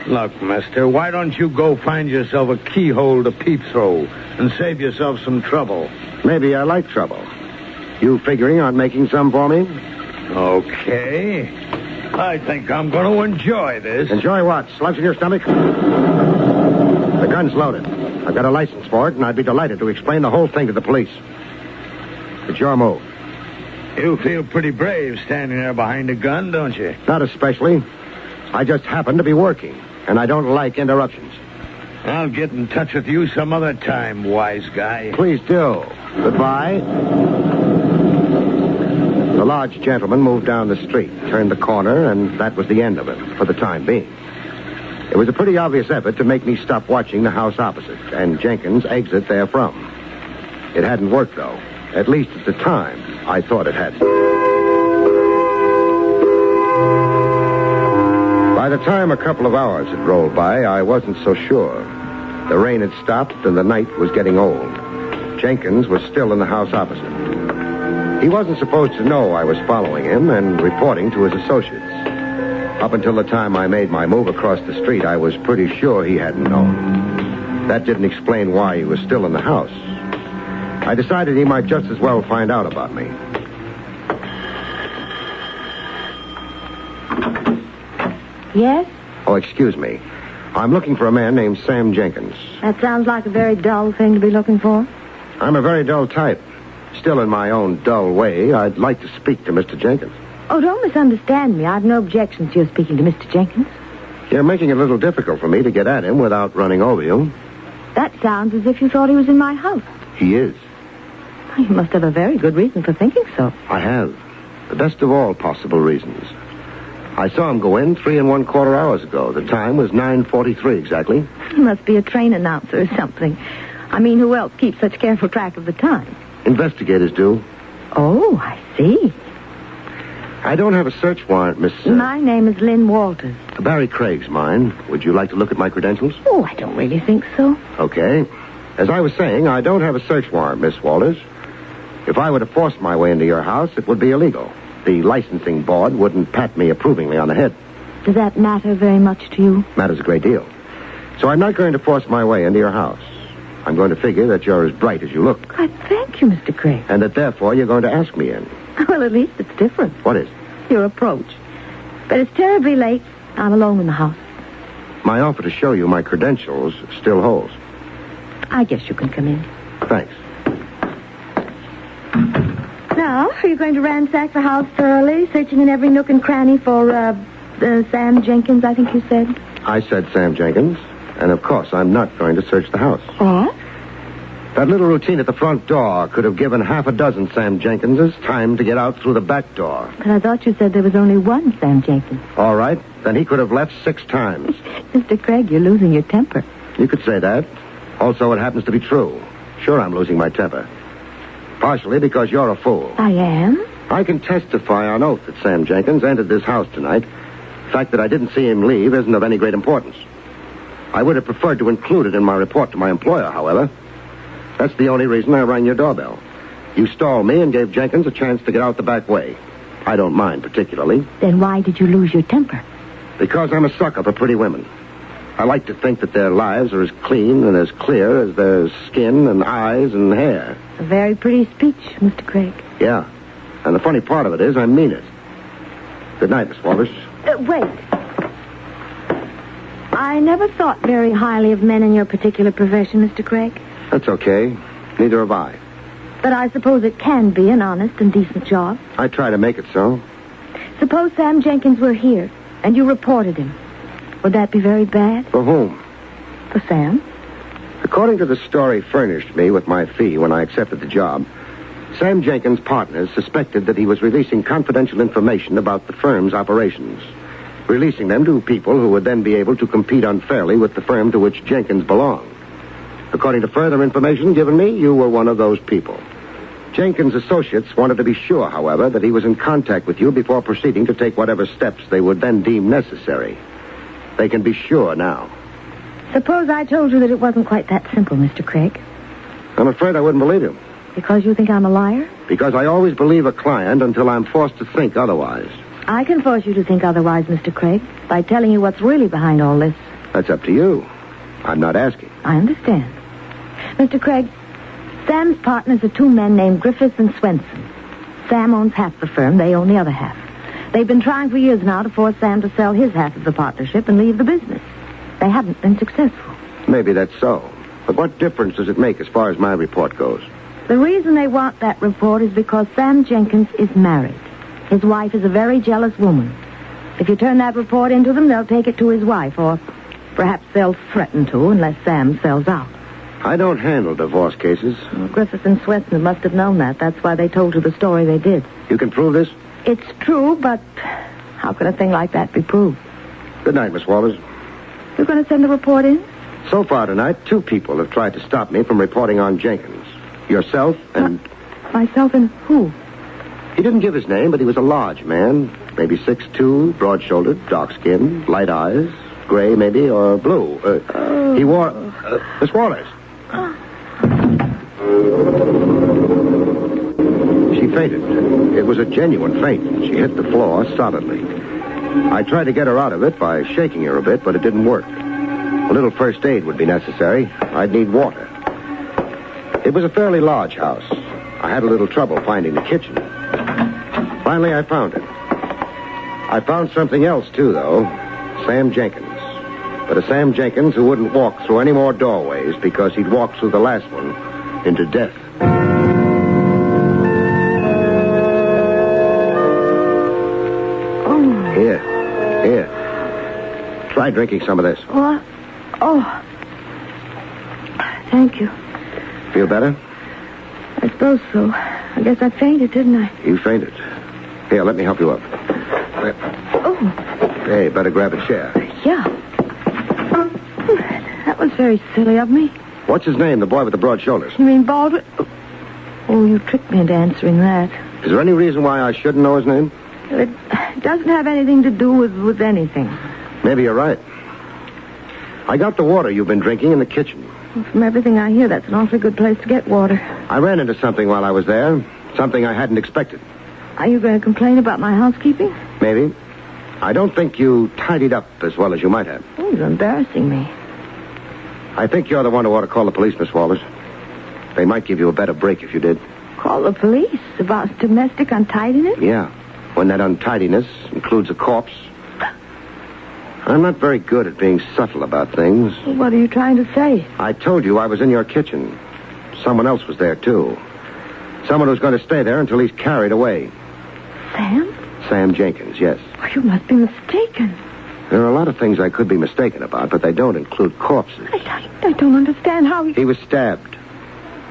Look, mister, why don't you go find yourself a keyhole to peep through and save yourself some trouble? Maybe I like trouble. You figuring on making some for me? Okay. I think I'm going to enjoy this. Enjoy what? Slugs in your stomach? The gun's loaded. I've got a license for it, and I'd be delighted to explain the whole thing to the police. It's your move. You feel pretty brave standing there behind a gun, don't you? Not especially. I just happen to be working, and I don't like interruptions. I'll get in touch with you some other time, wise guy. Please do. Goodbye. The large gentleman moved down the street, turned the corner, and that was the end of it, for the time being. It was a pretty obvious effort to make me stop watching the house opposite, and Jenkins exit therefrom. It hadn't worked, though. At least at the time, I thought it had. By the time a couple of hours had rolled by, I wasn't so sure. The rain had stopped, and the night was getting old. Jenkins was still in the house opposite. He wasn't supposed to know I was following him and reporting to his associates. Up until the time I made my move across the street, I was pretty sure he hadn't known. That didn't explain why he was still in the house. I decided he might just as well find out about me. Yes? Oh, excuse me. I'm looking for a man named Sam Jenkins. That sounds like a very dull thing to be looking for. I'm a very dull type. Still, in my own dull way, I'd like to speak to Mr. Jenkins. Oh, don't misunderstand me. I've no objections to your speaking to Mr. Jenkins. You're making it a little difficult for me to get at him without running over you. That sounds as if you thought he was in my house. He is. You must have a very good reason for thinking so. I have. The best of all possible reasons. I saw him go in 3 1/4 hours ago. The time was 9:43 exactly. He must be a train announcer or something. I mean, who else keeps such careful track of the time? Investigators do. Oh, I see. I don't have a search warrant, Miss... My name is Lynn Walters. Barrie Craig's mine. Would you like to look at my credentials? Oh, I don't really think so. Okay. As I was saying, I don't have a search warrant, Miss Walters. If I were to force my way into your house, it would be illegal. The licensing board wouldn't pat me approvingly on the head. Does that matter very much to you? Matters a great deal. So I'm not going to force my way into your house. I'm going to figure that you're as bright as you look. I thank you, Mr. Craig. And that therefore you're going to ask me in. Well, at least it's different. What is? Your approach. But it's terribly late. I'm alone in the house. My offer to show you my credentials still holds. I guess you can come in. Thanks. Now, are you going to ransack the house thoroughly, searching in every nook and cranny for, Sam Jenkins, I think you said? I said Sam Jenkins, and of course I'm not going to search the house. What? That little routine at the front door could have given half a dozen Sam Jenkinses time to get out through the back door. But I thought you said there was only one Sam Jenkins. All right, then he could have left 6 times. Mr. Craig, you're losing your temper. You could say that. Also, it happens to be true. Sure, I'm losing my temper. Partially because you're a fool. I am? I can testify on oath that Sam Jenkins entered this house tonight. The fact that I didn't see him leave isn't of any great importance. I would have preferred to include it in my report to my employer, however. That's the only reason I rang your doorbell. You stalled me and gave Jenkins a chance to get out the back way. I don't mind particularly. Then why did you lose your temper? Because I'm a sucker for pretty women. I like to think that their lives are as clean and as clear as their skin and eyes and hair. A very pretty speech, Mr. Craig. Yeah. And the funny part of it is I mean it. Good night, Miss Walters. Wait. I never thought very highly of men in your particular profession, Mr. Craig. That's okay. Neither have I. But I suppose it can be an honest and decent job. I try to make it so. Suppose Sam Jenkins were here and you reported him. Would that be very bad? For whom? For Sam. According to the story furnished me with my fee when I accepted the job, Sam Jenkins' partners suspected that he was releasing confidential information about the firm's operations, releasing them to people who would then be able to compete unfairly with the firm to which Jenkins belonged. According to further information given me, you were one of those people. Jenkins' associates wanted to be sure, however, that he was in contact with you before proceeding to take whatever steps they would then deem necessary. They can be sure now. Suppose I told you that it wasn't quite that simple, Mr. Craig. I'm afraid I wouldn't believe you. Because you think I'm a liar? Because I always believe a client until I'm forced to think otherwise. I can force you to think otherwise, Mr. Craig, by telling you what's really behind all this. That's up to you. I'm not asking. I understand. Mr. Craig, Sam's partners are 2 men named Griffiths and Swenson. Sam owns half the firm. They own the other half. They've been trying for years now to force Sam to sell his half of the partnership and leave the business. They haven't been successful. Maybe that's so. But what difference does it make as far as my report goes? The reason they want that report is because Sam Jenkins is married. His wife is a very jealous woman. If you turn that report into them, they'll take it to his wife, or perhaps they'll threaten to unless Sam sells out. I don't handle divorce cases. Well, Griffiths and Swenson must have known that. That's why they told you the story they did. You can prove this? It's true, but how can a thing like that be proved? Good night, Miss Walters. You're going to send the report in? So far tonight, 2 people have tried to stop me from reporting on Jenkins. Yourself and... Myself and who? He didn't give his name, but he was a large man. Maybe 6'2", broad-shouldered, dark-skinned, light eyes, gray maybe, or blue. He wore... Miss Walters. She fainted. It was a genuine faint. She hit the floor solidly. I tried to get her out of it by shaking her a bit, but it didn't work. A little first aid would be necessary. I'd need water. It was a fairly large house. I had a little trouble finding the kitchen. Finally, I found it. I found something else, too, though. Sam Jenkins. But a Sam Jenkins who wouldn't walk through any more doorways because he'd walked through the last one into death. Oh. Here. Try drinking some of this. What? Oh. Thank you. Feel better? I suppose so. I guess I fainted, didn't I? You fainted. Here, let me help you up. Oh. Hey, better grab a chair. Yeah. That was very silly of me. What's his name, the boy with the broad shoulders? You mean Baldwin? Oh, you tricked me into answering that. Is there any reason why I shouldn't know his name? It doesn't have anything to do with anything. Maybe you're right. I got the water you've been drinking in the kitchen. Well, from everything I hear, that's an awfully good place to get water. I ran into something while I was there. Something I hadn't expected. Are you going to complain about my housekeeping? Maybe. I don't think you tidied up as well as you might have. Oh, you're embarrassing me. I think you're the one who ought to call the police, Miss Walters. They might give you a better break if you did. Call the police about domestic untidiness? Yeah. When that untidiness includes a corpse, I'm not very good at being subtle about things. What are you trying to say? I told you I was in your kitchen. Someone else was there, too. Someone who's going to stay there until he's carried away. Sam? Sam Jenkins, yes. Oh, you must be mistaken. There are a lot of things I could be mistaken about, but they don't include corpses. I don't understand how He was stabbed.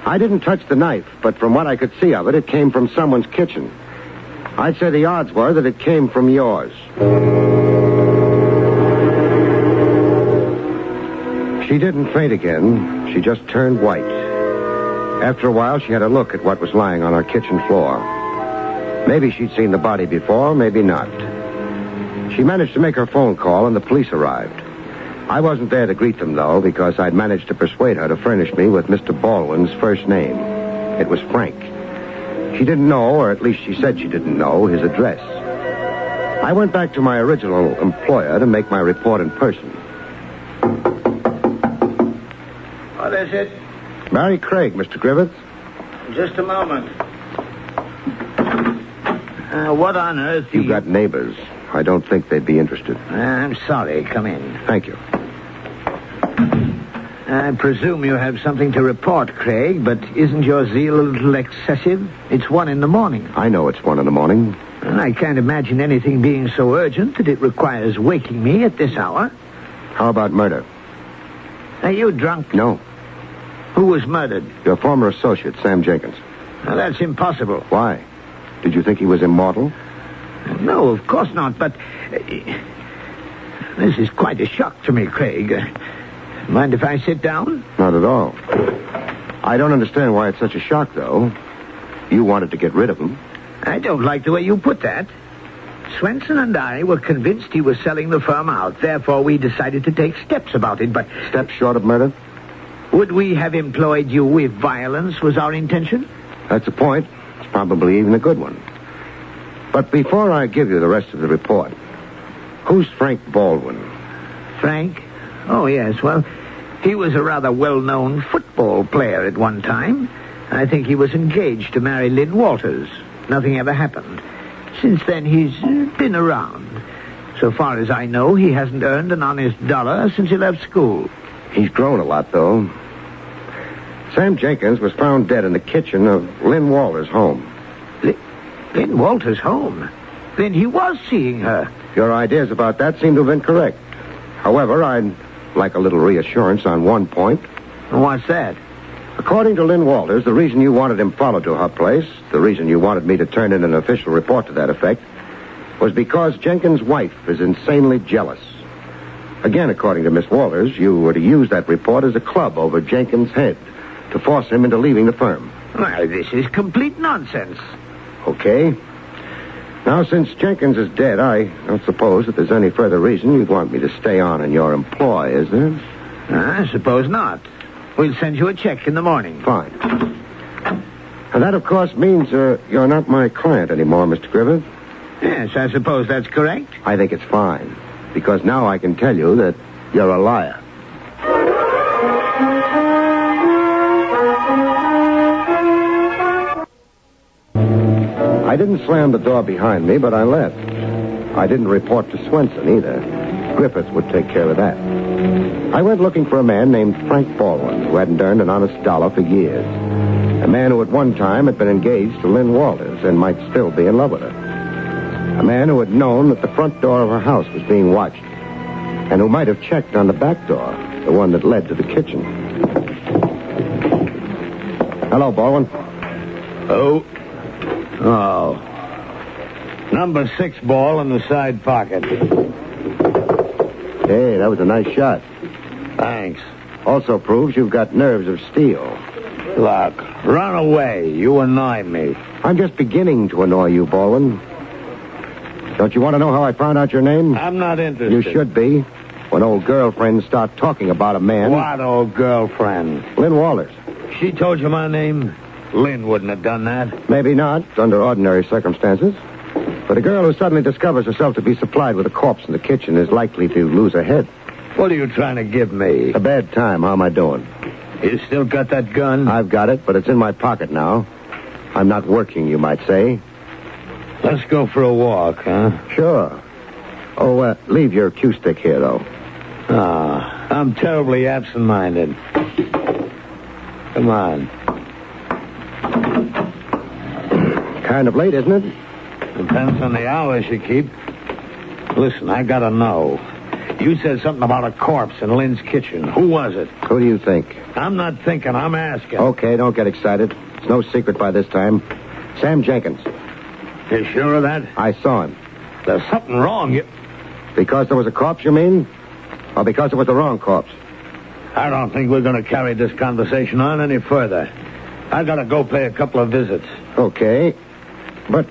I didn't touch the knife, but from what I could see of it, it came from someone's kitchen. I'd say the odds were that it came from yours. She didn't faint again. She just turned white. After a while, she had a look at what was lying on our kitchen floor. Maybe she'd seen the body before, maybe not. She managed to make her phone call, and the police arrived. I wasn't there to greet them, though, because I'd managed to persuade her to furnish me with Mr. Baldwin's first name. It was Frank. She didn't know, or at least she said she didn't know, his address. I went back to my original employer to make my report in person. What is it? Barrie Craig, Mr. Griffiths. Just a moment. What on earth... You've got neighbors. I don't think they'd be interested. I'm sorry. Come in. Thank you. I presume you have something to report, Craig, but isn't your zeal a little excessive? It's 1 a.m. I know it's 1 a.m. And I can't imagine anything being so urgent that it requires waking me at this hour. How about murder? Are you drunk? No. Who was murdered? Your former associate, Sam Jenkins. Now, that's impossible. Why? Did you think he was immortal? No, of course not, but... this is quite a shock to me, Craig. Mind if I sit down? Not at all. I don't understand why it's such a shock, though. You wanted to get rid of him. I don't like the way you put that. Swenson and I were convinced he was selling the firm out. Therefore, we decided to take steps about it, but... Steps short of murder? Would we have employed you if violence was our intention? That's a point. It's probably even a good one. But before I give you the rest of the report, who's Frank Baldwin? Frank? Oh, yes. Well, he was a rather well-known football player at one time. I think he was engaged to marry Lynn Walters. Nothing ever happened. Since then, he's been around. So far as I know, he hasn't earned an honest dollar since he left school. He's grown a lot, though. Sam Jenkins was found dead in the kitchen of Lynn Walters' home. Lynn Walters' home? Then he was seeing her. Your ideas about that seem to have been correct. However, I'd like a little reassurance on one point. What's that? According to Lynn Walters, the reason you wanted him followed to her place, the reason you wanted me to turn in an official report to that effect, was because Jenkins' wife is insanely jealous. Again, according to Miss Walters, you were to use that report as a club over Jenkins' head to force him into leaving the firm. Well, this is complete nonsense. Okay. Now, since Jenkins is dead, I don't suppose that there's any further reason you'd want me to stay on in your employ, is there? I suppose not. We'll send you a check in the morning. Fine. And that, of course, means you're not my client anymore, Mr. Griffith. Yes, I suppose that's correct. I think it's fine, because now I can tell you that you're a liar. I didn't slam the door behind me, but I left. I didn't report to Swenson either. Griffiths would take care of that. I went looking for a man named Frank Baldwin, who hadn't earned an honest dollar for years. A man who at one time had been engaged to Lynn Walters and might still be in love with her. A man who had known that the front door of her house was being watched, and who might have checked on the back door, the one that led to the kitchen. Hello, Baldwin. Oh. Number 6 ball in the side pocket. Hey, that was a nice shot. Thanks. Also proves you've got nerves of steel. Look, run away. You annoy me. I'm just beginning to annoy you, Baldwin. Don't you want to know how I found out your name? I'm not interested. You should be. When old girlfriends start talking about a man... What old girlfriend? Lynn Walters. She told you my name? Lynn wouldn't have done that. Maybe not, under ordinary circumstances. But a girl who suddenly discovers herself to be supplied with a corpse in the kitchen is likely to lose her head. What are you trying to give me? A bad time. How am I doing? You still got that gun? I've got it, but it's in my pocket now. I'm not working, you might say. Let's go for a walk, huh? Sure. Oh, leave your cue stick here, though. Ah, I'm terribly absent-minded. Come on. Kind of late, isn't it? Depends on the hours you keep. Listen, I gotta know. You said something about a corpse in Lynn's kitchen. Who was it? Who do you think? I'm not thinking, I'm asking. Okay, don't get excited. It's no secret by this time. Sam Jenkins. You sure of that? I saw him. There's something wrong. Because there was a corpse, you mean? Or because it was the wrong corpse? I don't think we're going to carry this conversation on any further. I gotta go pay a couple of visits. Okay. But,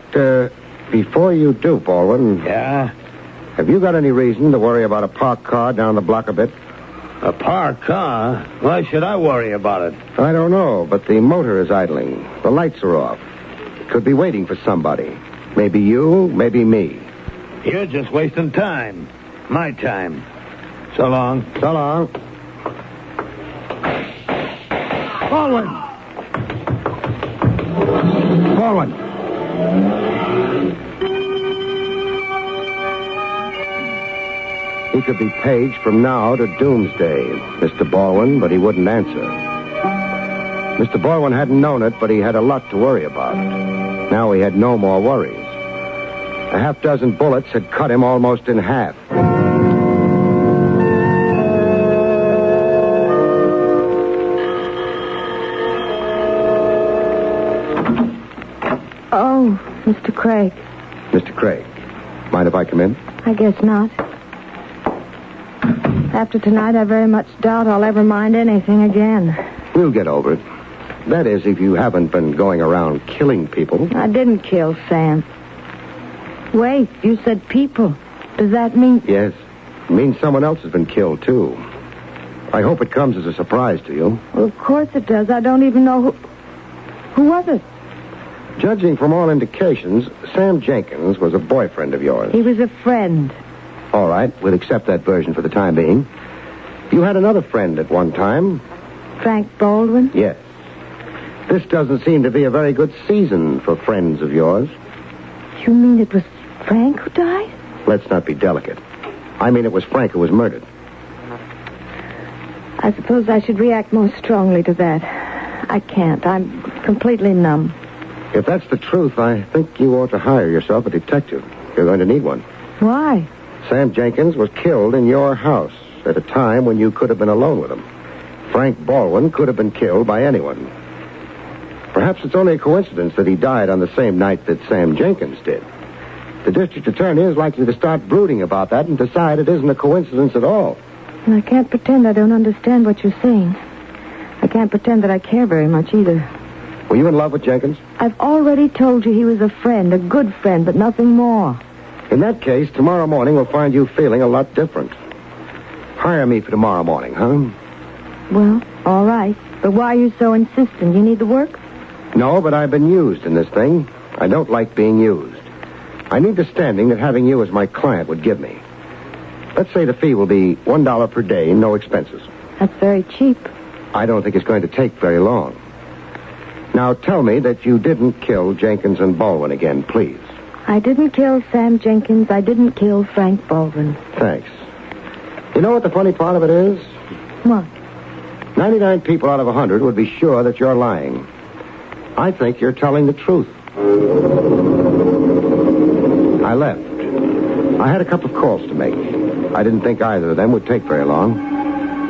before you do, Baldwin... Yeah? Have you got any reason to worry about a parked car down the block a bit? A parked car? Why should I worry about it? I don't know, but the motor is idling. The lights are off. It could be waiting for somebody. Maybe you, maybe me. You're just wasting time. My time. So long. So long. Baldwin! Baldwin! He could be paged from now to doomsday, Mr. Baldwin, but he wouldn't answer. Mr. Baldwin hadn't known it, but he had a lot to worry about. Now he had no more worries. A half-dozen bullets had cut him almost in half. Oh, Mr. Craig. Mr. Craig, mind if I come in? I guess not. After tonight, I very much doubt I'll ever mind anything again. We'll get over it. That is, if you haven't been going around killing people. I didn't kill Sam. Wait, you said people. Does that mean... Yes. It means someone else has been killed, too. I hope it comes as a surprise to you. Well, of course it does. I don't even know who... Who was it? Judging from all indications, Sam Jenkins was a boyfriend of yours. He was a friend. All right, we'll accept that version for the time being. You had another friend at one time. Frank Baldwin? Yes. This doesn't seem to be a very good season for friends of yours. You mean it was Frank who died? Let's not be delicate. I mean it was Frank who was murdered. I suppose I should react more strongly to that. I can't. I'm completely numb. If that's the truth, I think you ought to hire yourself a detective. You're going to need one. Why? Sam Jenkins was killed in your house at a time when you could have been alone with him. Frank Baldwin could have been killed by anyone. Perhaps it's only a coincidence that he died on the same night that Sam Jenkins did. The district attorney is likely to start brooding about that and decide it isn't a coincidence at all. And I can't pretend I don't understand what you're saying. I can't pretend that I care very much either. Were you in love with Jenkins? I've already told you he was a friend, a good friend, but nothing more. In that case, tomorrow morning we'll find you feeling a lot different. Hire me for tomorrow morning, huh? Well, all right. But why are you so insistent? You need the work? No, but I've been used in this thing. I don't like being used. I need the standing that having you as my client would give me. Let's say the fee will be $1 per day, no expenses. That's very cheap. I don't think it's going to take very long. Now tell me that you didn't kill Jenkins and Baldwin again, please. I didn't kill Sam Jenkins. I didn't kill Frank Baldwin. Thanks. You know what the funny part of it is? What? 99 people out of 100 would be sure that you're lying. I think you're telling the truth. I left. I had a couple of calls to make. I didn't think either of them would take very long.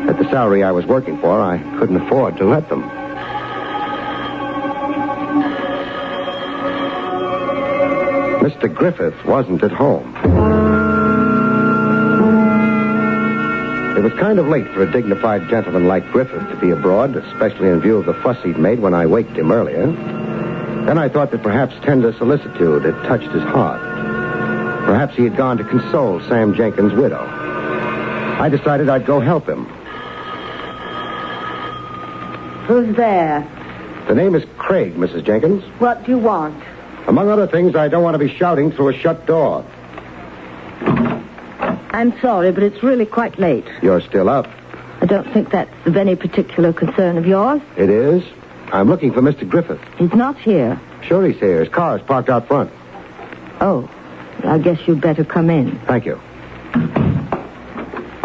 At the salary I was working for, I couldn't afford to let them. Mr. Griffith wasn't at home. It was kind of late for a dignified gentleman like Griffith to be abroad, especially in view of the fuss he'd made when I waked him earlier. Then I thought that perhaps tender solicitude had touched his heart. Perhaps he had gone to console Sam Jenkins' widow. I decided I'd go help him. Who's there? The name is Craig, Mrs. Jenkins. What do you want? Among other things, I don't want to be shouting through a shut door. I'm sorry, but it's really quite late. You're still up. I don't think that's of any particular concern of yours. It is. I'm looking for Mr. Griffith. He's not here. Sure he's here. His car is parked out front. Oh, I guess you'd better come in. Thank you.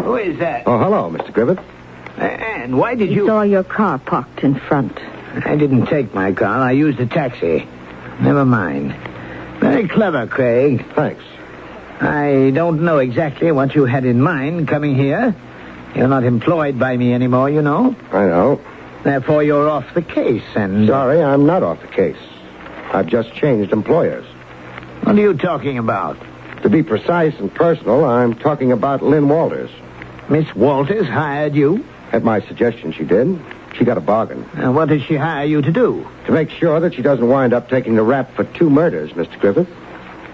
Who is that? Oh, hello, Mr. Griffith. And why did you... Saw your car parked in front. I didn't take my car. I used a taxi. Never mind. Very clever, Craig. Thanks. I don't know exactly what you had in mind coming here. You're not employed by me anymore, you know. I know. Therefore, you're off the case, and... Sorry, I'm not off the case. I've just changed employers. What are you talking about? To be precise and personal, I'm talking about Lynn Walters. Miss Walters hired you? At my suggestion, she did. She got a bargain. And what did she hire you to do? To make sure that she doesn't wind up taking the rap for 2 murders, Mr. Griffith.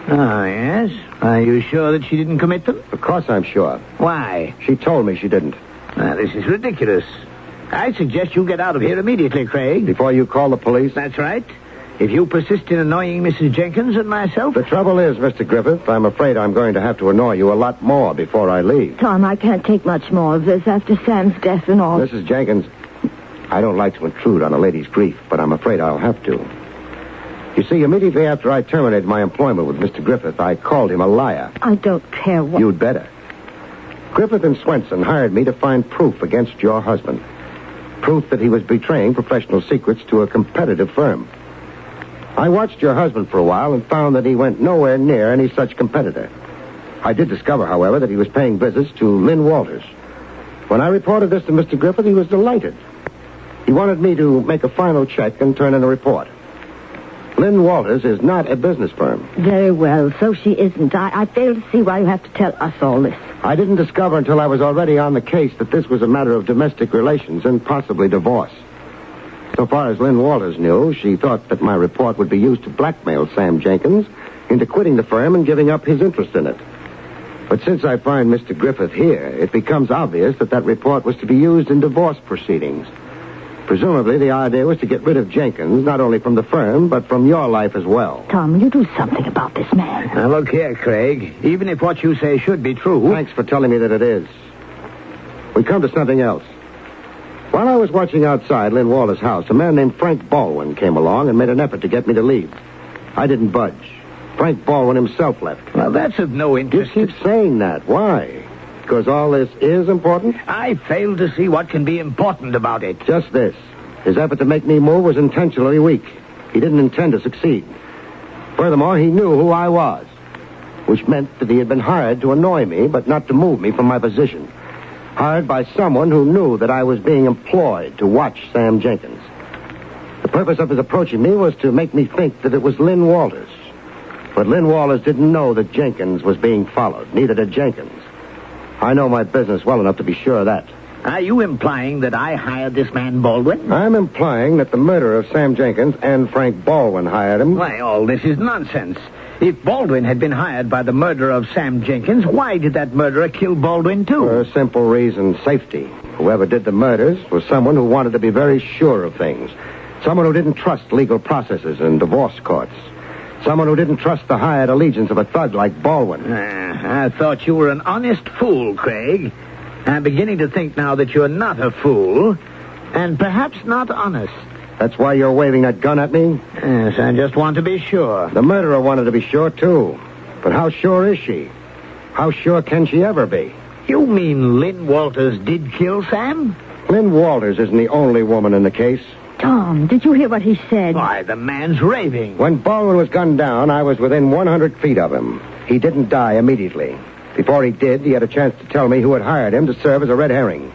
Ah, yes? Are you sure that she didn't commit them? Of course I'm sure. Why? She told me she didn't. This is ridiculous. I suggest you get out of here immediately, Craig. Before you call the police? That's right. If you persist in annoying Mrs. Jenkins and myself... The trouble is, Mr. Griffith, I'm afraid I'm going to have to annoy you a lot more before I leave. Tom, I can't take much more of this after Sam's death and all. Mrs. Jenkins, I don't like to intrude on a lady's grief, but I'm afraid I'll have to. You see, immediately after I terminated my employment with Mr. Griffith, I called him a liar. I don't care what... You'd better. Griffith and Swenson hired me to find proof against your husband. Proof that he was betraying professional secrets to a competitive firm. I watched your husband for a while and found that he went nowhere near any such competitor. I did discover, however, that he was paying visits to Lynn Walters. When I reported this to Mr. Griffith, he was delighted. He wanted me to make a final check and turn in a report. Lynn Walters is not a business firm. Very well, so she isn't. I fail to see why you have to tell us all this. I didn't discover until I was already on the case that this was a matter of domestic relations and possibly divorce. So far as Lynn Walters knew, she thought that my report would be used to blackmail Sam Jenkins into quitting the firm and giving up his interest in it. But since I find Mr. Griffith here, it becomes obvious that that report was to be used in divorce proceedings. Presumably, the idea was to get rid of Jenkins, not only from the firm, but from your life as well. Tom, you do something about this man. Now, look here, Craig. Even if what you say should be true... Thanks for telling me that it is. We come to something else. While I was watching outside Lynn Walters' house, a man named Frank Baldwin came along and made an effort to get me to leave. I didn't budge. Frank Baldwin himself left. Well, that's of no interest. You keep saying that. Why? Because all this is important? I fail to see what can be important about it. Just this. His effort to make me move was intentionally weak. He didn't intend to succeed. Furthermore, he knew who I was, which meant that he had been hired to annoy me, but not to move me from my position. Hired by someone who knew that I was being employed to watch Sam Jenkins. The purpose of his approaching me was to make me think that it was Lynn Walters. But Lynn Walters didn't know that Jenkins was being followed. Neither did Jenkins. I know my business well enough to be sure of that. Are you implying that I hired this man Baldwin? I'm implying that the murderer of Sam Jenkins and Frank Baldwin hired him. Why, all this is nonsense. If Baldwin had been hired by the murderer of Sam Jenkins, why did that murderer kill Baldwin, too? For a simple reason, safety. Whoever did the murders was someone who wanted to be very sure of things. Someone who didn't trust legal processes and divorce courts. Someone who didn't trust the hired allegiance of a thug like Baldwin. I thought you were an honest fool, Craig. I'm beginning to think now that you're not a fool, and perhaps not honest. That's why you're waving that gun at me? Yes, I just want to be sure. The murderer wanted to be sure, too. But how sure is she? How sure can she ever be? You mean Lynn Walters did kill Sam? Lynn Walters isn't the only woman in the case. Tom, did you hear what he said? Why, the man's raving. When Baldwin was gunned down, I was within 100 feet of him. He didn't die immediately. Before he did, he had a chance to tell me who had hired him to serve as a red herring.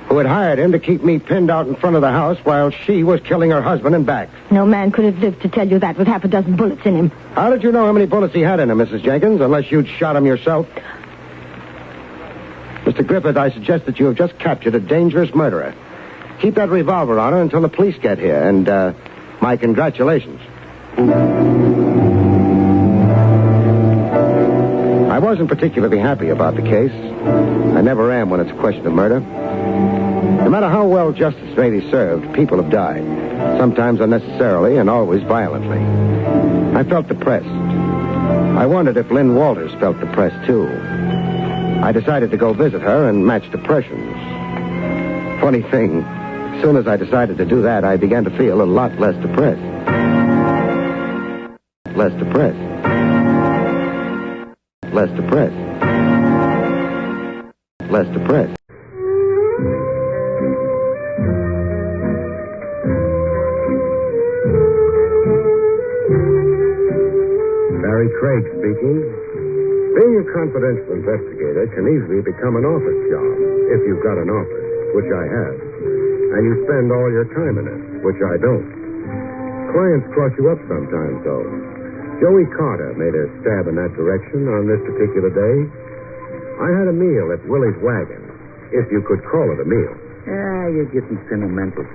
Who had hired him to keep me pinned out in front of the house while she was killing her husband and back. No man could have lived to tell you that with half a dozen bullets in him. How did you know how many bullets he had in him, Mrs. Jenkins, unless you'd shot him yourself? Mr. Griffith, I suggest that you have just captured a dangerous murderer. Keep that revolver on her until the police get here, and, my congratulations. I wasn't particularly happy about the case. I never am when it's a question of murder. No matter how well justice may be served, people have died. Sometimes unnecessarily and always violently. I felt depressed. I wondered if Lynn Walters felt depressed, too. I decided to go visit her and match depressions. Funny thing, as soon as I decided to do that, I began to feel a lot less depressed. Less depressed. Less depressed. less depressed. Barrie Craig speaking. Being a confidential investigator can easily become an office job, if you've got an office, which I have, and you spend all your time in it, which I don't. Clients cross you up sometimes, though. Joey Carter made a stab in that direction on this particular day. I had a meal at Willie's Wagon, if you could call it a meal. You're getting sentimental.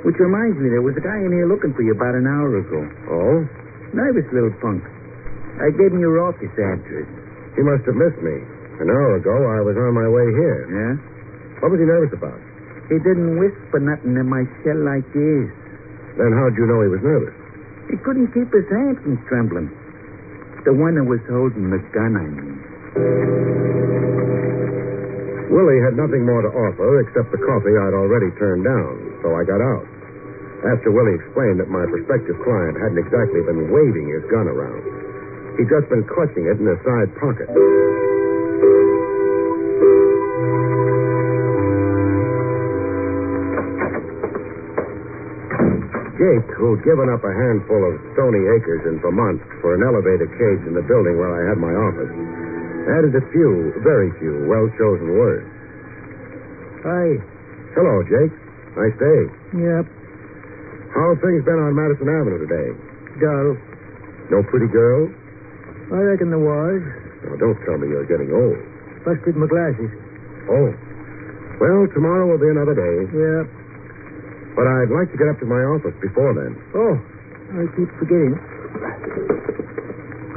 Which reminds me, there was a guy in here looking for you about an hour ago. Oh? Nervous little punk. I gave him your office address. He must have missed me. An hour ago, I was on my way here. Yeah? What was he nervous about? He didn't whisper nothing in my cell like this. Then how'd you know he was nervous? He couldn't keep his hands from trembling. The one that was holding the gun, I mean. Willie had nothing more to offer except the coffee I'd already turned down, so I got out. After Willie explained that my prospective client hadn't exactly been waving his gun around. He'd just been clutching it in his side pocket. Jake, who'd given up a handful of stony acres in Vermont for an elevator cage in the building where I had my office, added a few, very few, well-chosen words. Hi. Hello, Jake. Nice day. Yep. How have things been on Madison Avenue today? Dull. No pretty girls? I reckon there was. Now, don't tell me you're getting old. Busted my glasses. Oh. Well, tomorrow will be another day. Yep. But I'd like to get up to my office before then. Oh, I keep forgetting.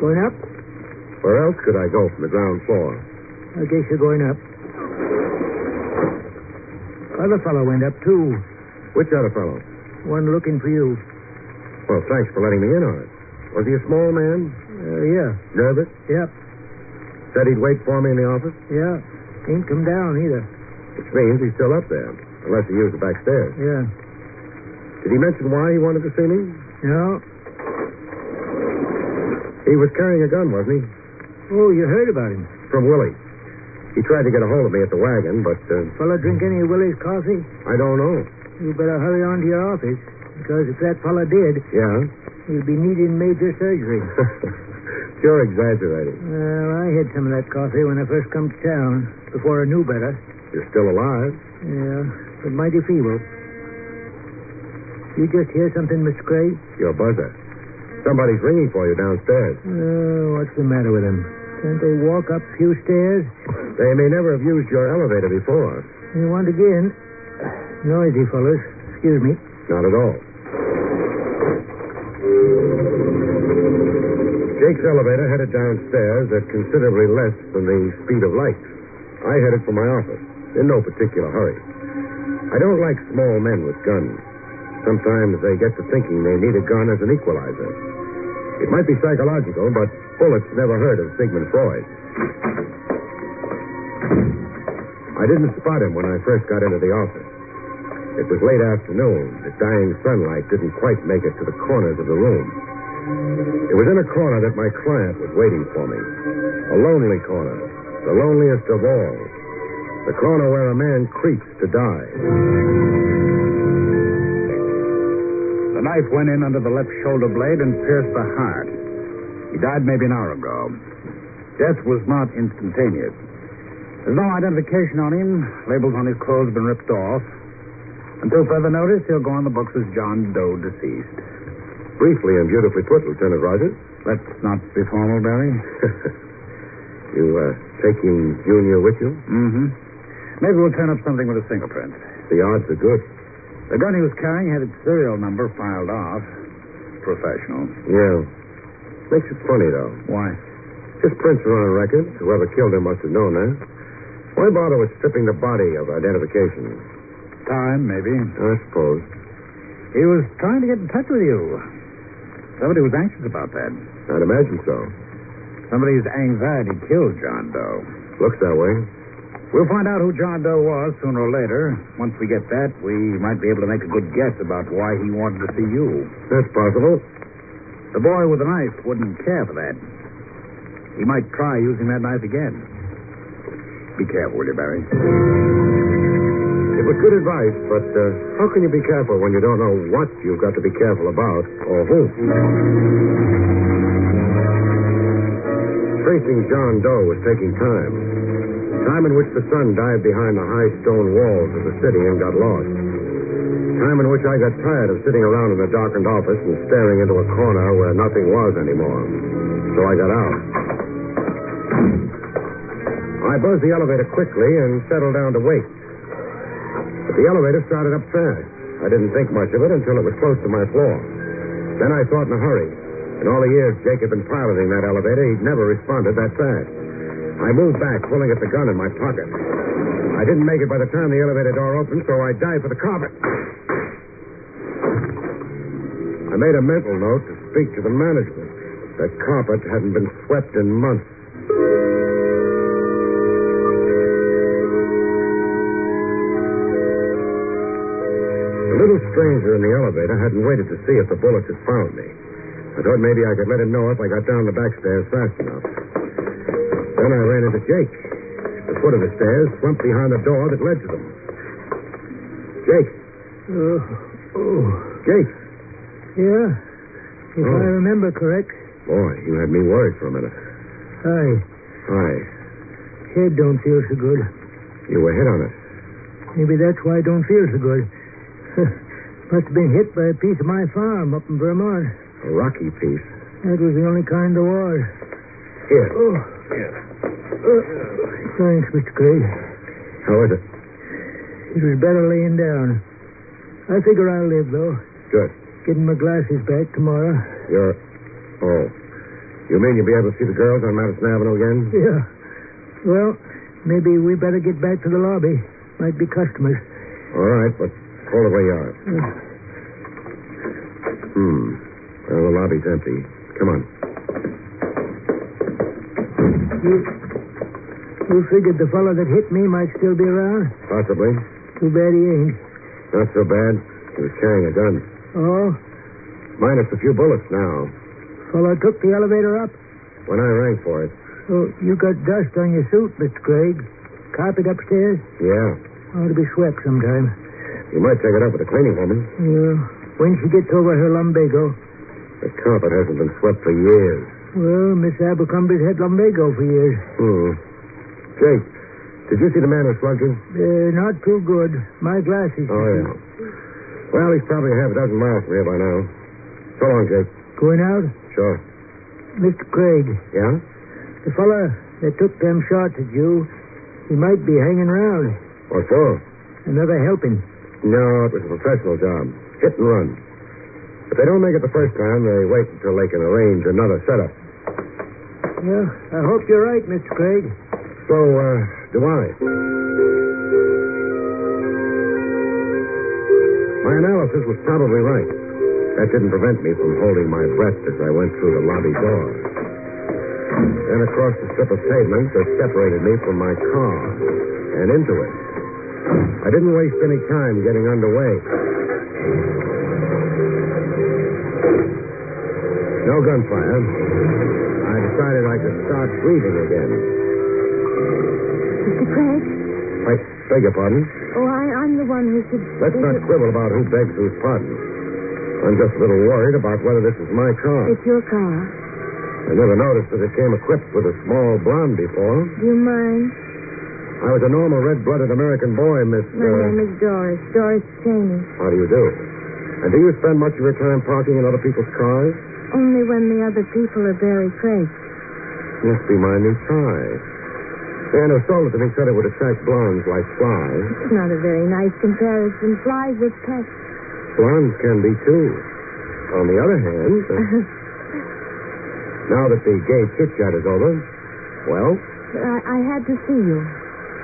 Going up? Where else could I go from the ground floor? I guess you're going up. Other fellow went up, too. Which other fellow? One looking for you. Well, thanks for letting me in on it. Was he a small man? Yeah. Nervous? Yep. Said he'd wait for me in the office? Yeah. Ain't come down either. Which means he's still up there, unless he used the back stairs. Yeah. Did he mention why he wanted to see me? No. He was carrying a gun, wasn't he? Oh, you heard about him? From Willie. He tried to get a hold of me at the wagon, but... Fella drink any of Willie's coffee? I don't know. You better hurry on to your office, because if that fella did... Yeah? He'll be needing major surgery. You're exaggerating. Well, I had some of that coffee when I first come to town, before I knew better. You're still alive? Yeah, but mighty feeble. You just hear something, Mr. Craig? Your buzzer. Somebody's ringing for you downstairs. Oh, what's the matter with them? Can't they walk up a few stairs? They may never have used your elevator before. You want to get in? Noisy, fellas. Excuse me. Not at all. Jake's elevator headed downstairs at considerably less than the speed of light. I headed for my office, in no particular hurry. I don't like small men with guns. Sometimes they get to thinking they need a gun as an equalizer. It might be psychological, but bullets never hurt of Sigmund Freud. I didn't spot him when I first got into the office. It was late afternoon. The dying sunlight didn't quite make it to the corners of the room. It was in a corner that my client was waiting for me. A lonely corner. The loneliest of all. The corner where a man creeps to die. The knife went in under the left shoulder blade and pierced the heart. He died maybe an hour ago. Death was not instantaneous. There's no identification on him. Labels on his clothes have been ripped off. Until further notice, he'll go on the books as John Doe, deceased. Briefly and beautifully put, Lieutenant Rogers. Let's not be formal, Barry. You, taking Junior with you? Mm-hmm. Maybe we'll turn up something with a fingerprint. The odds are good. The gun he was carrying had its serial number filed off. Professional. Yeah. Makes it funny, though. Why? Just prints are on a record. Whoever killed him must have known that. Why bother with stripping the body of identification? Time, maybe. I suppose. He was trying to get in touch with you. Somebody was anxious about that. I'd imagine so. Somebody's anxiety killed John Doe. Looks that way. We'll find out who John Doe was sooner or later. Once we get that, we might be able to make a good guess about why he wanted to see you. That's possible. The boy with the knife wouldn't care for that. He might try using that knife again. Be careful, will you, Barry? It was good advice, but how can you be careful when you don't know what you've got to be careful about or who? Tracing John Doe was taking time. Time in which the sun dived behind the high stone walls of the city and got lost. Time in which I got tired of sitting around in a darkened office and staring into a corner where nothing was anymore. So I got out. I buzzed the elevator quickly and settled down to wait. But the elevator started up fast. I didn't think much of it until it was close to my floor. Then I thought in a hurry. In all the years Jake had been piloting that elevator, he'd never responded that fast. I moved back, pulling at the gun in my pocket. I didn't make it by the time the elevator door opened, so I dived for the carpet. I made a mental note to speak to the management. That carpet hadn't been swept in months. The little stranger in the elevator hadn't waited to see if the bullets had found me. I thought maybe I could let him know if I got down the back stairs fast enough. Then I ran into Jake. The foot of the stairs slumped behind the door that led to them. Jake. Jake. Yeah? If I remember correct. Boy, you had me worried for a minute. Hi. Hi. Head don't feel so good. You were hit on it. Maybe that's why I don't feel so good. Must have been hit by a piece of my farm up in Vermont. A rocky piece. That was the only kind there was. Here. Here. Thanks, Mr. Craig. How is it? It was better laying down. I figure I'll live, though. Good. Getting my glasses back tomorrow. Oh. You mean you'll be able to see the girls on Madison Avenue again? Yeah. Well, maybe we better get back to the lobby. Might be customers. All right, but hold it where you are. Well, the lobby's empty. Come on. You figured the fellow that hit me might still be around? Possibly. Too bad he ain't. Not so bad. He was carrying a gun. Oh? Minus a few bullets now. Fellow took the elevator up? When I rang for it. Oh, you got dust on your suit, Mr. Craig. Carpet upstairs? Yeah. Ought to be swept sometime. You might take it up with the cleaning woman. Yeah. When she gets over her lumbago. The carpet hasn't been swept for years. Well, Miss Abercrombie's had lumbago for years. Jake, did you see the man who slugged you? Not too good. My glasses. Oh, yeah. Well, he's probably half a dozen miles from here by now. So long, Jake. Going out? Sure. Mr. Craig. Yeah? The fella that took them shots at you, he might be hanging around. What for? Another helping. No, it was a professional job. Hit and run. If they don't make it the first time, they wait until they can arrange another setup. Well, I hope you're right, Mr. Craig. So, do I. My analysis was probably right. That didn't prevent me from holding my breath as I went through the lobby door. Then across the strip of pavement that separated me from my car and into it. I didn't waste any time getting underway. No gunfire. I decided I could start breathing again. Mr. Craig? I beg your pardon? Oh, I'm the one who should... Let's not quibble about who begs whose pardon. I'm just a little worried about whether this is my car. It's your car. I never noticed that it came equipped with a small blonde before. Do you mind? I was a normal red-blooded American boy, Miss... My name is Doris. Doris Cheney. How do you do? And do you spend much of your time parking in other people's cars? Only when the other people are Barrie Craig. Must be my new tie. The man who sold it to me said it would attract blondes like flies. It's not a very nice comparison. Flies with pets. Blondes can be, too. On the other hand... now that the gay chit-chat is over, well... I had to see you.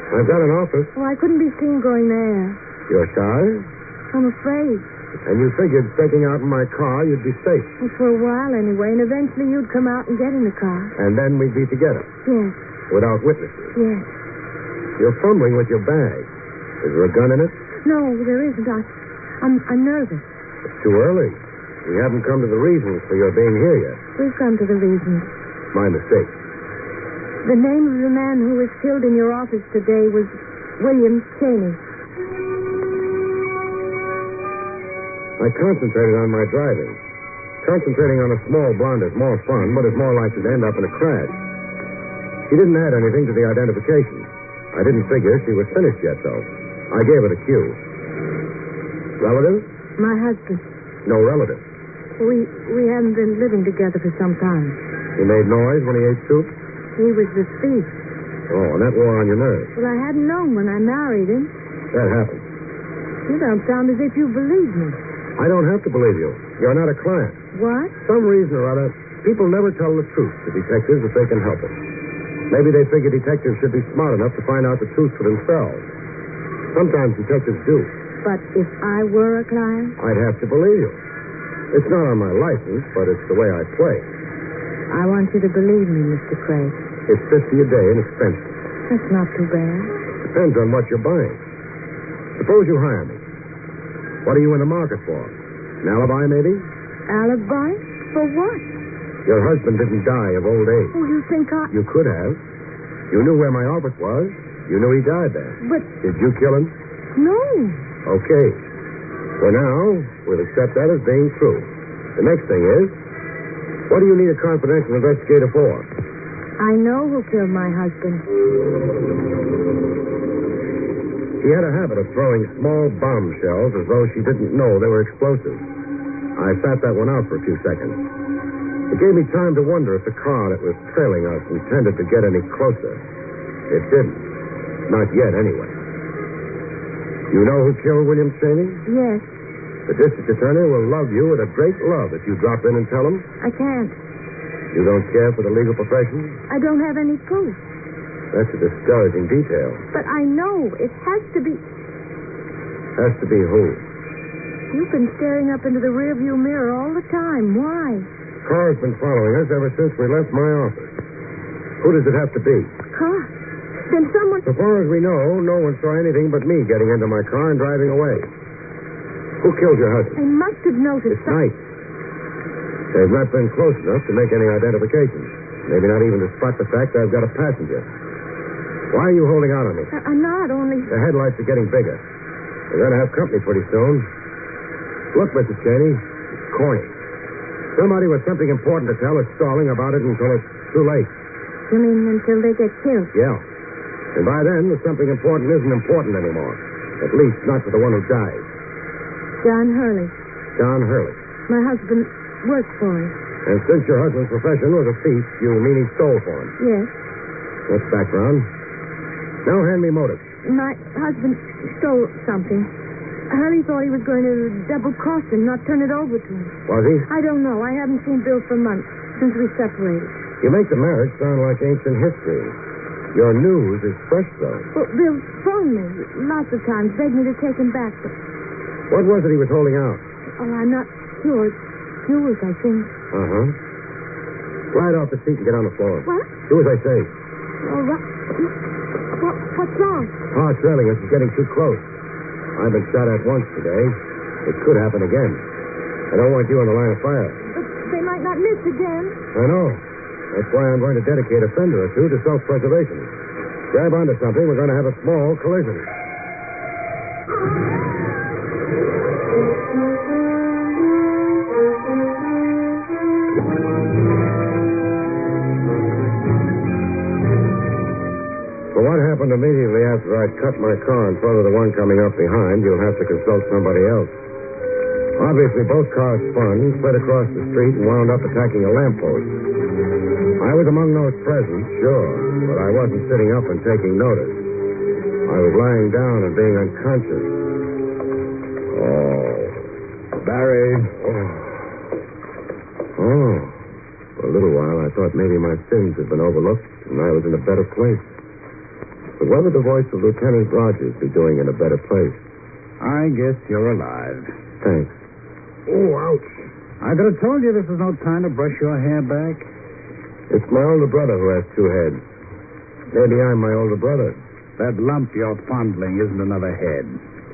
I've got an office. Oh, I couldn't be seen going there. You're shy? I'm afraid. And you figured staking out in my car, you'd be safe. Well, for a while, anyway, and eventually you'd come out and get in the car. And then we'd be together. Yes. Without witnesses. Yes. You're fumbling with your bag. Is there a gun in it? No, there isn't. I'm nervous. It's too early. We haven't come to the reasons for your being here yet. We've come to the reasons. My mistake. The name of the man who was killed in your office today was William Cheney. I concentrated on my driving. Concentrating on a small blonde is more fun, but is more likely to end up in a crash. She didn't add anything to the identification. I didn't figure she was finished yet, though. I gave it a cue. Relative? My husband. No relative. We haven't been living together for some time. He made noise when he ate soup? He was the thief. Oh, and that wore on your nerves. Well, I hadn't known when I married him. That happened. You don't sound as if you believe me. I don't have to believe you. You're not a client. What? Some reason or other, people never tell the truth to detectives if they can help it. Maybe they figure detectives should be smart enough to find out the truth for themselves. Sometimes detectives do. But if I were a client? I'd have to believe you. It's not on my license, but it's the way I play. I want you to believe me, Mr. Craig. It's $50 a day and expensive. That's not too bad. Depends on what you're buying. Suppose you hire me. What are you in the market for? An alibi, maybe? Alibi? For what? Your husband didn't die of old age. Oh, you think I... You could have. You knew where my office was. You knew he died there. But... Did you kill him? No. Okay. For now, we'll accept that as being true. The next thing is, what do you need a confidential investigator for? I know who killed my husband. She had a habit of throwing small bombshells as though she didn't know they were explosives. I sat that one out for a few seconds. It gave me time to wonder if the car that was trailing us intended to get any closer. It didn't. Not yet, anyway. You know who killed William Cheney? Yes. The district attorney will love you with a great love if you drop in and tell him. I can't. You don't care for the legal profession? I don't have any proof. That's a discouraging detail. But I know it has to be... Has to be who? You've been staring up into the rearview mirror all the time. Why? Car's been following us ever since we left my office. Who does it have to be? Car? Then someone... So far as we know, no one saw anything but me getting into my car and driving away. Who killed your husband? They must have noticed... It's night. They've not been close enough to make any identification. Maybe not even to spot the fact I've got a passenger. Why are you holding out on me? I'm not only... The headlights are getting bigger. We're going to have company pretty soon. Look, Mrs. Cheney, it's corny. Somebody with something important to tell is stalling about it until it's too late. You mean until they get killed? Yeah. And by then, the something important isn't important anymore. At least not to the one who died. John Hurley. John Hurley. My husband worked for him. And since your husband's profession was a thief, you mean he stole for him? Yes. That's background. Now hand me motive. My husband stole something. Hurley thought he was going to double-cross him, not turn it over to him. Was he? I don't know. I haven't seen Bill for months, since we separated. You make the marriage sound like ancient history. Your news is fresh, though. Well, Bill phoned me lots of times, begged me to take him back, but... What was it he was holding out? Oh, I'm not sure. It's jewels, I think. Uh-huh. Slide off the seat and get on the floor. What? Do as I say. All right. What's wrong? Car's trailing us. It's getting too close. I've been shot at once today. It could happen again. I don't want you in the line of fire. But they might not miss again. I know. That's why I'm going to dedicate a fender or two to self-preservation. Grab onto something. We're going to have a small collision. For what happened immediately after I'd cut my car in front of the one coming up behind, you'll have to consult somebody else. Obviously, both cars spun, slid across the street, and wound up attacking a lamppost. I was among those present, sure, but I wasn't sitting up and taking notice. I was lying down and being unconscious. Oh, Barrie. Oh. For a little while, I thought maybe my sins had been overlooked, and I was in a better place. But what would the voice of Lieutenant Rogers be doing in a better place? I guess you're alive. Thanks. Oh, ouch. I could have told you this was no time to brush your hair back. It's my older brother who has two heads. Maybe I'm my older brother. That lump you're fondling isn't another head.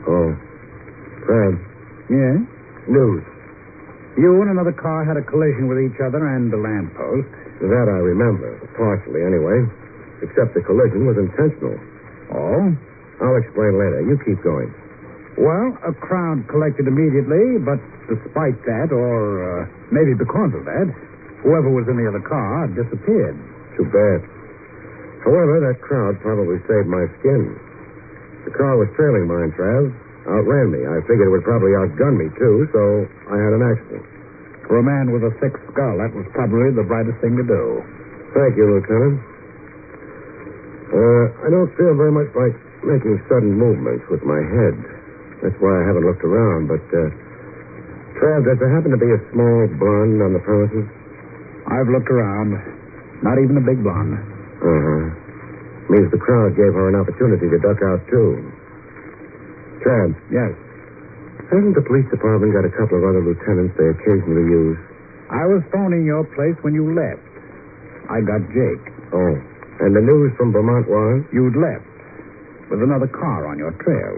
Oh. Fred. Yeah? News. You and another car had a collision with each other and the lamppost. That I remember. Partially, anyway. except the collision was intentional. Oh? I'll explain later. You keep going. Well, a crowd collected immediately, but despite that, or maybe because of that, whoever was in the other car disappeared. Too bad. However, that crowd probably saved my skin. The car was trailing mine, Trav. Outran me. I figured it would probably outgun me, too, so I had an accident. For a man with a thick skull, that was probably the brightest thing to do. Thank you, Lieutenant. I don't feel very much like making sudden movements with my head. That's why I haven't looked around, but, Trav, does there happen to be a small blonde on the premises? I've looked around. Not even a big blonde. Uh-huh. Means the crowd gave her an opportunity to duck out, too. Trav. Yes? Hasn't the police department got a couple of other lieutenants they occasionally use? I was phoning your place when you left. I got Jake. Oh. And the news from Vermont was? You'd left. With another car on your trail.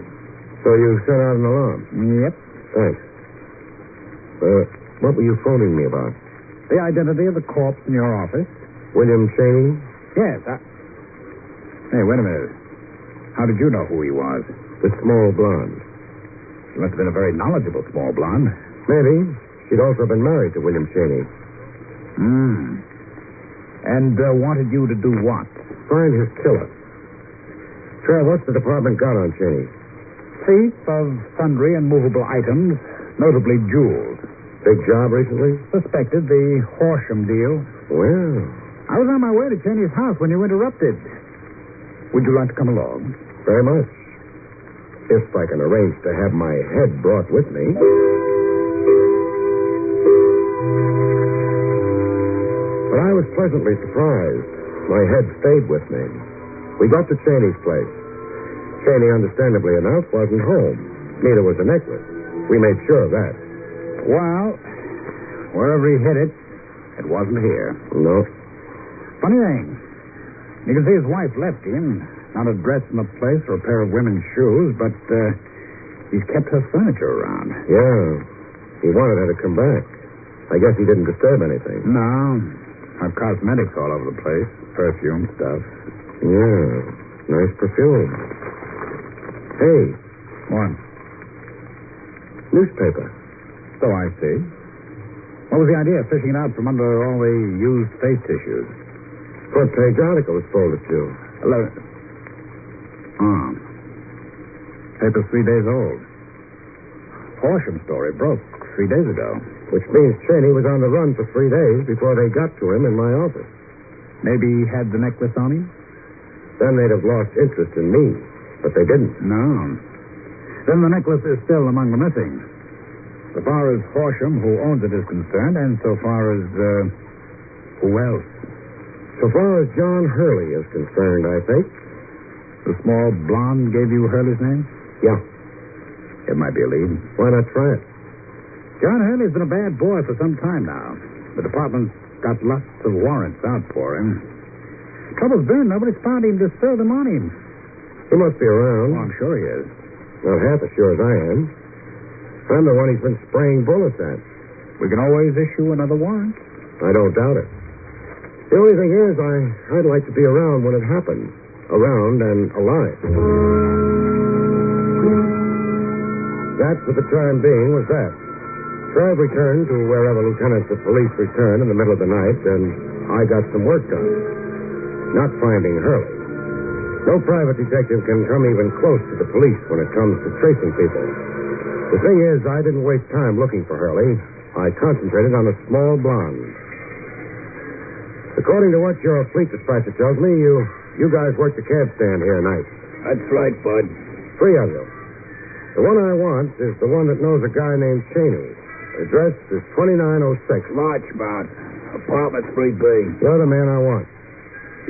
So you sent out an alarm? Yep. Thanks. What were you phoning me about? The identity of the corpse in your office. William Cheney? Yes. Hey, wait a minute. How did you know who he was? The small blonde. She must have been a very knowledgeable small blonde. Maybe. She'd also been married to William Cheney. And wanted you to do what? Find his killer. Trev, what's the department got on Cheney? Thief of sundry and movable items, notably jewels. Big job recently? Suspected the Horsham deal. Well. I was on my way to Cheney's house when you interrupted. Would you like to come along? Very much. If I can arrange to have my head brought with me. But I was pleasantly surprised. My head stayed with me. We got to Cheney's place. Cheney, understandably enough, wasn't home. Neither was the necklace. We made sure of that. Well, wherever he hid it, it wasn't here. No. Funny thing. You can see his wife left him. Not a dress in the place or a pair of women's shoes, but he's kept her furniture around. Yeah. He wanted her to come back. I guess he didn't disturb anything. No. Her cosmetics all over the place. Perfume stuff. Yeah. Nice perfume. Hey. What? Newspaper. So I see. What was the idea of fishing it out from under all the used face tissues? Front page article was folded to. Oh. Paper's 3 days old. Horsham story broke 3 days ago. Which means Cheney was on the run for 3 days before they got to him in my office. Maybe he had the necklace on him? Then they'd have lost interest in me. But they didn't. No. Then the necklace is still among the missing. So far as Horsham, who owns it, is concerned, and so far as, who else? So far as John Hurley is concerned, I think. The small blonde gave you Hurley's name? Yeah. It might be a lead. Why not try it? John Hurley's been a bad boy for some time now. The department's got lots of warrants out for him. Trouble's been, nobody's found him to serve them on him. He must be around. Oh, I'm sure he is. Not half as sure as I am. I'm the one he's been spraying bullets at. We can always issue another warrant. I don't doubt it. The only thing is, I'd like to be around when it happened. Around and alive. That, for the time being, was that. Trav returned to wherever lieutenants of police return in the middle of the night, and I got some work done. Not finding Hurley. No private detective can come even close to the police when it comes to tracing people. The thing is, I didn't waste time looking for Hurley. I concentrated on a small blonde. According to what your fleet dispatcher tells me, you guys work the cab stand here tonight. That's right, Bud. 3 of you. The one I want is the one that knows a guy named Cheney. Address is 2906. Larchmount. Apartment 3B. You're the man I want.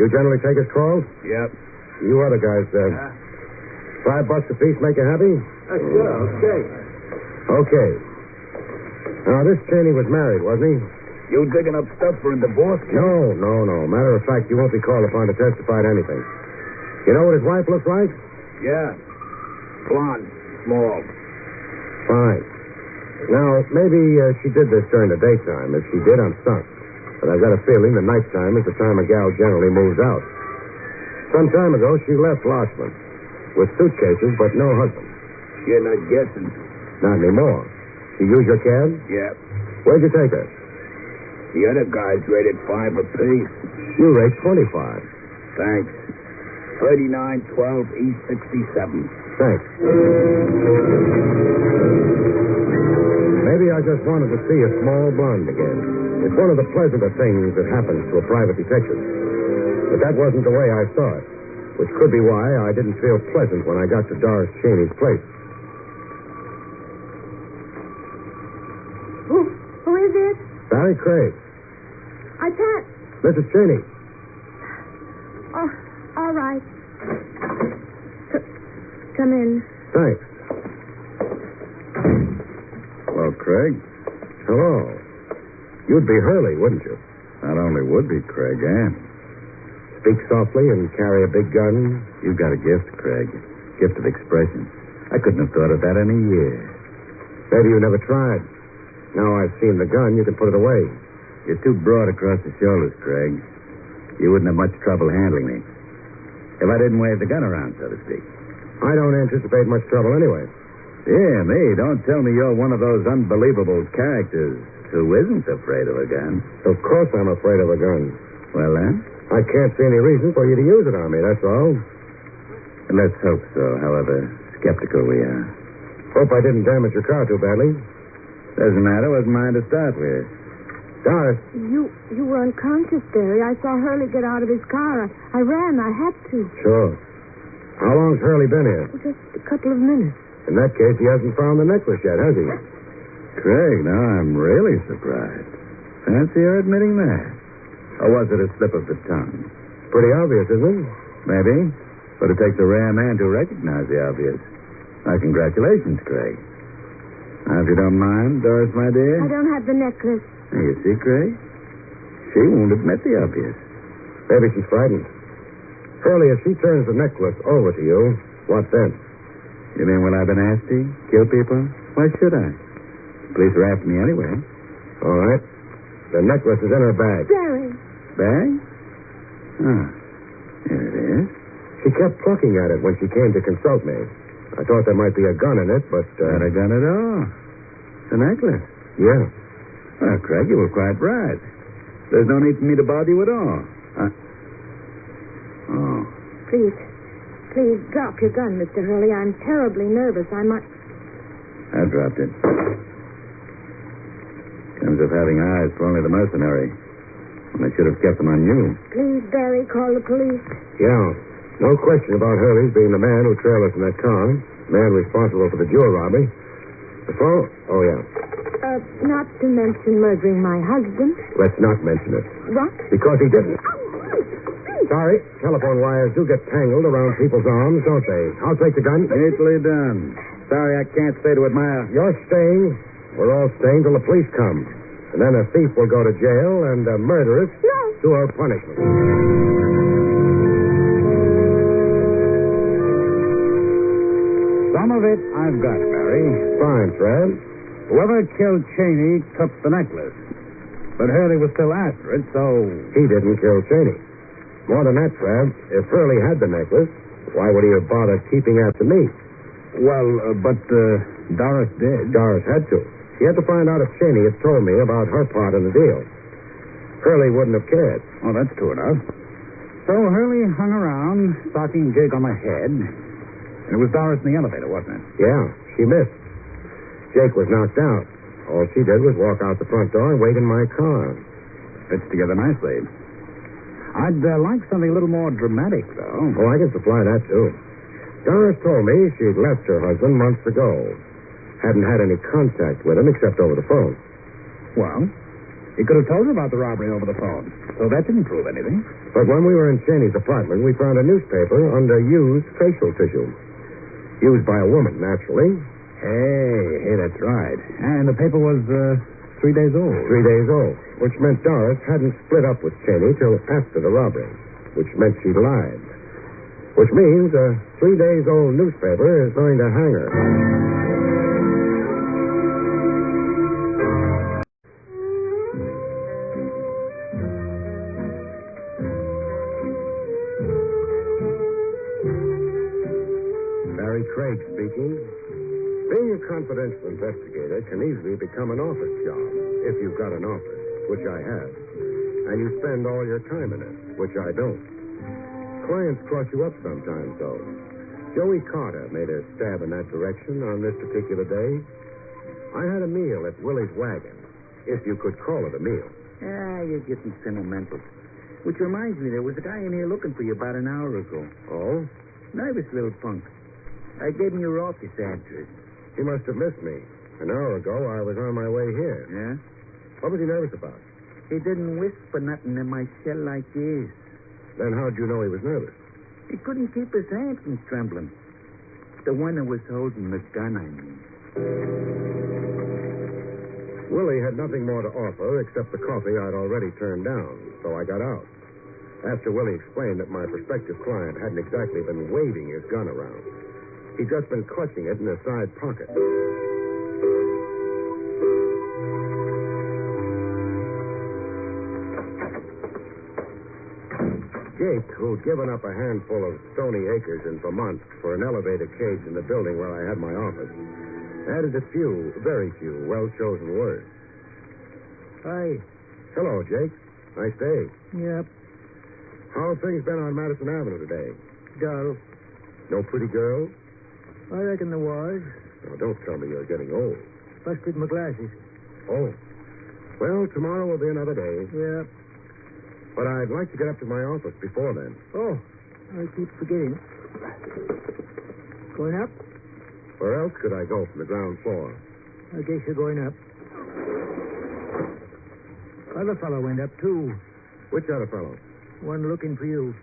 You generally take his calls? Yep. You other guys, $5 a piece make you happy? Sure, okay. Okay. Now, this Cheney was married, wasn't he? You digging up stuff for a divorce case? No. Matter of fact, you won't be called upon to testify to anything. You know what his wife looks like? Yeah. Blonde. Small. Fine. Now, maybe she did this during the daytime. If she did, I'm stumped. But I've got a feeling the nighttime is the time a gal generally moves out. Some time ago, she left Lossman with suitcases, but no husband. You're not guessing. Not anymore. She used your cab? Yeah. Where'd you take her? The other guys rated 5 apiece. You rate 25. Thanks. 3912 East 67. Thanks. Maybe I just wanted to see a small blonde again. It's one of the pleasanter things that happens to a private detective. But that wasn't the way I saw it, which could be why I didn't feel pleasant when I got to Doris Cheney's place. Who is it? Barrie Craig. I can't. Mrs. Cheney. Oh, all right. Come in. Thanks. Hello, Craig. Hello. You'd be Hurley, wouldn't you? Not only would be, Craig, and speak softly and carry a big gun. You've got a gift, Craig. Gift of expression. I couldn't have thought of that in a year. Maybe you never tried. Now I've seen the gun, you can put it away. You're too broad across the shoulders, Craig. You wouldn't have much trouble handling me. If I didn't wave the gun around, so to speak. I don't anticipate much trouble anyway. Yeah, me. Don't tell me you're one of those unbelievable characters who isn't afraid of a gun. Of course I'm afraid of a gun. Well, then? I can't see any reason for you to use it on me, that's all. Let's hope so, however skeptical we are. Hope I didn't damage your car too badly. Doesn't matter. Wasn't mine to start with. Doris. You were unconscious, Barry. I saw Hurley get out of his car. I ran. I had to. Sure. How long's Hurley been here? Just a couple of minutes. In that case, he hasn't found the necklace yet, has he? Craig, now I'm really surprised. Fancy your admitting that. Or was it a slip of the tongue? Pretty obvious, isn't it? Maybe. But it takes a rare man to recognize the obvious. My congratulations, Craig. Now, if you don't mind, Doris, my dear. I don't have the necklace. Now, you see, Craig? She won't admit the obvious. Maybe she's frightened. Hurley, if she turns the necklace over to you, what then? You mean will I be nasty? Kill people? Why should I? Police are after me anyway. All right. The necklace is in her bag. Barry. Bag? Oh. Here it is. She kept plucking at it when she came to consult me. I thought there might be a gun in it, but... Not a gun at all. The necklace? Yeah. Well, Craig, you were quite right. There's no need for me to bother you at all. Oh. Please drop your gun, Mr. Hurley. I'm terribly nervous. I might... I dropped it. Comes of having eyes for only the mercenary. And I should have kept them on you. Please, Barry, call the police. Yeah. No question about Hurley's being the man who trailed us in that car. Man responsible for the jewel robbery. The phone? Oh, yeah. Not to mention murdering my husband. Let's not mention it. What? Because he didn't. Sorry. Telephone wires do get tangled around people's arms, don't they? I'll take the gun. Neatly done. Sorry I can't stay to admire. You're staying. We're all staying till the police come. And then a thief will go to jail and a murderess to her punishment. Some of it I've got, Barry. Fine, Fred. Whoever killed Cheney took the necklace. But Hurley was still after it, so... He didn't kill Cheney. More than that, Fred, if Hurley had the necklace, why would he have bothered keeping after me? Well, but Doris did. Doris had to. She had to find out if Cheney had told me about her part in the deal. Hurley wouldn't have cared. Oh, that's true enough. So Hurley hung around, stalking Jake on the head. And it was Doris in the elevator, wasn't it? Yeah, she missed. Jake was knocked out. All she did was walk out the front door and wait in my car. Fits together nicely. I'd like something a little more dramatic, though. Oh, I can supply that, too. Doris told me she'd left her husband months ago. Hadn't had any contact with him except over the phone. Well, he could have told her about the robbery over the phone, so that didn't prove anything. But when we were in Cheney's apartment, we found a newspaper under used facial tissue. Used by a woman, naturally. Hey, that's right. And the paper was 3 days old. 3 days old, which meant Doris hadn't split up with Cheney till after the robbery, which meant she lied. Which means a 3 days old newspaper is going to hang her. Barrie Craig speaking. Being a confidential investigator can easily become an office job, if you've got an office, which I have, and you spend all your time in it, which I don't. Clients cross you up sometimes, though. Joey Carter made a stab in that direction on this particular day. I had a meal at Willie's Wagon, if you could call it a meal. Ah, you're getting sentimental. Which reminds me, there was a guy in here looking for you about an hour ago. Oh? Nervous little punk. I gave him your office address. He must have missed me. An hour ago, I was on my way here. Yeah? What was he nervous about? He didn't whisper nothing in my cell like this. Then how'd you know he was nervous? He couldn't keep his hand from trembling. The one that was holding the gun, I mean. Willie had nothing more to offer except the coffee I'd already turned down, so I got out. After Willie explained that my prospective client hadn't exactly been waving his gun around. He'd just been clutching it in his side pocket. Jake, who'd given up a handful of stony acres in Vermont for an elevator cage in the building where I had my office, added a few, very few, well-chosen words. Hi. Hello, Jake. Nice day. Yep. How have things been on Madison Avenue today? Dull. No pretty girls? I reckon there was. Now, don't tell me you're getting old. Busted my glasses. Oh. Well, tomorrow will be another day. Yep. But I'd like to get up to my office before then. Oh, I keep forgetting. Going up? Where else could I go from the ground floor? I guess you're going up. Other fellow went up, too. Which other fellow? One looking for you.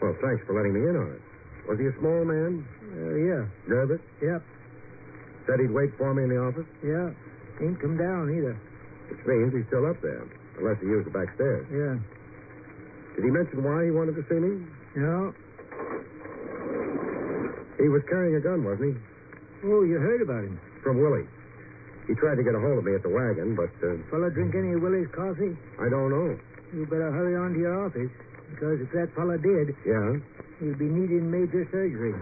Well, thanks for letting me in on it. Was he a small man? Yeah. Nervous? Yep. Said he'd wait for me in the office? Yeah. Ain't come down either. Which means he's still up there, unless he used the back stairs. Yeah. Did he mention why he wanted to see me? No. He was carrying a gun, wasn't he? Oh, you heard about him? From Willie. He tried to get a hold of me at the wagon, but... Fella drink any of Willie's coffee? I don't know. You better hurry on to your office, because if that fella did... Yeah? He'll be needing major surgery.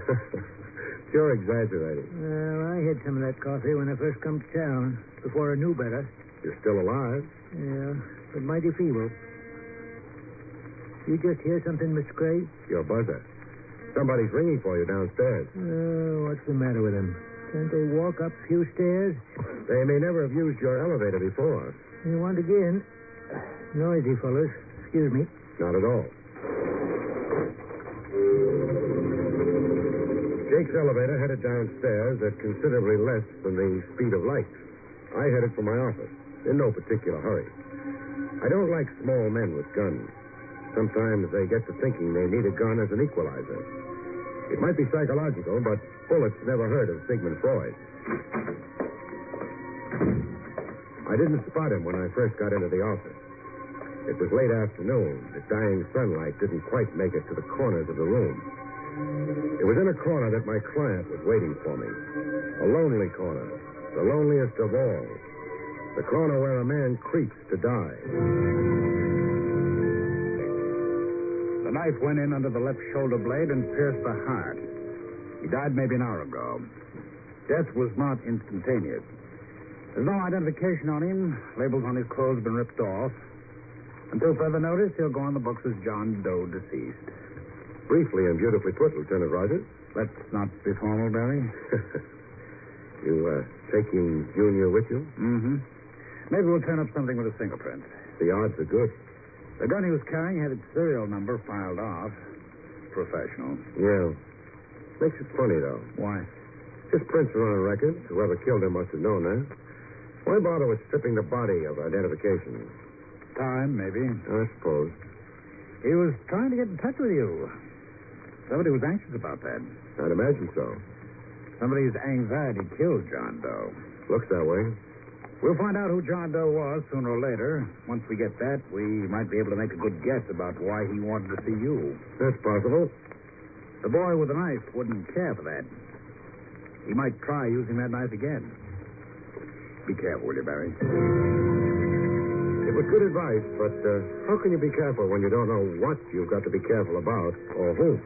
You're exaggerating. Well, I had some of that coffee when I first come to town, before I knew better. You're still alive? Yeah, but mighty feeble. You just hear something, Mr. Craig? Your buzzer. Somebody's ringing for you downstairs. What's the matter with them? Can't they walk up a few stairs? They may never have used your elevator before. You want to get in? Noisy, fellas. Excuse me. Not at all. Jake's elevator headed downstairs at considerably less than the speed of light. I headed for my office, in no particular hurry. I don't like small men with guns. Sometimes they get to thinking they need a gun as an equalizer. It might be psychological, but bullets never hurt of Sigmund Freud. I didn't spot him when I first got into the office. It was late afternoon. The dying sunlight didn't quite make it to the corners of the room. It was in a corner that my client was waiting for me. A lonely corner. The loneliest of all. The corner where a man creeps to die. The knife went in under the left shoulder blade and pierced the heart. He died maybe an hour ago. Death was not instantaneous. There's no identification on him. Labels on his clothes have been ripped off. Until further notice, he'll go on the books as John Doe, deceased. Briefly and beautifully put, Lieutenant Rogers. Let's not be formal, Barry. You, taking Junior with you? Mm-hmm. Maybe we'll turn up something with a fingerprint. The odds are good. The gun he was carrying had its serial number filed off. Professional. Yeah. Makes it funny, though. Why? His prints are on a record. Whoever killed him must have known that. Why bother with stripping the body of identification? Time, maybe. I suppose. He was trying to get in touch with you. Somebody was anxious about that. I'd imagine so. Somebody's anxiety killed John Doe. Looks that way. We'll find out who John Doe was sooner or later. Once we get that, we might be able to make a good guess about why he wanted to see you. That's possible. The boy with the knife wouldn't care for that. He might try using that knife again. Be careful, will you, Barry? It was good advice, but how can you be careful when you don't know what you've got to be careful about or who?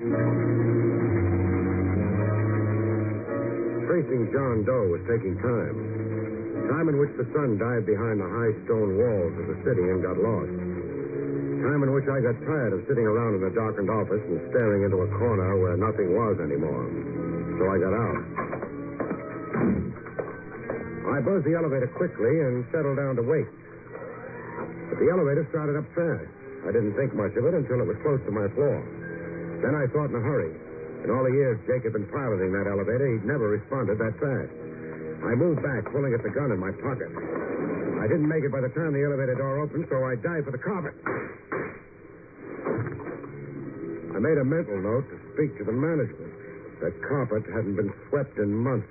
Tracing John Doe was taking time. Time in which the sun dived behind the high stone walls of the city and got lost. Time in which I got tired of sitting around in a darkened office and staring into a corner where nothing was anymore. So I got out. I buzzed the elevator quickly and settled down to wait. But the elevator started up fast. I didn't think much of it until it was close to my floor. Then I thought in a hurry. In all the years Jake had been piloting that elevator, he'd never responded that fast. I moved back, pulling at the gun in my pocket. I didn't make it by the time the elevator door opened, so I dived for the carpet. I made a mental note to speak to the management. That carpet hadn't been swept in months.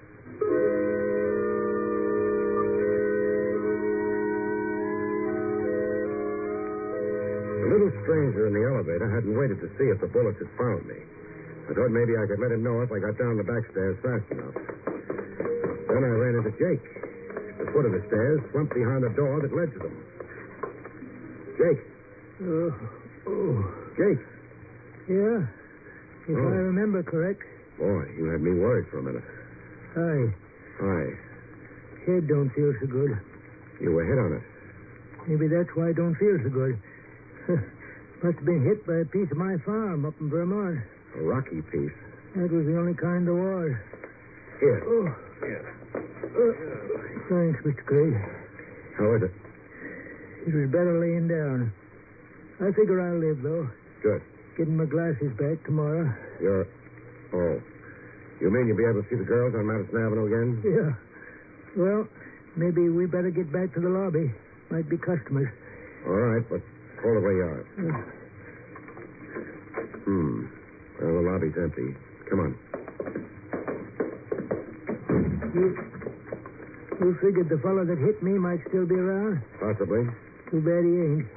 The little stranger in the elevator hadn't waited to see if the bullets had found me. I thought maybe I could let him know if I got down the back stairs fast enough. Then I ran into Jake. The foot of the stairs slumped behind the door that led to them. Jake. Jake. Yeah? If I remember correct. Boy, you had me worried for a minute. Hi. Hi. Head don't feel so good. You were hit on it. Maybe that's why I don't feel so good. Must have been hit by a piece of my farm up in Vermont. A rocky piece. That was the only kind there was. Here. Here. Thanks, Mr. Craig. How is it? It was better laying down. I figure I'll live, though. Good. Getting my glasses back tomorrow. Oh. You mean you'll be able to see the girls on Madison Avenue again? Yeah. Well, maybe we better get back to the lobby. Might be customers. All right, but hold it where you are. Well, the lobby's empty. Come on. You figured the fellow that hit me might still be around? Possibly. Too bad he ain't.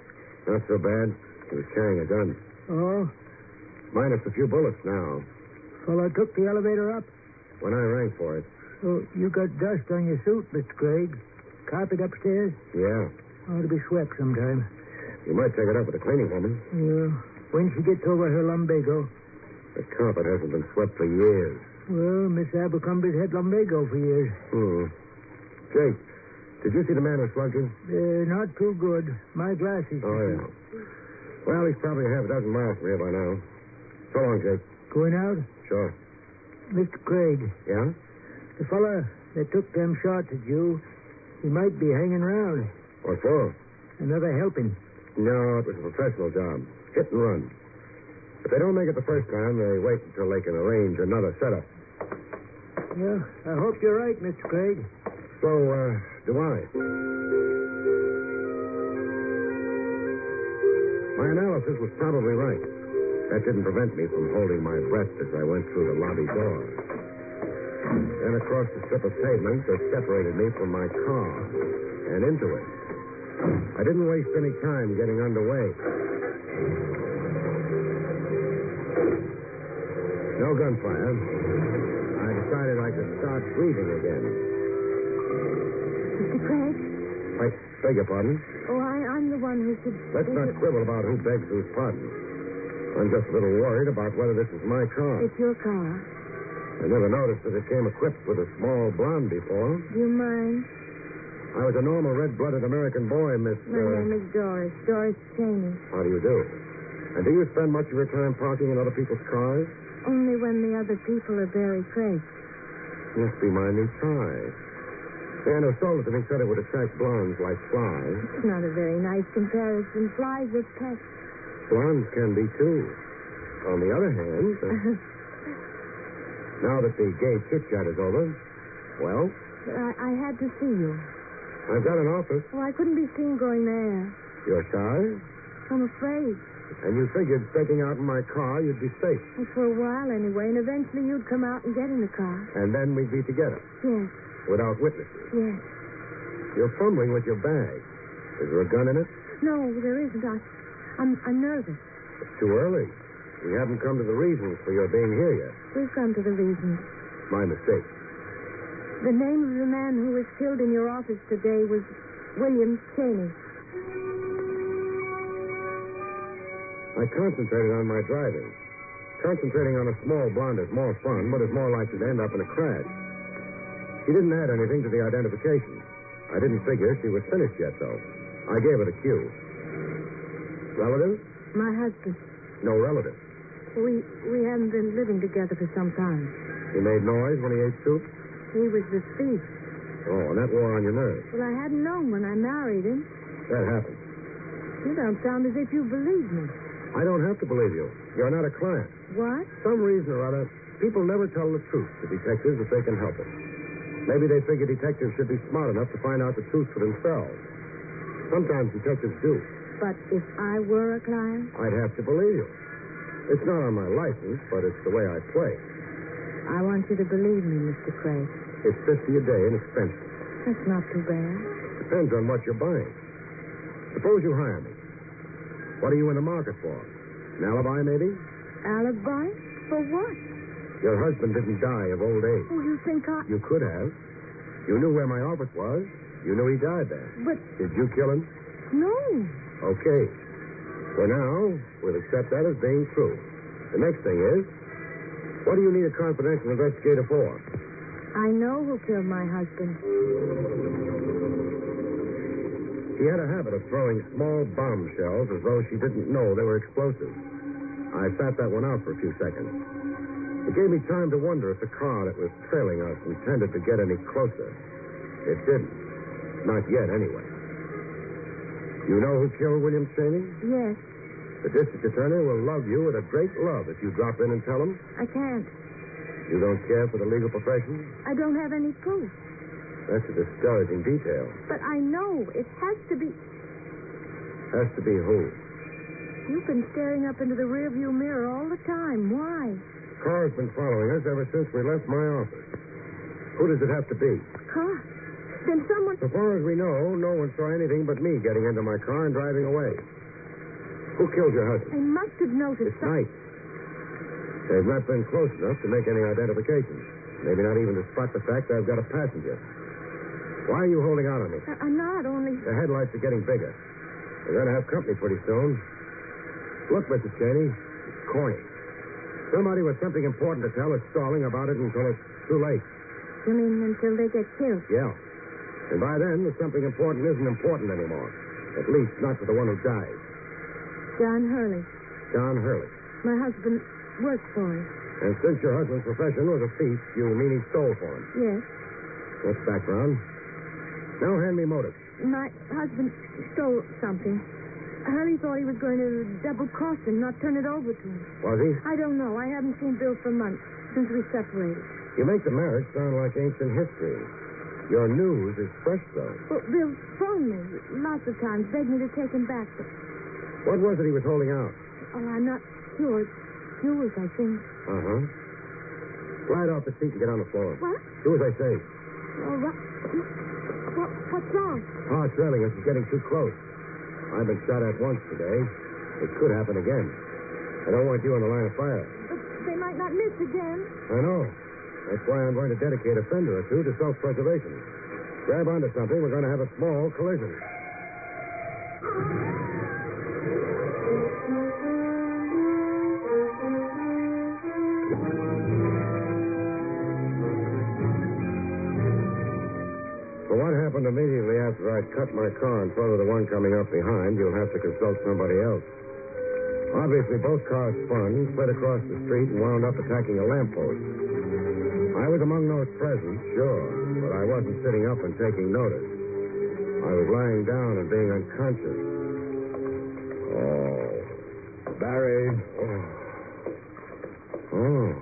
Not so bad. He was carrying a gun. Oh? Minus a few bullets now. Fellow took the elevator up? When I rang for it. Oh, you got dust on your suit, Mr. Craig. Carpet upstairs? Yeah. Ought to be swept sometime. You might take it up with the cleaning woman. Yeah. When she gets over her lumbago. The carpet hasn't been swept for years. Well, Miss Abercrombie's had lumbago for years. Jake, did you see the man who slugged you? Not too good. My glasses. Oh, yeah. Well, he's probably a half a dozen miles from here by now. So long, Jake. Going out? Sure. Mr. Craig. Yeah? The fella that took them shots at you, he might be hanging around. What for? Another helping. No, it was a professional job. Hit and run. If they don't make it the first time, they wait until they can arrange another setup. Yeah, I hope you're right, Mr. Craig. So, do I. My analysis was probably right. That didn't prevent me from holding my breath as I went through the lobby door. Then across the strip of pavement that separated me from my car and into it. I didn't waste any time getting underway. No gunfire. I decided I could start breathing again. Mr. Craig? I beg your pardon? Oh, I'm the one who should... Let's not quibble about who begs whose pardon. I'm just a little worried about whether this is my car. It's your car. I never noticed that it came equipped with a small blonde before. Do you mind? I was a normal red-blooded American boy, Miss... My name is Doris. Doris Cheney. How do you do? And do you spend much of your time parking in other people's cars? Only when the other people are Barrie Craig. Must be my new tie. The man who sold it to me said it would attract blondes like flies. It's not a very nice comparison. Flies are pets. Blondes can be, too. On the other hand... now that the gay chit-chat is over, well... I had to see you. I've got an office. Oh, I couldn't be seen going there. You're shy? I'm afraid. And you figured stepping out in my car, you'd be safe. Well, for a while, anyway, and eventually you'd come out and get in the car. And then we'd be together. Yes. Without witnesses. Yes. You're fumbling with your bag. Is there a gun in it? No, there isn't. I'm nervous. It's too early. We haven't come to the reasons for your being here yet. We've come to the reasons. My mistake. The name of the man who was killed in your office today was William Cheney. I concentrated on my driving. Concentrating on a small blonde is more fun, but is more likely to end up in a crash. She didn't add anything to the identification. I didn't figure she was finished yet, though. I gave it a cue. Relative? My husband. No relative. We haven't been living together for some time. He made noise when he ate soup? He was the thief. Oh, and that wore on your nerves. Well, I hadn't known when I married him. That happened. You don't sound as if you believe me. I don't have to believe you. You're not a client. What? Some reason or other, people never tell the truth to detectives if they can help it. Maybe they figure detectives should be smart enough to find out the truth for themselves. Sometimes detectives do. But if I were a client? I'd have to believe you. It's not on my license, but it's the way I play. I want you to believe me, Mr. Craig. It's $50 a day in expenses. That's not too bad. Depends on what you're buying. Suppose you hire me. What are you in the market for? An alibi, maybe? Alibi? For what? Your husband didn't die of old age. Oh, you think I... You could have. You knew where my office was. You knew he died there. But... Did you kill him? No. Okay. For now, we'll accept that as being true. The next thing is, what do you need a confidential investigator for? I know who killed my husband. She had a habit of throwing small bombshells as though she didn't know they were explosives. I sat that one out for a few seconds. It gave me time to wonder if the car that was trailing us intended to get any closer. It didn't. Not yet, anyway. You know who killed William Cheney? Yes. The district attorney will love you with a great love if you drop in and tell him. I can't. You don't care for the legal profession? I don't have any proof. That's a discouraging detail. But I know it has to be... Has to be who? You've been staring up into the rearview mirror all the time. Why? Car's been following us ever since we left my office. Who does it have to be? Car? Then someone... So far as we know, no one saw anything but me getting into my car and driving away. Who killed your husband? I must have noticed... It's night. They've not been close enough to make any identifications. Maybe not even to spot the fact I've got a passenger. Why are you holding out on me? I'm not, only... The headlights are getting bigger. We're going to have company pretty soon. Look, Mrs. Cheney, it's corny. Somebody with something important to tell is stalling about it until it's too late. You mean until they get killed? Yeah. And by then, the something important isn't important anymore. At least not for the one who died. John Hurley. John Hurley. My husband worked for him. And since your husband's profession was a thief, you mean he stole for him? Yes. That's background. Now hand me motive. My husband stole something. Hurley thought he was going to double-cross him, not turn it over to him. Was he? I don't know. I haven't seen Bill for months, since we separated. You make the marriage sound like ancient history. Your news is fresh, though. Well, Bill phoned me lots of times, begged me to take him back. But... What was it he was holding out? Oh, I'm not sure. Jewels, I think. Uh-huh. Slide off the seat and get on the floor. What? Do as I say. All right. What's wrong? Car trailing us is getting too close. I've been shot at once today. It could happen again. I don't want you in the line of fire. But they might not miss again. I know. That's why I'm going to dedicate a fender or two to self-preservation. Grab onto something, we're going to have a small collision. For what happened immediately after I cut my car in front of the one coming up behind, you'll have to consult somebody else. Obviously, both cars spun, slid across the street, and wound up attacking a lamppost. I was among those present, sure, but I wasn't sitting up and taking notice. I was lying down and being unconscious. Oh. Barrie. Oh.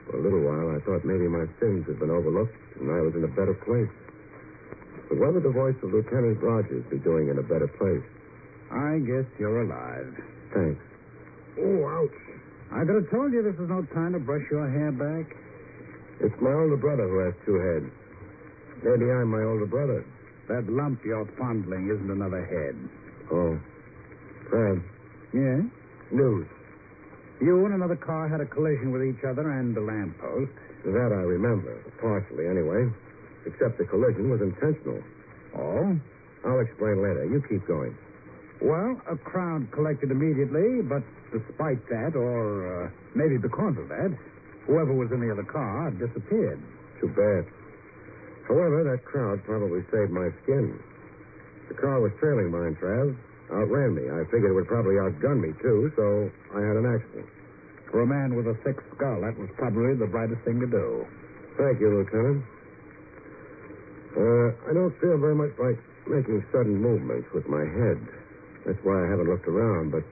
For a little while, I thought maybe my sins had been overlooked, and I was in a better place. But what would the voice of Lieutenant Rogers be doing in a better place? I guess you're alive. Thanks. Oh, ouch. I could have told you this was no time to brush your hair back. It's my older brother who has two heads. Maybe I'm my older brother. That lump you're fondling isn't another head. Oh. Fred. Yeah? News. You and another car had a collision with each other and the lamppost. That I remember. Partially, anyway. Except the collision was intentional. Oh? I'll explain later. You keep going. Well, a crowd collected immediately, but despite that, or maybe because of that, whoever was in the other car disappeared. Too bad. However, that crowd probably saved my skin. The car was trailing mine, Trav. Outran me. I figured it would probably outgun me, too, so I had an accident. For a man with a thick skull, that was probably the brightest thing to do. Thank you, Lieutenant. I don't feel very much like making sudden movements with my head. That's why I haven't looked around, but,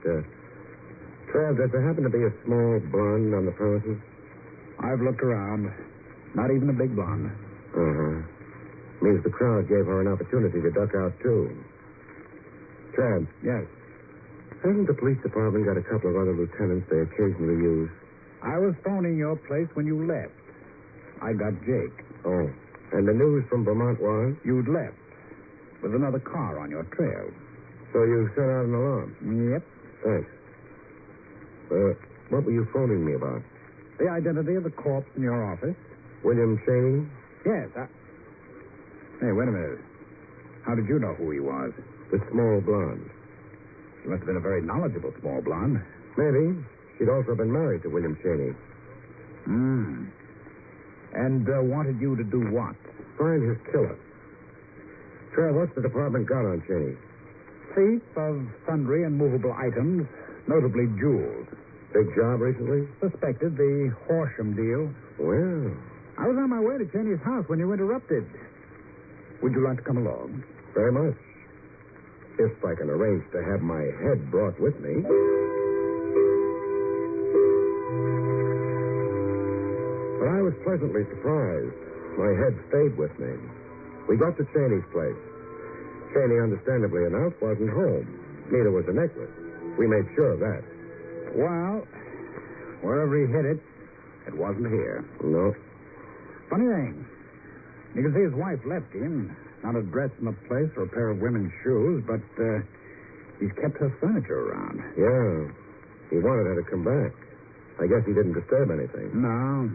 Trav, does there happen to be a small blonde on the premises? I've looked around. Not even a big blonde. Uh-huh. Means the crowd gave her an opportunity to duck out, too. Trav. Yes? Hasn't the police department got a couple of other lieutenants they occasionally use? I was phoning your place when you left. I got Jake. Oh. And the news from Vermont was? You'd left. With another car on your trail. So you sent out an alarm? Yep. Thanks. What were you phoning me about? The identity of the corpse in your office. William Cheney? Yes. Hey, wait a minute. How did you know who he was? The small blonde. She must have been a very knowledgeable small blonde. Maybe. She'd also been married to William Cheney. And wanted you to do what? Find his killer. Trev, what's the department got on Cheney? Thief of sundry and movable items, notably jewels. Big job recently? Suspected the Horsham deal. Well. I was on my way to Cheney's house when you interrupted. Would you like to come along? Very much. If I can arrange to have my head brought with me. But I was pleasantly surprised. My head stayed with me. We got to Cheney's place. Cheney, understandably enough, wasn't home. Neither was the necklace. We made sure of that. Well, wherever he hid it, it wasn't here. No. Funny thing. You can see his wife left him. Not a dress in the place or a pair of women's shoes, but he's kept her furniture around. Yeah. He wanted her to come back. I guess he didn't disturb anything. No.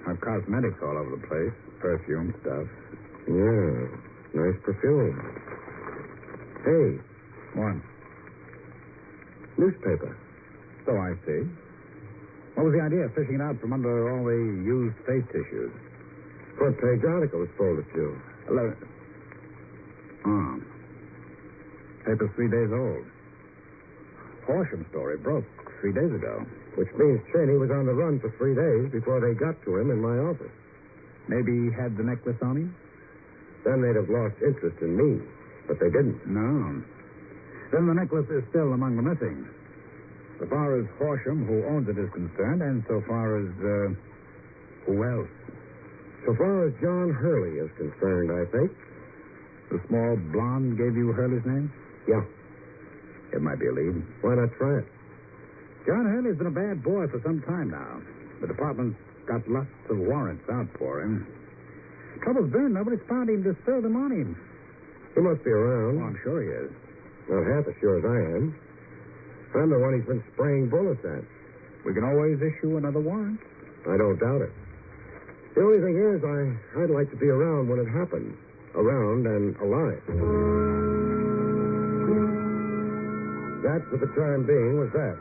Her cosmetics all over the place. Perfume stuff. Yeah. Nice perfume. Hey. What? Newspaper. So I see. What was the idea of fishing it out from under all the used face tissues? Front page article was folded to. 11. Oh. Paper's 3 days old. Horsham story broke 3 days ago. Which means Cheney was on the run for 3 days before they got to him in my office. Maybe he had the necklace on him? Then they'd have lost interest in me. But they didn't. No. Then the necklace is still among the missing. So far as Horsham, who owns it, is concerned, and so far as, who else? So far as John Hurley is concerned, I think. The small blonde gave you Hurley's name? Yeah. It might be a lead. Why not try it? John Hurley's been a bad boy for some time now. The department's got lots of warrants out for him. Trouble's been, nobody's found him to serve them on him. He must be around. Oh, I'm sure he is. Not half as sure as I am. I'm the one he's been spraying bullets at. We can always issue another warrant. I don't doubt it. The only thing is, I'd like to be around when it happens. Around and alive. That, for the time being, was that.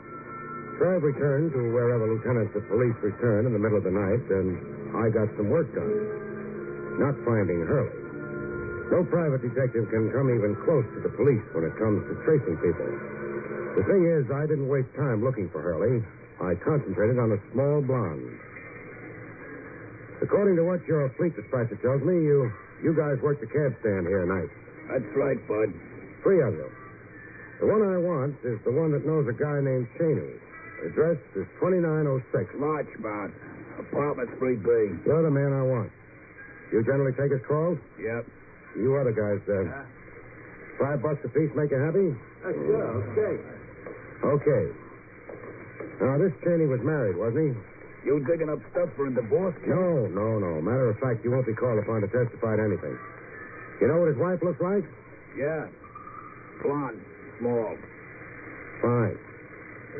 Trav returned to wherever lieutenants of police return in the middle of the night, and I got some work done. Not finding Hurley. No private detective can come even close to the police when it comes to tracing people. The thing is, I didn't waste time looking for Hurley. I concentrated on a small blonde. According to what your fleet dispatcher tells me, you guys work the cab stand here tonight. That's right, Bud. 3 of you. The one I want is the one that knows a guy named Cheney. Address is 2906. Larchmont. Apartment 3B. You're the man I want. You generally take his calls? Yep. You other guys, $5 a piece make you happy? Sure, okay. Okay. Now, this Cheney was married, wasn't he? You digging up stuff for a divorce case? No. Matter of fact, you won't be called upon to testify to anything. You know what his wife looks like? Yeah. Blonde. Small. Fine.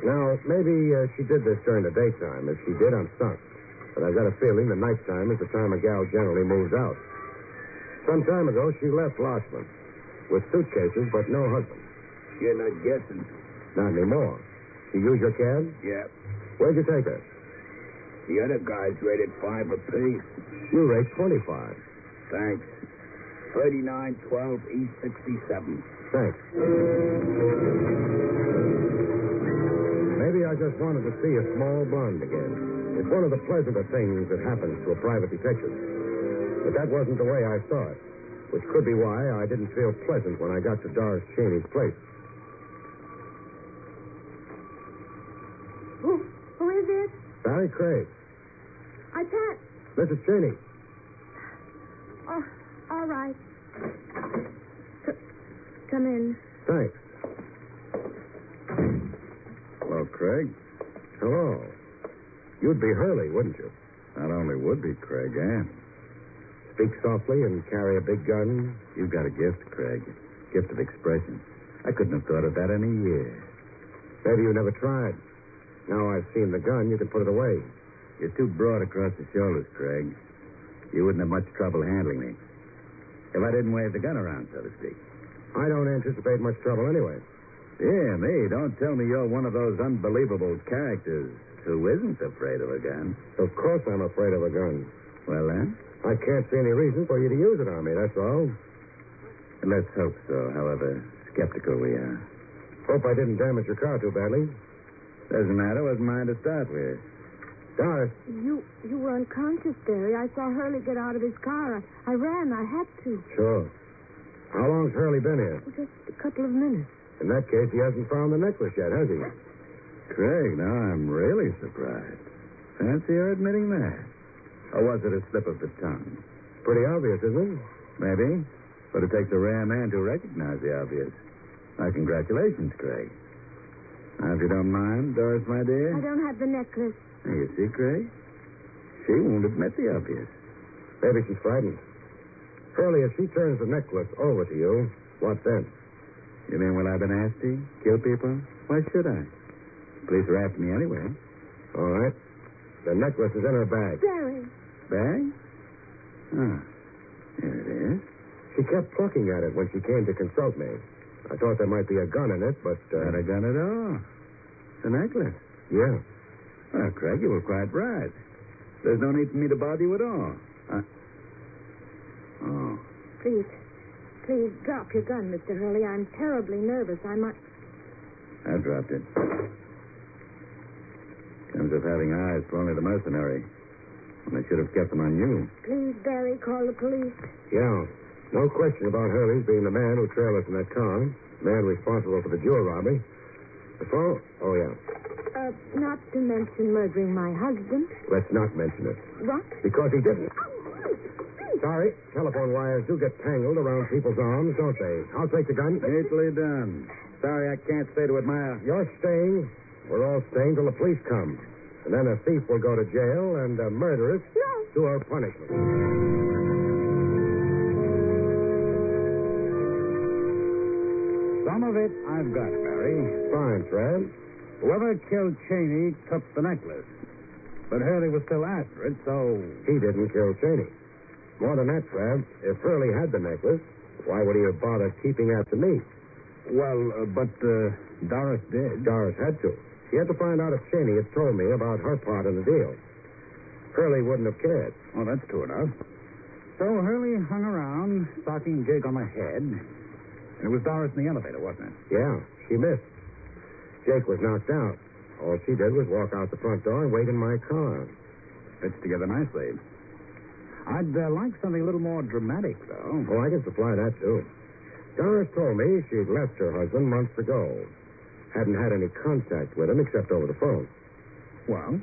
Now, maybe she did this during the daytime. If she did, I'm stumped. But I've got a feeling the nighttime is the time a gal generally moves out. Some time ago, she left Larchmont with suitcases, but no husband. You're not guessing. Not anymore. She used your cab? Yeah. Where'd you take her? The other guys rated $5 apiece. You rate 25. Thanks. 3912 East 67. Thanks. Maybe I just wanted to see a small blonde again. It's one of the pleasanter things that happens to a private detective. But that wasn't the way I saw it, which could be why I didn't feel pleasant when I got to Doris Cheney's place. Who is it? Barrie Craig. I can't. Mrs. Cheney. Oh, all right. Come in. Thanks. Hello, Craig. Hello. You'd be Hurley, wouldn't you? Not only would be, Craig, and Speak softly and carry a big gun. you've got a gift, Craig. Gift of expression. I couldn't have thought of that in a year. Maybe you never tried. Now I've seen the gun, you can put it away. You're too broad across the shoulders, Craig. You wouldn't have much trouble handling me if I didn't wave the gun around, so to speak. I don't anticipate much trouble anyway. Yeah, me. Don't tell me you're one of those unbelievable characters who isn't afraid of a gun. Of course I'm afraid of a gun. Well, then? I can't see any reason for you to use it on me, that's all. Let's hope so, however skeptical we are. Hope I didn't damage your car too badly. Doesn't matter. Wasn't mine to start with. Doris. You were unconscious, Barry. I saw Hurley get out of his car. I ran. I had to. Sure. How long's Hurley been here? Just a couple of minutes. In that case, he hasn't found the necklace yet, has he? Craig, now I'm really surprised. Fancy your admitting that. Or was it a slip of the tongue? Pretty obvious, isn't it? Maybe. But it takes a rare man to recognize the obvious. My congratulations, Craig. Now, if you don't mind, Doris, my dear. I don't have the necklace. Now, you see, Craig? She won't admit the obvious. Maybe she's frightened. Hurley, if she turns the necklace over to you, what then? You mean will I be nasty? Kill people? Why should I? Police are after me anyway. All right. The necklace is in her bag. Barry. Bag? Oh. Here it is. She kept plucking at it when she came to consult me. I thought there might be a gun in it, but... Not a gun at all. The necklace? Yeah. Well, Craig, you were quite right. There's no need for me to bother you at all. Oh. Please drop your gun, Mr. Hurley. I'm terribly nervous. I might... I dropped it. Comes of having eyes for only the mercenary. When I should have kept them on you. Please, Barry, call the police. Yeah. No question about Hurley's being the man who trailed us in that car. Man responsible for the jewel robbery. The phone? Oh, yeah. Not to mention murdering my husband. Let's not mention it. What? Because he didn't. Sorry. Telephone wires do get tangled around people's arms, don't they? I'll take the gun. Neatly done. Sorry, I can't stay to admire. You're staying. We're all staying till the police come. And then a thief will go to jail and a murderess to her punishment. Some of it I've got, Barry. Fine, Fred. Whoever killed Cheney took the necklace. But Hurley was still after it, so... He didn't kill Cheney. More than that, Fred, if Hurley had the necklace, why would he have bothered keeping after me? Well, but Doris did. Doris had to. She had to find out if Cheney had told me about her part in the deal. Hurley wouldn't have cared. Oh, that's true enough. So Hurley hung around, stalking Jake on the head. And it was Doris in the elevator, wasn't it? Yeah, she missed. Jake was knocked out. All she did was walk out the front door and wait in my car. Fits together nicely. I'd like something a little more dramatic, though. Oh, I can supply that, too. Doris told me she'd left her husband months ago. Hadn't had any contact with him except over the phone. Well,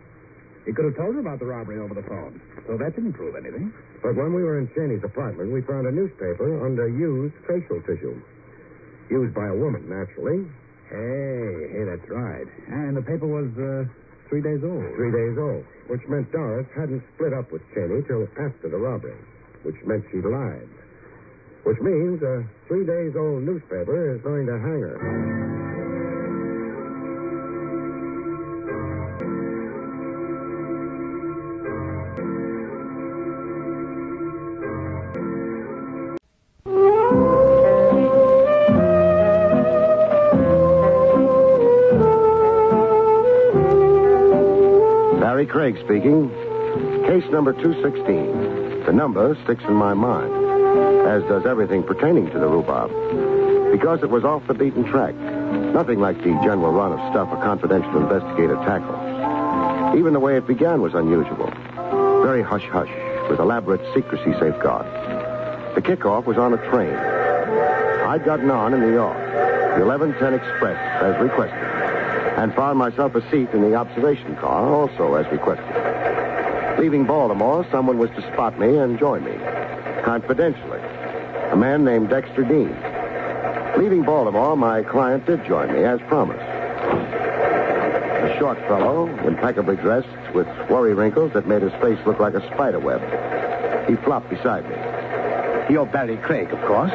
he could have told her about the robbery over the phone, so that didn't prove anything. But when we were in Cheney's apartment, we found a newspaper under used facial tissue. Used by a woman, naturally. Hey, that's right. And the paper was 3 days old. 3 days old, which meant Doris hadn't split up with Cheney till after the robbery, which meant she lied. Which means a 3 days old newspaper is going to hang her. Barrie Craig speaking. Case number 216. The number sticks in my mind. as does everything pertaining to the rhubarb, because it was off the beaten track. Nothing like the general run of stuff a confidential investigator tackles. Even the way it began was unusual. Very hush-hush, with elaborate secrecy safeguards. The kickoff was on a train. I'd gotten on in New York, the 11:10 Express, as requested, and found myself a seat in the observation car, also as requested. Leaving Baltimore, someone was to spot me and join me, confidentially. A man named Dexter Dean. Leaving Baltimore, my client did join me, as promised. A short fellow, impeccably dressed, with worry wrinkles that made his face look like a spider web. He flopped beside me. You're Barrie Craig, of course.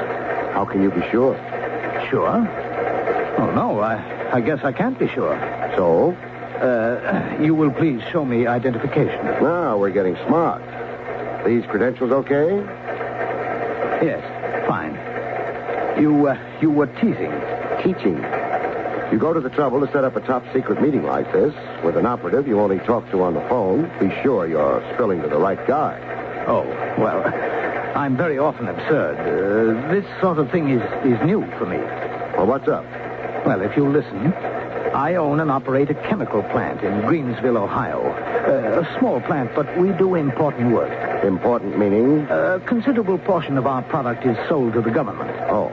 How can you be sure? Sure? Oh, no, I guess I can't be sure. So? You will please show me identification. Now we're getting smart. These credentials okay? Yes, fine. You were teasing. Teaching? You go to the trouble to set up a top-secret meeting like this with an operative you only talk to on the phone. Be sure you're spilling to the right guy. Oh, well, I'm very often absurd. This sort of thing is new for me. Well, what's up? Well, if you listen, I own and operate a chemical plant in Greensville, Ohio. A small plant, but we do important work. Important meaning? A considerable portion of our product is sold to the government. Oh.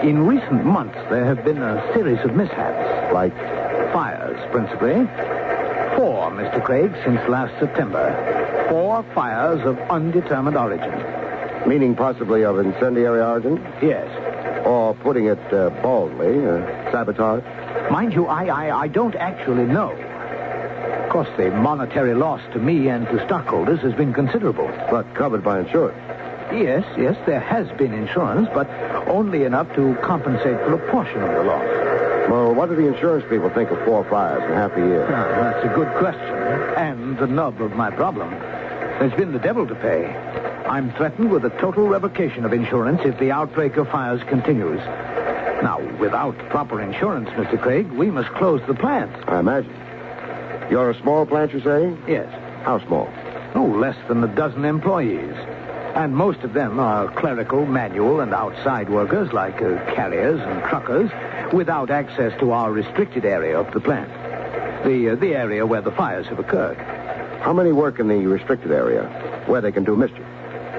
In recent months, there have been a series of mishaps. Like? Fires, principally. 4, Mr. Craig, since last September. 4 fires of undetermined origin. Meaning possibly of incendiary origin? Yes. Or putting it baldly, sabotage? Mind you, I don't actually know. Of course, the monetary loss to me and to stockholders has been considerable. But covered by insurance? Yes, there has been insurance, but only enough to compensate for a portion of the loss. Well, what do the insurance people think of 4 fires in half a year? That's a good question. And the nub of my problem. There's been the devil to pay. I'm threatened with a total revocation of insurance if the outbreak of fires continues. Now, without proper insurance, Mr. Craig, we must close the plant. I imagine. You're a small plant, you say? Yes. How small? Oh, less than a dozen employees. And most of them are clerical, manual, and outside workers like carriers and truckers without access to our restricted area of the plant. The area where the fires have occurred. How many work in the restricted area where they can do mischief?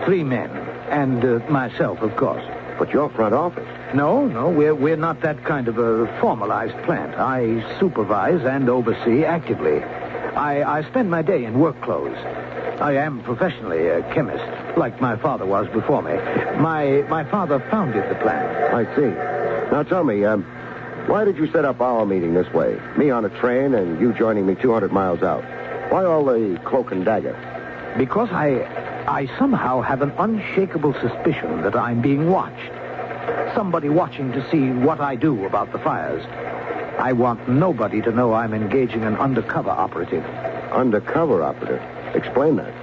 3 men. And myself, of course. But your front office? No, we're not that kind of a formalized plant. I supervise and oversee actively. I spend my day in work clothes. I am professionally a chemist, like my father was before me. My father founded the plant. I see. Now tell me, why did you set up our meeting this way? Me on a train and you joining me 200 miles out. Why all the cloak and dagger? Because I somehow have an unshakable suspicion that I'm being watched. Somebody watching to see what I do about the fires. I want nobody to know I'm engaging an undercover operative. Undercover operative? Explain that.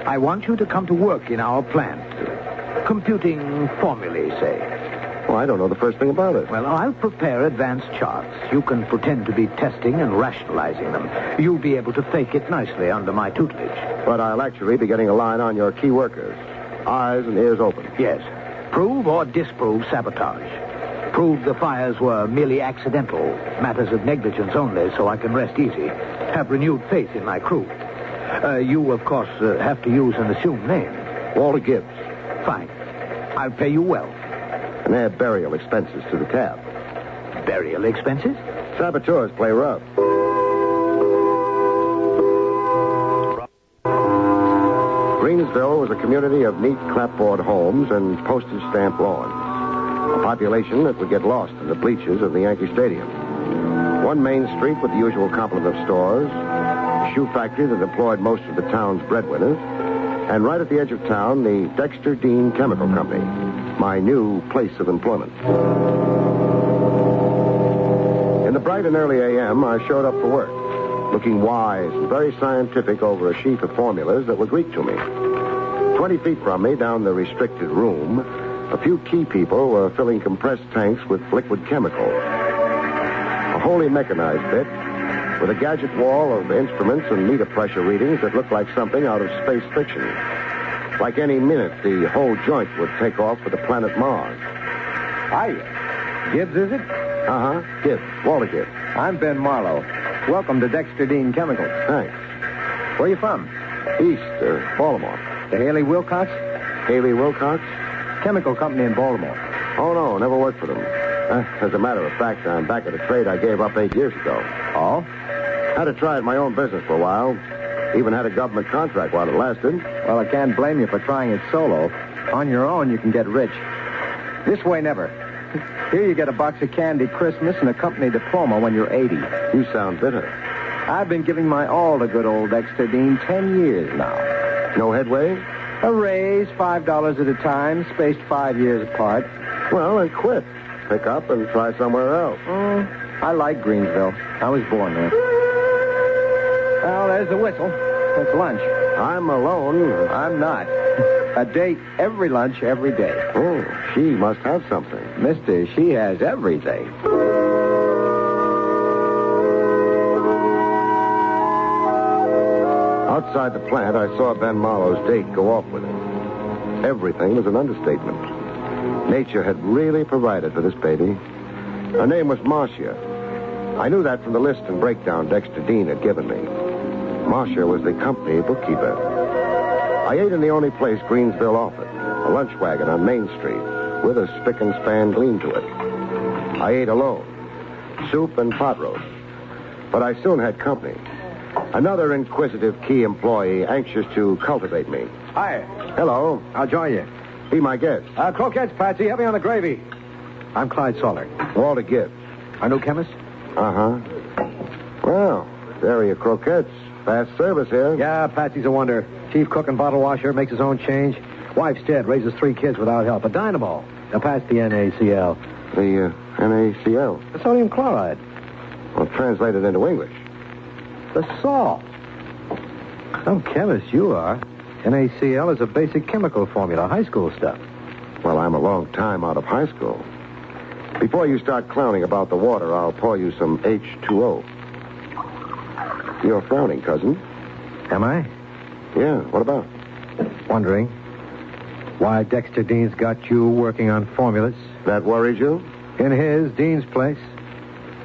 I want you to come to work in our plant. Computing formulae, say. Well, I don't know the first thing about it. Well, I'll prepare advanced charts. You can pretend to be testing and rationalizing them. You'll be able to fake it nicely under my tutelage. But I'll actually be getting a line on your key workers. Eyes and ears open. Yes. Prove or disprove sabotage. Prove the fires were merely accidental, matters of negligence only, so I can rest easy. Have renewed faith in my crew. You, of course, have to use an assumed name. Walter Gibbs. Fine. I'll pay you well. And add burial expenses to the tab. Burial expenses? Saboteurs play rough. Greensville was a community of neat clapboard homes and postage stamp lawns. A population that would get lost in the bleachers of the Yankee Stadium. One main street with the usual complement of stores, a shoe factory that employed most of the town's breadwinners, and right at the edge of town, the Dexter Dean Chemical Company, my new place of employment. In the bright and early a.m., I showed up for work, looking wise and very scientific over a sheaf of formulas that were Greek to me. 20 feet from me, down the restricted room, a few key people were filling compressed tanks with liquid chemicals. A wholly mechanized bit, with a gadget wall of instruments and meter pressure readings that looked like something out of space fiction. Like any minute, the whole joint would take off for the planet Mars. Hiya. Gibbs, is it? Uh-huh. Gibbs. Walter Gibbs. I'm Ben Marlowe. Welcome to Dexter Dean Chemicals. Thanks. Where are you from? East, Baltimore. The Haley Wilcox? Haley Wilcox? Chemical company in Baltimore. Oh, no, never worked for them. As a matter of fact, I'm back at a trade I gave up 8 years ago. Oh? Had to try it my own business for a while. Even had a government contract while it lasted. Well, I can't blame you for trying it solo. On your own, you can get rich. This way, never. Here you get a box of candy Christmas and a company diploma when you're 80. You sound bitter. I've been giving my all to good old Dexter Dean 10 years now. No headway? A raise, $5 at a time, spaced 5 years apart. Well, then quit. Pick up and try somewhere else. Oh, I like Greensville. I was born there. Well, there's the whistle. It's lunch. I'm alone. I'm not. A date every lunch, every day. Oh, she must have something. Mister, she has everything. Outside the plant, I saw Ben Marlowe's date go off with him. Everything was an understatement. Nature had really provided for this baby. Her name was Marcia. I knew that from the list and breakdown Dexter Dean had given me. Marcia was the company bookkeeper. I ate in the only place Greensville offered, a lunch wagon on Main Street with a spick and span gleam to it. I ate alone, soup and pot roast. But I soon had company. Another inquisitive key employee anxious to cultivate me. Hi. Hello. I'll join you. Be my guest. Croquettes, Patsy. Heavy on the gravy. I'm Clyde Salter. Walter Gibbs. Our new chemist? Uh-huh. Well, there are your croquettes. Fast service here. Yeah, Patsy's a wonder. Chief cook and bottle washer, makes his own change. Wife's dead, raises 3 kids without help. A dynamo. Now pass the NaCl. The NaCl? The sodium chloride. Well, translated into English. The salt. Some chemist you are. NaCl is a basic chemical formula, high school stuff. Well, I'm a long time out of high school. Before you start clowning about the water, I'll pour you some H2O. You're frowning, cousin. Am I? Yeah, what about? Wondering why Dexter Dean's got you working on formulas. That worries you? In his, Dean's place.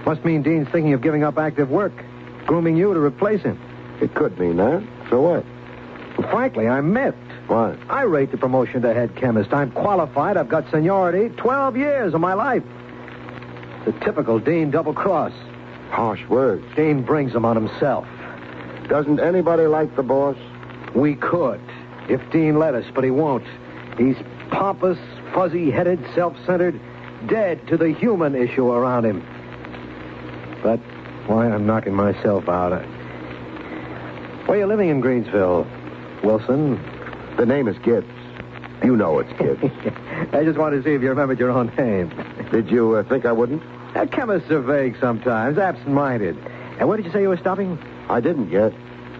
Must mean Dean's thinking of giving up active work, grooming you to replace him. It could mean that. So what? Well, frankly, I'm miffed. Why? I rate the promotion to head chemist. I'm qualified. I've got seniority. 12 years of my life. The typical Dean double-cross. Harsh words. Dean brings them on himself. Doesn't anybody like the boss? We could, if Dean let us, but he won't. He's pompous, fuzzy-headed, self-centered, dead to the human issue around him. But why I'm knocking myself out. Where are you living in Greensville, Wilson? The name is Gibbs. You know it's Gibbs. I just wanted to see if you remembered your own name. Did you think I wouldn't? Chemists are vague sometimes, absent-minded. And where did you say you were stopping? I didn't yet.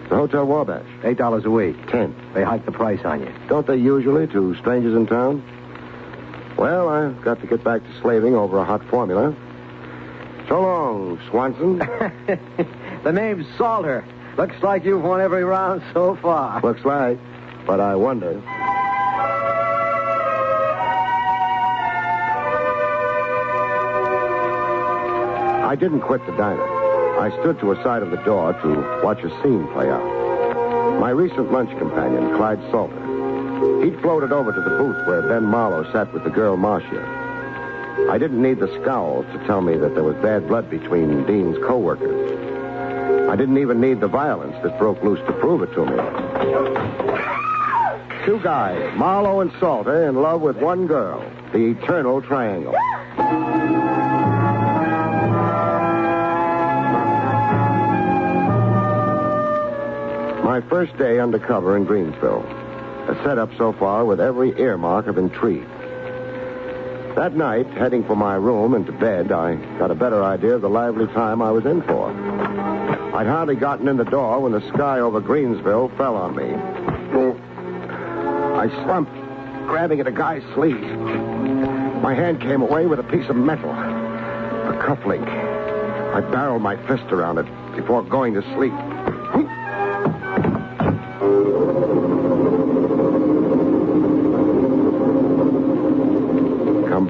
The Hotel Wabash. $8 a week. 10. They hiked the price on you. Don't they usually to strangers in town? Well, I've got to get back to slaving over a hot formula. So long, Swanson. The name's Salter. Looks like you've won every round so far. Looks like. But I wonder. I didn't quit the diner. I stood to a side of the door to watch a scene play out. My recent lunch companion, Clyde Salter. He'd floated over to the booth where Ben Marlowe sat with the girl Marcia. I didn't need the scowls to tell me that there was bad blood between Dean's co-workers. I didn't even need the violence that broke loose to prove it to me. 2 guys, Marlowe and Salter, in love with one girl. The eternal triangle. My first day undercover in Greensville. A setup so far with every earmark of intrigue. That night, heading for my room and to bed, I got a better idea of the lively time I was in for. I'd hardly gotten in the door when the sky over Greensville fell on me. I slumped, grabbing at a guy's sleeve. My hand came away with a piece of metal, a cufflink. I barreled my fist around it before going to sleep.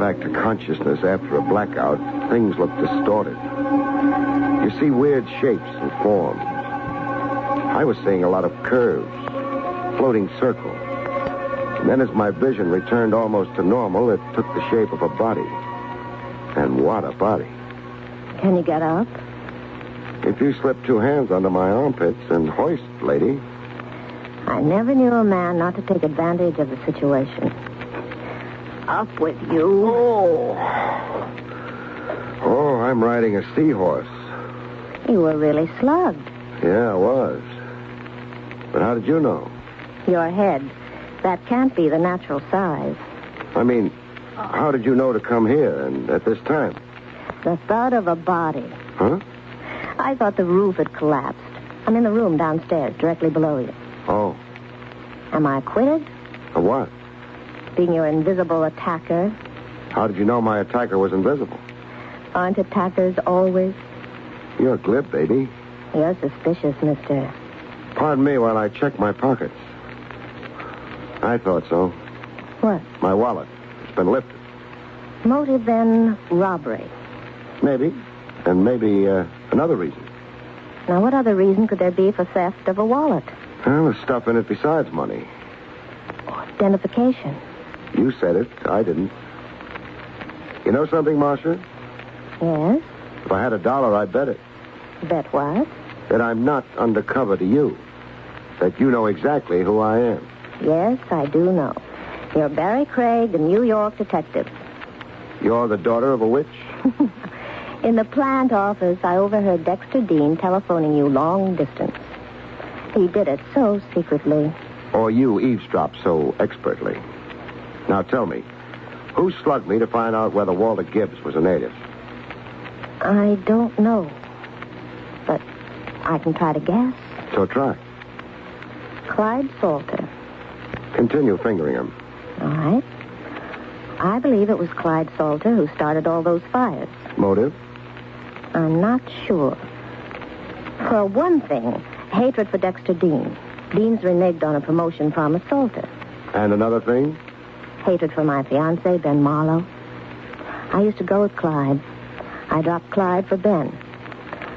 back to consciousness after a blackout, things look distorted. You see weird shapes and forms. I was seeing a lot of curves, floating circles. And then as my vision returned almost to normal, it took the shape of a body. And what a body. Can you get up? If you slip two hands under my armpits and hoist, lady. I never knew a man not to take advantage of the situation. Up with you. Oh, I'm riding a seahorse. You were really slugged. Yeah, I was. But how did you know? Your head. That can't be the natural size. I mean, how did you know to come here and at this time? The thud of a body. Huh? I thought the roof had collapsed. I'm in the room downstairs, directly below you. Oh. Am I acquitted? Of what? Being your invisible attacker. How did you know my attacker was invisible? Aren't attackers always? You're glib, baby. You're suspicious, mister. Pardon me while I check my pockets. I thought so. What? My wallet. It's been lifted. Motive, then, robbery. Maybe. And maybe another reason. Now, what other reason could there be for theft of a wallet? Well, there's stuff in it besides money. Identification. You said it. I didn't. You know something, Marcia? Yes? If I had $1, I'd bet it. Bet what? That I'm not undercover to you. That you know exactly who I am. Yes, I do know. You're Barrie Craig, a New York detective. You're the daughter of a witch? In the plant office, I overheard Dexter Dean telephoning you long distance. He did it so secretly. Or you eavesdropped so expertly. Now tell me, who slugged me to find out whether Walter Gibbs was a native? I don't know. But I can try to guess. So try. Clyde Salter. Continue fingering him. All right. I believe it was Clyde Salter who started all those fires. Motive? I'm not sure. For one thing, hatred for Dexter Dean. Dean's reneged on a promotion promised Salter. And another thing? Hatred for my fiancé, Ben Marlowe. I used to go with Clyde. I dropped Clyde for Ben.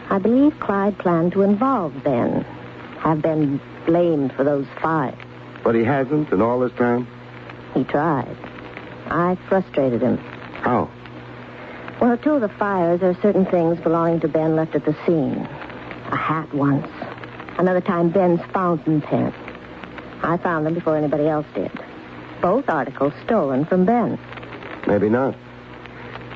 I believe Clyde planned to involve Ben. Have Ben blamed for those fires. But he hasn't in all this time? He tried. I frustrated him. How? Well, at two of the fires, there are certain things belonging to Ben left at the scene. A hat once. Another time, Ben's fountain pen. I found them before anybody else did. Both articles stolen from Ben. Maybe not.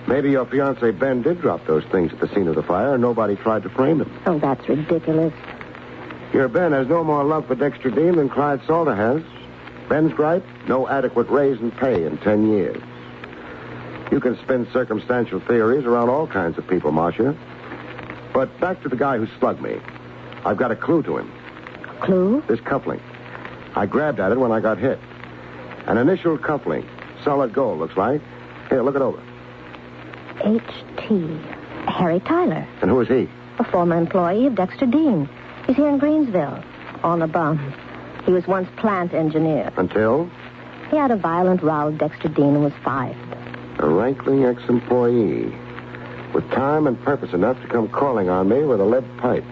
Maybe your fiancé Ben did drop those things at the scene of the fire and nobody tried to frame him. Oh, that's ridiculous. Your Ben has no more love for Dexter Dean than Clyde Salter has. Ben's gripe? No adequate raise in pay in 10 years. You can spin circumstantial theories around all kinds of people, Marcia. But back to the guy who slugged me. I've got a clue to him. Clue? This cufflink. I grabbed at it when I got hit. An initial cufflink. Solid gold, looks like. Here, look it over. H.T. Harry Tyler. And who is he? A former employee of Dexter Dean. He's here in Greensville. On a bum. He was once plant engineer. Until? He had a violent row with Dexter Dean and was fired. A rankling ex-employee. With time and purpose enough to come calling on me with a lead pipe.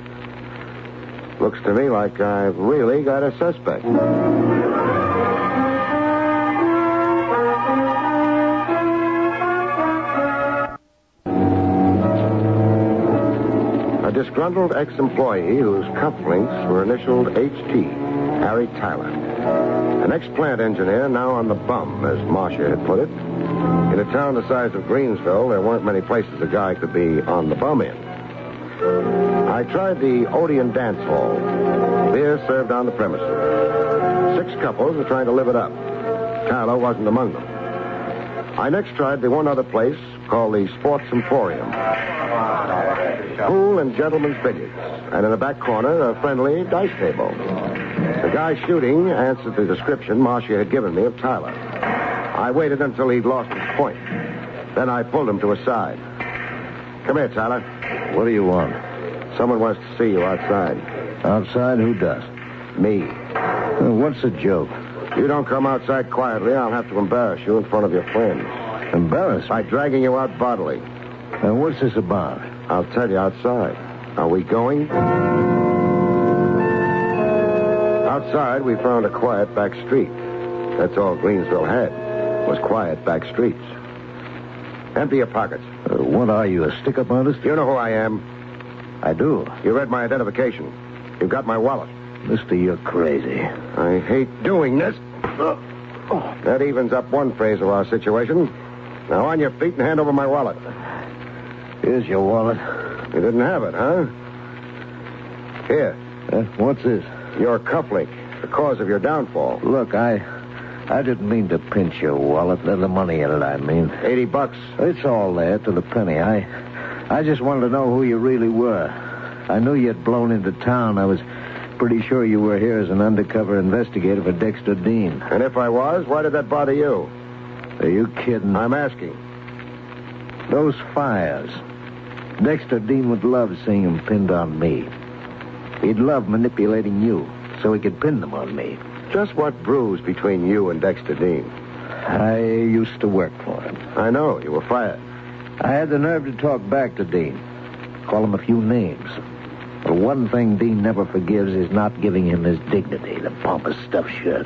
Looks to me like I've really got a suspect. A disgruntled ex-employee whose cufflinks were initialed H.T., Harry Tyler. An ex-plant engineer now on the bum, as Marcia had put it. In a town the size of Greensville, there weren't many places a guy could be on the bum in. I tried the Odeon Dance Hall. Beer served on the premises. 6 couples were trying to live it up. Tyler wasn't among them. I next tried the one other place called the Sports Emporium. Pool and gentlemen's billiards. And in the back corner, a friendly dice table. The guy shooting answered the description Marcia had given me of Tyler. I waited until he'd lost his point. Then I pulled him to a side. Come here, Tyler. What do you want? Someone wants to see you outside. Outside? Who does? Me. What's the joke? If you don't come outside quietly, I'll have to embarrass you in front of your friends. Embarrassed? By dragging you out bodily. And what's this about? I'll tell you outside. Are we going? Outside, we found a quiet back street. That's all Greensville had, was quiet back streets. Empty your pockets. What are you, a stick-up artist? You know who I am. I do. You read my identification. You've got my wallet. Mister, you're crazy. I hate doing this. That evens up one phase of our situation. Now on your feet and hand over my wallet. Here's your wallet. You didn't have it, huh? Here. What's this? Your cufflink. The cause of your downfall. Look, I didn't mean to pinch your wallet. The money in it, I mean. $80. It's all there to the penny. I just wanted to know who you really were. I knew you'd blown into town. I was pretty sure you were here as an undercover investigator for Dexter Dean. And if I was, why did that bother you? Are you kidding? I'm asking. Those fires. Dexter Dean would love seeing them pinned on me. He'd love manipulating you so he could pin them on me. Just what bruise between you and Dexter Dean? I used to work for him. I know. You were fired. I had the nerve to talk back to Dean. Call him a few names. The one thing Dean never forgives is not giving him his dignity, the pompous stuffed shirt.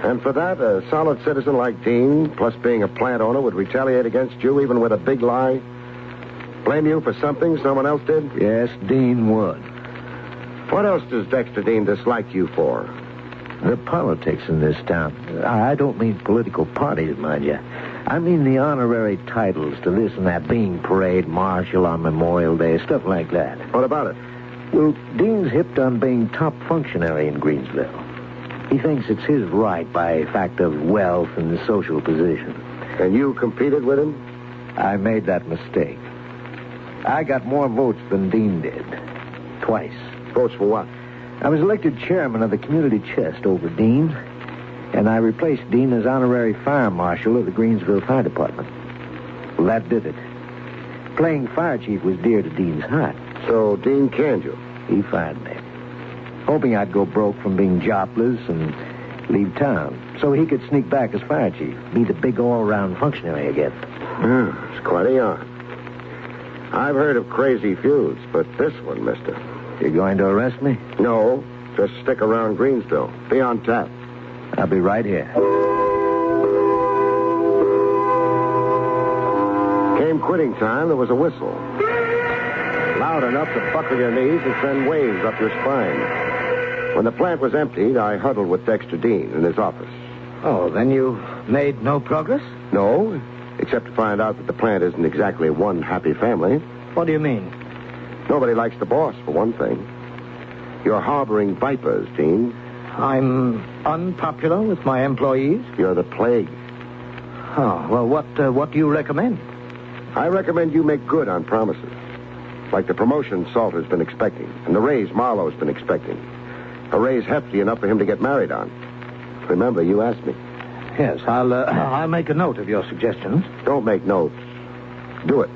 And for that, a solid citizen like Dean, plus being a plant owner, would retaliate against you even with a big lie? Blame you for something someone else did? Yes, Dean would. What else does Dexter Dean dislike you for? The politics in this town. I don't mean political parties, mind you. I mean the honorary titles to this and that, being parade marshal on Memorial Day, stuff like that. What about it? Well, Dean's hipped on being top functionary in Greensville. He thinks it's his right by fact of wealth and social position. And you competed with him? I made that mistake. I got more votes than Dean did. Twice. Votes for what? I was elected chairman of the community chest over Dean, and I replaced Dean as honorary fire marshal of the Greensville Fire Department. Well, that did it. Playing fire chief was dear to Dean's heart. So Dean canned you? He fired me, hoping I'd go broke from being jobless and leave town, so he could sneak back as fire chief, be the big all-around functionary again. It's quite a yarn. I've heard of crazy feuds, but this one, mister. You going to arrest me? No, just stick around Greensville. Be on tap. I'll be right here. Came quitting time, there was a whistle. Loud enough to buckle your knees and send waves up your spine. When the plant was emptied, I huddled with Dexter Dean in his office. Oh, then you made no progress? No, except to find out that the plant isn't exactly one happy family. What do you mean? Nobody likes the boss, for one thing. You're harboring vipers, Dean. I'm unpopular with my employees? You're the plague. Oh, well, what do you recommend? I recommend you make good on promises. Like the promotion Salter's been expecting, and the raise Marlowe's been expecting. A raise hefty enough for him to get married on. Remember, you asked me. Yes, I'll make a note of your suggestions. Don't make notes. Do it.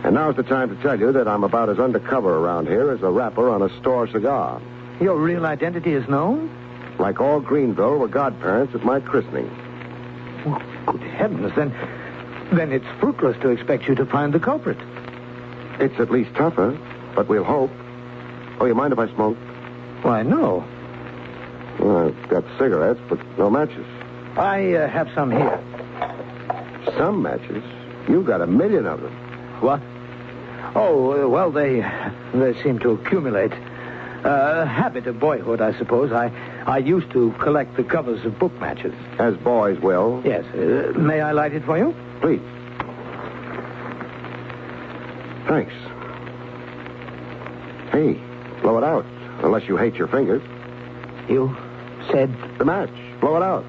And now's the time to tell you that I'm about as undercover around here as a wrapper on a store cigar. Your real identity is known? Like all Greenville were godparents at my christening. Well, good heavens, then it's fruitless to expect you to find the culprit. It's at least tougher, but we'll hope. Oh, you mind if I smoke? Why, no. Well, I've got cigarettes, but no matches. I have some here. Some matches? You've got 1 million of them. What? Oh, well, they seem to accumulate. A habit of boyhood, I suppose. I used to collect the covers of book matches. As boys will. Yes. May I light it for you? Please. Thanks. Hey, blow it out. Unless you hate your fingers. You said? The match. Blow it out.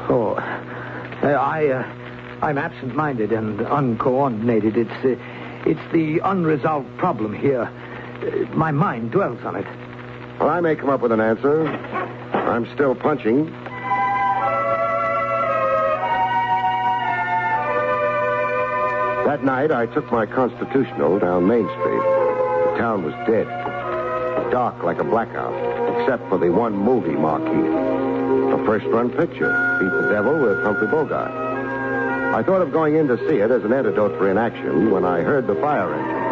Oh, I'm absent-minded and uncoordinated. It's the unresolved problem here. My mind dwells on it. Well, I may come up with an answer. I'm still punching. That night, I took my constitutional down Main Street. The town was dead. Dark like a blackout, except for the one movie marquee. A First-run picture, Beat the Devil with Humphrey Bogart. I thought of going in to see it as an antidote for inaction when I heard the fire engine.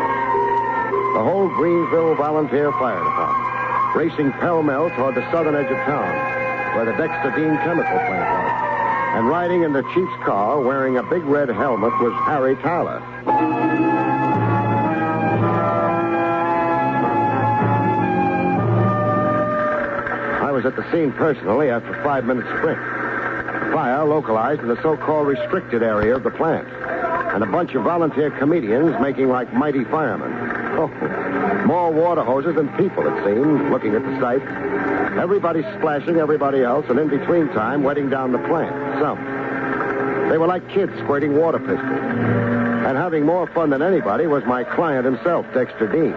The whole Greensville Volunteer Fire Department, racing pell-mell toward the southern edge of town, where the Dexter Dean chemical plant was. And riding in the chief's car, wearing a big red helmet, was Harry Tyler. I was at the scene personally after a 5-minute sprint. Fire localized in the so-called restricted area of the plant. And a bunch of volunteer comedians making like mighty firemen. Oh, more water hoses than people, it seemed, looking at the sight. Everybody splashing everybody else, and in between time, wetting down the plant. Some. They were like kids squirting water pistols. And having more fun than anybody was my client himself, Dexter Dean.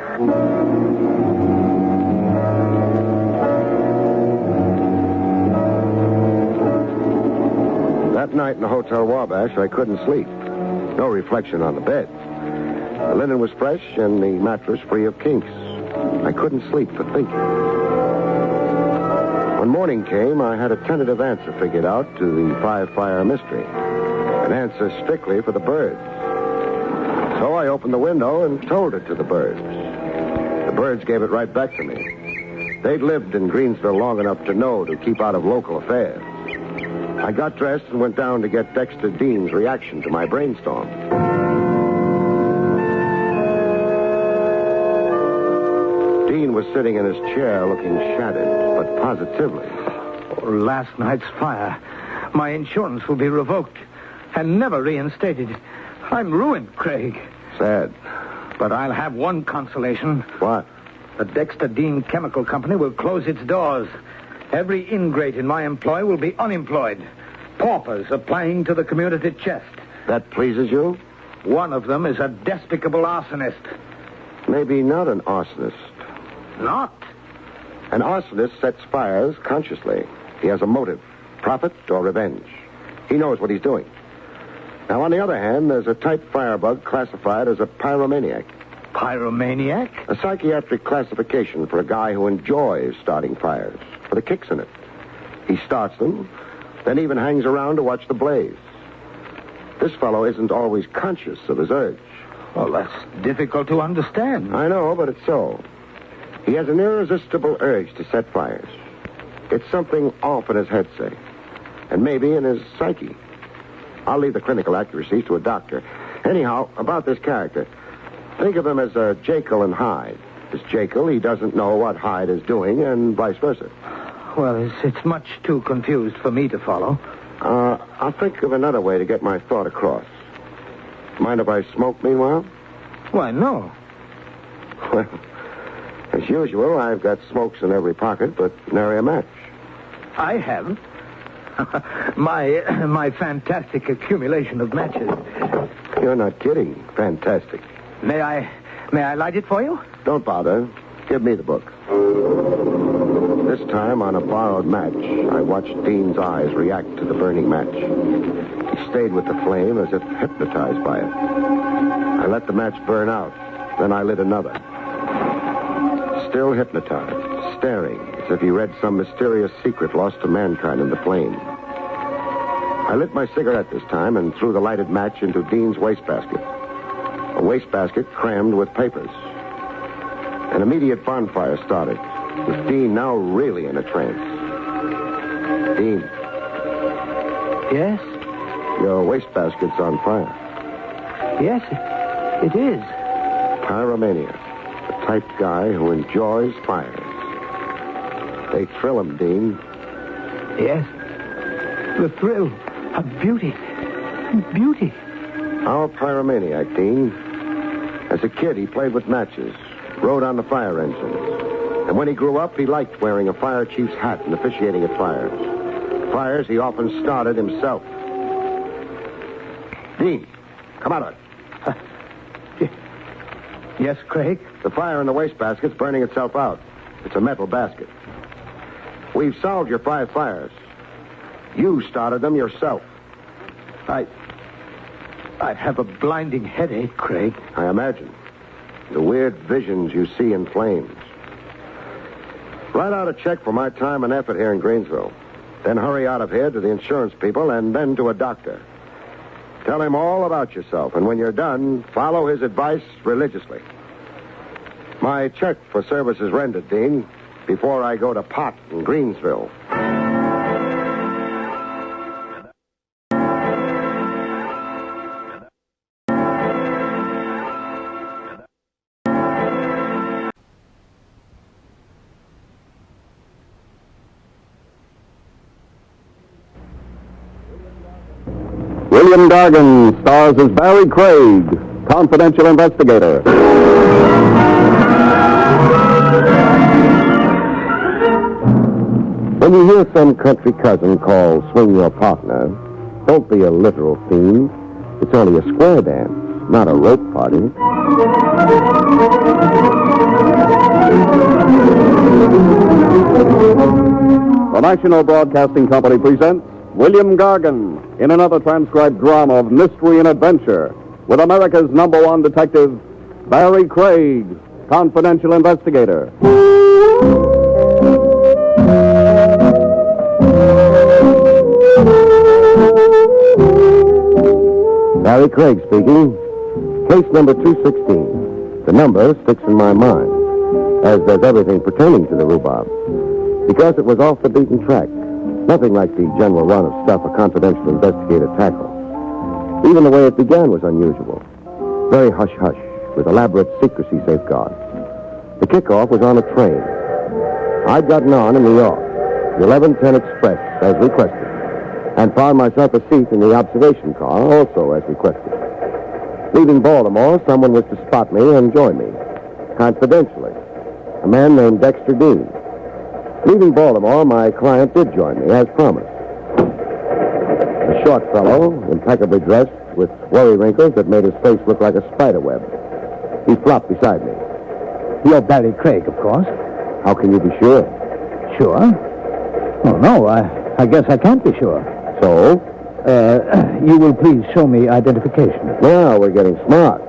That night in the Hotel Wabash, I couldn't sleep. No reflection on the bed. The linen was fresh and the mattress free of kinks. I couldn't sleep for thinking. When morning came, I had a tentative answer figured out to the five-fire mystery. An answer strictly for the birds. So I opened the window and told it to the birds. The birds gave it right back to me. They'd lived in Greensville long enough to know to keep out of local affairs. I got dressed and went down to get Dexter Dean's reaction to my brainstorm. Dean was sitting in his chair looking shattered, but positively. Oh, last night's fire. My insurance will be revoked and never reinstated. I'm ruined, Craig. Sad. But I'll have one consolation. What? The Dexter Dean Chemical Company will close its doors. Every ingrate in my employ will be unemployed. Paupers applying to the community chest. That pleases you? One of them is a despicable arsonist. Maybe not an arsonist. Not? An arsonist sets fires consciously. He has a motive, profit or revenge. He knows what he's doing. Now, on the other hand, there's a type firebug classified as a pyromaniac. Pyromaniac? A psychiatric classification for a guy who enjoys starting fires, for the kicks in it. He starts them, then even hangs around to watch the blaze. This fellow isn't always conscious of his urge. Well, that's difficult to understand. I know, but it's so. He has an irresistible urge to set fires. It's something off in his head, say, and maybe in his psyche. I'll leave the clinical accuracies to a doctor. Anyhow, about this character, think of him as a Jekyll and Hyde. As Jekyll, he doesn't know what Hyde is doing, and vice versa. Well, it's much too confused for me to follow. I'll think of another way to get my thought across. Mind if I smoke meanwhile? Why, no. Well, as usual, I've got smokes in every pocket, but nary a match. I haven't. My fantastic accumulation of matches. You're not kidding. Fantastic. May I light it for you? Don't bother. Give me the book. This time, on a borrowed match, I watched Dean's eyes react to the burning match. He stayed with the flame as if hypnotized by it. I let the match burn out. Then I lit another. Still hypnotized, staring as if he read some mysterious secret lost to mankind in the flame. I lit my cigarette this time and threw the lighted match into Dean's wastebasket. A wastebasket crammed with papers. An immediate bonfire started, with Dean now really in a trance. Dean. Yes? Your wastebasket's on fire. Yes, it is. Pyromaniac. The type guy who enjoys fires. They thrill him, Dean. Yes. The thrill of beauty. Beauty. Our pyromaniac, Dean. As a kid, he played with matches, rode on the fire engines. And when he grew up, he liked wearing a fire chief's hat and officiating at fires. Fires he often started himself. Dean, come out of it. Yes, Craig? The fire in the wastebasket's burning itself out. It's a metal basket. We've solved your 5 fires. You started them yourself. I have a blinding headache, Craig. I imagine. The weird visions you see in flames. Write out a check for my time and effort here in Greensville. Then hurry out of here to the insurance people and then to a doctor. Tell him all about yourself, and when you're done, follow his advice religiously. My check for service is rendered, Dean, before I go to pot in Greensville. William Gargan stars as Barrie Craig, confidential investigator. When you hear some country cousin call Swing Your Partner, don't be a literal fiend. It's only a square dance, not a rope party. The National Broadcasting Company presents William Gargan in another transcribed drama of mystery and adventure with America's #1 detective, Barrie Craig, confidential investigator. Barrie Craig speaking. Case number 216. The number sticks in my mind, as does everything pertaining to the rhubarb, because it was off the beaten track. Nothing like the general run of stuff a confidential investigator tackles. Even the way it began was unusual. Very hush-hush, with elaborate secrecy safeguards. The kickoff was on a train. I'd gotten on in New York, the 11:10 Express, as requested, and found myself a seat in the observation car, also as requested. Leaving Baltimore, someone was to spot me and join me, confidentially. A man named Dexter Dean. Leaving Baltimore, my client did join me, as promised. A short fellow, impeccably dressed, with worry wrinkles that made his face look like a spider web. He flopped beside me. You're Barrie Craig, of course. How can you be sure? Sure? Oh, no, I guess I can't be sure. So? You will please show me identification. Now we're getting smart.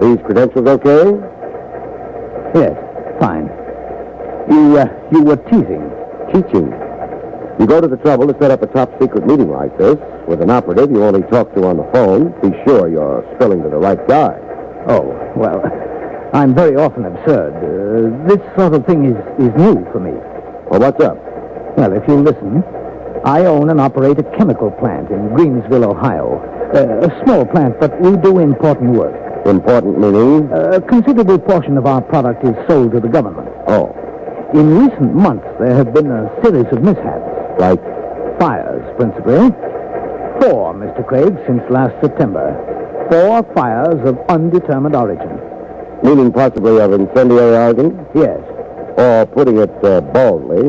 These credentials okay? Yes, fine. You were teasing. Teaching. You go to the trouble to set up a top-secret meeting like this with an operative you only talk to on the phone. Be sure you're spilling to the right guy. Oh, well, I'm very often absurd. This sort of thing is new for me. Well, what's up? Well, if you listen, I own and operate a chemical plant in Greensville, Ohio. A small plant, but we do important work. Important meaning? A considerable portion of our product is sold to the government. Oh. In recent months, there have been a series of mishaps. Like? Fires, principally. 4, Mr. Craig, since last September. 4 fires of undetermined origin. Meaning possibly of incendiary origin? Yes. Or putting it baldly,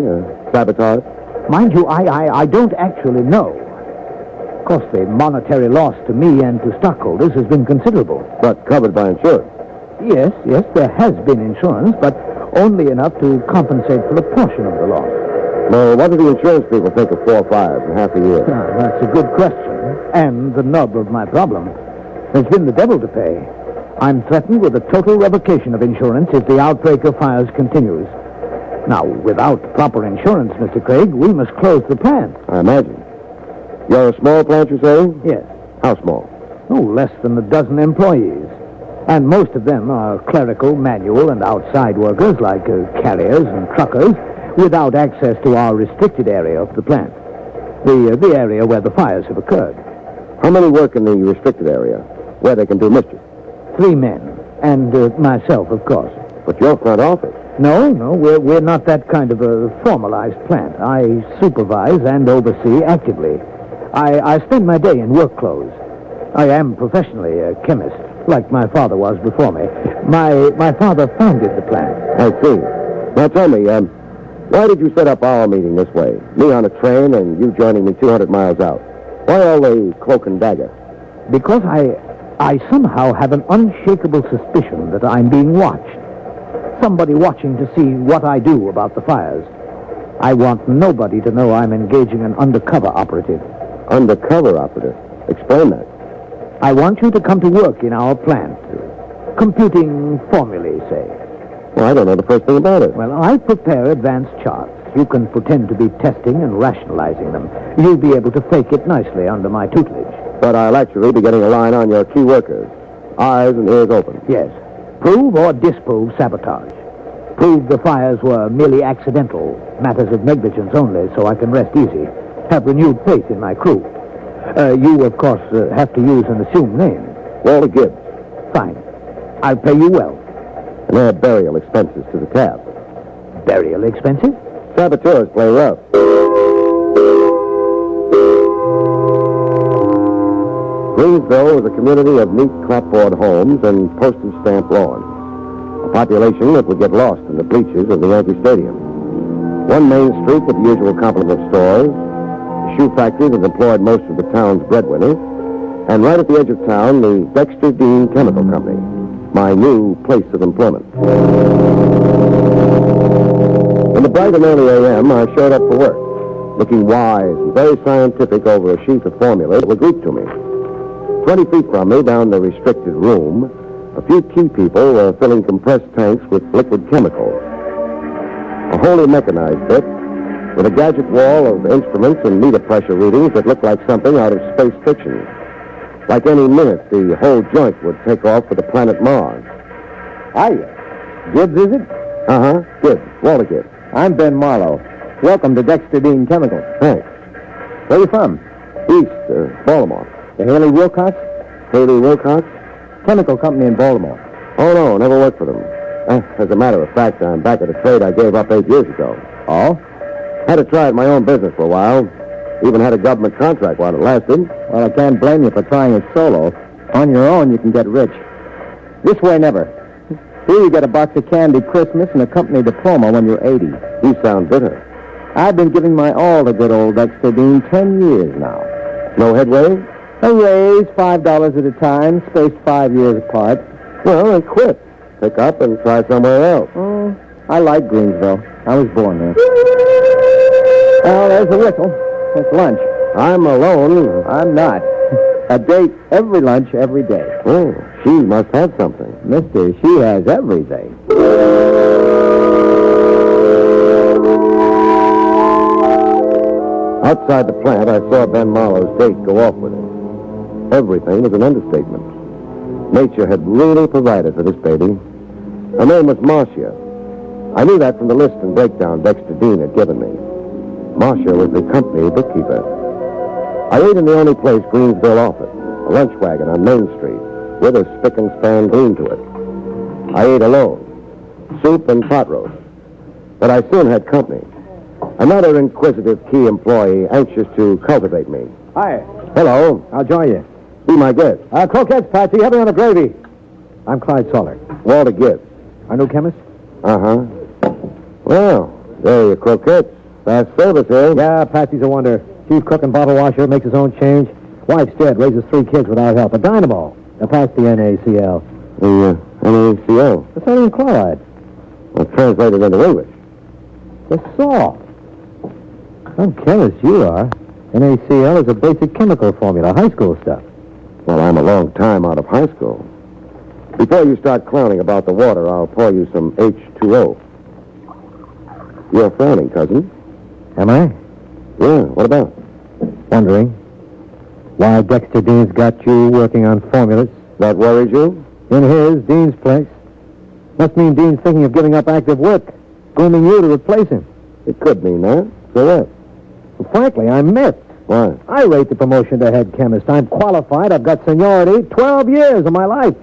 sabotage? Mind you, I don't actually know. Of course, the monetary loss to me and to stockholders has been considerable. But covered by insurance? Yes, there has been insurance, but only enough to compensate for a portion of the loss. Well, what do the insurance people think of 4 fires in half a year? That's a good question, and the nub of my problem. There's been the devil to pay. I'm threatened with a total revocation of insurance if the outbreak of fires continues. Now, without proper insurance, Mr. Craig, we must close the plant. I imagine. You're a small plant, you say? Yes. How small? Oh, less than a dozen employees. And most of them are clerical, manual, and outside workers like carriers and truckers without access to our restricted area of the plant, the area where the fires have occurred. How many work in the restricted area, where they can do mischief? 3 men, and myself, of course. But your front office? No, we're not that kind of a formalized plant. I supervise and oversee actively. I spend my day in work clothes. I am professionally a chemist, like my father was before me. My father founded the plant. I see. Now tell me, why did you set up our meeting this way? Me on a train and you joining me 200 miles out. Why all the cloak and dagger? Because I somehow have an unshakable suspicion that I'm being watched. Somebody watching to see what I do about the fires. I want nobody to know I'm engaging an undercover operative. Undercover operative? Explain that. I want you to come to work in our plant. Computing formulae, say. Well, I don't know the first thing about it. Well, I prepare advanced charts. you can pretend to be testing and rationalizing them. You'll be able to fake it nicely under my tutelage. But I'll actually be getting a line on your key workers. Eyes and ears open. Yes. Prove or disprove sabotage. Prove the fires were merely accidental, matters of negligence only, so I can rest easy. Have renewed faith in my crew. You, of course, have to use an assumed name. Walter Gibbs. Fine. I'll pay you well. And add burial expenses to the tab. Burial expenses? Saboteurs play rough. Greensville was a community of neat clapboard homes and postage stamp lawns. A population that would get lost in the bleachers of the Yankee Stadium. One main street with the usual complement of stores, a shoe factory that employed most of the town's breadwinners, and right at the edge of town, the Dexter Dean Chemical Company, my new place of employment. In the bright and early a.m., I showed up for work, looking wise and very scientific over a sheet of formula that were Greek to me. 20 feet from me, down the restricted room, a few key people were filling compressed tanks with liquid chemicals. A wholly mechanized bit, with a gadget wall of instruments and meter pressure readings that looked like something out of space fiction. Like any minute, the whole joint would take off for the planet Mars. Hiya. Gibbs, is it? Uh-huh. Gibbs. Walter Gibbs. I'm Ben Marlowe. Welcome to Dexter Dean Chemicals. Thanks. Where you from? East, Baltimore. The Haley Wilcox? Haley Wilcox? Chemical company in Baltimore. Oh, no, never worked for them. As a matter of fact, I'm back at a trade I gave up 8 years ago. Oh? Had to try my own business for a while. Even had a government contract while it lasted. Well, I can't blame you for trying it solo. On your own, you can get rich. This way, never. Here you get a box of candy Christmas and a company diploma when you're 80. You sound bitter. I've been giving my all to good old Dexter Dean 10 years now. No headway? A raise, $5 at a time, spaced 5 years apart. Well, then quit. Pick up and try somewhere else. Oh, I like Greensville. I was born there. Oh, there's the whistle. It's lunch. I'm alone. I'm not. A date every lunch, every day. Oh, she must have something. Mister, she has everything. Outside the plant, I saw Ben Marlowe's date go off with him. Everything was an understatement. Nature had really provided for this baby. Her name was Marcia. I knew that from the list and breakdown Dexter Dean had given me. Marcia was the company bookkeeper. I ate in the only place Greensville offered, a lunch wagon on Main Street, with a spick and span gleam to it. I ate alone, soup and pot roast. But I soon had company. Another inquisitive key employee anxious to cultivate me. Hi. Hello. I'll join you. Be my guest. Croquettes, Patsy. Heavy on the gravy. I'm Clyde Soller. Walter Gibbs. Our new chemist? Uh-huh. Well, there are your croquettes. Fast service, eh? Yeah, Patsy's a wonder. Chief cook and bottle washer, makes his own change. Wife's dead, raises 3 kids without help. A dynamo. Now pass the NaCl. The NaCl? The sodium chloride. Well, translated into English. The salt. Some chemist you are. NaCl is a basic chemical formula, high school stuff. Well, I'm a long time out of high school. Before you start clowning about the water, I'll pour you some H2O. You're frowning, cousin. Am I? Yeah, what about? Wondering why Dexter Dean's got you working on formulas. That worries you? In his, Dean's place. Must mean Dean's thinking of giving up active work, grooming you to replace him. It could mean that. So what? Well, frankly, I'm miffed. Why? I rate the promotion to head chemist. I'm qualified. I've got seniority. 12 years of my life.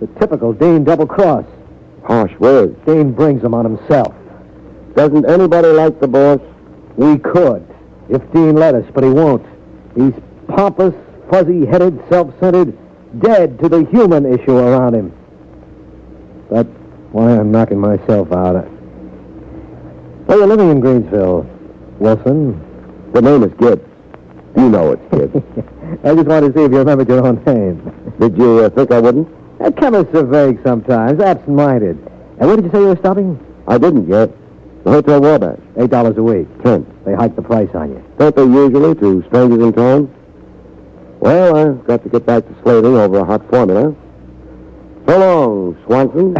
The typical Dean double-cross. Harsh words. Dean brings them on himself. Doesn't anybody like the boss? We could, if Dean let us, but he won't. He's pompous, fuzzy-headed, self-centered, dead to the human issue around him. That's why I'm knocking myself out. Well, you're living in Greensville, Wilson. The name is Gibbs. You know it's Gibbs. I just wanted to see if you remembered your own name. Did you think I wouldn't? Chemists are vague sometimes, absent-minded. And where did you say you were stopping? I didn't yet. The Hotel Wabash. $8 a week. 10. They hike the price on you. Don't they usually to strangers in town? Well, I've got to get back to slaving over a hot formula. So long, Swanson.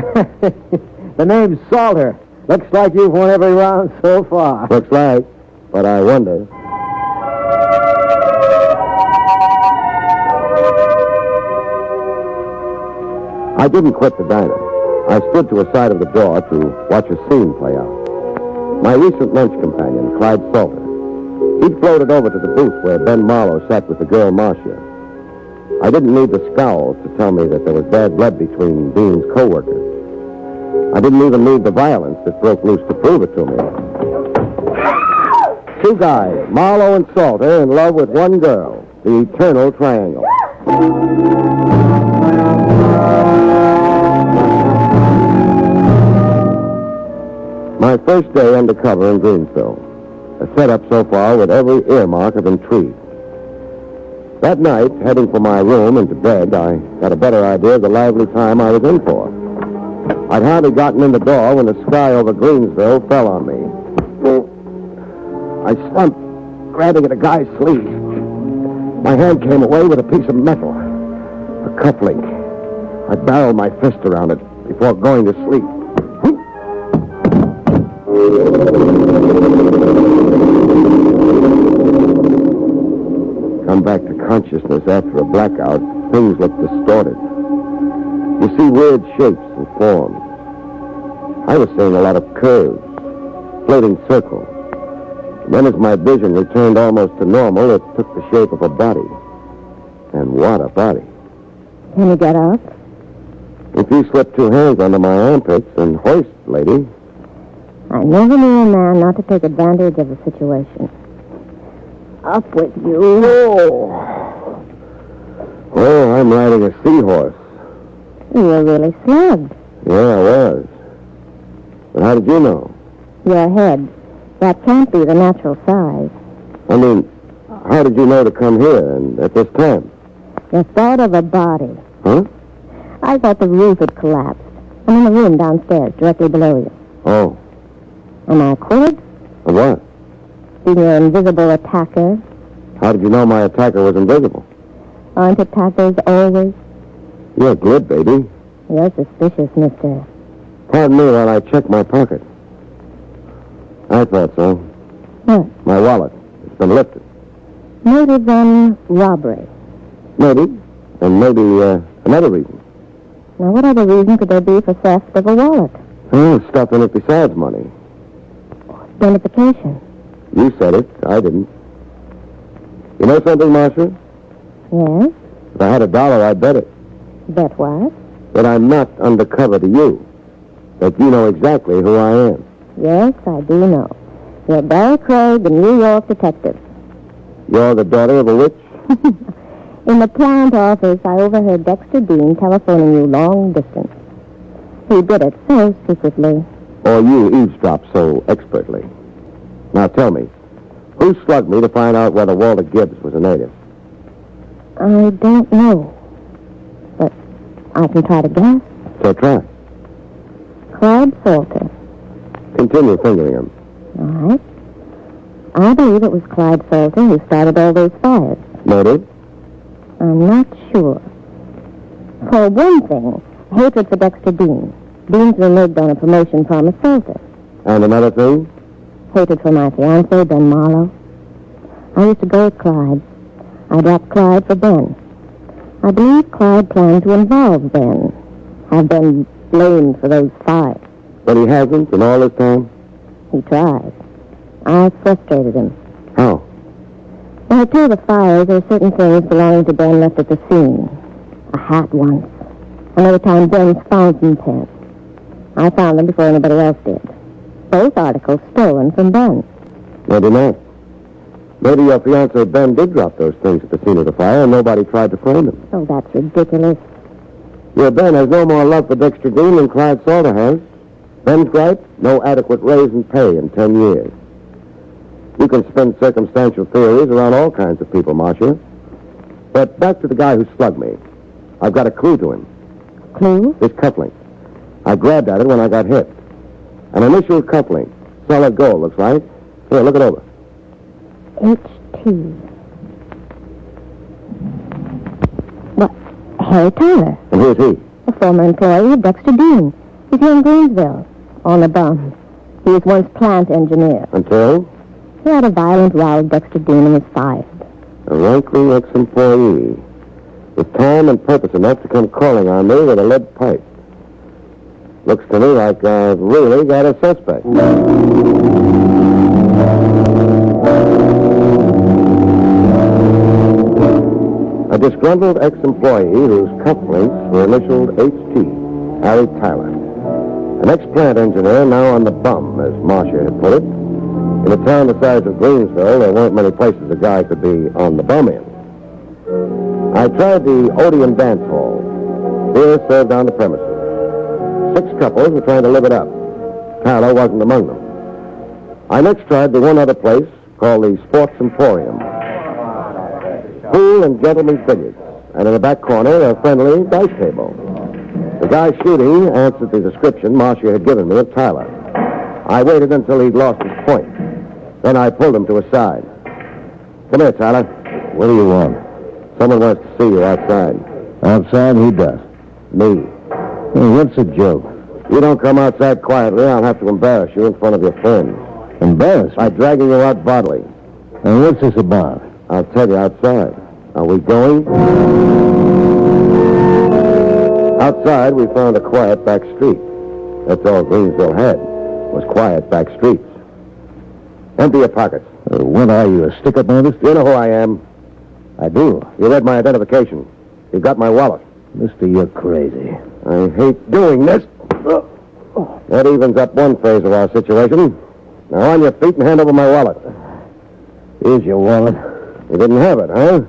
The name's Salter. Looks like you've won every round so far. Looks like, but I wonder. I didn't quit the diner. I stood to a side of the door to watch a scene play out. My recent lunch companion, Clyde Salter, he'd floated over to the booth where Ben Marlowe sat with the girl Marcia. I didn't need the scowls to tell me that there was bad blood between Dean's co-workers. I didn't even need the violence that broke loose to prove it to me. Two guys, Marlowe and Salter, in love with one girl, the eternal triangle. My first day undercover in Greensville. A setup so far with every earmark of intrigue. That night, heading for my room and to bed, I got a better idea of the lively time I was in for. I'd hardly gotten in the door when the sky over Greensville fell on me. I slumped, grabbing at a guy's sleeve. My hand came away with a piece of metal, a cufflink. I barreled my fist around it before going to sleep. Come back to consciousness after a blackout, things look distorted. You see weird shapes and forms. I was seeing a lot of curves, floating circles. And then as my vision returned almost to normal, it took the shape of a body. And what a body. Can you get up? If you slip two hands under my armpits and hoist, lady. I never knew a man not to take advantage of a situation. Up with you. Oh, I'm riding a seahorse. You're really slugged. Yeah, I was. But how did you know? Your head. That can't be the natural size. I mean, how did you know to come here and at this time? The thought of a body. Huh? I thought the roof had collapsed. I'm in the room downstairs, directly below you. Oh. Am I acquitted? Of what? Being your invisible attacker. How did you know my attacker was invisible? Aren't attackers always? You're good, baby. You're suspicious, mister. Pardon me while I check my pocket. I thought so. What? My wallet. It's been lifted. Motive on robbery. Maybe. And maybe another reason. Now, what other reason could there be for theft of a wallet? Oh, stuff in it besides money. Identification. You said it. I didn't. You know something, Marcia? Yes? If I had $1, I'd bet it. Bet what? That I'm not undercover to you. That you know exactly who I am. Yes, I do know. You're Barrie Craig, the New York detective. You're the daughter of a witch? In the plant office, I overheard Dexter Dean telephoning you long distance. He did it so secretly. Or you eavesdropped so expertly. Now tell me, who slugged me to find out whether Walter Gibbs was a native? I don't know. But I can try to guess. So try. Clyde Salter. Continue fingering him. All right. I believe it was Clyde Salter who started all those fires. Motive? I'm not sure. For one thing, hatred for Dexter Dean. Dean's reneged on a promotion promised Salter. And another thing? Hatred for my fiancé, Ben Marlowe. I used to go with Clyde. I dropped Clyde for Ben. I believe Clyde planned to involve Ben. Have Ben blamed for those fires. But he hasn't in all this time? He tried. I frustrated him. How? When I told the fires, there were certain things belonging to Ben left at the scene. A hat once. Another time, Ben's fountain pen. I found them before anybody else did. Both articles stolen from Ben. Maybe not. Maybe your fiancé Ben did drop those things at the scene of the fire and nobody tried to frame him. Oh, that's ridiculous. Your Ben has no more love for Dexter Dean than Clyde Salter has. Ben's gripe, no adequate raise in pay in 10 years. You can spin circumstantial theories around all kinds of people, Marcia. But back to the guy who slugged me. I've got a clue to him. Clue? This cufflink. I grabbed at it when I got hit. An initial cufflink. Solid gold, looks like. Here, look it over. H.T. What? Harry Tyler. And who's he? A former employee of Dexter Dean. He's here in Greensville. On a bum. He was once plant engineer. Until? He had a violent row with Dexter Dean and was fired. A rankling ex-employee. With time and purpose enough to come calling on me with a lead pipe. Looks to me like I've really got a suspect. A disgruntled ex-employee whose cufflinks were initialed H.T., Harry Tyler. An ex-plant engineer now on the bum, as Marcia had put it. In a town the size of Greensville, there weren't many places a guy could be on the bum in. I tried the Odeon Dance Hall. Beer served on the premises. 6 couples were trying to live it up. Tyler wasn't among them. I next tried the one other place called the Sports Emporium. Pool and gentlemen's billiards, and in the back corner, a friendly dice table. The guy shooting answered the description Marcia had given me of Tyler. I waited until he'd lost his point. Then I pulled him to his side. Come here, Tyler. What do you want? Someone wants to see you outside. Outside? Who does? Me. Hey, what's the joke? You don't come outside quietly, I'll have to embarrass you in front of your friends. Embarrass me? By dragging you out bodily. And what's this about? I'll tell you outside. Are we going? Outside, we found a quiet back street. That's all Greensville had, was quiet back streets. Empty your pockets. What are you, a stick-up artist? You know who I am. I do. You read my identification. You got my wallet. Mister, you're crazy. I hate doing this. That evens up one phase of our situation. Now on your feet and hand over my wallet. Here's your wallet. You didn't have it, huh?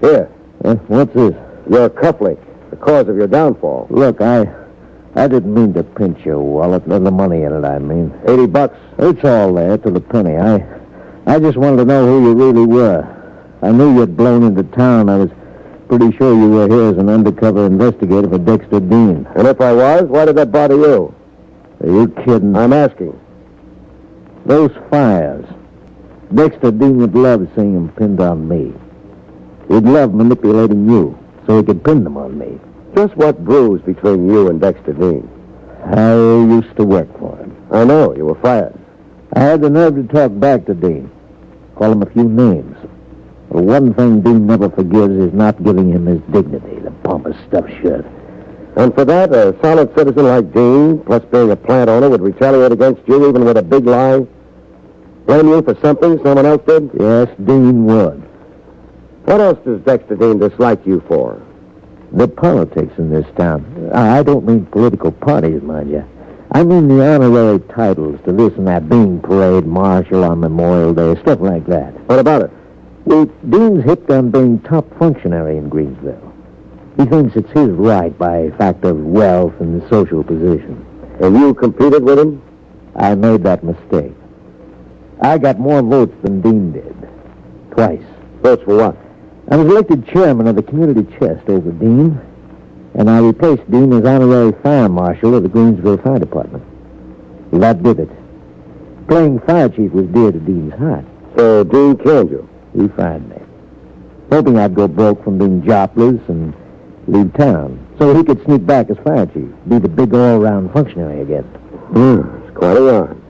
Here. What's this? Your cufflink. The cause of your downfall. Look, I didn't mean to pinch your wallet. None of the money in it, I mean. $80. It's all there to the penny. I just wanted to know who you really were. I knew you'd blown into town. I was pretty sure you were here as an undercover investigator for Dexter Dean. And if I was, why did that bother you? Are you kidding? I'm asking. Those fires. Dexter Dean would love seeing them pinned on me. He'd love manipulating you so he could pin them on me. Just what bruise between you and Dexter Dean? I used to work for him. I know. You were fired. I had the nerve to talk back to Dean. Call him a few names. But one thing Dean never forgives is not giving him his dignity, the pompous stuffed shirt. And for that, a solid citizen like Dean, plus being a plant owner, would retaliate against you even with a big lie? Blame you for something someone else did? Yes, Dean would. What else does Dexter Dean dislike you for? The politics in this town. I don't mean political parties, mind you. I mean the honorary titles to this and that, being parade marshal on Memorial Day, stuff like that. What about it? Well, Dean's hipped on being top functionary in Greensville. He thinks it's his right by fact of wealth and social position. And you competed with him? I made that mistake. I got more votes than Dean did. Twice. Votes for what? I was elected chairman of the community chest over Dean, and I replaced Dean as honorary fire marshal of the Greensville Fire Department. That did it. Playing fire chief was dear to Dean's heart. So Dean killed you? He fired me, hoping I'd go broke from being jobless and leave town, so he could sneak back as fire chief, be the big all-around functionary again. It's quite a yarn.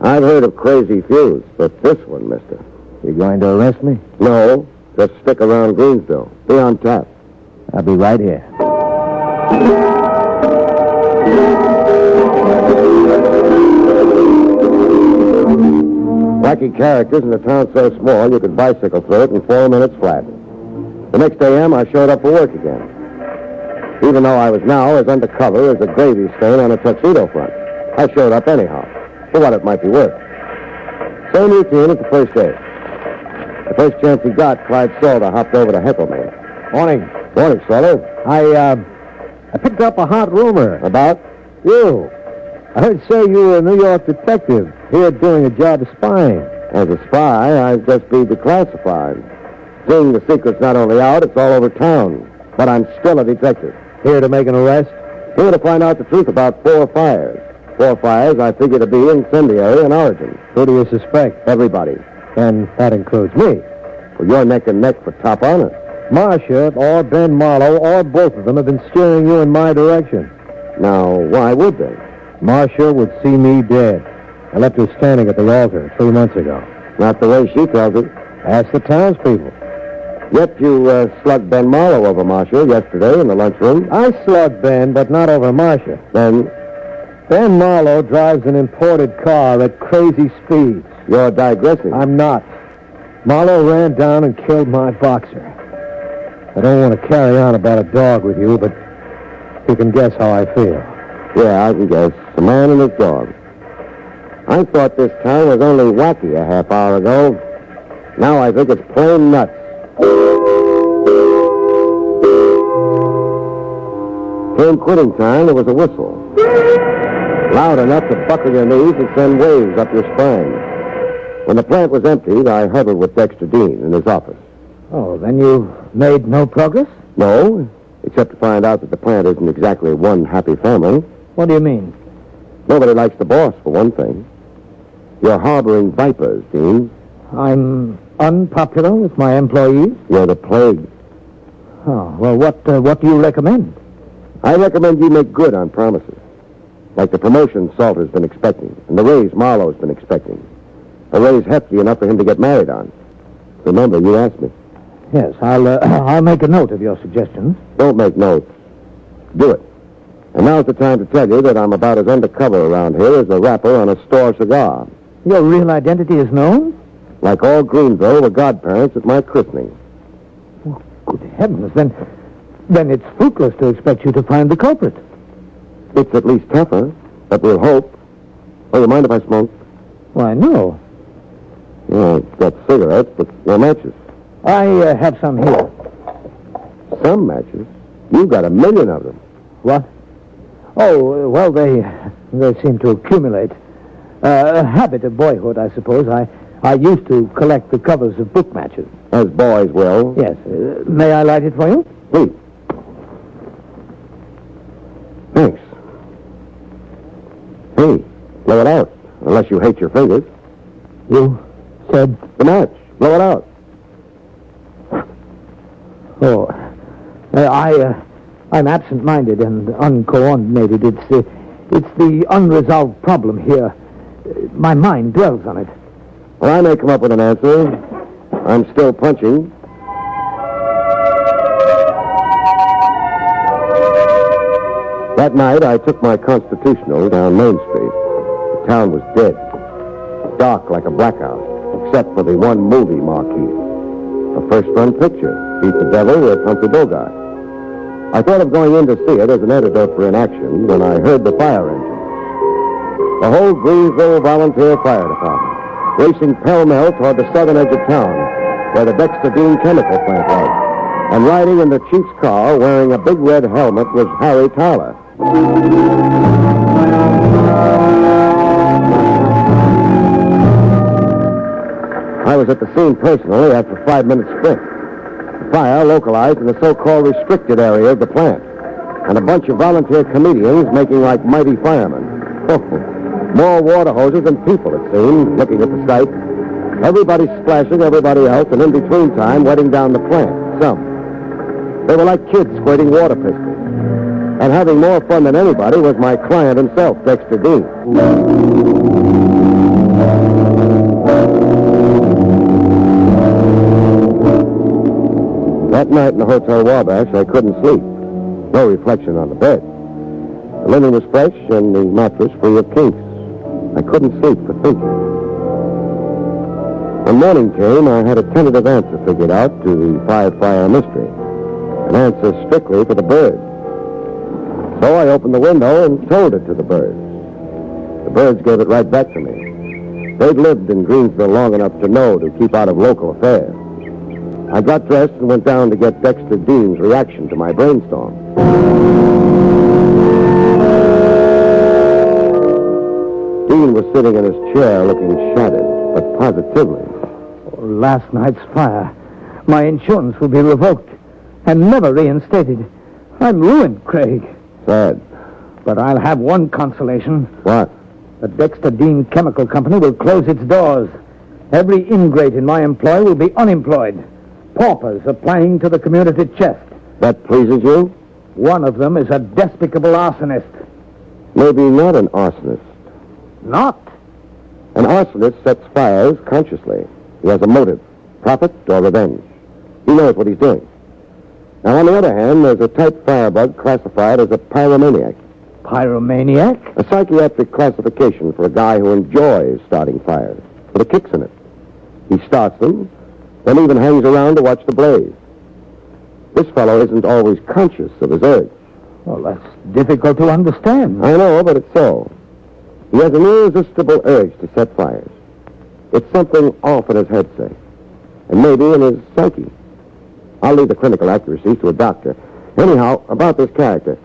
I've heard of crazy feuds, but this one, mister. You going to arrest me? No, just stick around Greensville. Be on tap. I'll be right here. Wacky characters in a town so small you could bicycle through it in 4 minutes flat. The next AM, I showed up for work again. Even though I was now as undercover as a gravy stain on a tuxedo front. I showed up anyhow, for what it might be worth. Same routine as the first day. The first chance he got, Clyde Salter hopped over to heckle me. Morning. Morning, Salter. I picked up a hot rumor. About? You. I heard say you were a New York detective here doing a job of spying. As a spy, I'd just be declassified. Seeing the secret's not only out, it's all over town. But I'm still a detective. Here to make an arrest? Here to find out the truth about 4 fires. 4 fires I figure to be incendiary in origin. Who do you suspect? Everybody. And that includes me. Well, you're neck and neck for top honor. Marcia or Ben Marlowe or both of them have been steering you in my direction. Now, why would they? Marcia would see me dead. I left her standing at the altar 3 months ago. Not the way she tells it. Ask the townspeople. Yet you slugged Ben Marlowe over Marcia yesterday in the lunchroom. I slugged Ben, but not over Marcia. Then Ben Marlowe drives an imported car at crazy speeds. You're digressing. I'm not. Marlowe ran down and killed my boxer. I don't want to carry on about a dog with you, but you can guess how I feel. Yeah, I can guess. A man and his dog. I thought this town was only wacky a half hour ago. Now I think it's plain nuts. Came quitting time, there was a whistle. Loud enough to buckle your knees and send waves up your spine. When the plant was emptied, I huddled with Dexter Dean in his office. Oh, then you made no progress? No, except to find out that the plant isn't exactly one happy family. What do you mean? Nobody likes the boss, for one thing. You're harboring vipers, Dean. I'm unpopular with my employees? You're the plague. Oh, well, what do you recommend? I recommend you make good on promises. Like the promotion Salter's been expecting, and the raise Marlowe's been expecting. A raise hefty enough for him to get married on. Remember, you asked me. Yes, I'll make a note of your suggestions. Don't make notes. Do it. And now's the time to tell you that I'm about as undercover around here as a wrapper on a store cigar. Your real identity is known? Like all Greenville were godparents at my christening. Oh, good heavens, then it's fruitless to expect you to find the culprit. It's at least tougher, but we'll hope. Oh, you mind if I smoke? Why, no. Yeah, I've got cigarettes, but no matches. I have some here. Some matches? You've got 1 million of them. What? Oh, well, they seem to accumulate. A habit of boyhood, I suppose. I used to collect the covers of book matches. As boys will. Yes. May I light it for you? Please. Thanks. Hey, blow it out. Unless you hate your fingers. You said? The match. Blow it out. Oh, I'm absent-minded and uncoordinated. It's the unresolved problem here. My mind dwells on it. Well, I may come up with an answer. I'm still punching. That night, I took my constitutional down Main Street. The town was dead. Dark like a blackout, except for the one movie marquee. A first-run picture. Beat the Devil with Humphrey Bogart. I thought of going in to see it as an antidote for inaction when I heard the fire engines. The whole Greensville Volunteer Fire Department, racing pell-mell toward the southern edge of town, where the Dexter Dean chemical plant was. And riding in the chief's car, wearing a big red helmet, was Harry Tyler. I was at the scene personally after a 5-minute sprint. The fire localized in the so-called restricted area of the plant, and a bunch of volunteer comedians making like mighty firemen. Oh, more water hoses than people, it seemed, looking at the sight. Everybody splashing everybody else, and in between time, wetting down the plant. Some. They were like kids squirting water pistols. And having more fun than anybody was my client himself, Dexter Dean. That night in the Hotel Wabash, I couldn't sleep. No reflection on the bed. The linen was fresh and the mattress free of kinks. I couldn't sleep for thinking. When morning came, I had a tentative answer figured out to the fire mystery. An answer strictly for the birds. So I opened the window and told it to the birds. The birds gave it right back to me. They'd lived in Greensville long enough to know to keep out of local affairs. I got dressed and went down to get Dexter Dean's reaction to my brainstorm. Dean was sitting in his chair looking shattered, but positively. Last night's fire. My insurance will be revoked and never reinstated. I'm ruined, Craig. Sad. But I'll have one consolation. What? The Dexter Dean Chemical Company will close its doors. Every ingrate in my employ will be unemployed. Paupers applying to the community chest. That pleases you? One of them is a despicable arsonist. Maybe not an arsonist. Not? An arsonist sets fires consciously. He has a motive, profit or revenge. He knows what he's doing. Now, on the other hand, there's a type firebug classified as a pyromaniac. Pyromaniac? A psychiatric classification for a guy who enjoys starting fires, for the kicks in it. He starts them, then even hangs around to watch the blaze. This fellow isn't always conscious of his urge. Well, that's difficult to understand. I know, but it's so. He has an irresistible urge to set fires. It's something off in his head, say, and maybe in his psyche. I'll leave the clinical accuracies to a doctor. Anyhow, about this character.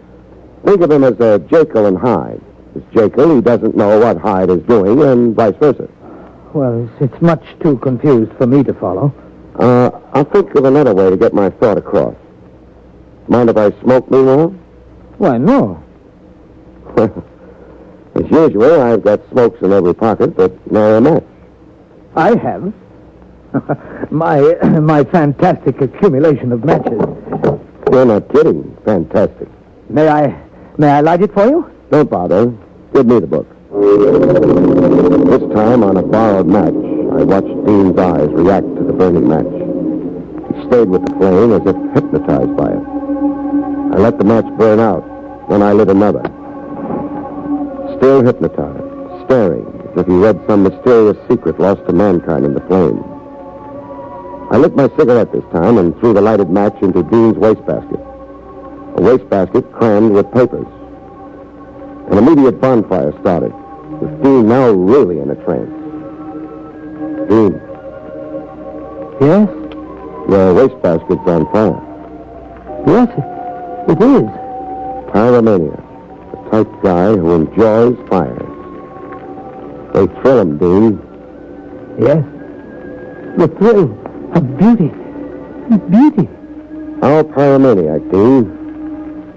Think of him as a Jekyll and Hyde. As Jekyll, he doesn't know what Hyde is doing, and vice versa. Well, it's much too confused for me to follow. I'll think of another way to get my thought across. Mind if I smoke meanwhile? Why, no. As usual, I've got smokes in every pocket, but nary a match. I have. my fantastic accumulation of matches. You're not kidding. Fantastic. May I light it for you? Don't bother. Give me the book. This time, on a borrowed match, I watched Dean's eyes react to the burning match. He stayed with the flame as if hypnotized by it. I let the match burn out. Then I lit another. Still hypnotized, staring as if he read some mysterious secret lost to mankind in the flame. I lit my cigarette this time and threw the lighted match into Dean's wastebasket. A wastebasket crammed with papers. An immediate bonfire started, with Dean now really in a trance. Dean. Yes? Your wastebasket's on fire. Yes, it is. Pyromania. The type guy who enjoys fires. They thrill him, Dean. Yes. The thrill of beauty. Beauty. Our pyromaniac, Dean.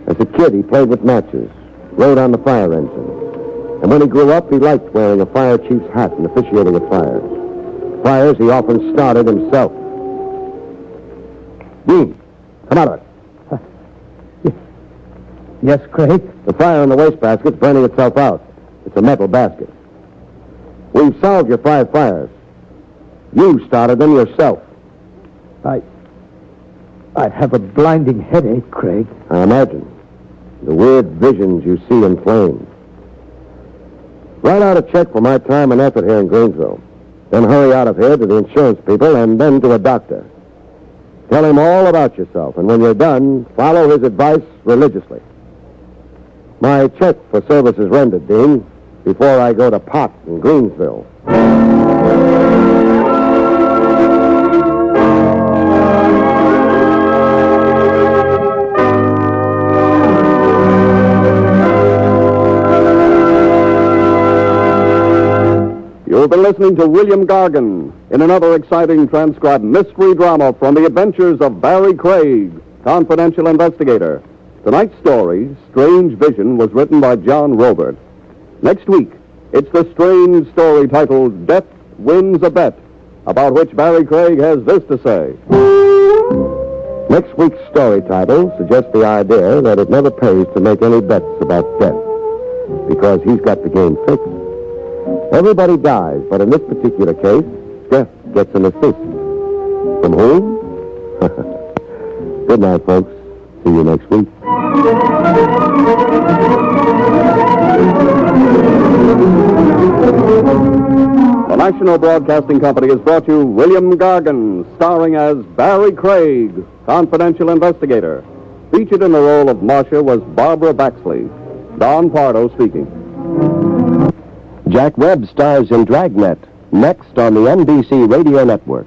As a kid, he played with matches, rode on the fire engine. And when he grew up, he liked wearing a fire chief's hat and officiating at fires. Fires he often started himself. Dean, come out of it. Yes, Craig? The fire in the wastebasket's burning itself out. It's a metal basket. We've solved your 5 fires. You started them yourself. I have a blinding headache, Craig. I imagine. The weird visions you see in flames. Write out a check for my time and effort here in Greensville. Then hurry out of here to the insurance people and then to a doctor. Tell him all about yourself, and when you're done, follow his advice religiously. My check for services rendered, Dean, before I go to pot in Greensville. You've been listening to William Gargan in another exciting transcribed mystery drama from the adventures of Barrie Craig, confidential investigator. Tonight's story, Strange Vision, was written by John Robert. Next week, it's the strange story titled Death Wins a Bet, about which Barrie Craig has this to say. Next week's story title suggests the idea that it never pays to make any bets about death, because he's got the game fixed. Everybody dies, but in this particular case, death gets an assist. From whom? Good night, folks. See you next week. The National Broadcasting Company has brought you William Gargan, starring as Barrie Craig, confidential investigator. Featured in the role of Marcia was Barbara Baxley. Don Pardo speaking. Jack Webb stars in Dragnet, next on the NBC Radio Network.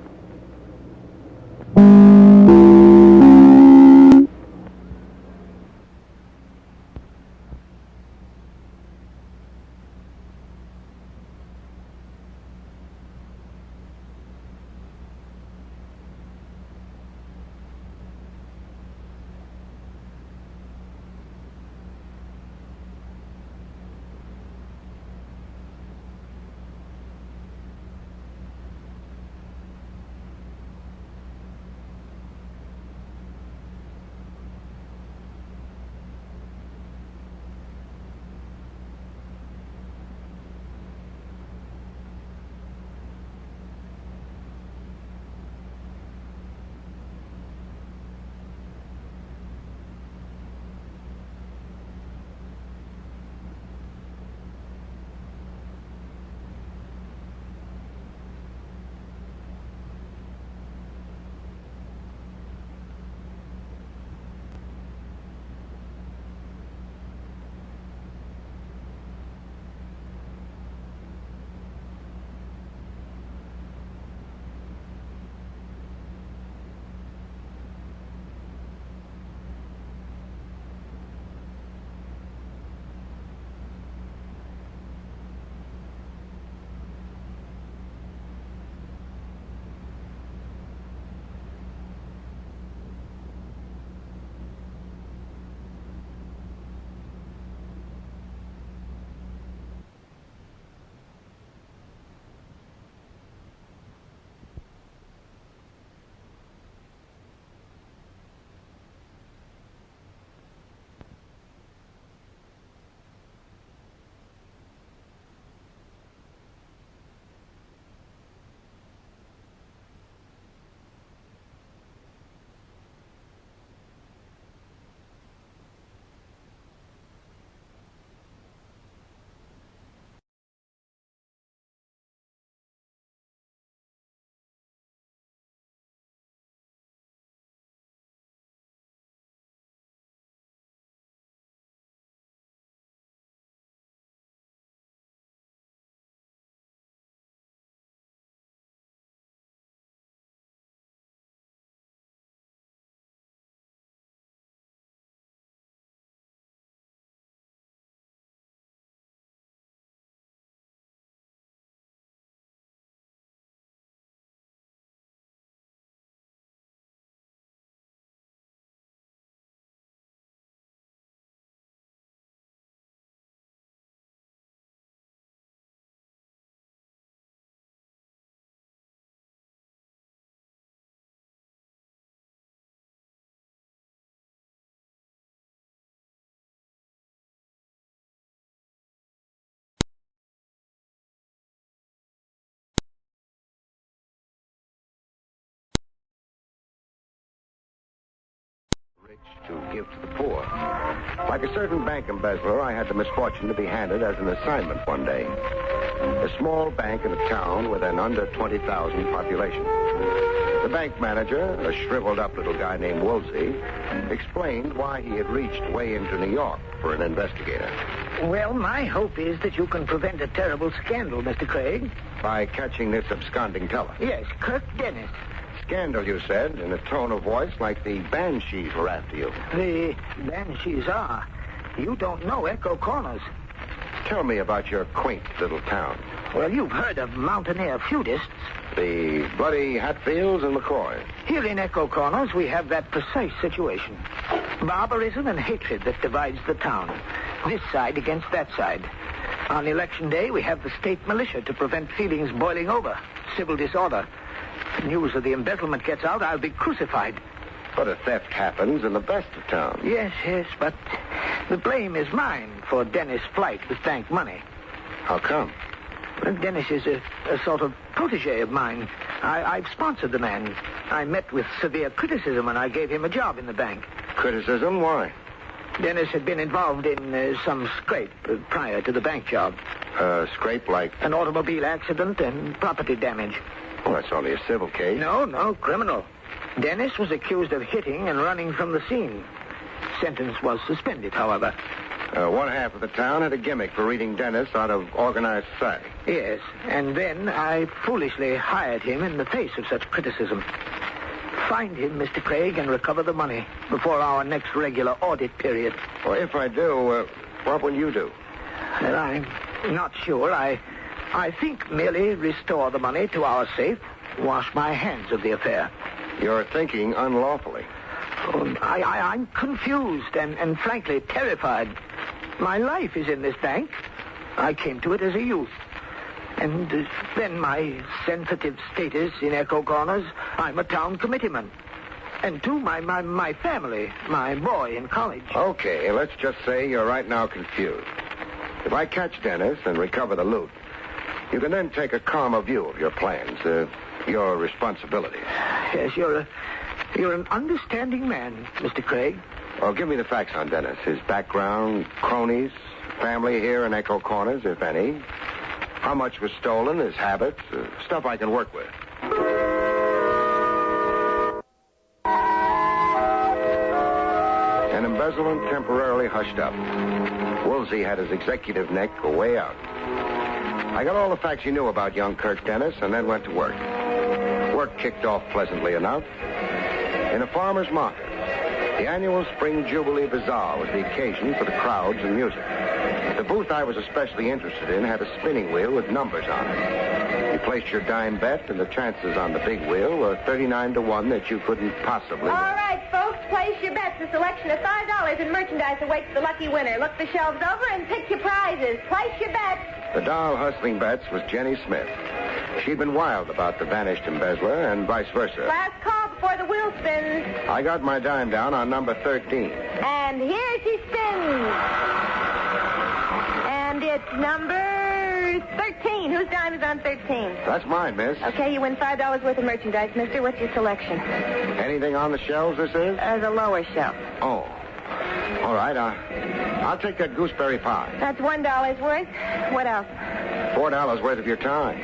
rich to give to the poor. Like a certain bank embezzler, I had the misfortune to be handed as an assignment one day. A small bank in a town with an under 20,000 population. The bank manager, a shriveled-up little guy named Woolsey, explained why he had reached way into New York for an investigator. Well, my hope is that you can prevent a terrible scandal, Mr. Craig. By catching this absconding teller. Yes, Kirk Dennis. Scandal, you said, in a tone of voice like the banshees were after you. The banshees are. You don't know Echo Corners. Tell me about your quaint little town. Well, you've heard of mountaineer feudists. The bloody Hatfields and McCoys. Here in Echo Corners, we have that precise situation. Barbarism and hatred that divides the town. This side against that side. On election day, we have the state militia to prevent feelings boiling over. Civil disorder. If news of the embezzlement gets out, I'll be crucified. But a theft happens in the best of towns. Yes, but the blame is mine for Dennis' flight with bank money. How come? Well, Dennis is a sort of protege of mine. I've sponsored the man. I met with severe criticism when I gave him a job in the bank. Criticism? Why? Dennis had been involved in some scrape prior to the bank job. Scrape like? An automobile accident and property damage. Well, that's only a civil case. No, criminal. Dennis was accused of hitting and running from the scene. Sentence was suspended, however. One half of the town had a gimmick for reading Dennis out of organized society. Yes, and then I foolishly hired him in the face of such criticism. Find him, Mr. Craig, and recover the money before our next regular audit period. Well, if I do, what will you do? Well, I'm not sure. I think merely restore the money to our safe, wash my hands of the affair. You're thinking unlawfully. Oh, I'm confused and frankly terrified. My life is in this bank. I came to it as a youth. And then my sensitive status in Echo Corners, I'm a town committeeman. And to my family, my boy in college. Okay, let's just say you're right now confused. If I catch Dennis and recover the loot, you can then take a calmer view of your plans, your responsibilities. Yes, you're an understanding man, Mr. Craig. Well, give me the facts on Dennis. His background, cronies, family here in Echo Corners, if any. How much was stolen, his habits, stuff I can work with. An embezzlement temporarily hushed up. Woolsey had his executive neck way out. I got all the facts he knew about young Kirk Dennis and then went to work. Work kicked off pleasantly enough. In a farmer's market, the annual Spring Jubilee Bazaar was the occasion for the crowds and music. The booth I was especially interested in had a spinning wheel with numbers on it. You placed your dime bet, and the chances on the big wheel were 39 to 1 that you couldn't possibly win. All right, folks, place your bets. A selection of $5 in merchandise awaits the lucky winner. Look the shelves over and pick your prizes. Place your bets. The doll hustling bets was Jenny Smith. She'd been wild about the vanished embezzler and vice versa. Last call before the wheel spins. I got my dime down on number 13. And here she spins. And it's number 13. Whose dime is on 13? That's mine, miss. Okay, you win $5 worth of merchandise, mister. What's your selection? Anything on the shelves, this is? The lower shelf. Oh. All right, I'll take that gooseberry pie. That's $1 worth. What else? $4 worth of your time.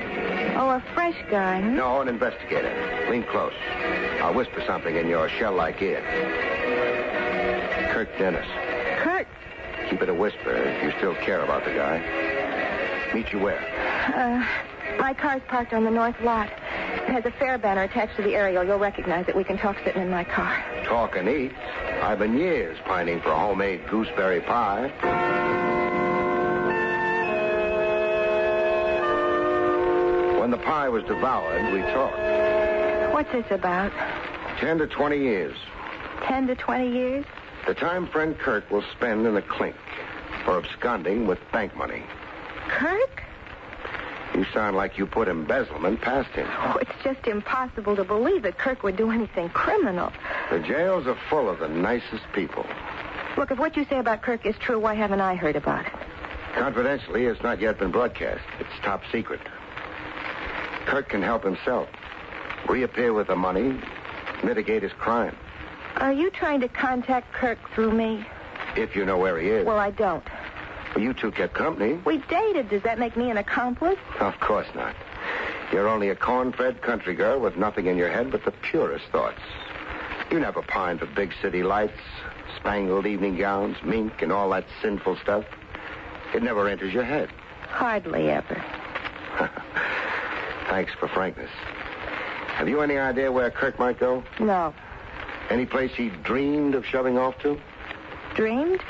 Oh, a fresh guy, huh? No, an investigator. Lean close. I'll whisper something in your shell-like ear. Kirk Dennis. Kirk? Keep it a whisper if you still care about the guy. Meet you where? My car's parked on the north lot. It has a fare banner attached to the aerial. You'll recognize it. We can talk sitting in my car. Talk and eat. I've been years pining for a homemade gooseberry pie. When the pie was devoured, we talked. What's this about? 10 to 20 years. 10 to 20 years? The time friend Kirk will spend in the clink for absconding with bank money. Kirk? You sound like you put embezzlement past him. Oh, it's just impossible to believe that Kirk would do anything criminal. The jails are full of the nicest people. Look, if what you say about Kirk is true, why haven't I heard about it? Confidentially, it's not yet been broadcast. It's top secret. Kirk can help himself. Reappear with the money, mitigate his crime. Are you trying to contact Kirk through me? If you know where he is. Well, I don't. Well, you two kept company. We dated. Does that make me an accomplice? Of course not. You're only a corn-fed country girl with nothing in your head but the purest thoughts. You never pined for big city lights, spangled evening gowns, mink, and all that sinful stuff. It never enters your head. Hardly ever. Thanks for frankness. Have you any idea where Kirk might go? No. Any place he dreamed of shoving off to? Dreamed?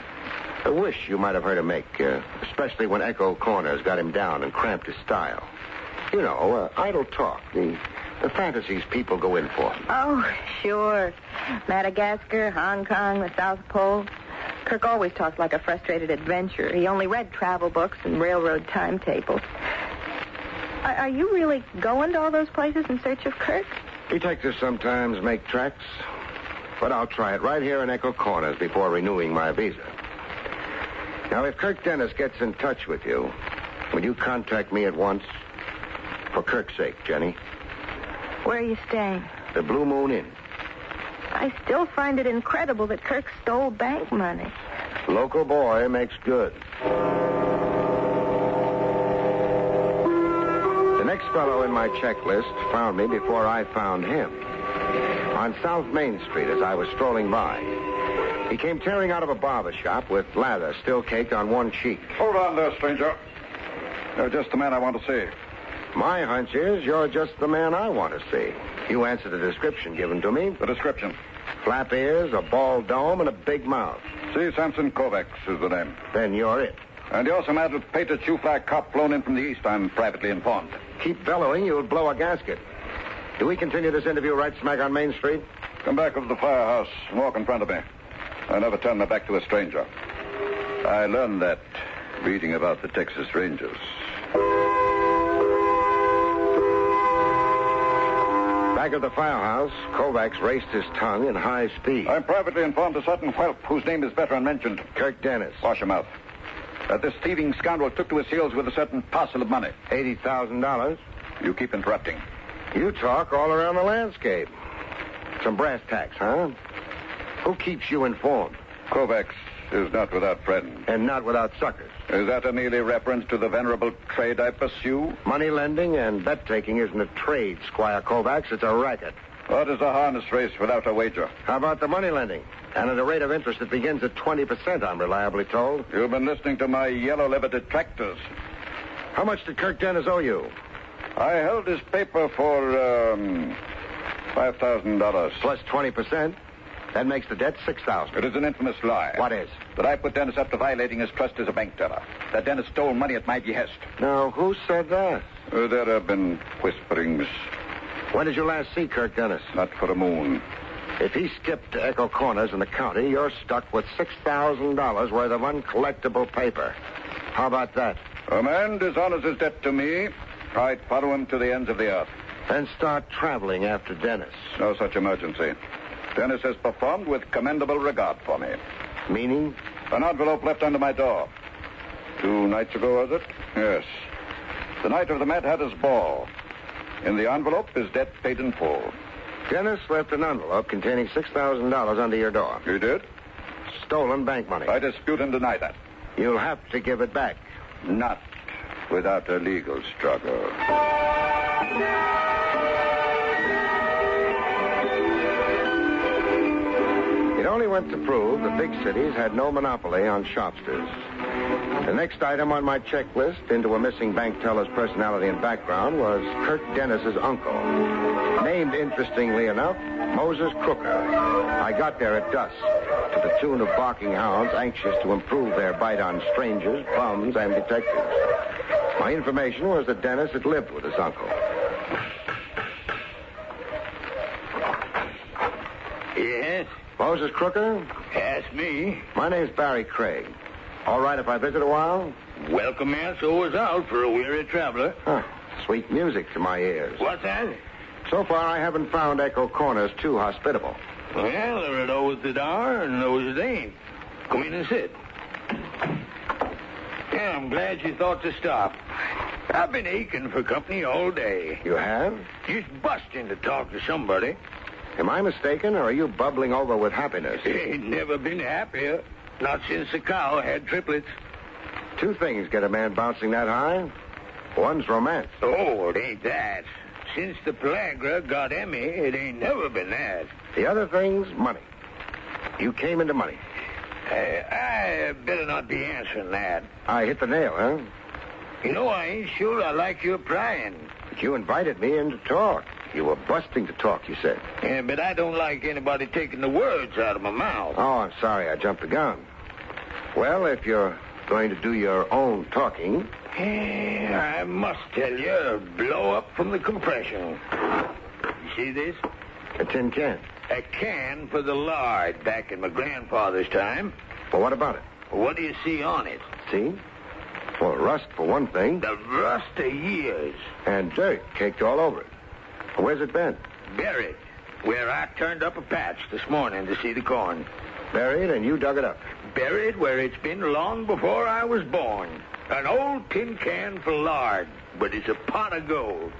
A wish you might have heard him make, especially when Echo Corners got him down and cramped his style. You know, idle talk, the fantasies people go in for. Oh, sure. Madagascar, Hong Kong, the South Pole. Kirk always talked like a frustrated adventurer. He only read travel books and railroad timetables. Are you really going to all those places in search of Kirk? Detectives sometimes make tracks, but I'll try it right here in Echo Corners before renewing my visa. Now, if Kirk Dennis gets in touch with you, will you contact me at once? For Kirk's sake, Jenny. Where are you staying? The Blue Moon Inn. I still find it incredible that Kirk stole bank money. Local boy makes good. The next fellow in my checklist found me before I found him. On South Main Street as I was strolling by. He came tearing out of a barber shop with lather still caked on one cheek. Hold on there, stranger. You're just the man I want to see. My hunch is you're just the man I want to see. You answer the description given to me. The description? Flap ears, a bald dome, and a big mouth. C. Samson Kovacs is the name. Then you're it. And you're some added painted shoe-flag cop flown in from the east, I'm privately informed. Keep bellowing, you'll blow a gasket. Do we continue this interview right smack on Main Street? Come back over to the firehouse and walk in front of me. I never turn my back to a stranger. I learned that reading about the Texas Rangers. Back at the firehouse, Kovacs raced his tongue in high speed. I'm privately informed a certain whelp whose name is better unmentioned. Kirk Dennis. Wash your mouth. That this thieving scoundrel took to his heels with a certain parcel of money. $80,000. You keep interrupting. You talk all around the landscape. Some brass tacks, huh? Who keeps you informed? Kovacs is not without friends. And not without suckers. Is that a merely reference to the venerable trade I pursue? Money lending and bet-taking isn't a trade, Squire Kovacs. It's a racket. What is a harness race without a wager? How about the money lending? And at a rate of interest that begins at 20%, I'm reliably told. You've been listening to my yellow-livered detractors. How much did Kirk Dennis owe you? I held his paper for, $5,000. Plus 20%? That makes the debt $6,000. It is an infamous lie. What is? That I put Dennis up to violating his trust as a bank teller. That Dennis stole money at my behest. Now, who said that? There have been whisperings. When did you last see Kirk Dennis? Not for a moon. If he skipped to Echo Corners in the county, you're stuck with $6,000 worth of uncollectible paper. How about that? A man dishonors his debt to me. I'd follow him to the ends of the earth. Then start traveling after Dennis. No such emergency. Dennis has performed with commendable regard for me. Meaning? An envelope left under my door. 2 nights ago, was it? Yes. The night of the Mad Hatter's ball. In the envelope is debt paid in full. Dennis left an envelope containing $6,000 under your door. He did? Stolen bank money. I dispute and deny that. You'll have to give it back. Not without a legal struggle. It only went to prove the big cities had no monopoly on shopsters. The next item on my checklist into a missing bank teller's personality and background was Kirk Dennis's uncle. Named, interestingly enough, Moses Crooker. I got there at dusk to the tune of barking hounds anxious to improve their bite on strangers, bums, and detectives. My information was that Dennis had lived with his uncle. Yes? Moses Crooker? That's me. My name's Barrie Craig. All right if I visit a while? Welcome, man. So is out for a weary traveler. Huh. Sweet music to my ears. What's that? So far, I haven't found Echo Corners too hospitable. Well, there are those that are and those that ain't. Come in and sit. Yeah, I'm glad you thought to stop. I've been aching for company all day. You have? Just busting to talk to somebody. Am I mistaken, or are you bubbling over with happiness? Ain't never been happier. Not since the cow had triplets. Two things get a man bouncing that high. One's romance. Oh, it ain't that. Since the Pelagra got Emmy, it ain't never been that. The other thing's money. You came into money. I better not be answering that. I hit the nail, huh? You know, I ain't sure I like your prying. But you invited me in to talk. You were busting to talk, you said. Yeah, but I don't like anybody taking the words out of my mouth. Oh, I'm sorry. I jumped the gun. Well, if you're going to do your own talking... I must tell you, blow up from the compression. You see this? A tin can. A can for the lard back in my grandfather's time. Well, what about it? What do you see on it? See? Well, rust for one thing. The rust of years. And dirt caked all over it. Where's it been? Buried. Where I turned up a patch this morning to see the corn. Buried and you dug it up? Buried where it's been long before I was born. An old tin can for lard, but it's a pot of gold.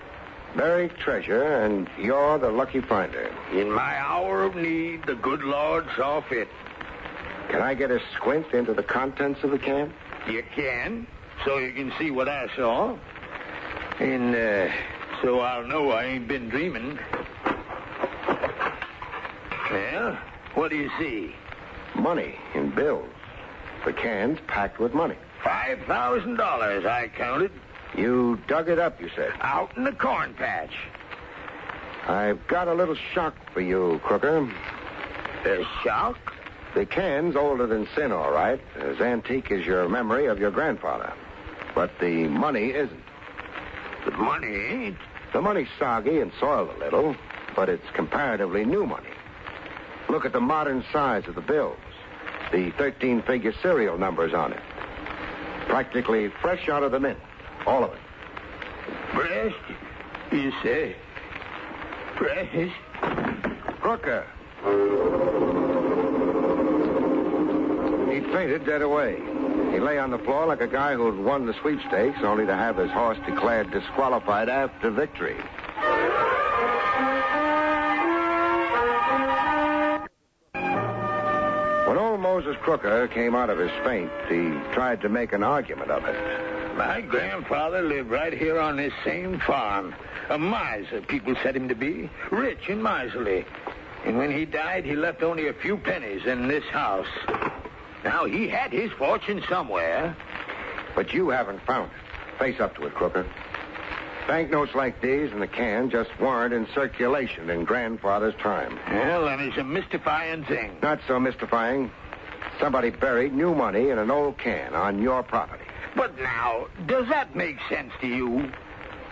Buried treasure, and you're the lucky finder. In my hour of need, the good Lord saw fit. Can I get a squint into the contents of the can? You can, so you can see what I saw. And, so I'll know I ain't been dreaming. Well, what do you see? Money in bills. The can's packed with money. $5,000, I counted. You dug it up, you said? Out in the corn patch. I've got a little shock for you, Crooker. A shock? The can's older than sin, all right. As antique as your memory of your grandfather. But the money isn't. The money ain't? The money's soggy and soiled a little, but it's comparatively new money. Look at the modern size of the bills. The 13-figure serial numbers on it. Practically fresh out of the mint. All of it. Fresh? You say? Fresh? Crooker. He fainted dead away. He lay on the floor like a guy who'd won the sweepstakes, only to have his horse declared disqualified after victory. When old Moses Crooker came out of his faint, he tried to make an argument of it. My grandfather lived right here on this same farm. A miser, people said him to be. Rich and miserly. And when he died, he left only a few pennies in this house. Now, he had his fortune somewhere. But you haven't found it. Face up to it, Crooker. Banknotes like these and the can just weren't in circulation in Grandfather's time. Well, that is a mystifying thing. Not so mystifying. Somebody buried new money in an old can on your property. But now, does that make sense to you?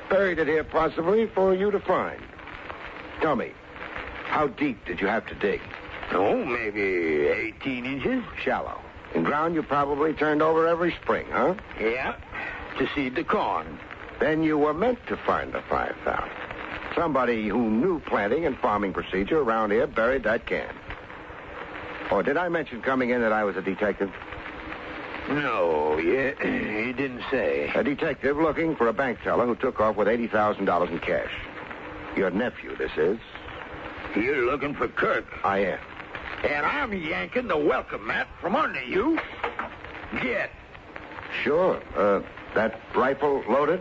Buried it here possibly for you to find. Tell me, how deep did you have to dig? Oh, maybe 18 inches. Shallow. In ground you probably turned over every spring, huh? Yeah, to seed the corn. Then you were meant to find the 5,000. Somebody who knew planting and farming procedure around here buried that can. Or did I mention coming in that I was a detective? No, you didn't say. A detective looking for a bank teller who took off with $80,000 in cash. Your nephew, this is. You're looking for Kirk. I am. And I'm yanking the welcome mat from under you. Get. Sure. That rifle loaded?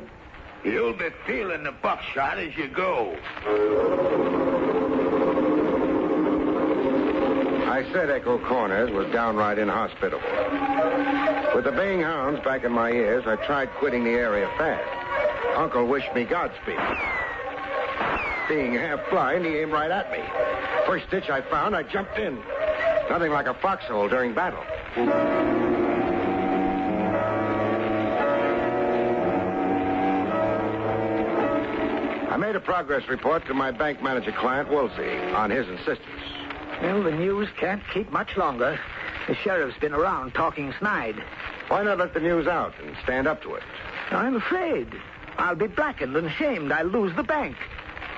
You'll be feeling the buckshot as you go. I said Echo Corners was downright inhospitable. With the baying hounds back in my ears, I tried quitting the area fast. Uncle wished me Godspeed. Being half blind, he aimed right at me. First ditch I found, I jumped in. Nothing like a foxhole during battle. I made a progress report to my bank manager client, Woolsey, on his insistence. Well, the news can't keep much longer. The sheriff's been around talking snide. Why not let the news out and stand up to it? I'm afraid. I'll be blackened and shamed. I'll lose the bank.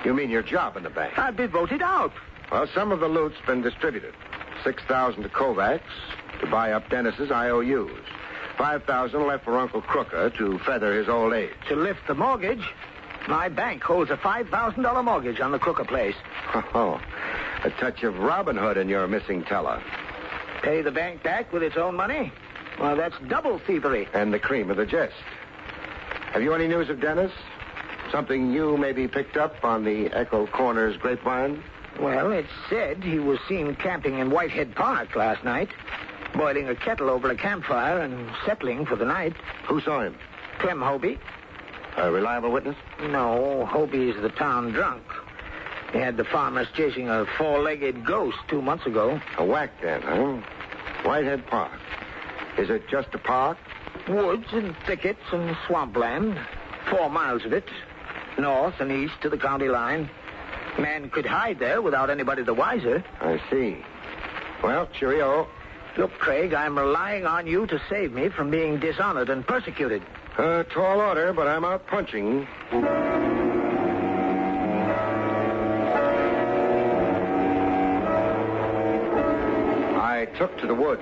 You mean your job in the bank? I'll be voted out. Well, some of the loot's been distributed. 6,000 to Kovacs to buy up Dennis's IOUs. 5,000 left for Uncle Crooker to feather his old age. To lift the mortgage? My bank holds a $5,000 mortgage on the Crooker place. Oh, A touch of Robin Hood in your missing teller. Pay the bank back with its own money? Well, that's double thievery. And the cream of the jest. Have you any news of Dennis? Something you maybe picked up on the Echo Corners grapevine? Well, it's said he was seen camping in Whitehead Park last night, boiling a kettle over a campfire and settling for the night. Who saw him? Clem Hobie. A reliable witness? No, Hobie's the town drunk. He had the farmers chasing a four-legged ghost 2 months ago. A whack then, huh? Whitehead Park. Is it just a park? Woods and thickets and swampland. 4 miles of it. North and east to the county line. Man could hide there without anybody the wiser. I see. Well, cheerio. Look, Craig, I'm relying on you to save me from being dishonored and persecuted. Tall order, but I'm out punching. I took to the woods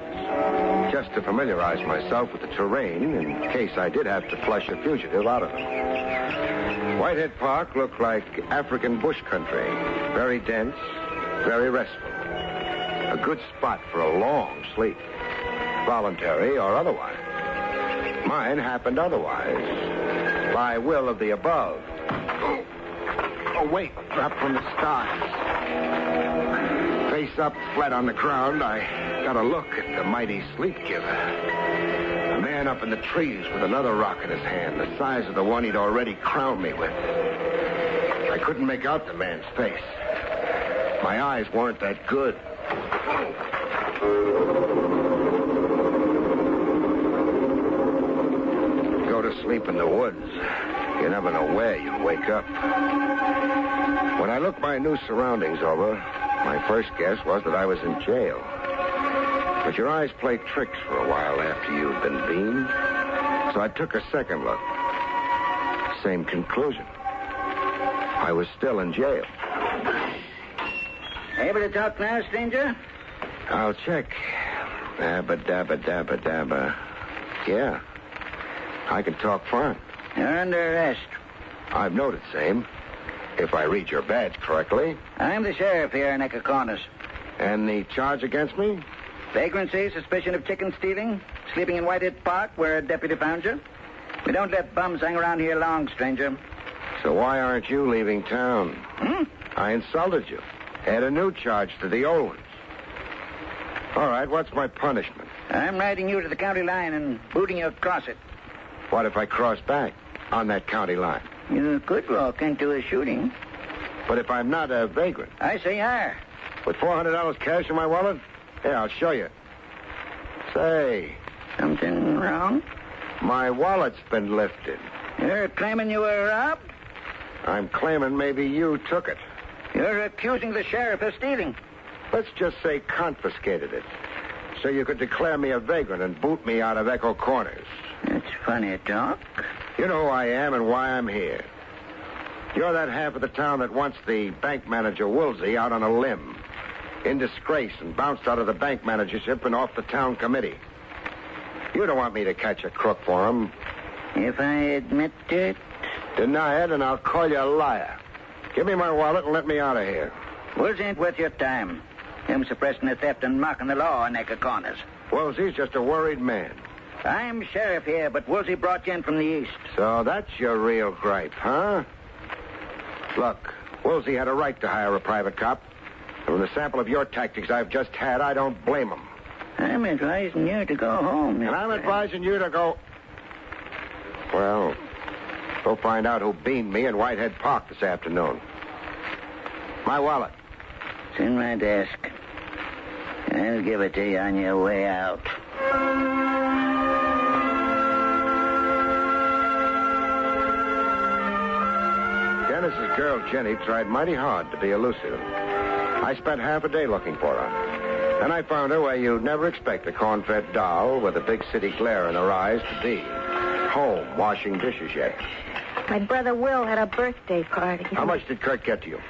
just to familiarize myself with the terrain in case I did have to flush a fugitive out of them. Whitehead Park looked like African bush country. Very dense, very restful. A good spot for a long sleep, voluntary or otherwise. Mine happened otherwise, by will of the above. Oh, wait, dropped from the stars. Face up, flat on the ground, I got a look at the mighty sleep giver. A man up in the trees with another rock in his hand, the size of the one he'd already crowned me with. I couldn't make out the man's face. My eyes weren't that good. Go to sleep in the woods. You never know where you'll wake up. When I looked my new surroundings over, my first guess was that I was in jail. But your eyes play tricks for a while after you've been beamed. So I took a second look. Same conclusion. I was still in jail. Able to talk now, stranger? I'll check. Dabba, dabba, dabba, dabba. Yeah. I can talk fine. You're under arrest. I've noted same. If I read your badge correctly. I'm the sheriff here in Echo Corners. And the charge against me? Vagrancy, suspicion of chicken stealing, sleeping in Whitehead Park where a deputy found you. We don't let bums hang around here long, stranger. So why aren't you leaving town? I insulted you. Add a new charge to the old ones. All right, what's my punishment? I'm riding you to the county line and booting you across it. What if I cross back on that county line? You could walk into a shooting. But if I'm not a vagrant? I say you are. With $400 cash in my wallet? Yeah, I'll show you. Say. Something wrong? My wallet's been lifted. You're claiming you were robbed? I'm claiming maybe you took it. You're accusing the sheriff of stealing. Let's just say confiscated it. So you could declare me a vagrant and boot me out of Echo Corners. That's funny talk. You know who I am and why I'm here. You're that half of the town that wants the bank manager Woolsey out on a limb. In disgrace and bounced out of the bank managership and off the town committee. You don't want me to catch a crook for him. If I admit it? Deny it and I'll call you a liar. Give me my wallet and let me out of here. Woolsey ain't worth your time. Him suppressing the theft and mocking the law in Echo Corners. Woolsey's just a worried man. I'm sheriff here, but Woolsey brought you in from the east. So that's your real gripe, huh? Look, Woolsey had a right to hire a private cop. And from the sample of your tactics I've just had, I don't blame him. I'm advising you to go home. And I'm advising you to go... Well, go find out who beamed me in Whitehead Park this afternoon. My wallet. It's in my desk. I'll give it to you on your way out. Dennis's girl, Jenny, tried mighty hard to be elusive. I spent half a day looking for her. And I found her where you'd never expect a corn-fed doll with a big city glare in her eyes to be. Home, washing dishes yet. My brother Will had a birthday party. How much did Kurt get to you?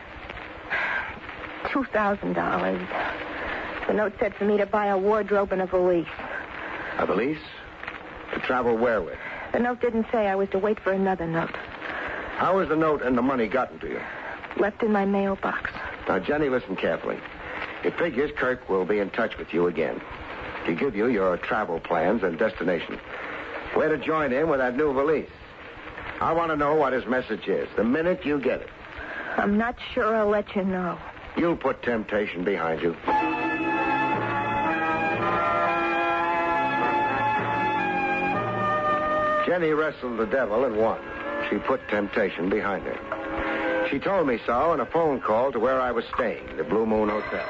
$2,000. The note said for me to buy a wardrobe and a valise. A valise? To travel where with? The note didn't say. I was to wait for another note. How was the note and the money gotten to you? Left in my mailbox. Now, Jenny, listen carefully. It figures Kirk will be in touch with you again to give you your travel plans and destination. Where to join in with that new valise. I want to know what his message is the minute you get it. I'm not sure I'll let you know. You'll put temptation behind you. Jenny wrestled the devil and won. She put temptation behind her. She told me so in a phone call to where I was staying, the Blue Moon Hotel.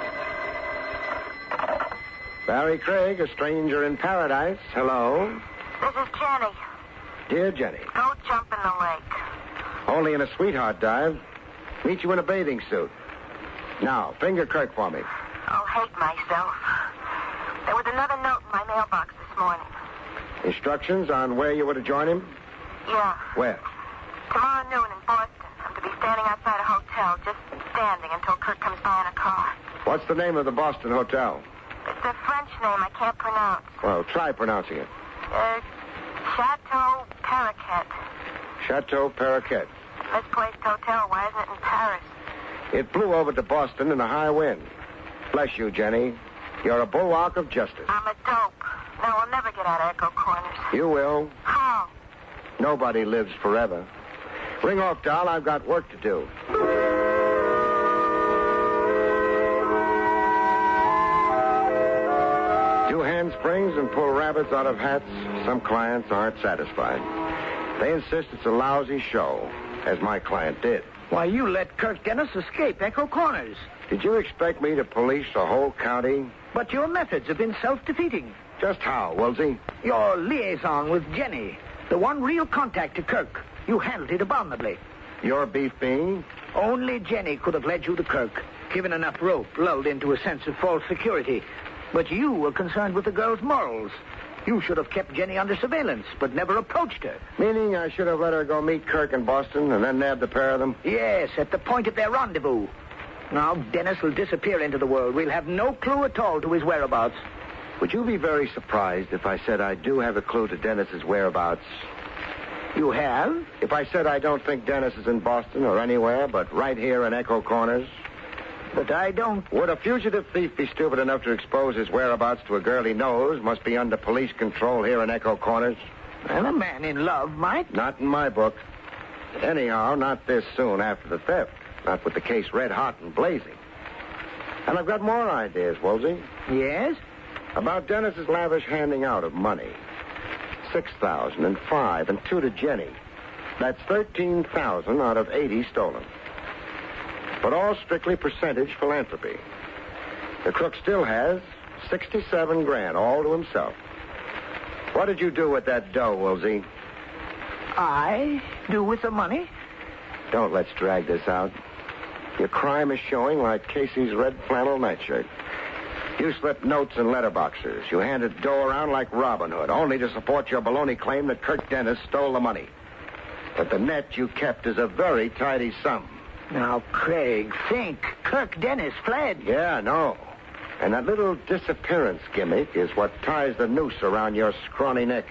Barrie Craig, a stranger in paradise. Hello. This is Jenny. Dear Jenny. Go jump in the lake. Only in a sweetheart dive. Meet you in a bathing suit. Now, finger Kirk for me. I'll hate myself. There was another note in my mailbox this morning. Instructions on where you were to join him? Yeah. Where? Tomorrow noon in Boston. I'm to be standing outside a hotel, just standing until Kirk comes by in a car. What's the name of the Boston hotel? It's a French name I can't pronounce. Well, try pronouncing it. Chateau Paraquet. Chateau Paraquet. Misplaced hotel. Why isn't it in Paris? It blew over to Boston in a high wind. Bless you, Jenny. You're a bulwark of justice. I'm a dope. Now I'll never get out of Echo Corners. You will. How? Nobody lives forever. Ring off, doll. I've got work to do. Do handsprings and pull rabbits out of hats. Some clients aren't satisfied. They insist it's a lousy show, as my client did. Why, you let Kirk Dennis escape Echo Corners. Did you expect me to police the whole county? But your methods have been self-defeating. Just how, Woolsey? Your liaison with Jenny, the one real contact to Kirk. You handled it abominably. Your beef being? Only Jenny could have led you to Kirk, given enough rope, lulled into a sense of false security. But you were concerned with the girl's morals. You should have kept Jenny under surveillance, but never approached her. Meaning I should have let her go meet Kirk in Boston and then nab the pair of them? Yes, at the point of their rendezvous. Now Dennis will disappear into the world. We'll have no clue at all to his whereabouts. Would you be very surprised if I said I do have a clue to Dennis's whereabouts? You have? If I said I don't think Dennis is in Boston or anywhere, but right here in Echo Corners? But I don't... Would a fugitive thief be stupid enough to expose his whereabouts to a girl he knows must be under police control here in Echo Corners? Well, a man in love might. Not in my book. Anyhow, not this soon after the theft. Not with the case red hot and blazing. And I've got more ideas, Woolsey. Yes? About Dennis's lavish handing out of money. $6,000 and $5,000 and $2,000 to Jenny. That's $13,000 out of $80,000 stolen. But all strictly percentage philanthropy. The crook still has $67,000 all to himself. What did you do with that dough, Woolsey? I do with the money? Don't let's drag this out. Your crime is showing like Casey's red flannel nightshirt. You slipped notes in letterboxes. You handed dough around like Robin Hood, only to support your baloney claim that Kirk Dennis stole the money. But the net you kept is a very tidy sum. Now, Craig, think. Kirk Dennis fled. Yeah, I know. And that little disappearance gimmick is what ties the noose around your scrawny neck.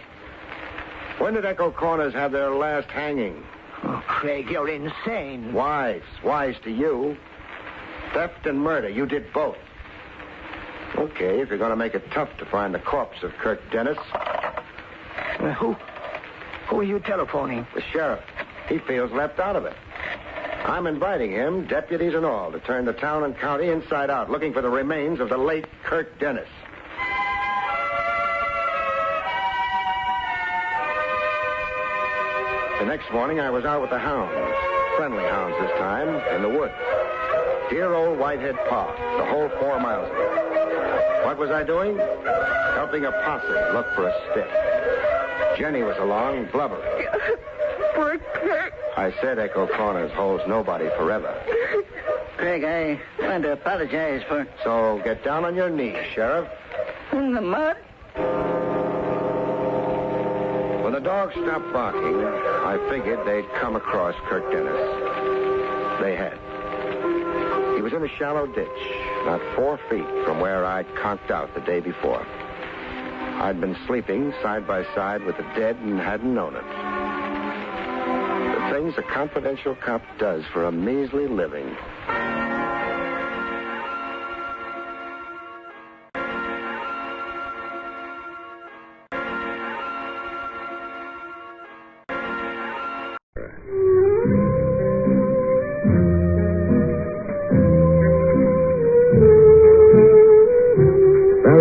When did Echo Corners have their last hanging? Oh, Craig, you're insane. Wise to you. Theft and murder, you did both. Okay, if you're going to make it tough to find the corpse of Kirk Dennis. Who are you telephoning? The sheriff. He feels left out of it. I'm inviting him, deputies and all, to turn the town and county inside out, looking for the remains of the late Kirk Dennis. The next morning, I was out with the hounds. Friendly hounds this time, in the woods. Dear old Whitehead Park, the whole 4 miles of it. What was I doing? Helping a posse look for a stick. Jenny was along, blubbering. Poor Kirk. I said Echo Corners holds nobody forever. Craig, I want to apologize for... So get down on your knees, Sheriff. In the mud? When the dogs stopped barking, I figured they'd come across Kirk Dennis. They had. He was in a shallow ditch, not 4 feet from where I'd conked out the day before. I'd been sleeping side by side with the dead and hadn't known it. The things a confidential cop does for a measly living.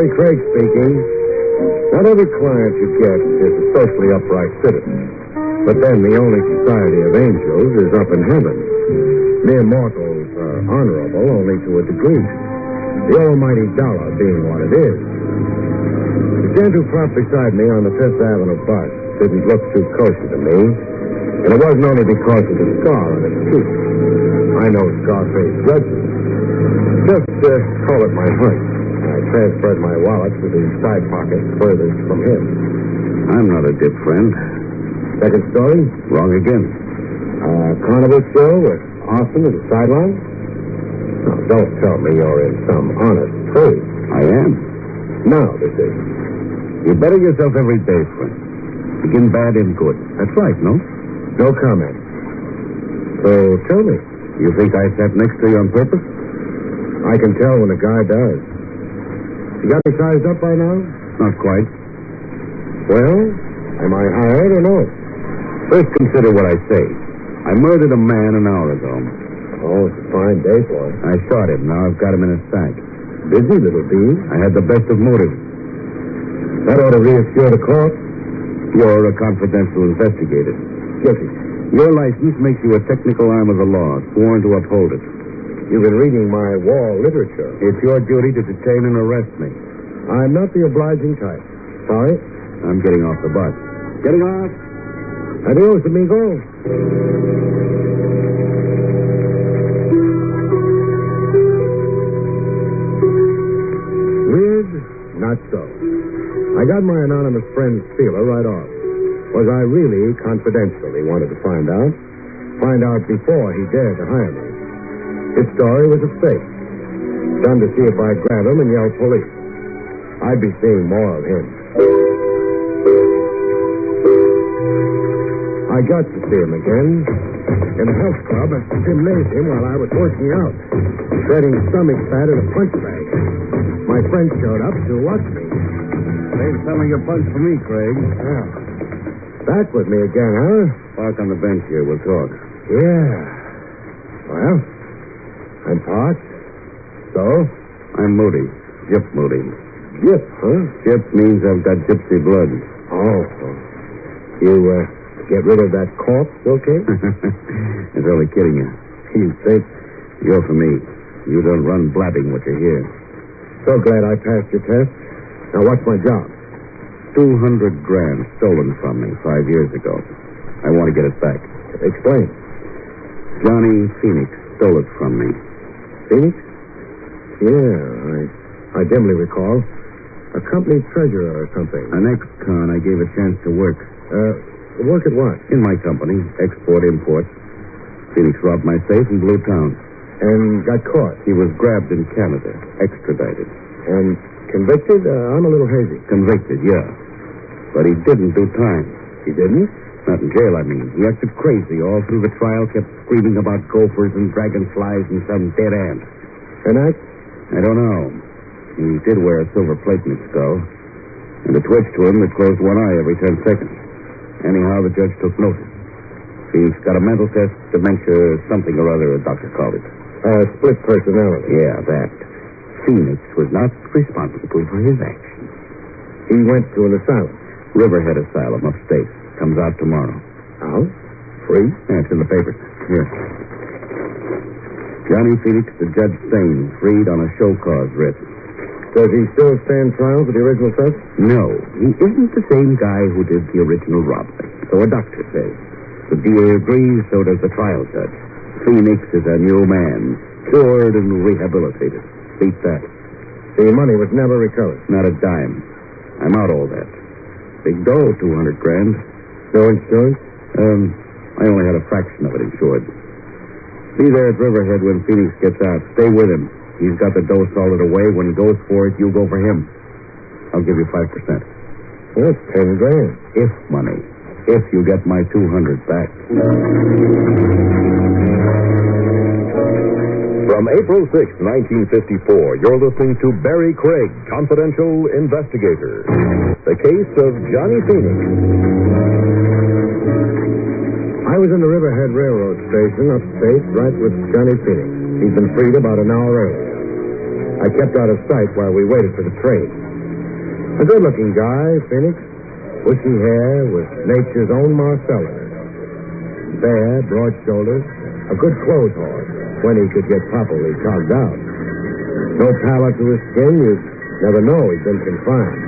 Barrie Craig speaking. Not every client you get is a socially upright citizen. But then the only society of angels is up in heaven. Mere mortals are honorable only to a degree. The almighty dollar being what it is. The gent who propped beside me on the Fifth Avenue bus didn't look too kosher to me. And it wasn't only because of the scar on his cheek. I know Scarface judgment. Just call it my hunch. I transferred my wallet to the side pocket furthest from him. I'm not a dip friend. Second story? Wrong again. Carnival show with Austin as a sideline? Now, don't tell me you're in some honest trade. I am. Now, this is. You better yourself every day, friend. Begin bad, end good. That's right, no? No comment. So, tell me. You think I sat next to you on purpose? I can tell when a guy does. You got me sized up by now? Not quite. Well, am I hired or no? First, consider what I say. I murdered a man an hour ago. Oh, it's a fine day for it. I shot him. Now I've got him in a sack. Busy, little bee. I had the best of motives. That ought to reassure the court. You're a confidential investigator. Guilty. Your license makes you a technical arm of the law, sworn to uphold it. You've been reading my wall literature. It's your duty to detain and arrest me. I'm not the obliging type. Sorry? I'm getting off the bus. Getting off. Adios, amigo. Weird? Not so. I got my anonymous friend's feeler right off. Was I really confidential, he wanted to find out. Find out before he dared to hire me. His story was a fake. Done to see if I'd grab him and yell police. I'd be seeing more of him. I got to see him again in a health club at the gymnasium while I was working out, shredding stomach fat in a punch bag. My friend showed up to watch me. Save some of your punch for me, Craig. Yeah. Back with me again, huh? Park on the bench here. We'll talk. Yeah. Well, I'm parked. So? I'm Moody. Gyp Moody. Gyp, huh? Gyp means I've got gypsy blood. Oh. You, get rid of that corpse, okay? It's only kidding you. You think? You're for me. You don't run blabbing what you hear. So glad I passed your test. Now, what's my job? 200 grand stolen from me 5 years ago. I want to get it back. Explain. Johnny Phoenix stole it from me. Phoenix? Yeah, I dimly recall. A company treasurer or something. An ex-con I gave a chance to work. Work at what? In my company. Export-import. Phoenix robbed my safe and blew town. And got caught? He was grabbed in Canada. Extradited. And convicted? I'm a little hazy. Convicted, yeah. But he didn't do time. He didn't? Not in jail, I mean. He acted crazy all through the trial, kept screaming about gophers and dragonflies and some dead ant. And I don't know. He did wear a silver plate in his skull. And a twitch to him that closed one eye every 10 seconds. Anyhow, the judge took notice. He's got a mental test, dementia, something or other, a doctor called it. Split personality. Yeah, that. Phoenix was not responsible for his actions. He went to an asylum. Riverhead Asylum, upstate. Comes out tomorrow. Out? Free? Yeah, it's in the papers. Here. Johnny Phoenix to Judge Stain, freed on a show cause writ. Does he still stand trial for the original theft? No, he isn't the same guy who did the original robbery. So a doctor says. The DA agrees, so does the trial judge. Phoenix is a new man, cured and rehabilitated. Beat that. The money was never recovered? Not a dime. I'm out all that. Big dough, 200 grand. No insurance? I only had a fraction of it insured. Be there at Riverhead when Phoenix gets out. Stay with him. He's got the dough salted away. When he goes for it, you go for him. I'll give you 5%. That's 10 grand. If money. If you get my 200 back. From April 6, 1954, you're listening to Barrie Craig, Confidential Investigator. The case of Johnny Phoenix. I was in the Riverhead Railroad Station upstate, right with Johnny Phoenix. He'd been freed about an hour earlier. I kept out of sight while we waited for the train. A good-looking guy, Phoenix. Bushy hair with nature's own Marcellus. Fair, broad shoulders. A good clothes horse when he could get properly cogged out. No pallor to his skin. You'd never know he'd been confined.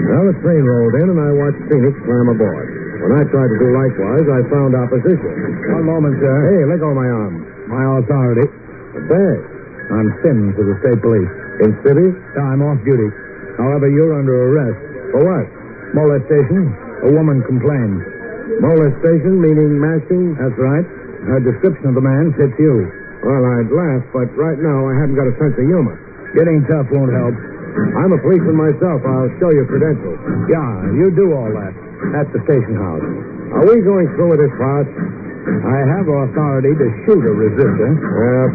Well, the train rolled in, and I watched Phoenix climb aboard. When I tried to do likewise, I found opposition. One moment, sir. Hey, let go of my arm. My authority. A bag. I'm Sims of the state police. In city? I'm off duty. However, you're under arrest. For what? Molestation. A woman complained. Molestation, meaning mashing? That's right. Her description of the man fits you. Well, I'd laugh, but right now I haven't got a sense of humor. Getting tough won't help. I'm a policeman myself. I'll show you credentials. Yeah, you do all that. At the station house. Are we going through with this part? I have authority to shoot a resistor.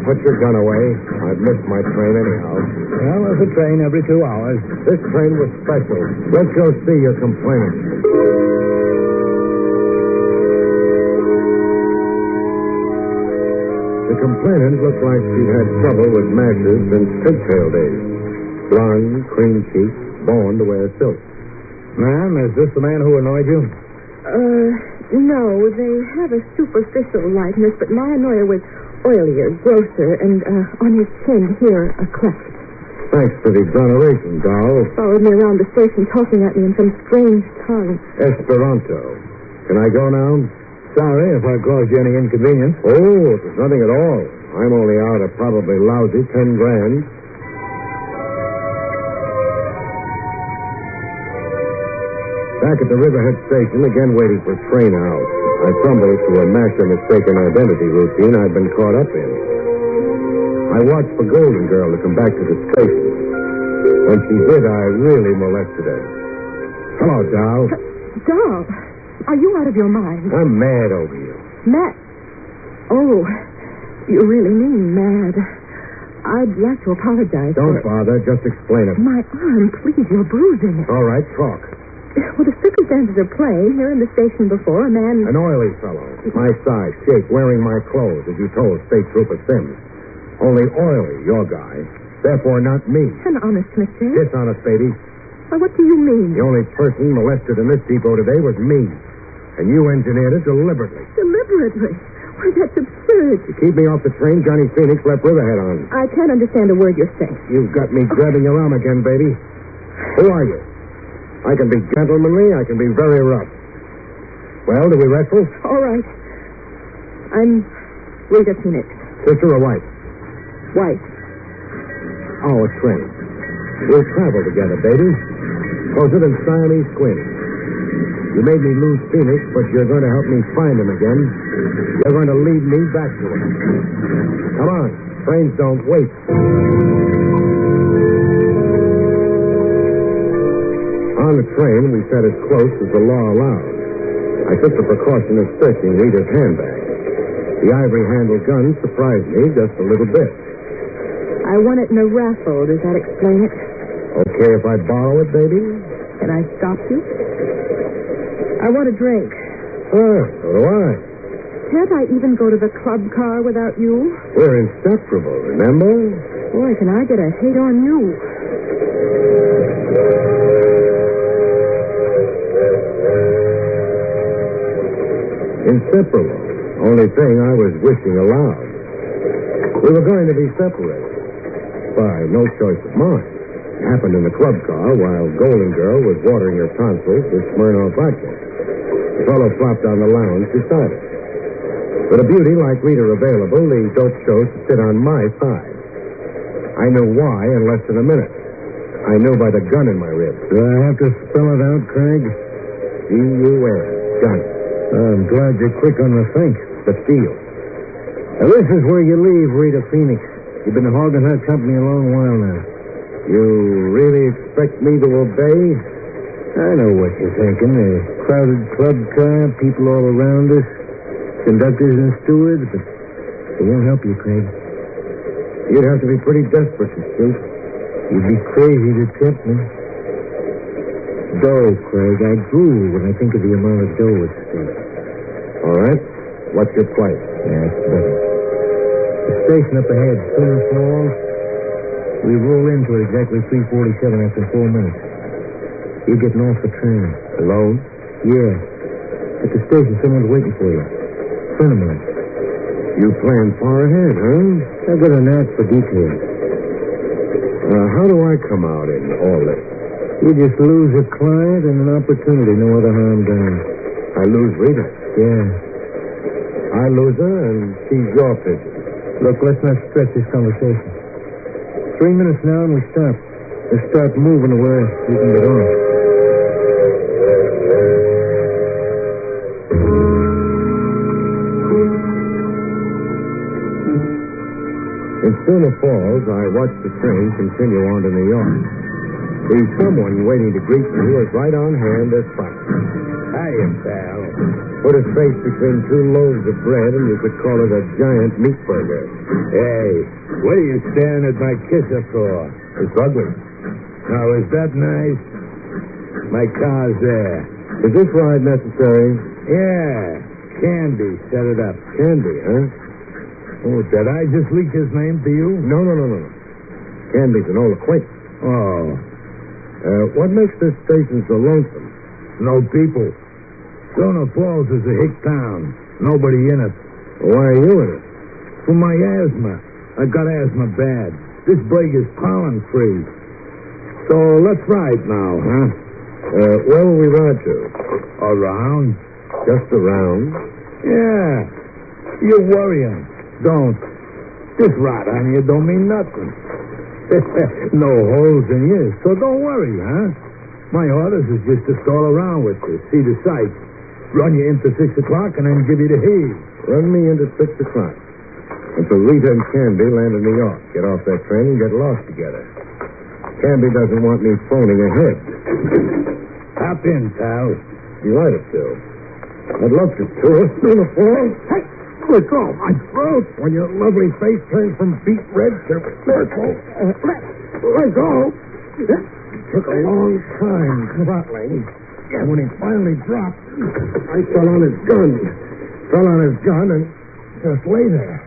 Put your gun away. I've missed my train anyhow. Well, there's a train every 2 hours. This train was special. Let's go see your complainant. The complainant looked like she'd had trouble with mashes since pigtail days. Blonde, cream cheeked, born to wear silk. Ma'am, is this the man who annoyed you? No, they have a superficial likeness, but my annoyer was oilier, grosser, and on his chin here, a cleft. Thanks for the exoneration, doll. Followed me around the station, talking at me in some strange tongue. Esperanto. Can I go now? Sorry if I caused you any inconvenience. Oh, it was nothing at all. I'm only out a probably lousy 10 grand. Back at the Riverhead station, again waiting for train out. I fumbled to a masher mistaken identity routine I'd been caught up in. I watched for Golden Girl to come back to the station. When she did, I really molested her. Hello, Doll. Doll, are you out of your mind? I'm mad over you. Mad? Oh, you really mean mad. I'd like to apologize. Don't bother. Just explain it. My arm, please, you're bruising it. All right, talk. Well, the circumstances are plain. Here in the station before, a man... An oily fellow. My size, shape, wearing my clothes, as you told State Trooper Sims. Only oily, your guy. Therefore, not me. An honest mistake. Dishonest, baby. Well, what do you mean? The only person molested in this depot today was me. And you engineered it deliberately. Deliberately? Why, that's absurd. To keep me off the train, Johnny Phoenix left Riverhead on. I can't understand a word you're saying. You've got me grabbing your arm again, baby. Who are you? I can be gentlemanly, I can be very rough. Well, do we wrestle? All right. I'm Rita Phoenix. Sister or wife? Wife. Oh, a train. We'll travel together, baby. Closer than Siamese twins. You made me lose Phoenix, but you're going to help me find him again. You're going to lead me back to him. Come on. Trains don't wait. On the train, we sat as close as the law allowed. I took the precaution of searching Rita's handbag. The ivory-handled gun surprised me just a little bit. I won it in a raffle. Does that explain it? Okay if I borrow it, baby? Can I stop you? I want a drink. So do I. Can't I even go to the club car without you? We're inseparable, remember? Boy, can I get a hit on you. Inseparable. Only thing I was wishing aloud. We were going to be separated. By no choice of mine. It happened in the club car while Golden Girl was watering her tonsils with Smirnoff vodka. The fellow flopped on the lounge beside her. With a beauty like Rita available, the dope chose to sit on my side. I knew why in less than a minute. I knew by the gun in my ribs. Do I have to spell it out, Craig? G-U-N. Gun. I'm glad you're quick on the think. The deal. Now, this is where you leave Rita Phoenix. You've been hogging her company a long while now. You really expect me to obey? I know what you're thinking. A crowded club car, people all around us, conductors and stewards, but it won't help you, Craig. You'd have to be pretty desperate to shoot. You'd be crazy to tempt me. Dough, Craig. I drool when I think of the amount of dough at stake. All right. What's your place? Yeah, it's better. The station up ahead, Spooner Falls. We roll into it exactly 3:47 after 4 minutes. You're getting off the train. Alone? Yeah. At the station, someone's waiting for you. Friend of mine. You plan far ahead, huh? I've got a knack for details. How do I come out in all this? You just lose a client and an opportunity, no other harm done. I lose Rita. Yeah. I lose her, and she's your pigeon. Look, let's not stretch this conversation. 3 minutes now, and we stop. Let's start moving to where you can get on. In Schooner Falls, I watched the train continue on to New York. The someone waiting to greet me was right on hand as promised. Hiya, pal. Put his face between 2 loaves of bread, and you could call it a giant meat burger. Hey, what are you staring at my kisser for? It's ugly. Now, is that nice? My car's there. Is this ride necessary? Yeah. Candy set it up. Candy, huh? Oh, did I just leak his name to you? No. Candy's an old acquaintance. Oh. What makes this station so lonesome? No people. Schooner Falls is a hick town. Nobody in it. Why are you in it? For my asthma. I got asthma bad. This break is pollen-free. So let's ride now, huh? Where will we ride to? Around. Just around? Yeah. You're worrying. Don't. This rot on you don't mean nothing. No holes in you, so don't worry, huh? My orders is just to stroll around with you, see the sights, run you into 6 o'clock, and then give you the heave. Run me into 6 o'clock. Until Rita and Candy land in New York. Get off that train and get lost together. Candy doesn't want me phoning ahead. Hop in, pal. Delighted to. I'd love to tour Schooner Falls. Hey, let go of my throat. When your lovely face turns from beet red to purple. Let go. Took a long time throttling. And when he finally dropped, I fell on his gun. And just lay there.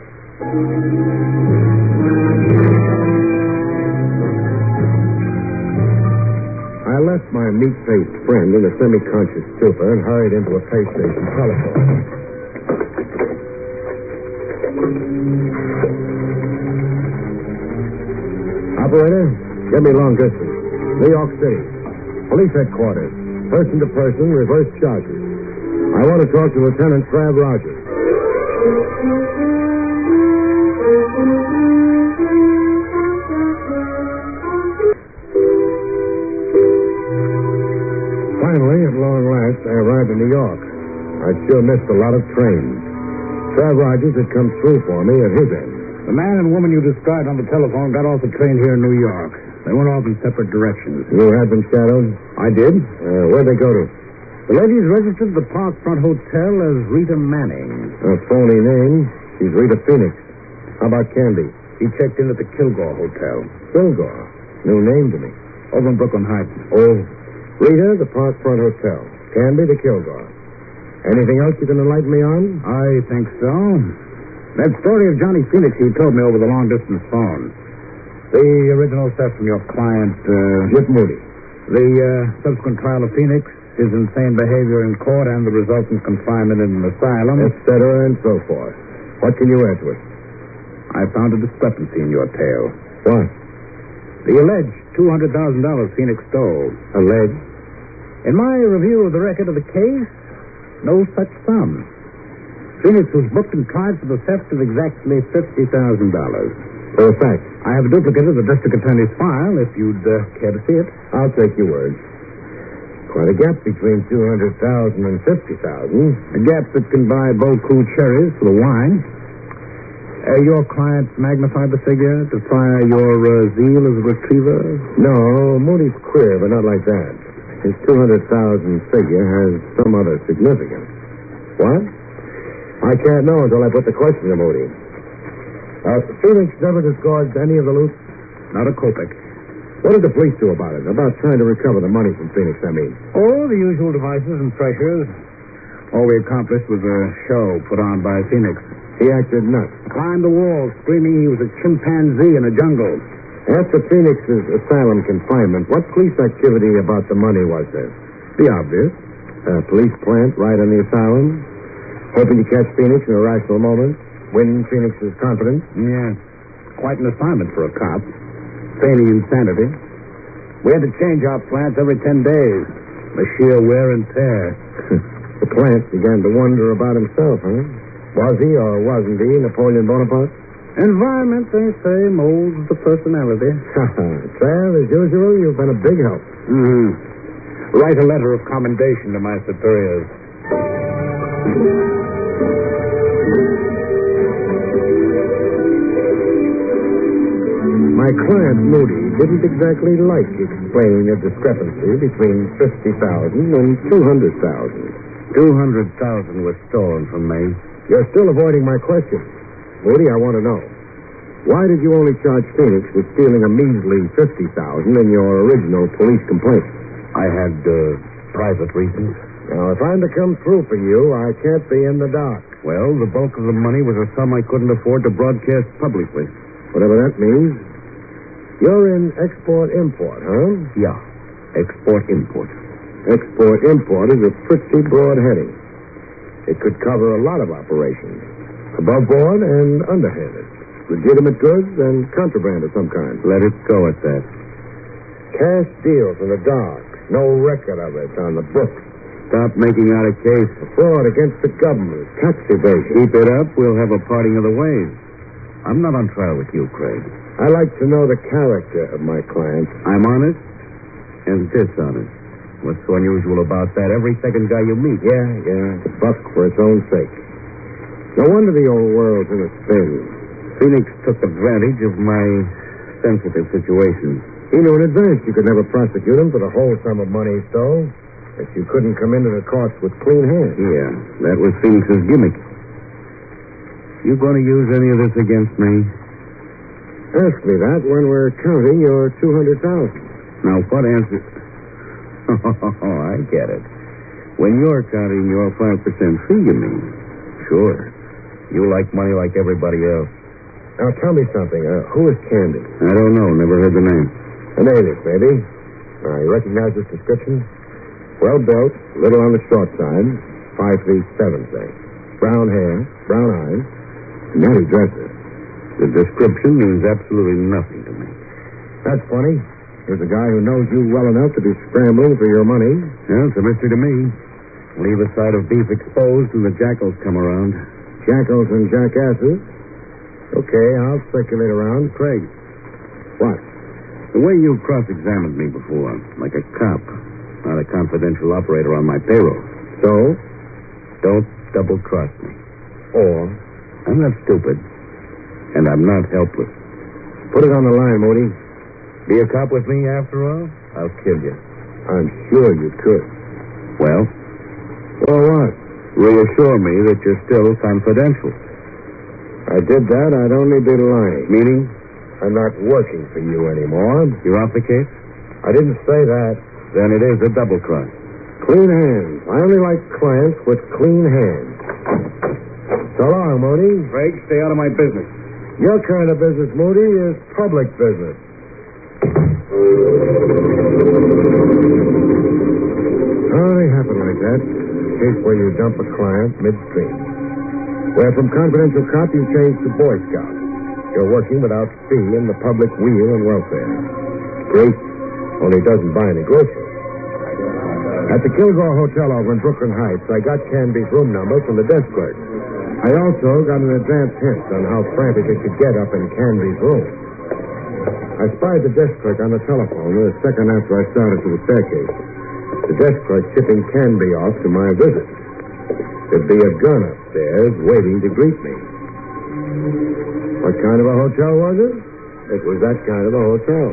I left my meat-faced friend in a semi-conscious stupor and hurried into a pay station telephone. Operator, get me long distance. New York City. Police headquarters. Person-to-person, reverse charges. I want to talk to Lieutenant Trav Rogers. Finally, at long last, I arrived in New York. I'd sure missed a lot of trains. Trav Rogers had come through for me at his end. The man and woman you described on the telephone got off the train here in New York. They went off in separate directions. You had them shadowed? I did. Where'd they go to? The lady's registered at the Parkfront Hotel as Rita Manning. A phony name. She's Rita Phoenix. How about Candy? She checked in at the Kilgore Hotel. Kilgore? New name to me. Over in Brooklyn Heights. Oh, Rita, the Parkfront Hotel. Candy, the Kilgore. Anything else you can enlighten me on? I think so. That story of Johnny Phoenix you told me over the long-distance phone. The original stuff from your client, Jip Moody. The subsequent trial of Phoenix, his insane behavior in court, and the resultant confinement in an asylum. Et cetera, and so forth. What can you add to it? I found a discrepancy in your tale. What? The alleged $200,000 Phoenix stole. Alleged? In my review of the record of the case, no such sum. Phoenix was booked and tried for the theft of exactly $50,000. For a fact. I have a duplicate of the district attorney's file, if you'd care to see it. I'll take your word. Quite a gap between $200,000 and $50,000. A gap that can buy Boku cherries for the wine. Your client magnified the figure to fire your zeal as a retriever? No, Moody's queer, but not like that. His $200,000 figure has some other significance. What? I can't know until I put the question to Moody. Phoenix never disgorged any of the loot? Not a kopeck. What did the police do about it? About trying to recover the money from Phoenix, I mean. Oh, the usual devices and pressures. All we accomplished was a show put on by Phoenix. He acted nuts. Climbed the wall, screaming he was a chimpanzee in a jungle. After Phoenix's asylum confinement, what police activity about the money was there? The obvious. A police plant right on the asylum. Hoping to catch Phoenix in a rational moment. Win Phoenix's confidence. Yes. Quite an assignment for a cop. Feigning insanity. We had to change our plants every 10 days. The sheer wear and tear. The plant began to wonder about himself, huh? Was he or wasn't he Napoleon Bonaparte? Environment, they say, molds the personality. Trav, as usual, you've been a big help. Mm-hmm. Write a letter of commendation to my superiors. My client, Moody, didn't exactly like explaining the discrepancy between $50,000 and $200,000. $200,000 was stolen from me. You're still avoiding my question. Moody, I want to know. Why did you only charge Phoenix with stealing a measly $50,000 in your original police complaint? I had private reasons. Now, if I'm to come through for you, I can't be in the dark. Well, the bulk of the money was a sum I couldn't afford to broadcast publicly. Whatever that means. You're in export-import, huh? Yeah, export-import. Export-import is a pretty broad heading. It could cover a lot of operations. Above board and underhanded. Legitimate goods and contraband of some kind. Let it go at that. Cash deals in the dark. No record of it on the books. Stop making out a case. Fraud against the government. Tax evasion. Keep it up, we'll have a parting of the ways. I'm not on trial with you, Craig. I like to know the character of my client. I'm honest and dishonest. What's so unusual about that? Every second guy you meet. Yeah. It's a buck for its own sake. No wonder the old world's in a spin. Phoenix took advantage of my sensitive situation. He knew in advance you could never prosecute him for the whole sum of money he stole. That you couldn't come into the courts with clean hands. Yeah, that was Phoenix's gimmick. You going to use any of this against me? Ask me that when we're counting your $200,000. Now, what answer? Oh, I get it. When you're counting your 5% fee, you mean? Sure. You like money like everybody else. Now, tell me something. Who is Candy? I don't know. Never heard the name. A native, maybe. You recognize this description? Well built, little on the short side. 5 feet 7, say. Brown hair, brown eyes, natty dresser. The description means absolutely nothing to me. That's funny. Here's a guy who knows you well enough to be scrambling for your money. Yeah, it's a mystery to me. Leave a side of beef exposed and the jackals come around. Jackals and jackasses? Okay, I'll speculate around. Craig. What? The way you cross-examined me before, like a cop, not a confidential operator on my payroll. So? Don't double-cross me. Or? I'm not stupid, and I'm not helpless. Put it on the line, Moody. Be a cop with me, after all? I'll kill you. I'm sure you could. Well? Well, what? Reassure me that you're still confidential. I did that, I'd only be lying. Meaning? I'm not working for you anymore. You're off the case? I didn't say that. Then it is a double cross. Clean hands. I only like clients with clean hands. So long, Moody. Craig, stay out of my business. Your kind of business, Moody, is public business. Oh, they happen like that. Case where you dump a client midstream. Where from confidential cop you change to Boy Scout. You're working without fee in the public weal and welfare. Great, only doesn't buy any groceries. At the Kilgore Hotel over in Brooklyn Heights, I got Canby's room number from the desk clerk. I also got an advance hint on how frantic it could get up in Canby's room. I spied the desk clerk on the telephone a second after I started to the staircase. The desk clerk tipping Canby off to my visit. There'd be a gun upstairs waiting to greet me. What kind of a hotel was it? It was that kind of a hotel.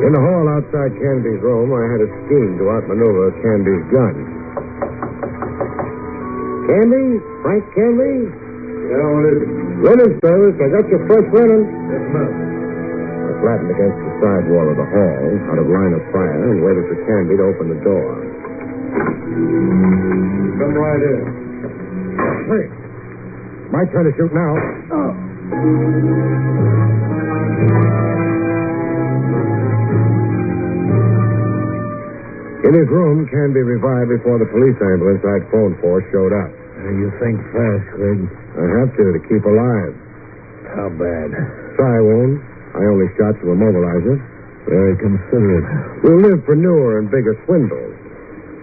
In the hall outside Canby's room, I had a scheme to outmaneuver Canby's gun. Canby? Frank Canby? Yeah, what is it? Linen service. I got your first linen. Yes, ma'am. I flattened against the side wall of the hall, out of line of fire, and waited for Canby to open the door. Come right in. Hey, my turn to shoot now. In his room, Canby revived before the police ambulance I'd phoned for showed up. You think fast, Craig. I have to keep alive. How bad? Thigh wound. I only shot to immobilize it. Very considerate. We'll live for newer and bigger swindles.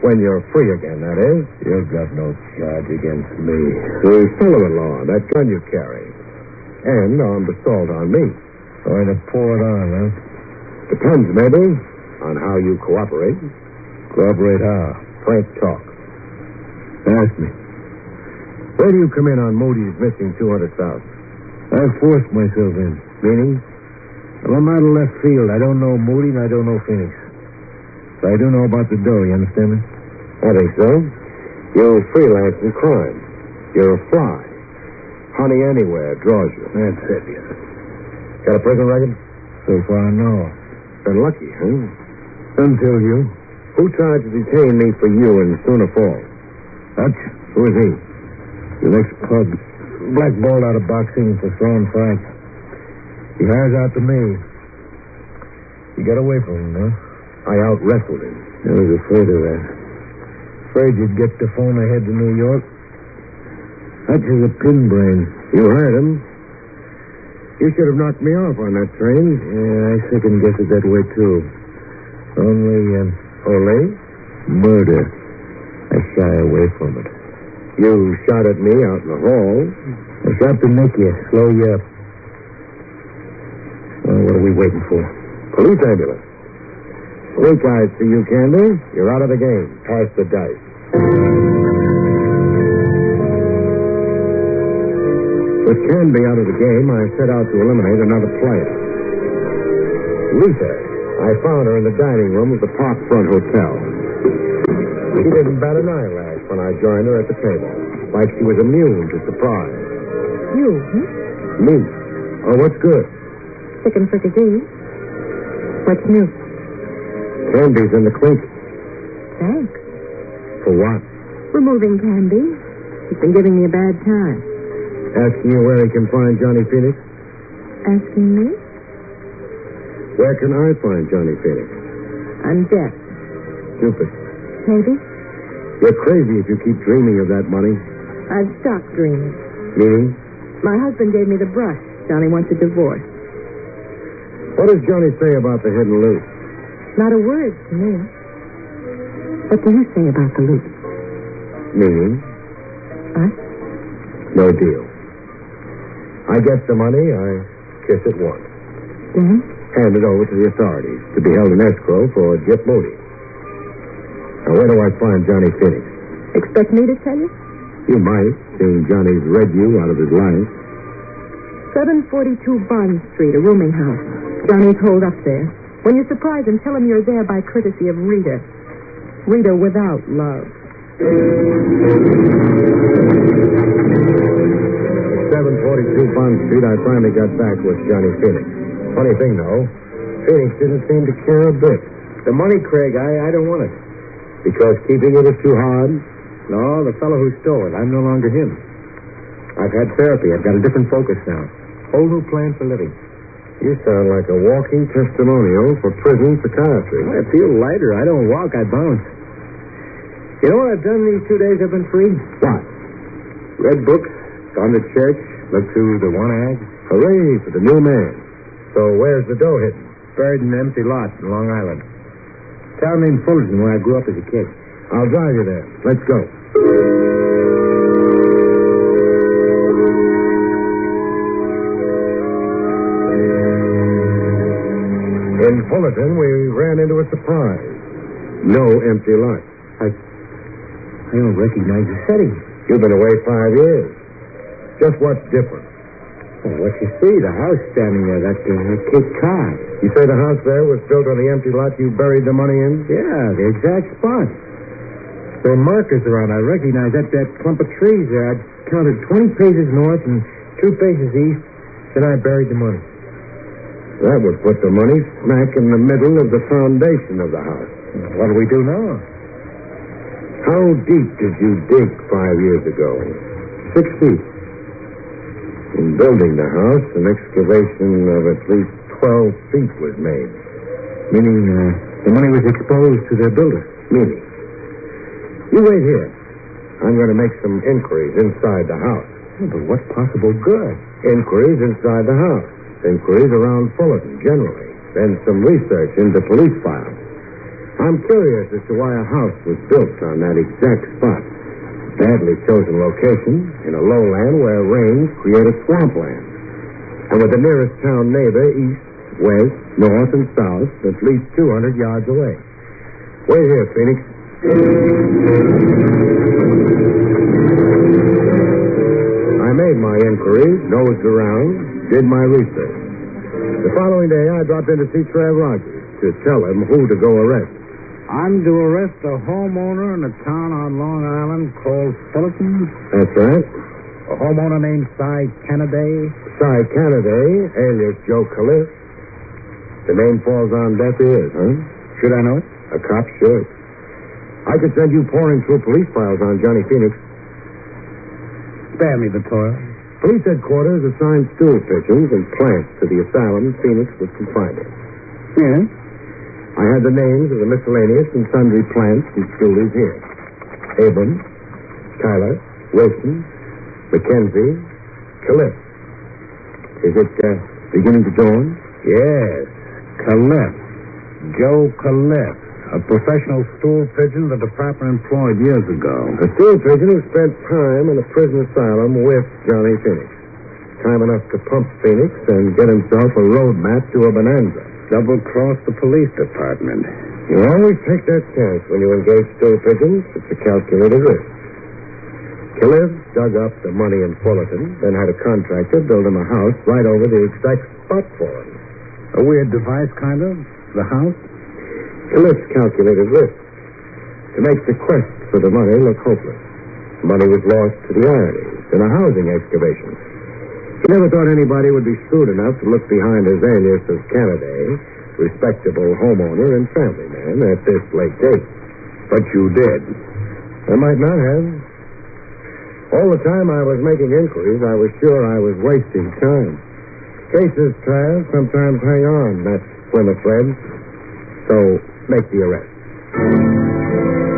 When you're free again, that is. You've got no charge against me. The fellow-in-law, that gun you carry. And armed assault on me. Going to pour it on, huh? Depends, maybe, on how you cooperate. Cooperate how? Frank talk. Ask me. Where do you come in on Moody's missing $200,000? I forced myself in. Meaning? Well, I'm out of left field. I don't know Moody and I don't know Phoenix. But I do know about the dough, you understand me? I think so. You freelance in crime. You're a fly. Honey anywhere draws you. That's it, yes. Got a prison record? So far, no. Been lucky, huh? Until you. Who tried to detain me for you in Schooner Falls? Hutch? Who is he? The next pug. Blackballed out of boxing for throwing fights. He hires out to me. You got away from him, huh? I out-wrestled him. I was afraid of that. Afraid you'd get the phone ahead to New York. Hutch is a pin brain. You heard him. You should have knocked me off on that train. Yeah, I second guess it that way, too. Only, murder. I shy away from it. You shot at me out in the hall. I shot to nick you, slow you up. Well, what are we waiting for? Police ambulance. Blink eyes to you, Candy. You're out of the game. Pass the dice. With Canby out of the game, I set out to eliminate another player. Lisa. I found her in the dining room of the Park Front Hotel. She didn't bat an eyelash when I joined her at the table, like she was immune to surprise. You, Me? Oh, what's good? Chicken fricassee. What's new? Candy's in the clink. Thanks. For what? Removing Candy. He's been giving me a bad time. Asking you where he can find Johnny Phoenix? Asking me? Where can I find Johnny Phoenix? I'm deaf. Stupid. Maybe. You're crazy if you keep dreaming of that money. I've stopped dreaming. Meaning? My husband gave me the brush. Johnny wants a divorce. What does Johnny say about the hidden loot? Not a word to me. What do you say about the loot? Meaning? Us? No deal. I get the money, I kiss it once. Then? Hand it over to the authorities to be held in escrow for Jip Moody. Now, where do I find Johnny Phoenix? Expect me to tell you? You might, seeing Johnny's read you out of his life. 742 Bond Street, a rooming house. Johnny's holed up there. When you surprise him, tell him you're there by courtesy of Rita. Rita without love. 742 Bond Street, I finally got back with Johnny Phoenix. Funny thing, though, Phoenix didn't seem to care a bit. The money, Craig, I don't want it. Because keeping it is too hard? No, the fellow who stole it. I'm no longer him. I've had therapy. I've got a different focus now. Whole new plan for living. You sound like a walking testimonial for prison psychiatry. I feel lighter. I don't walk, I bounce. You know what I've done these 2 days I've been free? What? Read books, gone to church, looked through the one ad. Hooray for the new man. So where's the dough hidden? Buried in an empty lot in Long Island. Town named Fullerton, where I grew up as a kid. I'll drive you there. Let's go. In Fullerton, we ran into a surprise. No empty lot. I don't recognize the setting. You've been away 5 years. Just what's different? Well, what you see, the house standing there, that Cape Cod. You say the house there was built on the empty lot you buried the money in? Yeah, the exact spot. There are markers around. I recognize that clump of trees there. I counted 20 paces north and 2 paces east. Then I buried the money. That would put the money smack in the middle of the foundation of the house. What do we do now? How deep did you dig 5 years ago? 6 feet. In building the house, an excavation of at least 12 feet was made. Meaning the money was exposed to their builder. Meaning. You wait here. I'm going to make some inquiries inside the house. But what possible good? Inquiries inside the house. Inquiries around Fullerton, generally. Then some research into police files. I'm curious as to why a house was built on that exact spot. Badly chosen location in a lowland where rains create a swampland. And with the nearest town neighbor east, west, north, and south at least 200 yards away. Wait here, Phoenix. I made my inquiries, nosed around, did my research. The following day, I dropped in to see Trev Rogers to tell him who to go arrest. I'm to arrest a homeowner in a town on Long Island called Fullerton? That's right. A homeowner named Cy Kennedy? Cy Kennedy, alias Joe Caliph. The name falls on deaf ears, huh? Should I know it? A cop should. I could send you pouring through police files on Johnny Phoenix. Spare me the toil. Police headquarters assigned stool pigeons and plants to the asylum Phoenix was confined in. Yes? I had the names of the miscellaneous and sundry plants and stoolies here. Abrams, Tyler, Wilson, Mackenzie, Caliph. Is it beginning to dawn? Yes. Caliph. Joe Caliph. A professional stool pigeon the department employed years ago. A stool pigeon who spent time in a prison asylum with Johnny Phoenix. Time enough to pump Phoenix and get himself a road map to a bonanza. Double-cross the police department. You always take that chance when you engage stool pigeons. It's a calculated risk. Caliph dug up the money in Fullerton, then had a contractor build him a house right over the exact spot for him. A weird device, kind of? The house? Caliph's calculated risk. To make the quest for the money look hopeless. Money was lost to the ironies in a housing excavation. He never thought anybody would be shrewd enough to look behind his alias of Kennedy, respectable homeowner and family man, at this late date. But you did. I might not have. All the time I was making inquiries, I was sure I was wasting time. Cases, Trav, sometimes hang on. That's Plymouth thread. So, make the arrest.